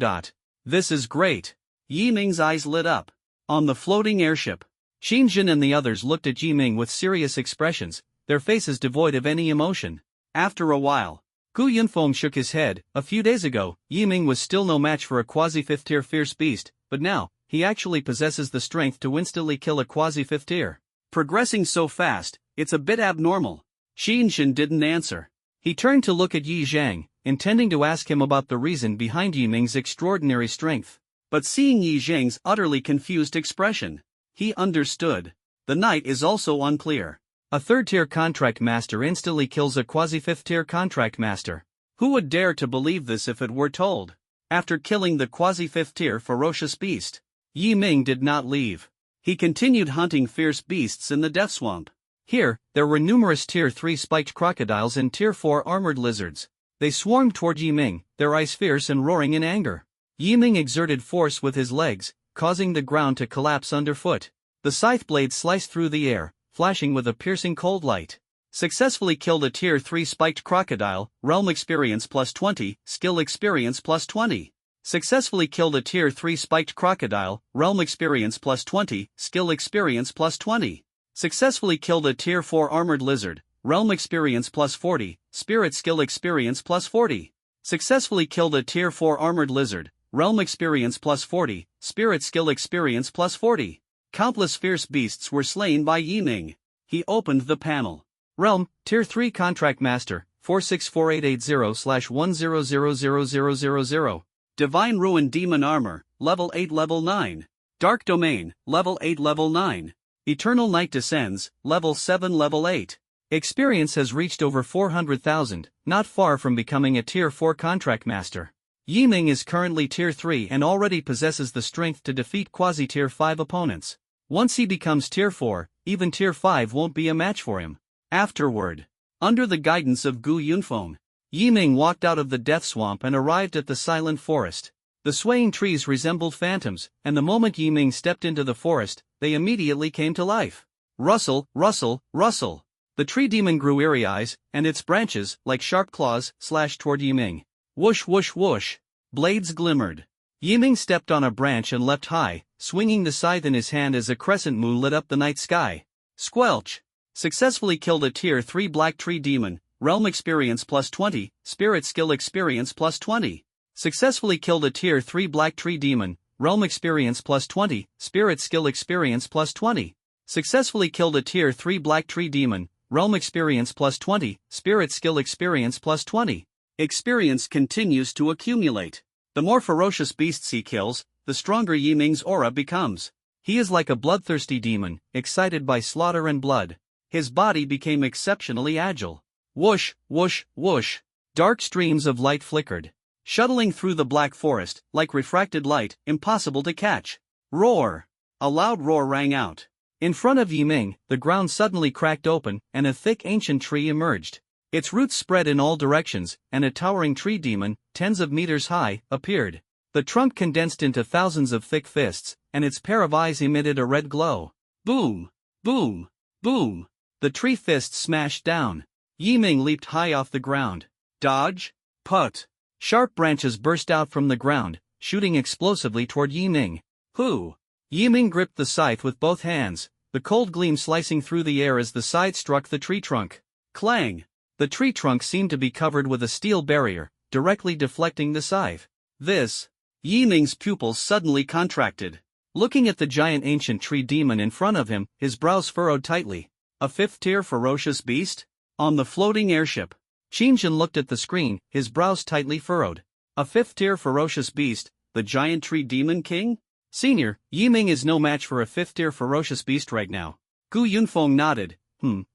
This is great. Yiming's eyes lit up. On the floating airship, Xinjin and the others looked at Yiming with serious expressions, their faces devoid of any emotion. After a while, Gu Yunfeng shook his head. A few days ago, Yiming was still no match for a quasi-5th tier fierce beast, but now, he actually possesses the strength to instantly kill a quasi-5th tier. Progressing so fast, it's a bit abnormal. Xinjin didn't answer. He turned to look at Yi Zhang, intending to ask him about the reason behind Yiming's extraordinary strength. But seeing Yi Zhang's utterly confused expression, he understood. The night is also unclear. A 3rd tier contract master instantly kills a quasi-5th tier contract master. Who would dare to believe this if it were told? After killing the quasi-5th tier ferocious beast, Yiming did not leave. He continued hunting fierce beasts in the death swamp. Here, there were numerous tier 3 spiked crocodiles and tier 4 armored lizards. They swarmed toward Yiming, their eyes fierce and roaring in anger. Yiming exerted force with his legs, causing the ground to collapse underfoot. The scythe blade sliced through the air, flashing with a piercing cold light. Successfully killed a tier 3 spiked crocodile, realm experience plus 20, skill experience plus 20. Successfully killed a tier 3 spiked crocodile, realm experience plus 20, skill experience plus 20. Successfully killed a tier 4 armored lizard, realm experience plus 40, spirit skill experience plus 40. Successfully killed a tier 4 armored lizard, realm experience plus 40, spirit skill experience plus 40. Countless fierce beasts were slain by Yiming. He opened the panel. Realm, tier 3 contract master, 464880/10000000. Divine Ruin Demon Armor, level 8 level 9. Dark Domain, level 8 level 9. Eternal Night Descends, level 7 level 8. Experience has reached over 400,000, not far from becoming a tier 4 contract master. Yiming is currently Tier 3 and already possesses the strength to defeat quasi-Tier 5 opponents. Once he becomes Tier 4, even Tier 5 won't be a match for him. Afterward, under the guidance of Gu Yunfeng, Yiming walked out of the death swamp and arrived at the silent forest. The swaying trees resembled phantoms, and the moment Yiming stepped into the forest, they immediately came to life. Rustle, rustle, rustle. The tree demon grew eerie eyes, and its branches, like sharp claws, slashed toward Yiming. Whoosh whoosh whoosh. Blades glimmered. Yiming stepped on a branch and leapt high, swinging the scythe in his hand as a crescent moon lit up the night sky. Squelch. Successfully killed a Tier 3 black tree demon, realm experience plus 20, spirit skill experience plus 20. Successfully killed a Tier 3 black tree demon, realm experience plus 20, spirit skill experience plus 20. Successfully killed a Tier 3 black tree demon, realm experience plus 20, spirit skill experience plus 20. Experience continues to accumulate. The more ferocious beasts he kills, the stronger Yiming's aura becomes. He is like a bloodthirsty demon, excited by slaughter and blood. His body became exceptionally agile. Whoosh, whoosh, whoosh. Dark streams of light flickered, shuttling through the black forest, like refracted light, impossible to catch. Roar! A loud roar rang out. In front of Yiming, the ground suddenly cracked open, and a thick ancient tree emerged. Its roots spread in all directions, and a towering tree demon, tens of meters high, appeared. The trunk condensed into thousands of thick fists, and its pair of eyes emitted a red glow. Boom! Boom! Boom! The tree fists smashed down. Yiming leaped high off the ground. Dodge! Put! Sharp branches burst out from the ground, shooting explosively toward Yiming. Who? Yiming gripped the scythe with both hands, the cold gleam slicing through the air as the scythe struck the tree trunk. Clang! The tree trunk seemed to be covered with a steel barrier, directly deflecting the scythe. This. Yiming's pupils suddenly contracted. Looking at the giant ancient tree demon in front of him, his brows furrowed tightly. A 5th-tier ferocious beast? On the floating airship. Qingjin looked at the screen, his brows tightly furrowed. A 5th-tier ferocious beast, the giant tree demon king? Senior, Yiming is no match for a 5th-tier ferocious beast right now. Gu Yunfeng nodded.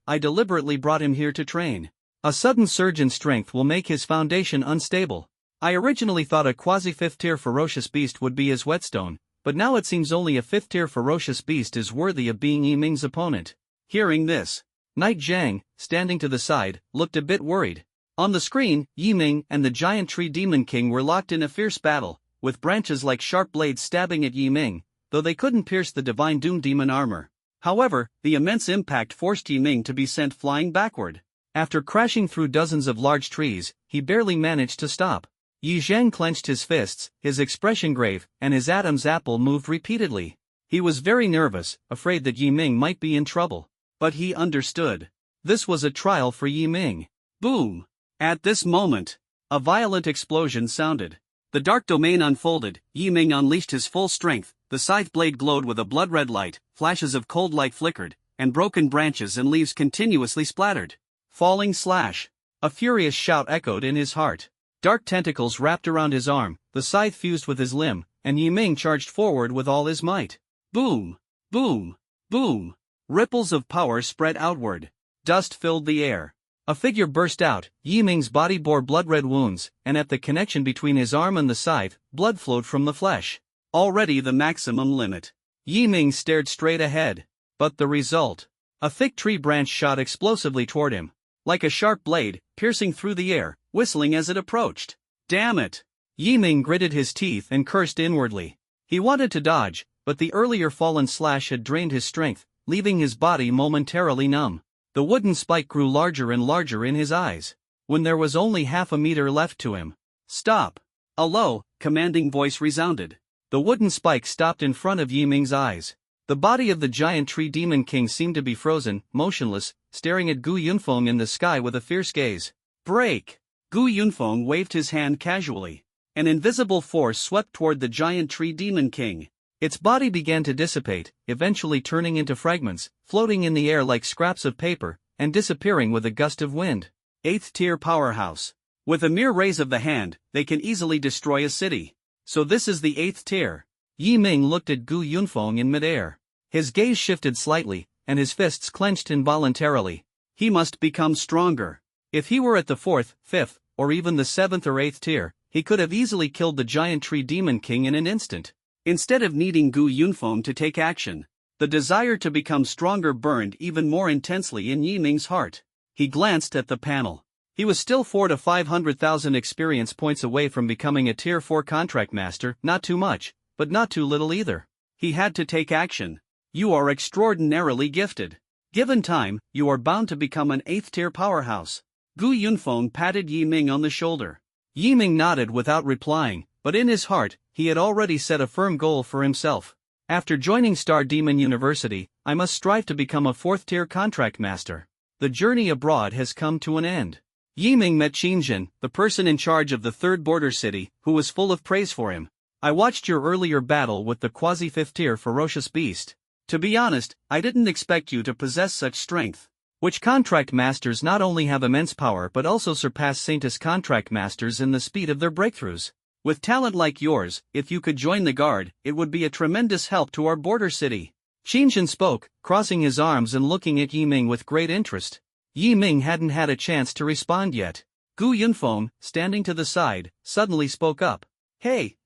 I deliberately brought him here to train. A sudden surge in strength will make his foundation unstable. I originally thought a quasi-5th-tier ferocious beast would be his whetstone, but now it seems only a 5th-tier ferocious beast is worthy of being Yiming's opponent. Hearing this, Knight Zhang, standing to the side, looked a bit worried. On the screen, Yiming and the giant tree demon king were locked in a fierce battle, with branches like sharp blades stabbing at Yiming, though they couldn't pierce the divine doom demon armor. However, the immense impact forced Yiming to be sent flying backward. After crashing through dozens of large trees, he barely managed to stop. Yi Zhang clenched his fists, his expression grave, and his Adam's apple moved repeatedly. He was very nervous, afraid that Yiming might be in trouble. But he understood. This was a trial for Yiming. Boom! At this moment, a violent explosion sounded. The dark domain unfolded, Yiming unleashed his full strength, the scythe blade glowed with a blood-red light, flashes of cold light flickered, and broken branches and leaves continuously splattered. Falling slash. A furious shout echoed in his heart. Dark tentacles wrapped around his arm, the scythe fused with his limb, and Yiming charged forward with all his might. Boom! Boom! Boom! Ripples of power spread outward. Dust filled the air. A figure burst out, Yiming's body bore blood-red wounds, and at the connection between his arm and the scythe, blood flowed from the flesh. Already the maximum limit. Yiming stared straight ahead. But the result? A thick tree branch shot explosively toward him. Like a sharp blade, piercing through the air, whistling as it approached. Damn it! Yiming gritted his teeth and cursed inwardly. He wanted to dodge, but the earlier fallen slash had drained his strength, leaving his body momentarily numb. The wooden spike grew larger and larger in his eyes. When there was only half a meter left to him. Stop! A low, commanding voice resounded. The wooden spike stopped in front of Yiming's eyes. The body of the giant tree demon king seemed to be frozen, motionless, staring at Gu Yunfeng in the sky with a fierce gaze. Break! Gu Yunfeng waved his hand casually. An invisible force swept toward the giant tree demon king. Its body began to dissipate, eventually turning into fragments, floating in the air like scraps of paper, and disappearing with a gust of wind. 8th-tier powerhouse. With a mere raise of the hand, they can easily destroy a city. So this is the 8th tier. Yiming looked at Gu Yunfeng in midair. His gaze shifted slightly, and his fists clenched involuntarily. He must become stronger. If he were at the 4th, 5th, or even the 7th or 8th tier, he could have easily killed the giant tree demon king in an instant. Instead of needing Gu Yunfeng to take action, the desire to become stronger burned even more intensely in Yi Ming's heart. He glanced at the panel. He was still 4 to 500,000 experience points away from becoming a Tier 4 contract master, not too much, but not too little either. He had to take action. You are extraordinarily gifted. Given time, you are bound to become an 8th tier powerhouse. Gu Yunfeng patted Yi Ming on the shoulder. Yi Ming nodded without replying, but in his heart, he had already set a firm goal for himself. After joining Star Demon University, I must strive to become a 4th tier contract master. The journey abroad has come to an end. Yi Ming met Qingjin, the person in charge of the 3rd border city, who was full of praise for him. I watched your earlier battle with the quasi-5th tier ferocious beast. To be honest, I didn't expect you to possess such strength. Which contract masters not only have immense power but also surpass Saintis contract masters in the speed of their breakthroughs. With talent like yours, if you could join the guard, it would be a tremendous help to our border city. Qingjin spoke, crossing his arms and looking at Yi Ming with great interest. Yi Ming hadn't had a chance to respond yet. Gu Yunfeng, standing to the side, suddenly spoke up. Hey,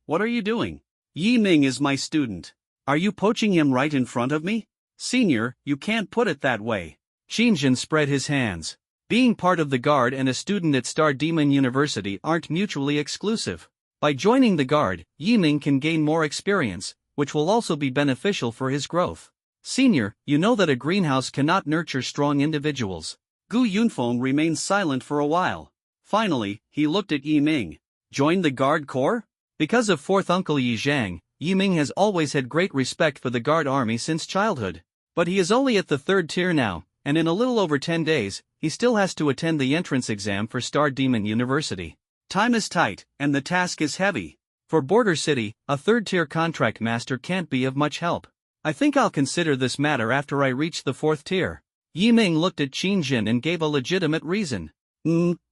what are you doing? Yi Ming is my student. Are you poaching him right in front of me? Senior, you can't put it that way. Qingjin spread his hands. Being part of the guard and a student at Star Demon University aren't mutually exclusive. By joining the guard, Yi Ming can gain more experience, which will also be beneficial for his growth. Senior, you know that a greenhouse cannot nurture strong individuals. Gu Yunfeng remained silent for a while. Finally, he looked at Yi Ming. Join the guard corps? Because of 4th uncle Yi Zhang, Yi Ming has always had great respect for the guard army since childhood. But he is only at the 3rd tier now, and in a little over 10 days, he still has to attend the entrance exam for Star Demon University. Time is tight, and the task is heavy. For Border City, a 3rd tier contract master can't be of much help. I think I'll consider this matter after I reach the 4th tier. Yi Ming looked at Qingjin and gave a legitimate reason.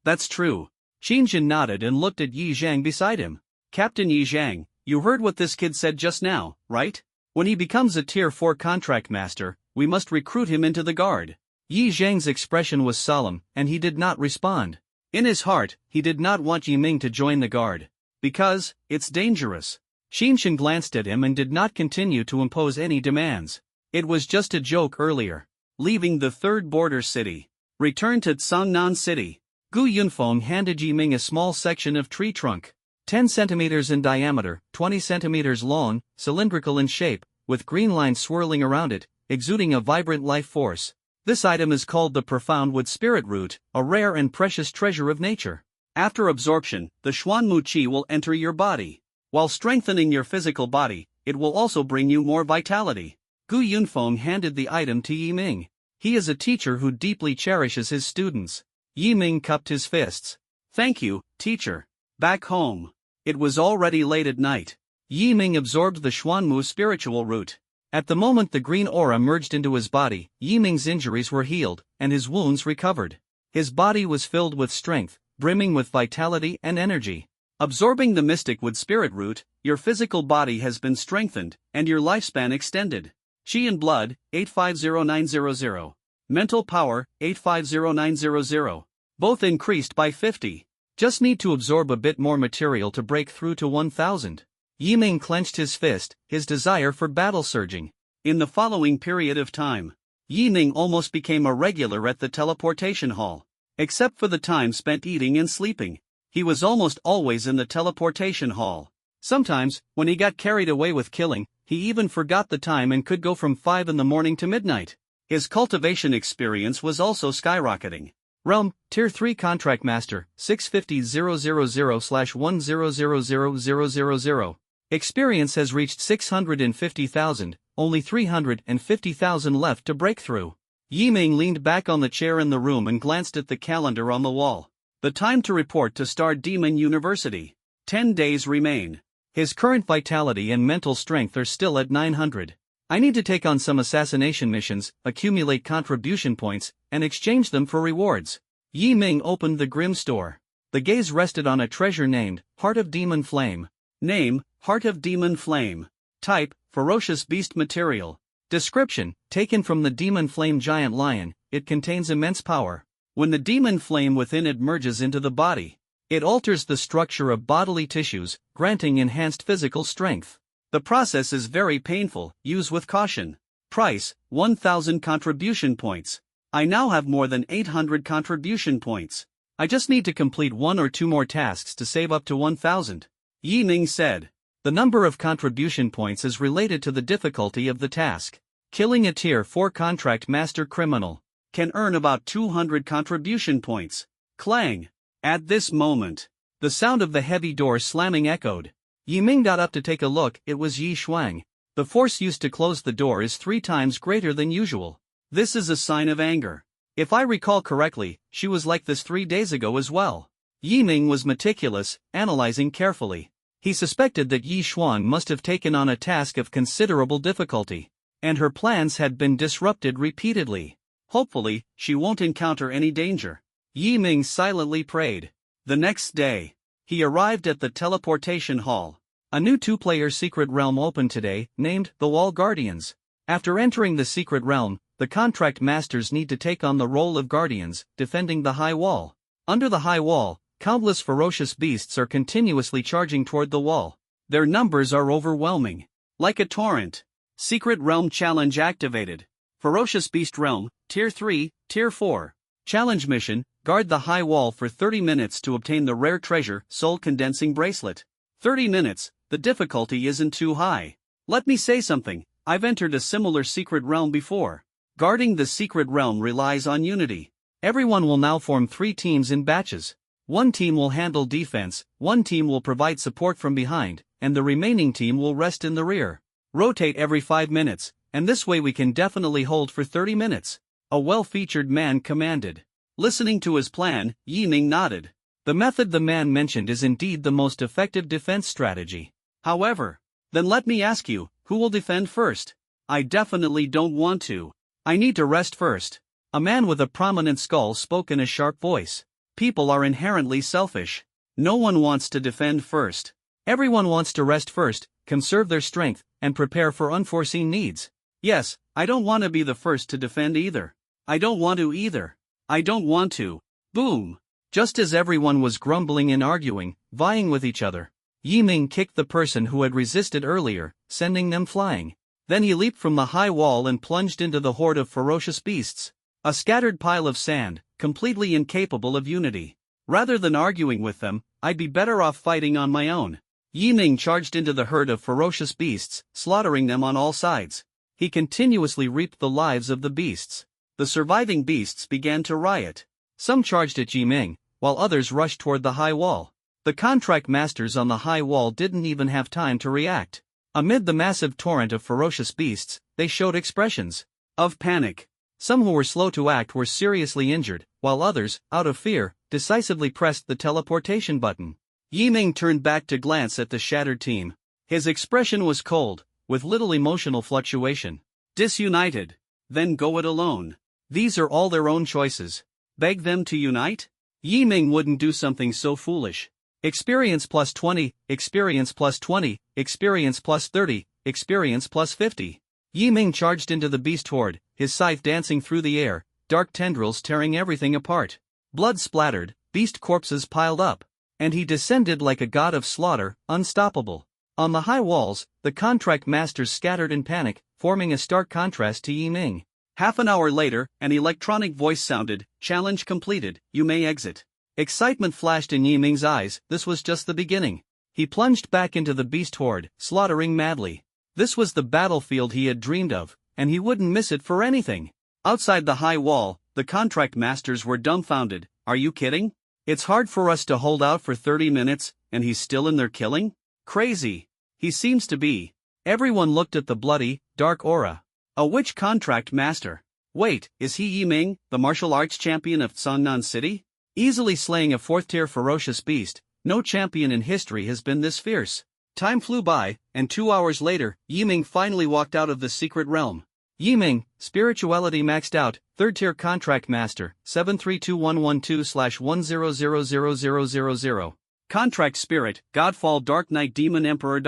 That's true. Qingjin nodded and looked at Yi Zhang beside him. Captain Yi Zhang, you heard what this kid said just now, right? When he becomes a Tier 4 contract master, we must recruit him into the guard. Yi Zhang's expression was solemn, and he did not respond. In his heart, he did not want Yi Ming to join the guard. Because, it's dangerous. Qingjin glanced at him and did not continue to impose any demands. It was just a joke earlier. Leaving the 3rd border city. Return to Tsangnan City. Gu Yunfeng handed Yi Ming a small section of tree trunk. 10 centimeters in diameter, 20 centimeters long, cylindrical in shape, with green lines swirling around it, exuding a vibrant life force. This item is called the Profound Wood Spirit Root, a rare and precious treasure of nature. After absorption, the Xuanmu Qi will enter your body. While strengthening your physical body, it will also bring you more vitality. Gu Yunfeng handed the item to Yi Ming. He is a teacher who deeply cherishes his students. Yi Ming cupped his fists. Thank you, teacher. Back home. It was already late at night. Yi Ming absorbed the Xuanmu spiritual root. At the moment the green aura merged into his body, Yi Ming's injuries were healed, and his wounds recovered. His body was filled with strength, brimming with vitality and energy. Absorbing the mystic wood spirit root, your physical body has been strengthened, and your lifespan extended. Qi and blood, 850900. Mental power, 850900. Both increased by 50. Just need to absorb a bit more material to break through to 1000. Yi Ming clenched his fist, his desire for battle surging. In the following period of time, Yi Ming almost became a regular at the teleportation hall. Except for the time spent eating and sleeping. He was almost always in the teleportation hall. Sometimes, when he got carried away with killing, he even forgot the time and could go from 5 in the morning to midnight. His cultivation experience was also skyrocketing. Realm, Tier 3 Contract Master, 650,000/10000000. Experience has reached 650,000, only 350,000 left to break through. Yi Ming leaned back on the chair in the room and glanced at the calendar on the wall. The time to report to Star Demon University. 10 days remain. His current vitality and mental strength are still at 900. I need to take on some assassination missions, accumulate contribution points, and exchange them for rewards. Yi Ming opened the Grim Store. The gaze rested on a treasure named Heart of Demon Flame. Name, Heart of Demon Flame. Type, Ferocious Beast Material. Description, taken from the Demon Flame Giant Lion, it contains immense power. When the demon flame within it merges into the body, It alters the structure of bodily tissues, granting enhanced physical strength. The process is very painful, use with caution. Price, 1,000 contribution points. I now have more than 800 contribution points. I just need to complete 1 or 2 more tasks to save up to 1,000. Yi Ming said. The number of contribution points is related to the difficulty of the task. Killing a Tier 4 contract master criminal can earn about 200 contribution points. Clang! At this moment, the sound of the heavy door slamming echoed. Yi Ming got up to take a look. It was Yi Shuang. The force used to close the door is 3 times greater than usual. This is a sign of anger. If I recall correctly, she was like this 3 days ago as well. Yi Ming was meticulous, analyzing carefully. He suspected that Yi Xuan must have taken on a task of considerable difficulty, and her plans had been disrupted repeatedly. Hopefully, she won't encounter any danger. Yi Ming silently prayed. The next day, he arrived at the teleportation hall. A new 2-player secret realm opened today, named the Wall Guardians. After entering the secret realm, the contract masters need to take on the role of guardians, defending the high wall. Under the high wall, countless ferocious beasts are continuously charging toward the wall. Their numbers are overwhelming. Like a torrent. Secret Realm Challenge activated. Ferocious Beast Realm, Tier 3, Tier 4. Challenge mission, guard the high wall for 30 minutes to obtain the rare treasure, Soul Condensing Bracelet. 30 minutes, the difficulty isn't too high. Let me say something, I've entered a similar secret realm before. Guarding the secret realm relies on unity. Everyone will now form 3 teams in batches. 1 team will handle defense, 1 team will provide support from behind, and the remaining team will rest in the rear. Rotate every 5 minutes, and this way we can definitely hold for 30 minutes. A well-featured man commanded. Listening to his plan, Yi Ming nodded. The method the man mentioned is indeed the most effective defense strategy. However, then let me ask you, who will defend first? I definitely don't want to. I need to rest first. A man with a prominent skull spoke in a sharp voice. People are inherently selfish. No one wants to defend first. Everyone wants to rest first, conserve their strength, and prepare for unforeseen needs. Yes, I don't want to be the first to defend either. I don't want to either. I don't want to. Boom! Just as everyone was grumbling and arguing, vying with each other, Yi Ming kicked the person who had resisted earlier, sending them flying. Then he leaped from the high wall and plunged into the horde of ferocious beasts. A scattered pile of sand, completely incapable of unity. Rather than arguing with them, I'd be better off fighting on my own. Yi Ming charged into the herd of ferocious beasts, slaughtering them on all sides. He continuously reaped the lives of the beasts. The surviving beasts began to riot. Some charged at Yi Ming, while others rushed toward the high wall. The contract masters on the high wall didn't even have time to react. Amid the massive torrent of ferocious beasts, they showed expressions of panic. Some who were slow to act were seriously injured, while others, out of fear, decisively pressed the teleportation button. Yi Ming turned back to glance at the shattered team. His expression was cold, with little emotional fluctuation. Disunited. Then go it alone. These are all their own choices. Beg them to unite? Yi Ming wouldn't do something so foolish. Experience plus 20, experience plus 20, experience plus 30, experience plus 50. Yi Ming charged into the beast horde, his scythe dancing through the air, dark tendrils tearing everything apart. Blood splattered, beast corpses piled up. And he descended like a god of slaughter, unstoppable. On the high walls, the contract masters scattered in panic, forming a stark contrast to Yi Ming. Half an hour later, an electronic voice sounded, "Challenge completed, you may exit." Excitement flashed in Yi Ming's eyes. This was just the beginning. He plunged back into the beast horde, slaughtering madly. This was the battlefield he had dreamed of, and he wouldn't miss it for anything. Outside the high wall, the contract masters were dumbfounded. Are you kidding? It's hard for us to hold out for 30 minutes, and he's still in there killing? Crazy. He seems to be. Everyone looked at the bloody, dark aura. A witch contract master. Wait, is he Yi Ming, the martial arts champion of Sonnan City? Easily slaying a 4th-tier ferocious beast, no champion in history has been this fierce. Time flew by, and 2 hours later, Yi Ming finally walked out of the secret realm. Yi Ming, spirituality maxed out, 3rd-tier contract master, 7321112/10000000. Contract spirit, Godfall Dark Knight Demon Emperor.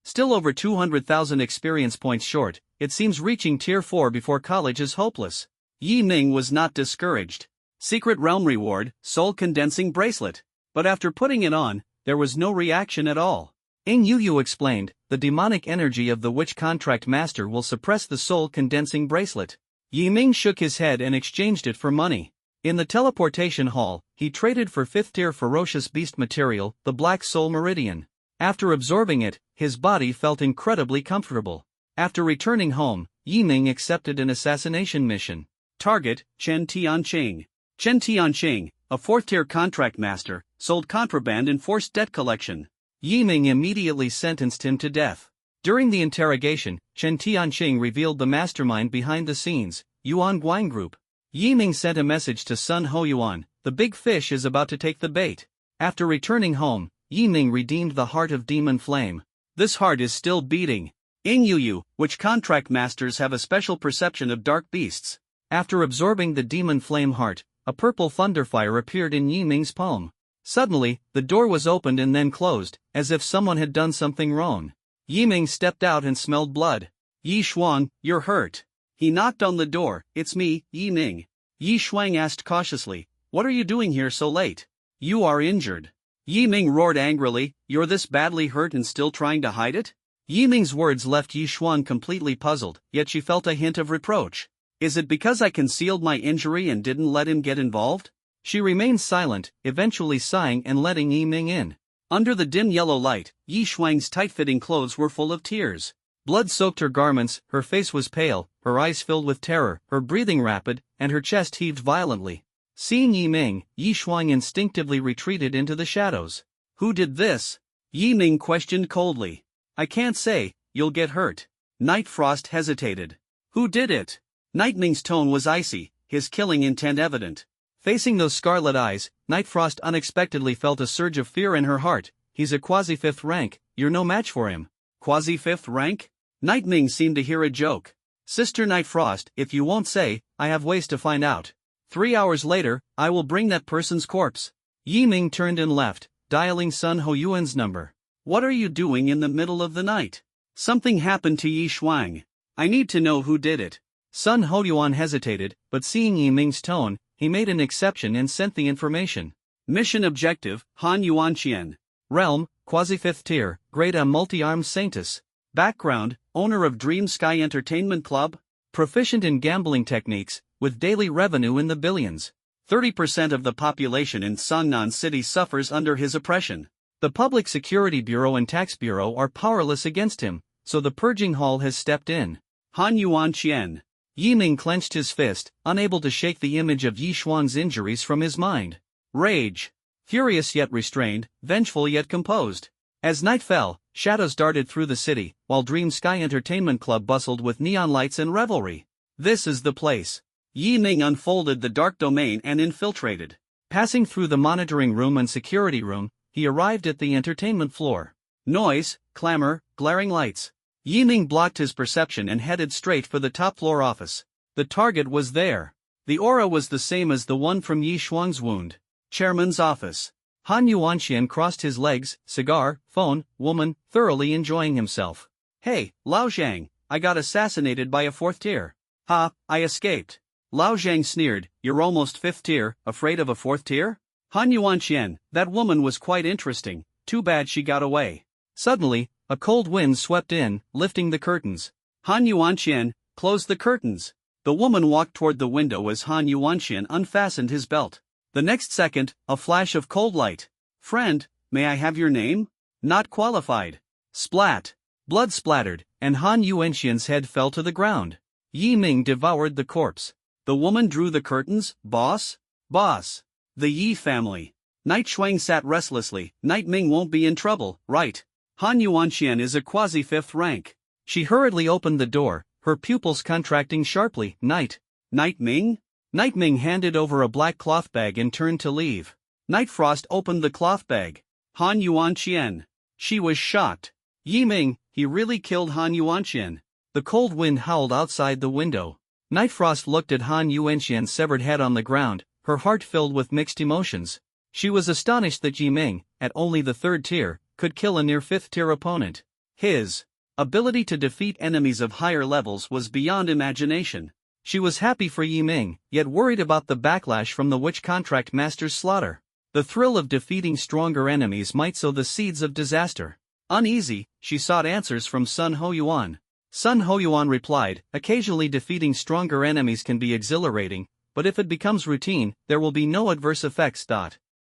Still over 200,000 experience points short, it seems reaching tier 4 before college is hopeless. Yi Ming was not discouraged. Secret realm reward, Soul Condensing Bracelet. But after putting it on, there was no reaction at all. Ing Yu explained, the demonic energy of the witch contract master will suppress the soul condensing bracelet. Yi Ming shook his head and exchanged it for money. In the teleportation hall, he traded for 5th-tier ferocious beast material, the Black Soul Meridian. After absorbing it, his body felt incredibly comfortable. After returning home, Yi Ming accepted an assassination mission. Target, Chen Tianqing. Chen Tianqing, a 4th-tier contract master, sold contraband in forced debt collection. Yi Ming immediately sentenced him to death. During the interrogation, Chen Tianqing revealed the mastermind behind the scenes, Yuan Guang Group. Yi Ming sent a message to Sun Ho Yuan, the big fish is about to take the bait. After returning home, Yi Ming redeemed the heart of Demon Flame. This heart is still beating. Ing Yu, which contract masters have a special perception of dark beasts. After absorbing the Demon Flame heart, a purple thunderfire appeared in Yi Ming's palm. Suddenly, the door was opened and then closed, as if someone had done something wrong. Yi Ming stepped out and smelled blood. Yi Shuang, you're hurt. He knocked on the door. It's me, Yi Ming. Yi Shuang asked cautiously, what are you doing here so late? You are injured. Yi Ming roared angrily, you're this badly hurt and still trying to hide it? Yi Ming's words left Yi Shuang completely puzzled, yet she felt a hint of reproach. Is it because I concealed my injury and didn't let him get involved? She remained silent, eventually sighing and letting Yi Ming in. Under the dim yellow light, Yi Shuang's tight-fitting clothes were full of tears. Blood soaked her garments, her face was pale, her eyes filled with terror, her breathing rapid, and her chest heaved violently. Seeing Yi Ming, Yi Shuang instinctively retreated into the shadows. Who did this? Yi Ming questioned coldly. I can't say, you'll get hurt. Night Frost hesitated. Who did it? Night Ming's tone was icy, his killing intent evident. Facing those scarlet eyes, Night Frost unexpectedly felt a surge of fear in her heart. He's a quasi-5th rank, you're no match for him. Quasi-5th rank? Night Ming seemed to hear a joke. Sister Night Frost, if you won't say, I have ways to find out. 3 hours later, I will bring that person's corpse. Yi Ming turned and left, dialing Sun Ho Yuan's number. What are you doing in the middle of the night? Something happened to Yi Shuang. I need to know who did it. Sun Ho Yuan hesitated, but seeing Yi Ming's tone, he made an exception and sent the information. Mission objective, Han Yuanqian. Realm, quasi-5th tier, grade A multi-armed Saintus. Background, owner of Dream Sky Entertainment Club. Proficient in gambling techniques, with daily revenue in the billions. 30% of the population in Sunnan City suffers under his oppression. The Public Security Bureau and Tax Bureau are powerless against him, so the Purging Hall has stepped in. Han Yuanqian. Yi Ming clenched his fist, unable to shake the image of Yi Shuang's injuries from his mind. Rage. Furious yet restrained, vengeful yet composed. As night fell, shadows darted through the city, while Dream Sky Entertainment Club bustled with neon lights and revelry. This is the place. Yi Ming unfolded the dark domain and infiltrated. Passing through the monitoring room and security room, he arrived at the entertainment floor. Noise, clamor, glaring lights. Yi Ming blocked his perception and headed straight for the top-floor office. The target was there. The aura was the same as the one from Yi Shuang's wound. Chairman's office. Han Yuanqian crossed his legs, cigar, phone, woman, thoroughly enjoying himself. Hey, Lao Zhang, I got assassinated by a 4th tier. Ha, I escaped. Lao Zhang sneered, you're almost 5th tier, afraid of a 4th tier? Han Yuanqian, that woman was quite interesting, too bad she got away. Suddenly, a cold wind swept in, lifting the curtains. Han Yuanqian, close the curtains. The woman walked toward the window as Han Yuanqian unfastened his belt. The next second, a flash of cold light. Friend, may I have your name? Not qualified. Splat. Blood splattered, and Han Yuanqian's head fell to the ground. Yi Ming devoured the corpse. The woman drew the curtains. Boss? Boss. The Yi family. Night Shuang sat restlessly. Night Ming won't be in trouble, right? Han Yuanqian is a quasi-5th rank. She hurriedly opened the door, her pupils contracting sharply. Night Ming? Night Ming handed over a black cloth bag and turned to leave. Night Frost opened the cloth bag. Han Yuanqian. She was shocked. Yi Ming, he really killed Han Yuanqian. The cold wind howled outside the window. Night Frost looked at Han Yuanqian's severed head on the ground, her heart filled with mixed emotions. She was astonished that Yi Ming, at only the 3rd tier, could kill a near 5th tier opponent. His ability to defeat enemies of higher levels was beyond imagination. She was happy for Yi Ming, yet worried about the backlash from the witch contract master's slaughter. The thrill of defeating stronger enemies might sow the seeds of disaster. Uneasy, she sought answers from Sun Hoyuan. Sun Hoyuan replied, occasionally defeating stronger enemies can be exhilarating, but if it becomes routine, there will be no adverse effects.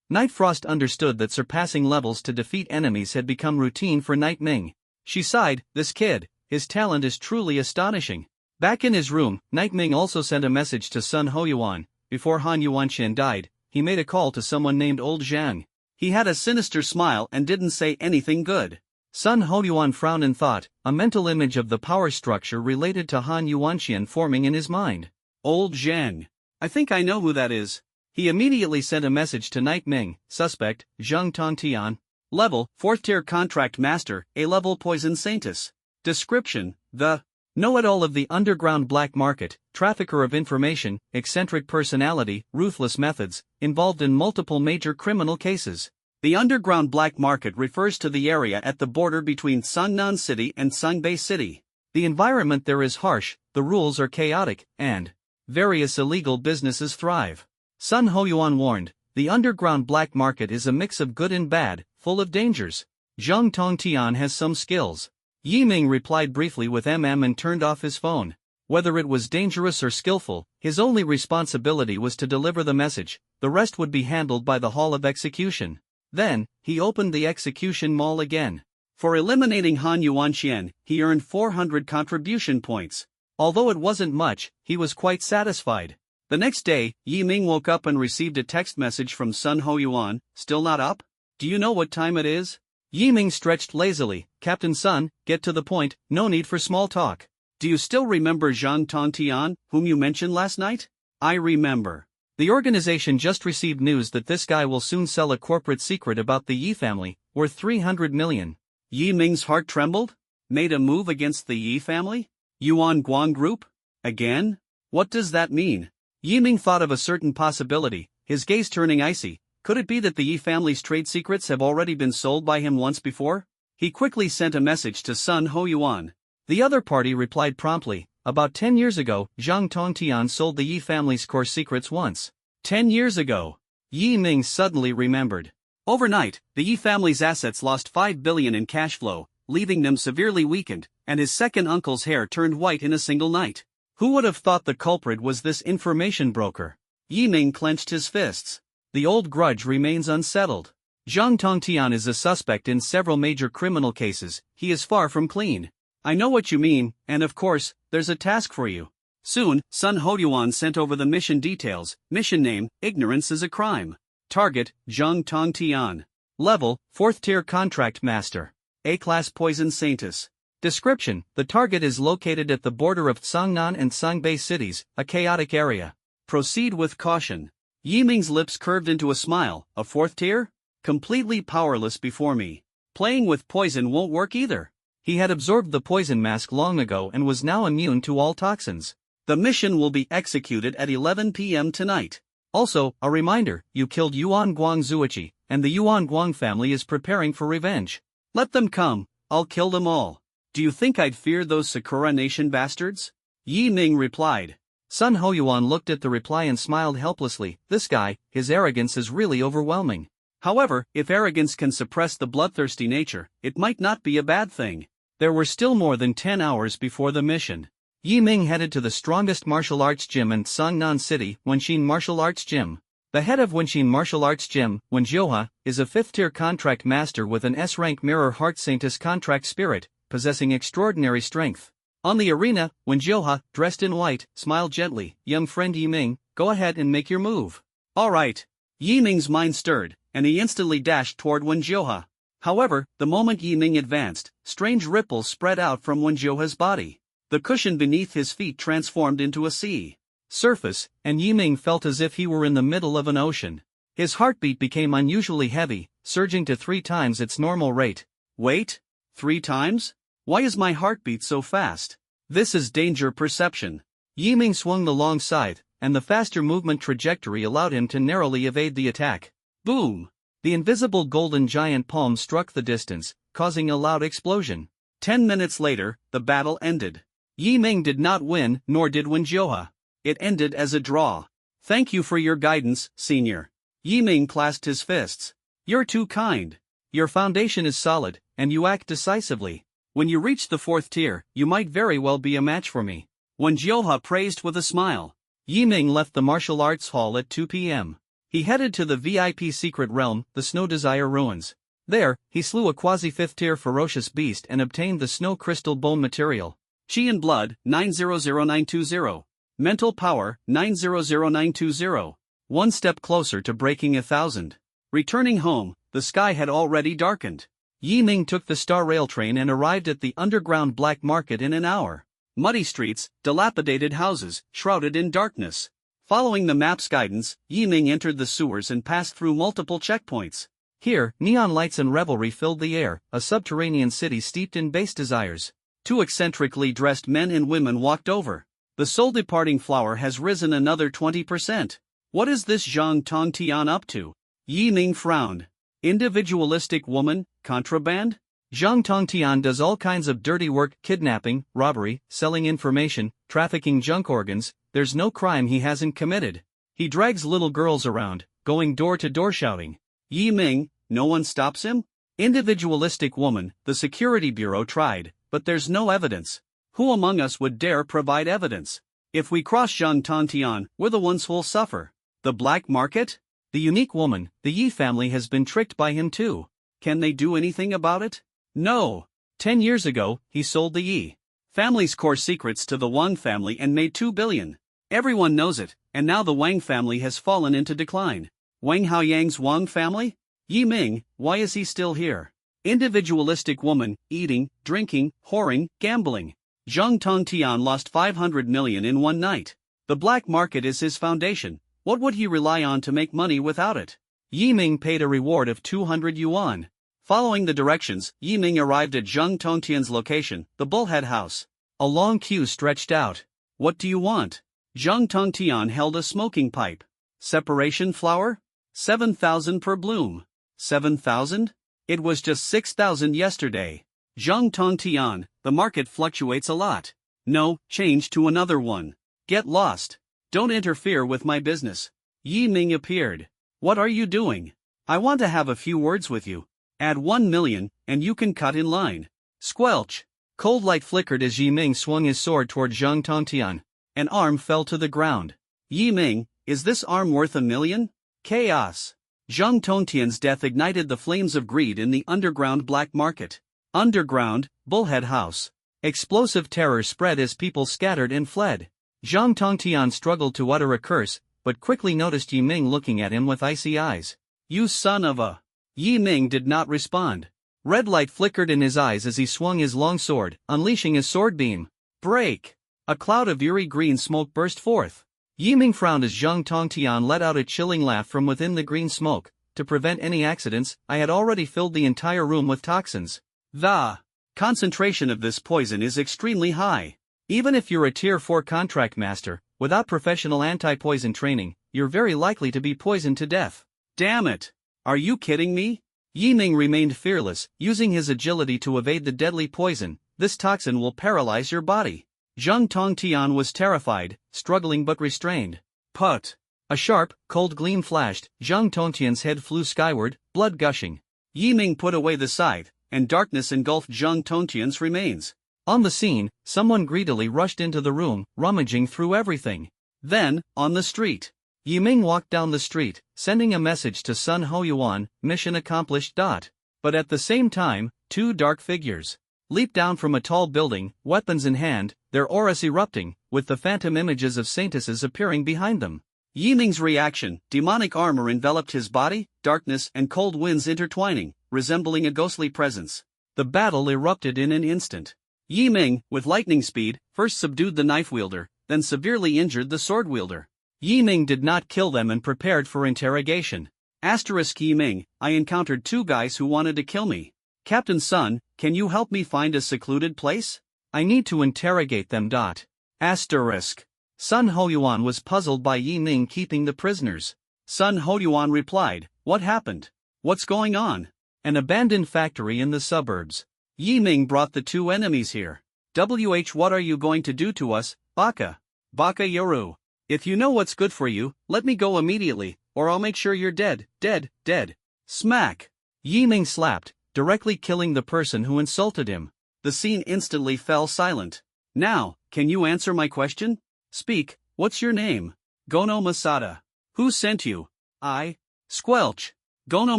Night Frost understood that surpassing levels to defeat enemies had become routine for Night Ming. She sighed, this kid, his talent is truly astonishing. Back in his room, Night Ming also sent a message to Sun Hoyuan. Before Han Yuanqian died, he made a call to someone named Old Zhang. He had a sinister smile and didn't say anything good. Sun Hoyuan frowned in thought, a mental image of the power structure related to Han Yuanqian forming in his mind. Old Zhang. I think I know who that is. He immediately sent a message to Night Ming, suspect, Zhang Tongtian. Level, 4th tier contract master, A-level poison saintess. Description, the know-it-all of the underground black market, trafficker of information, eccentric personality, ruthless methods, involved in multiple major criminal cases. The underground black market refers to the area at the border between Sangnan City and Sangbei City. The environment there is harsh, the rules are chaotic, and various illegal businesses thrive. Sun Hoyuan warned, the underground black market is a mix of good and bad, full of dangers. Zhang Tongtian has some skills. Yi Ming replied briefly with and turned off his phone. Whether it was dangerous or skillful, his only responsibility was to deliver the message, the rest would be handled by the Hall of Execution. Then, he opened the execution mall again. For eliminating Han Yuanqian, he earned 400 contribution points. Although it wasn't much, he was quite satisfied. The next day, Yi Ming woke up and received a text message from Sun Hoyuan, still not up? Do you know what time it is? Yi Ming stretched lazily, Captain Sun, get to the point, no need for small talk. Do you still remember Zhang Tongtian, whom you mentioned last night? I remember. The organization just received news that this guy will soon sell a corporate secret about the Yi family, worth 300 million. Yi Ming's heart trembled? Made a move against the Yi family? Yuan Guang Group? Again? What does that mean? Yi Ming thought of a certain possibility, his gaze turning icy. Could it be that the Yi family's trade secrets have already been sold by him once before? He quickly sent a message to Sun Hoyuan. The other party replied promptly, about 10 years ago, Zhang Tongtian sold the Yi family's core secrets once. 10 years ago. Yi Ming suddenly remembered. Overnight, the Yi family's assets lost 5 billion in cash flow, leaving them severely weakened, and his second uncle's hair turned white in a single night. Who would have thought the culprit was this information broker? Yi Ming clenched his fists. The old grudge remains unsettled. Zhang Tongtian is a suspect in several major criminal cases, he is far from clean. I know what you mean, and of course, there's a task for you. Soon, Sun Hoyuan sent over the mission details, mission name, Ignorance is a Crime. Target, Zhang Tongtian. Level, 4th tier contract master. A-class poison saintess. Description, the target is located at the border of Sangnan and Sangbei cities, a chaotic area. Proceed with caution. Yi Ming's lips curved into a smile, a 4th tier? Completely powerless before me. Playing with poison won't work either. He had absorbed the poison mask long ago and was now immune to all toxins. The mission will be executed at 11 p.m. tonight. Also, a reminder, you killed Yuan Guang Zuichi, and the Yuan Guang family is preparing for revenge. Let them come, I'll kill them all. Do you think I'd fear those Sakura Nation bastards? Yi Ming replied. Sun Hoyuan looked at the reply and smiled helplessly. This guy, his arrogance is really overwhelming. However, if arrogance can suppress the bloodthirsty nature, it might not be a bad thing. There were still more than 10 hours before the mission. Yi Ming headed to the strongest martial arts gym in Sangnan City, Wenxin Martial Arts Gym. The head of Wenxin Martial Arts Gym, Wen Jiuhe, is a 5th-tier contract master with an S-rank mirror heart saintess contract spirit, possessing extraordinary strength. On the arena, Wen Jiuhe, dressed in white, smiled gently. Young friend Yi Ming, go ahead and make your move. Alright. Yi Ming's mind stirred, and he instantly dashed toward Wen Jiuhe. However, the moment Yi Ming advanced, strange ripples spread out from Wen Jiuhe's body. The cushion beneath his feet transformed into a sea surface, and Yi Ming felt as if he were in the middle of an ocean. His heartbeat became unusually heavy, surging to 3 times its normal rate. Wait? 3 times? Why is my heartbeat so fast? This is danger perception. Yi Ming swung the long scythe, and the faster movement trajectory allowed him to narrowly evade the attack. Boom! The invisible golden giant palm struck the distance, causing a loud explosion. 10 minutes later, the battle ended. Yi Ming did not win, nor did Wen Jiuhe. It ended as a draw. Thank you for your guidance, senior. Yi Ming clasped his fists. You're too kind. Your foundation is solid, and you act decisively. When you reach the 4th tier, you might very well be a match for me. Wen Jiuhe praised with a smile. Yi Ming left the martial arts hall at 2 p.m. He headed to the VIP secret realm, the Snow Desire Ruins. There, he slew a quasi-5th tier ferocious beast and obtained the snow crystal bone material. Chi and blood, 900920. Mental power, 900920. One step closer to breaking 1,000. Returning home, the sky had already darkened. Yi Ming took the Star Rail train and arrived at the underground black market in an hour. Muddy streets, dilapidated houses, shrouded in darkness. Following the map's guidance, Yi Ming entered the sewers and passed through multiple checkpoints. Here, neon lights and revelry filled the air, a subterranean city steeped in base desires. 2 eccentrically dressed men and women walked over. The soul-departing flower has risen another 20%. What is this Zhang Tongtian up to? Yi Ming frowned. Individualistic woman, contraband? Zhang Tongtian does all kinds of dirty work, kidnapping, robbery, selling information, trafficking junk organs. There's no crime he hasn't committed. He drags little girls around, going door to door shouting. Yi Ming, no one stops him? Individualistic woman, the security bureau tried, but there's no evidence. Who among us would dare provide evidence? If we cross Zhang Tongtian, we're the ones who'll suffer. The black market? The unique woman, the Yi family has been tricked by him too. Can they do anything about it? No. 10 years ago, he sold the Yi family's core secrets to the Wang family and made 2 billion. Everyone knows it, and now the Wang family has fallen into decline. Wang Haoyang's Wang family? Yi Ming, why is he still here? Individualistic woman, eating, drinking, whoring, gambling. Zhang Tongtian lost 500 million in one night. The black market is his foundation. What would he rely on to make money without it? Yi Ming paid a reward of 200 yuan. Following the directions, Yi Ming arrived at Zhang Tongtian's location, the Bullhead House. A long queue stretched out. What do you want? Zhang Tongtian held a smoking pipe. Separation flower? 7,000 per bloom. 7,000? It was just 6,000 yesterday. Zhang Tongtian, the market fluctuates a lot. No, change to another one. Get lost. Don't interfere with my business. Yi Ming appeared. What are you doing? I want to have a few words with you. Add 1 million, and you can cut in line. Squelch. Cold light flickered as Yi Ming swung his sword toward Zhang Tongtian. An arm fell to the ground. Yi Ming, is this arm worth 1 million? Chaos. Zhang Tongtian's death ignited the flames of greed in the underground black market. Underground, Bullhead House. Explosive terror spread as people scattered and fled. Zhang Tongtian struggled to utter a curse, but quickly noticed Yi Ming looking at him with icy eyes. You son of a... Yi Ming did not respond. Red light flickered in his eyes as he swung his long sword, unleashing his sword beam. Break! A cloud of eerie green smoke burst forth. Yi Ming frowned as Zhang Tongtian let out a chilling laugh from within the green smoke. To prevent any accidents, I had already filled the entire room with toxins. The concentration of this poison is extremely high. Even if you're a Tier 4 contract master, without professional anti-poison training, you're very likely to be poisoned to death. Damn it! Are you kidding me? Yi Ming remained fearless, using his agility to evade the deadly poison. This toxin will paralyze your body. Zhang Tongtian was terrified, struggling but restrained. Put! A sharp, cold gleam flashed. Zhang Tongtian's head flew skyward, blood gushing. Yi Ming put away the scythe, and darkness engulfed Zhang Tongtian's remains. On the scene, someone greedily rushed into the room, rummaging through everything. Then, on the street, Yi Ming walked down the street, sending a message to Sun Hoyuan, mission accomplished. But at the same time, 2 dark figures leaped down from a tall building, weapons in hand, their auras erupting, with the phantom images of saintesses appearing behind them. Yi Ming's reaction: demonic armor enveloped his body, darkness and cold winds intertwining, resembling a ghostly presence. The battle erupted in an instant. Yi Ming, with lightning speed, first subdued the knife wielder, then severely injured the sword wielder. Yi Ming did not kill them and prepared for interrogation. Yi Ming, I encountered 2 guys who wanted to kill me. Captain Sun, can you help me find a secluded place? I need to interrogate them. Sun Hoyuan was puzzled by Yi Ming keeping the prisoners. Sun Hoyuan replied, what happened? What's going on? An abandoned factory in the suburbs. Yi Ming brought the 2 enemies here. What are you going to do to us, Baka? Baka Yoru. If you know what's good for you, let me go immediately. or I'll make sure you're dead, dead, dead. Smack! Yi Ming slapped, directly killing the person who insulted him. The scene instantly fell silent. Now, can you answer my question? Speak, what's your name? Gono Masada. Who sent you? I. Squelch. Gono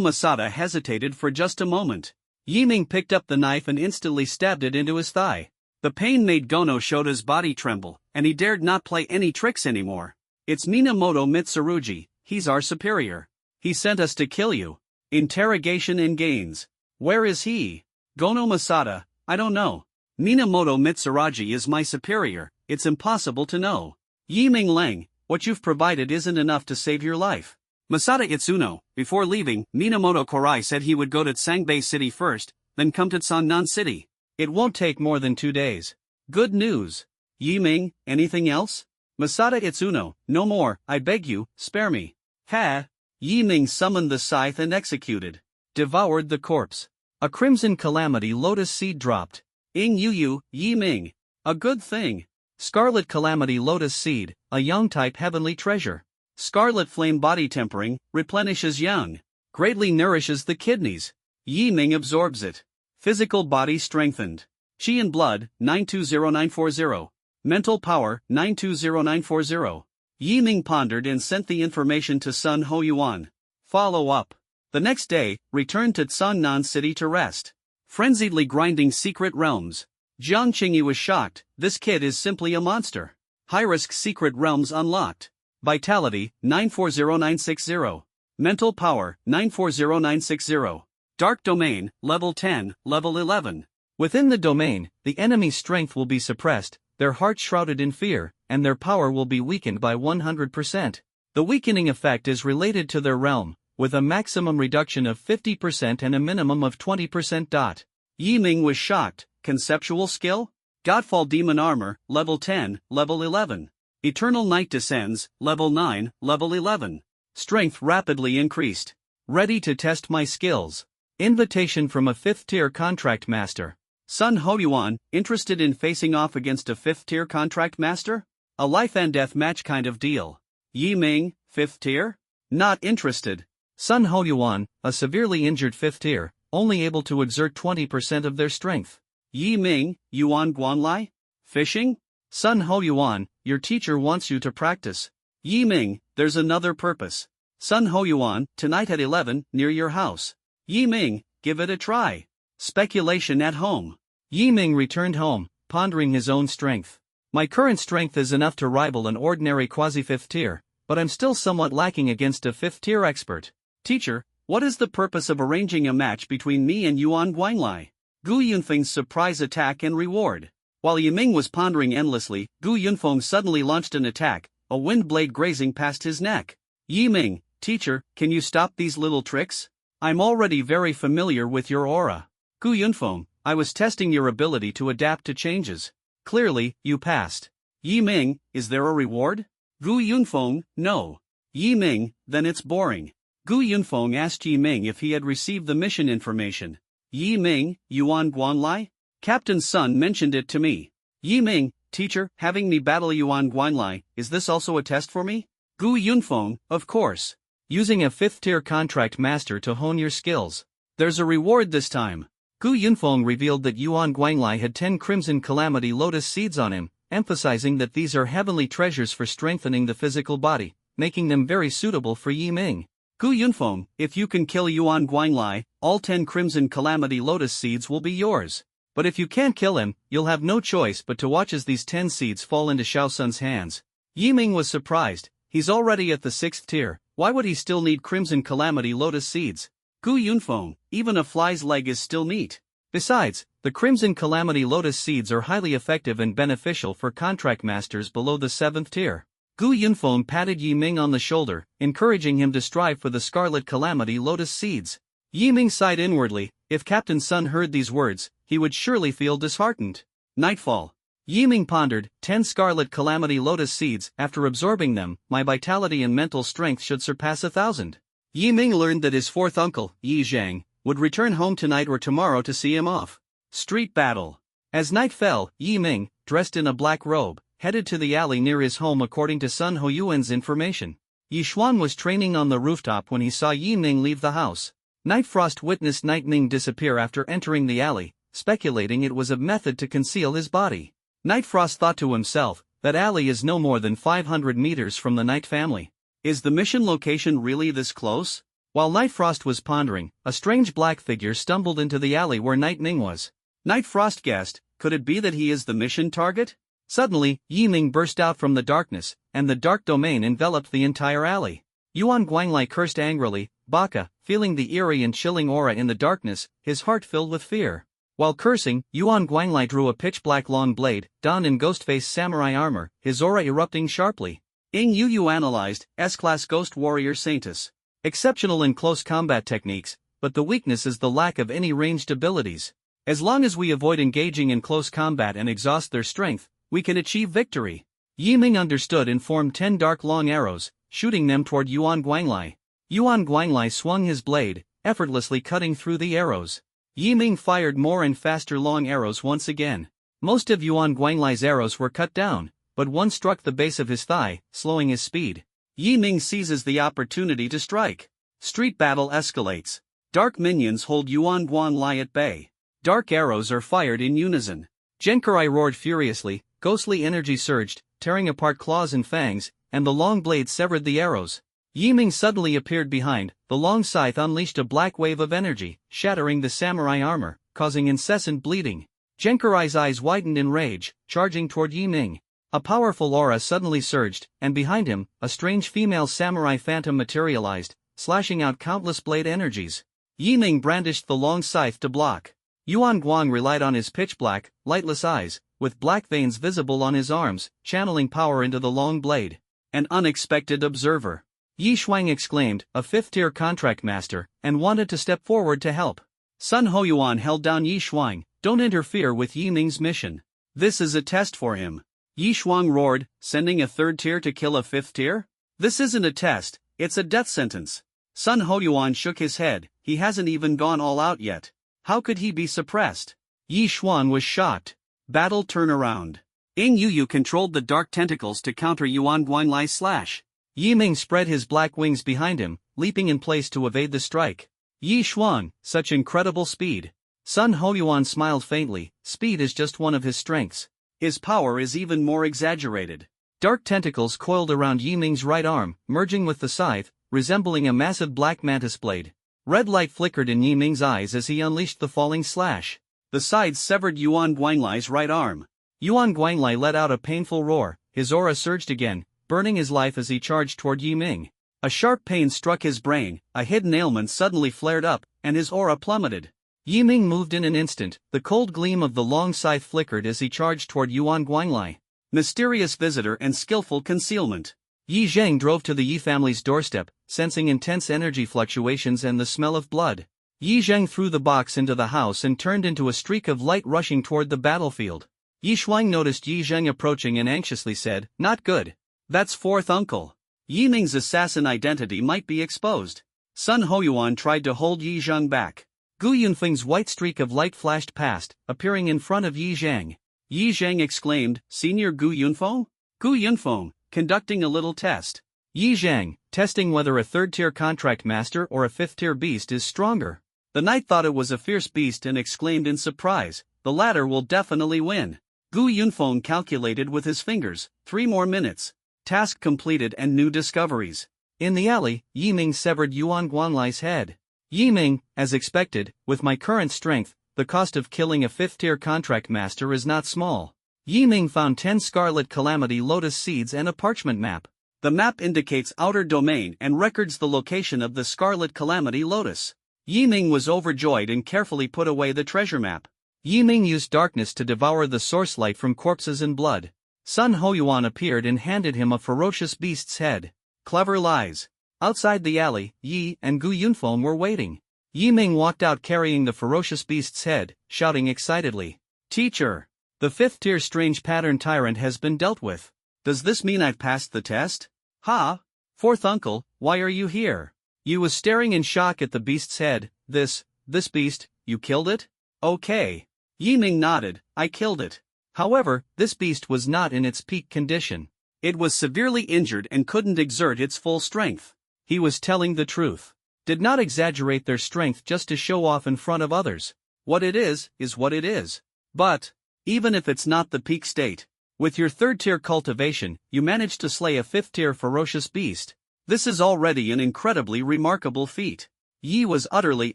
Masada hesitated for just a moment. Yi Ming picked up the knife and instantly stabbed it into his thigh. The pain made Gono Shota's body tremble, and he dared not play any tricks anymore. It's Minamoto Mitsurugi, he's our superior. He sent us to kill you. Interrogation in Gaines. Where is he? Gono Masada, I don't know. Minamoto Mitsurugi is my superior, it's impossible to know. Yi Ming Leng, what you've provided isn't enough to save your life. Masada Itsuno, before leaving, Minamoto Korai said he would go to Sangbei City first, then come to Sannan City. It won't take more than 2 days. Good news. Yi Ming, anything else? Masada Itsuno, no more, I beg you, spare me. Ha! Yi Ming summoned the scythe and executed. Devoured the corpse. A crimson calamity lotus seed dropped. Ing Yu Yi Ming. A good thing. Scarlet calamity lotus seed, a yang type heavenly treasure. Scarlet flame body tempering, replenishes yang. Greatly nourishes the kidneys. Yi Ming absorbs it. Physical body strengthened. Qi and blood, 920940. Mental power, 920940. Yi Ming pondered and sent the information to Sun Ho Yuan. Follow up. The next day, returned to Sannan City to rest. Frenziedly grinding secret realms. Jiang Qingyi was shocked, this kid is simply a monster. High-risk secret realms unlocked. Vitality, 940960. Mental power, 940960. Dark Domain, Level 10, Level 11. Within the domain, the enemy's strength will be suppressed, their heart shrouded in fear, and their power will be weakened by 100%. The weakening effect is related to their realm, with a maximum reduction of 50% and a minimum of 20%. Yi Ming was shocked. Conceptual skill? Godfall Demon Armor, Level 10, Level 11. Eternal Night Descends, Level 9, Level 11. Strength rapidly increased. Ready to test my skills. Invitation from a 5th-tier contract master. Sun Ho Yuan, interested in facing off against a 5th-tier contract master? A life and death match kind of deal. Yi Ming, 5th tier? Not interested. Sun Ho Yuan, a severely injured 5th tier, only able to exert 20% of their strength. Yi Ming, Yuan Guanlai? Fishing? Sun Ho Yuan, your teacher wants you to practice. Yi Ming, there's another purpose. Sun Ho Yuan, tonight at 11, near your house. Yi Ming, give it a try. Speculation at home. Yi Ming returned home, pondering his own strength. My current strength is enough to rival an ordinary quasi-5th tier, but I'm still somewhat lacking against a 5th tier expert. Teacher, what is the purpose of arranging a match between me and Yuan Guanlai? Gu Yunfeng's surprise attack and reward. While Yi Ming was pondering endlessly, Gu Yunfeng suddenly launched an attack, a wind blade grazing past his neck. Yi Ming, teacher, can you stop these little tricks? I'm already very familiar with your aura. Gu Yunfeng, I was testing your ability to adapt to changes. Clearly, you passed. Yi Ming, is there a reward? Gu Yunfeng, no. Yi Ming, then it's boring. Gu Yunfeng asked Yi Ming if he had received the mission information. Yi Ming, Yuan Guanlai? Captain Sun mentioned it to me. Yi Ming, teacher, having me battle Yuan Guanlai, is this also a test for me? Gu Yunfeng, of course. Using a 5th tier contract master to hone your skills. There's a reward this time. Gu Yunfeng revealed that Yuan Guanlai had 10 Crimson Calamity Lotus seeds on him, emphasizing that these are heavenly treasures for strengthening the physical body, making them very suitable for Yi Ming. Gu Yunfeng, if you can kill Yuan Guanlai, all 10 Crimson Calamity Lotus seeds will be yours. But if you can't kill him, you'll have no choice but to watch as these 10 seeds fall into Shao Sun's hands. Yi Ming was surprised. He's already at the 6th tier, why would he still need Crimson Calamity Lotus seeds? Gu Yunfeng, even a fly's leg is still meat. Besides, the Crimson Calamity Lotus seeds are highly effective and beneficial for contract masters below the 7th tier. Gu Yunfeng patted Yi Ming on the shoulder, encouraging him to strive for the Scarlet Calamity Lotus seeds. Yi Ming sighed inwardly. If Captain Sun heard these words, he would surely feel disheartened. Nightfall. Yi Ming pondered, 10 Scarlet Calamity Lotus seeds. After absorbing them, my vitality and mental strength should surpass 1,000. Yi Ming learned that his 4th uncle, Yi Zhang, would return home tonight or tomorrow to see him off. Street battle. As night fell, Yi Ming, dressed in a black robe, headed to the alley near his home according to Sun Ho Yuan's information. Yi Xuan was training on the rooftop when he saw Yi Ming leave the house. Night Frost witnessed Night Ming disappear after entering the alley, speculating it was a method to conceal his body. Night Frost thought to himself, that alley is no more than 500 meters from the Night family. Is the mission location really this close? While Night Frost was pondering, a strange black figure stumbled into the alley where Night Ming was. Night Frost guessed, could it be that he is the mission target? Suddenly, Yi Ming burst out from the darkness, and the dark domain enveloped the entire alley. Yuan Guanglai cursed angrily, Baka, feeling the eerie and chilling aura in the darkness, his heart filled with fear. While cursing, Yuan Guanglai drew a pitch-black long blade, donned in Ghostface samurai armor, his aura erupting sharply. Ing Yu analyzed, S-Class Ghost Warrior Saintus. Exceptional in close combat techniques, but the weakness is the lack of any ranged abilities. As long as we avoid engaging in close combat and exhaust their strength, we can achieve victory. Yi Ming understood and formed 10 dark long arrows, shooting them toward Yuan Guanglai. Yuan Guanglai swung his blade, effortlessly cutting through the arrows. Yi Ming fired more and faster long arrows once again. Most of Yuan Guanglai's arrows were cut down, but one struck the base of his thigh, slowing his speed. Yi Ming seizes the opportunity to strike. Street battle escalates. Dark minions hold Yuan Guanglai at bay. Dark arrows are fired in unison. Genkarai roared furiously, ghostly energy surged, tearing apart claws and fangs, and the long blade severed the arrows. Yi Ming suddenly appeared behind, the long scythe unleashed a black wave of energy, shattering the samurai armor, causing incessant bleeding. Genkarai's eyes widened in rage, charging toward Yi Ming. A powerful aura suddenly surged, and behind him, a strange female samurai phantom materialized, slashing out countless blade energies. Yi Ming brandished the long scythe to block. Yuan Guang relied on his pitch-black, lightless eyes, with black veins visible on his arms, channeling power into the long blade. An unexpected observer. Yi Shuang exclaimed, a fifth-tier contract master, and wanted to step forward to help. Sun Hoyuan held down Yi Shuang, don't interfere with Yi Ming's mission. This is a test for him. Yi Shuang roared, sending a third tier to kill a fifth tier? This isn't a test, it's a death sentence. Sun Hoyuan shook his head, he hasn't even gone all out yet. How could he be suppressed? Yi Xuan was shocked. Battle turnaround. Ing Yu controlled the dark tentacles to counter Yuan Guanglai's slash. Yi Ming spread his black wings behind him, leaping in place to evade the strike. Yi Xuan, such incredible speed. Sun Hoyuan smiled faintly, speed is just one of his strengths. His power is even more exaggerated. Dark tentacles coiled around Yi Ming's right arm, merging with the scythe, resembling a massive black mantis blade. Red light flickered in Yi Ming's eyes as he unleashed the falling slash. The sides severed Yuan Guanglai's right arm. Yuan Guanglai let out a painful roar, his aura surged again, burning his life as he charged toward Yi Ming. A sharp pain struck his brain, a hidden ailment suddenly flared up, and his aura plummeted. Yi Ming moved in an instant, the cold gleam of the long scythe flickered as he charged toward Yuan Guanglai. Mysterious visitor and skillful concealment. Yi Zheng drove to the Yi family's doorstep, sensing intense energy fluctuations and the smell of blood. Yi Zheng threw the box into the house and turned into a streak of light rushing toward the battlefield. Yi Shuang noticed Yi Zheng approaching and anxiously said, not good. That's fourth uncle. Yi Ming's assassin identity might be exposed. Sun Hoyuan tried to hold Yi Zheng back. Gu Yunfeng's white streak of light flashed past, appearing in front of Yi Zheng. Yi Zheng exclaimed, Senior Gu Yunfeng? Gu Yunfeng, conducting a little test. Yi Zheng, testing whether a third-tier contract master or a fifth-tier beast is stronger. The knight thought it was a fierce beast and exclaimed in surprise, the latter will definitely win. Gu Yunfeng calculated with his fingers, 3 more minutes. Task completed and new discoveries. In the alley, Yi Ming severed Yuan Guanglai's head. Yi Ming, as expected, with my current strength, the cost of killing a fifth-tier contract master is not small. Yi Ming found 10 Scarlet Calamity Lotus seeds and a parchment map. The map indicates outer domain and records the location of the Scarlet Calamity Lotus. Yi Ming was overjoyed and carefully put away the treasure map. Yi Ming used darkness to devour the source light from corpses and blood. Sun Hoyuan appeared and handed him a ferocious beast's head. Clever lies. Outside the alley, Yi and Gu Yunfeng were waiting. Yi Ming walked out carrying the ferocious beast's head, shouting excitedly. Teacher! The fifth-tier strange pattern tyrant has been dealt with. Does this mean I've passed the test? Ha! Fourth uncle, why are you here? Yi was staring in shock at the beast's head. This beast, you killed it? Okay. Yi Ming nodded, I killed it. However, this beast was not in its peak condition. It was severely injured and couldn't exert its full strength. He was telling the truth. Did not exaggerate their strength just to show off in front of others. What it is what it is. But, even if it's not the peak state, with your 3rd tier cultivation, you managed to slay a 5th tier ferocious beast. This is already an incredibly remarkable feat. Yi was utterly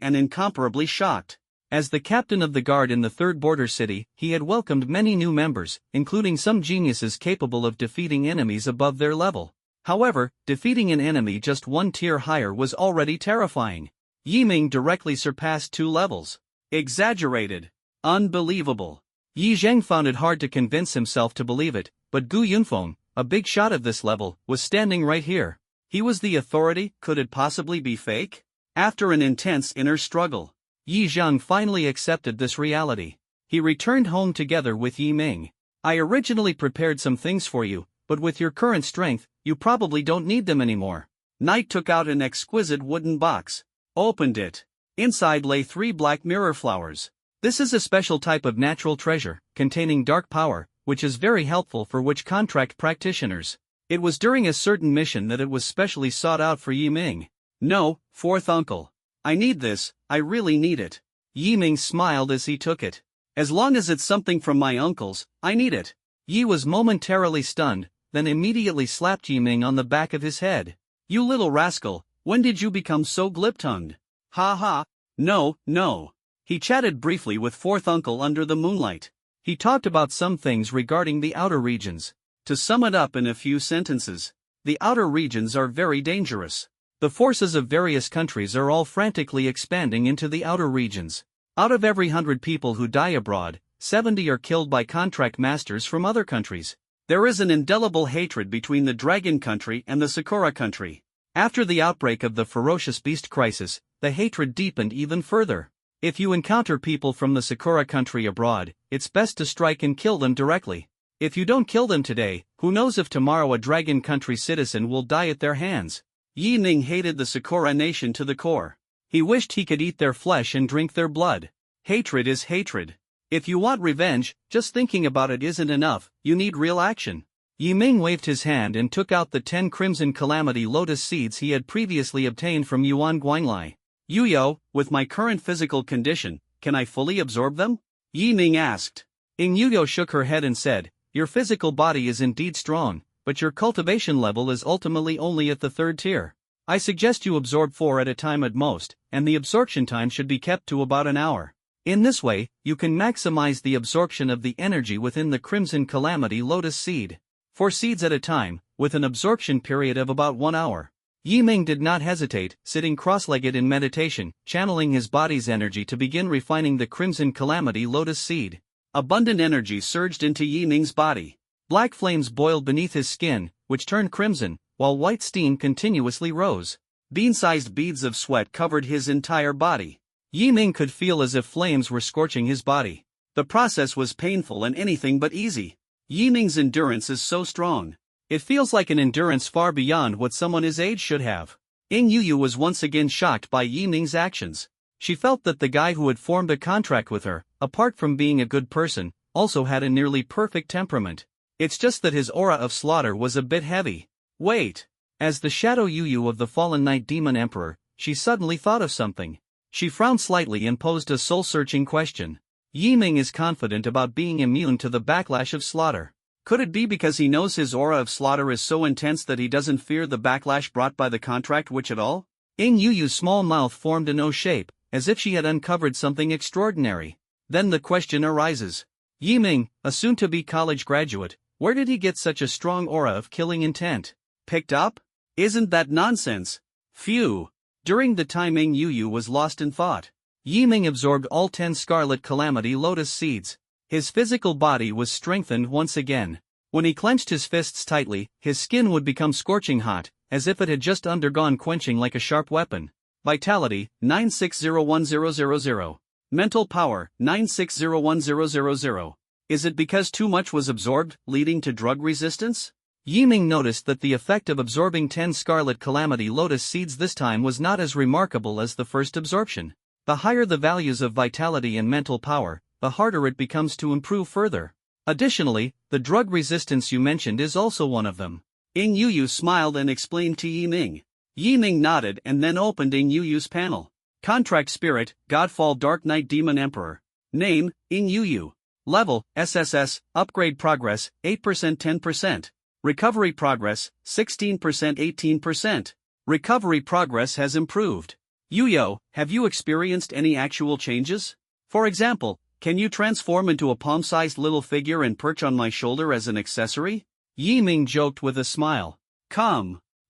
and incomparably shocked. As the captain of the guard in the 3rd border city, he had welcomed many new members, including some geniuses capable of defeating enemies above their level. However, defeating an enemy just 1 tier higher was already terrifying. Yi Ming directly surpassed 2 levels. Exaggerated. Unbelievable. Yi Zheng found it hard to convince himself to believe it, but Gu Yunfeng, a big shot of this level, was standing right here. He was the authority. Could it possibly be fake? After an intense inner struggle, Yi Zheng finally accepted this reality. He returned home together with Yi Ming. I originally prepared some things for you, but with your current strength, you probably don't need them anymore. Knight took out an exquisite wooden box. Opened it. Inside lay 3 black mirror flowers. This is a special type of natural treasure, containing dark power, which is very helpful for witch contract practitioners. It was during a certain mission that it was specially sought out for Yi Ming. No, 4th uncle. I need this, I really need it. Yi Ming smiled as he took it. As long as it's something from my uncles, I need it. Yi was momentarily stunned, then immediately slapped Yi Ming on the back of his head. You little rascal, when did you become so glib-tongued? Ha ha. No. He chatted briefly with 4th uncle under the moonlight. He talked about some things regarding the outer regions. To sum it up in a few sentences, the outer regions are very dangerous. The forces of various countries are all frantically expanding into the outer regions. Out of every 100 people who die abroad, 70 are killed by contract masters from other countries. There is an indelible hatred between the Dragon Country and the Sakura Country. After the outbreak of the ferocious beast crisis, the hatred deepened even further. If you encounter people from the Sakura Country abroad, it's best to strike and kill them directly. If you don't kill them today, who knows if tomorrow a Dragon Country citizen will die at their hands. Yi Ming hated the Sakura nation to the core. He wished he could eat their flesh and drink their blood. Hatred is hatred. If you want revenge, just thinking about it isn't enough, you need real action. Yi Ming waved his hand and took out the 10 crimson calamity lotus seeds he had previously obtained from Yuan Guanlai. Yuyo, with my current physical condition, can I fully absorb them? Yi Ming asked. Yuyo shook her head and said, your physical body is indeed strong, but your cultivation level is ultimately only at the 3rd tier. I suggest you absorb 4 at a time at most, and the absorption time should be kept to about an hour. In this way, you can maximize the absorption of the energy within the crimson calamity lotus seed. 4 seeds at a time, with an absorption period of about 1 hour. Yi Ming did not hesitate, sitting cross-legged in meditation, channeling his body's energy to begin refining the crimson calamity lotus seed. Abundant energy surged into Yi Ming's body. Black flames boiled beneath his skin, which turned crimson, while white steam continuously rose. Bean-sized beads of sweat covered his entire body. Yi Ming could feel as if flames were scorching his body. The process was painful and anything but easy. Yi Ming's endurance is so strong. It feels like an endurance far beyond what someone his age should have. Yuyu was once again shocked by Yi Ming's actions. She felt that the guy who had formed a contract with her, apart from being a good person, also had a nearly perfect temperament. It's just that his aura of slaughter was a bit heavy. Wait. As the shadow Yuyu of the fallen Night Demon Emperor, she suddenly thought of something. She frowned slightly and posed a soul-searching question. Yi Ming is confident about being immune to the backlash of slaughter. Could it be because he knows his aura of slaughter is so intense that he doesn't fear the backlash brought by the contract witch at all? Yuyu's small mouth formed an O shape, as if she had uncovered something extraordinary. Then the question arises. Yi Ming, a soon-to-be college graduate, where did he get such a strong aura of killing intent? Picked up? Isn't that nonsense? Phew. During the time Yuyu was lost in thought, Yi Ming absorbed all 10 scarlet calamity lotus seeds. His physical body was strengthened once again. When he clenched his fists tightly, his skin would become scorching hot, as if it had just undergone quenching like a sharp weapon. Vitality, 9601000. Mental power, 9601000. Is it because too much was absorbed, leading to drug resistance? Yi Ming noticed that the effect of absorbing 10 scarlet calamity lotus seeds this time was not as remarkable as the first absorption. The higher the values of vitality and mental power, the harder it becomes to improve further. Additionally, the drug resistance you mentioned is also one of them. Ing Yu smiled and explained to Yi Ming. Yi Ming nodded and then opened Ing Yu's panel. Contract Spirit, Godfall Dark Knight Demon Emperor. Name, Ing Yu. Level, SSS, Upgrade Progress, 8% 10%. Recovery Progress, 16% 18%. Recovery progress has improved. Yuyo, have you experienced any actual changes? For example, can you transform into a palm-sized little figure and perch on my shoulder as an accessory? Yi Ming joked with a smile.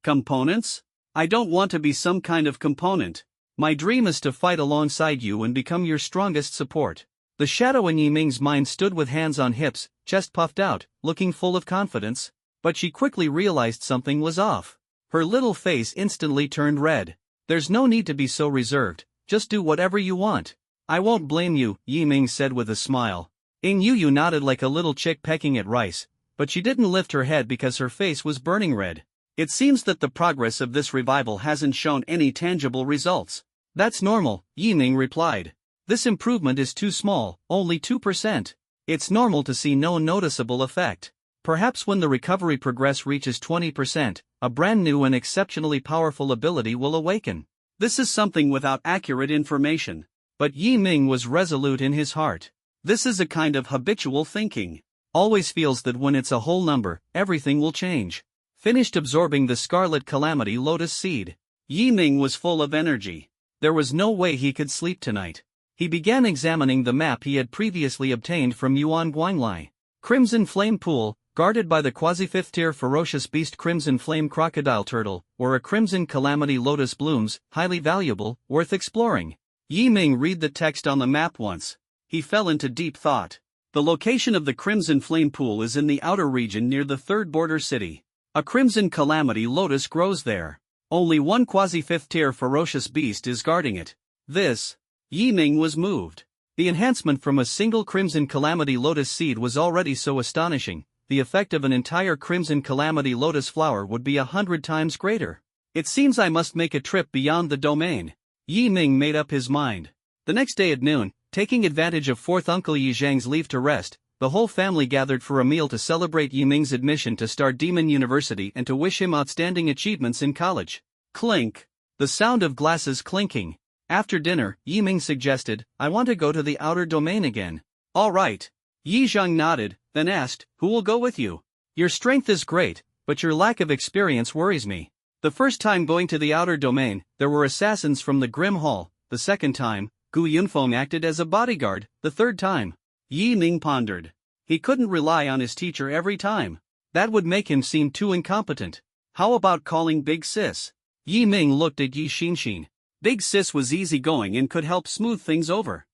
Components? I don't want to be some kind of component. My dream is to fight alongside you and become your strongest support. The shadow in Yi Ming's mind stood with hands on hips, chest puffed out, looking full of confidence, but she quickly realized something was off. Her little face instantly turned red. There's no need to be so reserved, just do whatever you want. I won't blame you, Yi Ming said with a smile. Ing Yu nodded like a little chick pecking at rice, but she didn't lift her head because her face was burning red. It seems that the progress of this revival hasn't shown any tangible results. That's normal, Yi Ming replied. This improvement is too small, only 2%. It's normal to see no noticeable effect. Perhaps when the recovery progress reaches 20%, a brand new and exceptionally powerful ability will awaken. This is something without accurate information. But Yi Ming was resolute in his heart. This is a kind of habitual thinking. Always feels that when it's a whole number, everything will change. Finished absorbing the Scarlet Calamity Lotus Seed. Yi Ming was full of energy. There was no way he could sleep tonight. He began examining the map he had previously obtained from Yuan Guanglai. Crimson Flame Pool, guarded by the quasi-5th tier ferocious beast Crimson Flame Crocodile Turtle, or a Crimson Calamity Lotus blooms, highly valuable, worth exploring. Yi Ming read the text on the map once. He fell into deep thought. The location of the Crimson Flame Pool is in the outer region near the third border city. A Crimson Calamity Lotus grows there. Only one quasi-5th tier ferocious beast is guarding it. Yi Ming was moved. The enhancement from a single Crimson Calamity Lotus seed was already so astonishing. The effect of an entire Crimson Calamity Lotus flower would be 100 times greater. It seems I must make a trip beyond the domain. Yi Ming made up his mind. The next day at noon, taking advantage of 4th Uncle Yi Zhang's leave to rest, the whole family gathered for a meal to celebrate Yi Ming's admission to Star Demon University and to wish him outstanding achievements in college. Clink. The sound of glasses clinking. After dinner, Yi Ming suggested, I want to go to the outer domain again. All right. Yi Zhang nodded, then asked, who will go with you? Your strength is great, but your lack of experience worries me. The first time going to the outer domain, there were assassins from the Grim Hall. The second time, Gu Yunfeng acted as a bodyguard. The third time, Yi Ming pondered. He couldn't rely on his teacher every time. That would make him seem too incompetent. How about calling Big Sis? Yi Ming looked at Yi Xinshin. Big Sis was easygoing and could help smooth things over.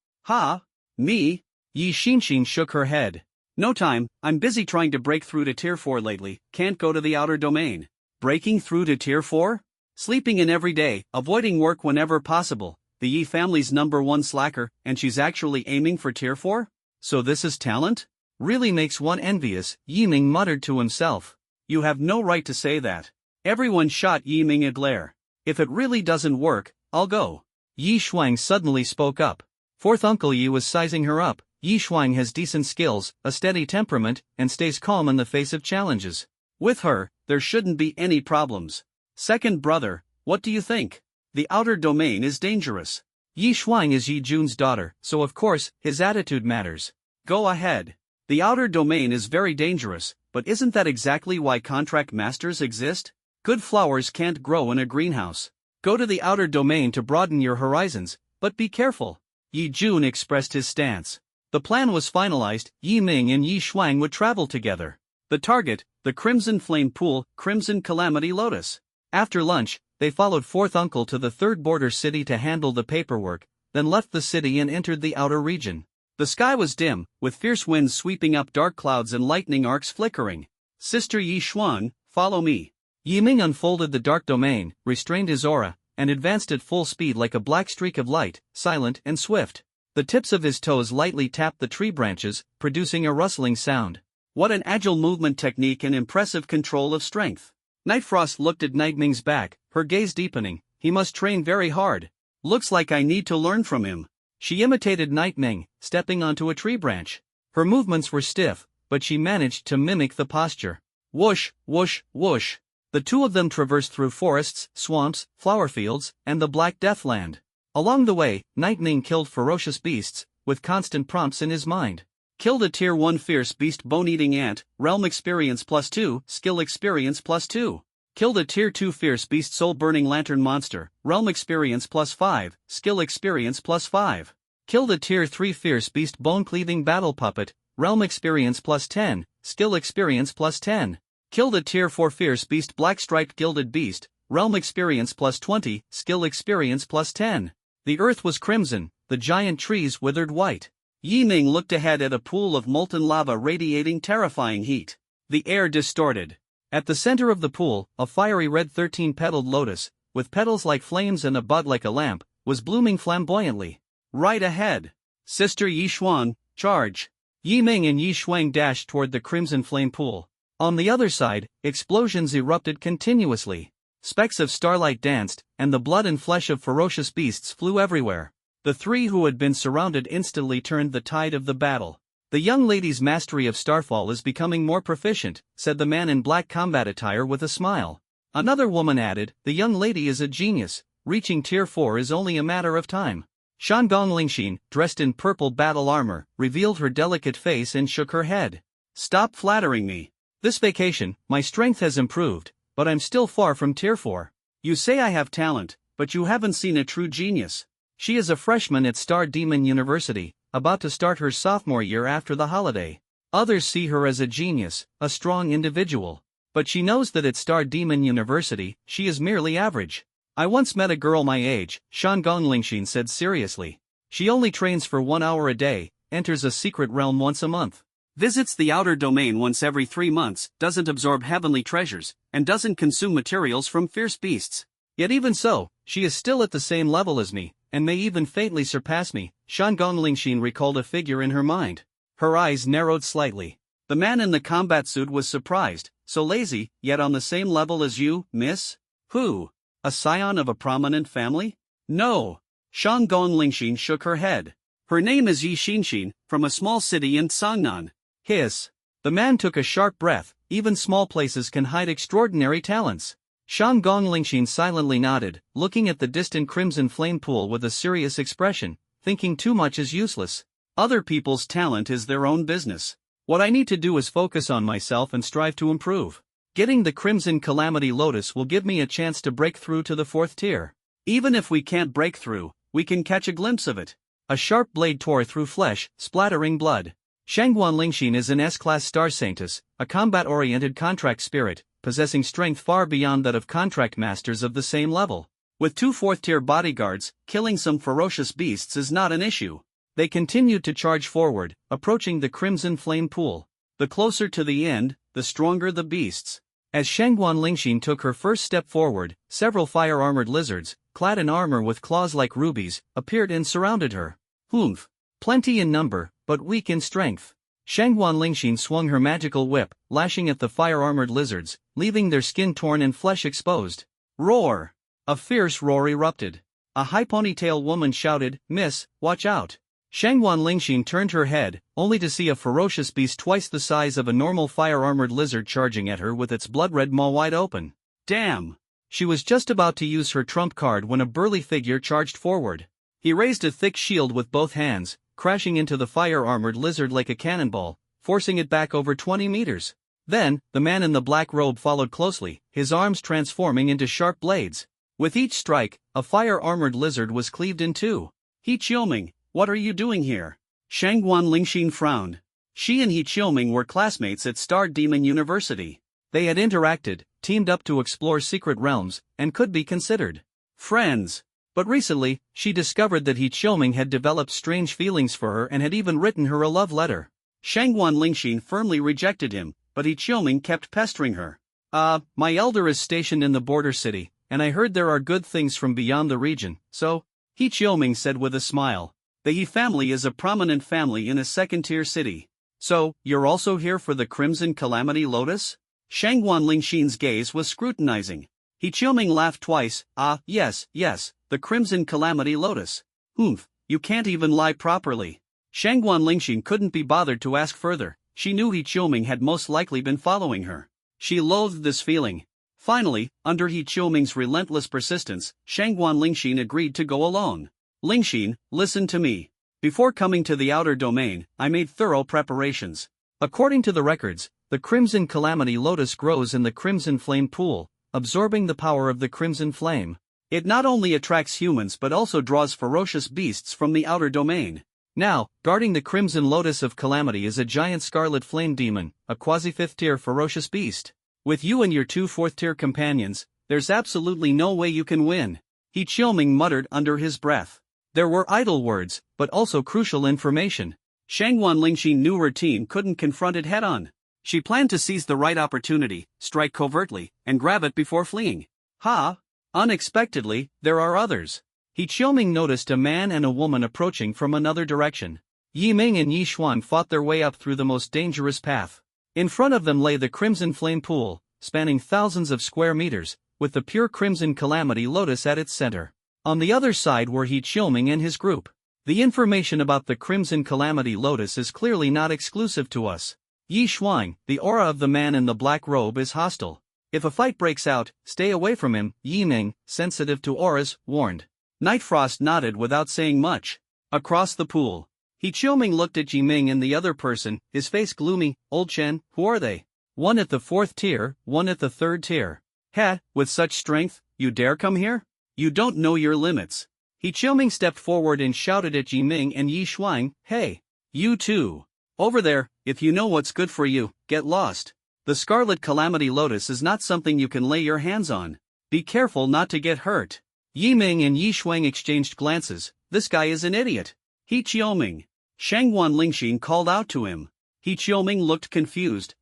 Me? Yi Xinshin shook her head. No time, I'm busy trying to break through to Tier 4 lately, can't go to the outer domain. Breaking through to Tier 4? Sleeping in every day, avoiding work whenever possible. The Yi family's #1 slacker, and she's actually aiming for Tier 4? So this is talent? Really makes one envious, Yi Ming muttered to himself. You have no right to say that. Everyone shot Yi Ming a glare. If it really doesn't work, I'll go. Yi Shuang suddenly spoke up. 4th Uncle Yi was sizing her up. Yi Shuang has decent skills, a steady temperament, and stays calm in the face of challenges. With her, there shouldn't be any problems. Second brother, what do you think? The outer domain is dangerous. Yi Shuang is Yi Jun's daughter, so of course, his attitude matters. Go ahead. The outer domain is very dangerous, but isn't that exactly why contract masters exist? Good flowers can't grow in a greenhouse. Go to the outer domain to broaden your horizons, but be careful. Yi Jun expressed his stance. The plan was finalized. Yi Ming and Yi Shuang would travel together. The target, the Crimson Flame Pool, Crimson Calamity Lotus. After lunch, they followed 4th Uncle to the third border city to handle the paperwork, then left the city and entered the outer region. The sky was dim, with fierce winds sweeping up dark clouds and lightning arcs flickering. Sister Yi Shuang, follow me. Yi Ming unfolded the dark domain, restrained his aura, and advanced at full speed like a black streak of light, silent and swift. The tips of his toes lightly tapped the tree branches, producing a rustling sound. What an agile movement technique and impressive control of strength. Nightfrost looked at Night Ming's back, her gaze deepening. He must train very hard. Looks like I need to learn from him. She imitated Night Ming, stepping onto a tree branch. Her movements were stiff, but she managed to mimic the posture. Whoosh, whoosh, whoosh. The two of them traversed through forests, swamps, flower fields, and the Black Deathland. Along the way, Nightwing killed ferocious beasts, with constant prompts in his mind. Killed a Tier 1 fierce beast bone-eating ant, realm experience +2, skill experience +2. Killed a Tier 2 fierce beast soul-burning lantern monster, realm experience +5, skill experience +5. Killed a Tier 3 fierce beast bone-cleaving battle puppet, realm experience +10, skill experience +10. Killed a Tier 4 fierce beast black-striped gilded beast, realm experience +20, skill experience +10. The earth was crimson, the giant trees withered white. Yi Ming looked ahead at a pool of molten lava radiating terrifying heat. The air distorted. At the center of the pool, a fiery red 13-petaled lotus, with petals like flames and a bud like a lamp, was blooming flamboyantly. Right ahead. Sister Yi Xuan, charge. Yi Ming and Yi Xuang dashed toward the crimson flame pool. On the other side, explosions erupted continuously. Specks of starlight danced, and the blood and flesh of ferocious beasts flew everywhere. The three who had been surrounded instantly turned the tide of the battle. The young lady's mastery of Starfall is becoming more proficient, said the man in black combat attire with a smile. Another woman added, the young lady is a genius, reaching Tier 4 is only a matter of time. Shandong Lingxin, dressed in purple battle armor, revealed her delicate face and shook her head. Stop flattering me. This vacation, my strength has improved, but I'm still far from Tier 4. You say I have talent, but you haven't seen a true genius. She is a freshman at Star Demon University, about to start her sophomore year after the holiday. Others see her as a genius, a strong individual. But she knows that at Star Demon University, she is merely average. I once met a girl my age, Shandong Lingxin said seriously. She only trains for 1 hour a day, enters a secret realm once a month. Visits the outer domain once every 3 months, doesn't absorb heavenly treasures, and doesn't consume materials from fierce beasts. Yet even so, she is still at the same level as me, and may even faintly surpass me. Shandong Lingxin recalled a figure in her mind. Her eyes narrowed slightly. The man in the combat suit was surprised. So lazy, yet on the same level as you, miss? Who? A scion of a prominent family? No. Shandong Lingxin shook her head. Her name is Yi Xinxin, from a small city in Sangnan. Hiss. The man took a sharp breath. Even small places can hide extraordinary talents. Shandong Lingxin silently nodded, looking at the distant crimson flame pool with a serious expression, thinking too much is useless. Other people's talent is their own business. What I need to do is focus on myself and strive to improve. Getting the Crimson Calamity Lotus will give me a chance to break through to the 4th tier. Even if we can't break through, we can catch a glimpse of it. A sharp blade tore through flesh, splattering blood. Shangguan Lingxin is an S-class Star Saintess, a combat-oriented contract spirit, possessing strength far beyond that of contract masters of the same level. With 2 4th-tier bodyguards, killing some ferocious beasts is not an issue. They continued to charge forward, approaching the crimson flame pool. The closer to the end, the stronger the beasts. As Shangguan Lingxin took her first step forward, several fire-armored lizards, clad in armor with claws like rubies, appeared and surrounded her. Humph. Plenty in number, but weak in strength. Shangguan Lingxin swung her magical whip, lashing at the fire-armored lizards, leaving their skin torn and flesh exposed. Roar! A fierce roar erupted. A high ponytail woman shouted, "Miss, watch out." Shangguan Lingxin turned her head, only to see a ferocious beast twice the size of a normal fire-armored lizard charging at her with its blood-red maw wide open. Damn! She was just about to use her trump card when a burly figure charged forward. He raised a thick shield with both hands, crashing into the fire-armored lizard like a cannonball, forcing it back over 20 meters. Then, the man in the black robe followed closely, his arms transforming into sharp blades. With each strike, a fire-armored lizard was cleaved in two. He Qiuming, what are you doing here? Shangguan Lingxin frowned. She and He Qiuming were classmates at Star Demon University. They had interacted, teamed up to explore secret realms, and could be considered friends. But recently, she discovered that He Qiuming had developed strange feelings for her and had even written her a love letter. Shangguan Lingxin firmly rejected him, but He Qiuming kept pestering her. My elder is stationed in the border city, and I heard there are good things from beyond the region, so, He Qiuming said with a smile. The He family is a prominent family in a second-tier city. So, you're also here for the Crimson Calamity Lotus? Shangguan Lingxin's gaze was scrutinizing. He Qiuming laughed twice. Yes, the Crimson Calamity Lotus. Humph, you can't even lie properly. Shangguan Lingxin couldn't be bothered to ask further, she knew He Qiuming had most likely been following her. She loathed this feeling. Finally, under He Qiuming's relentless persistence, Shangguan Lingxin agreed to go alone. Lingxin, listen to me. Before coming to the outer domain, I made thorough preparations. According to the records, the Crimson Calamity Lotus grows in the Crimson Flame Pool, absorbing the power of the Crimson Flame. It not only attracts humans but also draws ferocious beasts from the outer domain. Now, guarding the Crimson Lotus of Calamity is a giant Scarlet Flame Demon, a quasi-5th-tier ferocious beast. With you and your 2 4th-tier companions, there's absolutely no way you can win. He Qiuming muttered under his breath. There were idle words, but also crucial information. Shangguan Lingxin knew her team couldn't confront it head-on. She planned to seize the right opportunity, strike covertly, and grab it before fleeing. Unexpectedly, there are others. He Qiuming noticed a man and a woman approaching from another direction. Yi Ming and Yi Xuan fought their way up through the most dangerous path. In front of them lay the Crimson Flame Pool, spanning thousands of square meters, with the pure Crimson Calamity Lotus at its center. On the other side were He Qiuming and his group. The information about the Crimson Calamity Lotus is clearly not exclusive to us. Yi Xuan, the aura of the man in the black robe is hostile. If a fight breaks out, stay away from him, Yi Ming, sensitive to auras, warned. Nightfrost nodded without saying much. Across the pool, He Qiuming looked at Yi Ming and the other person, his face gloomy. Old Chen, who are they? One at the 4th tier, one at the 3rd tier. With such strength, you dare come here? You don't know your limits. He Qiuming stepped forward and shouted at Yi Ming and Yi Xuan, hey, you two. Over there, if you know what's good for you, get lost. The Scarlet Calamity Lotus is not something you can lay your hands on. Be careful not to get hurt. Yi Ming and Yi Xuan exchanged glances. This guy is an idiot. He Qiuming. Shangguan Lingxin called out to him. He Qiuming looked confused.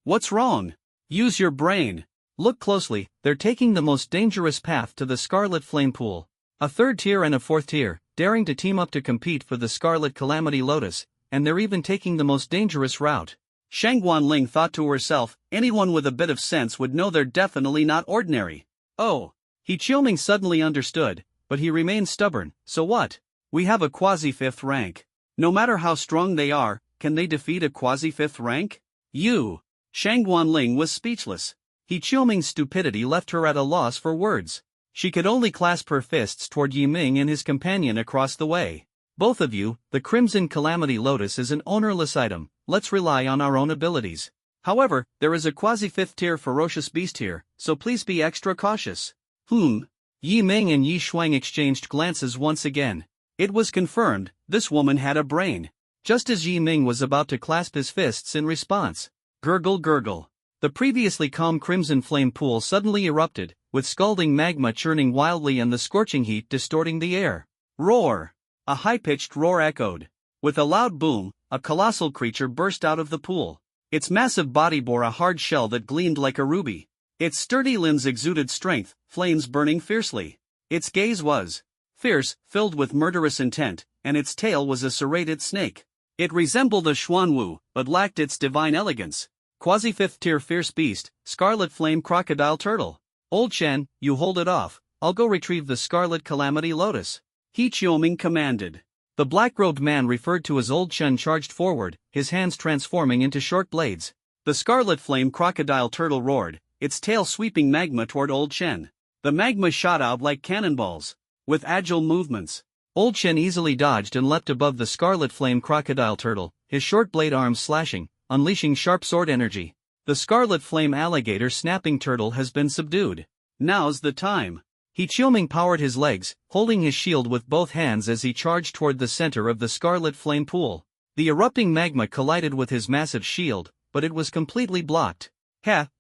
What's wrong? Use your brain. Look closely, they're taking the most dangerous path to the Scarlet Flame Pool. A 3rd tier and a 4th tier, daring to team up to compete for the Scarlet Calamity Lotus, and they're even taking the most dangerous route. Shangguan Ling thought to herself, anyone with a bit of sense would know they're definitely not ordinary. Oh. He Qiuming suddenly understood, but he remained stubborn. So what? We have a quasi-5th rank. No matter how strong they are, can they defeat a quasi-5th rank? Shangguan Ling was speechless. He Qiuming's stupidity left her at a loss for words. She could only clasp her fists toward Yi Ming and his companion across the way. Both of you, the Crimson Calamity Lotus is an ownerless item, let's rely on our own abilities. However, there is a quasi-5th tier ferocious beast here, so please be extra cautious. Yi Ming and Yi Xuan exchanged glances once again. It was confirmed, this woman had a brain. Just as Yi Ming was about to clasp his fists in response. Gurgle gurgle. The previously calm Crimson Flame Pool suddenly erupted, with scalding magma churning wildly and the scorching heat distorting the air. Roar! A high-pitched roar echoed. With a loud boom, a colossal creature burst out of the pool. Its massive body bore a hard shell that gleamed like a ruby. Its sturdy limbs exuded strength, flames burning fiercely. Its gaze was fierce, filled with murderous intent, and its tail was a serrated snake. It resembled a xuanwu, but lacked its divine elegance. Quasi-5th tier fierce beast, Scarlet Flame Crocodile Turtle. Old Chen, you hold it off, I'll go retrieve the Scarlet Calamity Lotus. He Qiuming commanded. The black-robed man referred to as Old Chen charged forward, his hands transforming into short blades. The Scarlet Flame Crocodile Turtle roared, its tail sweeping magma toward Old Chen. The magma shot out like cannonballs. With agile movements, Old Chen easily dodged and leapt above the Scarlet Flame Crocodile Turtle, his short blade arms slashing, unleashing sharp sword energy. The Scarlet Flame Alligator Snapping Turtle has been subdued. Now's the time. He Qiuming powered his legs, holding his shield with both hands as he charged toward the center of the Scarlet Flame Pool. The erupting magma collided with his massive shield, but it was completely blocked.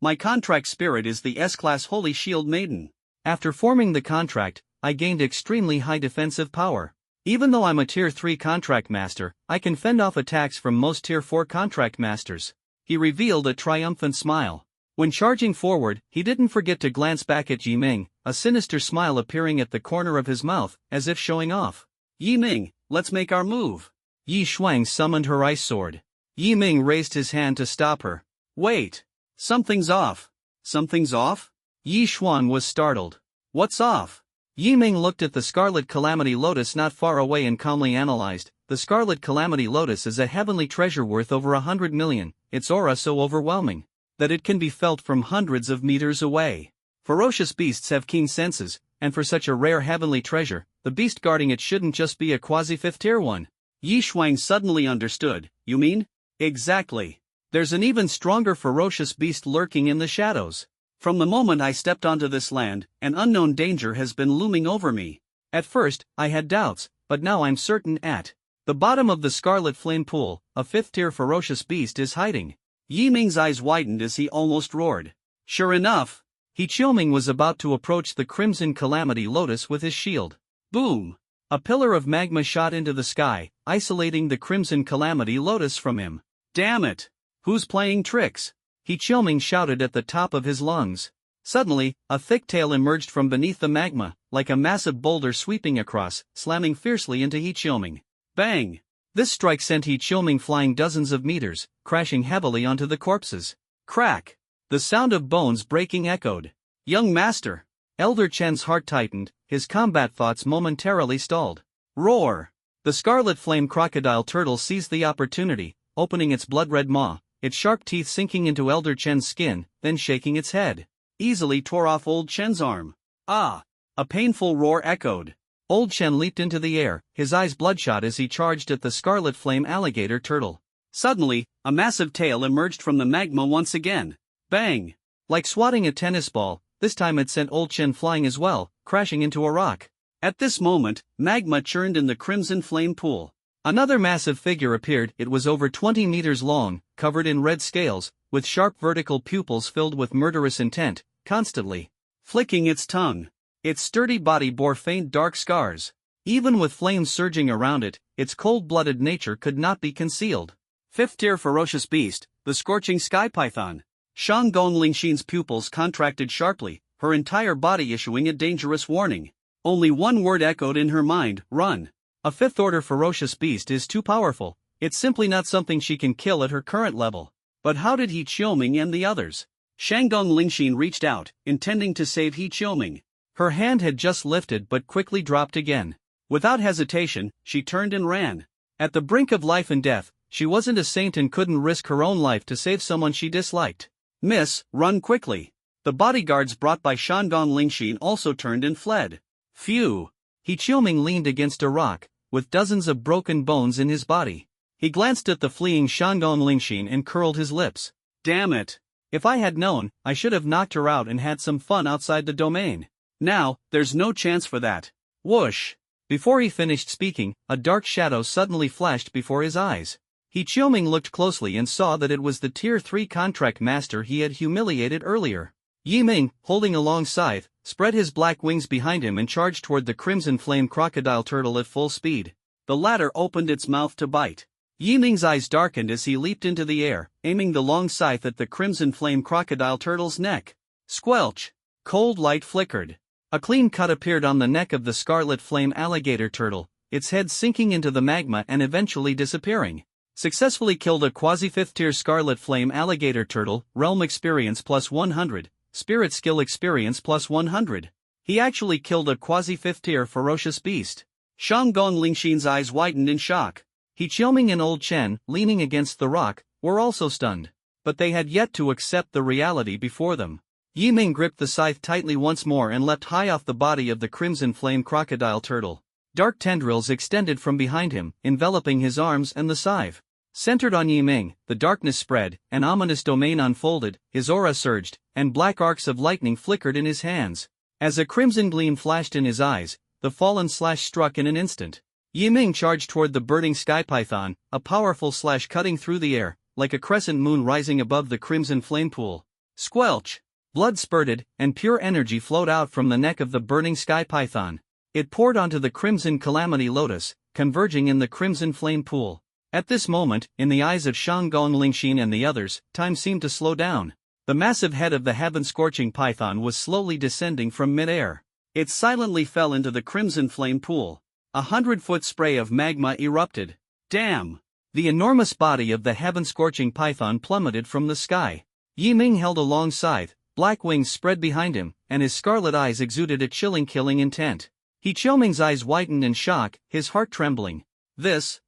My contract spirit is the S-Class Holy Shield Maiden. After forming the contract, I gained extremely high defensive power. Even though I'm a Tier 3 contract master, I can fend off attacks from most Tier 4 contract masters. He revealed a triumphant smile. When charging forward, he didn't forget to glance back at Yi Ming, a sinister smile appearing at the corner of his mouth, as if showing off. Yi Ming, let's make our move. Yi Xuan summoned her ice sword. Yi Ming raised his hand to stop her. Wait. Something's off. Something's off? Yi Xuan was startled. What's off? Yi Ming looked at the Scarlet Calamity Lotus not far away and calmly analyzed. The Scarlet Calamity Lotus is a heavenly treasure worth over 100 million, its aura so overwhelming that it can be felt from hundreds of meters away. Ferocious beasts have keen senses, and for such a rare heavenly treasure, the beast guarding it shouldn't just be a quasi-fifth tier one. Yi Shuang suddenly understood. You mean? Exactly. There's an even stronger ferocious beast lurking in the shadows. From the moment I stepped onto this land, an unknown danger has been looming over me. At first, I had doubts, but now I'm certain at the bottom of the Scarlet Flame Pool, a fifth-tier ferocious beast is hiding. Yi Ming's eyes widened as he almost roared. Sure enough, He Qiuming was about to approach the Crimson Calamity Lotus with his shield. Boom! A pillar of magma shot into the sky, isolating the Crimson Calamity Lotus from him. Damn it! Who's playing tricks? He Qiuming shouted at the top of his lungs. Suddenly, a thick tail emerged from beneath the magma, like a massive boulder sweeping across, slamming fiercely into He Qiuming. Bang! This strike sent He Qiuming flying dozens of meters, crashing heavily onto the corpses. Crack! The sound of bones breaking echoed. Young master! Elder Chen's heart tightened, his combat thoughts momentarily stalled. Roar! The scarlet flame crocodile turtle seized the opportunity, opening its blood-red maw, its sharp teeth sinking into Elder Chen's skin, then shaking its head. Easily tore off Old Chen's arm. Ah! A painful roar echoed. Old Chen leaped into the air, his eyes bloodshot as he charged at the scarlet flame alligator turtle. Suddenly, a massive tail emerged from the magma once again. Bang! Like swatting a tennis ball, this time it sent Old Chen flying as well, crashing into a rock. At this moment, magma churned in the crimson flame pool. Another massive figure appeared. It was over 20 meters long, covered in red scales, with sharp vertical pupils filled with murderous intent, constantly flicking its tongue. Its sturdy body bore faint dark scars. Even with flames surging around it, its cold-blooded nature could not be concealed. Fifth-tier ferocious beast, the scorching sky python. Shanggong Lingxin's pupils contracted sharply, her entire body issuing a dangerous warning. Only one word echoed in her mind: run. A fifth-order ferocious beast is too powerful. It's simply not something she can kill at her current level. But how did He Qiuming and the others? Shanggong Lingxin reached out, intending to save He Qiuming. Her hand had just lifted but quickly dropped again. Without hesitation, she turned and ran. At the brink of life and death, she wasn't a saint and couldn't risk her own life to save someone she disliked. Miss, run quickly. The bodyguards brought by Shanggong Lingxin also turned and fled. Phew! He Qiuming leaned against a rock, with dozens of broken bones in his body. He glanced at the fleeing Shanggong Lingxin and curled his lips. Damn it! If I had known, I should have knocked her out and had some fun outside the domain. Now, there's no chance for that. Whoosh! Before he finished speaking, a dark shadow suddenly flashed before his eyes. He Qiuming looked closely and saw that it was the Tier 3 contract master he had humiliated earlier. Yi Ming, holding a long scythe, spread his black wings behind him and charged toward the crimson flame crocodile turtle at full speed. The latter opened its mouth to bite. Yi Ming's eyes darkened as he leaped into the air, aiming the long scythe at the crimson flame crocodile turtle's neck. Squelch! Cold light flickered. A clean cut appeared on the neck of the scarlet flame alligator turtle, its head sinking into the magma and eventually disappearing. Successfully killed a quasi-fifth tier scarlet flame alligator turtle, realm experience plus 100, spirit skill experience plus 100. He actually killed a quasi-fifth tier ferocious beast. Shanggong Lingxin's eyes widened in shock. He Qiuming and Old Chen, leaning against the rock, were also stunned. But they had yet to accept the reality before them. Yi Ming gripped the scythe tightly once more and leapt high off the body of the crimson flame crocodile turtle. Dark tendrils extended from behind him, enveloping his arms and the scythe. Centered on Yi Ming, the darkness spread, an ominous domain unfolded, his aura surged, and black arcs of lightning flickered in his hands. As a crimson gleam flashed in his eyes, the fallen slash struck in an instant. Yi Ming charged toward the burning sky python, a powerful slash cutting through the air, like a crescent moon rising above the crimson flame pool. Squelch! Blood spurted, and pure energy flowed out from the neck of the burning sky python. It poured onto the crimson calamity lotus, converging in the crimson flame pool. At this moment, in the eyes of Shanggong Lingxin and the others, time seemed to slow down. The massive head of the heaven-scorching python was slowly descending from mid-air. It silently fell into the crimson flame pool. 100-foot spray of magma erupted. Damn! The enormous body of the heaven-scorching python plummeted from the sky. Yi Ming held a long scythe, black wings spread behind him, and his scarlet eyes exuded a chilling killing intent. He Qiuming's eyes widened in shock, his heart trembling. This,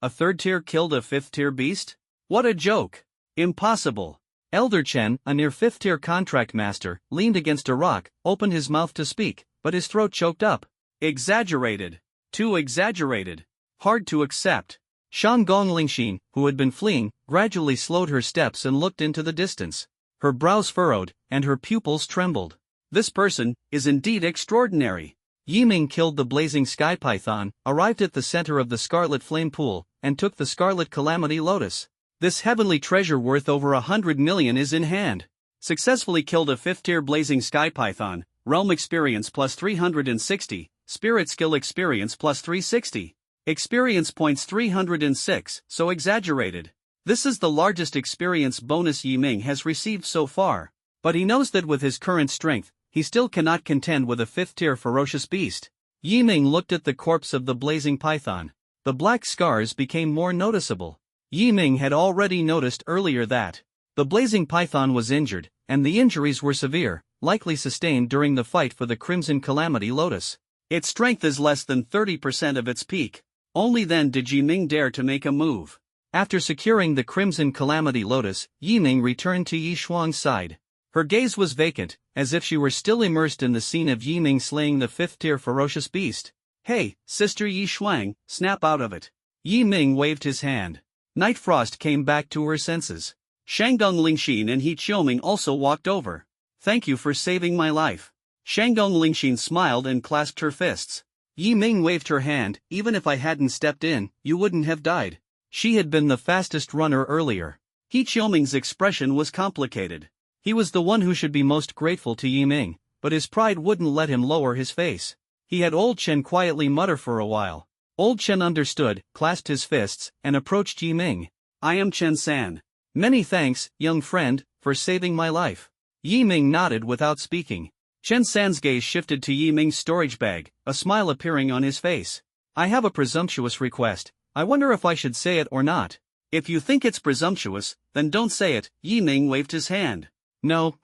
a third tier killed a fifth tier beast? What a joke! Impossible! Elder Chen, a near fifth tier contract master, leaned against a rock, opened his mouth to speak, but his throat choked up. Exaggerated. Too exaggerated. Hard to accept. Shanggong Lingxin, who had been fleeing, gradually slowed her steps and looked into the distance. Her brows furrowed, and her pupils trembled. This person is indeed extraordinary. Yiming killed the blazing sky python, arrived at the center of the scarlet flame pool, and took the scarlet calamity lotus. This heavenly treasure worth over 100 million is in hand. Successfully killed a 5th tier blazing sky python, realm experience plus 360, spirit skill experience plus 360. Experience points 306, so exaggerated. This is the largest experience bonus Yiming has received so far. But he knows that with his current strength, he still cannot contend with a 5th tier ferocious beast. Yiming looked at the corpse of the blazing python. The black scars became more noticeable. Yiming had already noticed earlier that the blazing python was injured, and the injuries were severe, likely sustained during the fight for the Crimson Calamity Lotus. Its strength is less than 30% of its peak. Only then did Yiming dare to make a move. After securing the Crimson Calamity Lotus, Yiming returned to Yi Shuang's side. Her gaze was vacant, as if she were still immersed in the scene of Yiming slaying the 5th tier ferocious beast. Hey, Sister Yi Shuang, snap out of it. Yiming waved his hand. Night Frost came back to her senses. Shanggong Lingxin and He Qiuming also walked over. Thank you for saving my life. Shanggong Lingxin smiled and clasped her fists. Yiming waved her hand. Even if I hadn't stepped in, you wouldn't have died. She had been the fastest runner earlier. He Qiuming's expression was complicated. He was the one who should be most grateful to Yiming, but his pride wouldn't let him lower his face. He had Old Chen quietly mutter for a while. Old Chen understood, clasped his fists, and approached Yiming. I am Chen San. Many thanks, young friend, for saving my life. Yiming nodded without speaking. Chen San's gaze shifted to Yiming's storage bag, a smile appearing on his face. I have a presumptuous request. I wonder if I should say it or not. If you think it's presumptuous, then don't say it. Yiming waved his hand. No,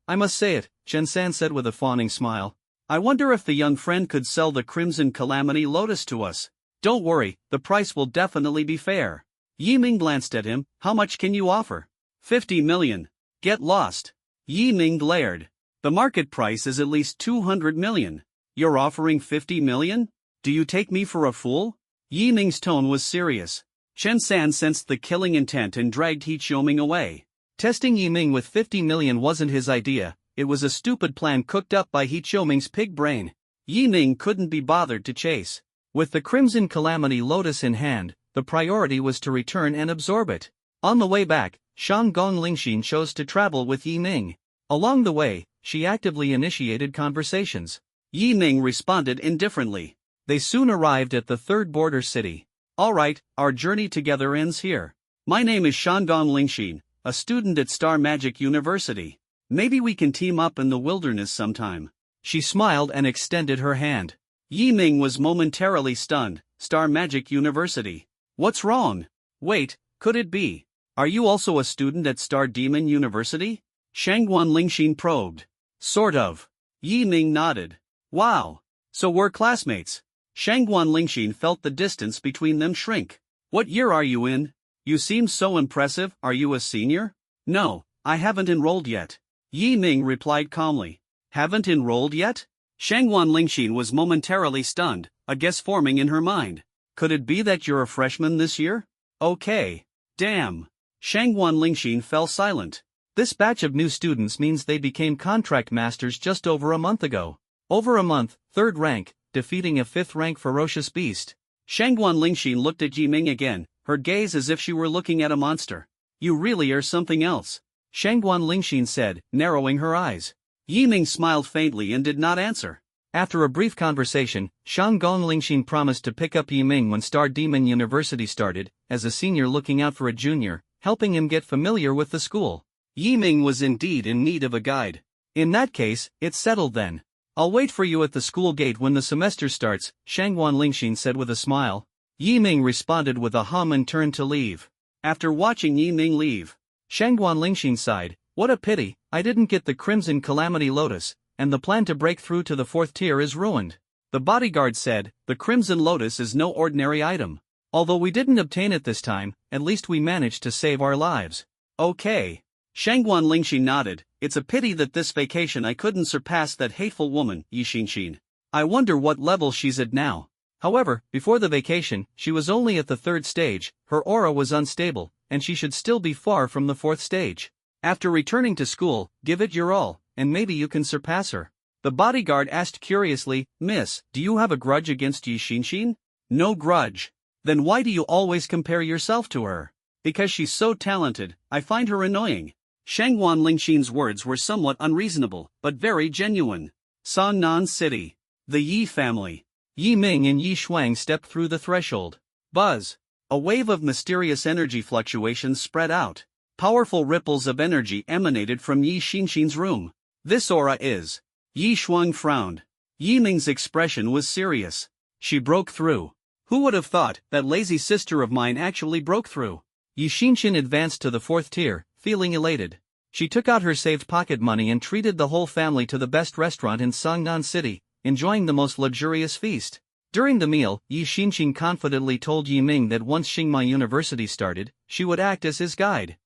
I must say it, Chen San said with a fawning smile. I wonder if the young friend could sell the Crimson Calamity Lotus to us. Don't worry, the price will definitely be fair. Yiming glanced at him. How much can you offer? 50 million. Get lost. Yiming glared. The market price is at least 200 million. You're offering 50 million? Do you take me for a fool? Yiming's tone was serious. Chen San sensed the killing intent and dragged He Qiuming away. Testing Yiming with 50 million wasn't his idea, it was a stupid plan cooked up by He Qiuming's pig brain. Yiming couldn't be bothered to chase. With the Crimson Calamity Lotus in hand, the priority was to return and absorb it. On the way back, Shanggong Lingxin chose to travel with Yiming. Along the way, she actively initiated conversations. Yiming responded indifferently. They soon arrived at the third border city. Alright, our journey together ends here. My name is Shanggong Lingxin, a student at Star Magic University. Maybe we can team up in the wilderness sometime. She smiled and extended her hand. Yiming was momentarily stunned. Star Magic University. What's wrong? Wait, could it be? Are you also a student at Star Demon University? Shanggong Lingxin probed. Sort of. Yiming nodded. Wow. So we're classmates. Shanggong Lingxin felt the distance between them shrink. What year are you in? You seem so impressive. Are you a senior? No, I haven't enrolled yet. Yiming replied calmly. Haven't enrolled yet? Shanggong Lingxin was momentarily stunned, a guess forming in her mind. Could it be that you're a freshman this year? Okay. Damn. Shanggong Lingxin fell silent. This batch of new students means they became contract masters just over a month ago. Over a month, 3rd rank, defeating a 5th rank ferocious beast. Shanggong Lingxin looked at Yiming again, her gaze as if she were looking at a monster. You really are something else. Shanggong Lingxin said, narrowing her eyes. Yiming smiled faintly and did not answer. After a brief conversation, Shanggong Lingxin promised to pick up Yiming when Star Demon University started, as a senior looking out for a junior, helping him get familiar with the school. Yiming was indeed in need of a guide. In that case, it's settled then. I'll wait for you at the school gate when the semester starts, Shanggong Lingxin said with a smile. Yiming responded with a hum and turned to leave. After watching Yiming leave, Shanggong Lingxin sighed. What a pity, I didn't get the Crimson Calamity Lotus, and the plan to break through to the 4th tier is ruined. The bodyguard said, the Crimson Lotus is no ordinary item. Although we didn't obtain it this time, at least we managed to save our lives. Okay. Shangguan Lingxi nodded. It's a pity that this vacation I couldn't surpass that hateful woman, Yi Xinxin. I wonder what level she's at now. However, before the vacation, she was only at the 3rd stage, her aura was unstable, and she should still be far from the 4th stage. After returning to school, give it your all, and maybe you can surpass her. The bodyguard asked curiously, Miss, do you have a grudge against Yi Xinxin? No grudge. Then why do you always compare yourself to her? Because she's so talented, I find her annoying. Shangguan Lingxin's words were somewhat unreasonable, but very genuine. Sannan City. The Yi family. Yi Ming and Yi Shuang stepped through the threshold. Buzz. A wave of mysterious energy fluctuations spread out. Powerful ripples of energy emanated from Yi Xinxin's room. This aura is. Yi Shuang frowned. Yi Ming's expression was serious. She broke through. Who would have thought that lazy sister of mine actually broke through? Yi Xinxin advanced to the 4th tier, feeling elated. She took out her saved pocket money and treated the whole family to the best restaurant in Sangnan City, enjoying the most luxurious feast. During the meal, Yi Xinxin confidently told Yi Ming that once Xingma University started, she would act as his guide.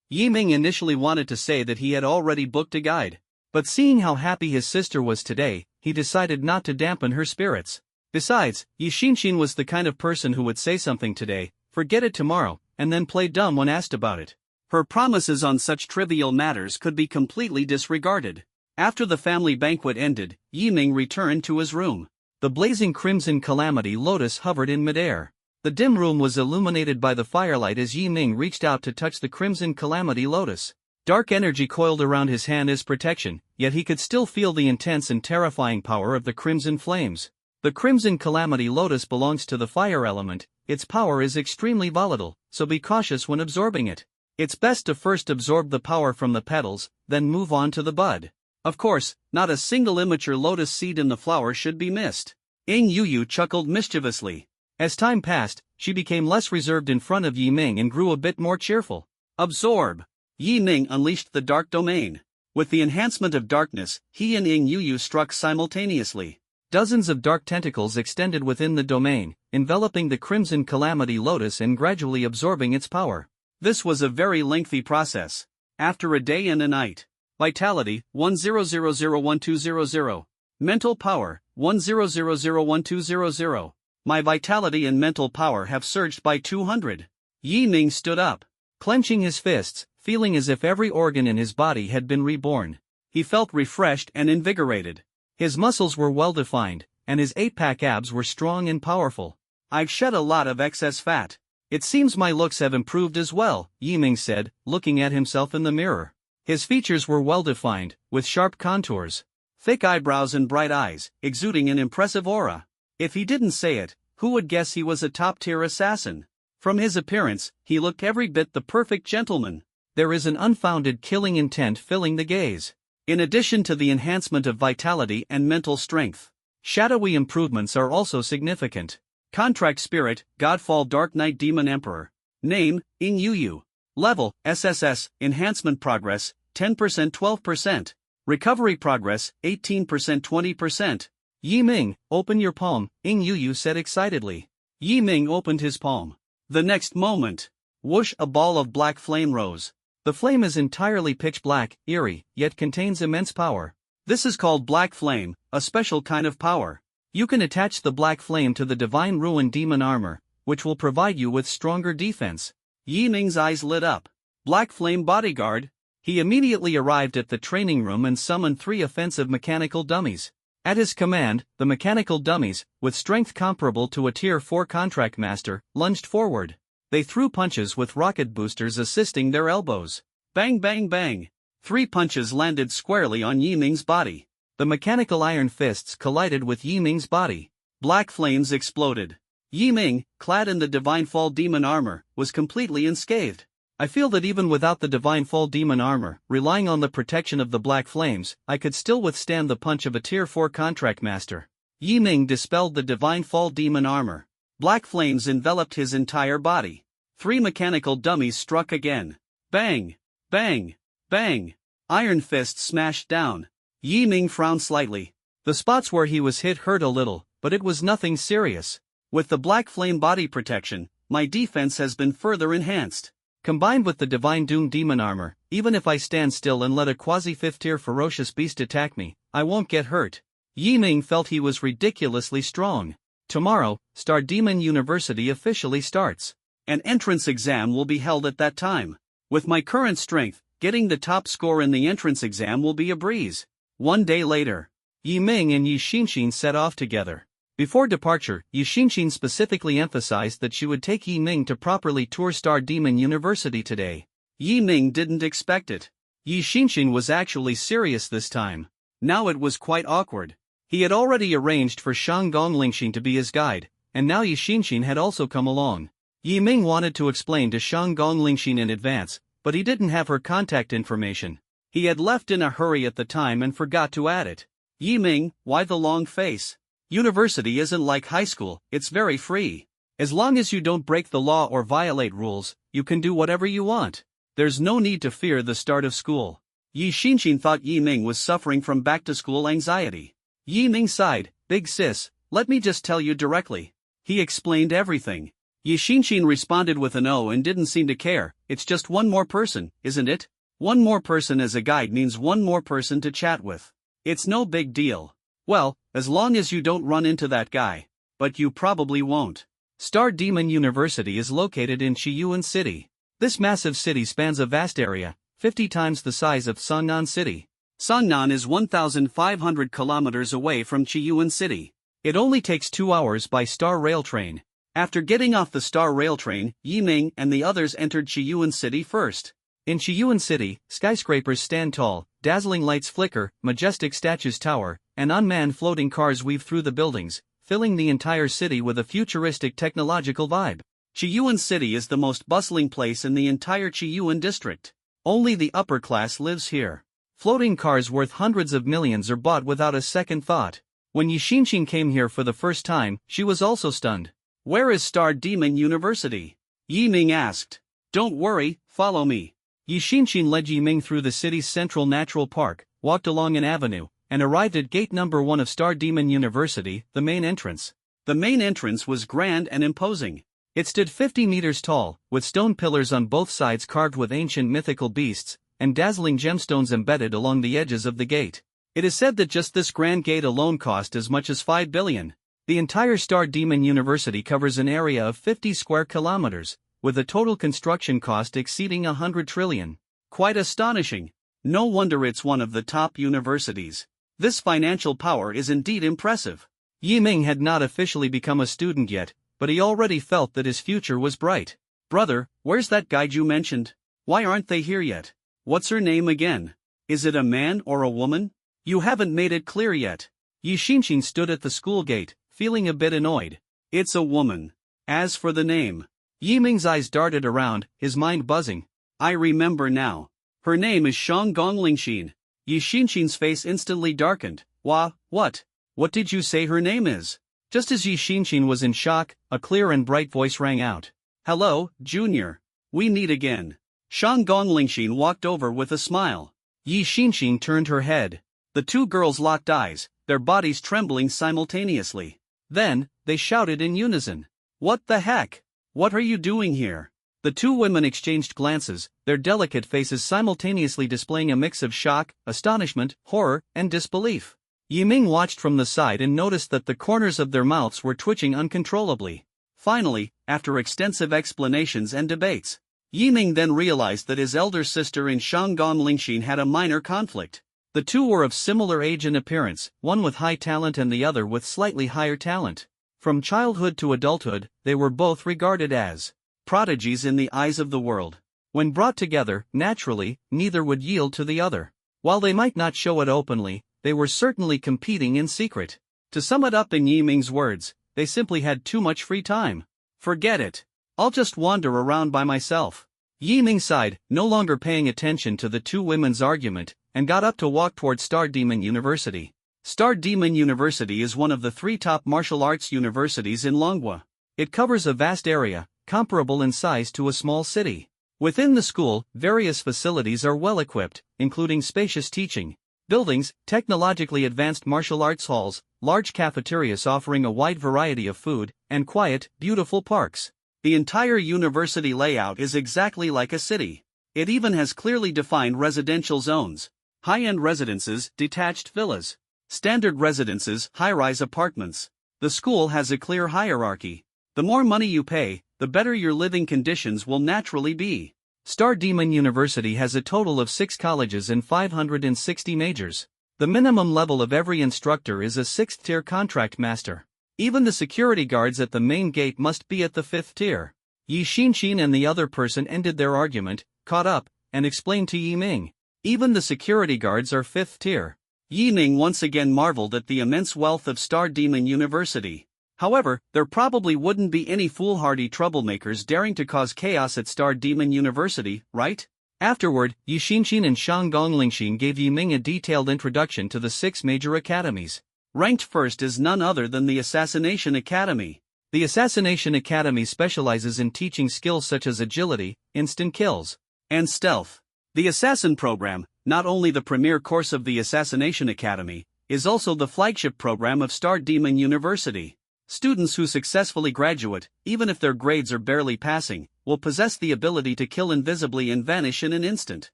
Yi Ming initially wanted to say that he had already booked a guide. But seeing how happy his sister was today, he decided not to dampen her spirits. Besides, Yi Xinxin was the kind of person who would say something today, forget it tomorrow, and then play dumb when asked about it. Her promises on such trivial matters could be completely disregarded. After the family banquet ended, Yi Ming returned to his room. The blazing Crimson Calamity Lotus hovered in midair. The dim room was illuminated by the firelight as Yi Ming reached out to touch the Crimson Calamity Lotus. Dark energy coiled around his hand as protection, yet he could still feel the intense and terrifying power of the crimson flames. The Crimson Calamity Lotus belongs to the fire element. Its power is extremely volatile, so be cautious when absorbing it. It's best to first absorb the power from the petals, then move on to the bud. Of course, not a single immature lotus seed in the flower should be missed. Ing Yuyu chuckled mischievously. As time passed, she became less reserved in front of Yi Ming and grew a bit more cheerful. Absorb. Yi Ming unleashed the dark domain. With the enhancement of darkness, he and Ing Yuyu struck simultaneously. Dozens of dark tentacles extended within the domain, enveloping the Crimson Calamity Lotus and gradually absorbing its power. This was a very lengthy process. After a day and a night. Vitality, 100012000. Mental power, 100012000. My vitality and mental power have surged by 200. Yi Ming stood up. Clenching his fists, feeling as if every organ in his body had been reborn. He felt refreshed and invigorated. His muscles were well-defined, and his 8-pack abs were strong and powerful. I've shed a lot of excess fat. It seems my looks have improved as well, Yi Ming said, looking at himself in the mirror. His features were well-defined, with sharp contours, thick eyebrows and bright eyes, exuding an impressive aura. If he didn't say it, who would guess he was a top-tier assassin? From his appearance, he looked every bit the perfect gentleman. There is an unfounded killing intent filling the gaze. In addition to the enhancement of vitality and mental strength, shadowy improvements are also significant. Contract Spirit, Godfall Dark Knight Demon Emperor. Name, Ing Yuyu. Level, SSS, Enhancement Progress, 10% 12%. Recovery Progress, 18% 20%. Yi Ming, open your palm, Ing Yuyu said excitedly. Yi Ming opened his palm. The next moment, whoosh, a ball of black flame rose. The flame is entirely pitch black, eerie, yet contains immense power. This is called Black Flame, a special kind of power. You can attach the Black Flame to the Divine Ruin Demon Armor, which will provide you with stronger defense. Yi Ming's eyes lit up. Black Flame Bodyguard? He immediately arrived at the training room and summoned 3 offensive mechanical dummies. At his command, the mechanical dummies, with strength comparable to a Tier 4 contract master, lunged forward. They threw punches with rocket boosters assisting their elbows. Bang bang bang. 3 punches landed squarely on Yi Ming's body. The mechanical iron fists collided with Yi Ming's body. Black flames exploded. Yi Ming, clad in the Divine Fall Demon Armor, was completely unscathed. I feel that even without the Divine Fall Demon Armor, relying on the protection of the Black Flames, I could still withstand the punch of a Tier 4 contract master. Yi Ming dispelled the Divine Fall Demon Armor. Black flames enveloped his entire body. 3 mechanical dummies struck again. Bang! Bang! Bang! Iron fist smashed down. Yi Ming frowned slightly. The spots where he was hit hurt a little, but it was nothing serious. With the black flame body protection, my defense has been further enhanced. Combined with the Divine Doom demon armor, even if I stand still and let a quasi-5th tier ferocious beast attack me, I won't get hurt. Yi Ming felt he was ridiculously strong. Tomorrow, Star Demon University officially starts. An entrance exam will be held at that time. With my current strength, getting the top score in the entrance exam will be a breeze. One day later, Yi Ming and Yi Xinxin set off together. Before departure, Yi Xinxin specifically emphasized that she would take Yi Ming to properly tour Star Demon University today. Yi Ming didn't expect it. Yi Xinxin was actually serious this time. Now it was quite awkward. He had already arranged for Shang Gonglingxin to be his guide, and now Yi Xinxin had also come along. Yi Ming wanted to explain to Shang Gonglingxin in advance, but he didn't have her contact information. He had left in a hurry at the time and forgot to add it. Yi Ming, why the long face? University isn't like high school, it's very free. As long as you don't break the law or violate rules, you can do whatever you want. There's no need to fear the start of school. Yi Xinxin thought Yi Ming was suffering from back-to-school anxiety. Yi Ming sighed, big sis, let me just tell you directly. He explained everything. Yi Xinxin responded with an O and didn't seem to care. It's just one more person, isn't it? One more person as a guide means one more person to chat with. It's no big deal. Well, as long as you don't run into that guy. But you probably won't. Star Demon University is located in Chiyuan City. This massive city spans a vast area, 50 times the size of Songnan City. Songnan is 1,500 kilometers away from Chiyuan City. It only takes 2 hours by Star Rail train. After getting off the Star Rail train, Yi Ming and the others entered Chiyuan City first. In Chiyuan City, skyscrapers stand tall, dazzling lights flicker, majestic statues tower, and unmanned floating cars weave through the buildings, filling the entire city with a futuristic technological vibe. Chiyuan City is the most bustling place in the entire Chiyuan district. Only the upper class lives here. Floating cars worth hundreds of millions are bought without a second thought. When Yi Xinxin came here for the first time, she was also stunned. Where is Star Demon University? Yi Ming asked. Don't worry, follow me. Yi Xinxin led Yi Ming through the city's central natural park, walked along an avenue, and arrived at gate number 1 of Star Demon University, the main entrance. The main entrance was grand and imposing. It stood 50 meters tall, with stone pillars on both sides carved with ancient mythical beasts, and dazzling gemstones embedded along the edges of the gate. It is said that just this grand gate alone cost as much as 5 billion. The entire Star Demon University covers an area of 50 square kilometers, with a total construction cost exceeding 100 trillion. Quite astonishing. No wonder it's one of the top universities. This financial power is indeed impressive. Yi Ming had not officially become a student yet, but he already felt that his future was bright. Brother, where's that guide you mentioned? Why aren't they here yet? What's her name again? Is it a man or a woman? You haven't made it clear yet. Yi Xinxin stood at the school gate, feeling a bit annoyed. It's a woman. As for the name. Yi Ming's eyes darted around, his mind buzzing. I remember now. Her name is Shang Gonglingxin. Yi Xinxin's face instantly darkened. What? What did you say her name is? Just as Yi Xinxin was in shock, a clear and bright voice rang out. Hello, Junior. We meet again. Shang Gonglingxin walked over with a smile. Yi Xinxin turned her head. The two girls locked eyes, their bodies trembling simultaneously. Then, they shouted in unison. What the heck? What are you doing here? The two women exchanged glances, their delicate faces simultaneously displaying a mix of shock, astonishment, horror, and disbelief. Yi Ming watched from the side and noticed that the corners of their mouths were twitching uncontrollably. Finally, after extensive explanations and debates, Yi Ming then realized that his elder sister and Shang Gonglingxin had a minor conflict. The two were of similar age and appearance, one with high talent and the other with slightly higher talent. From childhood to adulthood, they were both regarded as prodigies in the eyes of the world. When brought together, naturally, neither would yield to the other. While they might not show it openly, they were certainly competing in secret. To sum it up in Yi Ming's words, they simply had too much free time. Forget it. I'll just wander around by myself. Yi Ming sighed, no longer paying attention to the two women's argument, and got up to walk toward Star Demon University. Star Demon University is one of the 3 top martial arts universities in Longhua. It covers a vast area, comparable in size to a small city. Within the school, various facilities are well equipped, including spacious teaching buildings, technologically advanced martial arts halls, large cafeterias offering a wide variety of food, and quiet, beautiful parks. The entire university layout is exactly like a city. It even has clearly defined residential zones: high-end residences, detached villas, standard residences, high-rise apartments. The school has a clear hierarchy. The more money you pay, the better your living conditions will naturally be. Star Demon University has a total of 6 colleges and 560 majors. The minimum level of every instructor is a 6th-tier contract master. Even the security guards at the main gate must be at the 5th tier. Yi Xinshin and the other person ended their argument, caught up, and explained to Yi Ming. Even the security guards are 5th tier. Yi Ming once again marveled at the immense wealth of Star Demon University. However, there probably wouldn't be any foolhardy troublemakers daring to cause chaos at Star Demon University, right? Afterward, Yi Xinshin and Shang Gonglingxin gave Yi Ming a detailed introduction to the 6 major academies. Ranked first is none other than the Assassination Academy. The Assassination Academy specializes in teaching skills such as agility, instant kills, and stealth. The Assassin program, not only the premier course of the Assassination Academy, is also the flagship program of Star Demon University. Students who successfully graduate, even if their grades are barely passing, will possess the ability to kill invisibly and vanish in an instant.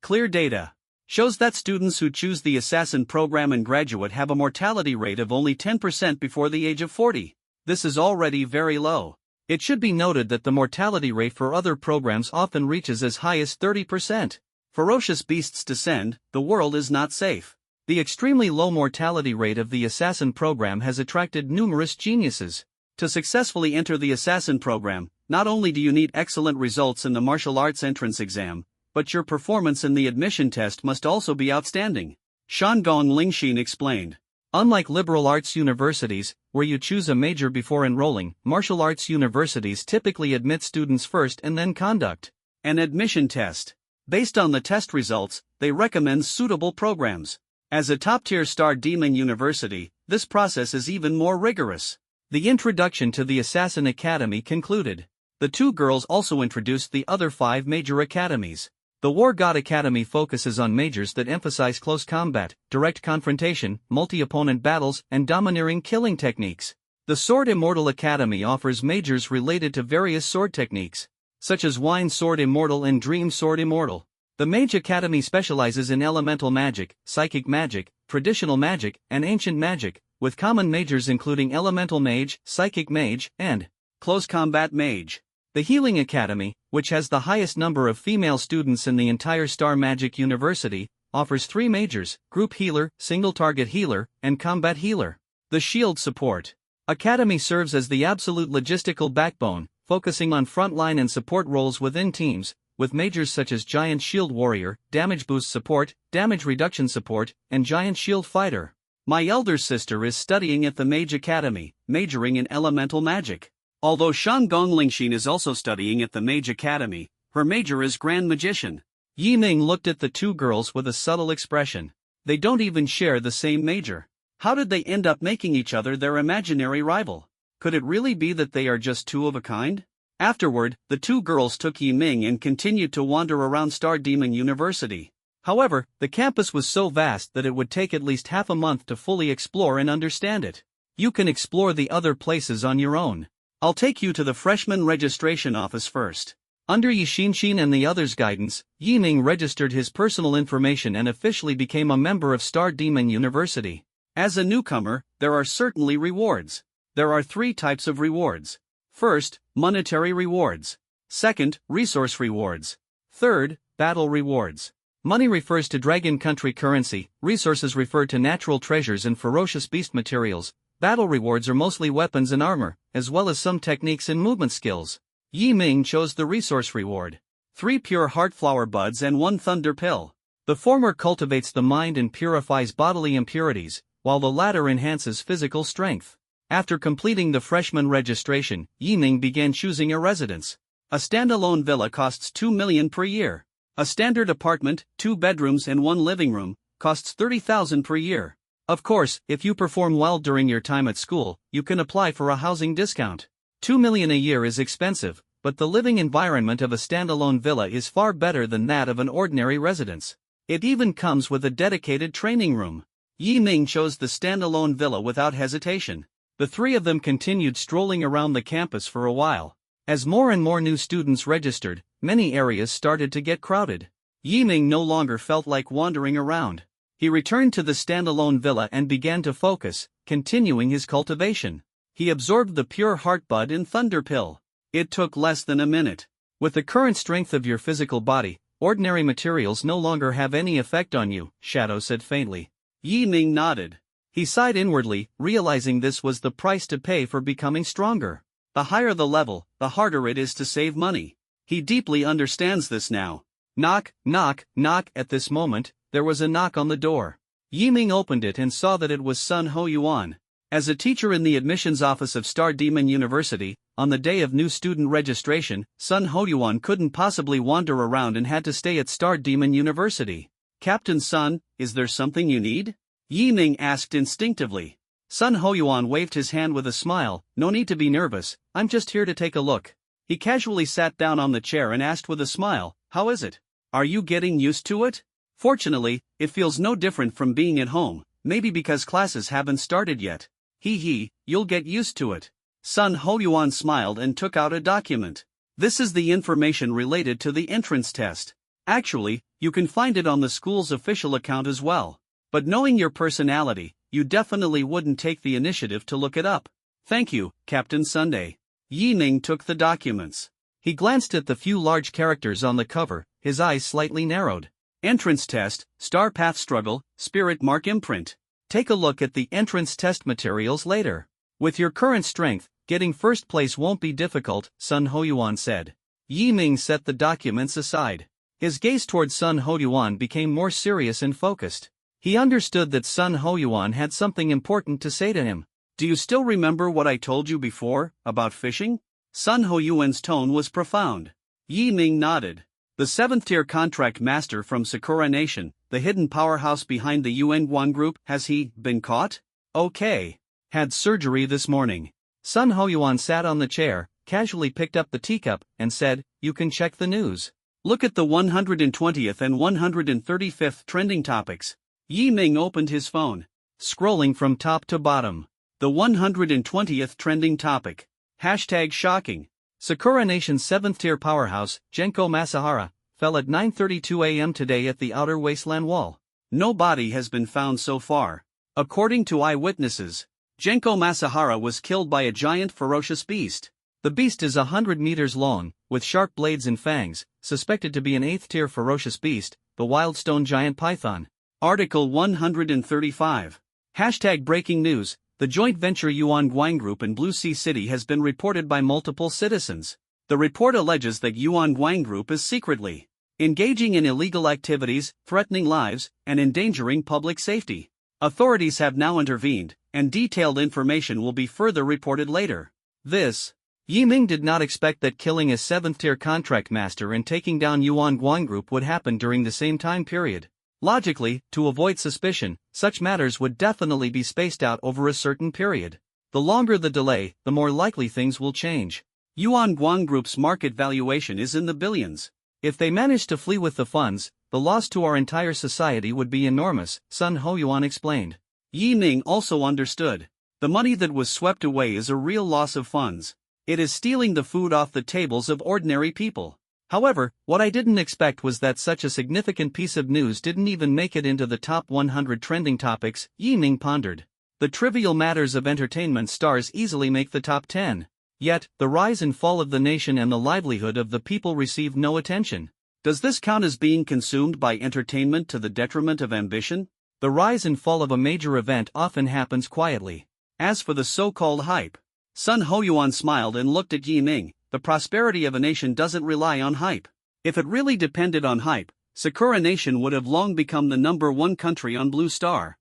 Clear data shows that students who choose the Assassin program and graduate have a mortality rate of only 10% before the age of 40. This is already very low. It should be noted that the mortality rate for other programs often reaches as high as 30%. Ferocious beasts descend, the world is not safe. The extremely low mortality rate of the Assassin program has attracted numerous geniuses. To successfully enter the Assassin program, not only do you need excellent results in the martial arts entrance exam, but your performance in the admission test must also be outstanding. Shangong Lingxin explained. Unlike liberal arts universities, where you choose a major before enrolling, martial arts universities typically admit students first and then conduct an admission test. Based on the test results, they recommend suitable programs. As a top-tier Star Demon University, this process is even more rigorous. The introduction to the Assassin Academy concluded. The 2 girls also introduced the other 5 major academies. The War God Academy focuses on majors that emphasize close combat, direct confrontation, multi-opponent battles, and domineering killing techniques. The Sword Immortal Academy offers majors related to various sword techniques, such as Wine Sword Immortal and Dream Sword Immortal. The Mage Academy specializes in elemental magic, psychic magic, traditional magic, and ancient magic, with common majors including elemental mage, psychic mage, and close combat mage. The Healing Academy, which has the highest number of female students in the entire Star Magic University, offers 3 majors: Group Healer, Single Target Healer, and Combat Healer. The Shield Support Academy serves as the absolute logistical backbone, focusing on frontline and support roles within teams, with majors such as Giant Shield Warrior, Damage Boost Support, Damage Reduction Support, and Giant Shield Fighter. My elder sister is studying at the Mage Academy, majoring in elemental magic. Although Shangong Lingxin is also studying at the Mage Academy, her major is Grand Magician. Yi Ming looked at the 2 girls with a subtle expression. They don't even share the same major. How did they end up making each other their imaginary rival? Could it really be that they are just 2 of a kind? Afterward, the 2 girls took Yi Ming and continued to wander around Star Demon University. However, the campus was so vast that it would take at least half a month to fully explore and understand it. You can explore the other places on your own. I'll take you to the freshman registration office first. Under Yi Xinshin and the others' guidance, Yi Ming registered his personal information and officially became a member of Star Demon University. As a newcomer, there are certainly rewards. There are 3 types of rewards. First, monetary rewards. Second, resource rewards. Third, battle rewards. Money refers to Dragon Country currency, resources refer to natural treasures and ferocious beast materials. Battle rewards are mostly weapons and armor, as well as some techniques and movement skills. Yi Ming chose the resource reward. 3 pure heartflower buds and 1 thunder pill. The former cultivates the mind and purifies bodily impurities, while the latter enhances physical strength. After completing the freshman registration, Yi Ming began choosing a residence. A standalone villa costs 2 million per year. A standard apartment, 2 bedrooms and 1 living room, costs 30,000 per year. Of course, if you perform well during your time at school, you can apply for a housing discount. 2 million a year is expensive, but the living environment of a standalone villa is far better than that of an ordinary residence. It even comes with a dedicated training room. Yi Ming chose the standalone villa without hesitation. The three of them continued strolling around the campus for a while. As more and more new students registered, many areas started to get crowded. Yi Ming no longer felt like wandering around. He returned to the standalone villa and began to focus, continuing his cultivation. He absorbed the pure heart bud in Thunder Pill. It took less than a minute. With the current strength of your physical body, ordinary materials no longer have any effect on you, Shadow said faintly. Yi Ming nodded. He sighed inwardly, realizing this was the price to pay for becoming stronger. The higher the level, the harder it is to save money. He deeply understands this now. Knock, knock, knock. At this moment, there was a knock on the door. Yi Ming opened it and saw that it was Sun Ho Yuan. As a teacher in the admissions office of Star Demon University, on the day of new student registration, Sun Ho Yuan couldn't possibly wander around and had to stay at Star Demon University. Captain Sun, is there something you need? Yi Ming asked instinctively. Sun Ho Yuan waved his hand with a smile. No need to be nervous, I'm just here to take a look. He casually sat down on the chair and asked with a smile, how is it? Are you getting used to it? Fortunately, it feels no different from being at home, maybe because classes haven't started yet. You'll get used to it. Sun Ho Yuan smiled and took out a document. This is the information related to the entrance test. Actually, you can find it on the school's official account as well. But knowing your personality, you definitely wouldn't take the initiative to look it up. Thank you, Captain Sunday. Yi Ming took the documents. He glanced at the few large characters on the cover, his eyes slightly narrowed. Entrance test, Star Path Struggle, Spirit Mark Imprint. Take a look at the entrance test materials later. With your current strength, getting first place won't be difficult, Sun Ho Yuan said. Yi Ming set the documents aside. His gaze toward Sun Ho Yuan became more serious and focused. He understood that Sun Ho Yuan had something important to say to him. Do you still remember what I told you before, about fishing? Sun Ho Yuan's tone was profound. Yi Ming nodded. The 7th-tier contract master from Sakura Nation, the hidden powerhouse behind the Yuan group, has he been caught? Okay. Had surgery this morning. Sun Ho Yuan sat on the chair, casually picked up the teacup, and said, you can check the news. Look at the 120th and 135th trending topics. Yi Ming opened his phone. Scrolling from top to bottom. The 120th trending topic. Hashtag shocking. Sakura Nation's 7th-tier powerhouse, Genko Masahara, fell at 9:32 a.m. today at the Outer Wasteland Wall. No body has been found so far. According to eyewitnesses, Genko Masahara was killed by a giant ferocious beast. The beast is 100 meters long, with sharp blades and fangs, suspected to be an 8th-tier ferocious beast, the Wildstone Giant Python. Article 135. Hashtag breaking news. The joint venture Yuan Group and Blue Sea City has been reported by multiple citizens. The report alleges that Yuan Group is secretly engaging in illegal activities, threatening lives, and endangering public safety. Authorities have now intervened, and detailed information will be further reported later. Yi Ming did not expect that killing a 7th-tier contract master and taking down Yuan Group would happen during the same time period. Logically, to avoid suspicion, such matters would definitely be spaced out over a certain period. The longer the delay, the more likely things will change. Yuan Group's market valuation is in the billions. If they manage to flee with the funds, the loss to our entire society would be enormous, Sun Ho Yuan explained. Yi Ming also understood. The money that was swept away is a real loss of funds. It is stealing the food off the tables of ordinary people. However, what I didn't expect was that such a significant piece of news didn't even make it into the top 100 trending topics, Yi Ming pondered. The trivial matters of entertainment stars easily make the top 10. Yet, the rise and fall of the nation and the livelihood of the people receive no attention. Does this count as being consumed by entertainment to the detriment of ambition? The rise and fall of a major event often happens quietly. As for the so-called hype, Sun Ho Yuan smiled and looked at Yi Ming. The prosperity of a nation doesn't rely on hype. If it really depended on hype, Sakura Nation would have long become the #1 country on Blue Star.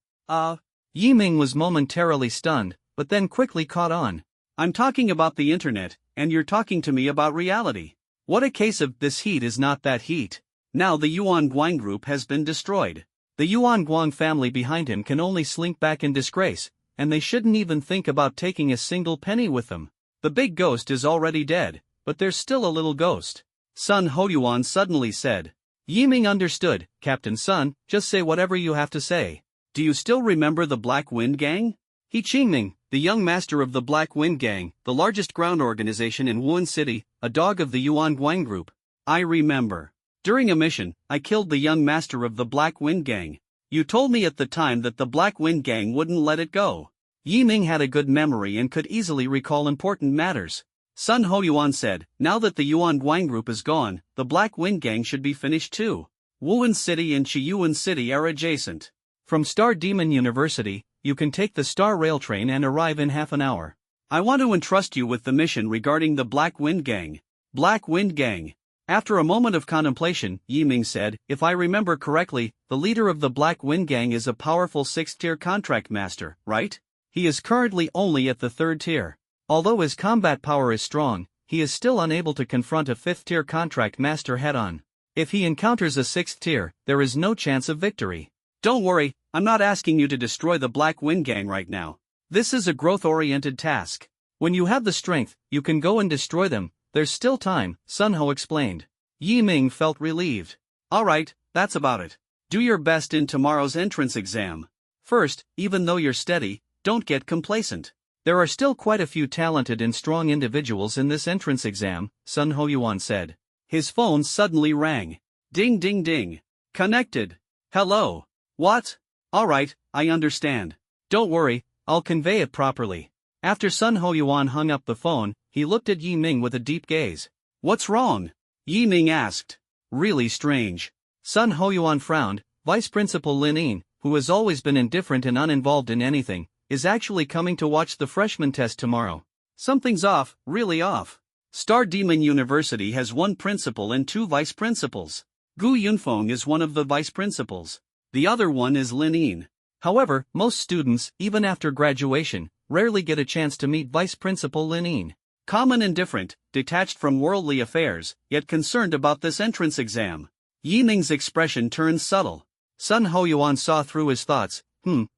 Yi Ming was momentarily stunned, but then quickly caught on. I'm talking about the internet, and you're talking to me about reality. What a case of this heat is not that heat. Now the Yuan Group has been destroyed. The Yuan family behind him can only slink back in disgrace, and they shouldn't even think about taking a single penny with them. The big ghost is already dead, but there's still a little ghost. Sun Hoyuan suddenly said. Yiming understood. Captain Sun, just say whatever you have to say. Do you still remember the Black Wind Gang? He Qingming, the young master of the Black Wind Gang, the largest ground organization in Wuhan City, a dog of the Yuan Guang group. I remember. During a mission, I killed the young master of the Black Wind Gang. You told me at the time that the Black Wind Gang wouldn't let it go. Yiming had a good memory and could easily recall important matters. Sun Hoyuan said, now that the Yuan Guang group is gone, the Black Wind Gang should be finished too. Wuhan City and Chiyuan City are adjacent. From Star Demon University, you can take the Star Rail train and arrive in half an hour. I want to entrust you with the mission regarding the Black Wind Gang. Black Wind Gang. After a moment of contemplation, Yiming said, if I remember correctly, the leader of the Black Wind Gang is a powerful 6th-tier contract master, right? He is currently only at the 3rd tier. Although his combat power is strong, he is still unable to confront a 5th-tier contract master head-on. If he encounters a 6th tier, there is no chance of victory. Don't worry, I'm not asking you to destroy the Black Wind Gang right now. This is a growth-oriented task. When you have the strength, you can go and destroy them. There's still time, Sun Ho explained. Yiming felt relieved. Alright, that's about it. Do your best in tomorrow's entrance exam. First, even though you're steady, don't get complacent. There are still quite a few talented and strong individuals in this entrance exam, Sun Hoyuan said. His phone suddenly rang. Ding ding ding. Connected. Hello. What? Alright, I understand. Don't worry, I'll convey it properly. After Sun Hoyuan hung up the phone, he looked at Yiming with a deep gaze. What's wrong? Yiming asked. Really strange. Sun Hoyuan frowned. Vice Principal Lin Yin, who has always been indifferent and uninvolved in anything, is actually coming to watch the freshman test tomorrow. Something's off, really off. Star Demon University has 1 principal and 2 vice principals. Gu Yunfeng is one of the vice principals. The other one is Lin Yin. However, most students, even after graduation, rarely get a chance to meet Vice Principal Lin Yin. Common and different, detached from worldly affairs, yet concerned about this entrance exam. Yiming's expression turned subtle. Sun Hoyuan saw through his thoughts.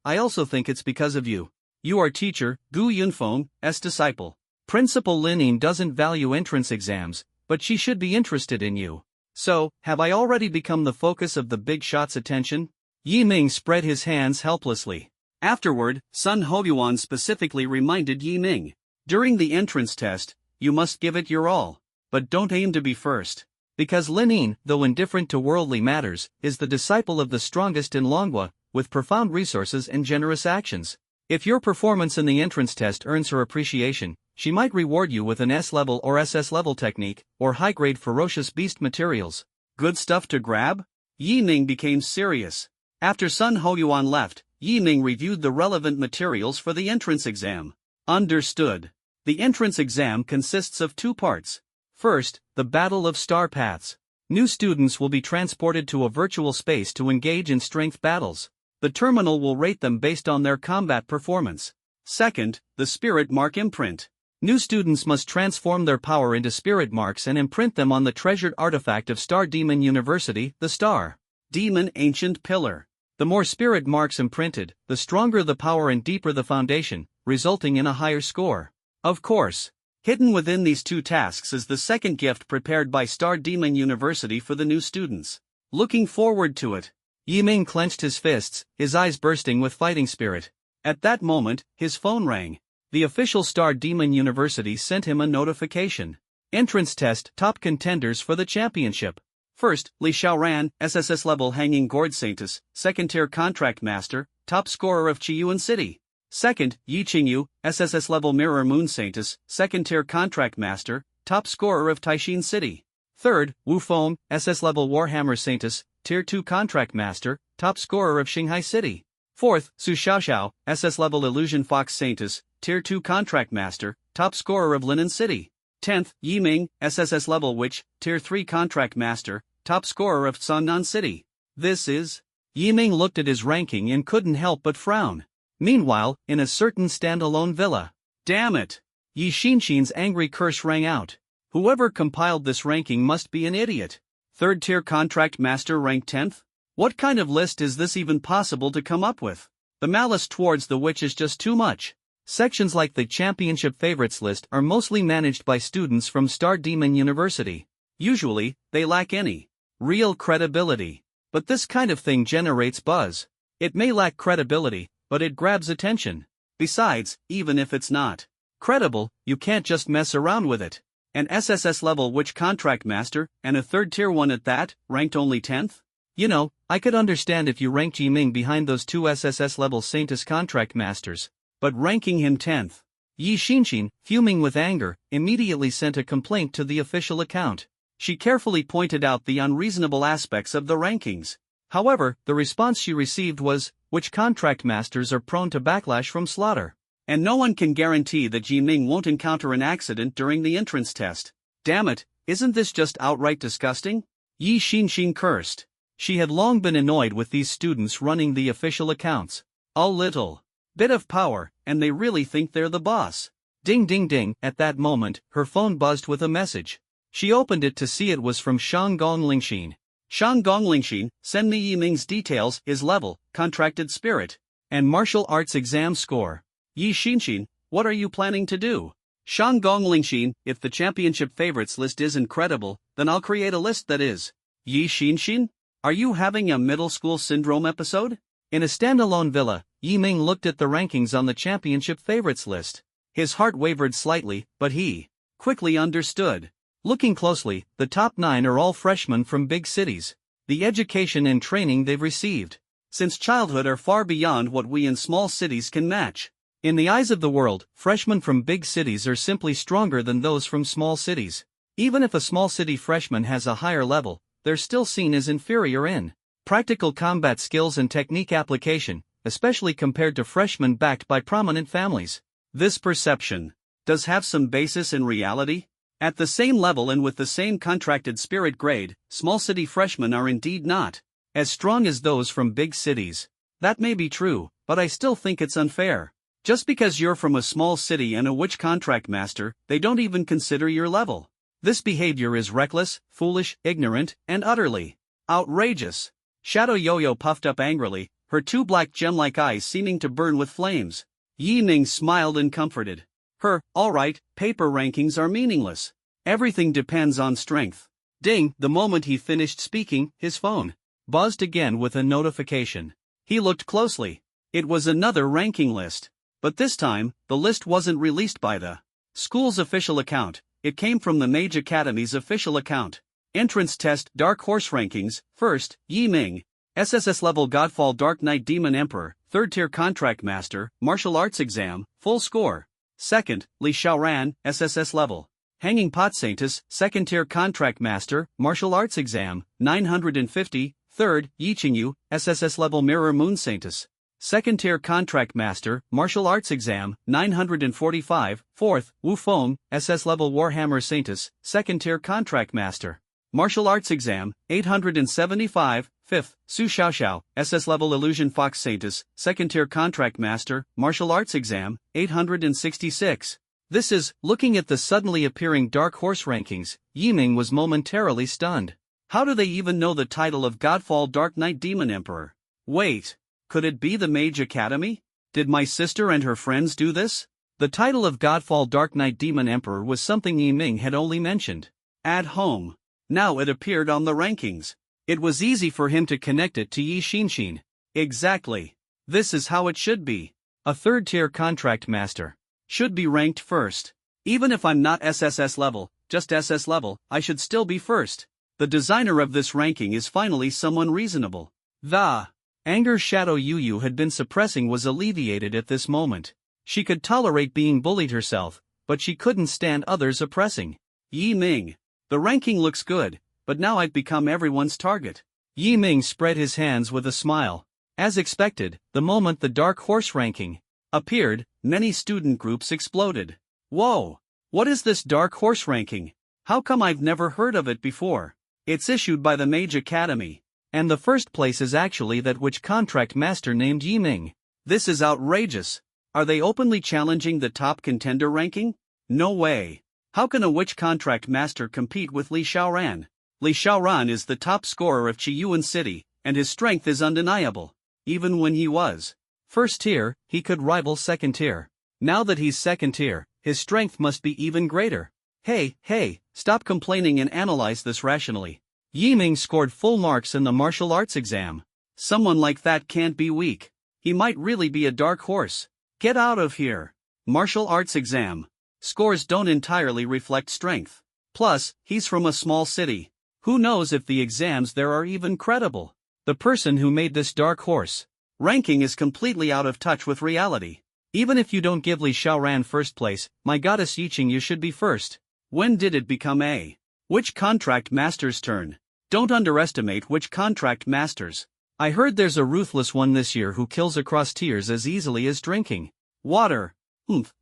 I also think it's because of you. You are teacher, Gu Yunfeng's disciple. Principal Lin Yin doesn't value entrance exams, but she should be interested in you. So, have I already become the focus of the big shot's attention? Yiming spread his hands helplessly. Afterward, Sun Hoyuan specifically reminded Yiming. During the entrance test, you must give it your all. But don't aim to be first. Because Lin Yin, though indifferent to worldly matters, is the disciple of the strongest in Longhua, with profound resources and generous actions. If your performance in the entrance test earns her appreciation, she might reward you with an S-level or SS-level technique, or high-grade ferocious beast materials. Good stuff to grab? Yiming became serious. After Sun Hoyuan left, Yiming reviewed the relevant materials for the entrance exam. Understood. The entrance exam consists of 2 parts. First, the Battle of Star Paths. New students will be transported to a virtual space to engage in strength battles. The terminal will rate them based on their combat performance. Second, the Spirit Mark Imprint. New students must transform their power into spirit marks and imprint them on the treasured artifact of Star Demon University, the Star Demon Ancient Pillar. The more spirit marks imprinted, the stronger the power and deeper the foundation, resulting in a higher score. Of course, hidden within these 2 tasks is the second gift prepared by Star Demon University for the new students. Looking forward to it. Yiming clenched his fists, his eyes bursting with fighting spirit. At that moment, his phone rang. The official Star Demon University sent him a notification. Entrance test top contenders for the championship. First, Li Xiaoran, SSS level Hanging Gourd Saintus, 2nd tier contract master, top scorer of Chiyuan City. Second, Yi Qingyu, SSS level Mirror Moon Saintus, 2nd tier contract master, top scorer of Taixin City. Third, Wu Feng, SS level Warhammer Saintus, tier 2 contract master, top scorer of Shanghai City. Fourth, Su Xiaoxiao, SS level Illusion Fox Saintus, tier 2 contract master, top scorer of Linen City. 10th, Yiming, SSS level Witch, tier 3 contract master, top scorer of Sannan City. This is... Yiming looked at his ranking and couldn't help but frown. Meanwhile, in a certain standalone villa. Damn it! Yi Xinxin's angry curse rang out. Whoever compiled this ranking must be an idiot. 3rd tier contract master ranked 10th? What kind of list is this even possible to come up with? The malice towards the witch is just too much. Sections like the championship favorites list are mostly managed by students from Star Demon University. Usually, they lack any real credibility. But this kind of thing generates buzz. It may lack credibility, but it grabs attention. Besides, even if it's not credible, you can't just mess around with it. An SSS level witch contract master, and a third tier one at that, ranked only 10th? You know, I could understand if you ranked Yiming behind those two SSS level Saintess contract masters. But ranking him 10th. Yi Xinshin, fuming with anger, immediately sent a complaint to the official account. She carefully pointed out the unreasonable aspects of the rankings. However, the response she received was, which contract masters are prone to backlash from slaughter. And no one can guarantee that Yiming won't encounter an accident during the entrance test. Damn it, isn't this just outright disgusting? Yi Xinshin cursed. She had long been annoyed with these students running the official accounts. A little bit of power, and they really think they're the boss. Ding ding ding, at that moment, her phone buzzed with a message. She opened it to see it was from Shanggong Lingxin. Shanggong Lingxin, send me Yiming's details, his level, contracted spirit, and martial arts exam score. Yi Xinshin, what are you planning to do? Shanggong Lingxin, if the championship favorites list isn't credible, then I'll create a list that is. Yi Xinshin? Are you having a middle school syndrome episode? In a standalone villa, Yiming looked at the rankings on the championship favorites list. His heart wavered slightly, but he quickly understood. Looking closely, the top 9 are all freshmen from big cities. The education and training they've received since childhood are far beyond what we in small cities can match. In the eyes of the world, freshmen from big cities are simply stronger than those from small cities. Even if a small city freshman has a higher level, they're still seen as inferior in practical combat skills and technique application, especially compared to freshmen backed by prominent families. This perception does have some basis in reality. At the same level and with the same contracted spirit grade, small city freshmen are indeed not as strong as those from big cities. That may be true, but I still think it's unfair. Just because you're from a small city and a witch contract master, they don't even consider your level. This behavior is reckless, foolish, ignorant, and utterly outrageous. Shadow Yo-Yo puffed up angrily, her two black gem-like eyes seeming to burn with flames. Yiming smiled and comforted her. Alright, paper rankings are meaningless. Everything depends on strength. Ding, the moment he finished speaking, his phone buzzed again with a notification. He looked closely. It was another ranking list. But this time, the list wasn't released by the school's official account. It came from the Mage Academy's official account. Entrance test Dark Horse rankings. First, Yiming. SSS level Godfall Dark Knight Demon Emperor, 3rd tier contract master, martial arts exam, full score. Second, Li Xiaoran, SSS level Hanging Pot Saintess, 2nd tier contract master, martial arts exam, 950. Third, Yi Qingyu, SSS level Mirror Moon Saintess, 2nd tier contract master, martial arts exam, 945. Fourth, Wu Feng, SS level Warhammer Saintess, 2nd tier contract master, martial arts exam, 875. Fifth, Su Xiaoxiao, SS level Illusion Fox Saintess, 2nd tier contract master, martial arts exam, 866. This is, looking at the suddenly appearing Dark Horse rankings, Yiming was momentarily stunned. How do they even know the title of Godfall Dark Knight Demon Emperor? Wait, could it be the Mage Academy? Did my sister and her friends do this? The title of Godfall Dark Knight Demon Emperor was something Yiming had only mentioned at home. Now it appeared on the rankings. It was easy for him to connect it to Yi Xinshin. Exactly. This is how it should be. A 3rd tier contract master should be ranked first. Even if I'm not SSS level, just SS level, I should still be first. The designer of this ranking is finally someone reasonable. The anger Shadow Yu had been suppressing was alleviated at this moment. She could tolerate being bullied herself, but she couldn't stand others oppressing. Yiming. The ranking looks good, but now I've become everyone's target. Yiming spread his hands with a smile. As expected, the moment the Dark Horse ranking appeared, many student groups exploded. Whoa! What is this Dark Horse ranking? How come I've never heard of it before? It's issued by the Mage Academy. And the first place is actually that witch contract master named Yiming. This is outrageous. Are they openly challenging the top contender ranking? No way. How can a witch contract master compete with Li Xiaoran? Li Xiaoran is the top scorer of Qiyuan City, and his strength is undeniable. Even when he was 1st tier, he could rival 2nd tier. Now that he's second tier, his strength must be even greater. Hey, stop complaining and analyze this rationally. Yiming scored full marks in the martial arts exam. Someone like that can't be weak. He might really be a dark horse. Get out of here. Martial arts exam. Scores don't entirely reflect strength. Plus, he's from a small city. Who knows if the exams there are even credible? The person who made this dark horse ranking is completely out of touch with reality. Even if you don't give Li Xiaoran first place, my goddess Yiqing, you should be first. When did it become a witch contract master's turn? Don't underestimate witch contract masters. I heard there's a ruthless one this year who kills across tiers as easily as drinking water.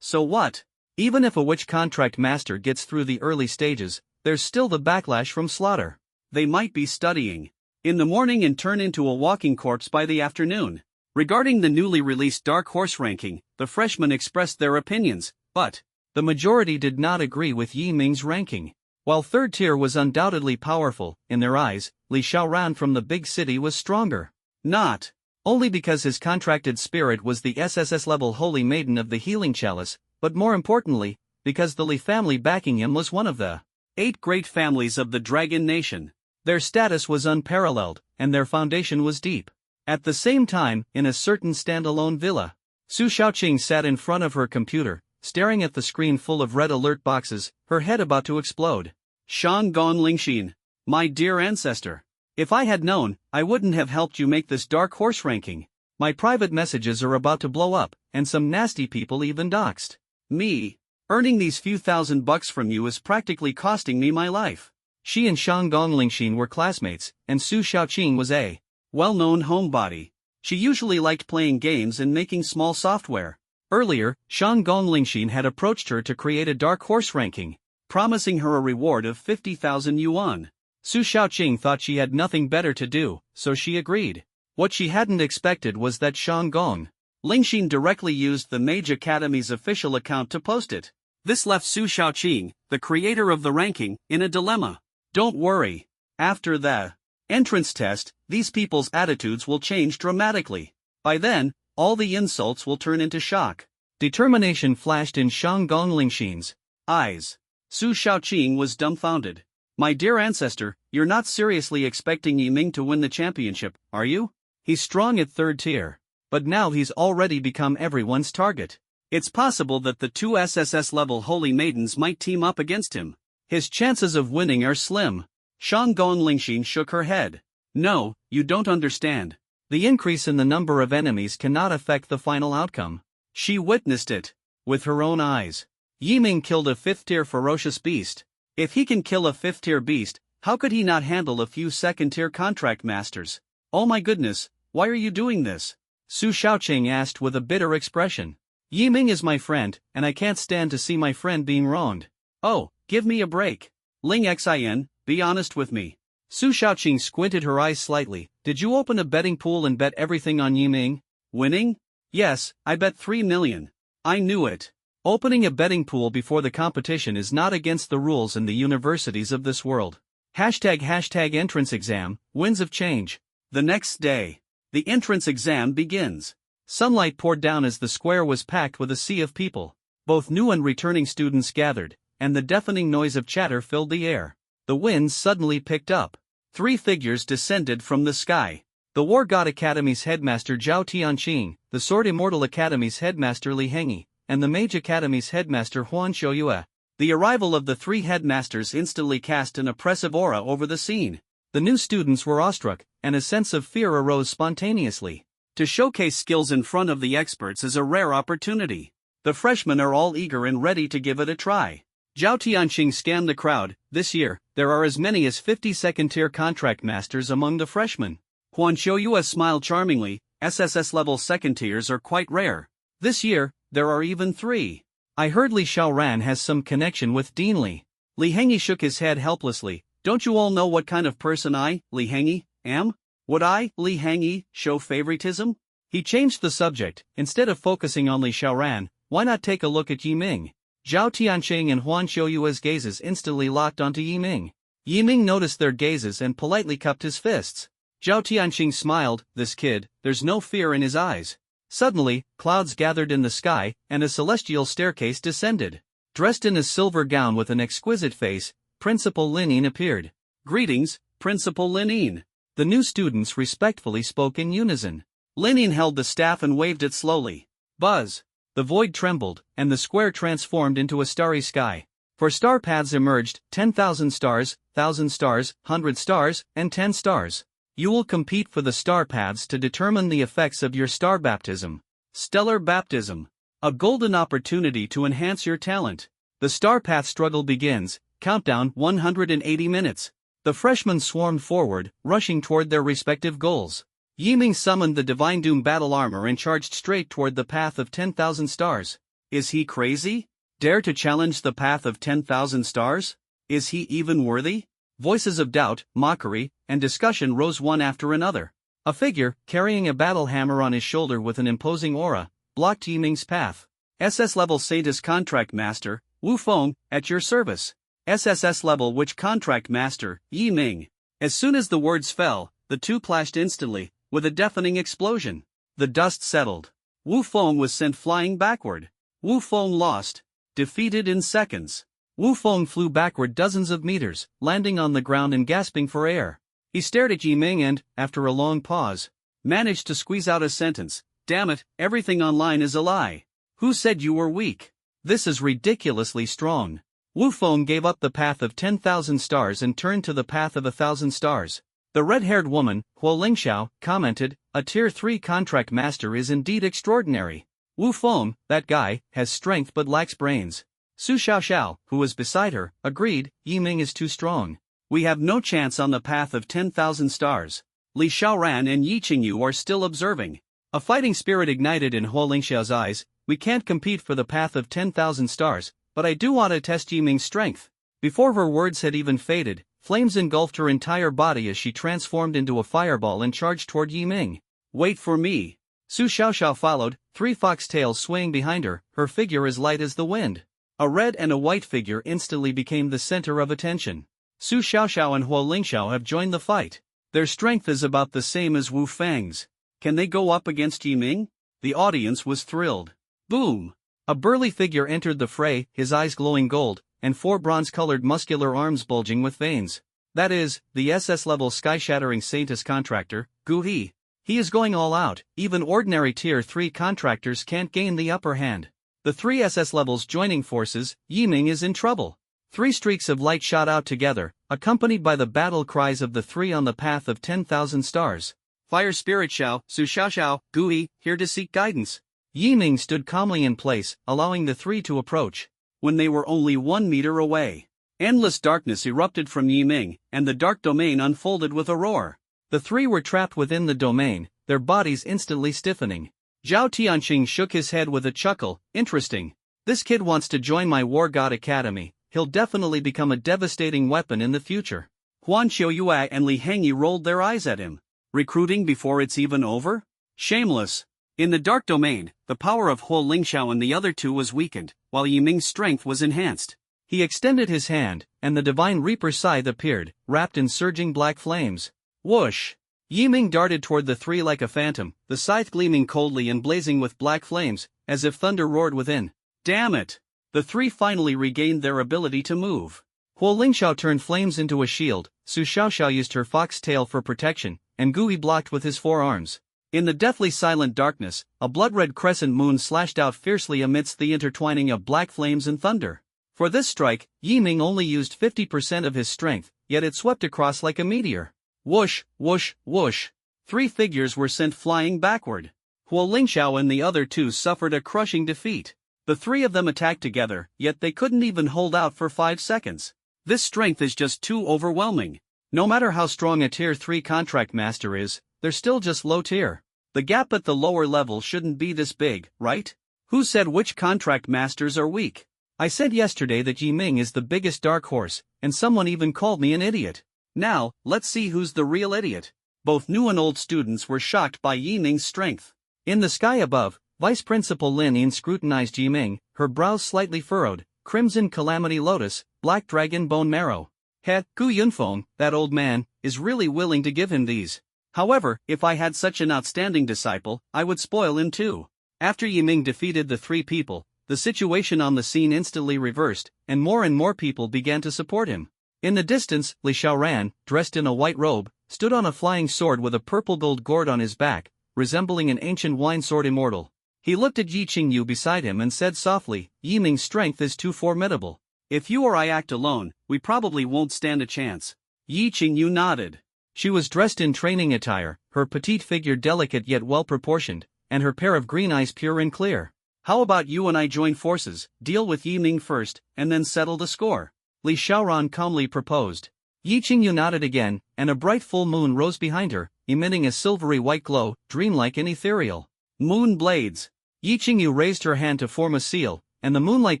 So what? Even if a witch contract master gets through the early stages, there's still the backlash from slaughter. They might be studying in the morning and turn into a walking corpse by the afternoon. Regarding the newly released Dark Horse ranking, the freshmen expressed their opinions, but the majority did not agree with Yiming's ranking. While third tier was undoubtedly powerful, in their eyes, Li Xiaoran from the big city was stronger. Not only because his contracted spirit was the SSS level Holy Maiden of the Healing Chalice, but more importantly, because the Li family backing him was one of the 8 great families of the Dragon Nation. Their status was unparalleled, and their foundation was deep. At the same time, in a certain standalone villa, Su Xiaoqing sat in front of her computer, staring at the screen full of red alert boxes, her head about to explode. Shanggong Lingxin, my dear ancestor. If I had known, I wouldn't have helped you make this dark horse ranking. My private messages are about to blow up, and some nasty people even doxed me. Earning these few $1,000 from you is practically costing me my life. She and Shanggong Lingxin were classmates, and Su Xiaoqing was a well-known homebody. She usually liked playing games and making small software. Earlier, Shanggong Lingxin had approached her to create a dark horse ranking, promising her a reward of 50,000 yuan. Su Xiaoqing thought she had nothing better to do, so she agreed. What she hadn't expected was that Shanggong Lingxin directly used the Mage Academy's official account to post it. This left Su Xiaoqing, the creator of the ranking, in a dilemma. Don't worry. After the entrance test, these people's attitudes will change dramatically. By then, all the insults will turn into shock. Determination flashed in Shanggong Lingxin's eyes. Su Xiaoqing was dumbfounded. My dear ancestor, you're not seriously expecting Yiming to win the championship, are you? He's strong at third tier. But now he's already become everyone's target. It's possible that the 2 SSS-level Holy Maidens might team up against him. His chances of winning are slim. Shanggong Lingxin shook her head. No, you don't understand. The increase in the number of enemies cannot affect the final outcome. She witnessed it with her own eyes. Yiming killed a 5th-tier ferocious beast. If he can kill a 5th-tier beast, how could he not handle a few 2nd-tier contract masters? Oh my goodness, why are you doing this? Su Xiaoqing asked with a bitter expression. Yiming is my friend, and I can't stand to see my friend being wronged. Oh, give me a break. Ling Xin, be honest with me. Su Xiaoqing squinted her eyes slightly. Did you open a betting pool and bet everything on Yiming? Winning? Yes, I bet 3 million. I knew it. Opening a betting pool before the competition is not against the rules in the universities of this world. ## entrance exam, winds of change. The next day, the entrance exam begins. Sunlight poured down as the square was packed with a sea of people. Both new and returning students gathered, and the deafening noise of chatter filled the air. The winds suddenly picked up. 3 figures descended from the sky. The War God Academy's headmaster Zhao Tianqing, the Sword Immortal Academy's headmaster Li Hengyi, and the Mage Academy's headmaster Huan Qiuyue. The arrival of the 3 headmasters instantly cast an oppressive aura over the scene. The new students were awestruck, and a sense of fear arose spontaneously. To showcase skills in front of the experts is a rare opportunity. The freshmen are all eager and ready to give it a try. Zhao Tianqing scanned the crowd. This year, there are as many as 50 2nd-tier contract masters among the freshmen. Huan Qiuyue smiled charmingly. SSS-level 2nd tiers are quite rare. This year, there are even 3. I heard Li Xiaoran has some connection with Dean Li. Li Hengyi shook his head helplessly. Don't you all know what kind of person I, Li Hengyi, am? Would I, Li Hengyi, show favoritism? He changed the subject. Instead of focusing on Li Xiaoran, why not take a look at Yiming? Zhao Tianqing and Huan Qiuyue's gazes instantly locked onto Yiming. Yiming noticed their gazes and politely cupped his fists. Zhao Tianqing smiled. This kid, there's no fear in his eyes. Suddenly, clouds gathered in the sky, and a celestial staircase descended. Dressed in a silver gown with an exquisite face, Principal Linine appeared. "Greetings, Principal Linine." The new students respectfully spoke in unison. Linine held the staff and waved it slowly. Buzz! The void trembled, and the square transformed into a starry sky. 4 star paths emerged: 10,000 stars, 1,000 stars, 100 stars, and 10 stars. You will compete for the star paths to determine the effects of your star baptism. Stellar baptism. A golden opportunity to enhance your talent. The star path struggle begins. Countdown 180 minutes. The freshmen swarmed forward, rushing toward their respective goals. Yiming summoned the Divine Doom battle armor and charged straight toward the path of 10,000 stars. Is he crazy? Dare to challenge the path of 10,000 stars? Is he even worthy? Voices of doubt, mockery, and discussion rose one after another. A figure, carrying a battle hammer on his shoulder with an imposing aura, blocked Yiming's path. SS level Satis Contract Master, Wu Feng, at your service. SSS level Witch Contract Master, Yiming. As soon as the words fell, the two clashed instantly, with a deafening explosion. The dust settled. Wu Feng was sent flying backward. Wu Feng lost. Defeated in seconds. Wu Feng flew backward dozens of meters, landing on the ground and gasping for air. He stared at Yiming and, after a long pause, managed to squeeze out a sentence. "Damn it, everything online is a lie. Who said you were weak? This is ridiculously strong." Wu Feng gave up the path of 10,000 stars and turned to the path of 1,000 stars. The red-haired woman, Huo Lingxiao, commented, "A Tier 3 contract master is indeed extraordinary. Wu Feng, that guy, has strength but lacks brains." Su Xiaoxiao, who was beside her, agreed, "Yiming is too strong. We have no chance on the path of 10,000 stars. Li Xiaoran and Yi Qingyu are still observing." A fighting spirit ignited in Huo Lingxiao's eyes. "We can't compete for the path of 10,000 stars, but I do want to test Yiming's strength." Before her words had even faded, flames engulfed her entire body as she transformed into a fireball and charged toward Yiming. "Wait for me." Su Xiaoxiao followed, 3 foxtails swaying behind her, her figure as light as the wind. A red and a white figure instantly became the center of attention. Su Xiaoxiao and Huo Lingxiao have joined the fight. Their strength is about the same as Wu Feng's. Can they go up against Yiming? The audience was thrilled. Boom! A burly figure entered the fray, his eyes glowing gold, and 4 bronze-colored muscular arms bulging with veins. That is, the SS-level sky-shattering Saintus contractor, Gu He. He is going all out. Even ordinary Tier 3 contractors can't gain the upper hand. The 3 SS levels joining forces, Yiming is in trouble. 3 streaks of light shot out together, accompanied by the battle cries of the 3 on the path of 10,000 stars. "Fire Spirit Xiao, Su Xiaoxiao, Gu He, here to seek guidance." Yiming stood calmly in place, allowing the 3 to approach. When they were only 1 meter away, endless darkness erupted from Yiming, and the dark domain unfolded with a roar. The 3 were trapped within the domain, their bodies instantly stiffening. Zhao Tianqing shook his head with a chuckle. "Interesting. This kid wants to join my War God Academy. He'll definitely become a devastating weapon in the future." Huan Qiuyue and Li Hengyi rolled their eyes at him. Recruiting before it's even over? Shameless. In the dark domain, the power of Huo Lingxiao and the other 2 was weakened, while Yiming's strength was enhanced. He extended his hand, and the Divine Reaper scythe appeared, wrapped in surging black flames. Whoosh! Yiming darted toward the 3 like a phantom, the scythe gleaming coldly and blazing with black flames, as if thunder roared within. Damn it! The 3 finally regained their ability to move. Huo Lingxiao turned flames into a shield, Su Xiaoxiao used her fox tail for protection, and Gui blocked with his 4 arms. In the deathly silent darkness, a blood-red crescent moon slashed out fiercely amidst the intertwining of black flames and thunder. For this strike, Yiming only used 50% of his strength, yet it swept across like a meteor. Whoosh, whoosh, whoosh. 3 figures were sent flying backward. Huo Lingxiao and the other 2 suffered a crushing defeat. The 3 of them attacked together, yet they couldn't even hold out for 5 seconds. This strength is just too overwhelming. No matter how strong a Tier 3 contract master is, they're still just low tier. The gap at the lower level shouldn't be this big, right? Who said which contract masters are weak? I said yesterday that Yiming is the biggest dark horse, and someone even called me an idiot. Now, let's see who's the real idiot. Both new and old students were shocked by Yiming's strength. In the sky above, Vice Principal Lin Yin scrutinized Yiming, her brows slightly furrowed. Crimson Calamity Lotus, Black Dragon Bone Marrow. Gu Yunfeng, that old man, is really willing to give him these. However, if I had such an outstanding disciple, I would spoil him too. After Yiming defeated the three people, the situation on the scene instantly reversed, and more people began to support him. In the distance, Li Xiaoran, dressed in a white robe, stood on a flying sword with a purple gold gourd on his back, resembling an ancient wine sword immortal. He looked at Yi Qingyu beside him and said softly, "Yiming's strength is too formidable. If you or I act alone, we probably won't stand a chance." Yi Qingyu nodded. She was dressed in training attire, her petite figure delicate yet well-proportioned, and her pair of green eyes pure and clear. "How about you and I join forces, deal with Yiming first, and then settle the score?" Li Xiaoran calmly proposed. Yi Qingyu nodded again, and a bright full moon rose behind her, emitting a silvery white glow, dreamlike and ethereal. Moon blades. Yi Qingyu raised her hand to form a seal, and the moonlight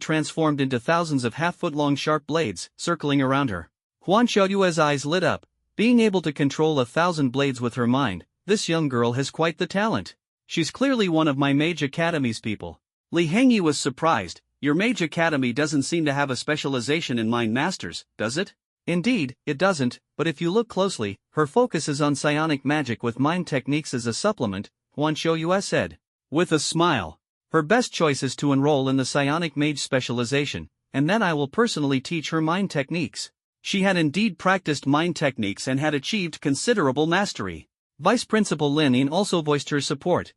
transformed into thousands of half-foot-long sharp blades, circling around her. Huan Xiaoyue's eyes lit up. Being able to control 1,000 blades with her mind, this young girl has quite the talent. She's clearly one of my Mage Academy's people. Li Hengyi was surprised. Your Mage Academy doesn't seem to have a specialization in mind masters, does it? Indeed, it doesn't, but if you look closely, her focus is on psionic magic with mind techniques as a supplement, Huan Xiaoyue said. With a smile. Her best choice is to enroll in the psionic mage specialization, and then I will personally teach her mind techniques. She had indeed practiced mind techniques and had achieved considerable mastery. Vice Principal Lin Yin also voiced her support.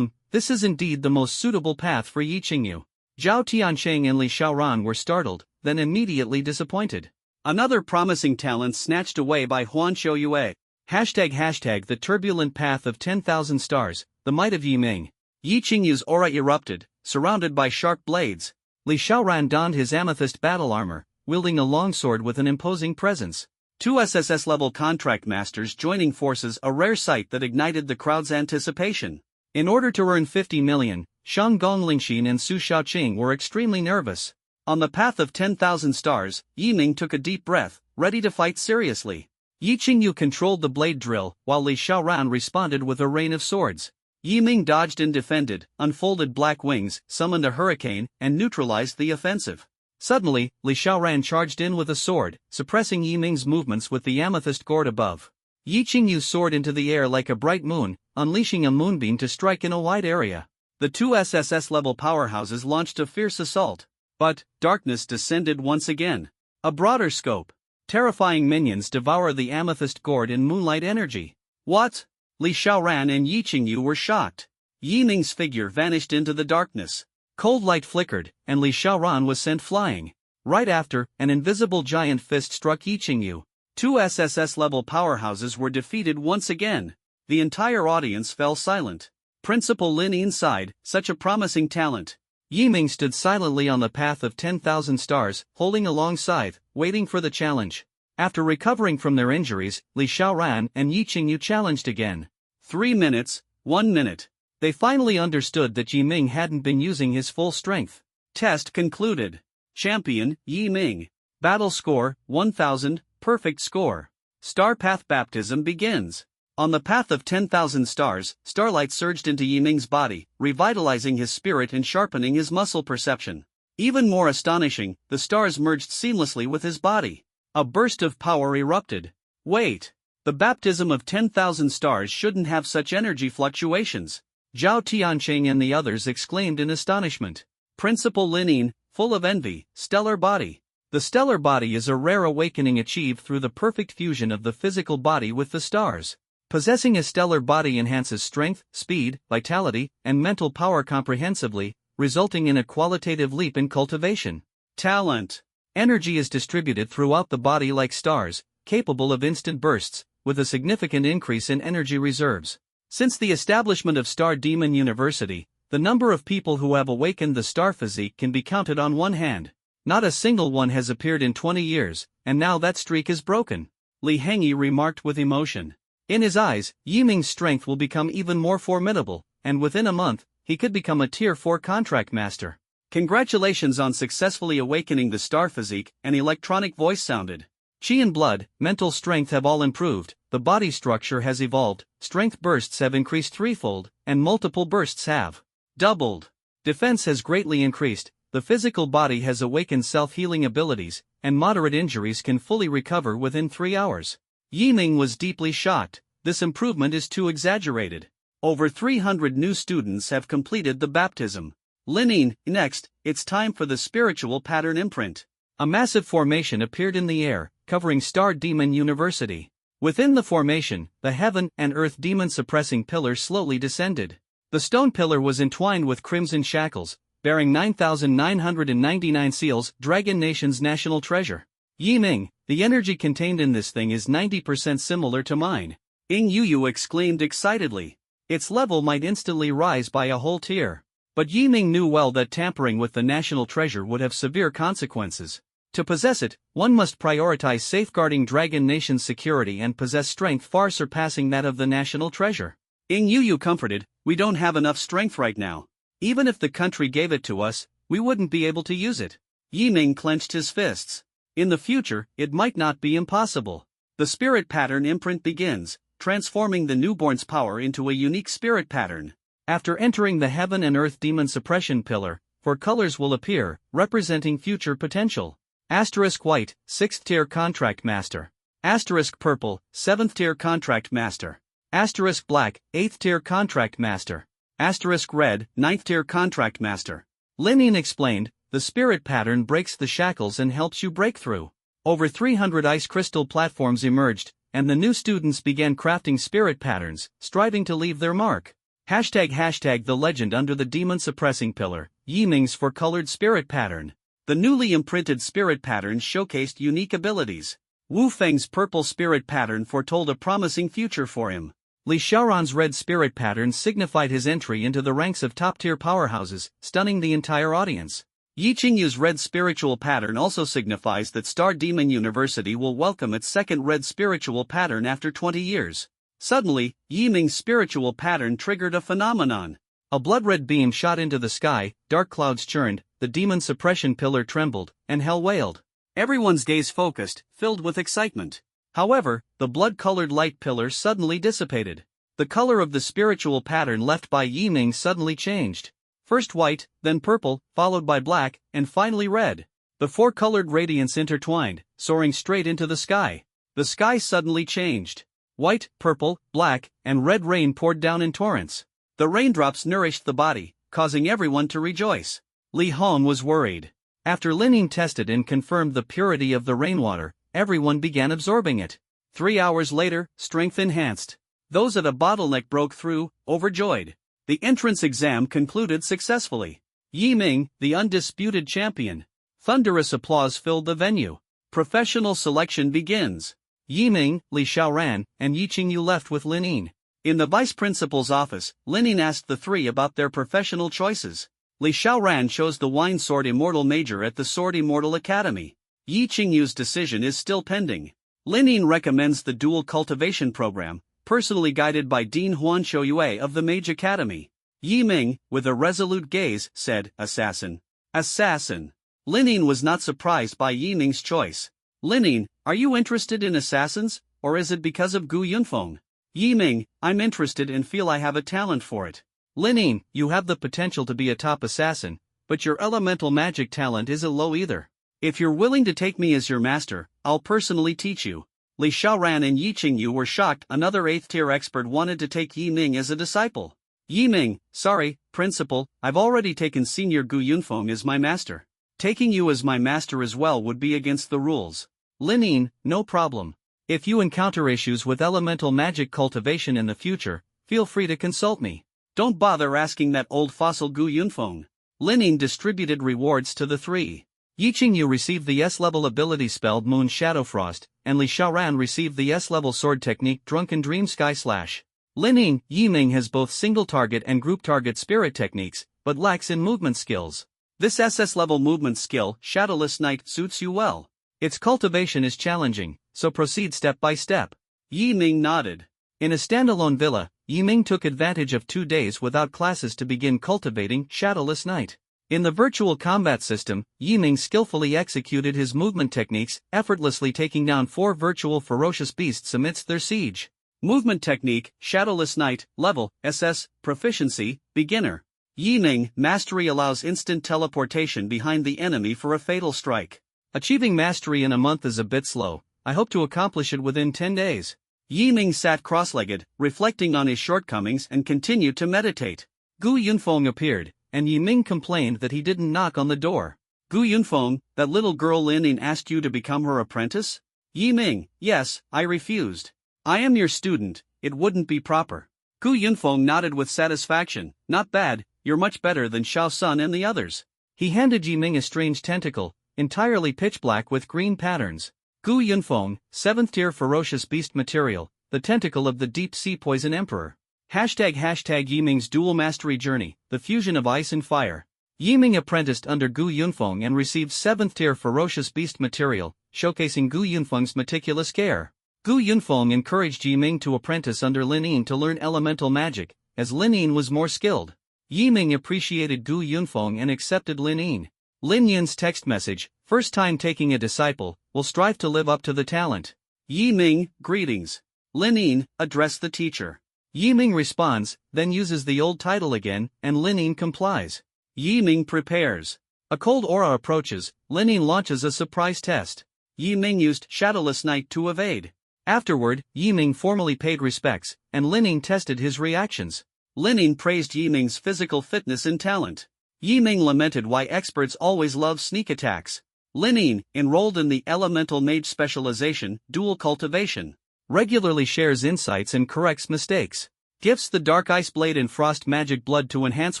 This is indeed the most suitable path for Yi Qingyu. Zhao Tiancheng and Li Xiaoran were startled, then immediately disappointed. Another promising talent snatched away by Huan Xiaoyue. ## The turbulent path of 10,000 stars, the might of Yiming. Yi Qingyu's aura erupted, surrounded by sharp blades. Li Xiaoran donned his amethyst battle armor, wielding a longsword with an imposing presence. 2 SSS-level contract masters joining forces, a rare sight that ignited the crowd's anticipation. In order to earn 50 million, Shang Gonglingxin and Su Shaoqing were extremely nervous. On the path of 10,000 stars, Yiming took a deep breath, ready to fight seriously. Yi Qingyu controlled the blade drill, while Li Xiaoran responded with a rain of swords. Yiming dodged and defended, unfolded black wings, summoned a hurricane, and neutralized the offensive. Suddenly, Li Xiaoran charged in with a sword, suppressing Yiming's movements with the amethyst gourd above. Yi Qingyu soared into the air like a bright moon, unleashing a moonbeam to strike in a wide area. The 2 SSS-level powerhouses launched a fierce assault. But, darkness descended once again. A broader scope. Terrifying minions devour the amethyst gourd in moonlight energy. What? Li Xiaoran and Yi Qingyu were shocked. Yiming's figure vanished into the darkness. Cold light flickered, and Li Xiaoran was sent flying. Right after, an invisible giant fist struck Yi Qingyu. 2 SSS-level powerhouses were defeated once again. The entire audience fell silent. Principal Lin Yin sighed, such a promising talent. Yiming stood silently on the path of 10,000 stars, holding a long scythe, waiting for the challenge. After recovering from their injuries, Li Xiaoran and Yi Qingyu challenged again. 3 minutes, 1 minute. They finally understood that Yiming hadn't been using his full strength. Test concluded. Champion, Yiming. Battle score, 1000, perfect score. Star path baptism begins. On the path of 10,000 stars, starlight surged into Yiming's body, revitalizing his spirit and sharpening his muscle perception. Even more astonishing, the stars merged seamlessly with his body. A burst of power erupted. Wait. The baptism of 10,000 stars shouldn't have such energy fluctuations. Zhao Tiancheng and the others exclaimed in astonishment. Principal Lin Yin, full of envy, stellar body. The stellar body is a rare awakening achieved through the perfect fusion of the physical body with the stars. Possessing a stellar body enhances strength, speed, vitality, and mental power comprehensively, resulting in a qualitative leap in cultivation. Talent. Energy is distributed throughout the body like stars, capable of instant bursts, with a significant increase in energy reserves. Since the establishment of Star Demon University, the number of people who have awakened the star physique can be counted on one hand. Not a single one has appeared in 20 years, and now that streak is broken. Li Hengyi remarked with emotion. In his eyes, Yiming's strength will become even more formidable, and within a month, he could become a Tier 4 contract master. Congratulations on successfully awakening the star physique, an electronic voice sounded. Chi and blood, mental strength have all improved, the body structure has evolved, strength bursts have increased threefold, and multiple bursts have doubled. Defense has greatly increased, the physical body has awakened self-healing abilities, and moderate injuries can fully recover within 3 hours. Yiming was deeply shocked. this improvement is too exaggerated. Over 300 new students have completed the baptism. Linine, next, it's time for the spiritual pattern imprint. A massive formation appeared in the air, covering Star Demon University. Within the formation, the heaven and earth demon suppressing pillar slowly descended. The stone pillar was entwined with crimson shackles, bearing 9,999 seals, Dragon Nation's national treasure. Yiming, the energy contained in this thing is 90% similar to mine. Ing Yu exclaimed excitedly. Its level might instantly rise by a whole tier. But Yiming knew well that tampering with the national treasure would have severe consequences. To possess it, one must prioritize safeguarding Dragon Nation's security and possess strength far surpassing that of the national treasure. Ing Yu comforted, we don't have enough strength right now. Even if the country gave it to us, we wouldn't be able to use it. Yiming clenched his fists. In the future, it might not be impossible. The spirit pattern imprint begins, transforming the newborn's power into a unique spirit pattern. After entering the heaven and earth demon suppression pillar, 4 colors will appear, representing future potential. Asterisk white, 6th tier contract master. Asterisk purple, 7th tier contract master. Asterisk black, 8th tier contract master. Asterisk red, 9th tier contract master. Linine explained, the spirit pattern breaks the shackles and helps you break through. Over 300 ice crystal platforms emerged, and the new students began crafting spirit patterns, striving to leave their mark. Hashtag the legend under the demon suppressing pillar, Yiming's 4-colored spirit pattern. The newly imprinted spirit pattern showcased unique abilities. Wu Feng's purple spirit pattern foretold a promising future for him. Li Xiaoran's red spirit pattern signified his entry into the ranks of top-tier powerhouses, stunning the entire audience. Yi Qingyu's red spiritual pattern also signifies that Star Demon University will welcome its second red spiritual pattern after 20 years. Suddenly, Yiming's spiritual pattern triggered a phenomenon. A blood-red beam shot into the sky, dark clouds churned, the demon suppression pillar trembled, and hell wailed. Everyone's gaze focused, filled with excitement. However, the blood-colored light pillar suddenly dissipated. The color of the spiritual pattern left by Yiming suddenly changed. First white, then purple, followed by black, and finally red. The 4-colored radiance intertwined, soaring straight into the sky. The sky suddenly changed. White, purple, black, and red rain poured down in torrents. The raindrops nourished the body, causing everyone to rejoice. Li Hong was worried. After Linine tested and confirmed the purity of the rainwater, everyone began absorbing it. 3 hours later, strength enhanced. Those at a bottleneck broke through, overjoyed. The entrance exam concluded successfully. Yiming, the undisputed champion. Thunderous applause filled the venue. Professional selection begins. Yiming, Li Xiaoran, and Yi Qingyu left with Linine. In the vice principal's office, Linine asked the 3 about their professional choices. Li Xiaoran chose the Wine Sword Immortal Major at the Sword Immortal Academy. Yi Qingyu's decision is still pending. Linine recommends the Dual Cultivation Program, personally guided by Dean Huanqiu Yue of the Mage Academy. Yiming, with a resolute gaze, said, Assassin. Assassin. Linine was not surprised by Yiming's choice. Linine, are you interested in assassins, or is it because of Gu Yunfeng? Yiming, I'm interested and feel I have a talent for it. Linine, you have the potential to be a top assassin, but your elemental magic talent isn't low either. If you're willing to take me as your master, I'll personally teach you. Li Xiaoran and Yi Qingyu were shocked another 8th-tier expert wanted to take Yiming as a disciple. Yiming, sorry, principal, I've already taken Senior Gu Yunfeng as my master. Taking you as my master as well would be against the rules. Linine, no problem. If you encounter issues with elemental magic cultivation in the future, feel free to consult me. Don't bother asking that old fossil Gu Yunfeng. Linine distributed rewards to the 3. Yi Qingyu received the S-level ability spelled Moon Shadow Frost, and Li Xiaoran received the S-level sword technique Drunken Dream Sky Slash. Linine, Yiming has both single-target and group-target spirit techniques, but lacks in movement skills. This SS-level movement skill, Shadowless Night, suits you well. Its cultivation is challenging, so proceed step by step. Yiming nodded. In a standalone villa, Yiming took advantage of 2 days without classes to begin cultivating Shadowless Night. In the virtual combat system, Yiming skillfully executed his movement techniques, effortlessly taking down 4 virtual ferocious beasts amidst their siege. Movement technique, Shadowless Night, level, SS, proficiency, beginner. Yiming, mastery allows instant teleportation behind the enemy for a fatal strike. Achieving mastery in a month is a bit slow, I hope to accomplish it within 10 days. Yiming sat cross-legged, reflecting on his shortcomings and continued to meditate. Gu Yunfeng appeared, and Yiming complained that he didn't knock on the door. Gu Yunfeng, that little girl Lin Yin asked you to become her apprentice? Yiming, yes, I refused. I am your student, it wouldn't be proper. Gu Yunfeng nodded with satisfaction. Not bad, you're much better than Xiao Sun and the others. He handed Yiming a strange tentacle, entirely pitch black with green patterns. Gu Yunfeng, 7th tier ferocious beast material, the tentacle of the deep sea poison emperor. Hashtag Yiming's dual mastery journey, the fusion of ice and fire. Yiming apprenticed under Gu Yunfeng and received 7th tier ferocious beast material, showcasing Gu Yunfeng's meticulous care. Gu Yunfeng encouraged Yiming to apprentice under Lin Yin to learn elemental magic, as Lin Yin was more skilled. Yiming appreciated Gu Yunfeng and accepted Lin Yin. Lin Yin's text message, first time taking a disciple, will strive to live up to the talent. Yiming, greetings. Lin Yin, address the teacher. Yiming responds, then uses the old title again, and Lin Yin complies. Yiming prepares. A cold aura approaches, Lin Yin launches a surprise test. Yiming used Shadowless Night to evade. Afterward, Yiming formally paid respects, and Lin Yin tested his reactions. Lin Yin praised Yiming's physical fitness and talent. Yiming lamented why experts always love sneak attacks. Lin Yin, enrolled in the Elemental Mage specialization, Dual Cultivation, regularly shares insights and corrects mistakes. Gifts the Dark Ice Blade and Frost Magic Blood to enhance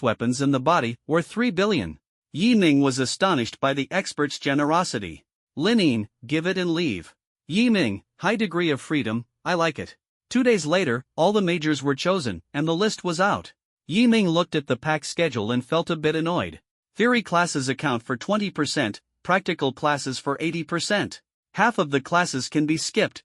weapons in the body, worth 3 billion. Yiming was astonished by the expert's generosity. Lin Yin, give it and leave. Yiming, high degree of freedom, I like it. 2 days later, all the majors were chosen, and the list was out. Yiming looked at the Pact schedule and felt a bit annoyed. Theory classes account for 20%, practical classes for 80%. Half of the classes can be skipped.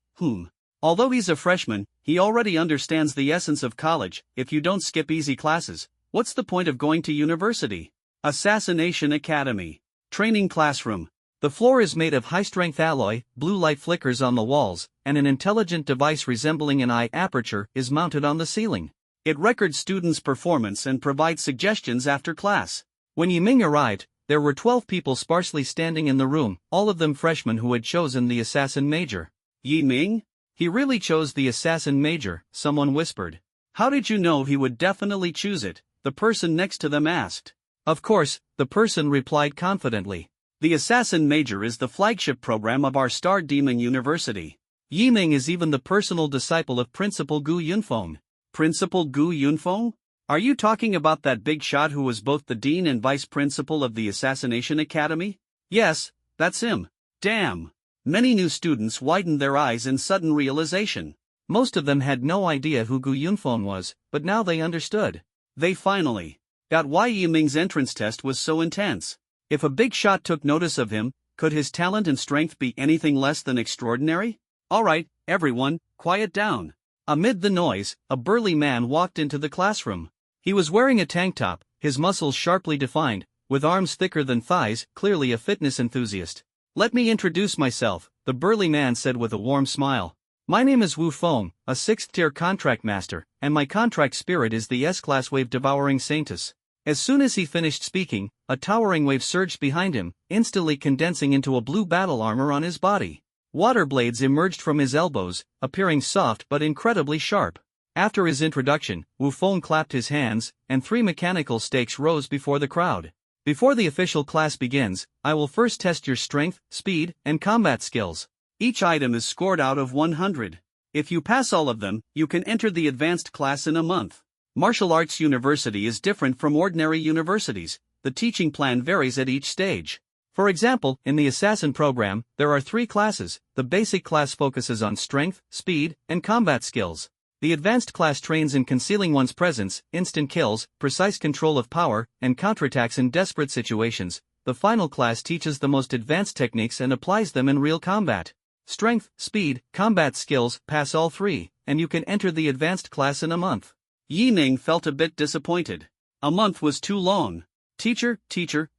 Although he's a freshman, he already understands the essence of college. If you don't skip easy classes, what's the point of going to university? Assassination Academy. Training classroom. The floor is made of high-strength alloy, blue light flickers on the walls, and an intelligent device resembling an eye aperture is mounted on the ceiling. It records students' performance and provides suggestions after class. When Yiming arrived, there were 12 people sparsely standing in the room, all of them freshmen who had chosen the assassin major. Yiming? He really chose the assassin major, someone whispered. How did you know he would definitely choose it? The person next to them asked. Of course, the person replied confidently. The assassin major is the flagship program of our Star Demon University. Yiming is even the personal disciple of Principal Gu Yunfeng. Principal Gu Yunfeng? Are you talking about that big shot who was both the dean and vice principal of the Assassination Academy? Yes, that's him. Damn. Many new students widened their eyes in sudden realization. Most of them had no idea who Gu Yunfeng was, but now they understood. They finally got why Yiming's entrance test was so intense. If a big shot took notice of him, could his talent and strength be anything less than extraordinary? Alright, everyone, quiet down. Amid the noise, a burly man walked into the classroom. He was wearing a tank top, his muscles sharply defined, with arms thicker than thighs, clearly a fitness enthusiast. Let me introduce myself, the burly man said with a warm smile. My name is Wu Feng, a 6th tier contract master, and my contract spirit is the S-class wave devouring Saintus. As soon as he finished speaking, a towering wave surged behind him, instantly condensing into a blue battle armor on his body. Water blades emerged from his elbows, appearing soft but incredibly sharp. After his introduction, Wu Feng clapped his hands, and 3 mechanical stakes rose before the crowd. Before the official class begins, I will first test your strength, speed, and combat skills. Each item is scored out of 100. If you pass all of them, you can enter the advanced class in a month. Martial Arts University is different from ordinary universities. The teaching plan varies at each stage. For example, in the Assassin program, there are 3 classes. The basic class focuses on strength, speed, and combat skills. The advanced class trains in concealing one's presence, instant kills, precise control of power, and counterattacks in desperate situations. The final class teaches the most advanced techniques and applies them in real combat. Strength, speed, combat skills, pass all 3, and you can enter the advanced class in a month. Yiming felt a bit disappointed. A month was too long. Teacher,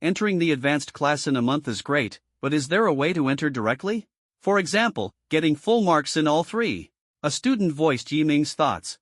entering the advanced class in a month is great, but is there a way to enter directly? For example, getting full marks in all 3. A student voiced Yiming's thoughts.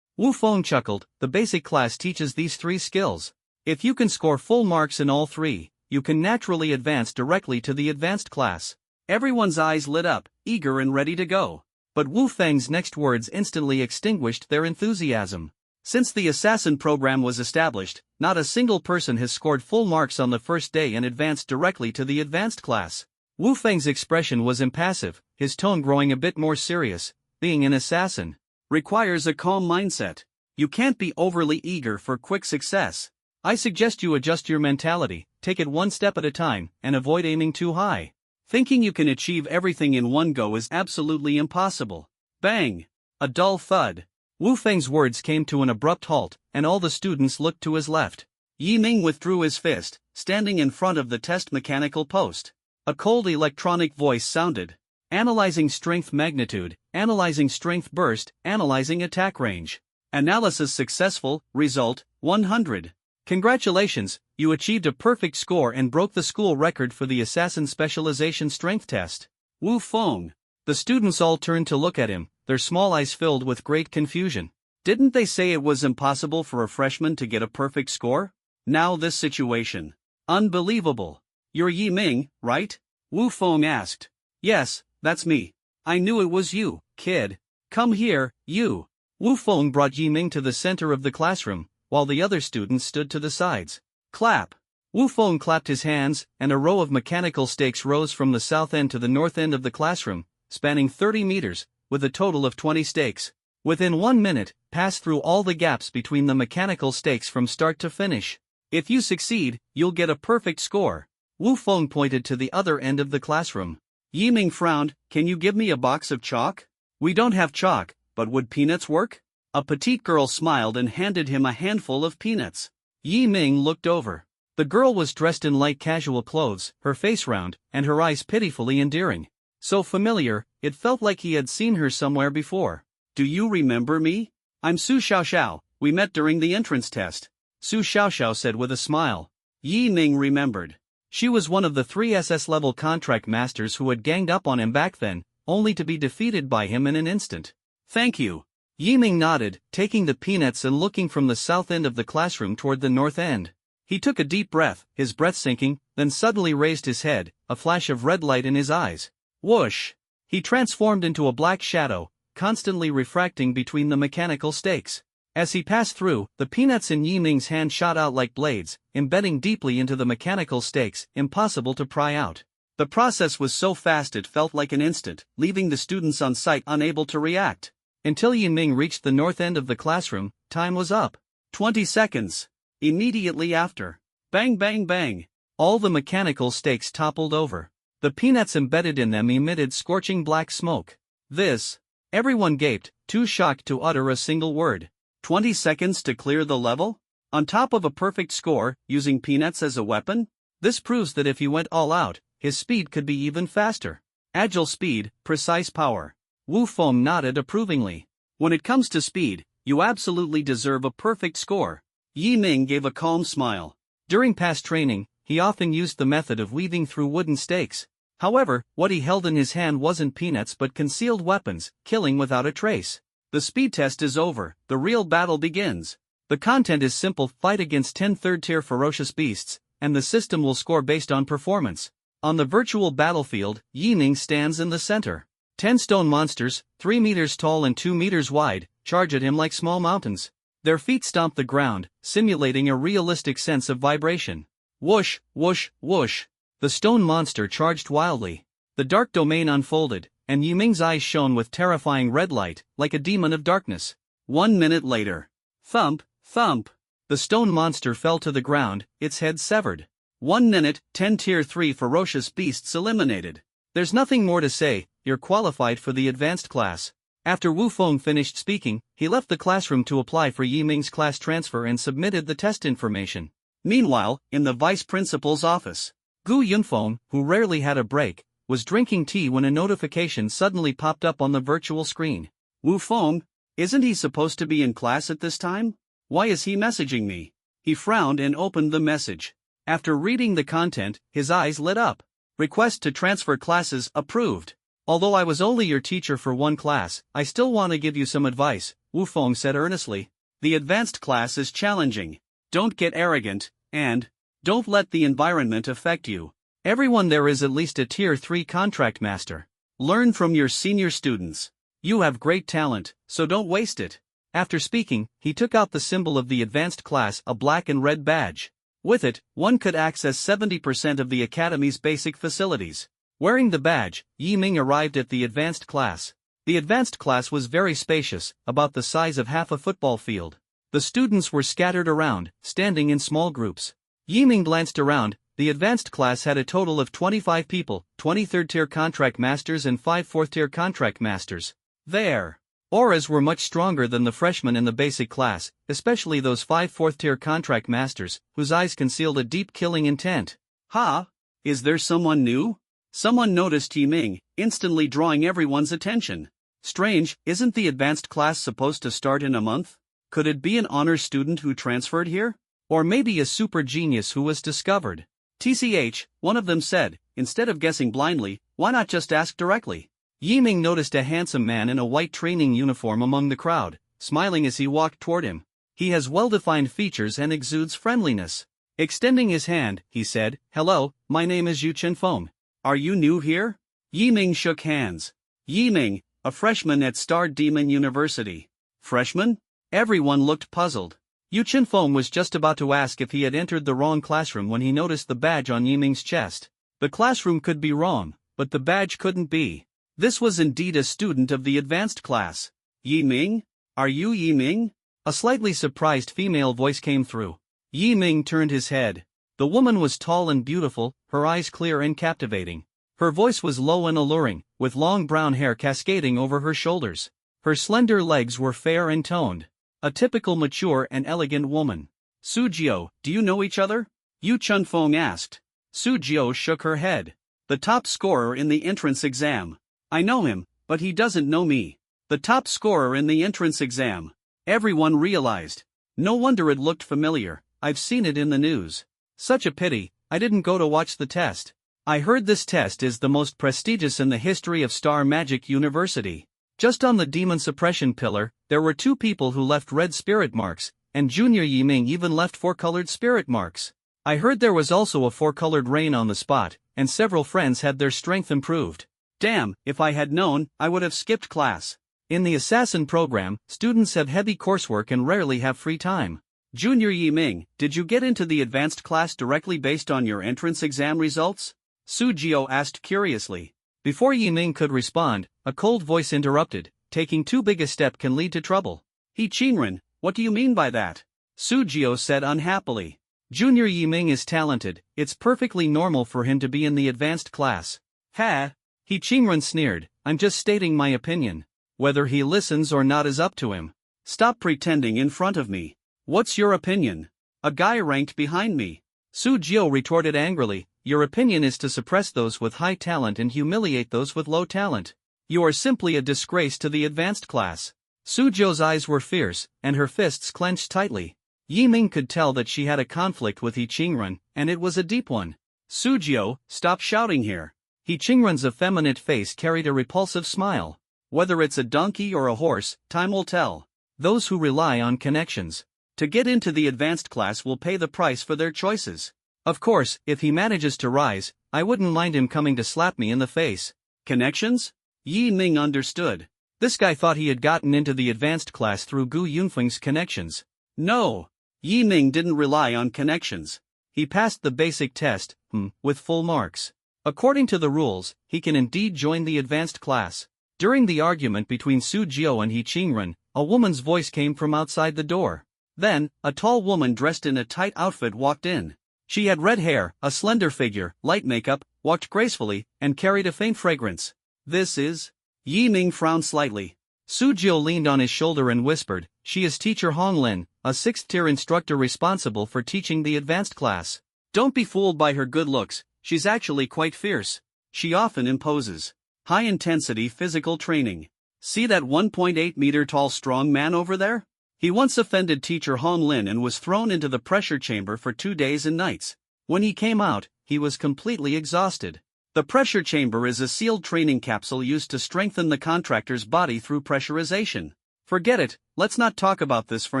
Wu Feng chuckled, the basic class teaches these 3 skills. If you can score full marks in all 3, you can naturally advance directly to the advanced class. Everyone's eyes lit up, eager and ready to go. But Wu Feng's next words instantly extinguished their enthusiasm. Since the assassin program was established, not a single person has scored full marks on the first day and advanced directly to the advanced class. Wu Feng's expression was impassive, his tone growing a bit more serious. Being an assassin requires a calm mindset. You can't be overly eager for quick success. I suggest you adjust your mentality, take it one step at a time, and avoid aiming too high. Thinking you can achieve everything in one go is absolutely impossible. Bang! A dull thud. Wu Feng's words came to an abrupt halt, and all the students looked to his left. Yi Ming withdrew his fist, standing in front of the test mechanical post. A cold electronic voice sounded. Analyzing strength magnitude, analyzing strength burst, analyzing attack range. Analysis successful, result, 100. Congratulations, you achieved a perfect score and broke the school record for the Assassin Specialization Strength Test. Wu Feng. The students all turned to look at him, their small eyes filled with great confusion. Didn't they say it was impossible for a freshman to get a perfect score? Now this situation. Unbelievable. You're Yi Ming, right? Wu Feng asked. Yes, that's me. I knew it was you, kid. Come here, you. Wu Feng brought Yi Ming to the center of the classroom, while the other students stood to the sides. Clap. Wu Feng clapped his hands, and a row of mechanical stakes rose from the south end to the north end of the classroom, spanning 30 meters, with a total of 20 stakes. Within 1 minute, pass through all the gaps between the mechanical stakes from start to finish. If you succeed, you'll get a perfect score. Wu Feng pointed to the other end of the classroom. Yi Ming frowned. Can you give me a box of chalk? We don't have chalk, but would peanuts work? A petite girl smiled and handed him a handful of peanuts. Yi Ming looked over. The girl was dressed in light casual clothes, her face round, and her eyes pitifully endearing. So familiar, it felt like he had seen her somewhere before. Do you remember me? I'm Su Xiaoxiao, we met during the entrance test. Su Xiaoxiao said with a smile. Yi Ming remembered. She was one of the 3 SS-level contract masters who had ganged up on him back then, only to be defeated by him in an instant. Thank you. Yi Ming nodded, taking the peanuts and looking from the south end of the classroom toward the north end. He took a deep breath, his breath sinking, then suddenly raised his head, a flash of red light in his eyes. Whoosh! He transformed into a black shadow, constantly refracting between the mechanical stakes. As he passed through, the peanuts in Yi Ming's hand shot out like blades, embedding deeply into the mechanical stakes, impossible to pry out. The process was so fast it felt like an instant, leaving the students on site unable to react. Until Yi Ming reached the north end of the classroom, time was up. 20 seconds. Immediately after. Bang bang bang. All the mechanical stakes toppled over. The peanuts embedded in them emitted scorching black smoke. This. Everyone gaped, too shocked to utter a single word. 20 seconds to clear the level? On top of a perfect score, using peanuts as a weapon? This proves that if he went all out, his speed could be even faster. Agile speed, precise power. Wu Feng nodded approvingly. When it comes to speed, you absolutely deserve a perfect score. Yi Ming gave a calm smile. During past training, he often used the method of weaving through wooden stakes. However, what he held in his hand wasn't peanuts but concealed weapons, killing without a trace. The speed test is over, the real battle begins. The content is simple: fight against 10 third-tier ferocious beasts, and the system will score based on performance. On the virtual battlefield, Yi Ming stands in the center. 10 stone monsters, 3 meters tall and 2 meters wide, charge at him like small mountains. Their feet stomp the ground, simulating a realistic sense of vibration. Whoosh, whoosh, whoosh. The stone monster charged wildly. The dark domain unfolded, and Yi Ming's eyes shone with terrifying red light, like a demon of darkness. 1 minute later. Thump, thump. The stone monster fell to the ground, its head severed. 1 minute, 10 tier 3 ferocious beasts eliminated. There's nothing more to say, you're qualified for the advanced class. After Wu Feng finished speaking, he left the classroom to apply for Yi Ming's class transfer and submitted the test information. Meanwhile, in the vice principal's office, Gu Yunfeng, who rarely had a break, was drinking tea when a notification suddenly popped up on the virtual screen. Wu Feng? Isn't he supposed to be in class at this time? Why is he messaging me? He frowned and opened the message. After reading the content, his eyes lit up. Request to transfer classes approved. Although I was only your teacher for 1 class, I still want to give you some advice, Wu Feng said earnestly. The advanced class is challenging. Don't get arrogant, and don't let the environment affect you. Everyone there is at least a tier 3 contract master. Learn from your senior students. You have great talent, so don't waste it. After speaking, he took out the symbol of the advanced class, a black and red badge. With it, one could access 70% of the academy's basic facilities. Wearing the badge, Yi Ming arrived at the advanced class. The advanced class was very spacious, about the size of half a football field. The students were scattered around, standing in small groups. Yi Ming glanced around. The advanced class had a total of 25 people, 20 third-tier contract masters and 5 fourth-tier contract masters. Their auras were much stronger than the freshmen in the basic class, especially those 5 fourth-tier contract masters, whose eyes concealed a deep killing intent. Ha! Is there someone new? Someone noticed Yi Ming, instantly drawing everyone's attention. Strange, isn't the advanced class supposed to start in a month? Could it be an honors student who transferred here? Or maybe a super genius who was discovered? TCH, one of them said, instead of guessing blindly, why not just ask directly? Yi Ming noticed a handsome man in a white training uniform among the crowd, smiling as he walked toward him. He has well-defined features and exudes friendliness. Extending his hand, he said, "Hello, my name is Yu Chenfeng. Are you new here?" Yi Ming shook hands. Yi Ming, a freshman at Star Demon University. Freshman? Everyone looked puzzled. Yu Chenfeng was just about to ask if he had entered the wrong classroom when he noticed the badge on Yi Ming's chest. The classroom could be wrong, but the badge couldn't be. This was indeed a student of the advanced class. Yi Ming? Are you Yi Ming? A slightly surprised female voice came through. Yi Ming turned his head. The woman was tall and beautiful, her eyes clear and captivating. Her voice was low and alluring, with long brown hair cascading over her shoulders. Her slender legs were fair and toned. A typical mature and elegant woman. Sujiao, do you know each other? Yu Chenfeng asked. Sujiao shook her head. The top scorer in the entrance exam. I know him, but he doesn't know me. The top scorer in the entrance exam. Everyone realized. No wonder it looked familiar, I've seen it in the news. Such a pity, I didn't go to watch the test. I heard this test is the most prestigious in the history of Star Magic University. Just on the demon suppression pillar, there were 2 people who left red spirit marks, and Junior Yi Ming even left 4-colored spirit marks. I heard there was also a 4-colored rain on the spot, and several friends had their strength improved. Damn, if I had known, I would have skipped class. In the assassin program, students have heavy coursework and rarely have free time. Junior Yi Ming, did you get into the advanced class directly based on your entrance exam results? Sujiao asked curiously. Before Yi Ming could respond, a cold voice interrupted. Taking too big a step can lead to trouble. He Qingren, what do you mean by that? Sujiao said unhappily. Junior Yi Ming is talented, it's perfectly normal for him to be in the advanced class. Ha! He Qingren sneered, I'm just stating my opinion. Whether he listens or not is up to him. Stop pretending in front of me. What's your opinion? A guy ranked behind me. Sujiao retorted angrily, your opinion is to suppress those with high talent and humiliate those with low talent. You are simply a disgrace to the advanced class. Sujiao's eyes were fierce, and her fists clenched tightly. Yi Ming could tell that she had a conflict with He Qingren, and it was a deep one. Sujiao, stop shouting here. He Qingren's effeminate face carried a repulsive smile. Whether it's a donkey or a horse, time will tell. Those who rely on connections to get into the advanced class will pay the price for their choices. Of course, if he manages to rise, I wouldn't mind him coming to slap me in the face. Connections? Yi Ming understood. This guy thought he had gotten into the advanced class through Gu Yunfeng's connections. No. Yi Ming didn't rely on connections. He passed the basic test, with full marks. According to the rules, he can indeed join the advanced class. During the argument between Sujiao and He Qingren, a woman's voice came from outside the door. Then, a tall woman dressed in a tight outfit walked in. She had red hair, a slender figure, light makeup, walked gracefully, and carried a faint fragrance. This is? Yi Ming frowned slightly. Sujiao leaned on his shoulder and whispered, she is teacher Hong Lin, a 6th-tier instructor responsible for teaching the advanced class. Don't be fooled by her good looks, she's actually quite fierce. She often imposes high-intensity physical training. See that 1.8-meter-tall strong man over there? He once offended teacher Hong Lin and was thrown into the pressure chamber for 2 days and nights. When he came out, he was completely exhausted. The pressure chamber is a sealed training capsule used to strengthen the contractor's body through pressurization. Forget it, let's not talk about this for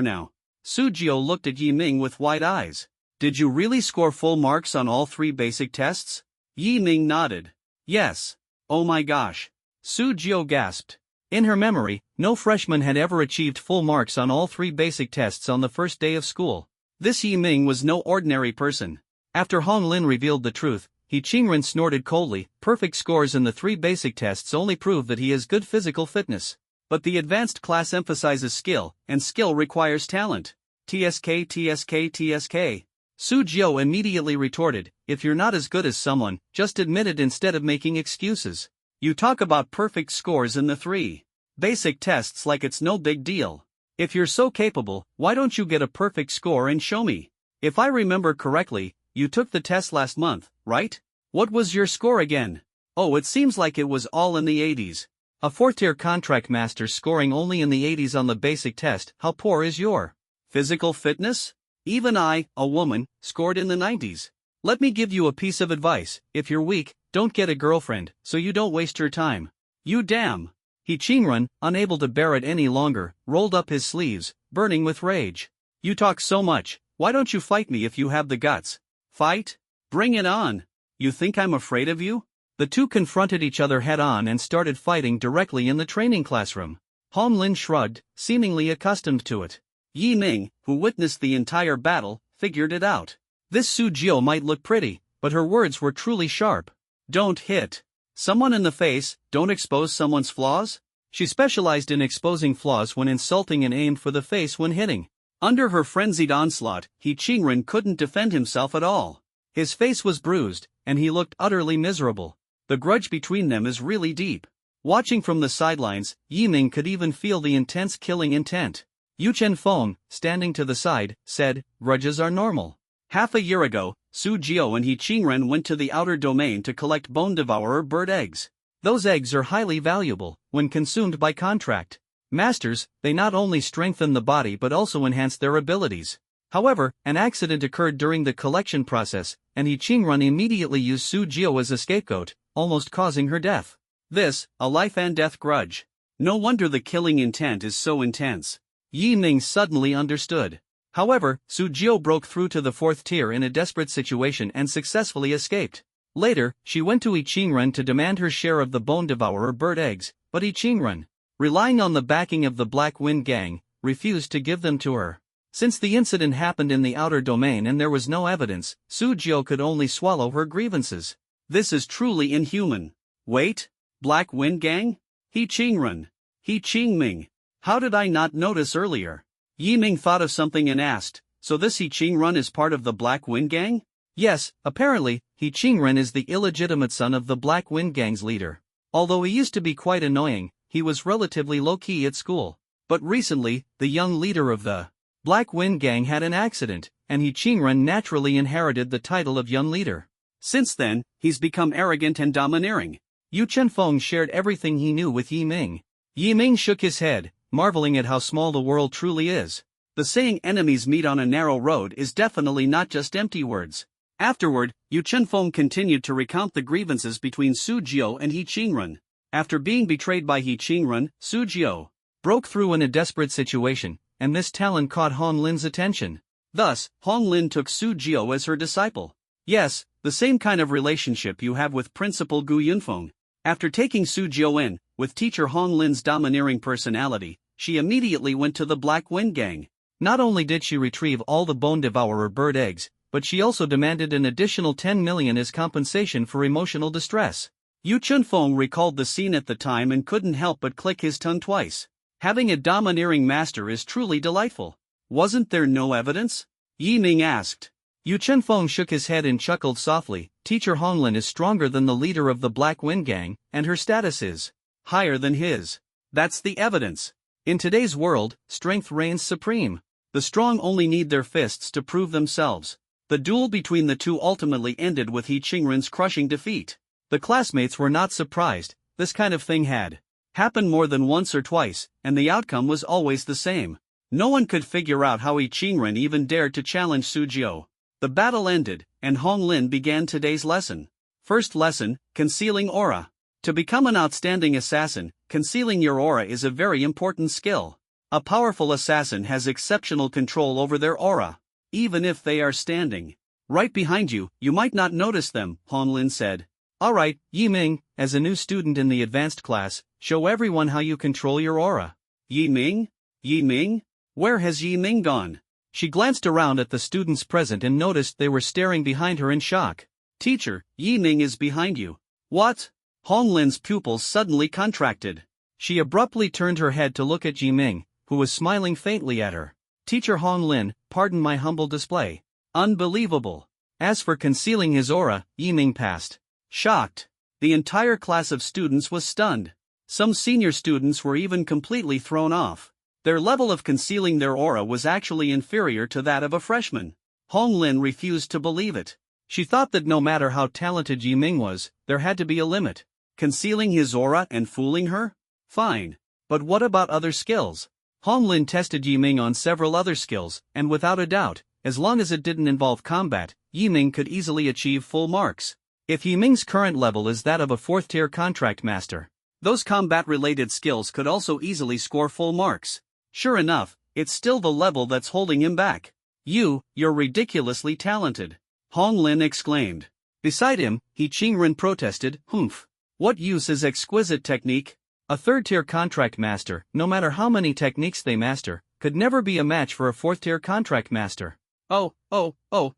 now. Sujiao looked at Yi Ming with wide eyes. Did you really score full marks on all 3 basic tests? Yi Ming nodded. Yes. Oh my gosh. Sujiao gasped. In her memory, no freshman had ever achieved full marks on all 3 basic tests on the first day of school. This Yi Ming was no ordinary person. After Hong Lin revealed the truth, He Qingren snorted coldly. Perfect scores in the 3 basic tests only prove that he has good physical fitness. But the advanced class emphasizes skill, and skill requires talent. TSK TSK TSK. Su Jiao immediately retorted, if you're not as good as someone, just admit it instead of making excuses. You talk about perfect scores in the 3 basic tests like it's no big deal. If you're so capable, why don't you get a perfect score and show me? If I remember correctly, you took the test last month, right? What was your score again? Oh, it seems like it was all in the 80s. A 4th-tier contract master scoring only in the 80s on the basic test. How poor is your physical fitness? Even I, a woman, scored in the 90s. Let me give you a piece of advice. If you're weak, don't get a girlfriend, so you don't waste your time. You damn. He Qingren, unable to bear it any longer, rolled up his sleeves, burning with rage. You talk so much, why don't you fight me if you have the guts? Fight? Bring it on. You think I'm afraid of you? The two confronted each other head-on and started fighting directly in the training classroom. Hong Lin shrugged, seemingly accustomed to it. Yi Ming, who witnessed the entire battle, figured it out. This Su Jiao might look pretty, but her words were truly sharp. Don't hit someone in the face, don't expose someone's flaws? She specialized in exposing flaws when insulting and aimed for the face when hitting. Under her frenzied onslaught, He Qingren couldn't defend himself at all. His face was bruised, and he looked utterly miserable. The grudge between them is really deep. Watching from the sidelines, Yi Ming could even feel the intense killing intent. Yu Chenfeng, standing to the side, said, grudges are normal. Half a year ago, Su Jiao and He Qingren went to the outer domain to collect bone devourer bird eggs. Those eggs are highly valuable, when consumed by contract masters. They not only strengthen the body but also enhance their abilities. However, an accident occurred during the collection process, and He Qingren immediately used Su Jiao as a scapegoat, almost causing her death. This, a life and death grudge. No wonder the killing intent is so intense. Yi Ming suddenly understood. However, Su Jiao broke through to the 4th tier in a desperate situation and successfully escaped. Later, she went to He Qingren to demand her share of the bone devourer bird eggs, but He Qingren, relying on the backing of the Black Wind Gang, refused to give them to her. Since the incident happened in the outer domain and there was no evidence, Su Jiao could only swallow her grievances. This is truly inhuman. Wait, Black Wind Gang? He Qingren. He Qingming. How did I not notice earlier? Yi Ming thought of something and asked, so this He Qingren is part of the Black Wind Gang? Yes, apparently, He Qingren is the illegitimate son of the Black Wind Gang's leader. Although he used to be quite annoying, he was relatively low-key at school. But recently, the young leader of the Black Wind Gang had an accident, and He Qingren naturally inherited the title of young leader. Since then, he's become arrogant and domineering. Yu Chenfeng shared everything he knew with Yi Ming. Yi Ming shook his head, marveling at how small the world truly is. The saying enemies meet on a narrow road is definitely not just empty words. Afterward, Yu Chenfeng continued to recount the grievances between Su Jiao and He Qingren. After being betrayed by He Qingren, Su Jiao broke through in a desperate situation, and this talent caught Hong Lin's attention. Thus, Hong Lin took Su Jiao as her disciple. Yes, the same kind of relationship you have with Principal Gu Yunfeng. After taking Su Jiao in, with teacher Hong Lin's domineering personality, she immediately went to the Black Wind Gang. Not only did she retrieve all the bone devourer bird eggs, but she also demanded an additional 10 million as compensation for emotional distress. Yu Chenfeng recalled the scene at the time and couldn't help but click his tongue twice. Having a domineering master is truly delightful. Wasn't there no evidence? Yi Ming asked. Yu Chenfeng shook his head and chuckled softly. Teacher Hong Lin is stronger than the leader of the Black Wind Gang, and her status is higher than his. That's the evidence. In today's world, strength reigns supreme. The strong only need their fists to prove themselves. The duel between the two ultimately ended with He Qingren's crushing defeat. The classmates were not surprised. This kind of thing had happened more than once or twice, and the outcome was always the same. No one could figure out how He Qingren even dared to challenge Su Jiao. The battle ended, and Hong Lin began today's lesson. First lesson, concealing aura. To become an outstanding assassin, concealing your aura is a very important skill. A powerful assassin has exceptional control over their aura. Even if they are standing right behind you, you might not notice them, Hong Lin said. Alright, Yi Ming, as a new student in the advanced class, Show everyone how you control your aura. Yi Ming? Yi Ming? Where has Yi Ming gone? She glanced around at the students present and noticed they were staring behind her in shock. Teacher, Yi Ming is behind you. What? Hong Lin's pupils suddenly contracted. She abruptly turned her head to look at Yi Ming, who was smiling faintly at her. Teacher Hong Lin, pardon my humble display. Unbelievable. As for concealing his aura, Yi Ming passed. Shocked. The entire class of students was stunned. Some senior students were even completely thrown off. Their level of concealing their aura was actually inferior to that of a freshman. Hong Lin refused to believe it. She thought that no matter how talented Yi Ming was, there had to be a limit. Concealing his aura and fooling her? Fine. But what about other skills? Hong Lin tested Yi Ming on several other skills, and without a doubt, as long as it didn't involve combat, Yi Ming could easily achieve full marks. If Yi Ming's current level is that of a 4th-tier contract master, those combat-related skills could also easily score full marks. Sure enough, it's still the level that's holding him back. You're ridiculously talented. Hong Lin exclaimed. Beside him, He Qingren protested, Humph. What use is exquisite technique? A 3rd-tier contract master, no matter how many techniques they master, could never be a match for a 4th-tier contract master. Oh,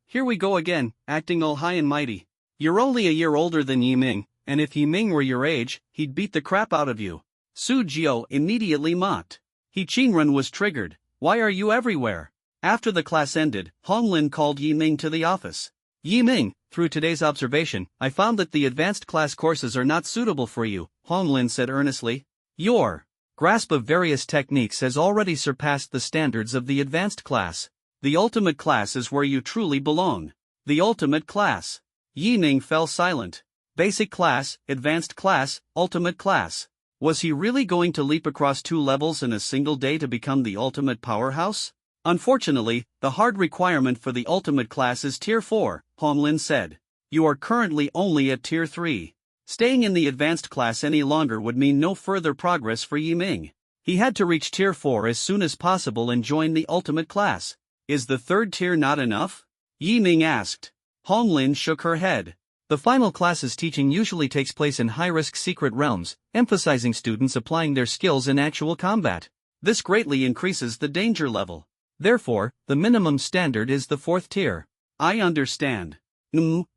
here we go again, acting all high and mighty. You're only a year older than Yi Ming, and if Yi Ming were your age, he'd beat the crap out of you. Su Jiao immediately mocked. He Qingren was triggered. Why are you everywhere? After the class ended, Hong Lin called Yi Ming to the office. Yi Ming, through today's observation, I found that the advanced class courses are not suitable for you, Hong Lin said earnestly. Your grasp of various techniques has already surpassed the standards of the advanced class. The ultimate class is where you truly belong. The ultimate class. Yi Ming fell silent. Basic class, advanced class, ultimate class. Was he really going to leap across 2 levels in a single day to become the ultimate powerhouse? Unfortunately, the hard requirement for the ultimate class is Tier 4, Hong Lin said. You are currently only at Tier 3. Staying in the advanced class any longer would mean no further progress for Yi Ming. He had to reach Tier 4 as soon as possible and join the ultimate class. Is the 3rd tier not enough? Yi Ming asked. Hong Lin shook her head. The final class's teaching usually takes place in high-risk secret realms, emphasizing students applying their skills in actual combat. This greatly increases the danger level. Therefore, the minimum standard is the 4th tier. I understand.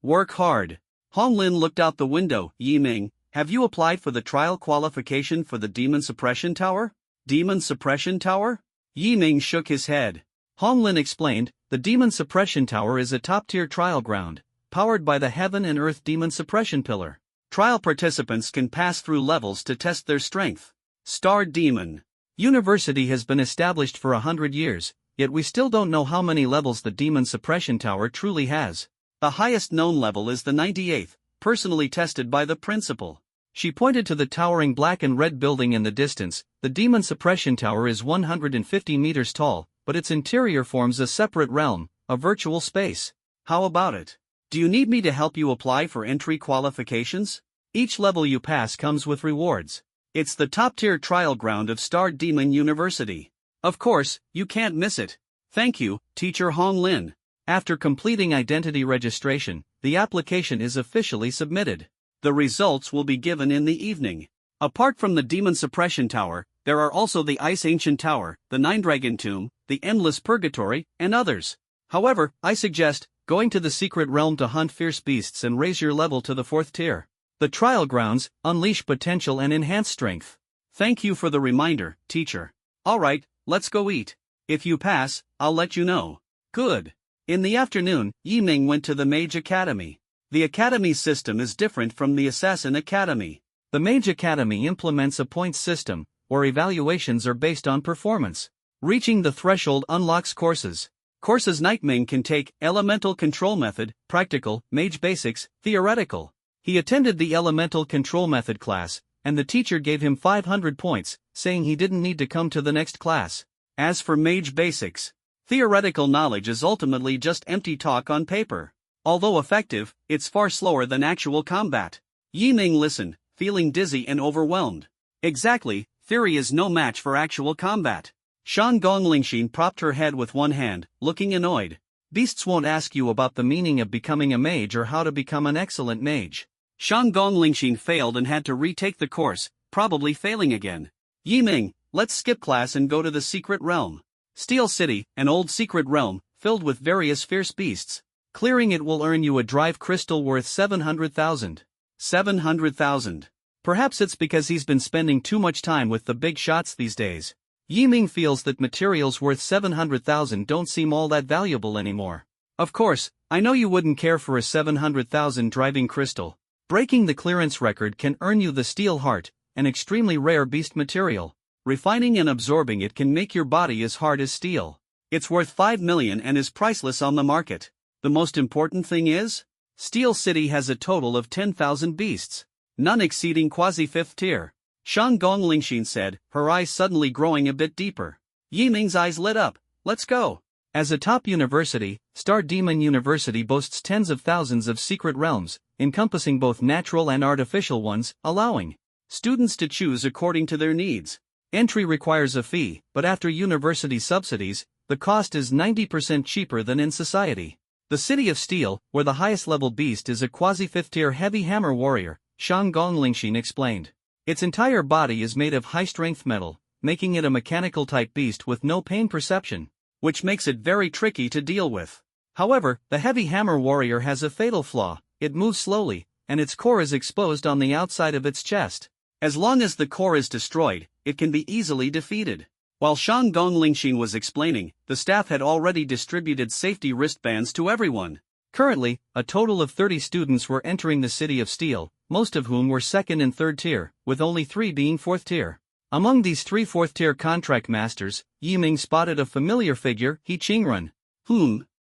Work hard. Hong Lin looked out the window. Yi Ming, have you applied for the trial qualification for the Demon Suppression Tower? Demon Suppression Tower? Yi Ming shook his head. Hong Lin explained, the Demon Suppression Tower is a top-tier trial ground, powered by the Heaven and Earth Demon Suppression Pillar. Trial participants can pass through levels to test their strength. Star Demon University has been established for 100 years, yet we still don't know how many levels the Demon Suppression Tower truly has. The highest known level is the 98th, personally tested by the principal. She pointed to the towering black and red building in the distance. The Demon Suppression Tower is 150 meters tall, but its interior forms a separate realm, a virtual space. How about it? Do you need me to help you apply for entry qualifications? Each level you pass comes with rewards. It's the top-tier trial ground of Star Demon University. Of course, you can't miss it. Thank you, Teacher Hong Lin. After completing identity registration, the application is officially submitted. The results will be given in the evening. Apart from the Demon Suppression Tower, there are also the Ice Ancient Tower, the Nine Dragon Tomb, the Endless Purgatory, and others. However, I suggest going to the secret realm to hunt fierce beasts and raise your level to the 4th tier. The trial grounds unleash potential and enhance strength. Thank you for the reminder, teacher. Alright, let's go eat. If you pass, I'll let you know. Good. In the afternoon, Yi Ming went to the Mage Academy. The Academy system is different from the Assassin Academy. The Mage Academy implements a points system, where evaluations are based on performance. Reaching the threshold unlocks courses. Courses Night Ming can take: Elemental Control Method, Practical, Mage Basics, Theoretical. He attended the Elemental Control Method class, and the teacher gave him 500 points, saying he didn't need to come to the next class. As for Mage Basics, theoretical knowledge is ultimately just empty talk on paper. Although effective, it's far slower than actual combat. Yi Ming listened, feeling dizzy and overwhelmed. Exactly, theory is no match for actual combat. Shan Gonglingxin propped her head with one hand, looking annoyed. Beasts won't ask you about the meaning of becoming a mage or how to become an excellent mage. Shan Gonglingxin failed and had to retake the course, probably failing again. Yiming, let's skip class and go to the secret realm. Steel City, an old secret realm, filled with various fierce beasts. Clearing it will earn you a drive crystal worth 700,000. 700,000. Perhaps it's because he's been spending too much time with the big shots these days. Yiming feels that materials worth 700,000 don't seem all that valuable anymore. Of course, I know you wouldn't care for a 700,000 driving crystal. Breaking the clearance record can earn you the Steel Heart, an extremely rare beast material. Refining and absorbing it can make your body as hard as steel. It's worth 5 million and is priceless on the market. The most important thing is, Steel City has a total of 10,000 beasts, none exceeding quasi-5th tier. Shang Gonglingxin said, her eyes suddenly growing a bit deeper. Yiming's eyes lit up. Let's go. As a top university, Star Demon University boasts tens of thousands of secret realms, encompassing both natural and artificial ones, allowing students to choose according to their needs. Entry requires a fee, but after university subsidies, the cost is 90% cheaper than in society. The City of Steel, where the highest level beast is a quasi-5th tier heavy hammer warrior, Shang Gonglingxin explained. Its entire body is made of high-strength metal, making it a mechanical-type beast with no pain perception, which makes it very tricky to deal with. However, the heavy hammer warrior has a fatal flaw: it moves slowly, and its core is exposed on the outside of its chest. As long as the core is destroyed, it can be easily defeated. While Shang Gonglingxin was explaining, the staff had already distributed safety wristbands to everyone. Currently, a total of 30 students were entering the City of Steel, most of whom were 2nd and 3rd tier, with only 3 being 4th tier. Among these 3 4th tier contract masters, Yiming spotted a familiar figure, He Qingrun.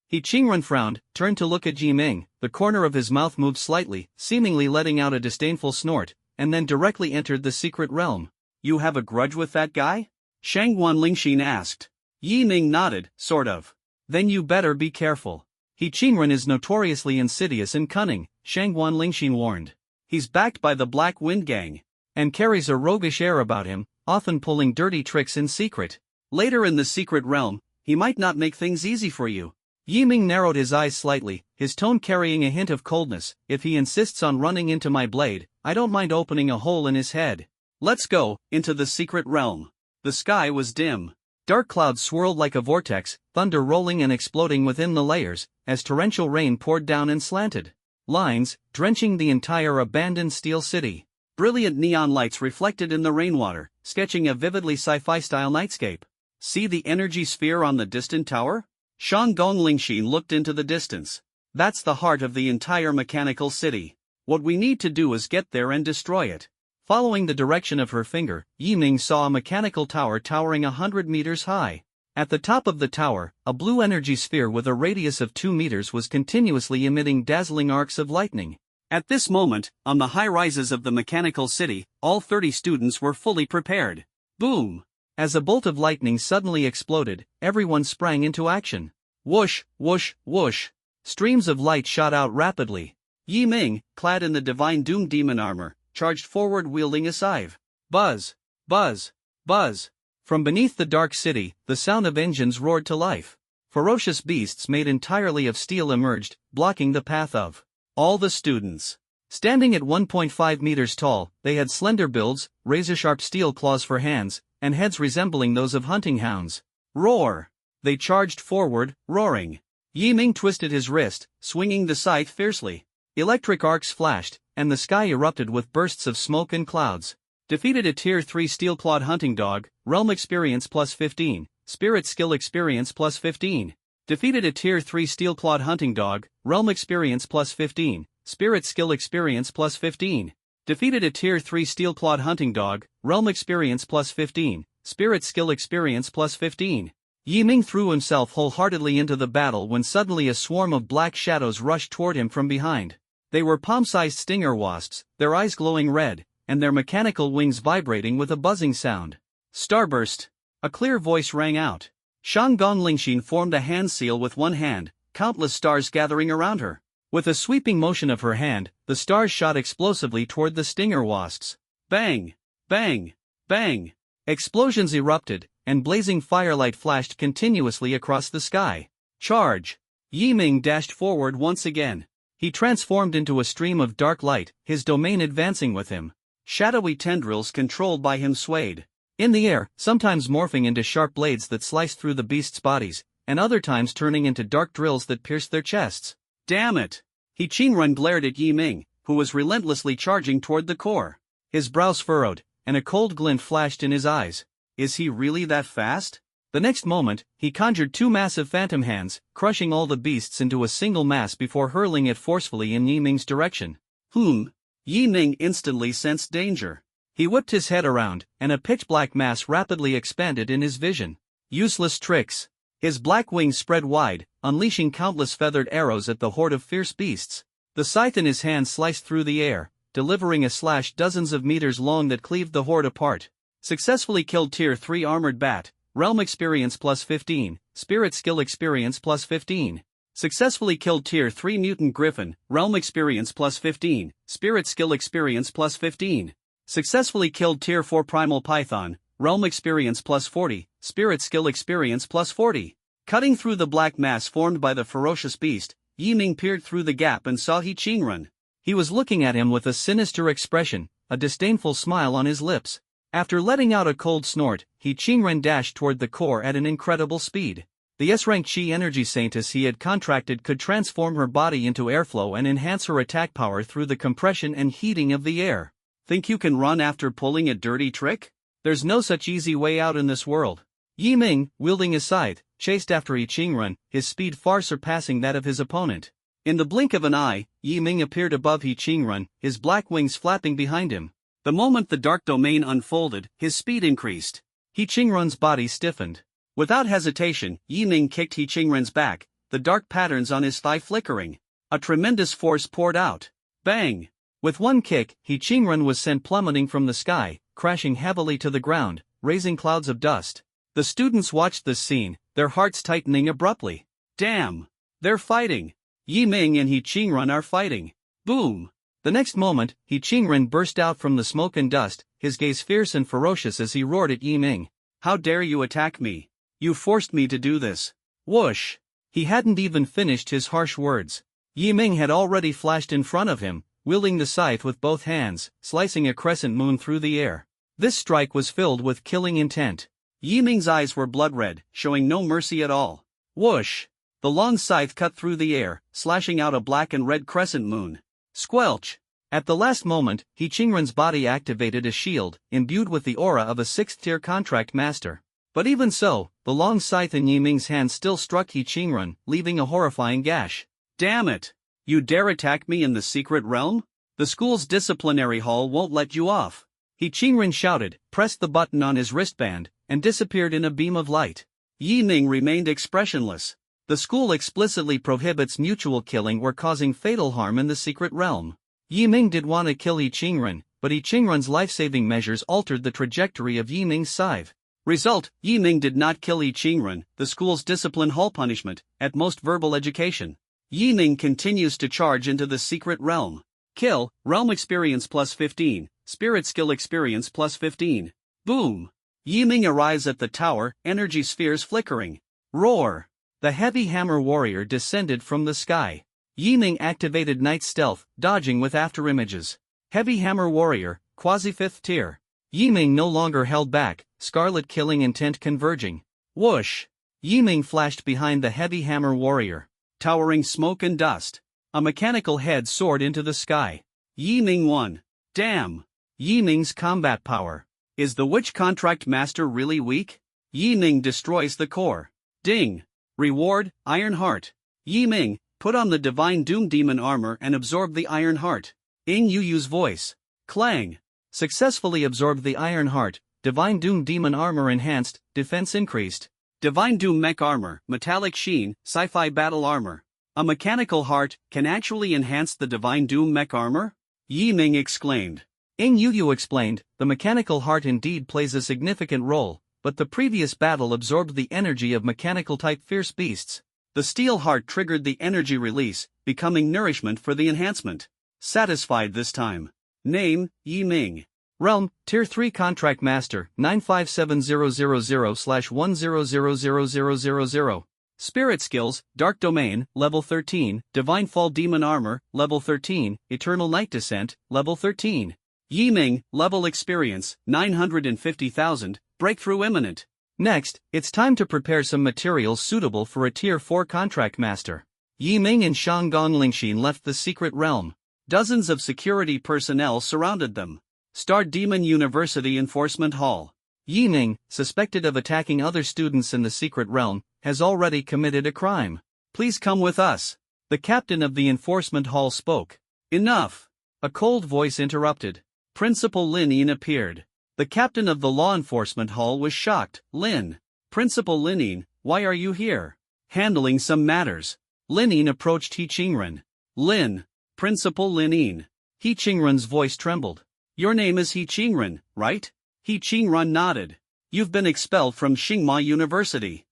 He Qingrun frowned, turned to look at Yiming. The corner of his mouth moved slightly, seemingly letting out a disdainful snort, and then directly entered the secret realm. You have a grudge with that guy? Shang Gonglingxin asked. Yiming nodded, sort of. Then you better be careful. He Qingrun is notoriously insidious and cunning, Shang Gonglingxin warned. He's backed by the Black Wind Gang, and carries a roguish air about him, often pulling dirty tricks in secret. Later in the secret realm, he might not make things easy for you. Yiming narrowed his eyes slightly, his tone carrying a hint of coldness. If he insists on running into my blade, I don't mind opening a hole in his head. Let's go, into the secret realm. The sky was dim. Dark clouds swirled like a vortex, thunder rolling and exploding within the layers, as torrential rain poured down in slanted lines, drenching the entire abandoned Steel City. Brilliant neon lights reflected in the rainwater, sketching a vividly sci-fi style nightscape. See the energy sphere on the distant tower? Shang Gonglingxin looked into the distance. That's the heart of the entire mechanical city. What we need to do is get there and destroy it. Following the direction of her finger, Yiming saw a mechanical tower towering 100 meters high. At the top of the tower, a blue energy sphere with a radius of 2 meters was continuously emitting dazzling arcs of lightning. At this moment, on the high rises of the mechanical city, all 30 students were fully prepared. Boom! As a bolt of lightning suddenly exploded, everyone sprang into action. Whoosh, whoosh, whoosh. Streams of light shot out rapidly. Yiming, clad in the Divine Doom demon armor, charged forward wielding a scythe. Buzz! Buzz! Buzz! From beneath the dark city, the sound of engines roared to life. Ferocious beasts made entirely of steel emerged, blocking the path of all the students. Standing at 1.5 meters tall, they had slender builds, razor-sharp steel claws for hands, and heads resembling those of hunting hounds. Roar! They charged forward, roaring. Yiming twisted his wrist, swinging the scythe fiercely. Electric arcs flashed, and the sky erupted with bursts of smoke and clouds. Defeated a Tier 3 Steel-Clawed Hunting Dog, Realm Experience plus 15, Spirit Skill Experience plus 15. Defeated a Tier 3 Steel-Clawed Hunting Dog, Realm Experience plus 15, Spirit Skill Experience plus 15. Defeated a Tier 3 Steel-Clawed Hunting Dog, Realm Experience plus 15, Spirit Skill Experience plus 15. Yiming threw himself wholeheartedly into the battle when suddenly a swarm of black shadows rushed toward him from behind. They were palm-sized stinger wasps, their eyes glowing red, and their mechanical wings vibrating with a buzzing sound. Starburst! A clear voice rang out. Shang Gonglingxin formed a hand seal with one hand, countless stars gathering around her. With a sweeping motion of her hand, the stars shot explosively toward the stinger wasps. Bang! Bang! Bang! Explosions erupted, and blazing firelight flashed continuously across the sky. Charge! Yiming dashed forward once again. He transformed into a stream of dark light, his domain advancing with him. Shadowy tendrils controlled by him swayed in the air, sometimes morphing into sharp blades that sliced through the beasts' bodies, and other times turning into dark drills that pierced their chests. Damn it! Qingrun glared at Yi Ming, who was relentlessly charging toward the core. His brows furrowed, and a cold glint flashed in his eyes. Is he really that fast? The next moment, he conjured two massive phantom hands, crushing all the beasts into a single mass before hurling it forcefully in Yi Ming's direction. Yi Ming instantly sensed danger. He whipped his head around, and a pitch-black mass rapidly expanded in his vision. Useless tricks. His black wings spread wide, unleashing countless feathered arrows at the horde of fierce beasts. The scythe in his hand sliced through the air, delivering a slash dozens of meters long that cleaved the horde apart. Successfully killed Tier 3 Armored Bat, Realm Experience plus 15, Spirit Skill Experience plus 15. Successfully killed Tier 3 Mutant Griffin, Realm Experience plus 15, Spirit Skill Experience plus 15. Successfully killed Tier 4 Primal Python, Realm Experience plus 40, Spirit Skill Experience plus 40. Cutting through the black mass formed by the ferocious beast, Yi Ming peered through the gap and saw Qingrun. He was looking at him with a sinister expression, a disdainful smile on his lips. After letting out a cold snort, Qingrun dashed toward the core at an incredible speed. The S-rank Chi energy Saintess he had contracted could transform her body into airflow and enhance her attack power through the compression and heating of the air. Think you can run after pulling a dirty trick? There's no such easy way out in this world. Yi Ming, wielding his scythe, chased after Qingrun, his speed far surpassing that of his opponent. In the blink of an eye, Yi Ming appeared above Qingrun, his black wings flapping behind him. The moment the dark domain unfolded, his speed increased. Qingrun's body stiffened. Without hesitation, Yi Ming kicked Qingrun's back, the dark patterns on his thigh flickering. A tremendous force poured out. Bang! With one kick, Qingrun was sent plummeting from the sky, crashing heavily to the ground, raising clouds of dust. The students watched this scene, their hearts tightening abruptly. Damn! They're fighting! Yi Ming and Qingrun are fighting. Boom! The next moment, Qingrun burst out from the smoke and dust, his gaze fierce and ferocious as he roared at Yi Ming. How dare you attack me? You forced me to do this. Whoosh! He hadn't even finished his harsh words. Yi Ming had already flashed in front of him, wielding the scythe with both hands, slicing a crescent moon through the air. This strike was filled with killing intent. Yi Ming's eyes were blood-red, showing no mercy at all. Whoosh! The long scythe cut through the air, slashing out a black and red crescent moon. Squelch! At the last moment, Qingrun's body activated a shield, imbued with the aura of a 6th-tier contract master. But even so, the long scythe in Yi Ming's hand still struck Qingrun, leaving a horrifying gash. Damn it! You dare attack me in the secret realm? The school's disciplinary hall won't let you off. Qingrun shouted, pressed the button on his wristband, and disappeared in a beam of light. Yi Ming remained expressionless. The school explicitly prohibits mutual killing or causing fatal harm in the secret realm. Yi Ming did want to kill Qingrun, but Qingrun's life-saving measures altered the trajectory of Yi Ming's scythe. Result, Yi Ming did not kill Qingrun, the school's discipline hall punishment, at most verbal education. Yi Ming continues to charge into the secret realm. Kill, Realm Experience plus 15, Spirit Skill Experience plus 15. Boom! Yi Ming arrives at the tower, energy spheres flickering. Roar! The heavy hammer warrior descended from the sky. Yi Ming activated Night Stealth, dodging with afterimages. Heavy hammer warrior, quasi-5th tier. Yi Ming no longer held back, scarlet killing intent converging. Whoosh! Yi Ming flashed behind the heavy hammer warrior. Towering smoke and dust. A mechanical head soared into the sky. Yi Ming won. Damn! Yi Ming's combat power. Is the witch contract master really weak? Yi Ming destroys the core. Ding! Reward, Iron Heart. Yi Ming, put on the Divine Doom Demon armor and absorb the Iron Heart. In Yu Yu's voice. Clang! Successfully absorbed the Iron Heart, Divine Doom Demon armor enhanced, defense increased. Divine Doom Mech armor, metallic sheen, sci-fi battle armor. A mechanical heart can actually enhance the Divine Doom Mech armor? Yi Ming exclaimed. In Yu explained, the mechanical heart indeed plays a significant role, but the previous battle absorbed the energy of mechanical-type fierce beasts. The steel heart triggered the energy release, becoming nourishment for the enhancement. Satisfied this time. Name, Yi Ming. Realm, Tier 3 Contract Master, 957000/10000000. Spirit Skills, Dark Domain, Level 13, Divine Fall Demon Armor, Level 13, Eternal Night Descent, Level 13. Yiming, level experience, 950,000, breakthrough imminent. Next, it's time to prepare some materials suitable for a Tier 4 contract master. Yiming and Shanggong Lingxin left the secret realm. Dozens of security personnel surrounded them. Star Demon University Enforcement Hall. Yiming, suspected of attacking other students in the secret realm, has already committed a crime. Please come with us. The captain of the enforcement hall spoke. Enough! A cold voice interrupted. Principal Lin Yin appeared. The captain of the law enforcement hall was shocked. Lin. Principal Lin Yin, why are you here? Handling some matters. Lin Yin approached He Qingren. Lin. Principal Lin Yin. He Qingren's voice trembled. Your name is He Qingren, right? He Qingren nodded. You've been expelled from Tsinghua University.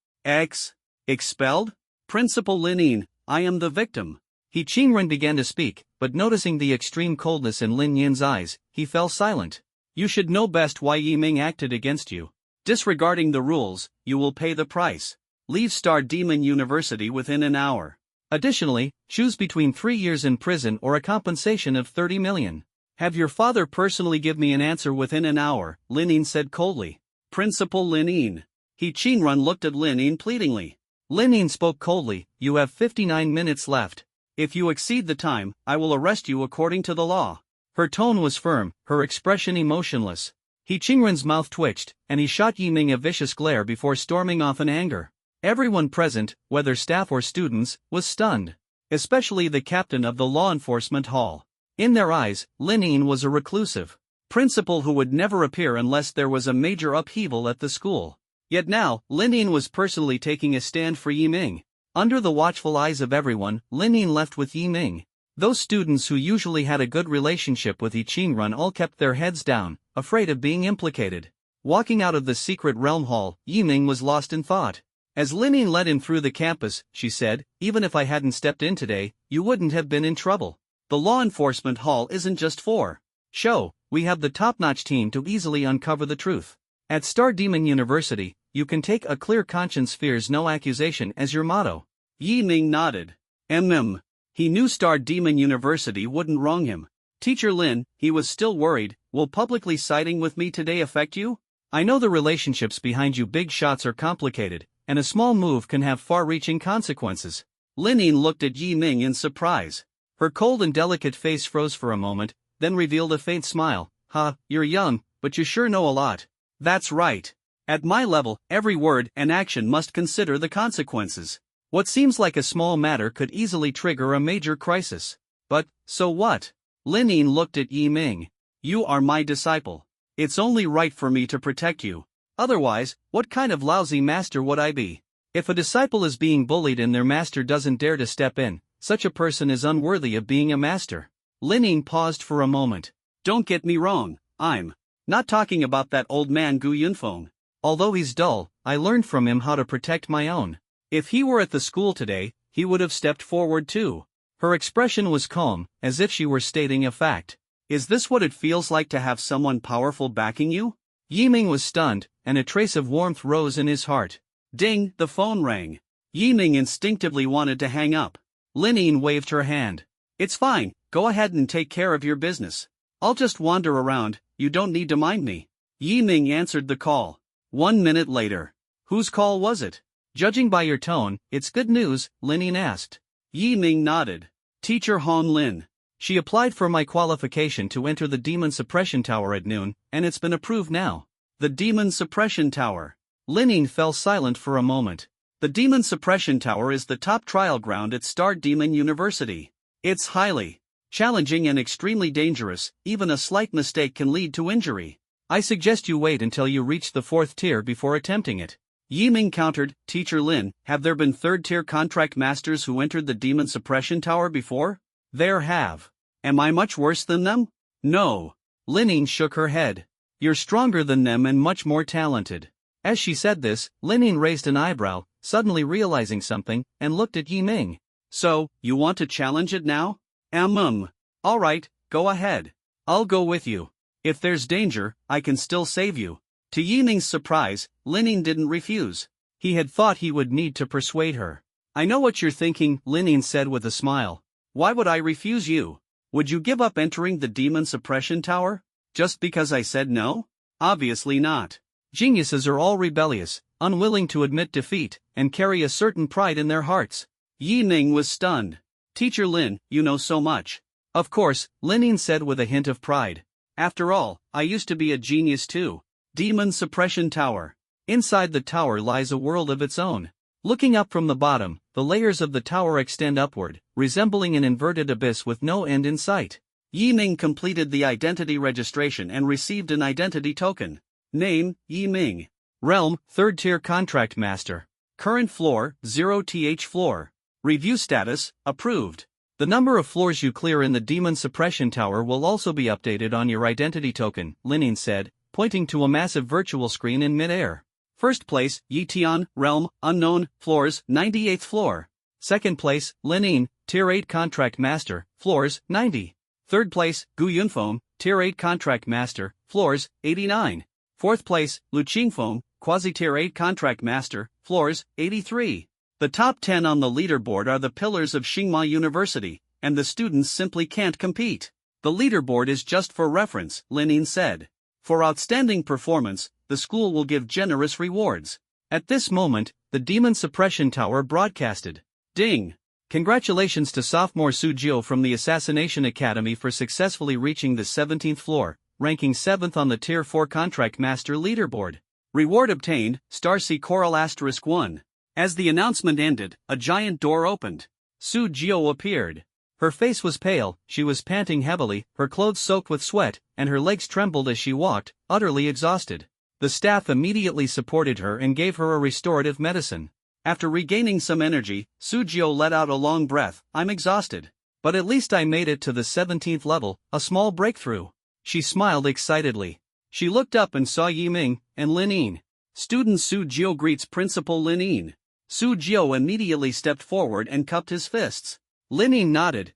Expelled? Principal Lin Yin, I am the victim. He Qingren began to speak, but noticing the extreme coldness in Lin Yin's eyes, he fell silent. You should know best why Yiming acted against you. Disregarding the rules, you will pay the price. Leave Star Demon University within an hour. Additionally, choose between 3 years in prison or a compensation of 30 million. Have your father personally give me an answer within an hour, Lin Yin said coldly. Principal Lin Yin. He Qingren looked at Lin Yin pleadingly. Lin Yin spoke coldly, you have 59 minutes left. If you exceed the time, I will arrest you according to the law. Her tone was firm, her expression emotionless. He Qingren's mouth twitched, and he shot Yiming a vicious glare before storming off in anger. Everyone present, whether staff or students, was stunned. Especially the captain of the law enforcement hall. In their eyes, Lin Yin was a reclusive principal who would never appear unless there was a major upheaval at the school. Yet now, Lin Yin was personally taking a stand for Yiming. Under the watchful eyes of everyone, Lin Yin left with Yiming. Those students who usually had a good relationship with He Qingren all kept their heads down, afraid of being implicated. Walking out of the secret realm hall, Yiming was lost in thought. As Lin Yin led him through the campus, she said, even if I hadn't stepped in today, you wouldn't have been in trouble. The law enforcement hall isn't just for show, we have the top-notch team to easily uncover the truth. At Star Demon University, you can take a clear conscience fears no accusation as your motto. Yiming nodded. He knew Star Demon University wouldn't wrong him. Teacher Lin, he was still worried, will publicly siding with me today affect you? I know the relationships behind you big shots are complicated, and a small move can have far-reaching consequences. Lin Yin looked at Yiming in surprise. Her cold and delicate face froze for a moment, then revealed a faint smile. You're young, but you sure know a lot. That's right. At my level, every word and action must consider the consequences. What seems like a small matter could easily trigger a major crisis. But, so what? Lin Yin looked at Yiming. You are my disciple. It's only right for me to protect you. Otherwise, what kind of lousy master would I be? If a disciple is being bullied and their master doesn't dare to step in, such a person is unworthy of being a master. Lin Yin paused for a moment. Don't get me wrong, I'm not talking about that old man Gu Yunfeng. Although he's dull, I learned from him how to protect my own. If he were at the school today, he would have stepped forward too. Her expression was calm, as if she were stating a fact. Is this what it feels like to have someone powerful backing you? Yiming was stunned, and a trace of warmth rose in his heart. Ding, the phone rang. Yiming instinctively wanted to hang up. Lin Yin waved her hand. It's fine, go ahead and take care of your business. I'll just wander around, you don't need to mind me. Yiming answered the call. 1 minute later. Whose call was it? Judging by your tone, it's good news, Lin Yin asked. Yiming nodded. Teacher Han Lin. She applied for my qualification to enter the Demon Suppression Tower at noon, and it's been approved now. The Demon Suppression Tower. Lin Yin fell silent for a moment. The Demon Suppression Tower is the top trial ground at Star Demon University. It's highly challenging and extremely dangerous, even a slight mistake can lead to injury. I suggest you wait until you reach the 4th tier before attempting it. Yiming countered, Teacher Lin, have there been 3rd-tier contract masters who entered the Demon Suppression Tower before? There have. Am I much worse than them? No. Lin Yin shook her head. You're stronger than them and much more talented. As she said this, Lin Yin raised an eyebrow, suddenly realizing something, and looked at Yiming. So, you want to challenge it now? Alright, go ahead. I'll go with you. If there's danger, I can still save you. To Yiming's surprise, Lin Yin didn't refuse. He had thought he would need to persuade her. I know what you're thinking, Lin Yin said with a smile. Why would I refuse you? Would you give up entering the Demon Suppression Tower? Just because I said no? Obviously not. Geniuses are all rebellious, unwilling to admit defeat, and carry a certain pride in their hearts. Yi Ning was stunned. Teacher Lin, you know so much. Of course, Lin said with a hint of pride. After all, I used to be a genius too. Demon Suppression Tower. Inside the tower lies a world of its own. Looking up from the bottom, the layers of the tower extend upward, resembling an inverted abyss with no end in sight. Yi Ming completed the identity registration and received an identity token. Name, Yi Ming. Realm, 3rd tier contract master. Current floor, 0th floor. Review status, approved. The number of floors you clear in the Demon Suppression Tower will also be updated on your identity token, Lin said, pointing to a massive virtual screen in mid-air. First place, Yi Tian, Realm, Unknown, Floors, 98th floor. Second place, Lin, Tier 8 Contract Master, Floors, 90. Third place, Gu Yunfeng, Tier 8 Contract Master, Floors, 89. Fourth place, Lu Qingfeng, Quasi-Tier 8 Contract Master, Floors, 83. The top 10 on the leaderboard are the pillars of Tsinghua University, and the students simply can't compete. The leaderboard is just for reference, Lin said. For outstanding performance, the school will give generous rewards. At this moment, the Demon Suppression Tower broadcasted. Ding! Congratulations to sophomore Su Jiu from the Assassination Academy for successfully reaching the 17th floor, ranking 7th on the Tier 4 Contract Master leaderboard. Reward obtained, Star C Coral *1. As the announcement ended, a giant door opened. Su Jiu appeared. Her face was pale, she was panting heavily, her clothes soaked with sweat, and her legs trembled as she walked, utterly exhausted. The staff immediately supported her and gave her a restorative medicine. After regaining some energy, Su Jiu let out a long breath. I'm exhausted. But at least I made it to the 17th level, a small breakthrough. She smiled excitedly. She looked up and saw Yi Ming and Lin. Student Su Jiu greets Principal Lin. Su Jiu immediately stepped forward and cupped his fists. Lin nodded.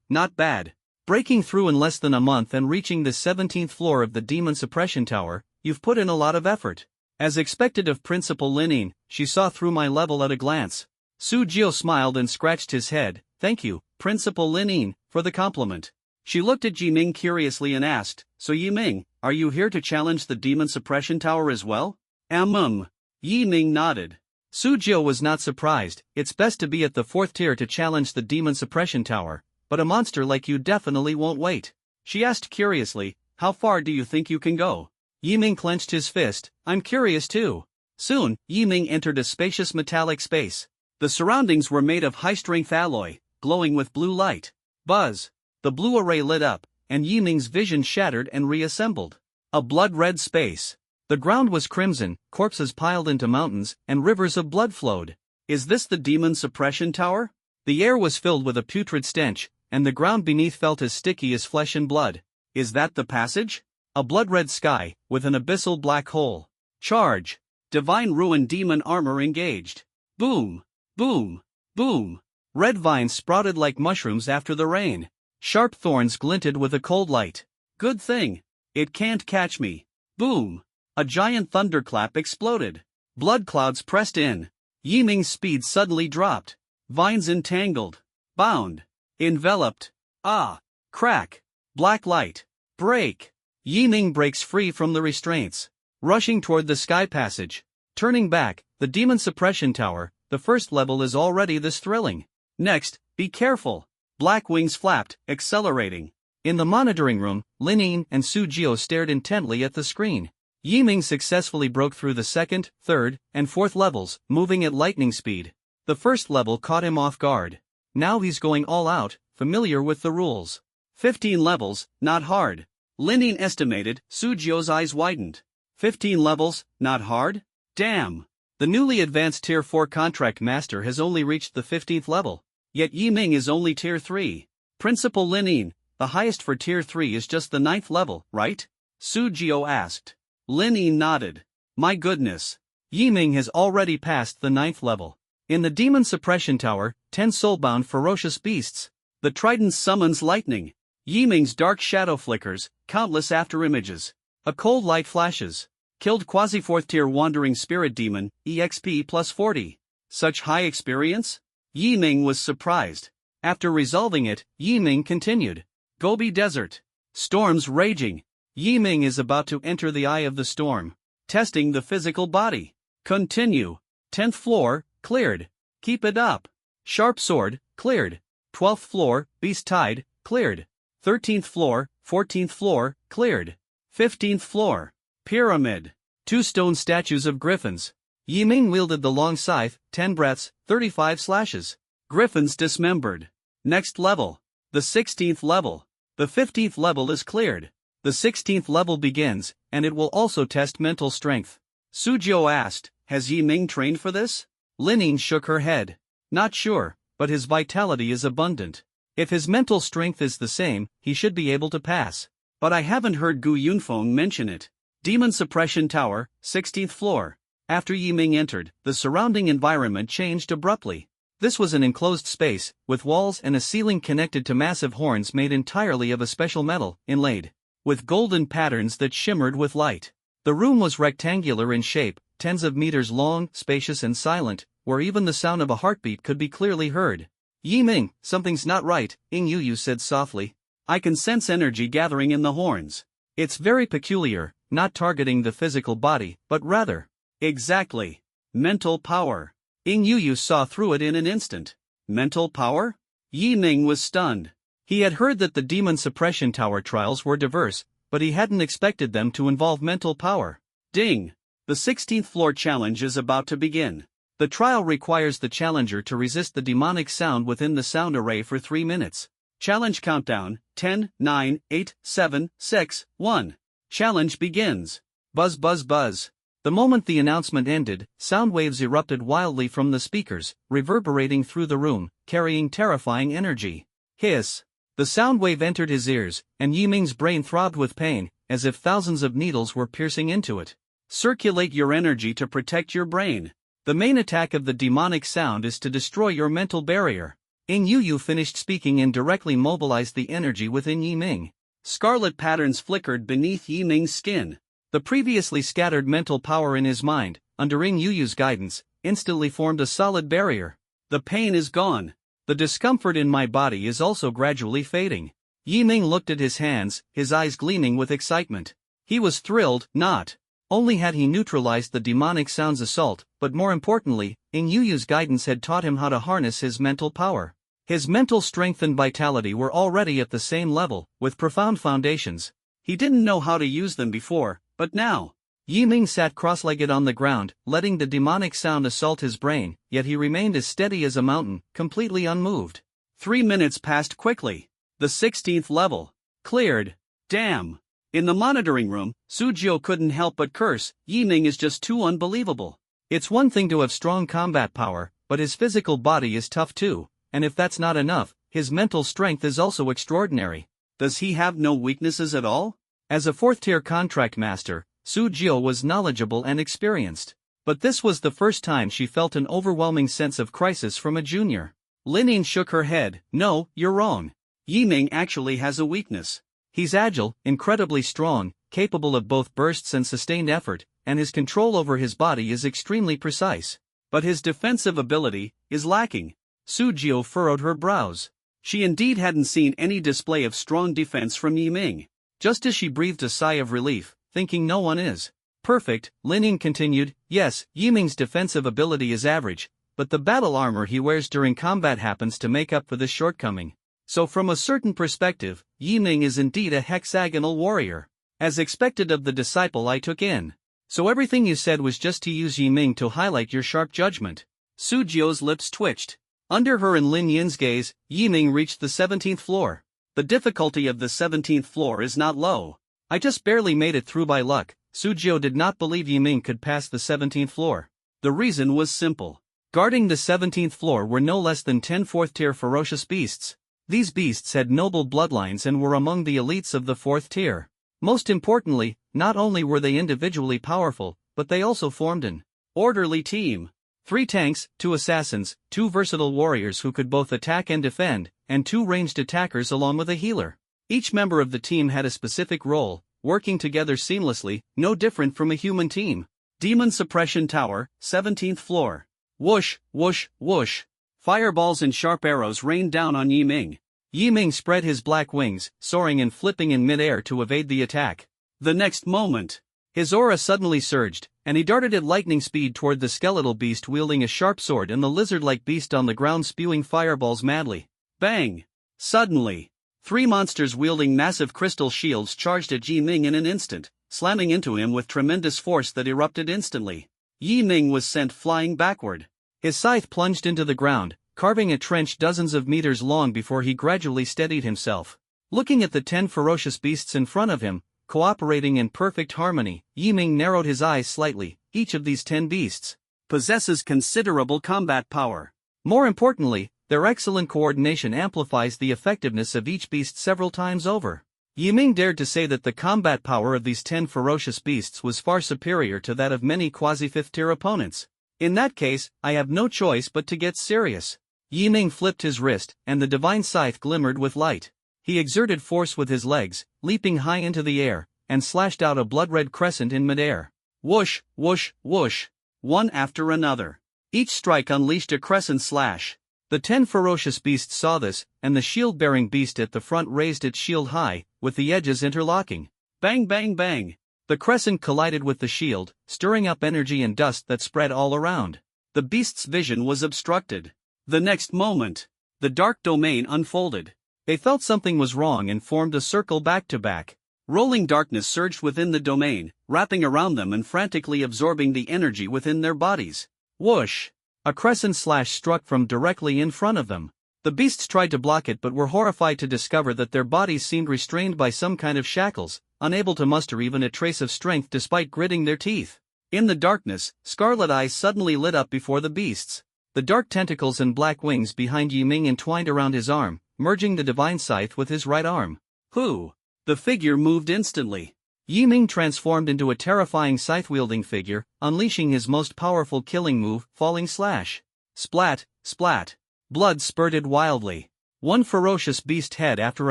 Not bad. Breaking through in less than a month and reaching the 17th floor of the Demon Suppression Tower, you've put in a lot of effort. As expected of Principal Lin, she saw through my level at a glance. Su Jiu smiled and scratched his head. Thank you, Principal Lin, for the compliment. She looked at Yi Ming curiously and asked, So Yi Ming, are you here to challenge the Demon Suppression Tower as well? Yi Ming nodded. Su Jiu was not surprised. It's best to be at the 4th tier to challenge the Demon Suppression Tower, but a monster like you definitely won't wait. She asked curiously, how far do you think you can go? Yi Ming clenched his fist. I'm curious too. Soon, Yi Ming entered a spacious metallic space. The surroundings were made of high-strength alloy, glowing with blue light. Buzz! The blue array lit up, and Yi Ming's vision shattered and reassembled. A blood-red space. The ground was crimson, corpses piled into mountains, and rivers of blood flowed. Is this the Demon Suppression Tower? The air was filled with a putrid stench, and the ground beneath felt as sticky as flesh and blood. Is that the passage? A blood-red sky, with an abyssal black hole. Charge! Divine Ruin Demon Armor engaged. Boom! Boom! Boom! Red vines sprouted like mushrooms after the rain. Sharp thorns glinted with a cold light. Good thing. It can't catch me. Boom! A giant thunderclap exploded. Blood clouds pressed in. Yi Ming's speed suddenly dropped. Vines entangled. Bound. Enveloped. Ah! Crack! Black light. Break! Yi Ming breaks free from the restraints. Rushing toward the sky passage. Turning back, the Demon Suppression Tower, the first level is already this thrilling. Next, be careful. Black wings flapped, accelerating. In the monitoring room, Lin and Su Jiu stared intently at the screen. Yi Ming successfully broke through the 2nd, 3rd, and 4th levels, moving at lightning speed. The first level caught him off guard. Now he's going all out, familiar with the rules. 15 levels, not hard. Lin estimated. Su Jiu's eyes widened. 15 levels, not hard? Damn! The newly advanced Tier 4 Contract Master has only reached the 15th level. Yet Yi Ming is only Tier 3. Principal Lin, the highest for Tier 3 is just the 9th level, right? Su Jiu asked. Lin nodded. My goodness. Yi Ming has already passed the 9th level. In the Demon Suppression Tower, 10 soulbound ferocious beasts. The trident summons lightning. Yi Ming's dark shadow flickers, countless afterimages. A cold light flashes. Killed quasi-4th tier wandering spirit demon, EXP plus 40. Such high experience? Yi Ming was surprised. After resolving it, Yi Ming continued. Gobi Desert. Storms raging. Yi Ming is about to enter the eye of the storm. Testing the physical body. Continue. 10th floor, cleared. Keep it up. Sharp sword, cleared. 12th floor, beast tide, cleared. 13th floor, 14th floor, cleared. 15th floor. Pyramid. 2 stone statues of griffins. Yi Ming wielded the long scythe, 10 breaths, 35 slashes. Griffins dismembered. Next level. The 16th level. The 15th level is cleared. The 16th level begins, and it will also test mental strength. Sujiu asked, has Yi Ming trained for this? Linin shook her head. Not sure, but his vitality is abundant. If his mental strength is the same, he should be able to pass. But I haven't heard Gu Yunfeng mention it. Demon Suppression Tower, 16th floor. After Yi Ming entered, the surrounding environment changed abruptly. This was an enclosed space, with walls and a ceiling connected to massive horns made entirely of a special metal, inlaid with golden patterns that shimmered with light. The room was rectangular in shape, tens of meters long, spacious and silent, where even the sound of a heartbeat could be clearly heard. Yi Ming, something's not right, Ing Yu said softly. I can sense energy gathering in the horns. It's very peculiar, not targeting the physical body, but rather. Exactly. Mental power. Ing Yu saw through it in an instant. Mental power? Yi Ming was stunned. He had heard that the Demon Suppression Tower trials were diverse, but he hadn't expected them to involve mental power. Ding! The 16th floor challenge is about to begin. The trial requires the challenger to resist the demonic sound within the sound array for 3 minutes. Challenge countdown, 10, 9, 8, 7, 6, 1. Challenge begins. Buzz buzz buzz. The moment the announcement ended, sound waves erupted wildly from the speakers, reverberating through the room, carrying terrifying energy. Hiss. The sound wave entered his ears, and Yi Ming's brain throbbed with pain, as if thousands of needles were piercing into it. Circulate your energy to protect your brain. The main attack of the demonic sound is to destroy your mental barrier. Ing Yu finished speaking and directly mobilized the energy within Yi Ming. Scarlet patterns flickered beneath Yi Ming's skin. The previously scattered mental power in his mind, under Ing Yu's guidance, instantly formed a solid barrier. The pain is gone. The discomfort in my body is also gradually fading. Yi Ming looked at his hands, his eyes gleaming with excitement. He was thrilled, not only had he neutralized the demonic sound's assault, but more importantly, Ing Yu's guidance had taught him how to harness his mental power. His mental strength and vitality were already at the same level, with profound foundations. He didn't know how to use them before, but now. Yi Ming sat cross-legged on the ground, letting the demonic sound assault his brain, yet he remained as steady as a mountain, completely unmoved. 3 minutes passed quickly. The 16th level. Cleared. Damn. In the monitoring room, Sujiu couldn't help but curse, Yi Ming is just too unbelievable. It's one thing to have strong combat power, but his physical body is tough too, and if that's not enough, his mental strength is also extraordinary. Does he have no weaknesses at all? As a 4th-tier contract master, Sujiu was knowledgeable and experienced. But this was the first time she felt an overwhelming sense of crisis from a junior. Linin shook her head. No, you're wrong. Yi Ming actually has a weakness. He's agile, incredibly strong, capable of both bursts and sustained effort, and his control over his body is extremely precise. But his defensive ability is lacking. Sujiu furrowed her brows. She indeed hadn't seen any display of strong defense from Yi Ming. Just as she breathed a sigh of relief, thinking no one is perfect, Linin continued, yes, Yi Ming's defensive ability is average, but the battle armor he wears during combat happens to make up for this shortcoming. So from a certain perspective, Yi Ming is indeed a hexagonal warrior. As expected of the disciple I took in. So everything you said was just to use Yi Ming to highlight your sharp judgment. Sujiu's lips twitched. Under her and Lin Yin's gaze, Yi Ming reached the 17th floor. The difficulty of the 17th floor is not low. I just barely made it through by luck. Sujiu did not believe Yi Ming could pass the 17th floor. The reason was simple. Guarding the 17th floor were no less than 10 4th-tier ferocious beasts. These beasts had noble bloodlines and were among the elites of the 4th tier. Most importantly, not only were they individually powerful, but they also formed an orderly team. 3 tanks, 2 assassins, 2 versatile warriors who could both attack and defend, and 2 ranged attackers along with a healer. Each member of the team had a specific role, working together seamlessly, no different from a human team. Demon Suppression Tower, 17th floor. Whoosh, whoosh, whoosh. Fireballs and sharp arrows rained down on Yi Ming. Yi Ming spread his black wings, soaring and flipping in midair to evade the attack. The next moment, his aura suddenly surged, and he darted at lightning speed toward the skeletal beast wielding a sharp sword and the lizard-like beast on the ground spewing fireballs madly. Bang! Suddenly, three monsters wielding massive crystal shields charged at Yi Ming in an instant, slamming into him with tremendous force that erupted instantly. Yi Ming was sent flying backward. His scythe plunged into the ground, carving a trench dozens of meters long before he gradually steadied himself. Looking at the 10 ferocious beasts in front of him, cooperating in perfect harmony, Yi Ming narrowed his eyes slightly. Each of these 10 beasts possesses considerable combat power. More importantly, their excellent coordination amplifies the effectiveness of each beast several times over. Yi Ming dared to say that the combat power of these 10 ferocious beasts was far superior to that of many quasi-fifth-tier opponents. In that case, I have no choice but to get serious. Yi Ming flipped his wrist, and the divine scythe glimmered with light. He exerted force with his legs, leaping high into the air, and slashed out a blood-red crescent in midair. Whoosh, whoosh, whoosh. One after another. Each strike unleashed a crescent slash. The 10 ferocious beasts saw this, and the shield-bearing beast at the front raised its shield high, with the edges interlocking. Bang bang bang! The crescent collided with the shield, stirring up energy and dust that spread all around. The beast's vision was obstructed. The next moment, the dark domain unfolded. They felt something was wrong and formed a circle back-to-back. Rolling darkness surged within the domain, wrapping around them and frantically absorbing the energy within their bodies. Whoosh! A crescent slash struck from directly in front of them. The beasts tried to block it but were horrified to discover that their bodies seemed restrained by some kind of shackles, unable to muster even a trace of strength despite gritting their teeth. In the darkness, scarlet eyes suddenly lit up before the beasts. The dark tentacles and black wings behind Yi Ming entwined around his arm, merging the divine scythe with his right arm. Who? The figure moved instantly. Yi Ming transformed into a terrifying scythe-wielding figure, unleashing his most powerful killing move, Falling Slash. Splat, splat. Blood spurted wildly. One ferocious beast head after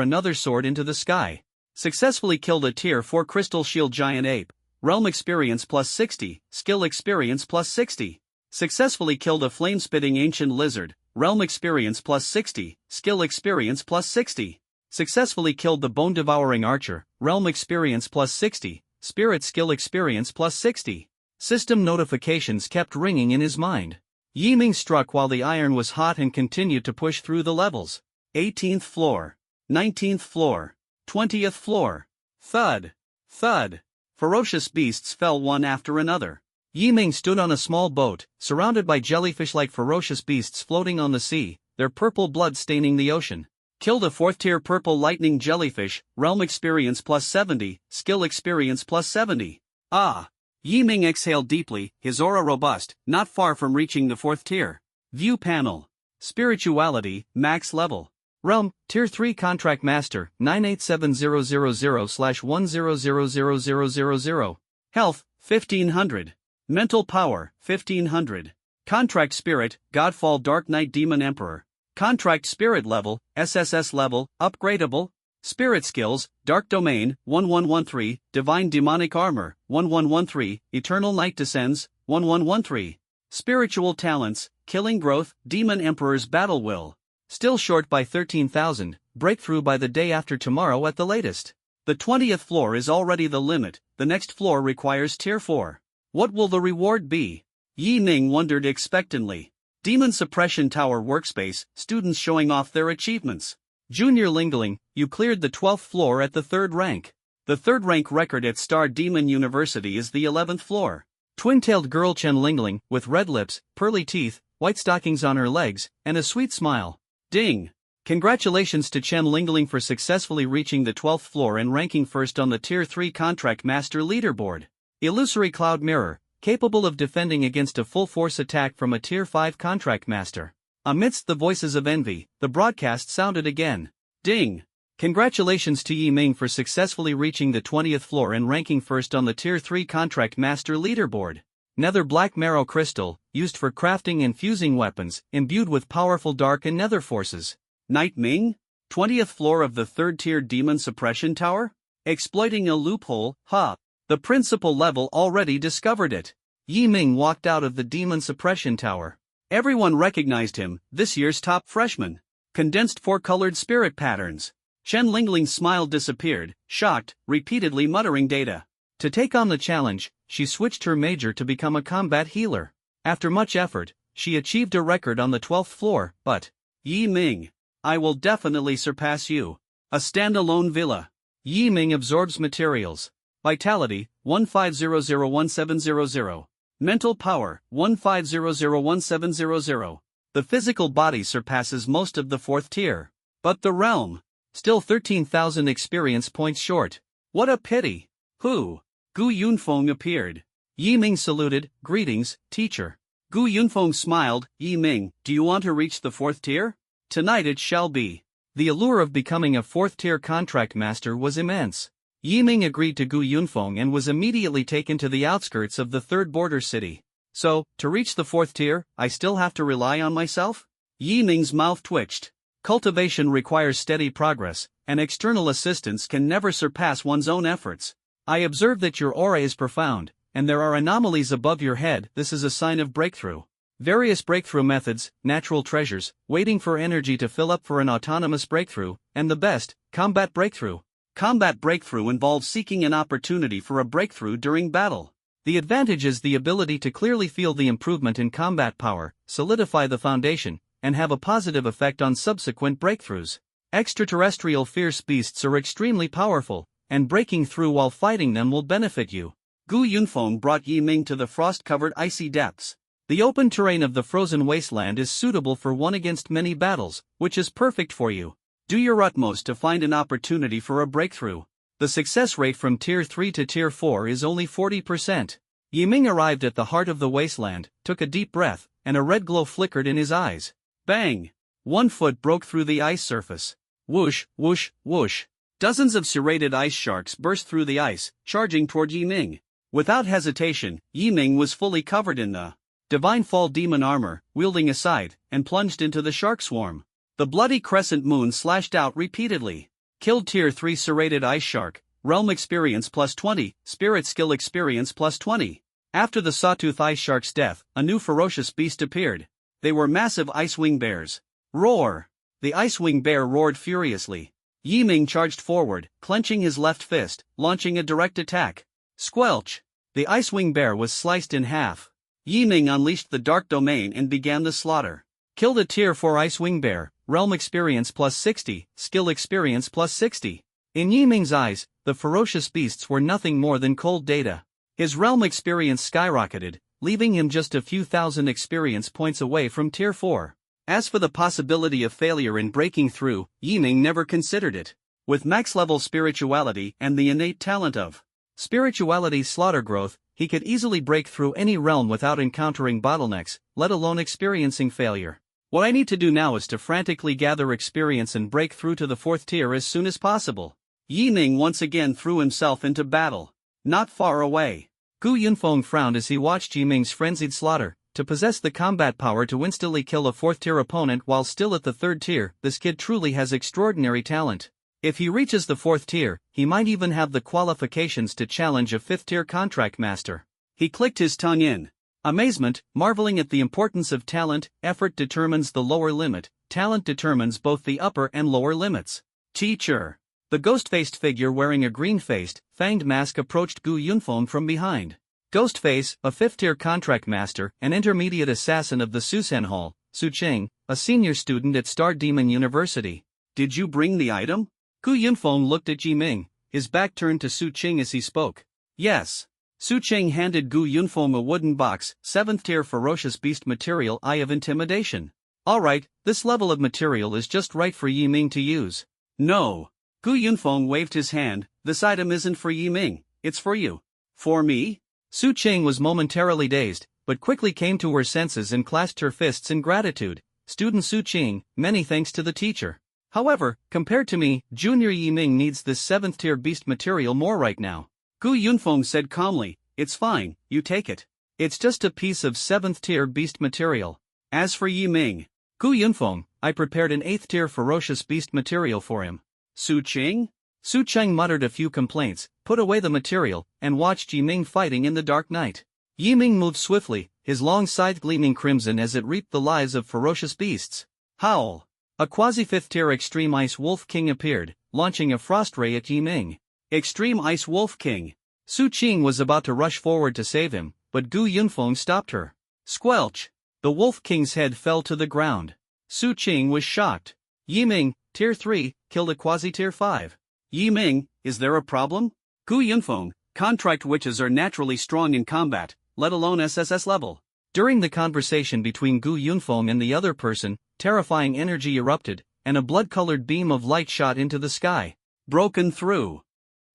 another soared into the sky. Successfully killed a Tier 4 Crystal Shield Giant Ape. Realm Experience plus 60, Skill Experience plus 60. Successfully killed a Flame-Spitting Ancient Lizard. Realm Experience plus 60, Skill Experience plus 60. Successfully killed the Bone-Devouring Archer, Realm Experience plus 60, Spirit Skill Experience plus 60. System notifications kept ringing in his mind. Yi Ming struck while the iron was hot and continued to push through the levels. 18th floor. 19th floor. 20th floor. Thud. Thud. Ferocious beasts fell one after another. Yi Ming stood on a small boat, surrounded by jellyfish-like ferocious beasts floating on the sea, their purple blood staining the ocean. Killed a 4th-tier purple lightning jellyfish, Realm Experience plus 70, Skill Experience plus 70. Ah! Yi Ming exhaled deeply, his aura robust, not far from reaching the 4th tier. View panel. Spirituality, max level. Realm, Tier 3 Contract Master, 987000/10000000. Health, 1500. Mental Power, 1500. Contract Spirit, Godfall Dark Knight Demon Emperor. Contract Spirit Level, SSS Level, Upgradable. Spirit Skills, Dark Domain, 1113, Divine Demonic Armor, 1113, Eternal Night Descends, 1113. Spiritual Talents, Killing Growth, Demon Emperor's Battle Will. Still short by 13,000, breakthrough by the day after tomorrow at the latest. The 20th floor is already the limit, the next floor requires Tier 4. What will the reward be? Yi Ming wondered expectantly. Demon Suppression Tower Workspace, students showing off their achievements. Junior Lingling, you cleared the 12th floor at the 3rd rank. The 3rd rank record at Star Demon University is the 11th floor. Twin-tailed girl Chen Lingling, with red lips, pearly teeth, white stockings on her legs, and a sweet smile. Ding! Congratulations to Chen Lingling for successfully reaching the 12th floor and ranking first on the Tier 3 Contract Master leaderboard. Illusory Cloud Mirror, capable of defending against a full-force attack from a Tier 5 Contract Master. Amidst the voices of envy, the broadcast sounded again. Ding! Congratulations to Yi Ming for successfully reaching the 20th floor and ranking first on the Tier 3 Contract Master leaderboard. Nether Black Marrow Crystal, used for crafting and fusing weapons, imbued with powerful dark and nether forces. Night Ming? 20th floor of the 3rd tier Demon Suppression Tower? Exploiting a loophole, ha! The principal level already discovered it. Yi Ming walked out of the Demon Suppression Tower. Everyone recognized him, this year's top freshman. Condensed 4-colored spirit patterns. Chen Lingling's smile disappeared, shocked, repeatedly muttering data. To take on the challenge, she switched her major to become a combat healer. After much effort, she achieved a record on the 12th floor, but Yi Ming, I will definitely surpass you. A standalone villa. Yi Ming absorbs materials. Vitality, 15001700. Mental power, 15001700. The physical body surpasses most of the 4th tier. But the realm, still 13,000 experience points short. What a pity. Who? Gu Yunfeng appeared. Yi Ming saluted, greetings, teacher. Gu Yunfeng smiled, Yi Ming, do you want to reach the 4th tier? Tonight it shall be. The allure of becoming a 4th tier contract master was immense. Yi Ming agreed to Gu Yunfeng and was immediately taken to the outskirts of the 3rd border city. So, to reach the 4th tier, I still have to rely on myself? Yi Ming's mouth twitched. Cultivation requires steady progress, and external assistance can never surpass one's own efforts. I observe that your aura is profound, and there are anomalies above your head. This is a sign of breakthrough. Various breakthrough methods, natural treasures, waiting for energy to fill up for an autonomous breakthrough, and the best, combat breakthrough. Combat breakthrough involves seeking an opportunity for a breakthrough during battle. The advantage is the ability to clearly feel the improvement in combat power, solidify the foundation, and have a positive effect on subsequent breakthroughs. Extraterrestrial fierce beasts are extremely powerful, and breaking through while fighting them will benefit you. Gu Yunfeng brought Yi Ming to the frost-covered icy depths. The open terrain of the frozen wasteland is suitable for one against many battles, which is perfect for you. Do your utmost to find an opportunity for a breakthrough. The success rate from Tier 3 to Tier 4 is only 40%. Yi Ming arrived at the heart of the wasteland, took a deep breath, and a red glow flickered in his eyes. Bang! 1 foot broke through the ice surface. Whoosh, whoosh, whoosh. Dozens of serrated ice sharks burst through the ice, charging toward Yi Ming. Without hesitation, Yi Ming was fully covered in the Divine Fall demon armor, wielding a scythe, and plunged into the shark swarm. The bloody crescent moon slashed out repeatedly. Killed Tier 3 serrated ice shark, realm experience plus 20, spirit skill experience plus 20. After the sawtooth ice shark's death, a new ferocious beast appeared. They were massive icewing bears. Roar! The icewing bear roared furiously. Yi Ming charged forward, clenching his left fist, launching a direct attack. Squelch! The icewing bear was sliced in half. Yi Ming unleashed the dark domain and began the slaughter. Killed a Tier 4 icewing bear, realm experience plus 60, skill experience plus 60. In Yi Ming's eyes, the ferocious beasts were nothing more than cold data. His realm experience skyrocketed, leaving him just a few thousand experience points away from Tier 4. As for the possibility of failure in breaking through, Yi Ming never considered it. With max-level spirituality and the innate talent of spirituality's slaughter growth, he could easily break through any realm without encountering bottlenecks, let alone experiencing failure. What I need to do now is to frantically gather experience and break through to the 4th tier as soon as possible. Yi Ming once again threw himself into battle. Not far away. Gu Yunfeng frowned as he watched Yi Ming's frenzied slaughter. To possess the combat power to instantly kill a 4th tier opponent while still at the 3rd tier, this kid truly has extraordinary talent. If he reaches the 4th tier, he might even have the qualifications to challenge a 5th tier contract master. He clicked his tongue in amazement, marveling at the importance of talent. Effort determines the lower limit, talent determines both the upper and lower limits. Teacher! The ghost-faced figure wearing a green-faced, fanged mask approached Gu Yunfeng from behind. Ghostface, a 5th tier contract master, an intermediate assassin of the Susen Hall, Su Qing, a senior student at Star Demon University. Did you bring the item? Gu Yunfeng looked at Yi Ming, his back turned to Su Qing as he spoke. Yes. Su Qing handed Gu Yunfeng a wooden box, 7th tier ferocious beast material, Eye of Intimidation. Alright, this level of material is just right for Yi Ming to use. No. Gu Yunfeng waved his hand, this item isn't for Yi Ming, it's for you. For me? Su Qing was momentarily dazed, but quickly came to her senses and clasped her fists in gratitude. Student Su Qing, many thanks to the teacher. However, compared to me, Junior Yi Ming needs this 7th tier beast material more right now. Gu Yunfeng said calmly, it's fine, you take it. It's just a piece of 7th tier beast material. As for Yi Ming, Gu Yunfeng, I prepared an 8th tier ferocious beast material for him. Su Qing? Su Qing muttered a few complaints, put away the material, and watched Yi Ming fighting in the dark night. Yi Ming moved swiftly, his long scythe gleaming crimson as it reaped the lives of ferocious beasts. Howl! A quasi-5th tier extreme ice wolf king appeared, launching a frost ray at Yiming. Extreme Ice Wolf King. Su Qing was about to rush forward to save him, but Gu Yunfeng stopped her. Squelch! The Wolf King's head fell to the ground. Su Qing was shocked. Yiming, Tier 3, killed a Quasi-Tier 5. Yiming, is there a problem? Gu Yunfeng, contract witches are naturally strong in combat, let alone SSS level. During the conversation between Gu Yunfeng and the other person, terrifying energy erupted, and a blood-colored beam of light shot into the sky. Broken through.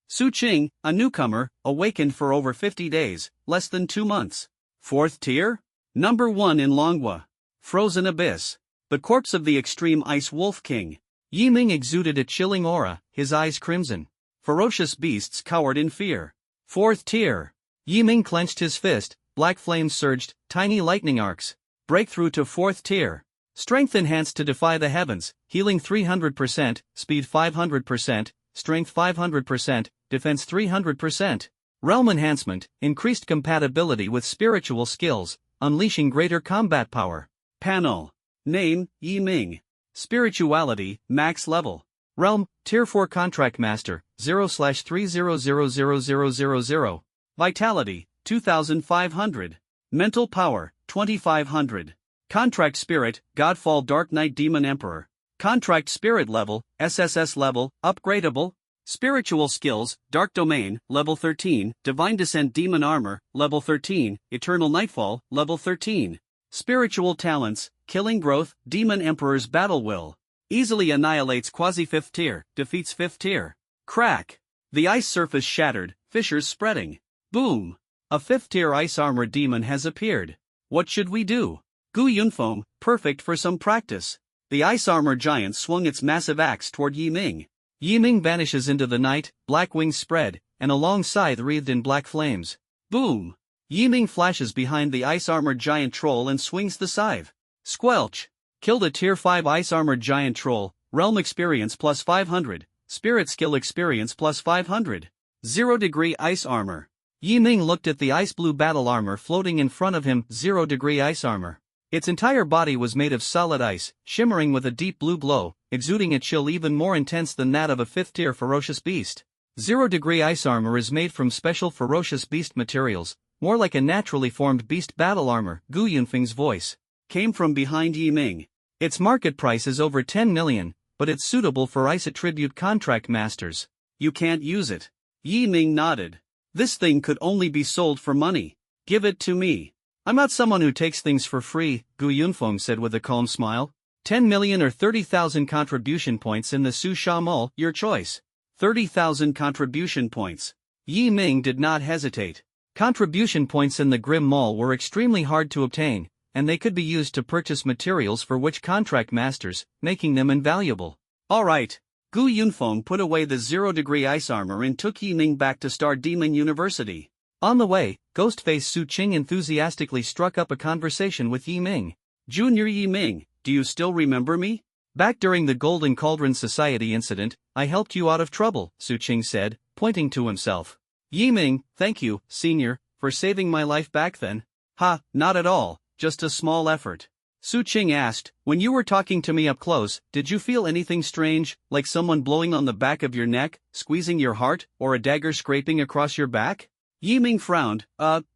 Su Qing, a newcomer, awakened for over 50 days, less than 2 months. 4th tier? Number 1 in Longhua. Frozen Abyss. The corpse of the Extreme Ice Wolf King. Yiming exuded a chilling aura, his eyes crimson. Ferocious beasts cowered in fear. 4th tier. Yiming clenched his fist, black flames surged, tiny lightning arcs. Breakthrough to 4th tier. Strength enhanced to defy the heavens, healing 300%, speed 500%, strength 500%, defense 300%. Realm enhancement, increased compatibility with spiritual skills, unleashing greater combat power. Panel. Name, Yiming. Spirituality, max level. Realm, Tier 4 Contract Master, 0/30000000. Vitality, 2500. Mental Power, 2500. Contract Spirit, Godfall Dark Knight Demon Emperor. Contract Spirit level, SSS level, upgradable. Spiritual Skills, Dark Domain, level 13, Divine Descent Demon Armor, level 13, Eternal Nightfall, level 13. Spiritual Talents, Killing Growth, Demon Emperor's Battle Will. Easily annihilates Quasi-5th tier, defeats 5th tier. Crack! The ice surface shattered, fissures spreading. Boom! A 5th tier ice armor demon has appeared. What should we do? Gu Yunfeng, perfect for some practice. The ice armor giant swung its massive axe toward Yiming. Yiming vanishes into the night, black wings spread, and a long scythe wreathed in black flames. Boom! Yiming flashes behind the ice-armored giant troll and swings the scythe. Squelch! Killed a Tier 5 ice-armored giant troll, Realm Experience plus 500, Spirit Skill Experience plus 500. 0-degree ice armor. Yiming looked at the ice-blue battle armor floating in front of him, 0-degree ice armor. Its entire body was made of solid ice, shimmering with a deep blue glow, exuding a chill even more intense than that of a 5th-tier ferocious beast. 0-degree ice armor is made from special ferocious beast materials, more like a naturally formed beast battle armor. Gu Yunfeng's voice came from behind Yiming. Its market price is over 10 million, but it's suitable for ice attribute contract masters. You can't use it. Yiming nodded. This thing could only be sold for money. Give it to me. I'm not someone who takes things for free, Gu Yunfeng said with a calm smile. 10 million or 30,000 contribution points in the Su Sha Mall, your choice. 30,000 contribution points. Yiming did not hesitate. Contribution points in the Grim Mall were extremely hard to obtain, and they could be used to purchase materials for witch contract masters, making them invaluable. Alright. Gu Yunfeng put away the 0-degree ice armor and took Yiming back to Star Demon University. On the way, Ghostface Su Qing enthusiastically struck up a conversation with Yiming. Junior Yiming, do you still remember me? Back during the Golden Cauldron Society incident, I helped you out of trouble, Su Qing said, pointing to himself. Yiming, thank you, senior, for saving my life back then. Ha, not at all, just a small effort. Su Qing asked, when you were talking to me up close, did you feel anything strange, like someone blowing on the back of your neck, squeezing your heart, or a dagger scraping across your back? Yiming frowned.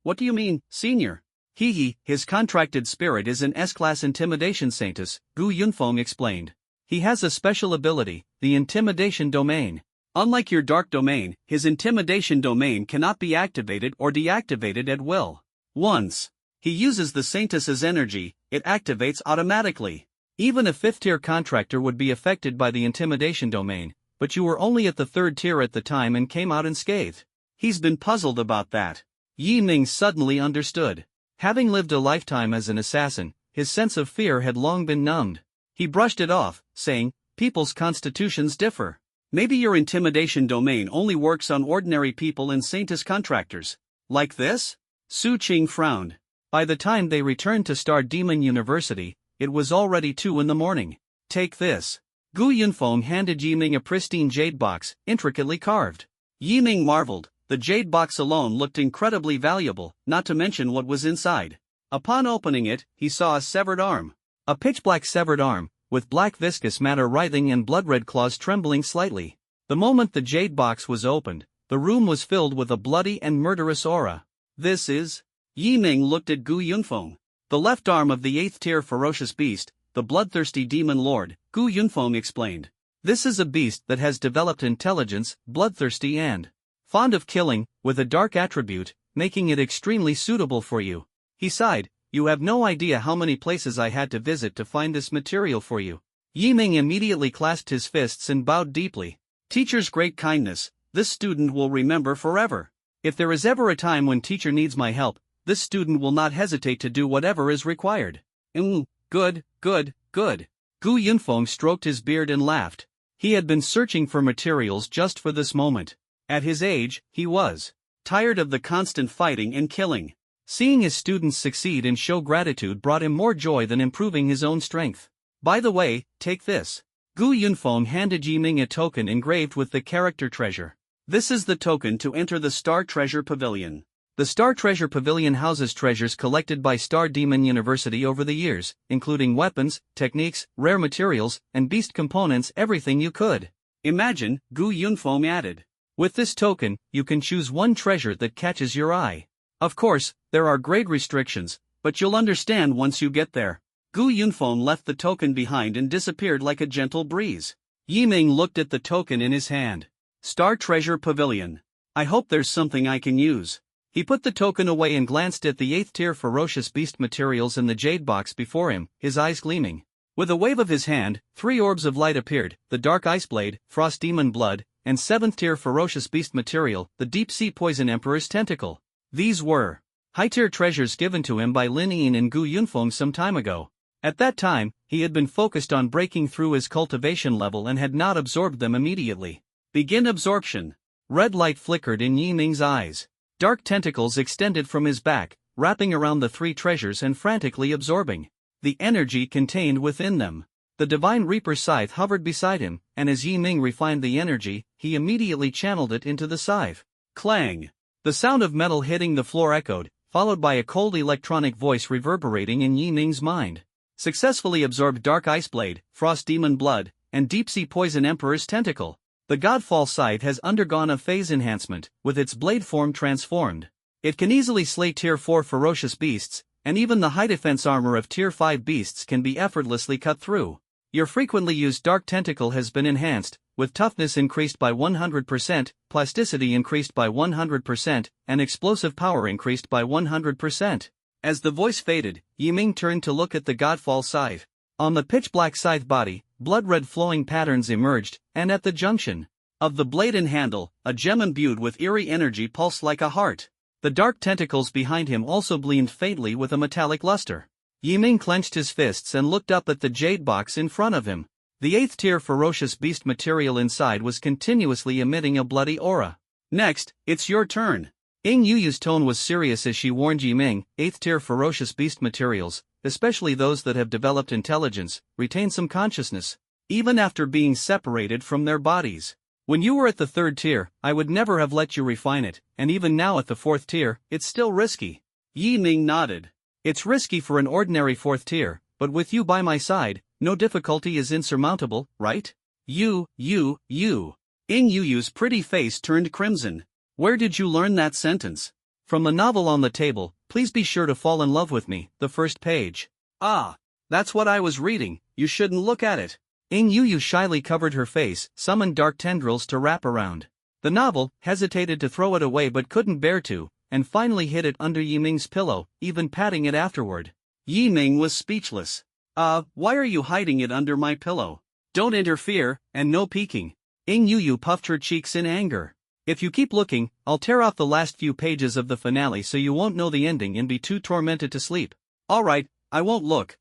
What do you mean, senior? His contracted spirit is an S-class intimidation saintess, Gu Yunfeng explained. He has a special ability, the intimidation domain. Unlike your dark domain, his intimidation domain cannot be activated or deactivated at will. Once he uses the saintess's energy, it activates automatically. Even a 5th-tier contractor would be affected by the intimidation domain, but you were only at the 3rd tier at the time and came out unscathed. He's been puzzled about that. Yiming suddenly understood. Having lived a lifetime as an assassin, his sense of fear had long been numbed. He brushed it off, saying, people's constitutions differ. Maybe your intimidation domain only works on ordinary people and saintess contractors. Like this? Su Qing frowned. By the time they returned to Star Demon University, it was already 2 in the morning. Take this. Gu Yunfeng handed Yiming a pristine jade box, intricately carved. Yiming marveled. The jade box alone looked incredibly valuable, not to mention what was inside. Upon opening it, he saw a severed arm. A pitch-black severed arm, with black viscous matter writhing and blood-red claws trembling slightly. The moment the jade box was opened, the room was filled with a bloody and murderous aura. This is... Yi Ming looked at Gu Yunfeng. The left arm of the 8th tier ferocious beast, the bloodthirsty demon lord, Gu Yunfeng explained. This is a beast that has developed intelligence, bloodthirsty and fond of killing, with a dark attribute, making it extremely suitable for you. He sighed. You have no idea how many places I had to visit to find this material for you. Yi Ming immediately clasped his fists and bowed deeply. Teacher's great kindness, this student will remember forever. If there is ever a time when teacher needs my help, this student will not hesitate to do whatever is required. Good. Gu Yunfeng stroked his beard and laughed. He had been searching for materials just for this moment. At his age, he was tired of the constant fighting and killing. Seeing his students succeed and show gratitude brought him more joy than improving his own strength. By the way, take this. Gu Yunfeng handed Yi Ming a token engraved with the character treasure. This is the token to enter the Star Treasure Pavilion. The Star Treasure Pavilion houses treasures collected by Star Demon University over the years, including weapons, techniques, rare materials, and beast components, everything you could imagine, Gu Yunfeng added. With this token, you can choose one treasure that catches your eye. Of course, there are grade restrictions, but you'll understand once you get there. Gu Yunfeng left the token behind and disappeared like a gentle breeze. Yi Ming looked at the token in his hand. Star Treasure Pavilion. I hope there's something I can use. He put the token away and glanced at the 8th tier ferocious beast materials in the jade box before him, his eyes gleaming. With a wave of his hand, 3 orbs of light appeared, the dark ice blade, frost demon blood, and 7th tier ferocious beast material, the deep sea poison emperor's tentacle. These were high-tier treasures given to him by Lin Yin and Gu Yunfeng some time ago. At that time, he had been focused on breaking through his cultivation level and had not absorbed them immediately. Begin absorption. Red light flickered in Yi Ming's eyes. Dark tentacles extended from his back, wrapping around the 3 treasures and frantically absorbing the energy contained within them. The Divine Reaper scythe hovered beside him, and as Yi Ming refined the energy, he immediately channeled it into the scythe. Clang! The sound of metal hitting the floor echoed, followed by a cold electronic voice reverberating in Yi Ming's mind. Successfully absorbed Dark Ice Blade, Frost Demon Blood, and Deep Sea Poison Emperor's Tentacle. The Godfall Scythe has undergone a phase enhancement, with its blade form transformed. It can easily slay Tier 4 ferocious beasts, and even the high defense armor of Tier 5 beasts can be effortlessly cut through. Your frequently used Dark Tentacle has been enhanced, with toughness increased by 100%, plasticity increased by 100%, and explosive power increased by 100%. As the voice faded, Yi Ming turned to look at the Godfall Scythe. On the pitch-black scythe body, blood-red flowing patterns emerged, and at the junction of the blade and handle, a gem imbued with eerie energy pulsed like a heart. The dark tentacles behind him also gleamed faintly with a metallic luster. Yi Ming clenched his fists and looked up at the jade box in front of him. The 8th tier ferocious beast material inside was continuously emitting a bloody aura. Next, it's your turn. Ying Yuyu's tone was serious as she warned Yi Ming, 8th tier ferocious beast materials, especially those that have developed intelligence, retain some consciousness, even after being separated from their bodies. When you were at the 3rd tier, I would never have let you refine it, and even now at the 4th tier, it's still risky. Yi Ming nodded. It's risky for an ordinary 4th tier, but with you by my side, no difficulty is insurmountable, right? You. Ying Yuyu's pretty face turned crimson. Where did you learn that sentence? From the novel on the table, Please Be Sure to Fall in Love with Me, the first page. Ah, that's what I was reading, you shouldn't look at it. Ying Yuyu shyly covered her face, summoned dark tendrils to wrap around the novel, hesitated to throw it away but couldn't bear to, and finally hid it under Yi Ming's pillow, even patting it afterward. Yi Ming was speechless. Why are you hiding it under my pillow? Don't interfere, and no peeking. Ying Yuyu puffed her cheeks in anger. If you keep looking, I'll tear off the last few pages of the finale so you won't know the ending and be too tormented to sleep. Alright, I won't look.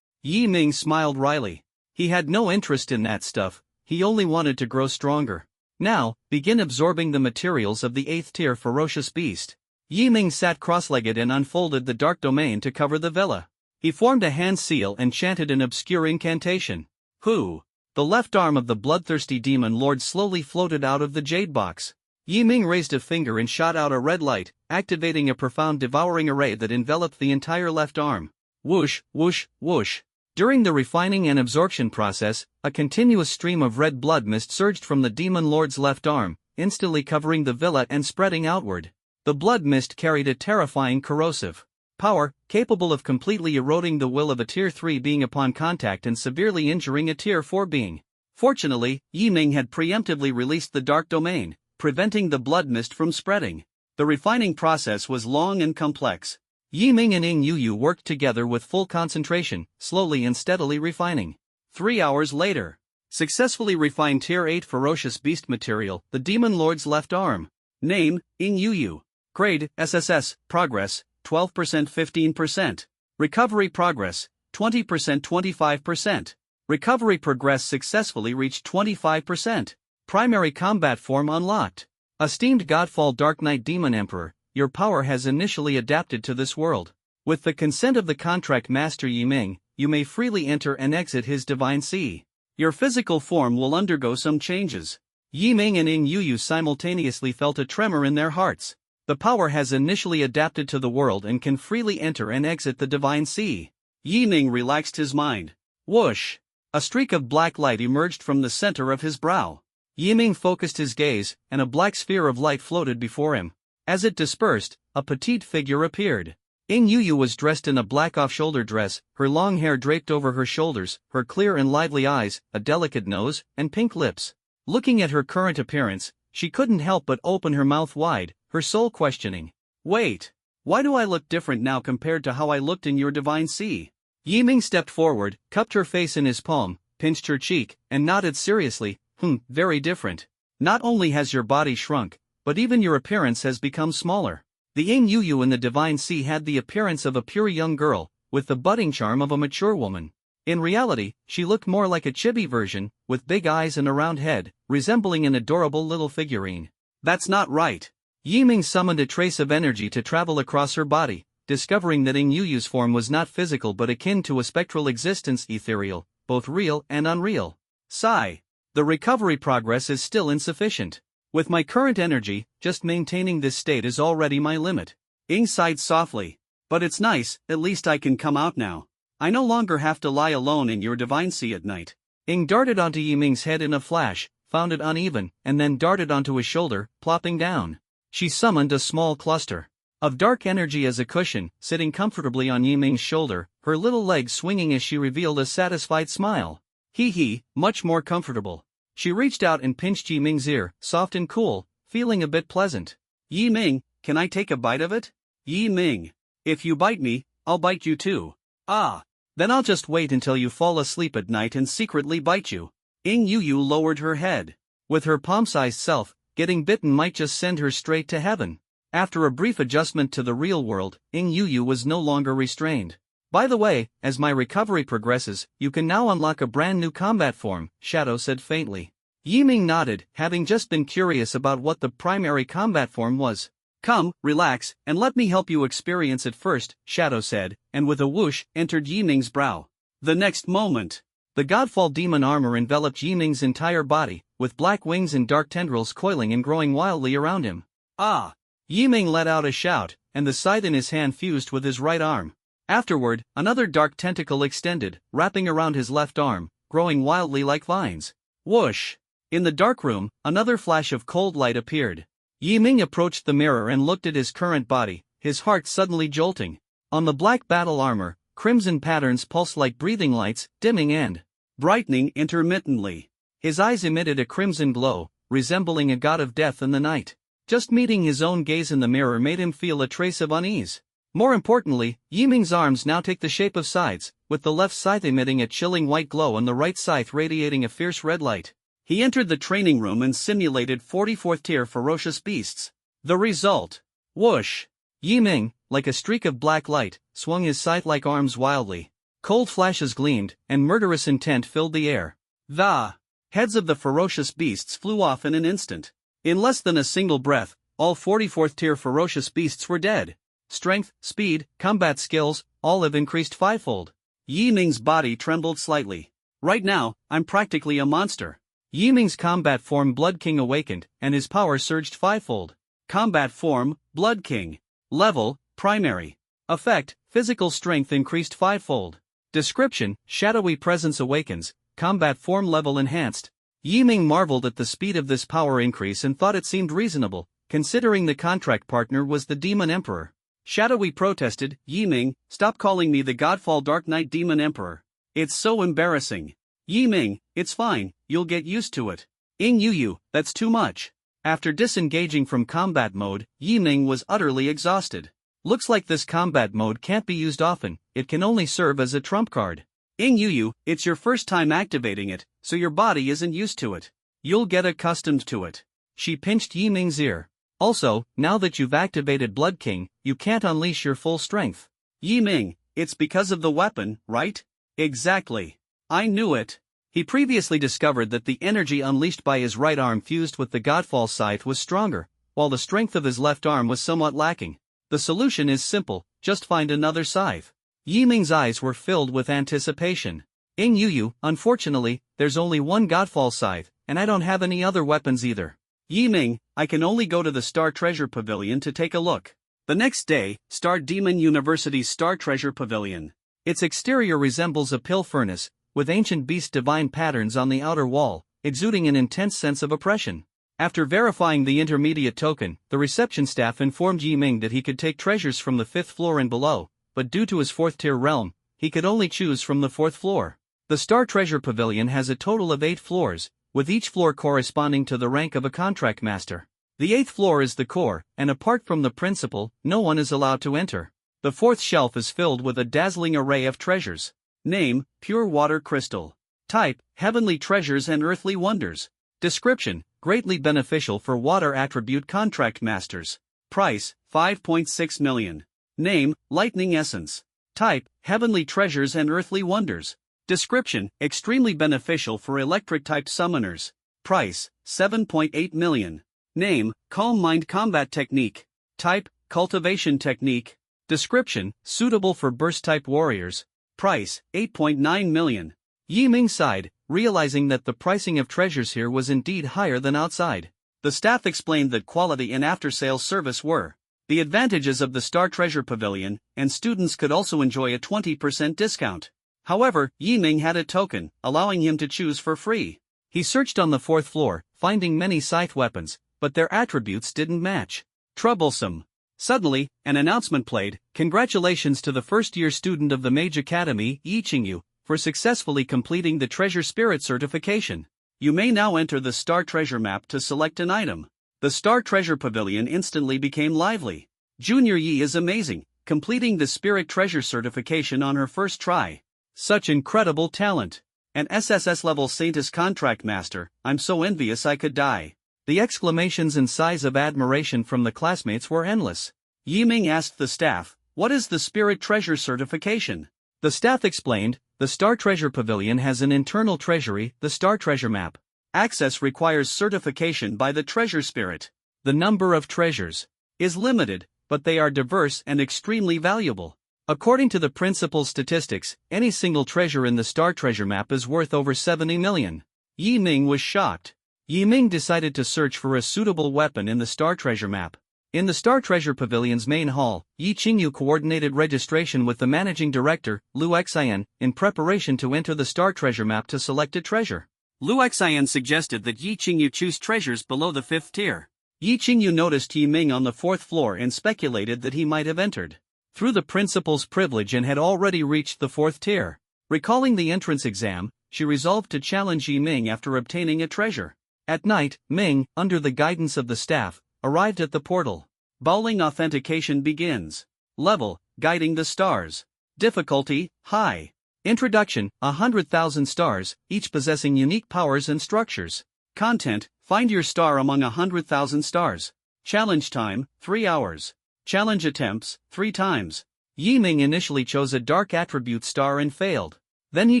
Yi Ming smiled wryly. He had no interest in that stuff, he only wanted to grow stronger. Now, begin absorbing the materials of the 8th tier ferocious beast. Yi Ming sat cross-legged and unfolded the dark domain to cover the villa. He formed a hand seal and chanted an obscure incantation. Who? The left arm of the bloodthirsty demon lord slowly floated out of the jade box. Yi Ming raised a finger and shot out a red light, activating a profound devouring array that enveloped the entire left arm. Whoosh, whoosh, whoosh. During the refining and absorption process, a continuous stream of red blood mist surged from the demon lord's left arm, instantly covering the villi and spreading outward. The blood mist carried a terrifying corrosive power, capable of completely eroding the will of a Tier 3 being upon contact and severely injuring a Tier 4 being. Fortunately, Yiming had preemptively released the dark domain, preventing the blood mist from spreading. The refining process was long and complex. Yiming and Ing Yu worked together with full concentration, slowly and steadily refining. 3 hours later, successfully refined Tier 8 ferocious beast material, the demon lord's left arm. Name, Ing Yu. Grade, SSS, progress, 12% 15%. Recovery progress, 20% 25%. Recovery progress successfully reached 25%. Primary combat form unlocked. Esteemed Godfall Dark Knight Demon Emperor, your power has initially adapted to this world. With the consent of the contract master Yiming, you may freely enter and exit his divine sea. Your physical form will undergo some changes. Yiming and Ing Yu simultaneously felt a tremor in their hearts. The power has initially adapted to the world and can freely enter and exit the divine sea. Yiming relaxed his mind. Whoosh! A streak of black light emerged from the center of his brow. Yiming focused his gaze, and a black sphere of light floated before him. As it dispersed, a petite figure appeared. Ing Yu was dressed in a black off-shoulder dress, her long hair draped over her shoulders, her clear and lively eyes, a delicate nose, and pink lips. Looking at her current appearance, she couldn't help but open her mouth wide, her soul questioning. Wait, why do I look different now compared to how I looked in your divine sea? Yiming stepped forward, cupped her face in his palm, pinched her cheek, and nodded seriously. Very different. Not only has your body shrunk, but even your appearance has become smaller. The Ing Yu in the divine sea had the appearance of a pure young girl, with the budding charm of a mature woman. In reality, she looked more like a chibi version, with big eyes and a round head, resembling an adorable little figurine. That's not right. Yiming summoned a trace of energy to travel across her body, discovering that Ing Yu's form was not physical but akin to a spectral existence, ethereal, both real and unreal. Sigh. The recovery progress is still insufficient. With my current energy, just maintaining this state is already my limit. Ing sighed softly. But it's nice, at least I can come out now. I no longer have to lie alone in your divine sea at night. Ing darted onto Yiming's head in a flash, found it uneven, and then darted onto his shoulder, plopping down. She summoned a small cluster of dark energy as a cushion, sitting comfortably on Yiming's shoulder, her little legs swinging as she revealed a satisfied smile. Hee, much more comfortable. She reached out and pinched Yiming's ear, soft and cool, feeling a bit pleasant. Yiming, can I take a bite of it? Yiming, if you bite me, I'll bite you too. Ah, then I'll just wait until you fall asleep at night and secretly bite you. Ing Yu lowered her head. With her palm-sized self, getting bitten might just send her straight to heaven. After a brief adjustment to the real world, Ing Yu was no longer restrained. By the way, as my recovery progresses, you can now unlock a brand new combat form, Shadow said faintly. Yiming nodded, having just been curious about what the primary combat form was. Come, relax, and let me help you experience it first, Shadow said, and with a whoosh, entered Yiming's brow. The next moment, the Godfall demon armor enveloped Yiming's entire body, with black wings and dark tendrils coiling and growing wildly around him. Ah! Yiming let out a shout, and the scythe in his hand fused with his right arm. Afterward, another dark tentacle extended, wrapping around his left arm, growing wildly like vines. Whoosh! In the dark room, another flash of cold light appeared. Yiming approached the mirror and looked at his current body, his heart suddenly jolting. On the black battle armor, crimson patterns pulsed like breathing lights, dimming and brightening intermittently. His eyes emitted a crimson glow, resembling a god of death in the night. Just meeting his own gaze in the mirror made him feel a trace of unease. More importantly, Yiming's arms now take the shape of scythes, with the left scythe emitting a chilling white glow and the right scythe radiating a fierce red light. He entered the training room and simulated 44th tier ferocious beasts. The result. Whoosh! Yiming, like a streak of black light, swung his scythe-like arms wildly. Cold flashes gleamed, and murderous intent filled the air. The heads of the ferocious beasts flew off in an instant. In less than a single breath, all 44th tier ferocious beasts were dead. Strength, speed, combat skills, all have increased fivefold. Yiming's body trembled slightly. Right now, I'm practically a monster. Yiming's combat form Blood King awakened, and his power surged fivefold. Combat form, Blood King. Level, primary. Effect, physical strength increased fivefold. Description: Shadowy Presence Awakens, Combat Form Level Enhanced. Yiming marveled at the speed of this power increase and thought it seemed reasonable, considering the contract partner was the Demon Emperor. Shadowy protested, "Yiming, stop calling me the Godfall Dark Knight Demon Emperor. It's so embarrassing." "Yiming, it's fine, you'll get used to it." "Ing Yu, that's too much." After disengaging from combat mode, Yiming was utterly exhausted. "Looks like this combat mode can't be used often, it can only serve as a trump card." "Ing Yu, it's your first time activating it, so your body isn't used to it. You'll get accustomed to it." She pinched Yiming's ear. "Also, now that you've activated Blood King, you can't unleash your full strength." "Yiming, it's because of the weapon, right?" "Exactly. I knew it." He previously discovered that the energy unleashed by his right arm fused with the Godfall scythe was stronger, while the strength of his left arm was somewhat lacking. The solution is simple, just find another scythe. Yiming's eyes were filled with anticipation. "Ing Yu, unfortunately, there's only one Godfall scythe, and I don't have any other weapons either." "Yiming, I can only go to the Star Treasure Pavilion to take a look." The next day, Star Demon University's Star Treasure Pavilion. Its exterior resembles a pill furnace, with ancient beast divine patterns on the outer wall, exuding an intense sense of oppression. After verifying the intermediate token, the reception staff informed Yiming that he could take treasures from the 5th floor and below, but due to his 4th-tier realm, he could only choose from the 4th floor. The Star Treasure Pavilion has a total of 8 floors, with each floor corresponding to the rank of a contract master. The 8th floor is the core, and apart from the principal, no one is allowed to enter. The 4th shelf is filled with a dazzling array of treasures. Name: Pure Water Crystal. Type: Heavenly Treasures and Earthly Wonders. Description: Greatly beneficial for water attribute contract masters. Price: 5.6 million. Name: Lightning Essence. Type: Heavenly Treasures and Earthly Wonders. Description: Extremely beneficial for electric-type summoners. Price: 7.8 million. Name: Calm Mind Combat Technique. Type: Cultivation Technique. Description: Suitable for burst-type warriors. Price: 8.9 million. Yiming sighed, realizing that the pricing of treasures here was indeed higher than outside. The staff explained that quality and after-sales service were the advantages of the Star Treasure Pavilion, and students could also enjoy a 20% discount. However, Yiming had a token, allowing him to choose for free. He searched on the 4th floor, finding many scythe weapons, but their attributes didn't match. Troublesome. Suddenly, an announcement played: "Congratulations to the first-year student of the Mage Academy, Yi Qingyu, for successfully completing the Treasure Spirit certification. You may now enter the Star Treasure map to select an item." The Star Treasure Pavilion instantly became lively. Junior Yi is amazing, completing the Spirit Treasure certification on her first try. Such incredible talent. An SSS level Saintess contract master, I'm so envious I could die. The exclamations and sighs of admiration from the classmates were endless. Yiming asked the staff, "What is the Spirit Treasure certification?" The staff explained, "The Star Treasure Pavilion has an internal treasury, the Star Treasure Map. Access requires certification by the Treasure Spirit. The number of treasures is limited, but they are diverse and extremely valuable. According to the principal's statistics, any single treasure in the Star Treasure Map is worth over 70 million. Yiming was shocked. Yiming decided to search for a suitable weapon in the Star Treasure Map. In the Star Treasure Pavilion's main hall, Yi Qingyu coordinated registration with the managing director, Lu Xian, in preparation to enter the Star Treasure Map to select a treasure. Lu Xian suggested that Yi Qingyu choose treasures below the 5th tier. Yi Qingyu noticed Yiming on the 4th floor and speculated that he might have entered through the principal's privilege and had already reached the 4th tier. Recalling the entrance exam, she resolved to challenge Yiming after obtaining a treasure. At night, Ming, under the guidance of the staff, arrived at the portal. Bowling authentication begins. Level: Guiding the Stars. Difficulty: High. Introduction: 100,000 stars, each possessing unique powers and structures. Content: Find your star among 100,000 stars. Challenge time: 3 hours. Challenge attempts: 3 times. Yiming initially chose a dark attribute star and failed. Then he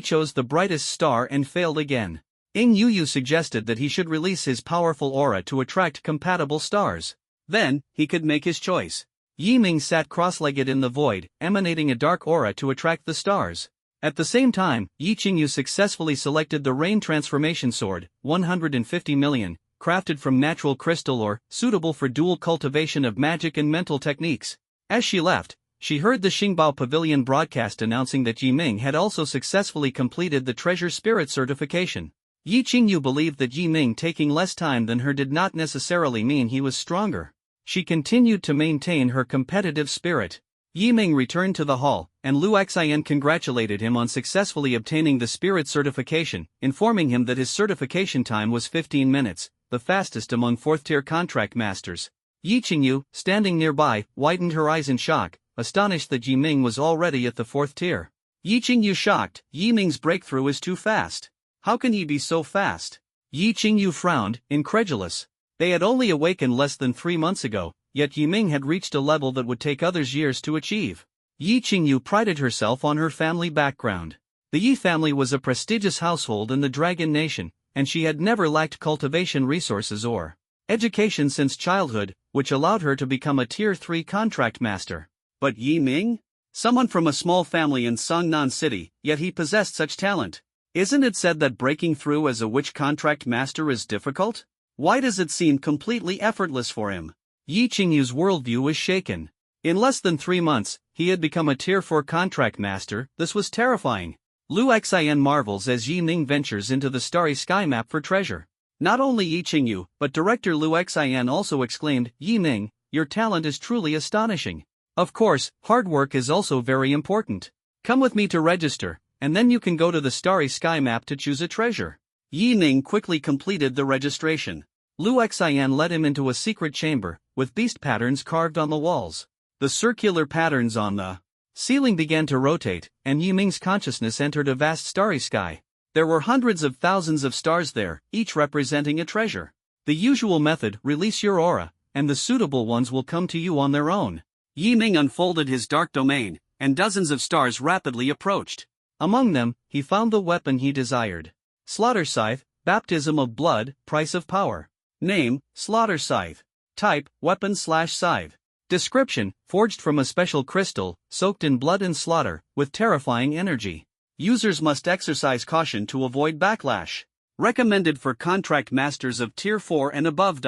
chose the brightest star and failed again. Ing Yu suggested that he should release his powerful aura to attract compatible stars. Then, he could make his choice. Yiming sat cross-legged in the void, emanating a dark aura to attract the stars. At the same time, Yi Qingyu successfully selected the Rain Transformation Sword, 150 million, crafted from natural crystal ore, suitable for dual cultivation of magic and mental techniques. As she left, she heard the Xingbao Pavilion broadcast announcing that Yi Ming had also successfully completed the Treasure Spirit certification. Yi Qingyu believed that Yi Ming taking less time than her did not necessarily mean he was stronger. She continued to maintain her competitive spirit. Yi Ming returned to the hall, and Lu Xian congratulated him on successfully obtaining the spirit certification, informing him that his certification time was 15 minutes, the fastest among fourth-tier contract masters. Yi Qingyu, standing nearby, widened her eyes in shock, astonished that Yi Ming was already at the fourth tier. Yi Qingyu shocked, Yi Ming's breakthrough is too fast. How can he be so fast? Yi Qingyu frowned, incredulous. They had only awakened less than 3 months ago, yet Yi Ming had reached a level that would take others years to achieve. Yi Qingyu prided herself on her family background. The Yi family was a prestigious household in the Dragon Nation, and she had never lacked cultivation resources or education since childhood, which allowed her to become a Tier 3 contract master. But Yi Ming? Someone from a small family in Songnan City, yet he possessed such talent. Isn't it said that breaking through as a witch contract master is difficult? Why does it seem completely effortless for him? Yi Qingyu's worldview was shaken. In less than 3 months, he had become a Tier 4 contract master. This was terrifying. Lu Xian marvels as Yi Ming ventures into the starry sky map for treasure. Not only Yi Qingyu, but director Lu Xian also exclaimed, "Yi Ming, your talent is truly astonishing. Of course, hard work is also very important. Come with me to register, and then you can go to the starry sky map to choose a treasure." Yi Ming quickly completed the registration. Lu Xian led him into a secret chamber, with beast patterns carved on the walls. The circular patterns on the ceiling began to rotate, and Yi Ming's consciousness entered a vast starry sky. There were hundreds of thousands of stars there, each representing a treasure. The usual method, release your aura, and the suitable ones will come to you on their own. Yi Ming unfolded his dark domain, and dozens of stars rapidly approached. Among them, he found the weapon he desired. Slaughter Scythe, Baptism of Blood, Price of Power. Name, Slaughter Scythe. Type, Weapon/Scythe. Description, forged from a special crystal, soaked in blood and slaughter, with terrifying energy. Users must exercise caution to avoid backlash. Recommended for contract masters of Tier 4 and above.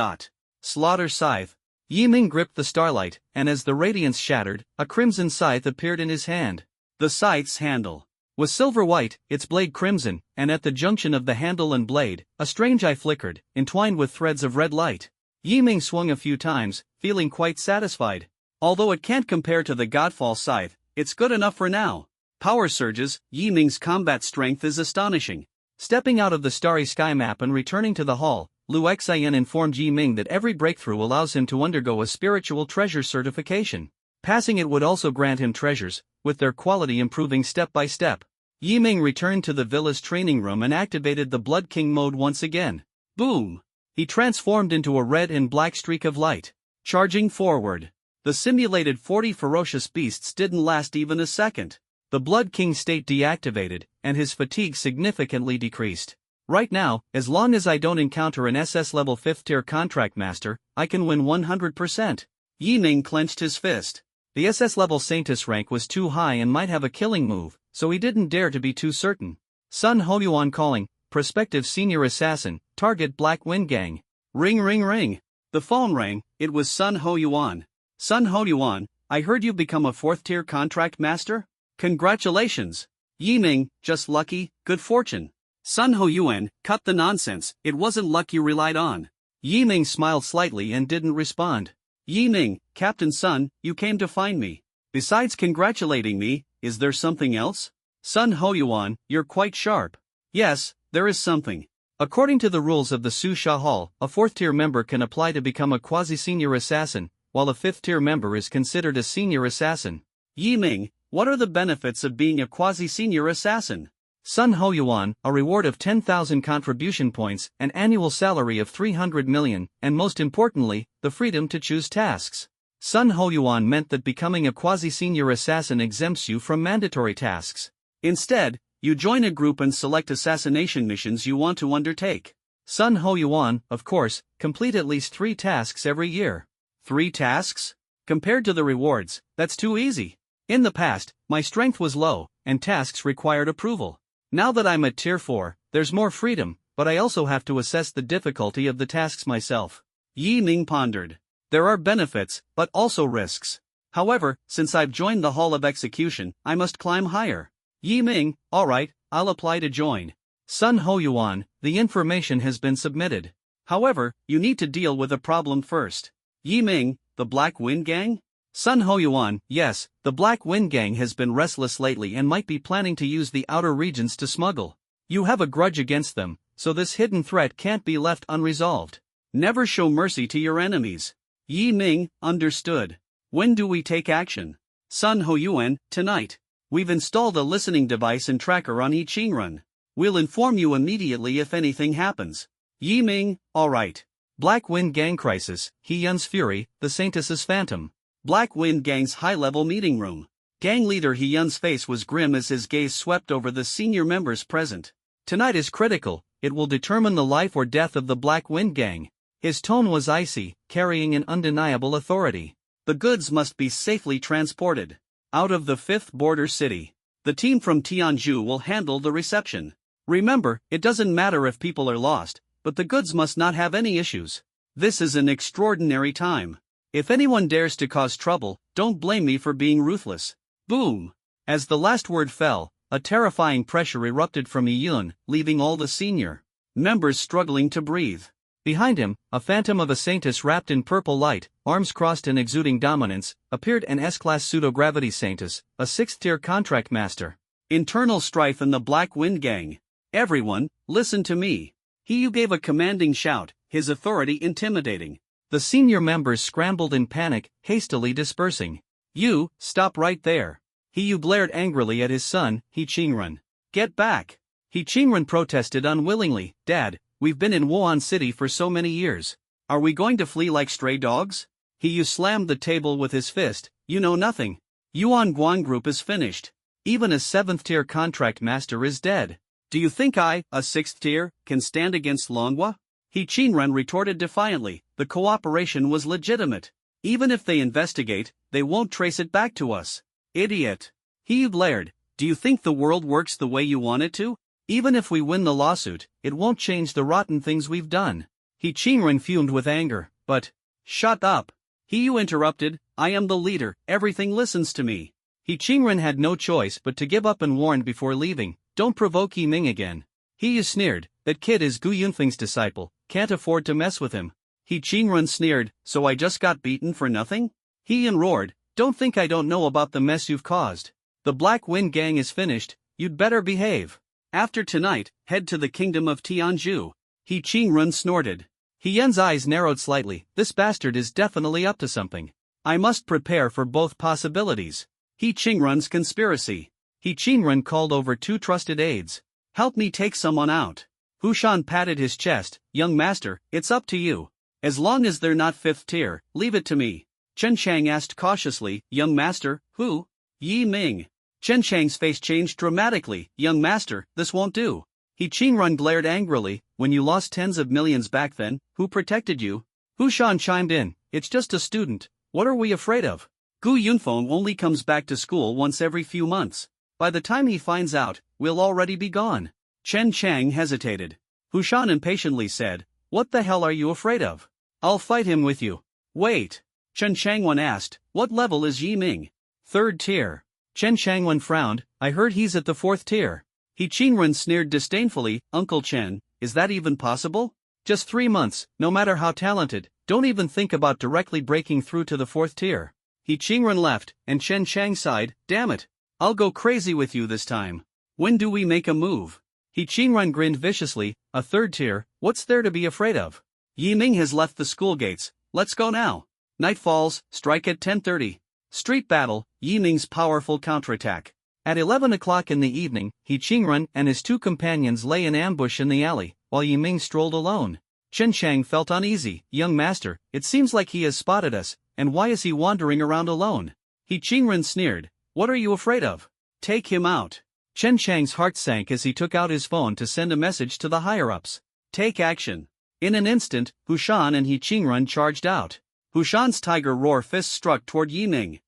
Slaughter Scythe. Yi Ming gripped the starlight, and as the radiance shattered, a crimson scythe appeared in his hand. The scythe's handle was silver-white, its blade crimson, and at the junction of the handle and blade, a strange eye flickered, entwined with threads of red light. Yi Ming swung a few times, feeling quite satisfied. Although it can't compare to the Godfall scythe, it's good enough for now. Power surges, Yi Ming's combat strength is astonishing. Stepping out of the starry sky map and returning to the hall, Lu Xian informed Yi Ming that every breakthrough allows him to undergo a spiritual treasure certification. Passing it would also grant him treasures, with their quality improving step by step. Yi Ming returned to the villa's training room and activated the Blood King mode once again. Boom! He transformed into a red and black streak of light. Charging forward. The simulated 40 ferocious beasts didn't last even a second. The Blood King state deactivated, and his fatigue significantly decreased. Right now, as long as I don't encounter an SS level 5th tier contract master, I can win 100%. Yi Ming clenched his fist. The SS level Saintus rank was too high and might have a killing move, so he didn't dare to be too certain. Sun Hoyuan calling, prospective senior assassin, target Black Wind Gang. Ring ring ring. The phone rang, it was Sun Hoyuan. Sun Hoyuan, I heard you've become a 4th tier contract master? Congratulations. Yi Ming, just lucky, good fortune. Sun Hoyuan, cut the nonsense, it wasn't luck you relied on. Yi Ming smiled slightly and didn't respond. Yi Ming, Captain Sun, you came to find me. Besides congratulating me, is there something else? Sun Hoyuan, you're quite sharp. Yes, there is something. According to the rules of the Su Sha Hall, a 4th tier member can apply to become a quasi-senior assassin, while a 5th tier member is considered a senior assassin. Yi Ming, what are the benefits of being a quasi-senior assassin? Sun Hoyuan, a reward of 10,000 contribution points, an annual salary of 300 million, and most importantly, the freedom to choose tasks. Sun Hoyuan meant that becoming a quasi-senior assassin exempts you from mandatory tasks. Instead, you join a group and select assassination missions you want to undertake. Sun Hoyuan, of course, complete at least 3 tasks every year. 3 tasks? Compared to the rewards, that's too easy. In the past, my strength was low, and tasks required approval. Now that I'm at Tier 4, there's more freedom, but I also have to assess the difficulty of the tasks myself. Yi Ming pondered. There are benefits, but also risks. However, since I've joined the Hall of Execution, I must climb higher. Yi Ming, alright, I'll apply to join. Sun Hoyuan, the information has been submitted. However, you need to deal with a problem first. Yi Ming, the Black Wind Gang? Sun Hoyuan, yes, the Black Wind Gang has been restless lately and might be planning to use the outer regions to smuggle. You have a grudge against them, so this hidden threat can't be left unresolved. Never show mercy to your enemies. Yi Ming, understood. When do we take action? Sun Hoyuan, tonight. We've installed a listening device and tracker on each Qingrun. We'll inform you immediately if anything happens. Yi Ming, alright. Black Wind Gang Crisis, He Yun's Fury, the Saintess's Phantom. Black Wind Gang's high-level meeting room. Gang leader He Yun's face was grim as his gaze swept over the senior members present. Tonight is critical, it will determine the life or death of the Black Wind Gang. His tone was icy, carrying an undeniable authority. The goods must be safely transported. Out of the 5th border city. The team from Tianzhu will handle the reception. Remember, it doesn't matter if people are lost, but the goods must not have any issues. This is an extraordinary time. If anyone dares to cause trouble, don't blame me for being ruthless. Boom! As the last word fell, a terrifying pressure erupted from Yi Yun, leaving all the senior members struggling to breathe. Behind him, a phantom of a saintess wrapped in purple light, arms crossed and exuding dominance, appeared an S-class pseudo-gravity saintess, a 6th-tier contract master. Internal strife in the Black Wind Gang. Everyone, listen to me. He gave a commanding shout, his authority intimidating. The senior members scrambled in panic, hastily dispersing. You, stop right there. He glared angrily at his son, He Qingrun. Get back. He Qingrun protested unwillingly. Dad, we've been in Wuhan City for so many years. Are we going to flee like stray dogs? He slammed the table with his fist. You know nothing. Yuan Guan Group is finished. Even a 7th-tier contract master is dead. Do you think I, a 6th tier, can stand against Longhua? He Qingrun retorted defiantly. The cooperation was legitimate. Even if they investigate, they won't trace it back to us. Idiot. He glared. Do you think the world works the way you want it to? Even if we win the lawsuit, it won't change the rotten things we've done. He Qingrun fumed with anger. But, shut up. He interrupted. I am the leader, everything listens to me. He Qingrun had no choice but to give up and warned before leaving. Don't provoke Yi Ming again. He sneered. That kid is Gu Yunfeng's disciple, can't afford to mess with him. He Qingrun sneered. So I just got beaten for nothing? He roared. Don't think I don't know about the mess you've caused. The Black Wind Gang is finished, you'd better behave. After tonight, head to the kingdom of Tianzhu. He Qingrun snorted. He Yun's eyes narrowed slightly. This bastard is definitely up to something. I must prepare for both possibilities. He Qingrun's conspiracy. He Qingrun called over 2 trusted aides. Help me take someone out. Hushan patted his chest. Young master, it's up to you. As long as they're not 5th tier, leave it to me. Chen Chang asked cautiously. Young master, who? Yi Ming. Chen Chang's face changed dramatically. Young master, this won't do. He Qingrun glared angrily. When you lost tens of millions back then, who protected you? Hushan chimed in. It's just a student. What are we afraid of? Gu Yunfeng only comes back to school once every few months. By the time he finds out, we'll already be gone. Chen Chang hesitated. Hushan impatiently said, what the hell are you afraid of? I'll fight him with you. Wait. Chen Changwen asked, what level is Yi Ming? 3rd tier. Chen Changwen frowned. I heard he's at the 4th tier. He Qingrun sneered disdainfully. Uncle Chen, is that even possible? Just 3 months, no matter how talented, don't even think about directly breaking through to the 4th tier. He Qingrun left, and Chen Chang sighed. Damn it. I'll go crazy with you this time. When do we make a move? He Qingrun grinned viciously. A 3rd tier, what's there to be afraid of? Yi Ming has left the school gates. Let's go now. Night falls, strike at 10:30. Street battle, Yi Ming's powerful counterattack. At 11 o'clock in the evening, He Qingrun and his 2 companions lay in ambush in the alley, while Yi Ming strolled alone. Chen Chang felt uneasy. Young master, it seems like he has spotted us, and why is he wandering around alone? He Qingrun sneered. What are you afraid of? Take him out. Chen Chang's heart sank as he took out his phone to send a message to the higher-ups. Take action. In an instant, Hushan and He Qingrun charged out. Hushan's tiger roar fist struck toward Yi Ming.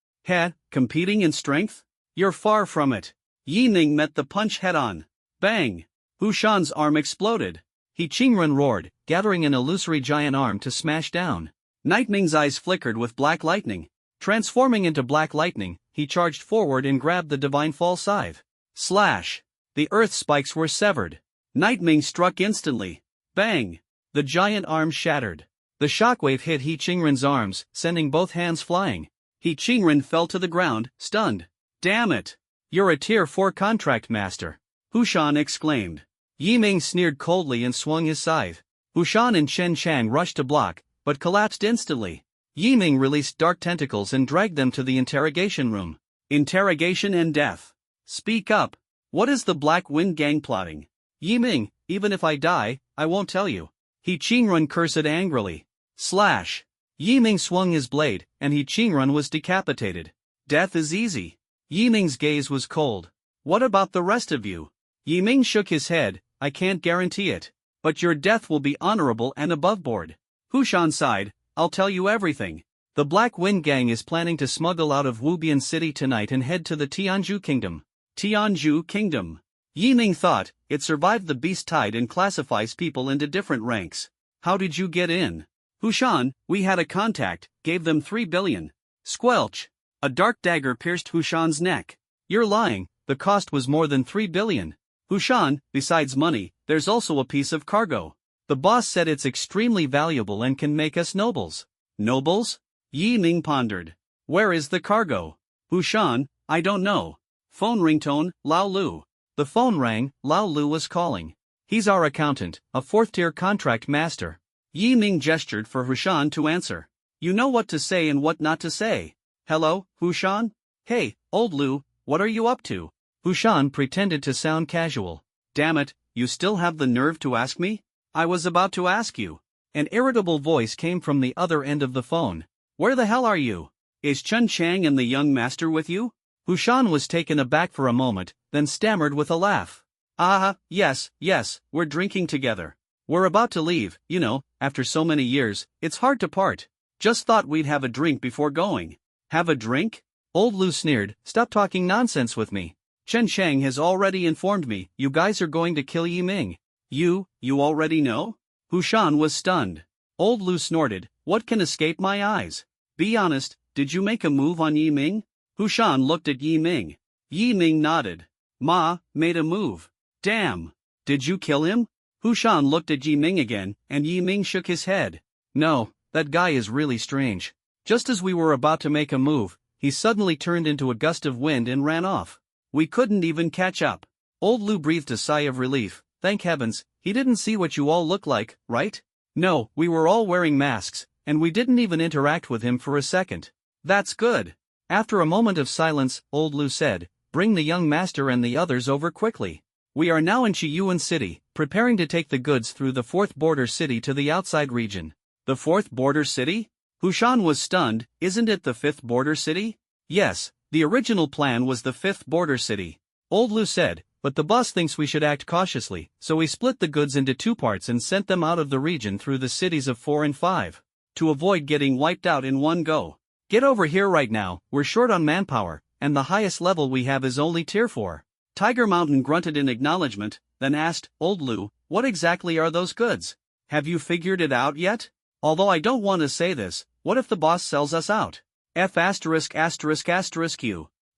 Competing in strength? You're far from it. Yi Ming met the punch head-on. Bang! Hushan's arm exploded. He Qingrun roared, gathering an illusory giant arm to smash down. Night Ming's eyes flickered with black lightning. Transforming into black lightning, he charged forward and grabbed the divine fall scythe. Slash! The earth spikes were severed. Nightming struck instantly. Bang! The giant arm shattered. The shockwave hit He Qingren's arms, sending both hands flying. He Qingren fell to the ground, stunned. Damn it! You're a Tier 4 contract master! Hushan exclaimed. Yiming sneered coldly and swung his scythe. Hushan and Chen Chang rushed to block, but collapsed instantly. Yiming released dark tentacles and dragged them to the interrogation room. Interrogation and death. Speak up. What is the Black Wind Gang plotting? Yiming, even if I die, I won't tell you. He Qingren cursed angrily. Slash! Yiming swung his blade, and He Qingren was decapitated. Death is easy. Yiming's gaze was cold. What about the rest of you? Yiming shook his head. I can't guarantee it. But your death will be honorable and aboveboard. Hushan sighed. I'll tell you everything. The Black Wind Gang is planning to smuggle out of Wubian City tonight and head to the Tianzhu Kingdom. Tianzhu Kingdom. Yiming thought, it survived the beast tide and classifies people into different ranks. How did you get in? Hushan, we had a contact, gave them 3 billion. Squelch. A dark dagger pierced Hushan's neck. You're lying, the cost was more than 3 billion. Hushan, besides money, there's also a piece of cargo. The boss said it's extremely valuable and can make us nobles. Nobles? Yiming pondered. Where is the cargo? Hushan, I don't know. Phone ringtone, Lao Lu. The phone rang, Lao Lu was calling. He's our accountant, a 4th-tier contract master. Yiming gestured for Hushan to answer. You know what to say and what not to say. Hello, Hushan? Hey, old Lu, what are you up to? Hushan pretended to sound casual. Damn it, you still have the nerve to ask me? I was about to ask you. An irritable voice came from the other end of the phone. Where the hell are you? Is Chen Chang and the young master with you? Hushan was taken aback for a moment, then stammered with a laugh. Yes, we're drinking together. We're about to leave, you know, after so many years, it's hard to part. Just thought we'd have a drink before going. Have a drink? Old Lu sneered, stop talking nonsense with me. Chen Chang has already informed me, you guys are going to kill Yiming. You already know? Hushan was stunned. Old Lu snorted, what can escape my eyes? Be honest, did you make a move on Yiming? Hushan looked at Yiming. Yiming nodded. Ma, made a move. Damn. Did you kill him? Hushan looked at Yiming again, and Yiming shook his head. No, that guy is really strange. Just as we were about to make a move, he suddenly turned into a gust of wind and ran off. We couldn't even catch up. Old Lu breathed a sigh of relief. Thank heavens, he didn't see what you all look like, right? No, we were all wearing masks, and we didn't even interact with him for a second. That's good. After a moment of silence, Old Lu said, bring the young master and the others over quickly. We are now in Chiyuan City, preparing to take the goods through the 4th border city to the outside region. The 4th border city? Hushan was stunned, isn't it the 5th border city? Yes, the original plan was the 5th border city. Old Lu said, but the boss thinks we should act cautiously, so we split the goods into 2 parts and sent them out of the region through the cities of 4 and 5. To avoid getting wiped out in one go. Get over here right now, we're short on manpower, and the highest level we have is only Tier 4. Tiger Mountain grunted in acknowledgement, then asked, Old Lu, what exactly are those goods? Have you figured it out yet? Although I don't want to say this, what if the boss sells us out? F********Q.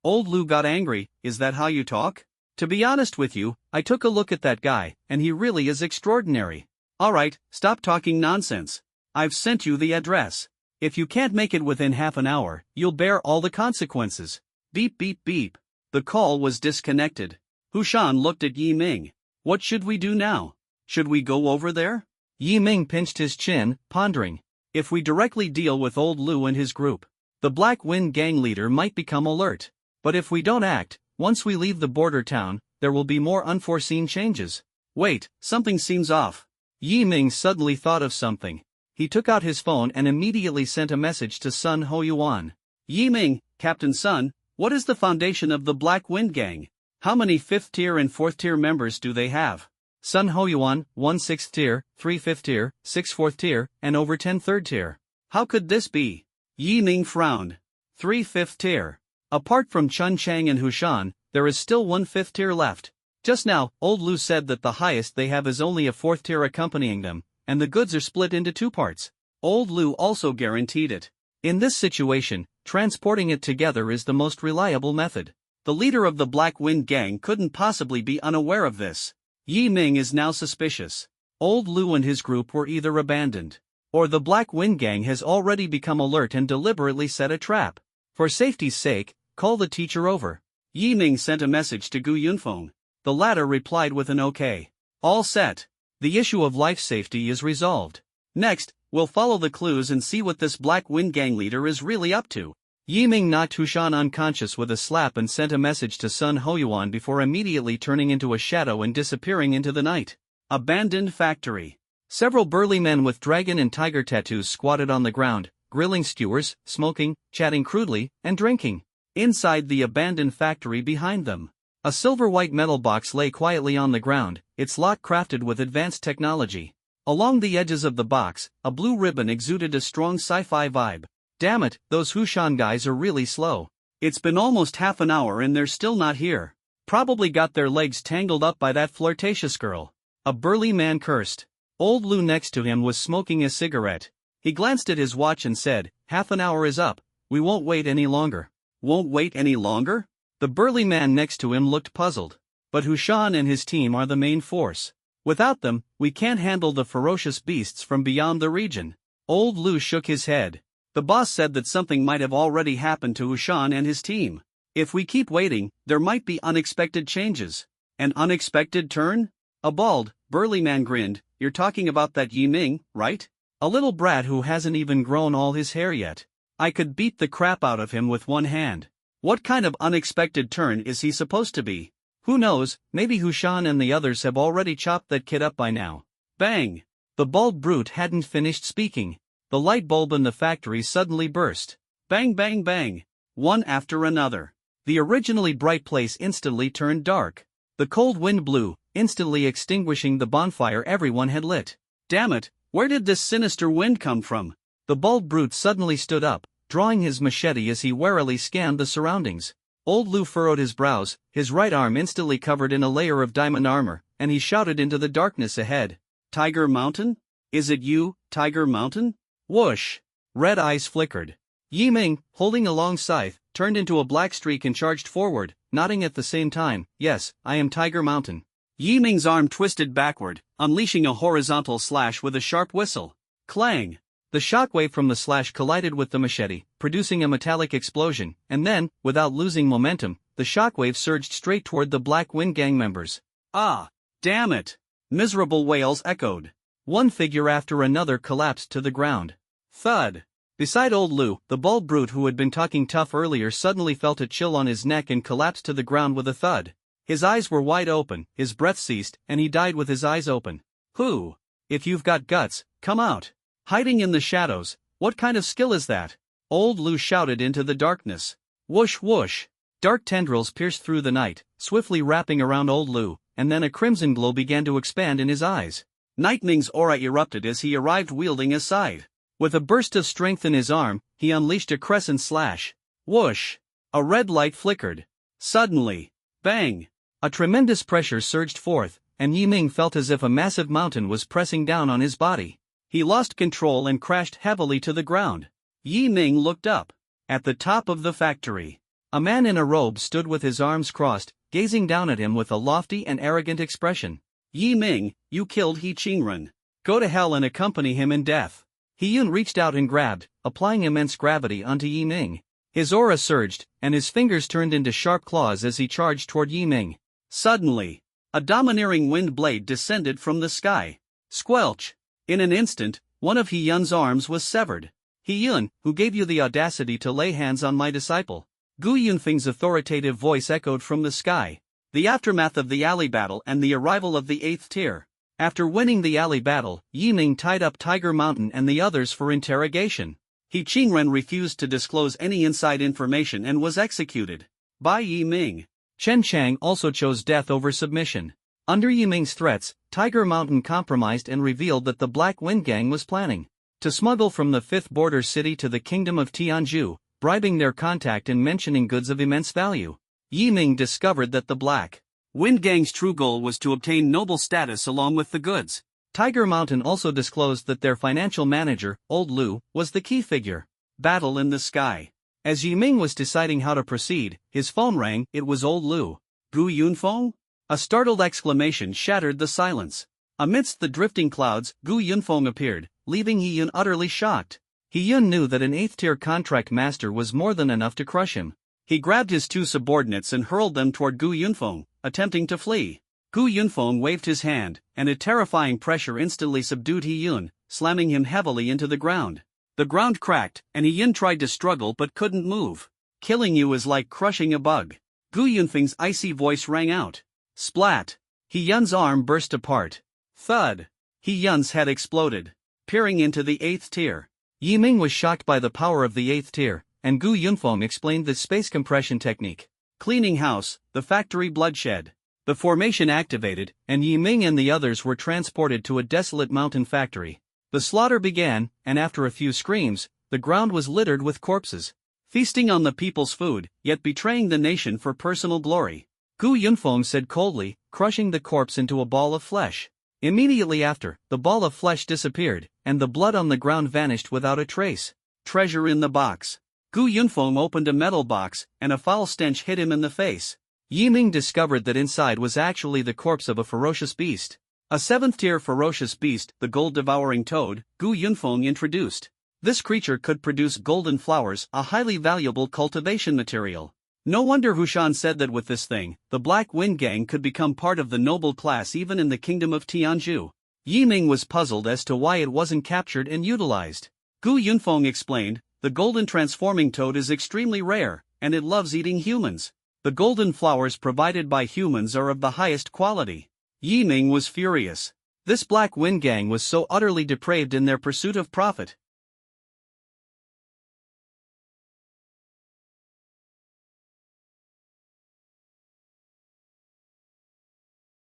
Old Lu got angry, is that how you talk? To be honest with you, I took a look at that guy, and he really is extraordinary. Alright, stop talking nonsense. I've sent you the address. If you can't make it within half an hour, you'll bear all the consequences. Beep beep beep. The call was disconnected. Hushan looked at Yiming. What should we do now? Should we go over there? Yiming pinched his chin, pondering. If we directly deal with Old Lu and his group, the Black Wind Gang leader might become alert. But if we don't act, once we leave the border town, there will be more unforeseen changes. Wait, something seems off. Yiming suddenly thought of something. He took out his phone and immediately sent a message to Sun Hoyuan. Yiming, Captain Sun, what is the foundation of the Black Wind Gang? How many 5th tier and 4th tier members do they have? Sun Hoyuan, 1 6th tier, 3 5th tier, 6 4th tier, and over 10 3rd tier. How could this be? Yiming frowned. 3 5th tier. Apart from Chen Chang and Hushan, there is still 1 5th tier left. Just now, Old Lu said that the highest they have is only a 4th tier accompanying them, and the goods are split into 2 parts. Old Lu also guaranteed it. In this situation, transporting it together is the most reliable method. The leader of the Black Wind Gang couldn't possibly be unaware of this. Yi Ming is now suspicious. Old Lu and his group were either abandoned, or the Black Wind Gang has already become alert and deliberately set a trap. For safety's sake, call the teacher over. Yi Ming sent a message to Gu Yunfeng. The latter replied with an okay. All set. The issue of life safety is resolved. Next, we'll follow the clues and see what this Black Wind Gang leader is really up to. Yi Ming knocked Hushan unconscious with a slap and sent a message to Sun Hoyuan before immediately turning into a shadow and disappearing into the night. Abandoned factory. Several burly men with dragon and tiger tattoos squatted on the ground, grilling skewers, smoking, chatting crudely, and drinking. Inside the abandoned factory behind them, a silver-white metal box lay quietly on the ground, its lock crafted with advanced technology. Along the edges of the box, a blue ribbon exuded a strong sci-fi vibe. Damn it, those Hushan guys are really slow. It's been almost half an hour and they're still not here. Probably got their legs tangled up by that flirtatious girl. A burly man cursed. Old Lu next to him was smoking a cigarette. He glanced at his watch and said, "Half an hour is up. We won't wait any longer." Won't wait any longer? The burly man next to him looked puzzled. But Hushan and his team are the main force. Without them, we can't handle the ferocious beasts from beyond the region. Old Lu shook his head. The boss said that something might have already happened to Hushan and his team. If we keep waiting, there might be unexpected changes. An unexpected turn? A bald, burly man grinned. You're talking about that Yi Ming, right? A little brat who hasn't even grown all his hair yet. I could beat the crap out of him with one hand. What kind of unexpected turn is he supposed to be? Who knows, maybe Hushan and the others have already chopped that kid up by now. Bang! The bald brute hadn't finished speaking. The light bulb in the factory suddenly burst. Bang bang bang! One after another. The originally bright place instantly turned dark. The cold wind blew, instantly extinguishing the bonfire everyone had lit. Damn it, where did this sinister wind come from? The bald brute suddenly stood up, drawing his machete as he warily scanned the surroundings. Old Lu furrowed his brows, his right arm instantly covered in a layer of diamond armor, and he shouted into the darkness ahead. Tiger Mountain? Is it you, Tiger Mountain? Whoosh! Red eyes flickered. Yi Ming, holding a long scythe, turned into a black streak and charged forward, nodding at the same time. Yes, I am Tiger Mountain. Yi Ming's arm twisted backward, unleashing a horizontal slash with a sharp whistle. Clang! The shockwave from the slash collided with the machete, producing a metallic explosion, and then, without losing momentum, the shockwave surged straight toward the Black Wind Gang members. Ah! Damn it! Miserable wails echoed. One figure after another collapsed to the ground. Thud! Beside Old Lu, the bald brute who had been talking tough earlier suddenly felt a chill on his neck and collapsed to the ground with a thud. His eyes were wide open, his breath ceased, and he died with his eyes open. Who? If you've got guts, come out. Hiding in the shadows, what kind of skill is that? Old Lu shouted into the darkness. Whoosh whoosh! Dark tendrils pierced through the night, swiftly wrapping around Old Lu, and then a crimson glow began to expand in his eyes. Nightming's aura erupted as he arrived wielding a scythe. With a burst of strength in his arm, he unleashed a crescent slash. Whoosh! A red light flickered. Suddenly, bang! A tremendous pressure surged forth, and Yi Ming felt as if a massive mountain was pressing down on his body. He lost control and crashed heavily to the ground. Yi Ming looked up. At the top of the factory, a man in a robe stood with his arms crossed, gazing down at him with a lofty and arrogant expression. Yi Ming, you killed He Qingren. Go to hell and accompany him in death. He Yun reached out and grabbed, applying immense gravity onto Yi Ming. His aura surged, and his fingers turned into sharp claws as he charged toward Yi Ming. Suddenly, a domineering wind blade descended from the sky. Squelch! In an instant, one of He Yun's arms was severed. He Yun, who gave you the audacity to lay hands on my disciple? Gu Yunfeng's authoritative voice echoed from the sky. The aftermath of the alley battle and the arrival of the 8th tier. After winning the alley battle, Yi Ming tied up Tiger Mountain and the others for interrogation. He Qingren refused to disclose any inside information and was executed. By Yi Ming. Chen Chang also chose death over submission. Under Yi Ming's threats, Tiger Mountain compromised and revealed that the Black Wind Gang was planning to smuggle from the 5th border city to the kingdom of Tianzhu, bribing their contact and mentioning goods of immense value. Yi Ming discovered that the Black Wind Gang's true goal was to obtain noble status along with the goods. Tiger Mountain also disclosed that their financial manager, Old Lu, was the key figure. Battle in the sky. As Yiming was deciding how to proceed, his phone rang. It was old Lu. Gu Yunfeng? A startled exclamation shattered the silence. Amidst the drifting clouds, Gu Yunfeng appeared, leaving He Yun utterly shocked. He Yun knew that an 8th-tier contract master was more than enough to crush him. He grabbed his 2 subordinates and hurled them toward Gu Yunfeng, attempting to flee. Gu Yunfeng waved his hand, and a terrifying pressure instantly subdued He Yun, slamming him heavily into the ground. The ground cracked, and He Yun tried to struggle but couldn't move. Killing you is like crushing a bug. Gu Yunfeng's icy voice rang out. Splat! He Yun's arm burst apart. Thud! He Yun's head exploded. Peering into the 8th tier. Yiming was shocked by the power of the 8th tier, and Gu Yunfeng explained the space compression technique. Cleaning house, the factory bloodshed. The formation activated, and Yiming and the others were transported to a desolate mountain factory. The slaughter began, and after a few screams, the ground was littered with corpses. Feasting on the people's food, yet betraying the nation for personal glory. Gu Yunfeng said coldly, crushing the corpse into a ball of flesh. Immediately after, the ball of flesh disappeared, and the blood on the ground vanished without a trace. Treasure in the box. Gu Yunfeng opened a metal box, and a foul stench hit him in the face. Yiming discovered that inside was actually the corpse of a ferocious beast. A 7th-tier ferocious beast, the gold-devouring toad, Gu Yunfeng introduced. This creature could produce golden flowers, a highly valuable cultivation material. No wonder Hushan said that with this thing, the Black Wind Gang could become part of the noble class even in the kingdom of Tianzhu. Yiming was puzzled as to why it wasn't captured and utilized. Gu Yunfeng explained, the golden transforming toad is extremely rare, and it loves eating humans. The golden flowers provided by humans are of the highest quality. Yiming was furious. This Black Wind Gang was so utterly depraved in their pursuit of profit.